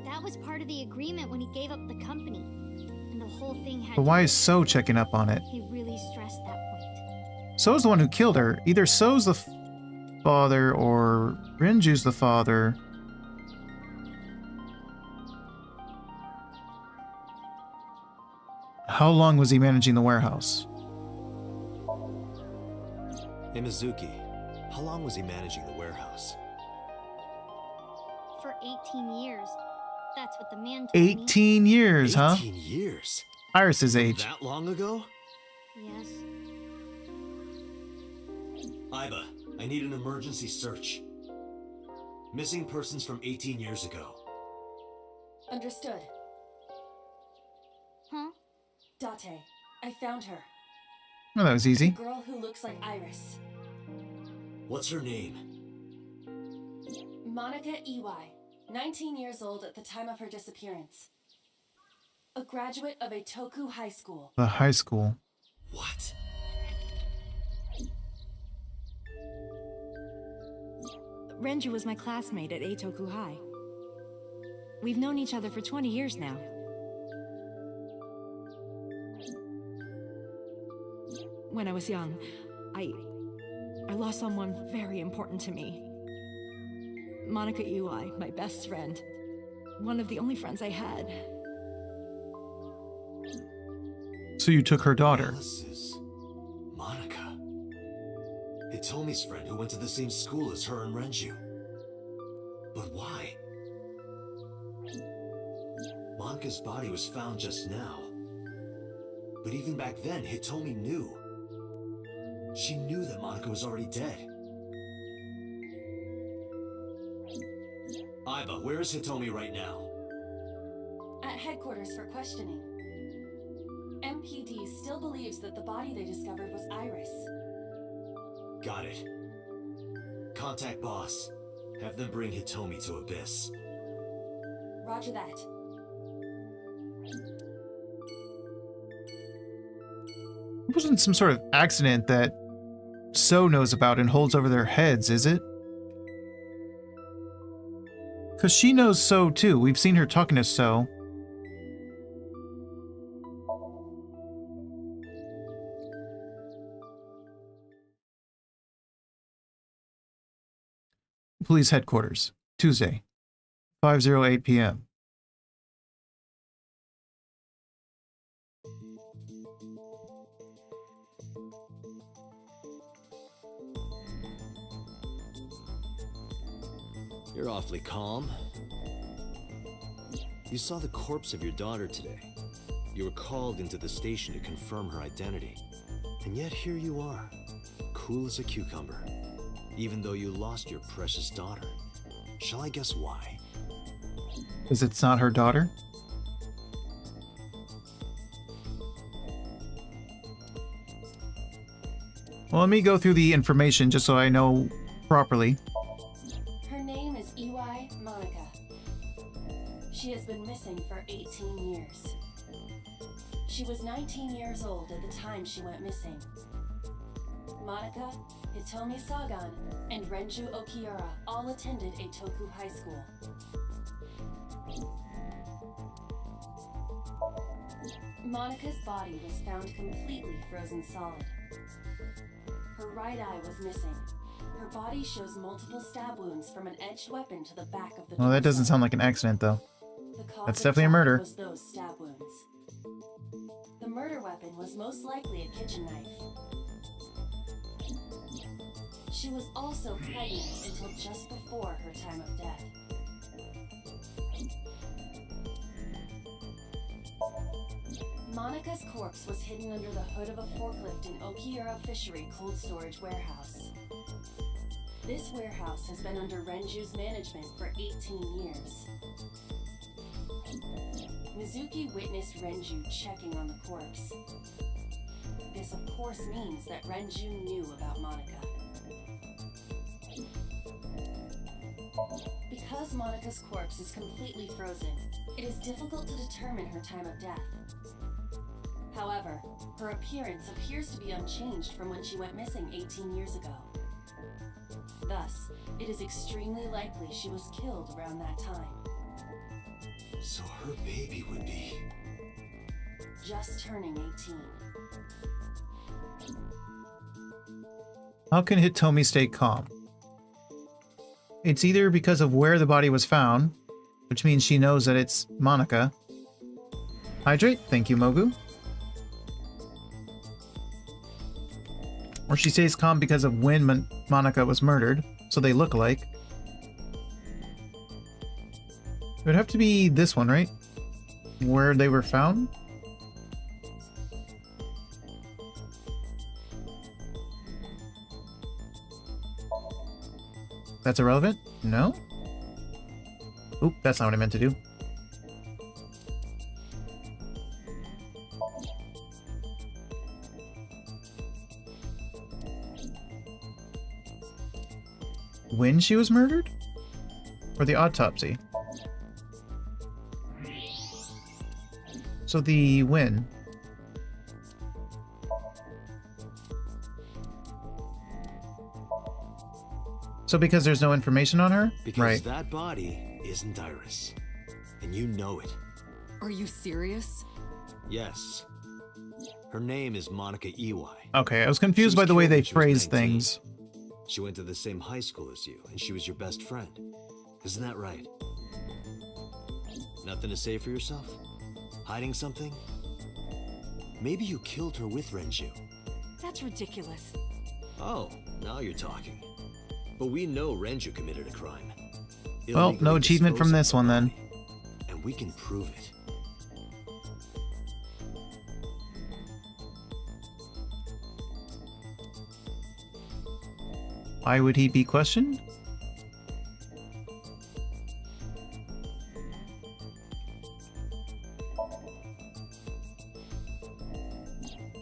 That was part of the agreement when he gave up the company. And the whole thing had But why is So checking up on it? He really stressed that point. So's the one who killed her. Either So's the father or Renju's the father. How long was he managing the warehouse? Hey, Mizuki. How long was he managing the warehouse? For 18 years. That's what the man told me. 18 years, huh? 18 years? Iris's age. That long ago? Yes. Iba, I need an emergency search. Missing persons from 18 years ago. Understood. Huh? Date, I found her. Well, that was easy. The girl who looks like Iris. What's her name? Monica Iwai, 19 years old at the time of her disappearance. A graduate of Eitoku High School. The high school. What? Renju was my classmate at Eitoku High. We've known each other for 20 years now. When I was young, I lost someone very important to me. Monica Iwai, my best friend. One of the only friends I had. So you took her daughter. Alice's Monica. Hitomi's friend who went to the same school as her and Renju. But why? Monica's body was found just now. But even back then, Hitomi knew. She knew that Monica was already dead. Iba, where is Hitomi right now? At headquarters for questioning. MPD still believes that the body they discovered was Iris. Got it. Contact boss. Have them bring Hitomi to Abyss. Roger that. It wasn't some sort of accident that So knows about and holds over their heads, is it? Because she knows So too. We've seen her talking to So. Police headquarters, Tuesday, 5:08 p.m. You're awfully calm. You saw the corpse of your daughter today. You were called into the station to confirm her identity. And yet here you are, cool as a cucumber, even though you lost your precious daughter. Shall I guess why? Because it's not her daughter? Well, let me go through the information just so I know properly. Her name is Iwai Monica. She has been missing for 18 years. She was 19 years old at the time she went missing. Monica, Hitomi Sagan, and Renju Okiura all attended Eitoku High School. Monica's body was found completely frozen solid. Her right eye was missing. Her body shows multiple stab wounds from an edged weapon to the back of the Well, that doesn't torso. sound like an accident, though. The cause That's of definitely a death murder. Was those stab wounds. The murder weapon was most likely a kitchen knife. She was also pregnant until just before her time of death. Monica's corpse was hidden under the hood of a forklift in Okiura Fishery cold storage warehouse. This warehouse has been under Renju's management for 18 years. Mizuki witnessed Renju checking on the corpse. This of course means that Renju knew about Monica. Because Monica's corpse is completely frozen, it is difficult to determine her time of death. However, her appearance appears to be unchanged from when she went missing 18 years ago. Thus, it is extremely likely she was killed around that time. So her baby would be... Just turning 18. How can Hitomi stay calm? It's either because of where the body was found, which means she knows that it's Monica. Hydrate, thank you, Mogu. Or she stays calm because of when Monica was murdered, so they look alike. It would have to be this one, right? Where they were found? That's irrelevant? No? Oop, that's not what I meant to do. When she was murdered? Or the autopsy? So the when? So because there's no information on her? Because right. that body isn't Iris. And you know it. Are you serious? Yes. Her name is Monica Iwai. Okay, I was confused by the way they phrased things. She went to the same high school as you, and she was your best friend. Isn't that right? Nothing to say for yourself? Hiding something? Maybe you killed her with Renju. That's ridiculous. Oh, now you're talking. But we know Renju committed a crime. Well, no achievement from this one then. And we can prove it. Why would he be questioned?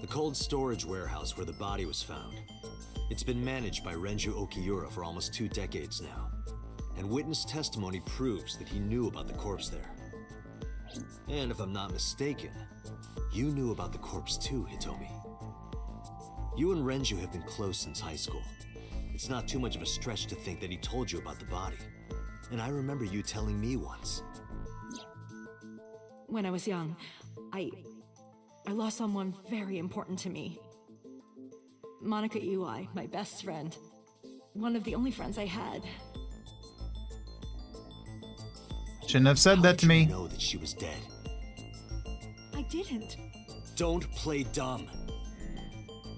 The cold storage warehouse where the body was found. It's been managed by Renju Okiura for almost 2 decades now. And witness testimony proves that he knew about the corpse there. And if I'm not mistaken, you knew about the corpse too, Hitomi. You and Renju have been close since high school. It's not too much of a stretch to think that he told you about the body. And I remember you telling me once. When I was young, I lost someone very important to me. Monica Iwai, my best friend. One of the only friends I had. Shouldn't have said that to me. How did you know that she was dead? I didn't. Don't play dumb.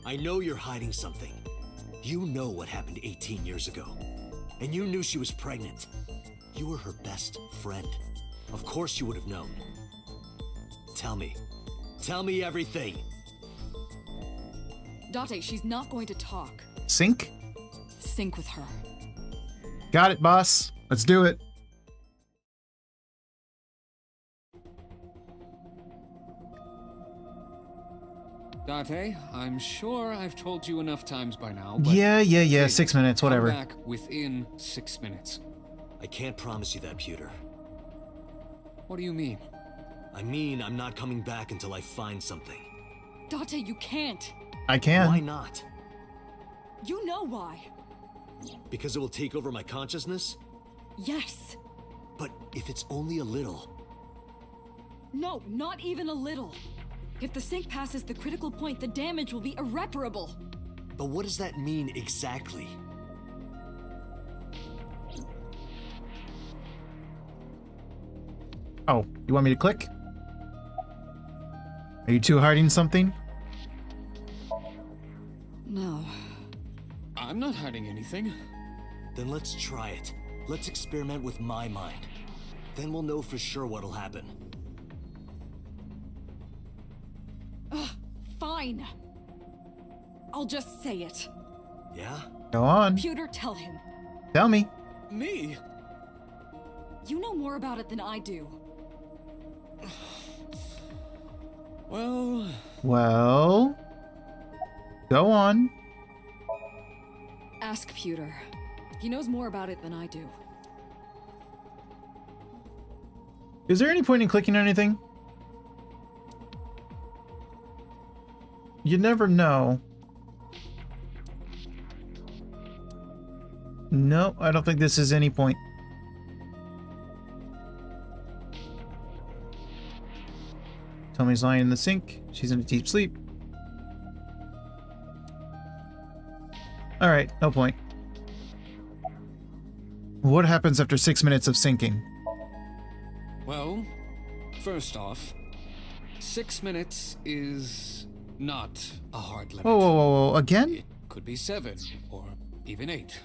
I know you're hiding something. You know what happened 18 years ago. And you knew she was pregnant. You were her best friend. Of course you would have known. Tell me. Tell me everything. Date, she's not going to talk. Sync? Sync with her. Got it, boss. Let's do it. Date, I'm sure I've told you enough times by now, but... Yeah, please, 6 minutes, whatever. Come back within 6 minutes. I can't promise you that, Pewter. What do you mean? I mean, I'm not coming back until I find something. Date, you can't. I can. Why not? You know why. Because it will take over my consciousness? Yes. But if it's only a little... No, not even a little. If the sync passes the critical point, the damage will be irreparable. But what does that mean exactly? Oh, you want me to click? Are you two hiding something? No. I'm not hiding anything. Then let's try it. Let's experiment with my mind. Then we'll know for sure what'll happen. Fine. I'll just say it. Yeah? Go on. Pewter, tell him. Tell me. Me? You know more about it than I do. Well, go on. Ask Pewter. He knows more about it than I do. Is there any point in clicking on anything? You never know. No, I don't think this is any point. Tommy's lying in the sink. She's in a deep sleep. Alright, no point. What happens after 6 minutes of sinking? Well, first off, 6 minutes is not a hard limit. Whoa, whoa, whoa, whoa. Again? It could be 7 or even 8.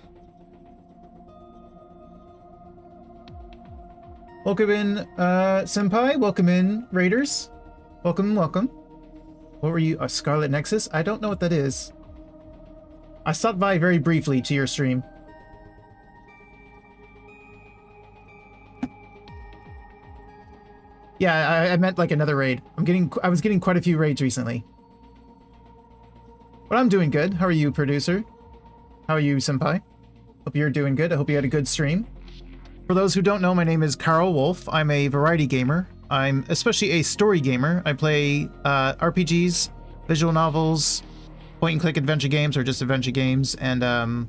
Welcome in, Senpai. Welcome in, Raiders. Welcome, welcome. What were you? A Scarlet Nexus? I don't know what that is. I stopped by very briefly to your stream. Yeah, I meant like another raid. I was getting quite a few raids recently. But I'm doing good. How are you, producer? How are you, Senpai? Hope you're doing good. I hope you had a good stream. For those who don't know, my name is Carl Wolf. I'm a variety gamer. I'm especially a story gamer. I play RPGs, visual novels, point-and-click adventure games, or just adventure games, and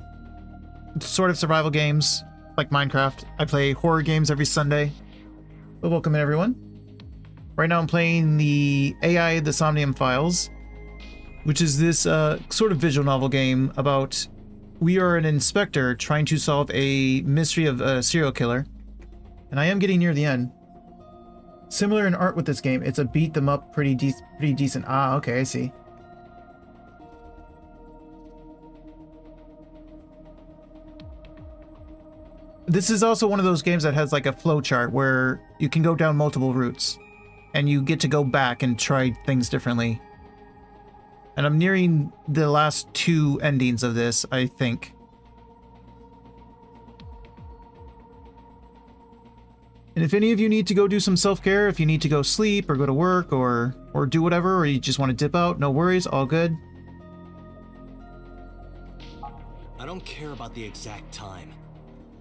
sort of survival games, like Minecraft. I play horror games every Sunday. But welcome in, everyone. Right now I'm playing the AI, the Somnium Files, which is this sort of visual novel game about... We are an inspector trying to solve a mystery of a serial killer. And I am getting near the end. Similar in art with this game, it's a beat them up pretty decent. Ah, okay, I see. This is also one of those games that has like a flow chart where you can go down multiple routes. And you get to go back and try things differently. And I'm nearing the last 2 endings of this, I think. And if any of you need to go do some self-care, if you need to go sleep or go to work or do whatever, or you just want to dip out, no worries, all good. I don't care about the exact time.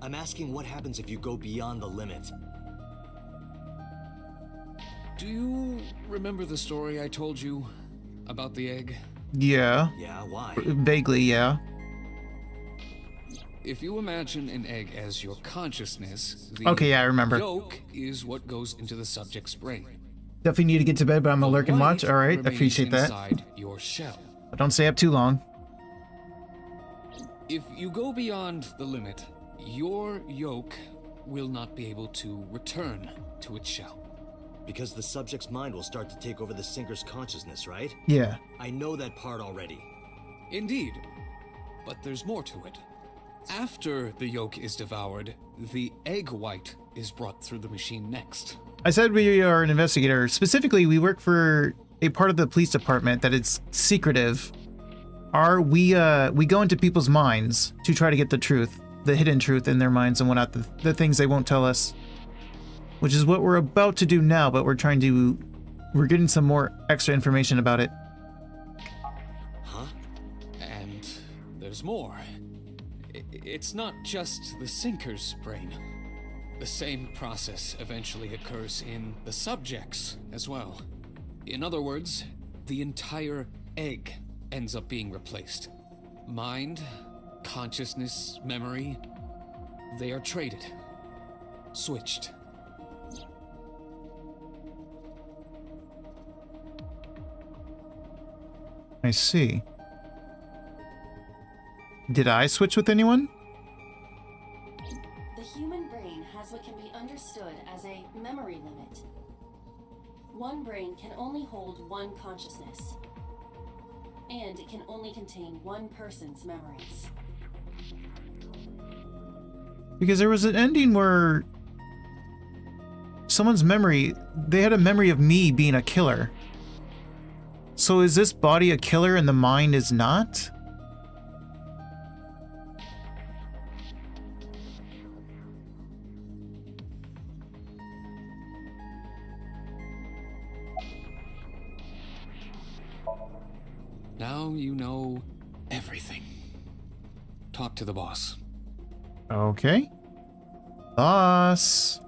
I'm asking what happens if you go beyond the limit. Do you remember the story I told you about the egg? Yeah. Yeah, why? Vaguely, yeah. If you imagine an egg as your consciousness, the okay, yeah, I remember. yolk is what goes into the subject's brain. Definitely need to get to bed, but I'm gonna lurk and watch. All right, appreciate that. Inside your shell. But don't stay up too long. If you go beyond the limit, your yolk will not be able to return to its shell. Because the subject's mind will start to take over the sinker's consciousness, right? Yeah. I know that part already. Indeed. But there's more to it. After the yolk is devoured, the egg white is brought through the machine next. I said we are an investigator. Specifically, we work for a part of the police department that is secretive. We go into people's minds to try to get the truth, the hidden truth in their minds and whatnot, the things they won't tell us. Which is what we're about to do now, but we're getting some more extra information about it. Huh? And there's more. It's not just the sinker's brain. The same process eventually occurs in the subject's as well. In other words, the entire egg ends up being replaced. Mind, consciousness, memory, they are traded. Switched. I see. Did I switch with anyone? The human brain has what can be understood as a memory limit. One brain can only hold one consciousness, and it can only contain one person's memories. Because there was an ending where someone's memory, they had a memory of me being a killer. So is this body a killer and the mind is not? Now you know everything. Talk to the boss. Okay. Boss.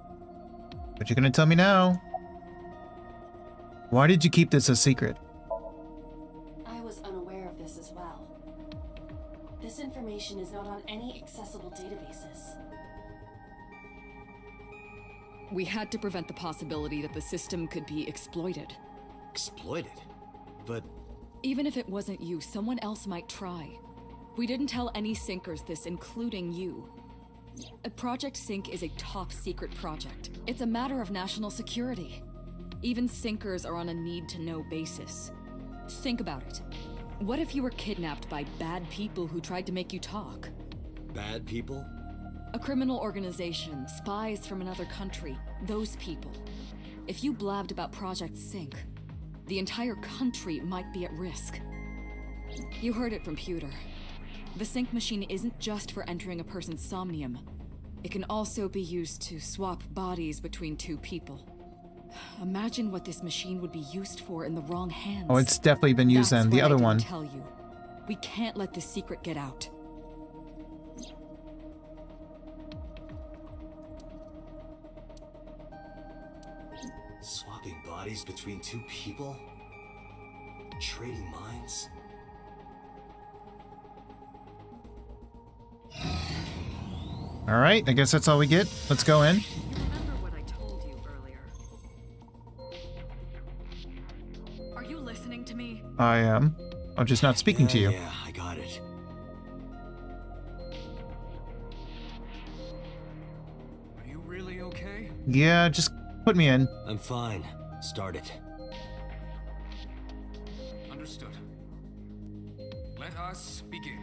What you gonna tell me now? Why did you keep this a secret? I was unaware of this as well. This information is not on any accessible databases. We had to prevent the possibility that the system could be exploited. Exploited? But... Even if it wasn't you, someone else might try. We didn't tell any Syncers this, including you. Project Sync is a top-secret project. It's a matter of national security. Even Syncers are on a need-to-know basis. Think about it. What if you were kidnapped by bad people who tried to make you talk? Bad people? A criminal organization, spies from another country, those people. If you blabbed about Project Sync, the entire country might be at risk. You heard it from Pewter. The Sync machine isn't just for entering a person's somnium. It can also be used to swap bodies between two people. Imagine what this machine would be used for in the wrong hands. Oh, it's definitely been used then. The other one. Tell you, we can't let this secret get out. Swapping bodies between two people? Trading minds? All right, I guess that's all we get. Let's go in. Remember what I told you earlier? Are you listening to me? I am. I'm just not speaking to you. Yeah, I got it. Are you really okay? Yeah, just put me in. I'm fine. Start it. Understood. Let us begin.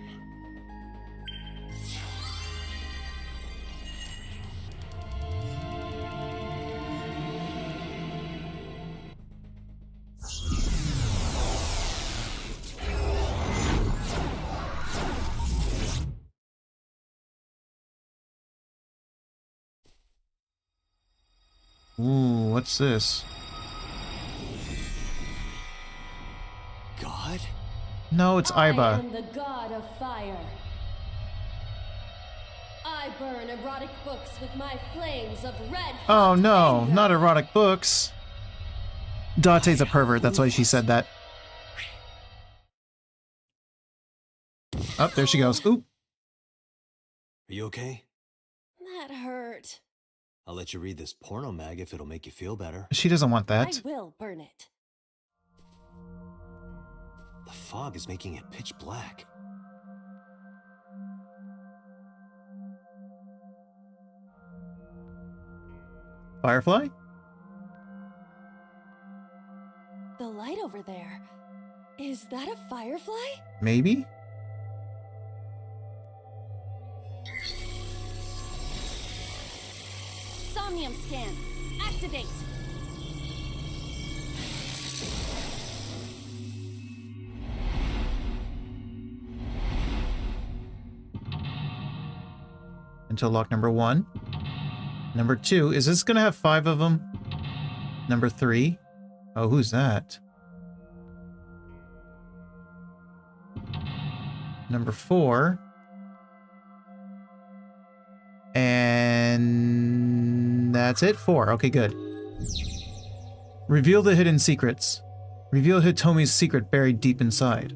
Ooh, what's this? God? No, it's I Aiba. am the god of fire. I burn erotic books with my flames of red. Oh no, not erotic books. Date's a pervert, that's why she said that. Oh, there she goes. Oop. Are you okay? That hurt. I'll let you read this porno mag if it'll make you feel better. She doesn't want that. I will burn it. The fog is making it pitch black. Firefly? The light over there. Is that a firefly? Maybe? Somnium scan. Activate. Until lock number 1. Number 2. Is this gonna have 5 of them? Number 3. Oh, who's that? Number 4. And that's it. 4. Okay, good. Reveal the hidden secrets. Reveal Hitomi's secret buried deep inside.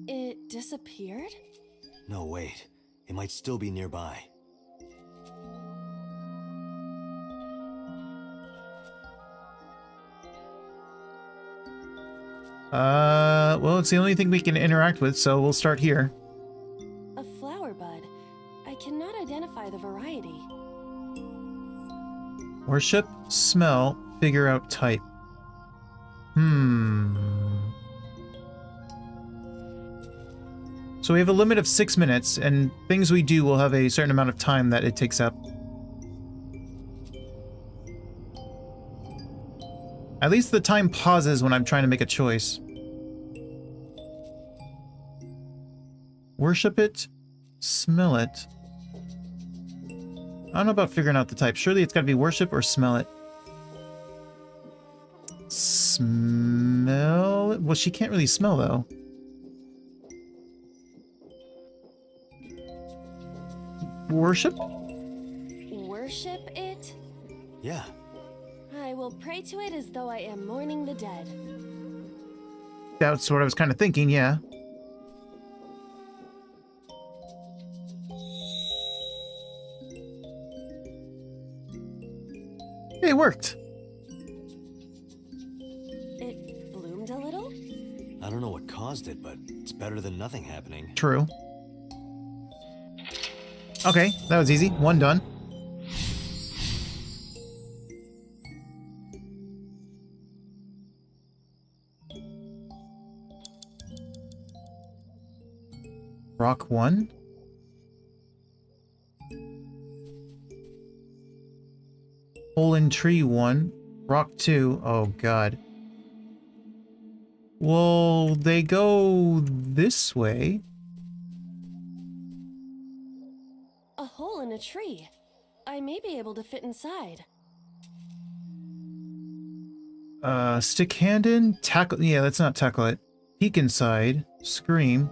It disappeared? No, wait. It might still be nearby. Well, it's the only thing we can interact with, so we'll start here. A flower bud. I cannot identify the variety. Worship, smell, figure out type. So we have a limit of 6 minutes, and things we do will have a certain amount of time that it takes up. At least the time pauses when I'm trying to make a choice. Worship it. Smell it. I don't know about figuring out the type. Surely it's got to be worship or smell it. Smell it? Well, she can't really smell, though. Worship? Worship it? Yeah. I will pray to it as though I am mourning the dead. That's what I was kind of thinking, yeah. Hey, it worked. It bloomed a little? I don't know what caused it, but it's better than nothing happening. True. Okay, that was easy. One done. Rock 1. Hole in tree 1. Rock 2. Oh god. Well, they go this way. A hole in a tree. I may be able to fit inside. Stick hand in? Tackle. Yeah, let's not tackle it. Peek inside. Scream.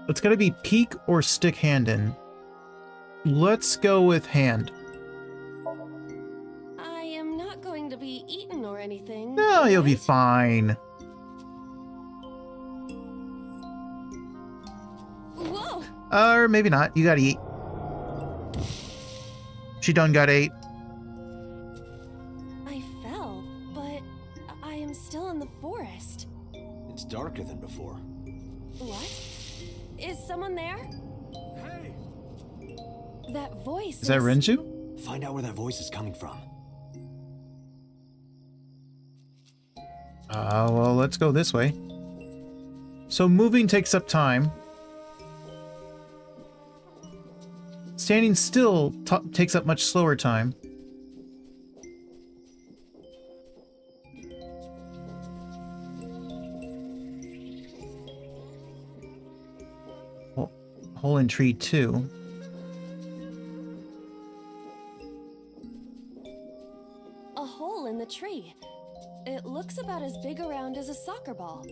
It's gotta be peek or stick hand in. Let's go with hand. I am not going to be eaten or anything. No, you'll be fine. Whoa! Or maybe not. You gotta eat. She done got 8. I fell, but I am still in the forest. It's darker than before. What? Is someone there? Hey! That voice Is that Renju? Find out where that voice is coming from. Well, let's go this way. So moving takes up time. Standing still takes up much slower time. Hole in tree 2. A hole in the tree. It looks about as big around as a soccer ball.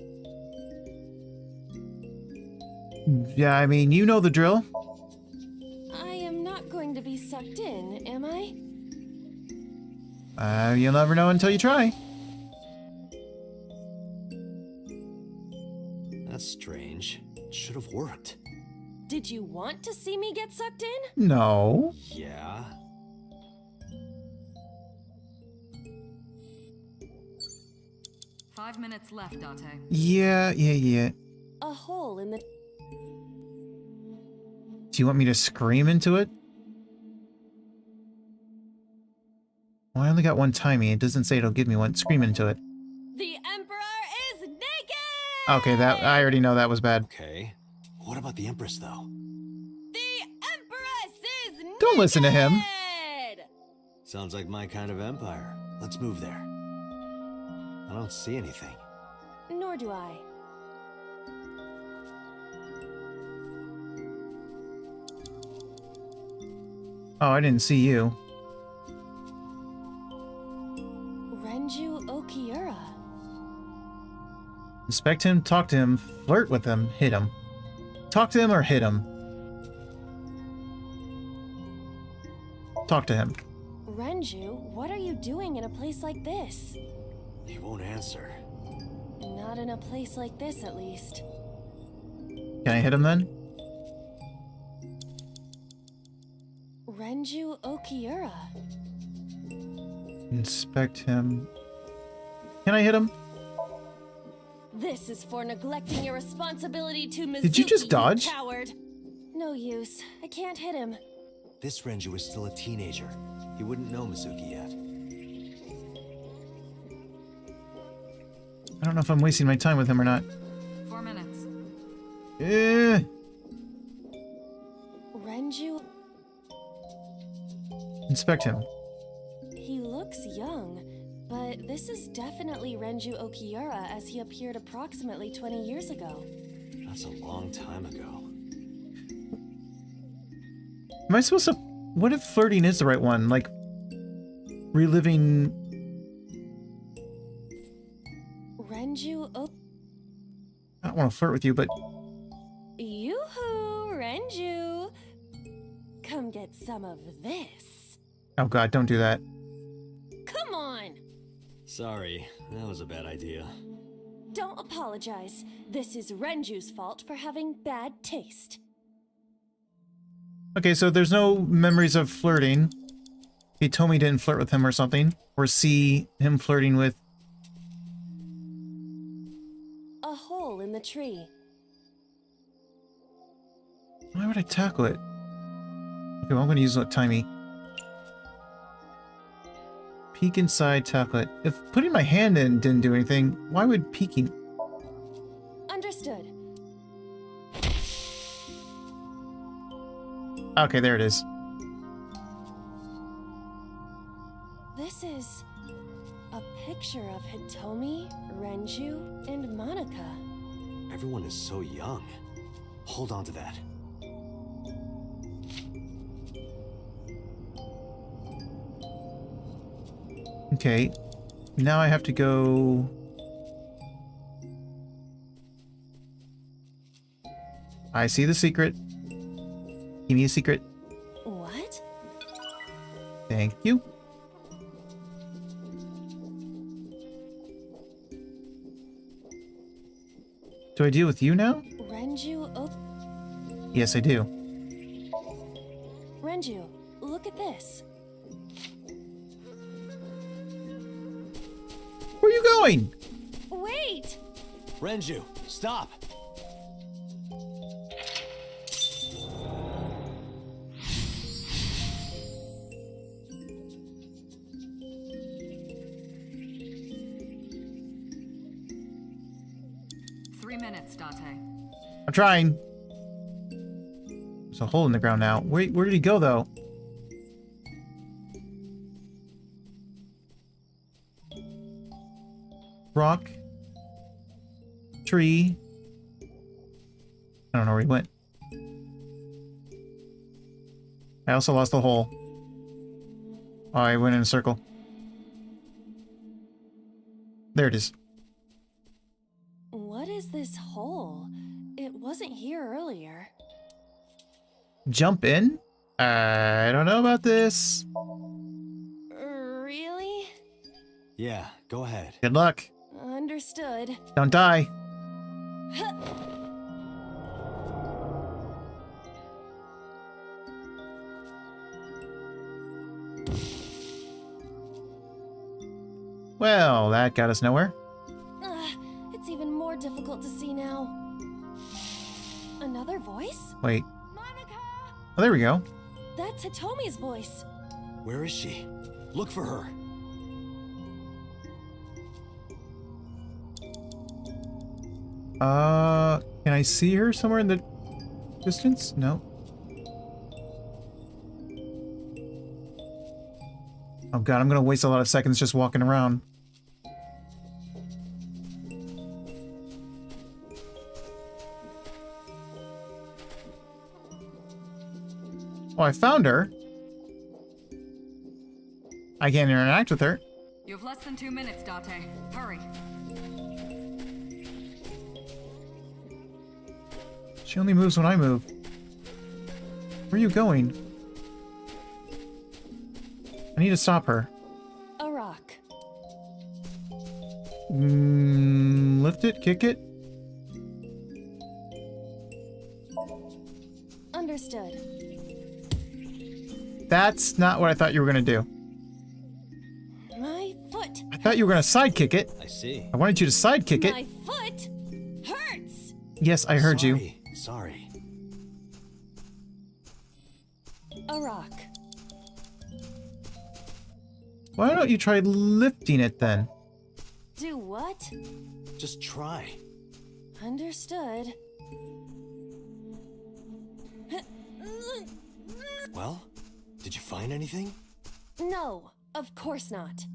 Yeah, I mean, you know the drill. I am not going to be sucked in, am I? You'll never know until you try. That's strange. It should have worked. Did you want to see me get sucked in? No. Yeah. Five minutes left, Date. Yeah. A hole in the... Do you want me to scream into it? Well, I only got one timing. It doesn't say it'll give me one. Scream into it. The Emperor is naked! Okay, that I already know that was bad. Okay. What about the Empress, though? The Empress is naked! Don't listen to him. Sounds like my kind of empire. Let's move there. I don't see anything. Nor do I. Oh, I didn't see you. Renju Okiura. Inspect him, talk to him, flirt with him, hit him. Talk to him or hit him. Talk to him. Renju, what are you doing in a place like this? He won't answer. Not in a place like this, at least. Can I hit him then? Renju Okiura. Inspect him. Can I hit him? This is for neglecting your responsibility to Mizuki, Did you just dodge? you coward. No use. I can't hit him. This Renju is still a teenager. He wouldn't know Mizuki yet. I don't know if I'm wasting my time with him or not. 4 minutes. Renju... Inspect him. He looks young, but this is definitely Renju Okiura as he appeared approximately 20 years ago. That's a long time ago. Am I supposed to... What if flirting is the right one? Like, reliving... Renju I don't want to flirt with you, but... Yoo-hoo, Renju! Come get some of this. Oh god, don't do that. Come on! Sorry, that was a bad idea. Don't apologize. This is Renju's fault for having bad taste. Okay, so there's no memories of flirting. Hitomi didn't flirt with him or something. Or see him flirting with... A hole in the tree. Why would I tackle it? Okay, well, I'm going to use a timey. Peek inside, tackle it. If putting my hand in didn't do anything, why would peeking... Understood. Okay, there it is. This is a picture of Hitomi, Renju, and Monika. Everyone is so young. Hold on to that. Okay, now I have to go... I see the secret. Give me a secret. What? Thank you. Do I deal with you now? Renju Yes, I do. Renju, look at this. Where are you going? Wait! Renju, stop! I'm trying. There's a hole in the ground now. Where did he go, though? Rock. Tree. I don't know where he went. I also lost the hole. Oh, I went in a circle. There it is. What is this hole? It wasn't here earlier. Jump in? I don't know about this. Really? Yeah, go ahead. Good luck. Understood. Don't die. Well, that got us nowhere. It's even more difficult to see now. Another voice? Wait. Oh, there we go. That's Hitomi's voice. Where is she? Look for her. Can I see her somewhere in the distance? No. Oh god, I'm gonna waste a lot of seconds just walking around. Oh, I found her. I can't interact with her. You have less than 2 minutes, Date. Hurry. She only moves when I move. Where are you going? I need to stop her. A rock. Lift it, kick it. Understood. That's not what I thought you were gonna do. My foot. I thought you were gonna sidekick it. I see. I wanted you to sidekick My it. foot hurts. Yes, I heard you. Sorry. A rock. Why don't you try lifting it then? Do what? Just try. Understood. Well, did you find anything? No, of course not.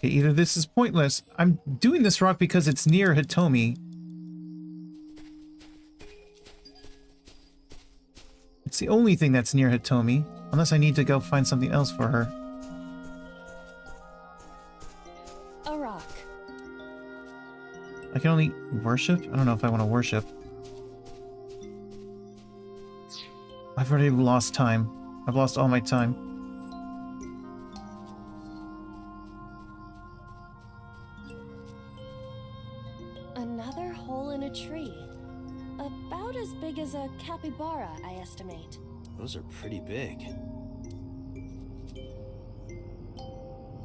Okay, either this is pointless. I'm doing this rock because it's near Hitomi. It's the only thing that's near Hitomi. Unless I need to go find something else for her. A rock. I can only worship? I don't know if I want to worship. I've already lost time. I've lost all my time. Another hole in a tree. About as big as a capybara, I estimate. Those are pretty big.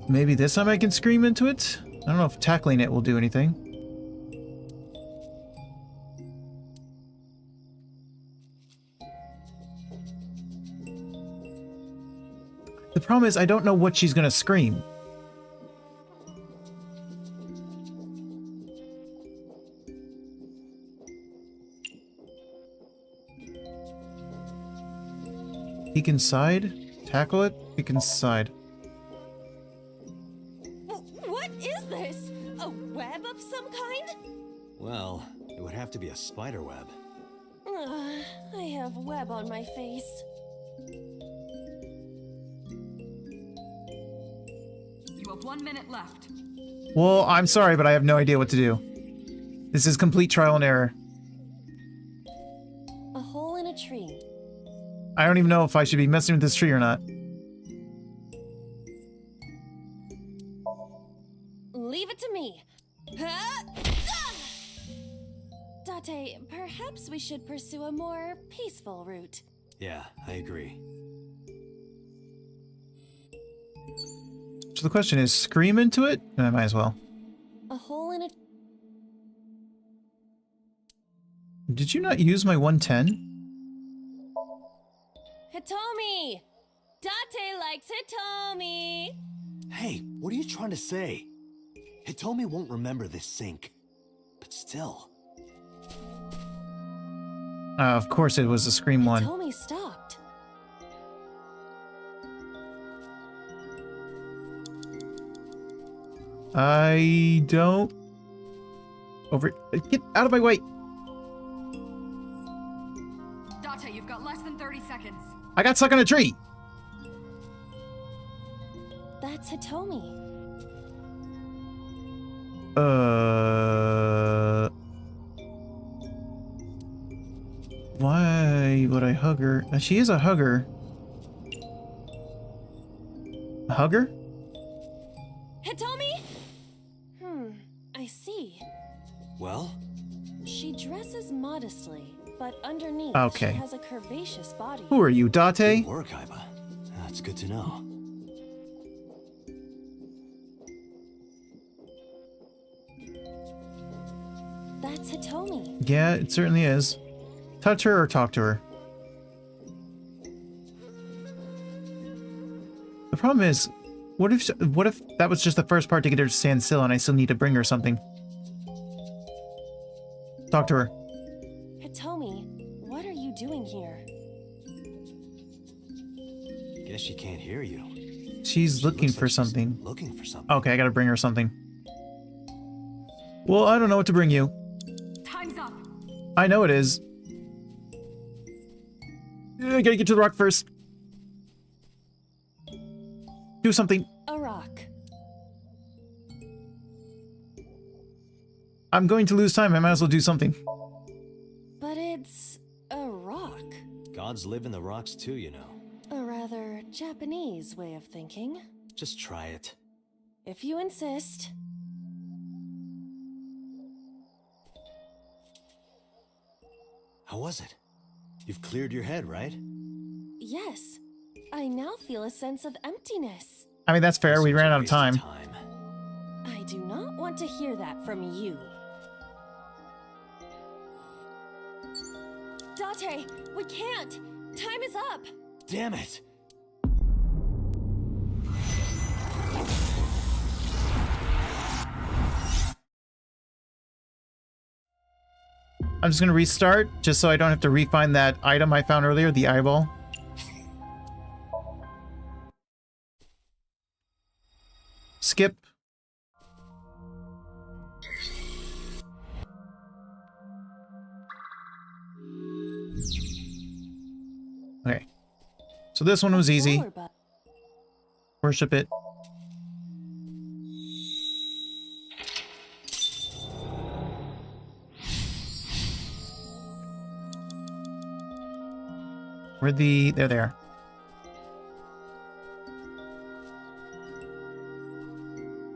Maybe this time I can scream into it? I don't know if tackling it will do anything. The problem is I don't know what she's gonna scream. Peek inside? Tackle it? Peek inside. What is this? A web of some kind? Well, it would have to be a spider web. I have web on my face. You have 1 minute left. Well, I'm sorry, but I have no idea what to do. This is complete trial and error. A hole in a tree. I don't even know if I should be messing with this tree or not. Leave it to me. Date, perhaps we should pursue a more peaceful route. Yeah, I agree. So the question is, scream into it? I might as well. A hole in a... Did you not use my 110? Hitomi! Date likes Hitomi! Hey, what are you trying to say? Hitomi won't remember this sink. But still. Of course it was a scream one. Hitomi stopped. I don't... Get out of my way! Date, you've got less than 30 seconds. I got stuck on a tree! That's Hitomi. Why would I hug her? She is a hugger. A hugger? Hitomi? I see. Well? She dresses modestly, but underneath Okay. she has a curvaceous body. Who are you, Date? Good work, Aiba. That's good to know. That's Hitomi. Yeah, it certainly is. Touch her or talk to her. The problem is, what if that was just the first part to get her to stand still and I still need to bring her something? Talk to her. Hitomi, what are you doing here? Guess she can't hear you. She's looking for something. Looking for something. Okay, I gotta bring her something. Well, I don't know what to bring you. Time's up. I know it is. I gotta get to the rock first. Do something. A rock. I'm going to lose time. I might as well do something. But it's a rock. Gods live in the rocks too, you know. A rather Japanese way of thinking. Just try it. If you insist. How was it? You've cleared your head, right? Yes. I now feel a sense of emptiness. I mean, that's fair. We ran out of time. I do not want to hear that from you. Date, we can't! Time is up! Damn it! I'm just gonna restart, just so I don't have to re-find that item I found earlier, the eyeball. Skip. So this one was easy. Flower bud. Worship it. Where'd the... There they are.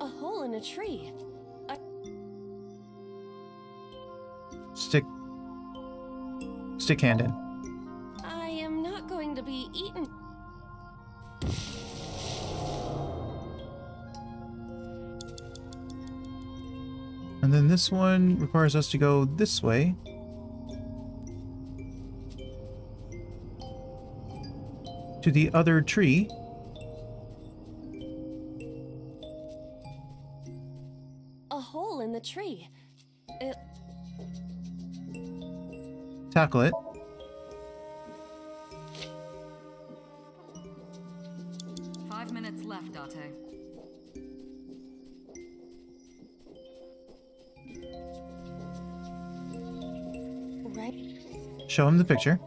A hole in a tree. Stick hand in. I am not going to be eaten. And then this one requires us to go this way. To the other tree. A hole in the tree. It... Tackle it. Five minutes left, Date. Right. Show him the picture.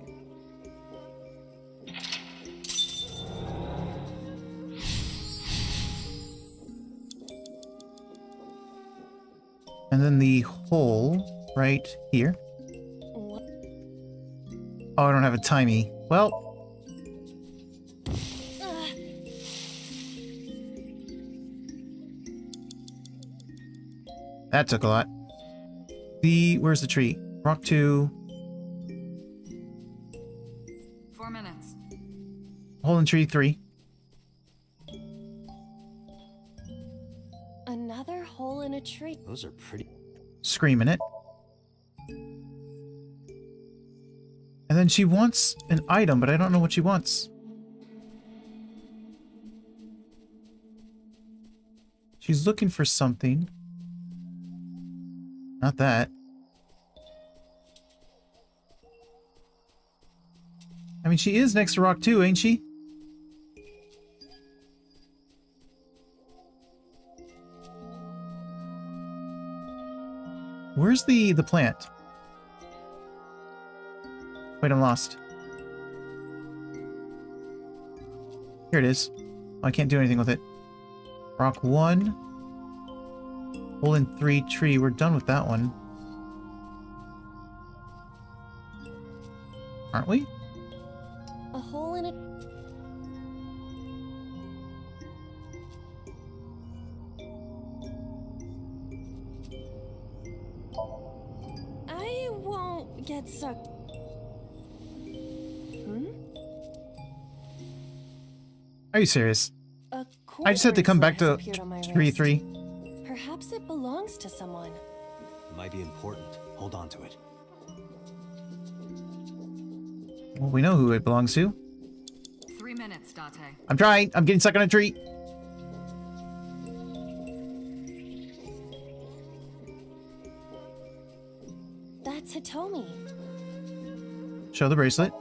And then the hole right here. Oh, I don't have a timey. Well. That took a lot. Where's the tree? Rock 2. 4 minutes. Hole in tree 3. Another hole in a tree. Those are pretty. Screaming it. And then she wants an item, but I don't know what she wants. She's looking for something. Not that. I mean, she is next to Rock 2, ain't she? Where's the plant? Wait, I'm lost. Here it is. Oh, I can't do anything with it. Rock 1. Hole in 3 tree. We're done with that one. Aren't we? A hole in a... I won't get sucked. Are you serious? A I just had to come back to appeared on my tree wrist. 3. Perhaps it belongs to someone. Might be important. Hold on to it. Well, we know who it belongs to. 3 minutes, Date. I'm trying. I'm getting stuck on a tree. That's Hitomi. Show the bracelet.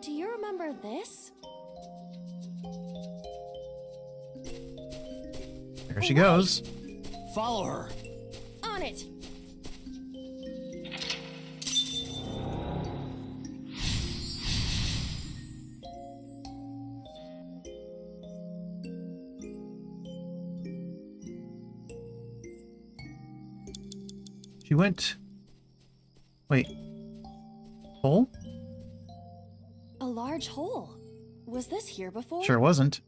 Do you remember this? There she goes. Follow her. On it. She went... Wait. Hole? A large hole. Was this here before? Sure wasn't.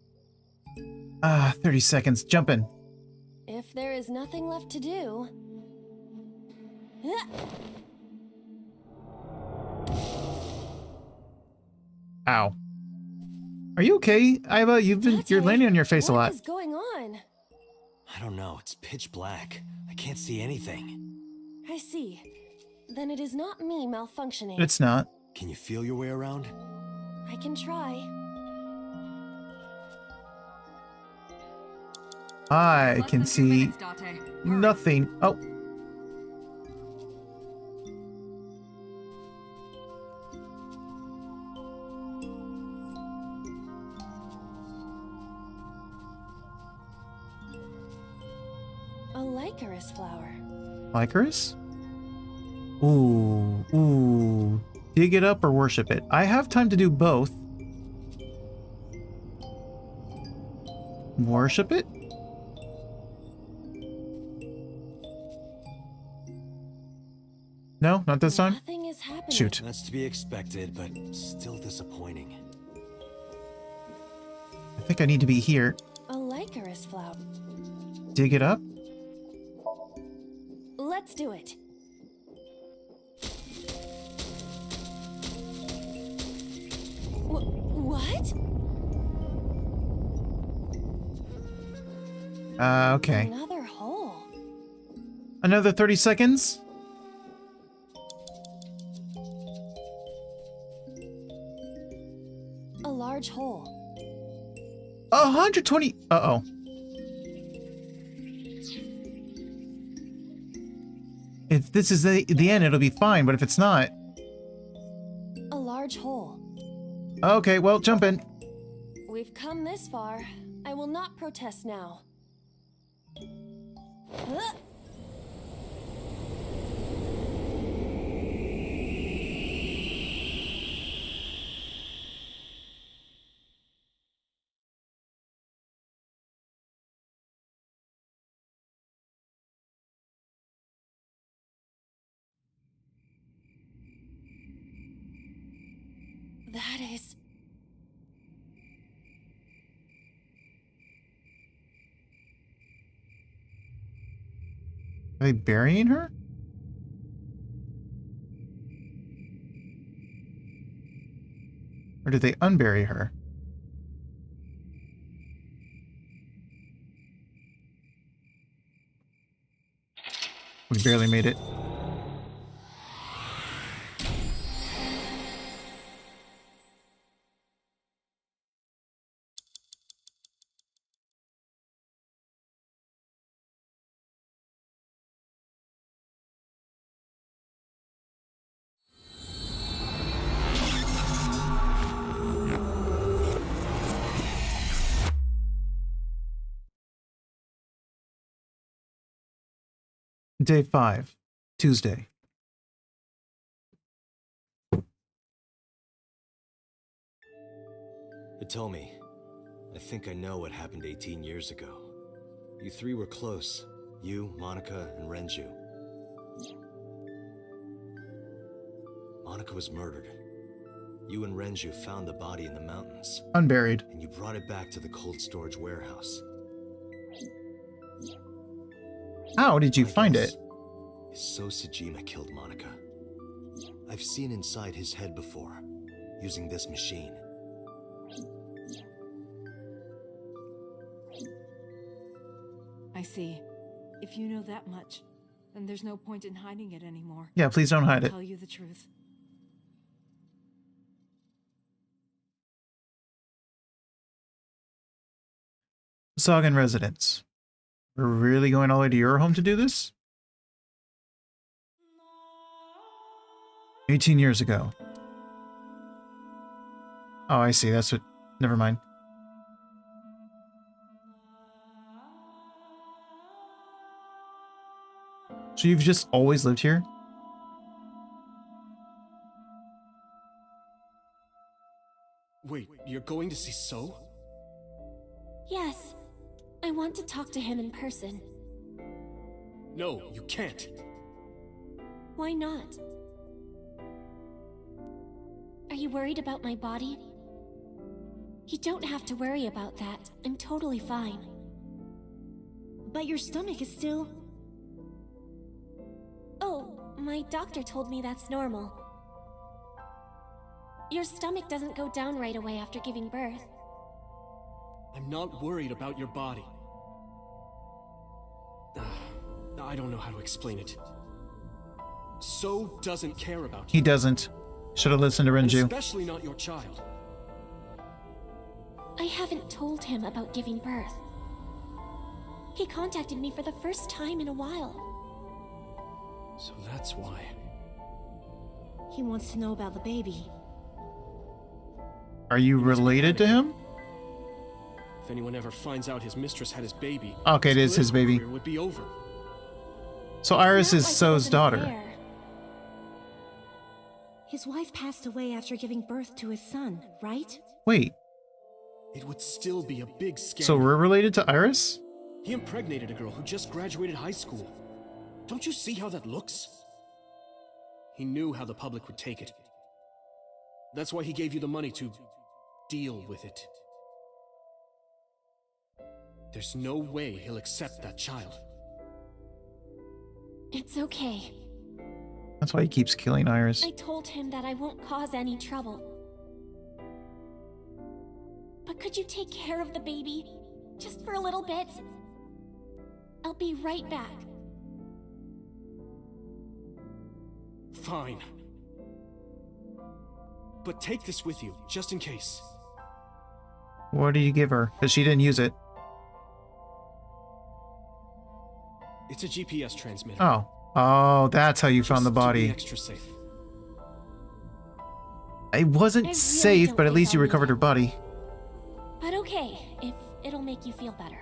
30 seconds. Jump in. If there is nothing left to do... Ow. Are you okay, Iva? You're landing on your face a lot. What is going on? I don't know. It's pitch black. I can't see anything. I see. Then it is not me malfunctioning. It's not. Can you feel your way around? I can try. I can see nothing. Oh. A Lycaris flower. Lycaris? Ooh. Ooh. Dig it up or worship it. I have time to do both. Worship it? No, not this time? Nothing is happening. Shoot. That's to be expected, but still disappointing. I think I need to be here. A Lycaris flout. Dig it up? Let's do it. What? Okay. Another hole. Another 30 seconds? A large hole. 120. Uh-oh. If this is the end, it'll be fine, but if it's not... A large hole. Okay, well, jump in. We've come this far. I will not protest now. Huh? That is... Are they burying her? Or did they unbury her? We barely made it. Day 5, Tuesday. Hitomi, I think I know what happened 18 years ago. You three were close. You, Monica, and Renju. Monica was murdered. You and Renju found the body in the mountains. Unburied. And you brought it back to the cold storage warehouse. How did you find it? So Sejima killed Monica. I've seen inside his head before, using this machine. I see. If you know that much, then there's no point in hiding it anymore. Yeah, please don't hide I'll it. tell you the truth. Sagan residence. We're really going all the way to your home to do this? 18 years ago. Oh, I see. That's what... Never mind. So you've just always lived here? Wait, you're going to see So? Yes. I want to talk to him in person. No, you can't. Why not? Are you worried about my body? You don't have to worry about that. I'm totally fine. But your stomach is still... Oh, my doctor told me that's normal. Your stomach doesn't go down right away after giving birth. I'm not worried about your body. I don't know how to explain it. So doesn't care about you. He doesn't. Should have listened to And Renju. especially not your child. I haven't told him about giving birth. He contacted me for the first time in a while. So that's why. He wants to know about the baby. Are you related to him? If anyone ever finds out his mistress had his baby, Okay, it is his political baby. career would be over. So Iris is Not like it So's wasn't daughter. fair. His wife passed away after giving birth to his son, right? Wait, It would still be a big scam. so we're related to Iris? He impregnated a girl who just graduated high school. Don't you see how that looks? He knew how the public would take it. That's why he gave you the money to deal with it. There's no way he'll accept that child. It's okay. That's why he keeps killing Iris. I told him that I won't cause any trouble. But could you take care of the baby? Just for a little bit? I'll be right back. Fine. But take this with you, just in case. What did you give her? Because she didn't use it. It's a GPS transmitter. Oh. Oh, that's how you found the Just to be body. extra safe. It wasn't really safe, don't but at think least you I'll need recovered her body. But okay, if it'll make you feel better.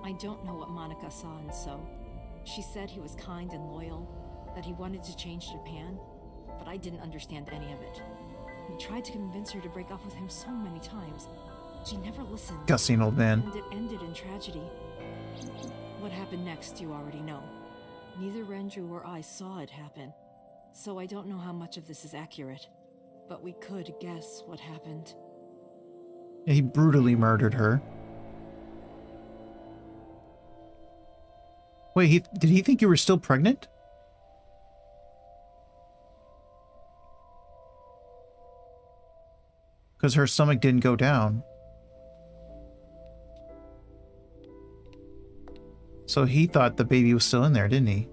I don't know what Monica saw in So. She said he was kind and loyal, that he wanted to change Japan, but I didn't understand any of it. He tried to convince her to break up with him so many times. She never listened. Disgusting old man. And it ended in tragedy. What happened next, you already know. Neither Renju or I saw it happen, so I don't know how much of this is accurate. But we could guess what happened. He brutally murdered her. Wait, did he think you were still pregnant? Because her stomach didn't go down. So he thought the baby was still in there, didn't he?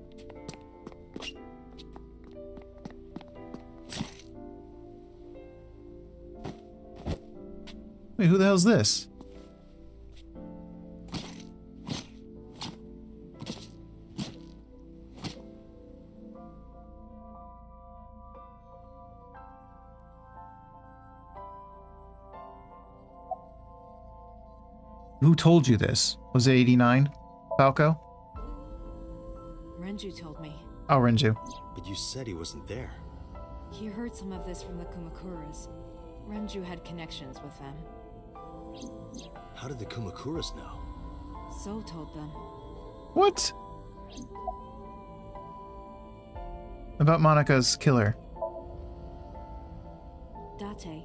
Wait, who the hell's this? Who told you this? Was it 89? Falco? Renju told me. Oh, Renju. But you said he wasn't there. He heard some of this from the Kumakuras. Renju had connections with them. How did the Kumakuras know? So told them. What? About Monica's killer. Date,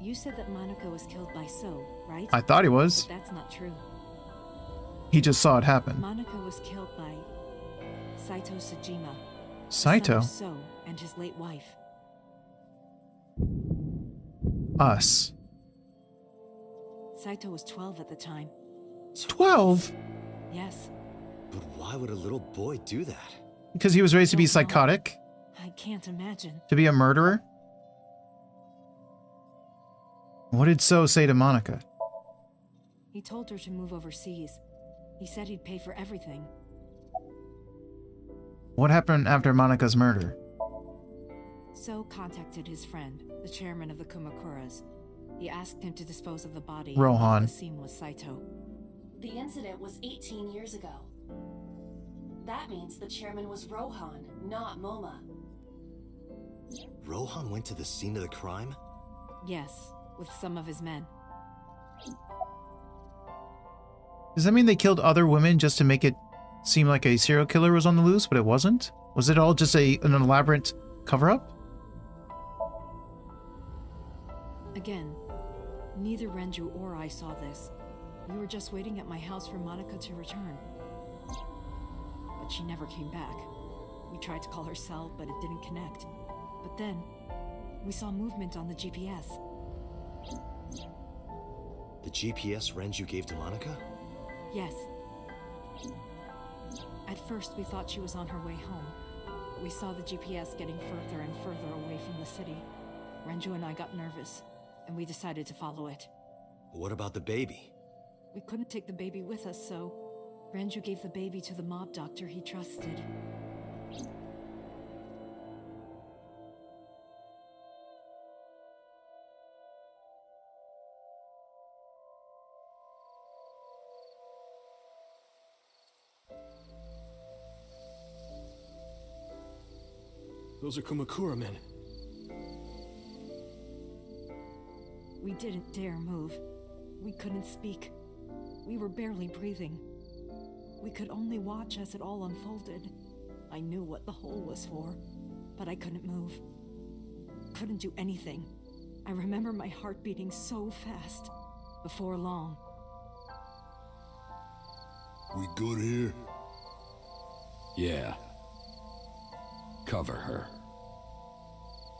you said that Monica was killed by So, right? I thought he was. But that's not true. He just saw it happen. Monica was killed by Saito Sejima. Saito? Son of So and his late wife. Us. Saito was 12 at the time. 12? Yes. But why would a little boy do that? Because he was raised to be psychotic? I can't imagine. To be a murderer? What did So say to Monica? He told her to move overseas. He said he'd pay for everything. What happened after Monica's murder? So contacted his friend, the chairman of the Kumakuras. He asked him to dispose of the body. Rohan. The scene was Saito. The incident was 18 years ago. That means the chairman was Rohan, not Moma. Rohan went to the scene of the crime? Yes, with some of his men. Does that mean they killed other women just to make it seem like a serial killer was on the loose, but it wasn't? Was it all just an elaborate cover-up? Again, neither Renju or I saw this. We were just waiting at my house for Monica to return. But she never came back. We tried to call her cell, but it didn't connect. But then, we saw movement on the GPS. The GPS Renju gave to Monica? Yes. At first, we thought she was on her way home. But we saw the GPS getting further and further away from the city. Renju and I got nervous, and we decided to follow it. What about the baby? We couldn't take the baby with us, so Renju gave the baby to the mob doctor he trusted. Those are Kumakura men. We didn't dare move. We couldn't speak. We were barely breathing. We could only watch as it all unfolded. I knew what the hole was for, but I couldn't move. Couldn't do anything. I remember my heart beating so fast. Before long. We good here? Yeah. Cover her.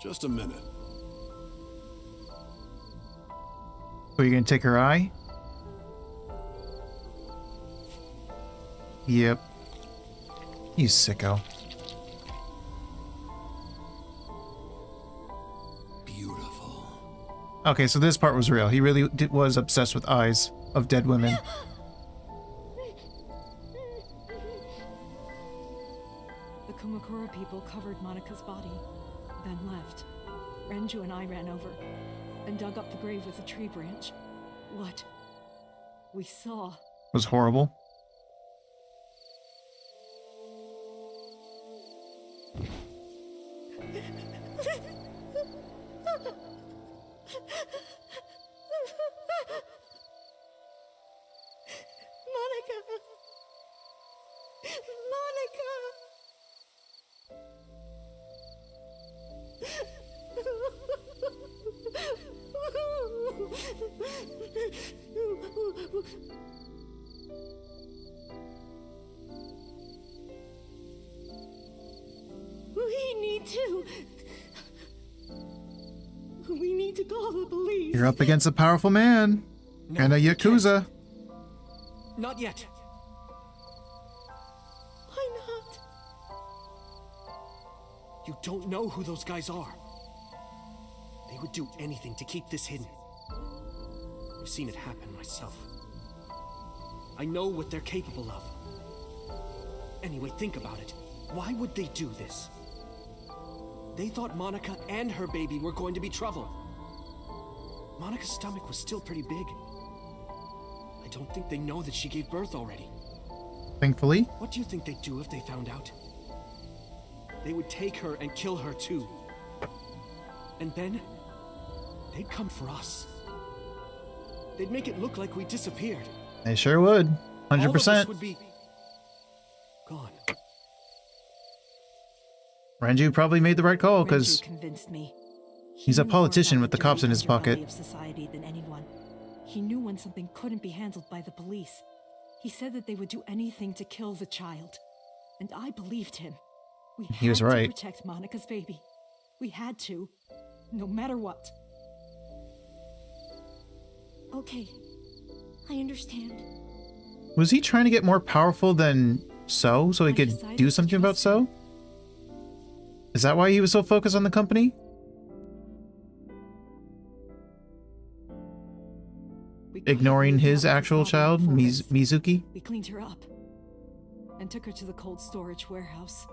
Just a minute. Are you gonna take her eye? Yep. You sicko. Beautiful. Okay, so this part was real. He really was obsessed with eyes of dead women. The Kumakura people covered Monika's body, then left. Renju and I ran over and dug up the grave with a tree branch. What we saw Was horrible. We need to call the police. You're up against a powerful man. No, and a Yakuza. Not yet. Why not? You don't know who those guys are. They would do anything to keep this hidden. I've seen it happen myself. I know what they're capable of. Anyway, think about it. Why would they do this? They thought Monica and her baby were going to be trouble. Monica's stomach was still pretty big. I don't think they know that she gave birth already. Thankfully. What do you think they'd do if they found out? They would take her and kill her too. And then, they'd come for us. They'd make it look like we disappeared. They sure would. 100%. All of us would be gone. Renju probably made the right call because convinced me. he's a politician with the cops in his pocket. Of society than anyone. He knew when something couldn't be handled by the police. He said that they would do anything to kill the child. And I believed him. He was right. To protect Monica's baby. We had to. No matter what. Okay. I understand. Was he trying to get more powerful than So he could do something about So? Is that why he was so focused on the company? Ignoring his actual child, Mizuki? We cleaned her up and took her to the cold storage warehouse.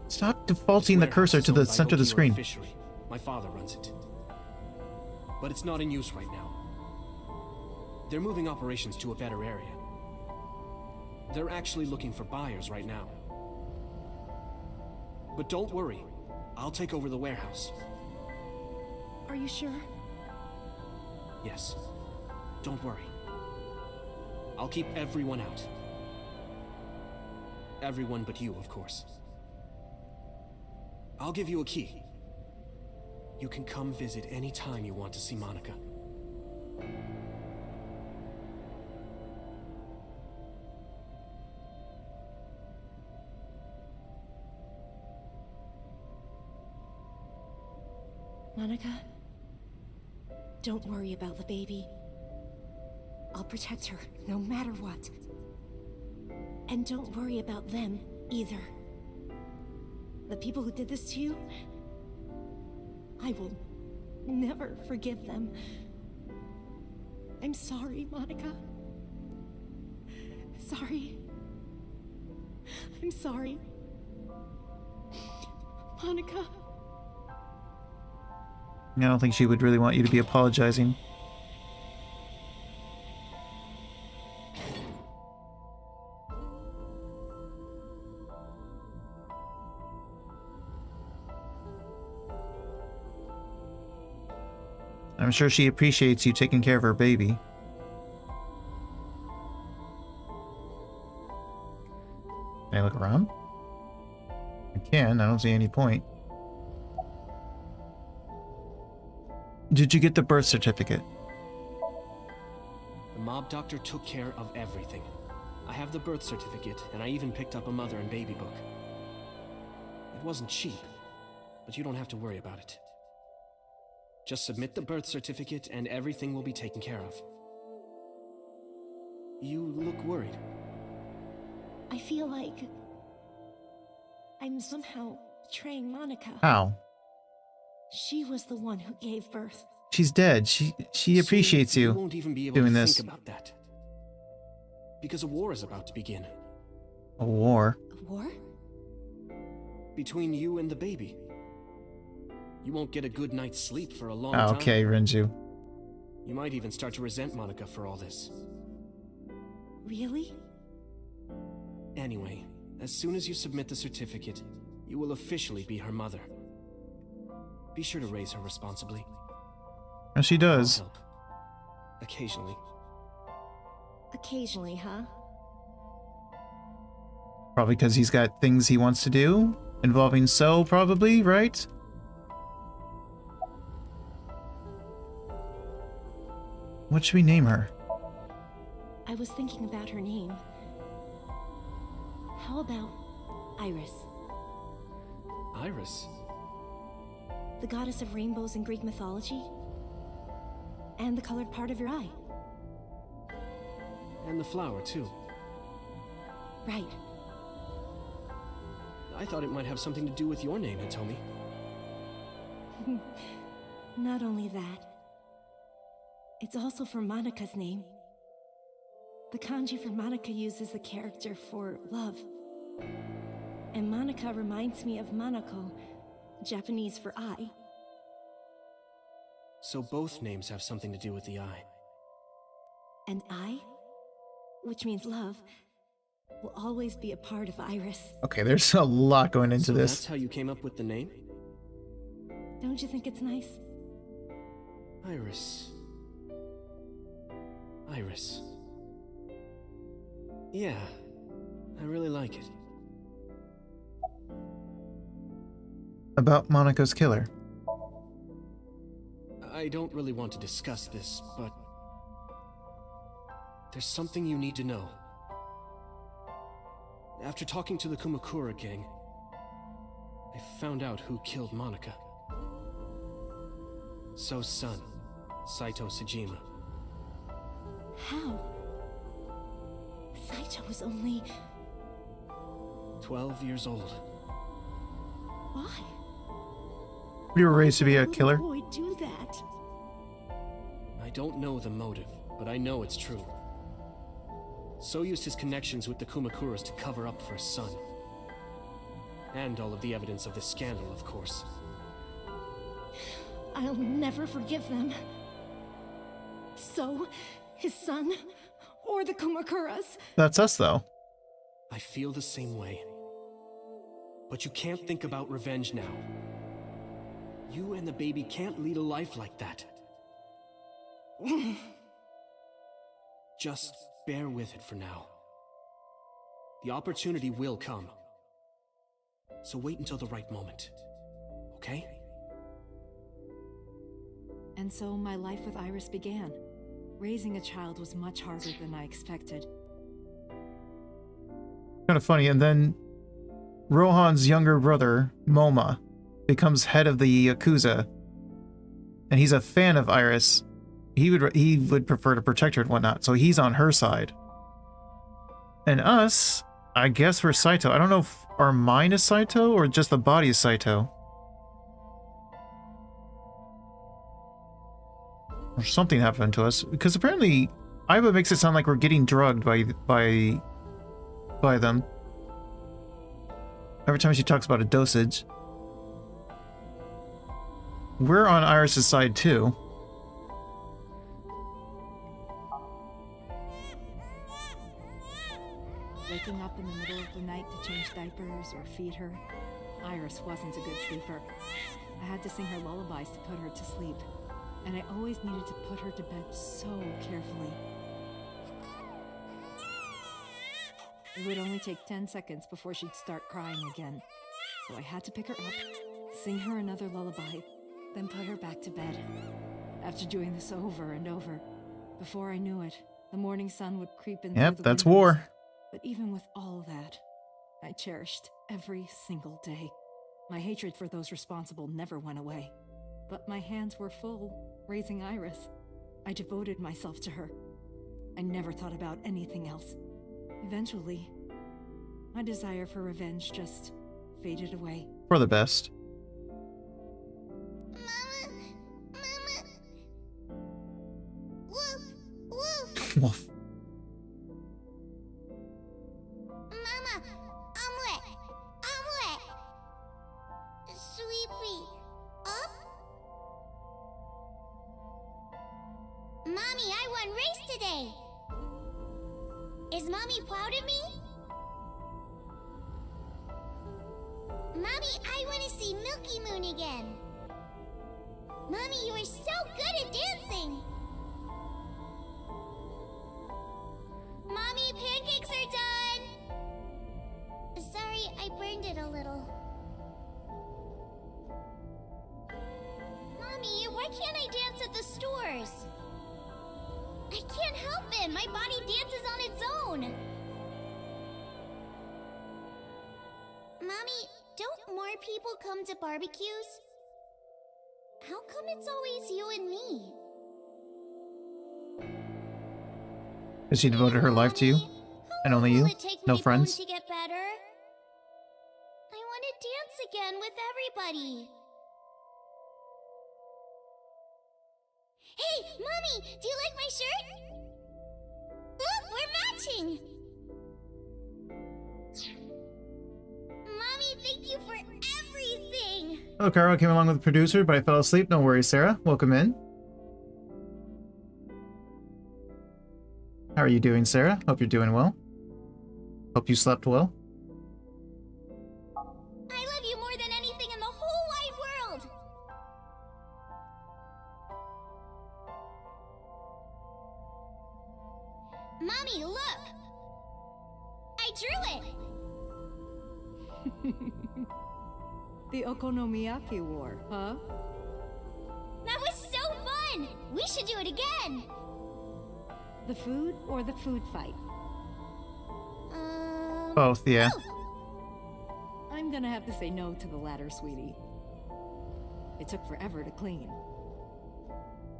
Stop defaulting the cursor to the center of the screen. Fishery. My father runs it. But it's not in use right now. They're moving operations to a better area. They're actually looking for buyers right now. But don't worry, I'll take over the warehouse. Are you sure? Yes. Don't worry. I'll keep everyone out. Everyone but you, of course. I'll give you a key. You can come visit any time you want to see Monica. Monica, don't worry about the baby. I'll protect her no matter what. And don't worry about them either. The people who did this to you, I will never forgive them. I'm sorry, Monica. Sorry. I'm sorry. Monica. I don't think she would really want you to be apologizing. I'm sure she appreciates you taking care of her baby. Can I look around? I can. I don't see any point. Did you get the birth certificate? The mob doctor took care of everything. I have the birth certificate, and I even picked up a mother and baby book. It wasn't cheap, but you don't have to worry about it. Just submit the birth certificate and everything will be taken care of. You look worried. I feel like I'm somehow betraying Monica. How? She was the one who gave birth. She's dead. She appreciates you won't even be able doing to this. think about that. Because a war is about to begin. A war? A war? Between you and the baby. You won't get a good night's sleep for a long time. Okay, Renju. You might even start to resent Monica for all this. Really? Anyway, as soon as you submit the certificate, you will officially be her mother. Be sure to raise her responsibly. And she does. I'll help. Occasionally. Occasionally, huh? Probably because he's got things he wants to do involving So, probably, right? What should we name her? I was thinking about her name. How about Iris? Iris? The goddess of rainbows in Greek mythology? And the colored part of your eye. And the flower, too. Right. I thought it might have something to do with your name, Hitomi. Not only that, it's also for Monica's name. The kanji for Monica uses the character for love. And Monica reminds me of Monoko, Japanese for eye. So both names have something to do with the eye. And I, which means love, will always be a part of Iris. Okay, there's a lot going into this. That's how you came up with the name? Don't you think it's nice? Iris. Iris. Yeah, I really like it. About Monica's killer. I don't really want to discuss this, but there's something you need to know. After talking to the Kumakura gang, I found out who killed Monica. So's son, Saito Sejima. How? Saito was only 12 years old. Why? You were raised to be a killer? Why would a boy do that? I don't know the motive, but I know it's true. So used his connections with the Kumakuras to cover up for his son. And all of the evidence of this scandal, of course. I'll never forgive them. So, his son, or the Kumakuras. That's us, though. I feel the same way. But you can't think about revenge now. You and the baby can't lead a life like that. Just bear with it for now. The opportunity will come. So wait until the right moment. Okay? And so my life with Iris began. Raising a child was much harder than I expected. Kind of funny. And then Rohan's younger brother, Moma, becomes head of the Yakuza. And he's a fan of Iris. He would prefer to protect her and whatnot, so he's on her side. And us, I guess we're Saito. I don't know if our mind is Saito or just the body is Saito. Or something happened to us, because apparently Aiba makes it sound like we're getting drugged by them. Every time she talks about a dosage. We're on Iris's side too. Waking up in the middle of the night to change diapers or feed her, Iris wasn't a good sleeper. I had to sing her lullabies to put her to sleep, and I always needed to put her to bed so carefully. It would only take 10 seconds before she'd start crying again, so I had to pick her up, sing her another lullaby, then put her back to bed. After doing this over and over, before I knew it, the morning sun would creep in. Yep, through the that's windows. war. But even with all that, I cherished every single day. My hatred for those responsible never went away. But my hands were full, raising Iris. I devoted myself to her. I never thought about anything else. Eventually, my desire for revenge just faded away. For the best. Woof. Mama, I'm wet. Sweepy, up? Mommy, I won race today. Is Mommy proud of me? Mommy, I want to see Milky Moon again. Mommy, you are so good at dancing. Mommy, pancakes are done. Sorry, I burned it a little. Mommy, why can't I dance at the stores? I can't help it. My body dances on its own. Mommy, don't more people come to barbecues? How come it's always you and me? Because she devoted her life to you, and only you, no friends. To get better? I want to dance again with everybody. Hey, Mommy, do you like my shirt? Look, we're matching. Mommy, thank you for everything. Oh, Caro came along with the producer, but I fell asleep. No worries, Sarah. Welcome in. How are you doing, Sarah? Hope you're doing well. Hope you slept well. I love you more than anything in the whole wide world. Mommy, look. I drew it. The Okonomiyaki War, huh? That was so fun. We should do it again. The food or the food fight? Both, yeah. I'm gonna have to say no to the latter, sweetie. It took forever to clean.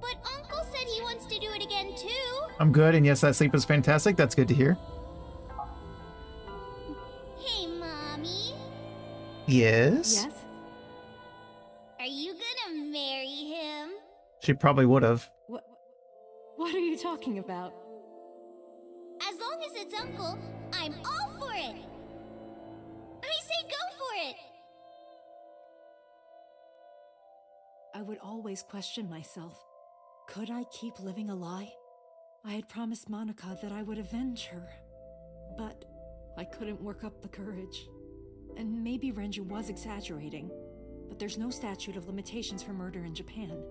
But Uncle said he wants to do it again too. I'm good, and yes, that sleep was fantastic. That's good to hear. Hey, Mommy. Yes? Yes? Are you gonna marry him? She probably would have. What are you talking about? As long as it's Uncle, I'm all for it. I say go for it. I would always question myself. Could I keep living a lie? I had promised Monica that I would avenge her. But I couldn't work up the courage. And maybe Renju was exaggerating, but there's no statute of limitations for murder in Japan.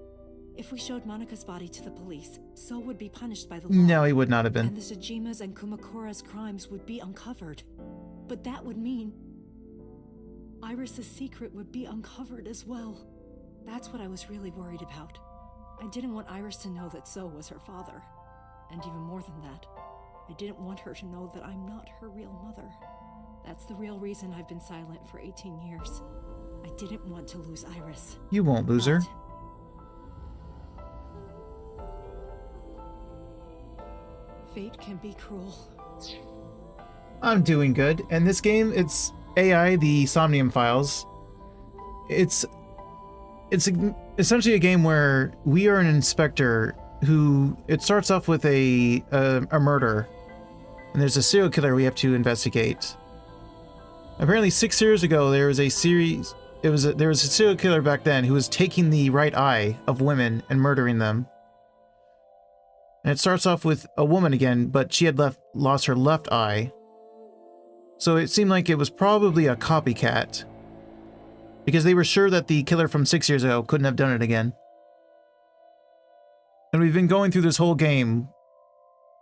If we showed Monica's body to the police, So would be punished by the law. No, he would not have been. And the Sajima's and Kumakura's crimes would be uncovered. But that would mean Iris's secret would be uncovered as well. That's what I was really worried about. I didn't want Iris to know that So was her father. And even more than that, I didn't want her to know that I'm not her real mother. That's the real reason I've been silent for 18 years. I didn't want to lose Iris. You won't lose her. Fate can be cruel. I'm doing good. And this game, it's AI, the Somnium Files. It's essentially a game where we are an inspector who, it starts off with a murder, and there's a serial killer we have to investigate. Apparently 6 years ago, there was a there was a serial killer back then who was taking the right eye of women and murdering them. And it starts off with a woman again, but she had lost her left eye. So it seemed like it was probably a copycat, because they were sure that the killer from 6 years ago couldn't have done it again. And we've been going through this whole game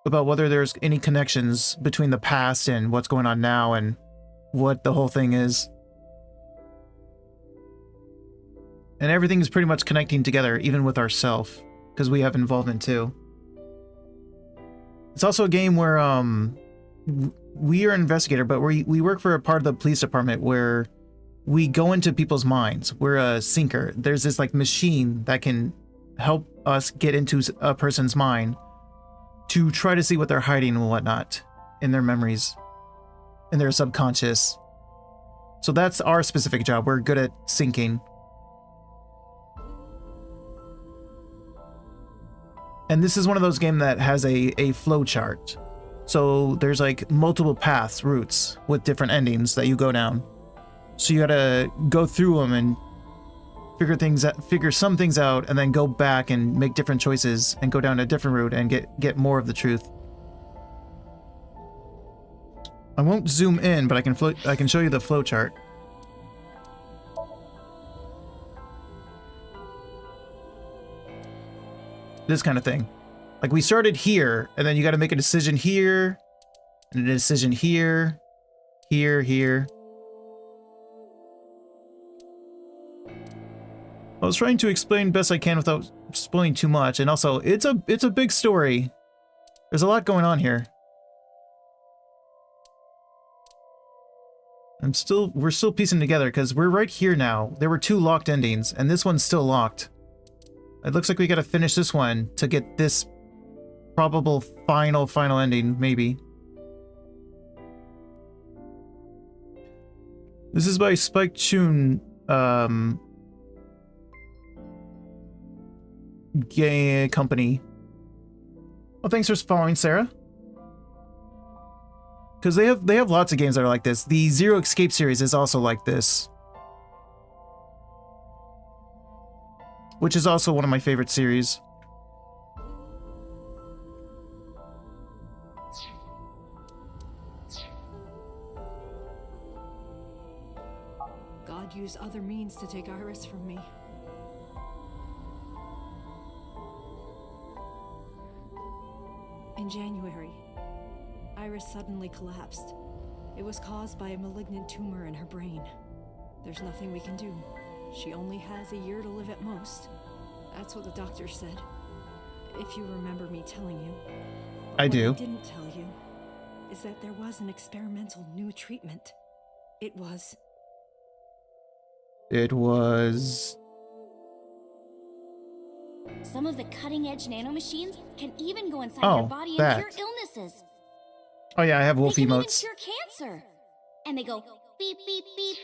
about whether there's any connections between the past and what's going on now and what the whole thing is. And everything is pretty much connecting together, even with ourself, because we have involvement too. It's also a game where we are an investigator, but we work for a part of the police department where we go into people's minds. We're a sinker. There's this like machine that can help us get into a person's mind to try to see what they're hiding and whatnot in their memories, in their subconscious. So that's our specific job. We're good at syncing. And this is one of those games that has a flow chart. So there's like multiple paths, routes with different endings that you go down. So you gotta go through them and figure some things out, and then go back and make different choices and go down a different route and get more of the truth. I won't zoom in, but I can show you the flow chart. This kind of thing. Like we started here, and then you got to make a decision here, and a decision here, here. I was trying to explain best I can without spoiling too much, and also it's a big story. There's a lot going on here. We're still piecing together because we're right here now. There were 2 locked endings, and this one's still locked. It looks like we gotta finish this one to get this probable final ending, maybe. This is by Spike Chun, Gay Company. Well, thanks for following, Sarah. Because they have lots of games that are like this. The Zero Escape series is also like this, which is also one of my favorite series. God used other means to take Iris from me. In January, Iris suddenly collapsed. It was caused by a malignant tumor in her brain. There's nothing we can do. She only has a year to live at most. That's what the doctor said. If you remember me telling you. I do. What I didn't tell you is that there was an experimental new treatment. It was... Some of the cutting-edge nanomachines can even go inside Oh, your body that. and cure illnesses. Oh yeah, I have wolf They can even emotes. cure cancer. And they go beep, beep, beep.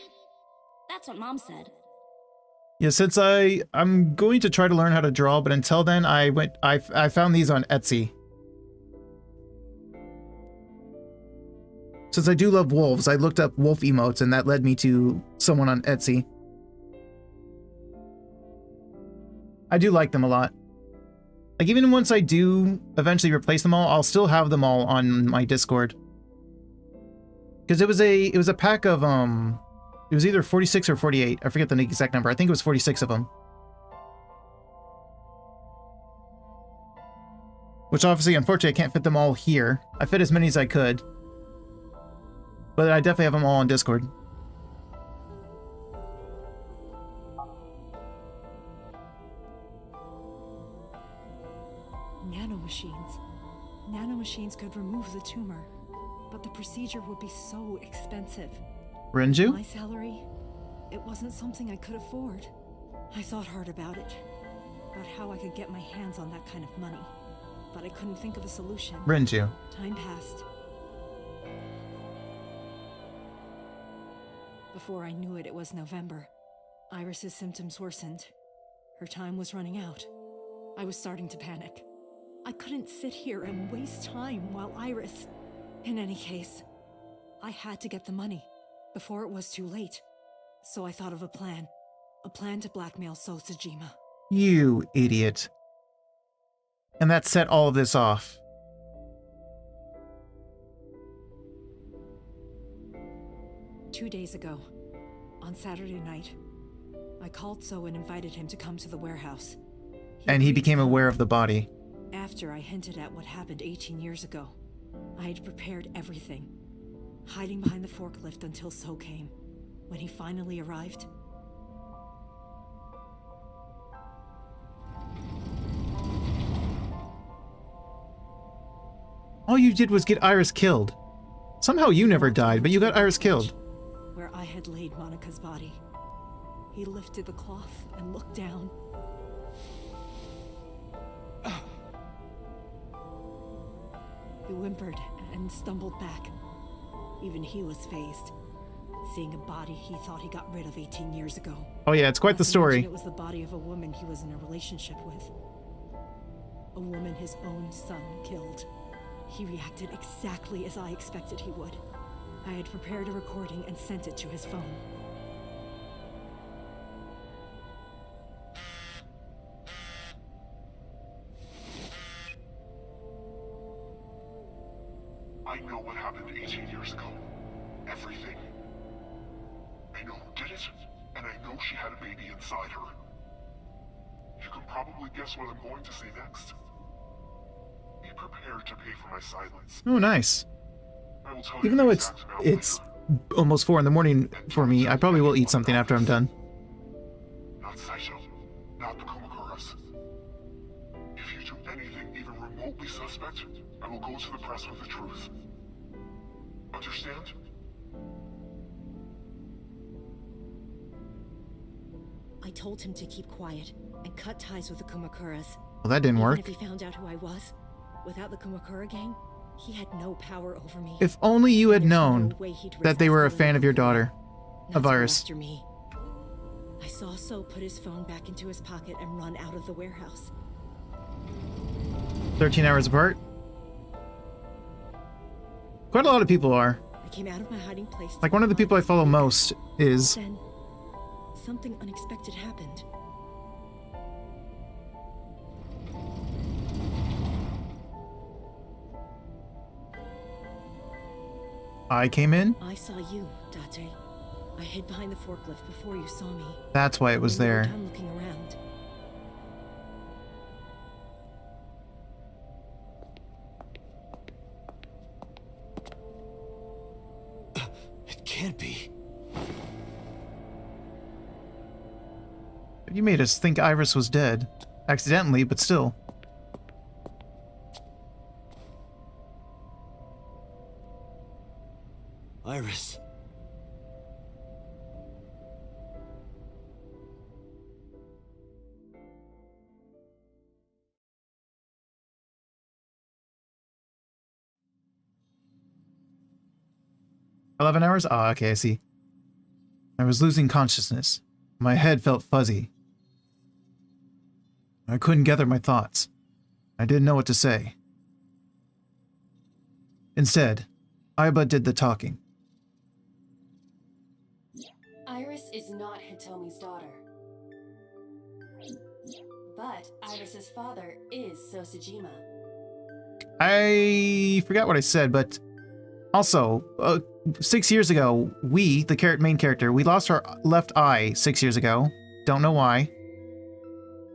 That's what Mom said. Yeah, since I'm going to try to learn how to draw, but until then I found these on Etsy. Since I do love wolves, I looked up wolf emotes, and that led me to someone on Etsy. I do like them a lot. Like, even once I do eventually replace them all, I'll still have them all on my Discord. Because it was a pack of, it was either 46 or 48. I forget the exact number. I think it was 46 of them. Which obviously, unfortunately, I can't fit them all here. I fit as many as I could. But I definitely have them all on Discord. Nanomachines. Nanomachines could remove the tumor, but the procedure would be so expensive. Renju? My salary, it wasn't something I could afford. I thought hard about it, about how I could get my hands on that kind of money, but I couldn't think of a solution. Renju. Time passed. Before I knew it, it was November. Iris's symptoms worsened. Her time was running out. I was starting to panic. I couldn't sit here and waste time while Iris... In any case, I had to get the money before it was too late. So I thought of a plan. A plan to blackmail Sosajima. You idiot. And that set all of this off. Two days ago, on Saturday night, I called So and invited him to come to the warehouse. And he became aware of the body. After I hinted at what happened 18 years ago, I had prepared everything, hiding behind the forklift until So came. When he finally arrived, all you did was get Iris killed. Somehow you never died, but you got Iris killed. where I had laid Monica's body, he lifted the cloth and looked down. He whimpered and stumbled back. Even he was fazed, seeing a body he thought he got rid of 18 years ago. Oh yeah, it's quite the story. It was the body of a woman he was in a relationship with. A woman his own son killed. He reacted exactly as I expected he would. I had prepared a recording and sent it to his phone. I know what happened 18 years ago. Everything. I know who did it, and I know she had a baby inside her. You can probably guess what I'm going to say next. Be prepared to pay for my silence. Oh, nice. I will tell Even you though the it's exact amount almost 4 in the morning for me, I probably will eat something after I'm done. Not Saito, not the Kumakuras. If you do anything even remotely suspect, I will go to the press with the truth. Understand? I told him to keep quiet and cut ties with the Kumakuras. Well, that didn't Even work. if he found out who I was, without the Kumakura gang, he had no power over me. If only you had There's known no way he'd that risk they were a us fan of your daughter, Not of to go Iris. after me. I saw So put his phone back into his pocket and run out of the warehouse. 13 hours apart. Quite a lot of people are. I came out of my hiding place. Like, one of the people I follow most is... Then, something unexpected happened. I came in? I saw you, Date. I hid behind the forklift before you saw me. That's why it was When you were there. done looking around. It can't be. You made us think Iris was dead. Accidentally, but still. Iris. "11 hours? Ah, okay, I see. I was losing consciousness. My head felt fuzzy. I couldn't gather my thoughts. I didn't know what to say. Instead, Aiba did the talking. Iris is not Hitomi's daughter. But Iris's father is Sosajima. I forgot what I said, but also, 6 years ago, we, the main character, we lost our left eye 6 years ago. Don't know why.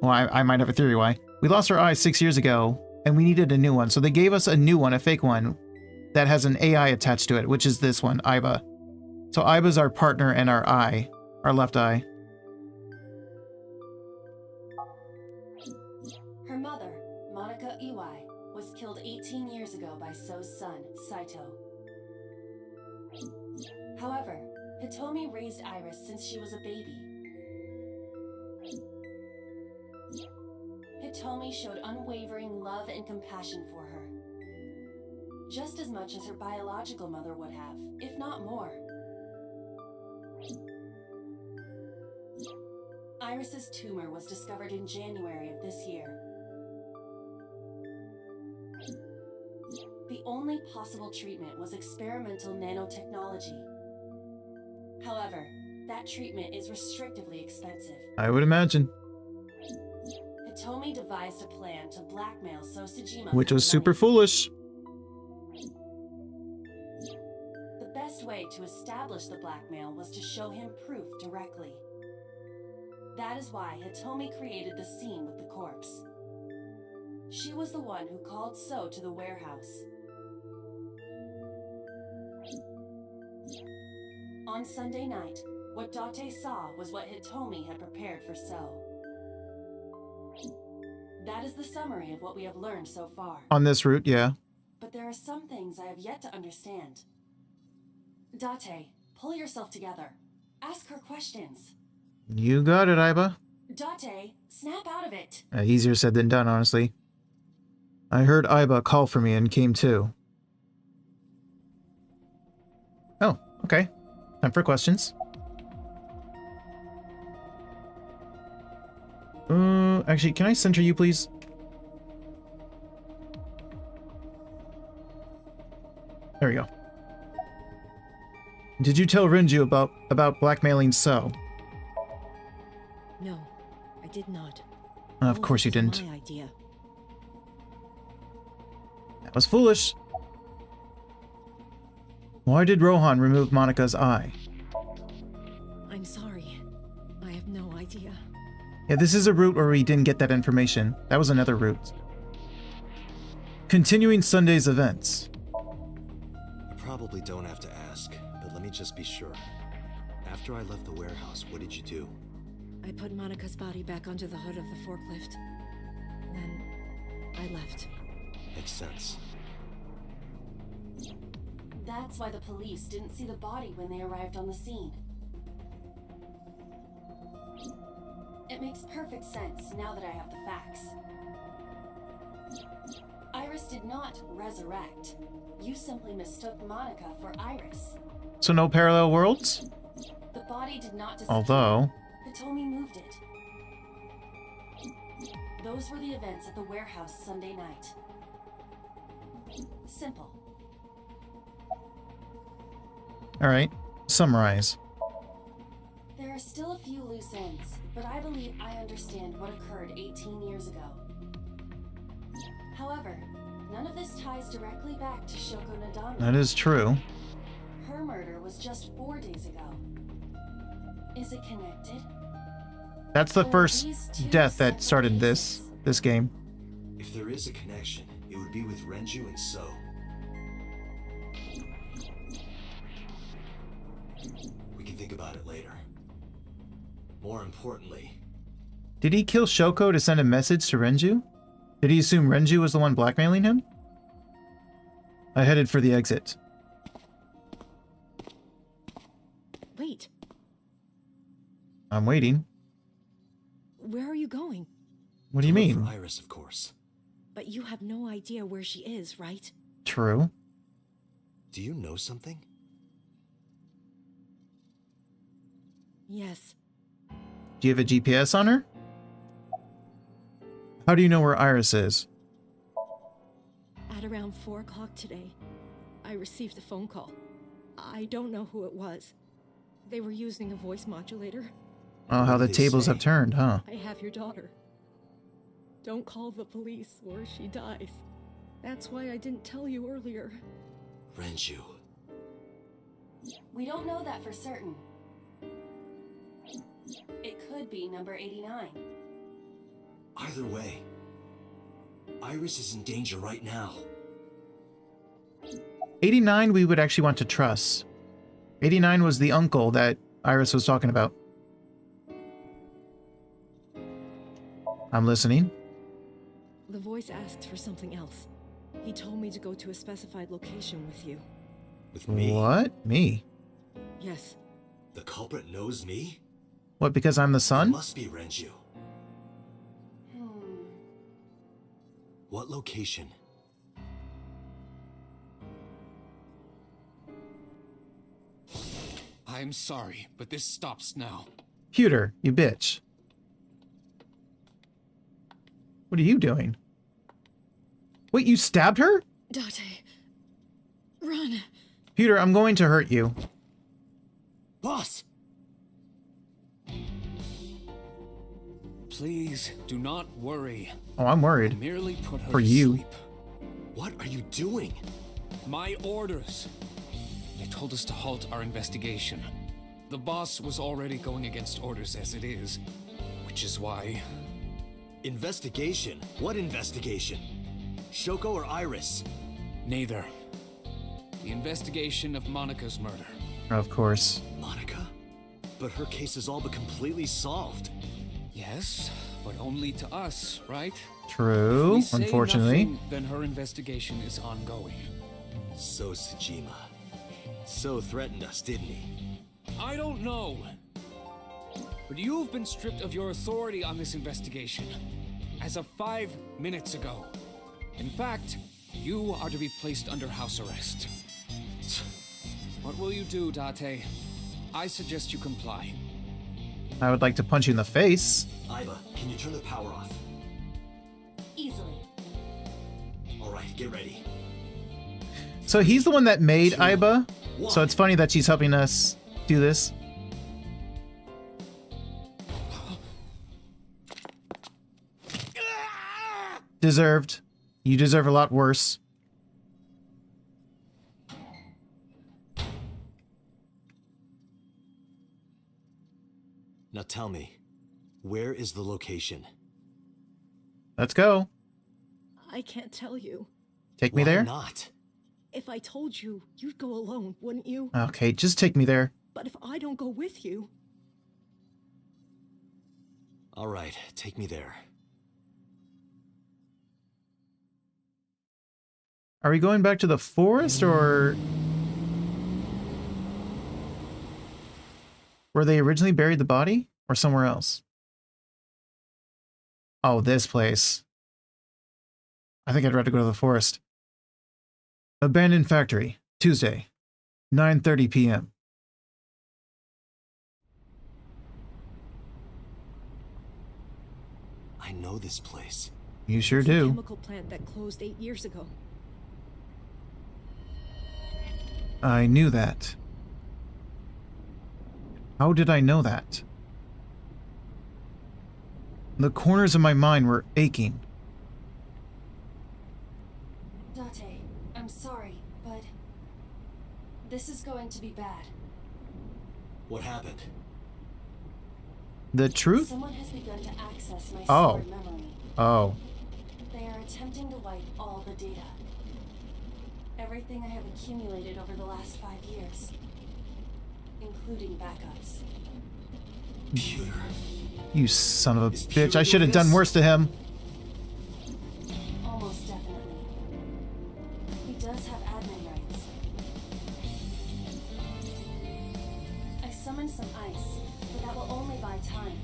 Well, I might have a theory why. We lost our eye 6 years ago, and we needed a new one. So they gave us a new one, a fake one, that has an AI attached to it, which is this one, Aiba. So Aiba's our partner and our eye, our left eye. Her mother, Monica Iwai, was killed 18 years ago by So's son, Saito. However, Hitomi raised Iris since she was a baby. Hitomi showed unwavering love and compassion for her. Just as much as her biological mother would have, if not more. Iris's tumor was discovered in January of this year. The only possible treatment was experimental nanotechnology. However, That treatment is restrictively expensive. I would imagine. Hitomi devised a plan to blackmail Sosajima. Which for was money. super foolish. The best way to establish the blackmail was to show him proof directly. That is why Hitomi created the scene with the corpse. She was the one who called So to the warehouse. On Sunday night, what Date saw was what Hitomi had prepared for So. That is the summary of what we have learned so far. On this route, yeah. But there are some things I have yet to understand. Date, pull yourself together. Ask her questions. You got it, Aiba. Date, snap out of it. Easier said than done, honestly. I heard Aiba call for me and came too. Oh, okay. Time for questions. Actually, can I center you, please? There we go. Did you tell Renju about blackmailing So? No, I did not. Of course you didn't. My idea. That was foolish. Why did Rohan remove Monika's eye? I'm sorry. I have no idea. Yeah, this is a route where we didn't get that information. That was another route. Continuing Sunday's events. You probably don't have to ask, but let me just be sure. After I left the warehouse, what did you do? I put Monika's body back onto the hood of the forklift. Then I left. Makes sense. That's why the police didn't see the body when they arrived on the scene. It makes perfect sense now that I have the facts. Iris did not resurrect. You simply mistook Monica for Iris. So no parallel worlds? The body did not disappear. Although... Hitomi moved it. Those were the events at the warehouse Sunday night. Simple. Alright, summarize. There are still a few loose ends, but I believe I understand what occurred 18 years ago. However, none of this ties directly back to Shoko Nadami. That is true. Her murder was just 4 days ago. Is it connected? That's the first death that started this game. If there is a connection, it would be with Renju and So. We can think about it later. More importantly... Did he kill Shoko to send a message to Renju? Did he assume Renju was the one blackmailing him? I headed for the exit. Wait. I'm waiting. Where are you going? What do you mean? For Iris, of course. But you have no idea where she is, right? True. Do you know something? Yes. Do you have a GPS on her? How do you know where Iris is? At around 4 o'clock today, I received a phone call. I don't know who it was. They were using a voice modulator. Oh, how the tables have turned, huh? I have your daughter. Don't call the police or she dies. That's why I didn't tell you earlier. Renju. We don't know that for certain. It could be number 89. Either way, Iris is in danger right now. 89 we would actually want to trust. 89 was the uncle that Iris was talking about. I'm listening. The voice asked for something else. He told me to go to a specified location with you. With me? What? Me? Yes. The culprit knows me? What, because I'm the son? It must be Renju. What location? I'm sorry, but this stops now. Pewter, you bitch. What are you doing? Wait, you stabbed her? Date, run. Pewter, I'm going to hurt you. Boss! Please, do not worry. Oh, I'm worried. Merely put her for to you. sleep. What are you doing? My orders. They told us to halt our investigation. The boss was already going against orders as it is, which is why... Investigation? What investigation? Shoko or Iris? Neither. The investigation of Monica's murder. Of course. Monica? But her case is all but completely solved. Yes, but only to us, right? True, If we say unfortunately. nothing, then her investigation is ongoing. So Sejima. So threatened us, didn't he? I don't know. But you've been stripped of your authority on this investigation as of 5 minutes ago. In fact, you are to be placed under house arrest. What will you do, Date? I suggest you comply. I would like to punch you in the face. Iba, can you turn the power off? Easily. Alright, get ready. So he's the one that made Iba. So it's funny that she's helping us do this. Deserved. You deserve a lot worse. Now tell me, where is the location? Let's go. I can't tell you. Take me Why there? not? If I told you, you'd go alone, wouldn't you? Okay, just take me there. But if I don't go with you... Alright, take me there. Are we going back to the forest, or... where they originally buried the body? Or somewhere else? Oh, this place. I think I'd rather go to the forest. Abandoned factory, Tuesday, 9:30 p.m. I know this place. You sure It's the do. chemical plant that closed 8 years ago. I knew that. How did I know that? The corners of my mind were aching. Date, I'm sorry, but this is going to be bad. What happened? The truth? Someone has begun to access my Oh. stored memory. Oh. They are attempting to wipe all the data. Everything I have accumulated over the last 5 years. Including backups. Pewter. You son of a Is bitch. Pewter I should have doing done this? worse to him. Almost definitely. He does have admin rights. I summoned some ice, but that will only buy time.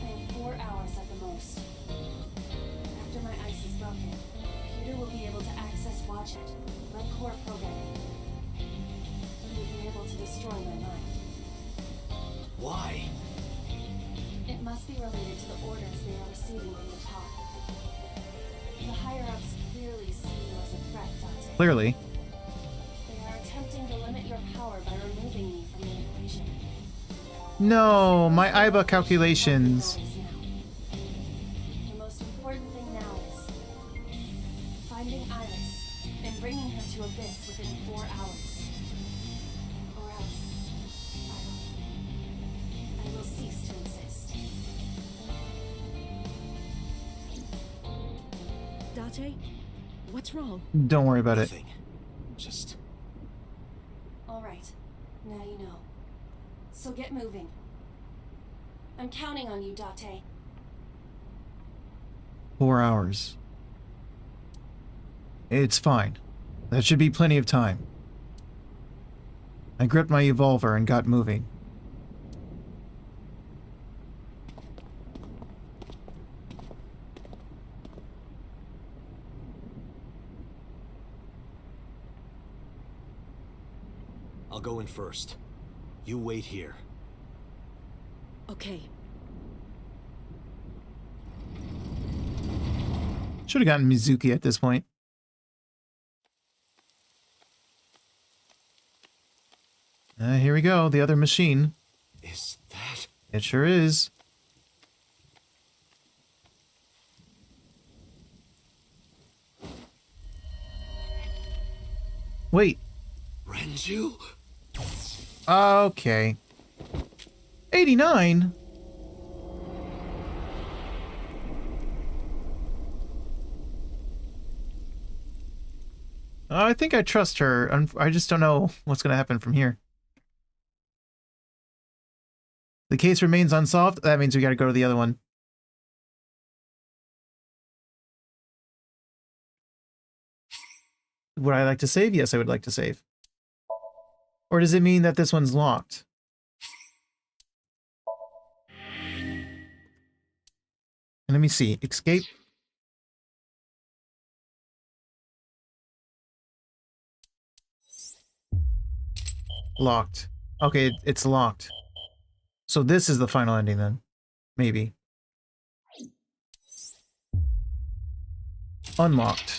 I have 4 hours at the most. After my ice is broken, Peter will be able to access Watch It, my core programming. He will be able to destroy my mind. Why? It must be related to the orders they are receiving from the top. The higher-ups clearly see you as a threat, Date. Clearly. They are attempting to limit your power by removing me from the equation. No, my IBA calculations. The most important thing now is finding Iris and bringing her to Abyss within 4 hours. Or else, I will cease to exist. Date, what's wrong? Don't worry about it. Nothing. Just... All right, now you know. So get moving. I'm counting on you, Date. 4 hours. It's fine. That should be plenty of time. I gripped my revolver and got moving. I'll go in first. You wait here. Okay. Should have gotten Mizuki at this point. Here we go, the other machine. Is that... It sure is. Wait. Renju? Okay. 89? I think I trust her. I just don't know what's going to happen from here. The case remains unsolved. That means we got to go to the other one. Would I like to save? Yes, I would like to save. Or does it mean that this one's locked? And let me see. Escape. Locked. Okay, it's locked. So this is the final ending then. Maybe. Unlocked.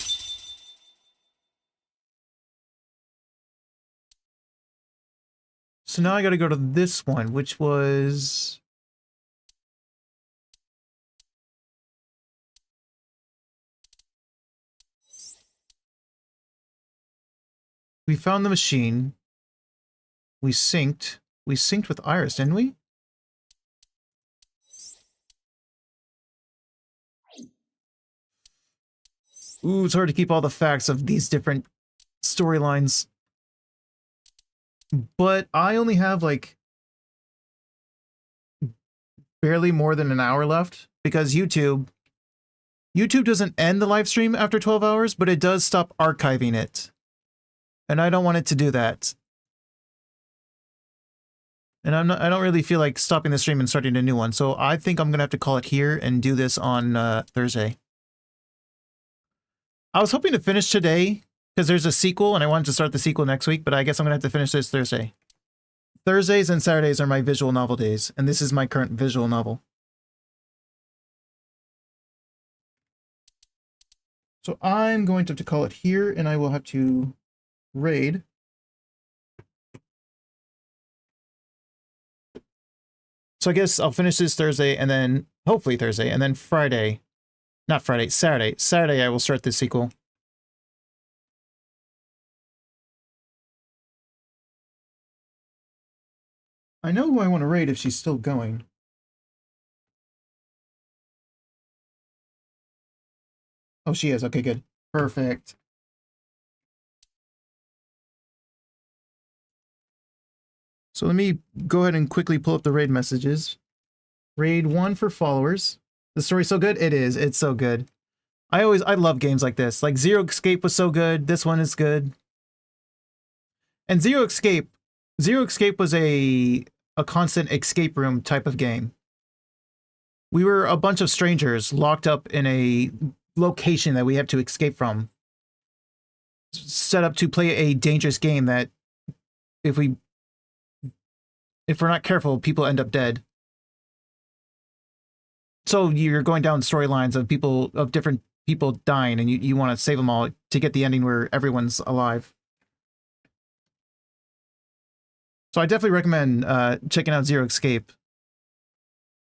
So now I gotta go to this one, which was... We found the machine. We synced. We synced with Iris, didn't we? Ooh, it's hard to keep all the facts of these different storylines. But I only have, like, barely more than an hour left, because YouTube doesn't end the live stream after 12 hours, but it does stop archiving it. And I don't want it to do that. And I don't really feel like stopping the stream and starting a new one, so I think I'm gonna have to call it here and do this on Thursday. I was hoping to finish today, because there's a sequel, and I wanted to start the sequel next week, but I guess I'm gonna have to finish this Thursday. Thursdays and Saturdays are my visual novel days, and this is my current visual novel. So I'm going to have to call it here, and I will have to raid. So I guess I'll finish this Thursday, and then hopefully Thursday, and then Friday. Not Friday, Saturday. Saturday I will start this sequel. I know who I want to raid if she's still going. Oh, she is. Okay, good. Perfect. So let me go ahead and quickly pull up the raid messages. Raid 1 for followers. The story's so good? It is. It's so good. I love games like this. Like Zero Escape was so good. This one is good. And Zero Escape was a constant escape room type of game. We were a bunch of strangers locked up in a location that we have to escape from. Set up to play a dangerous game that if we're not careful, people end up dead. So you're going down storylines of different people dying, and you want to save them all to get the ending where everyone's alive. So I definitely recommend checking out Zero Escape.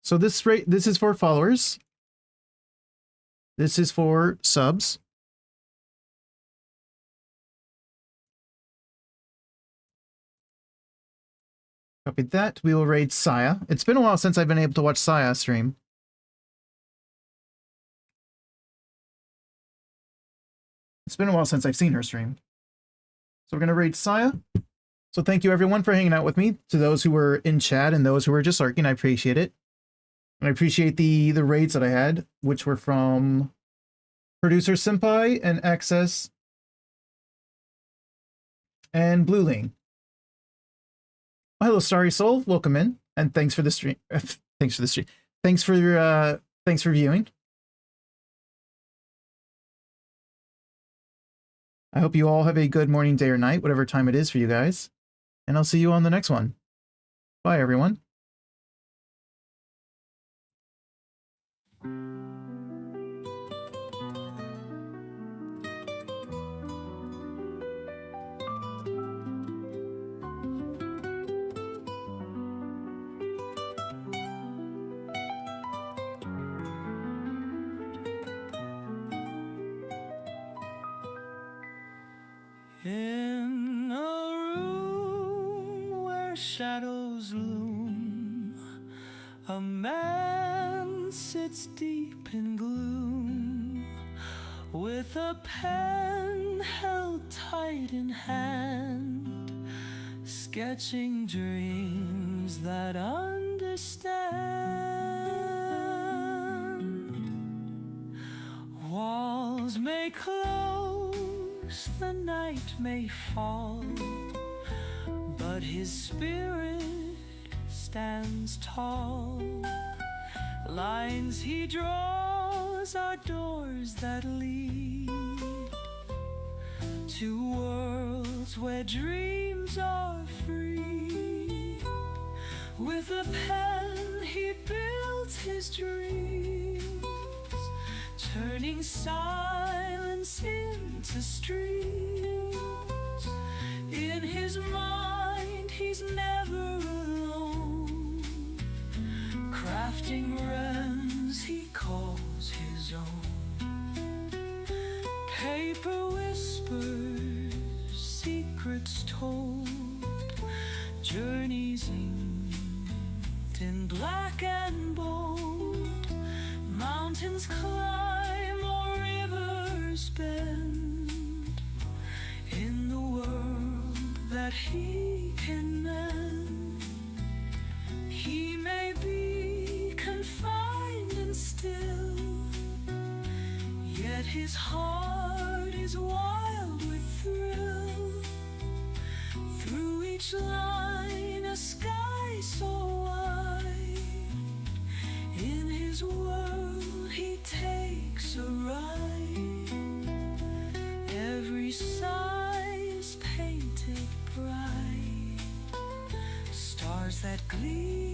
So this is for followers. This is for subs. Copy that. We will raid Saya. It's been a while since I've been able to watch Saya stream. It's been a while since I've seen her stream. So we're going to raid Saya. So thank you everyone for hanging out with me. To those who were in chat and those who were just lurking, I appreciate it. And I appreciate the raids that I had, which were from Producer Senpai and Access and Blue Ling. Oh, hello, Starry Soul. Welcome in, and thanks for the stream. Thanks for the stream. Thanks for viewing. I hope you all have a good morning, day, or night, whatever time it is for you guys. And I'll see you on the next one. Bye, everyone. In shadows loom, a man sits deep in gloom, with a pen held tight in hand, sketching dreams that understand. Walls may close, the night may fall, but his spirit stands tall. Lines he draws are doors that lead to worlds where dreams are free. With a pen he built his dreams, turning silence into streams. In his mind he's never alone, crafting realms he calls his own. Paper whispers, secrets told, journeys inked in black and bold. Mountains climb or rivers bend, in the world that he can mend. He may be confined and still, yet his heart is wild with thrill. Through each line a sky so wide, in his world he takes a ride. Every sigh is painted bright, stars that gleam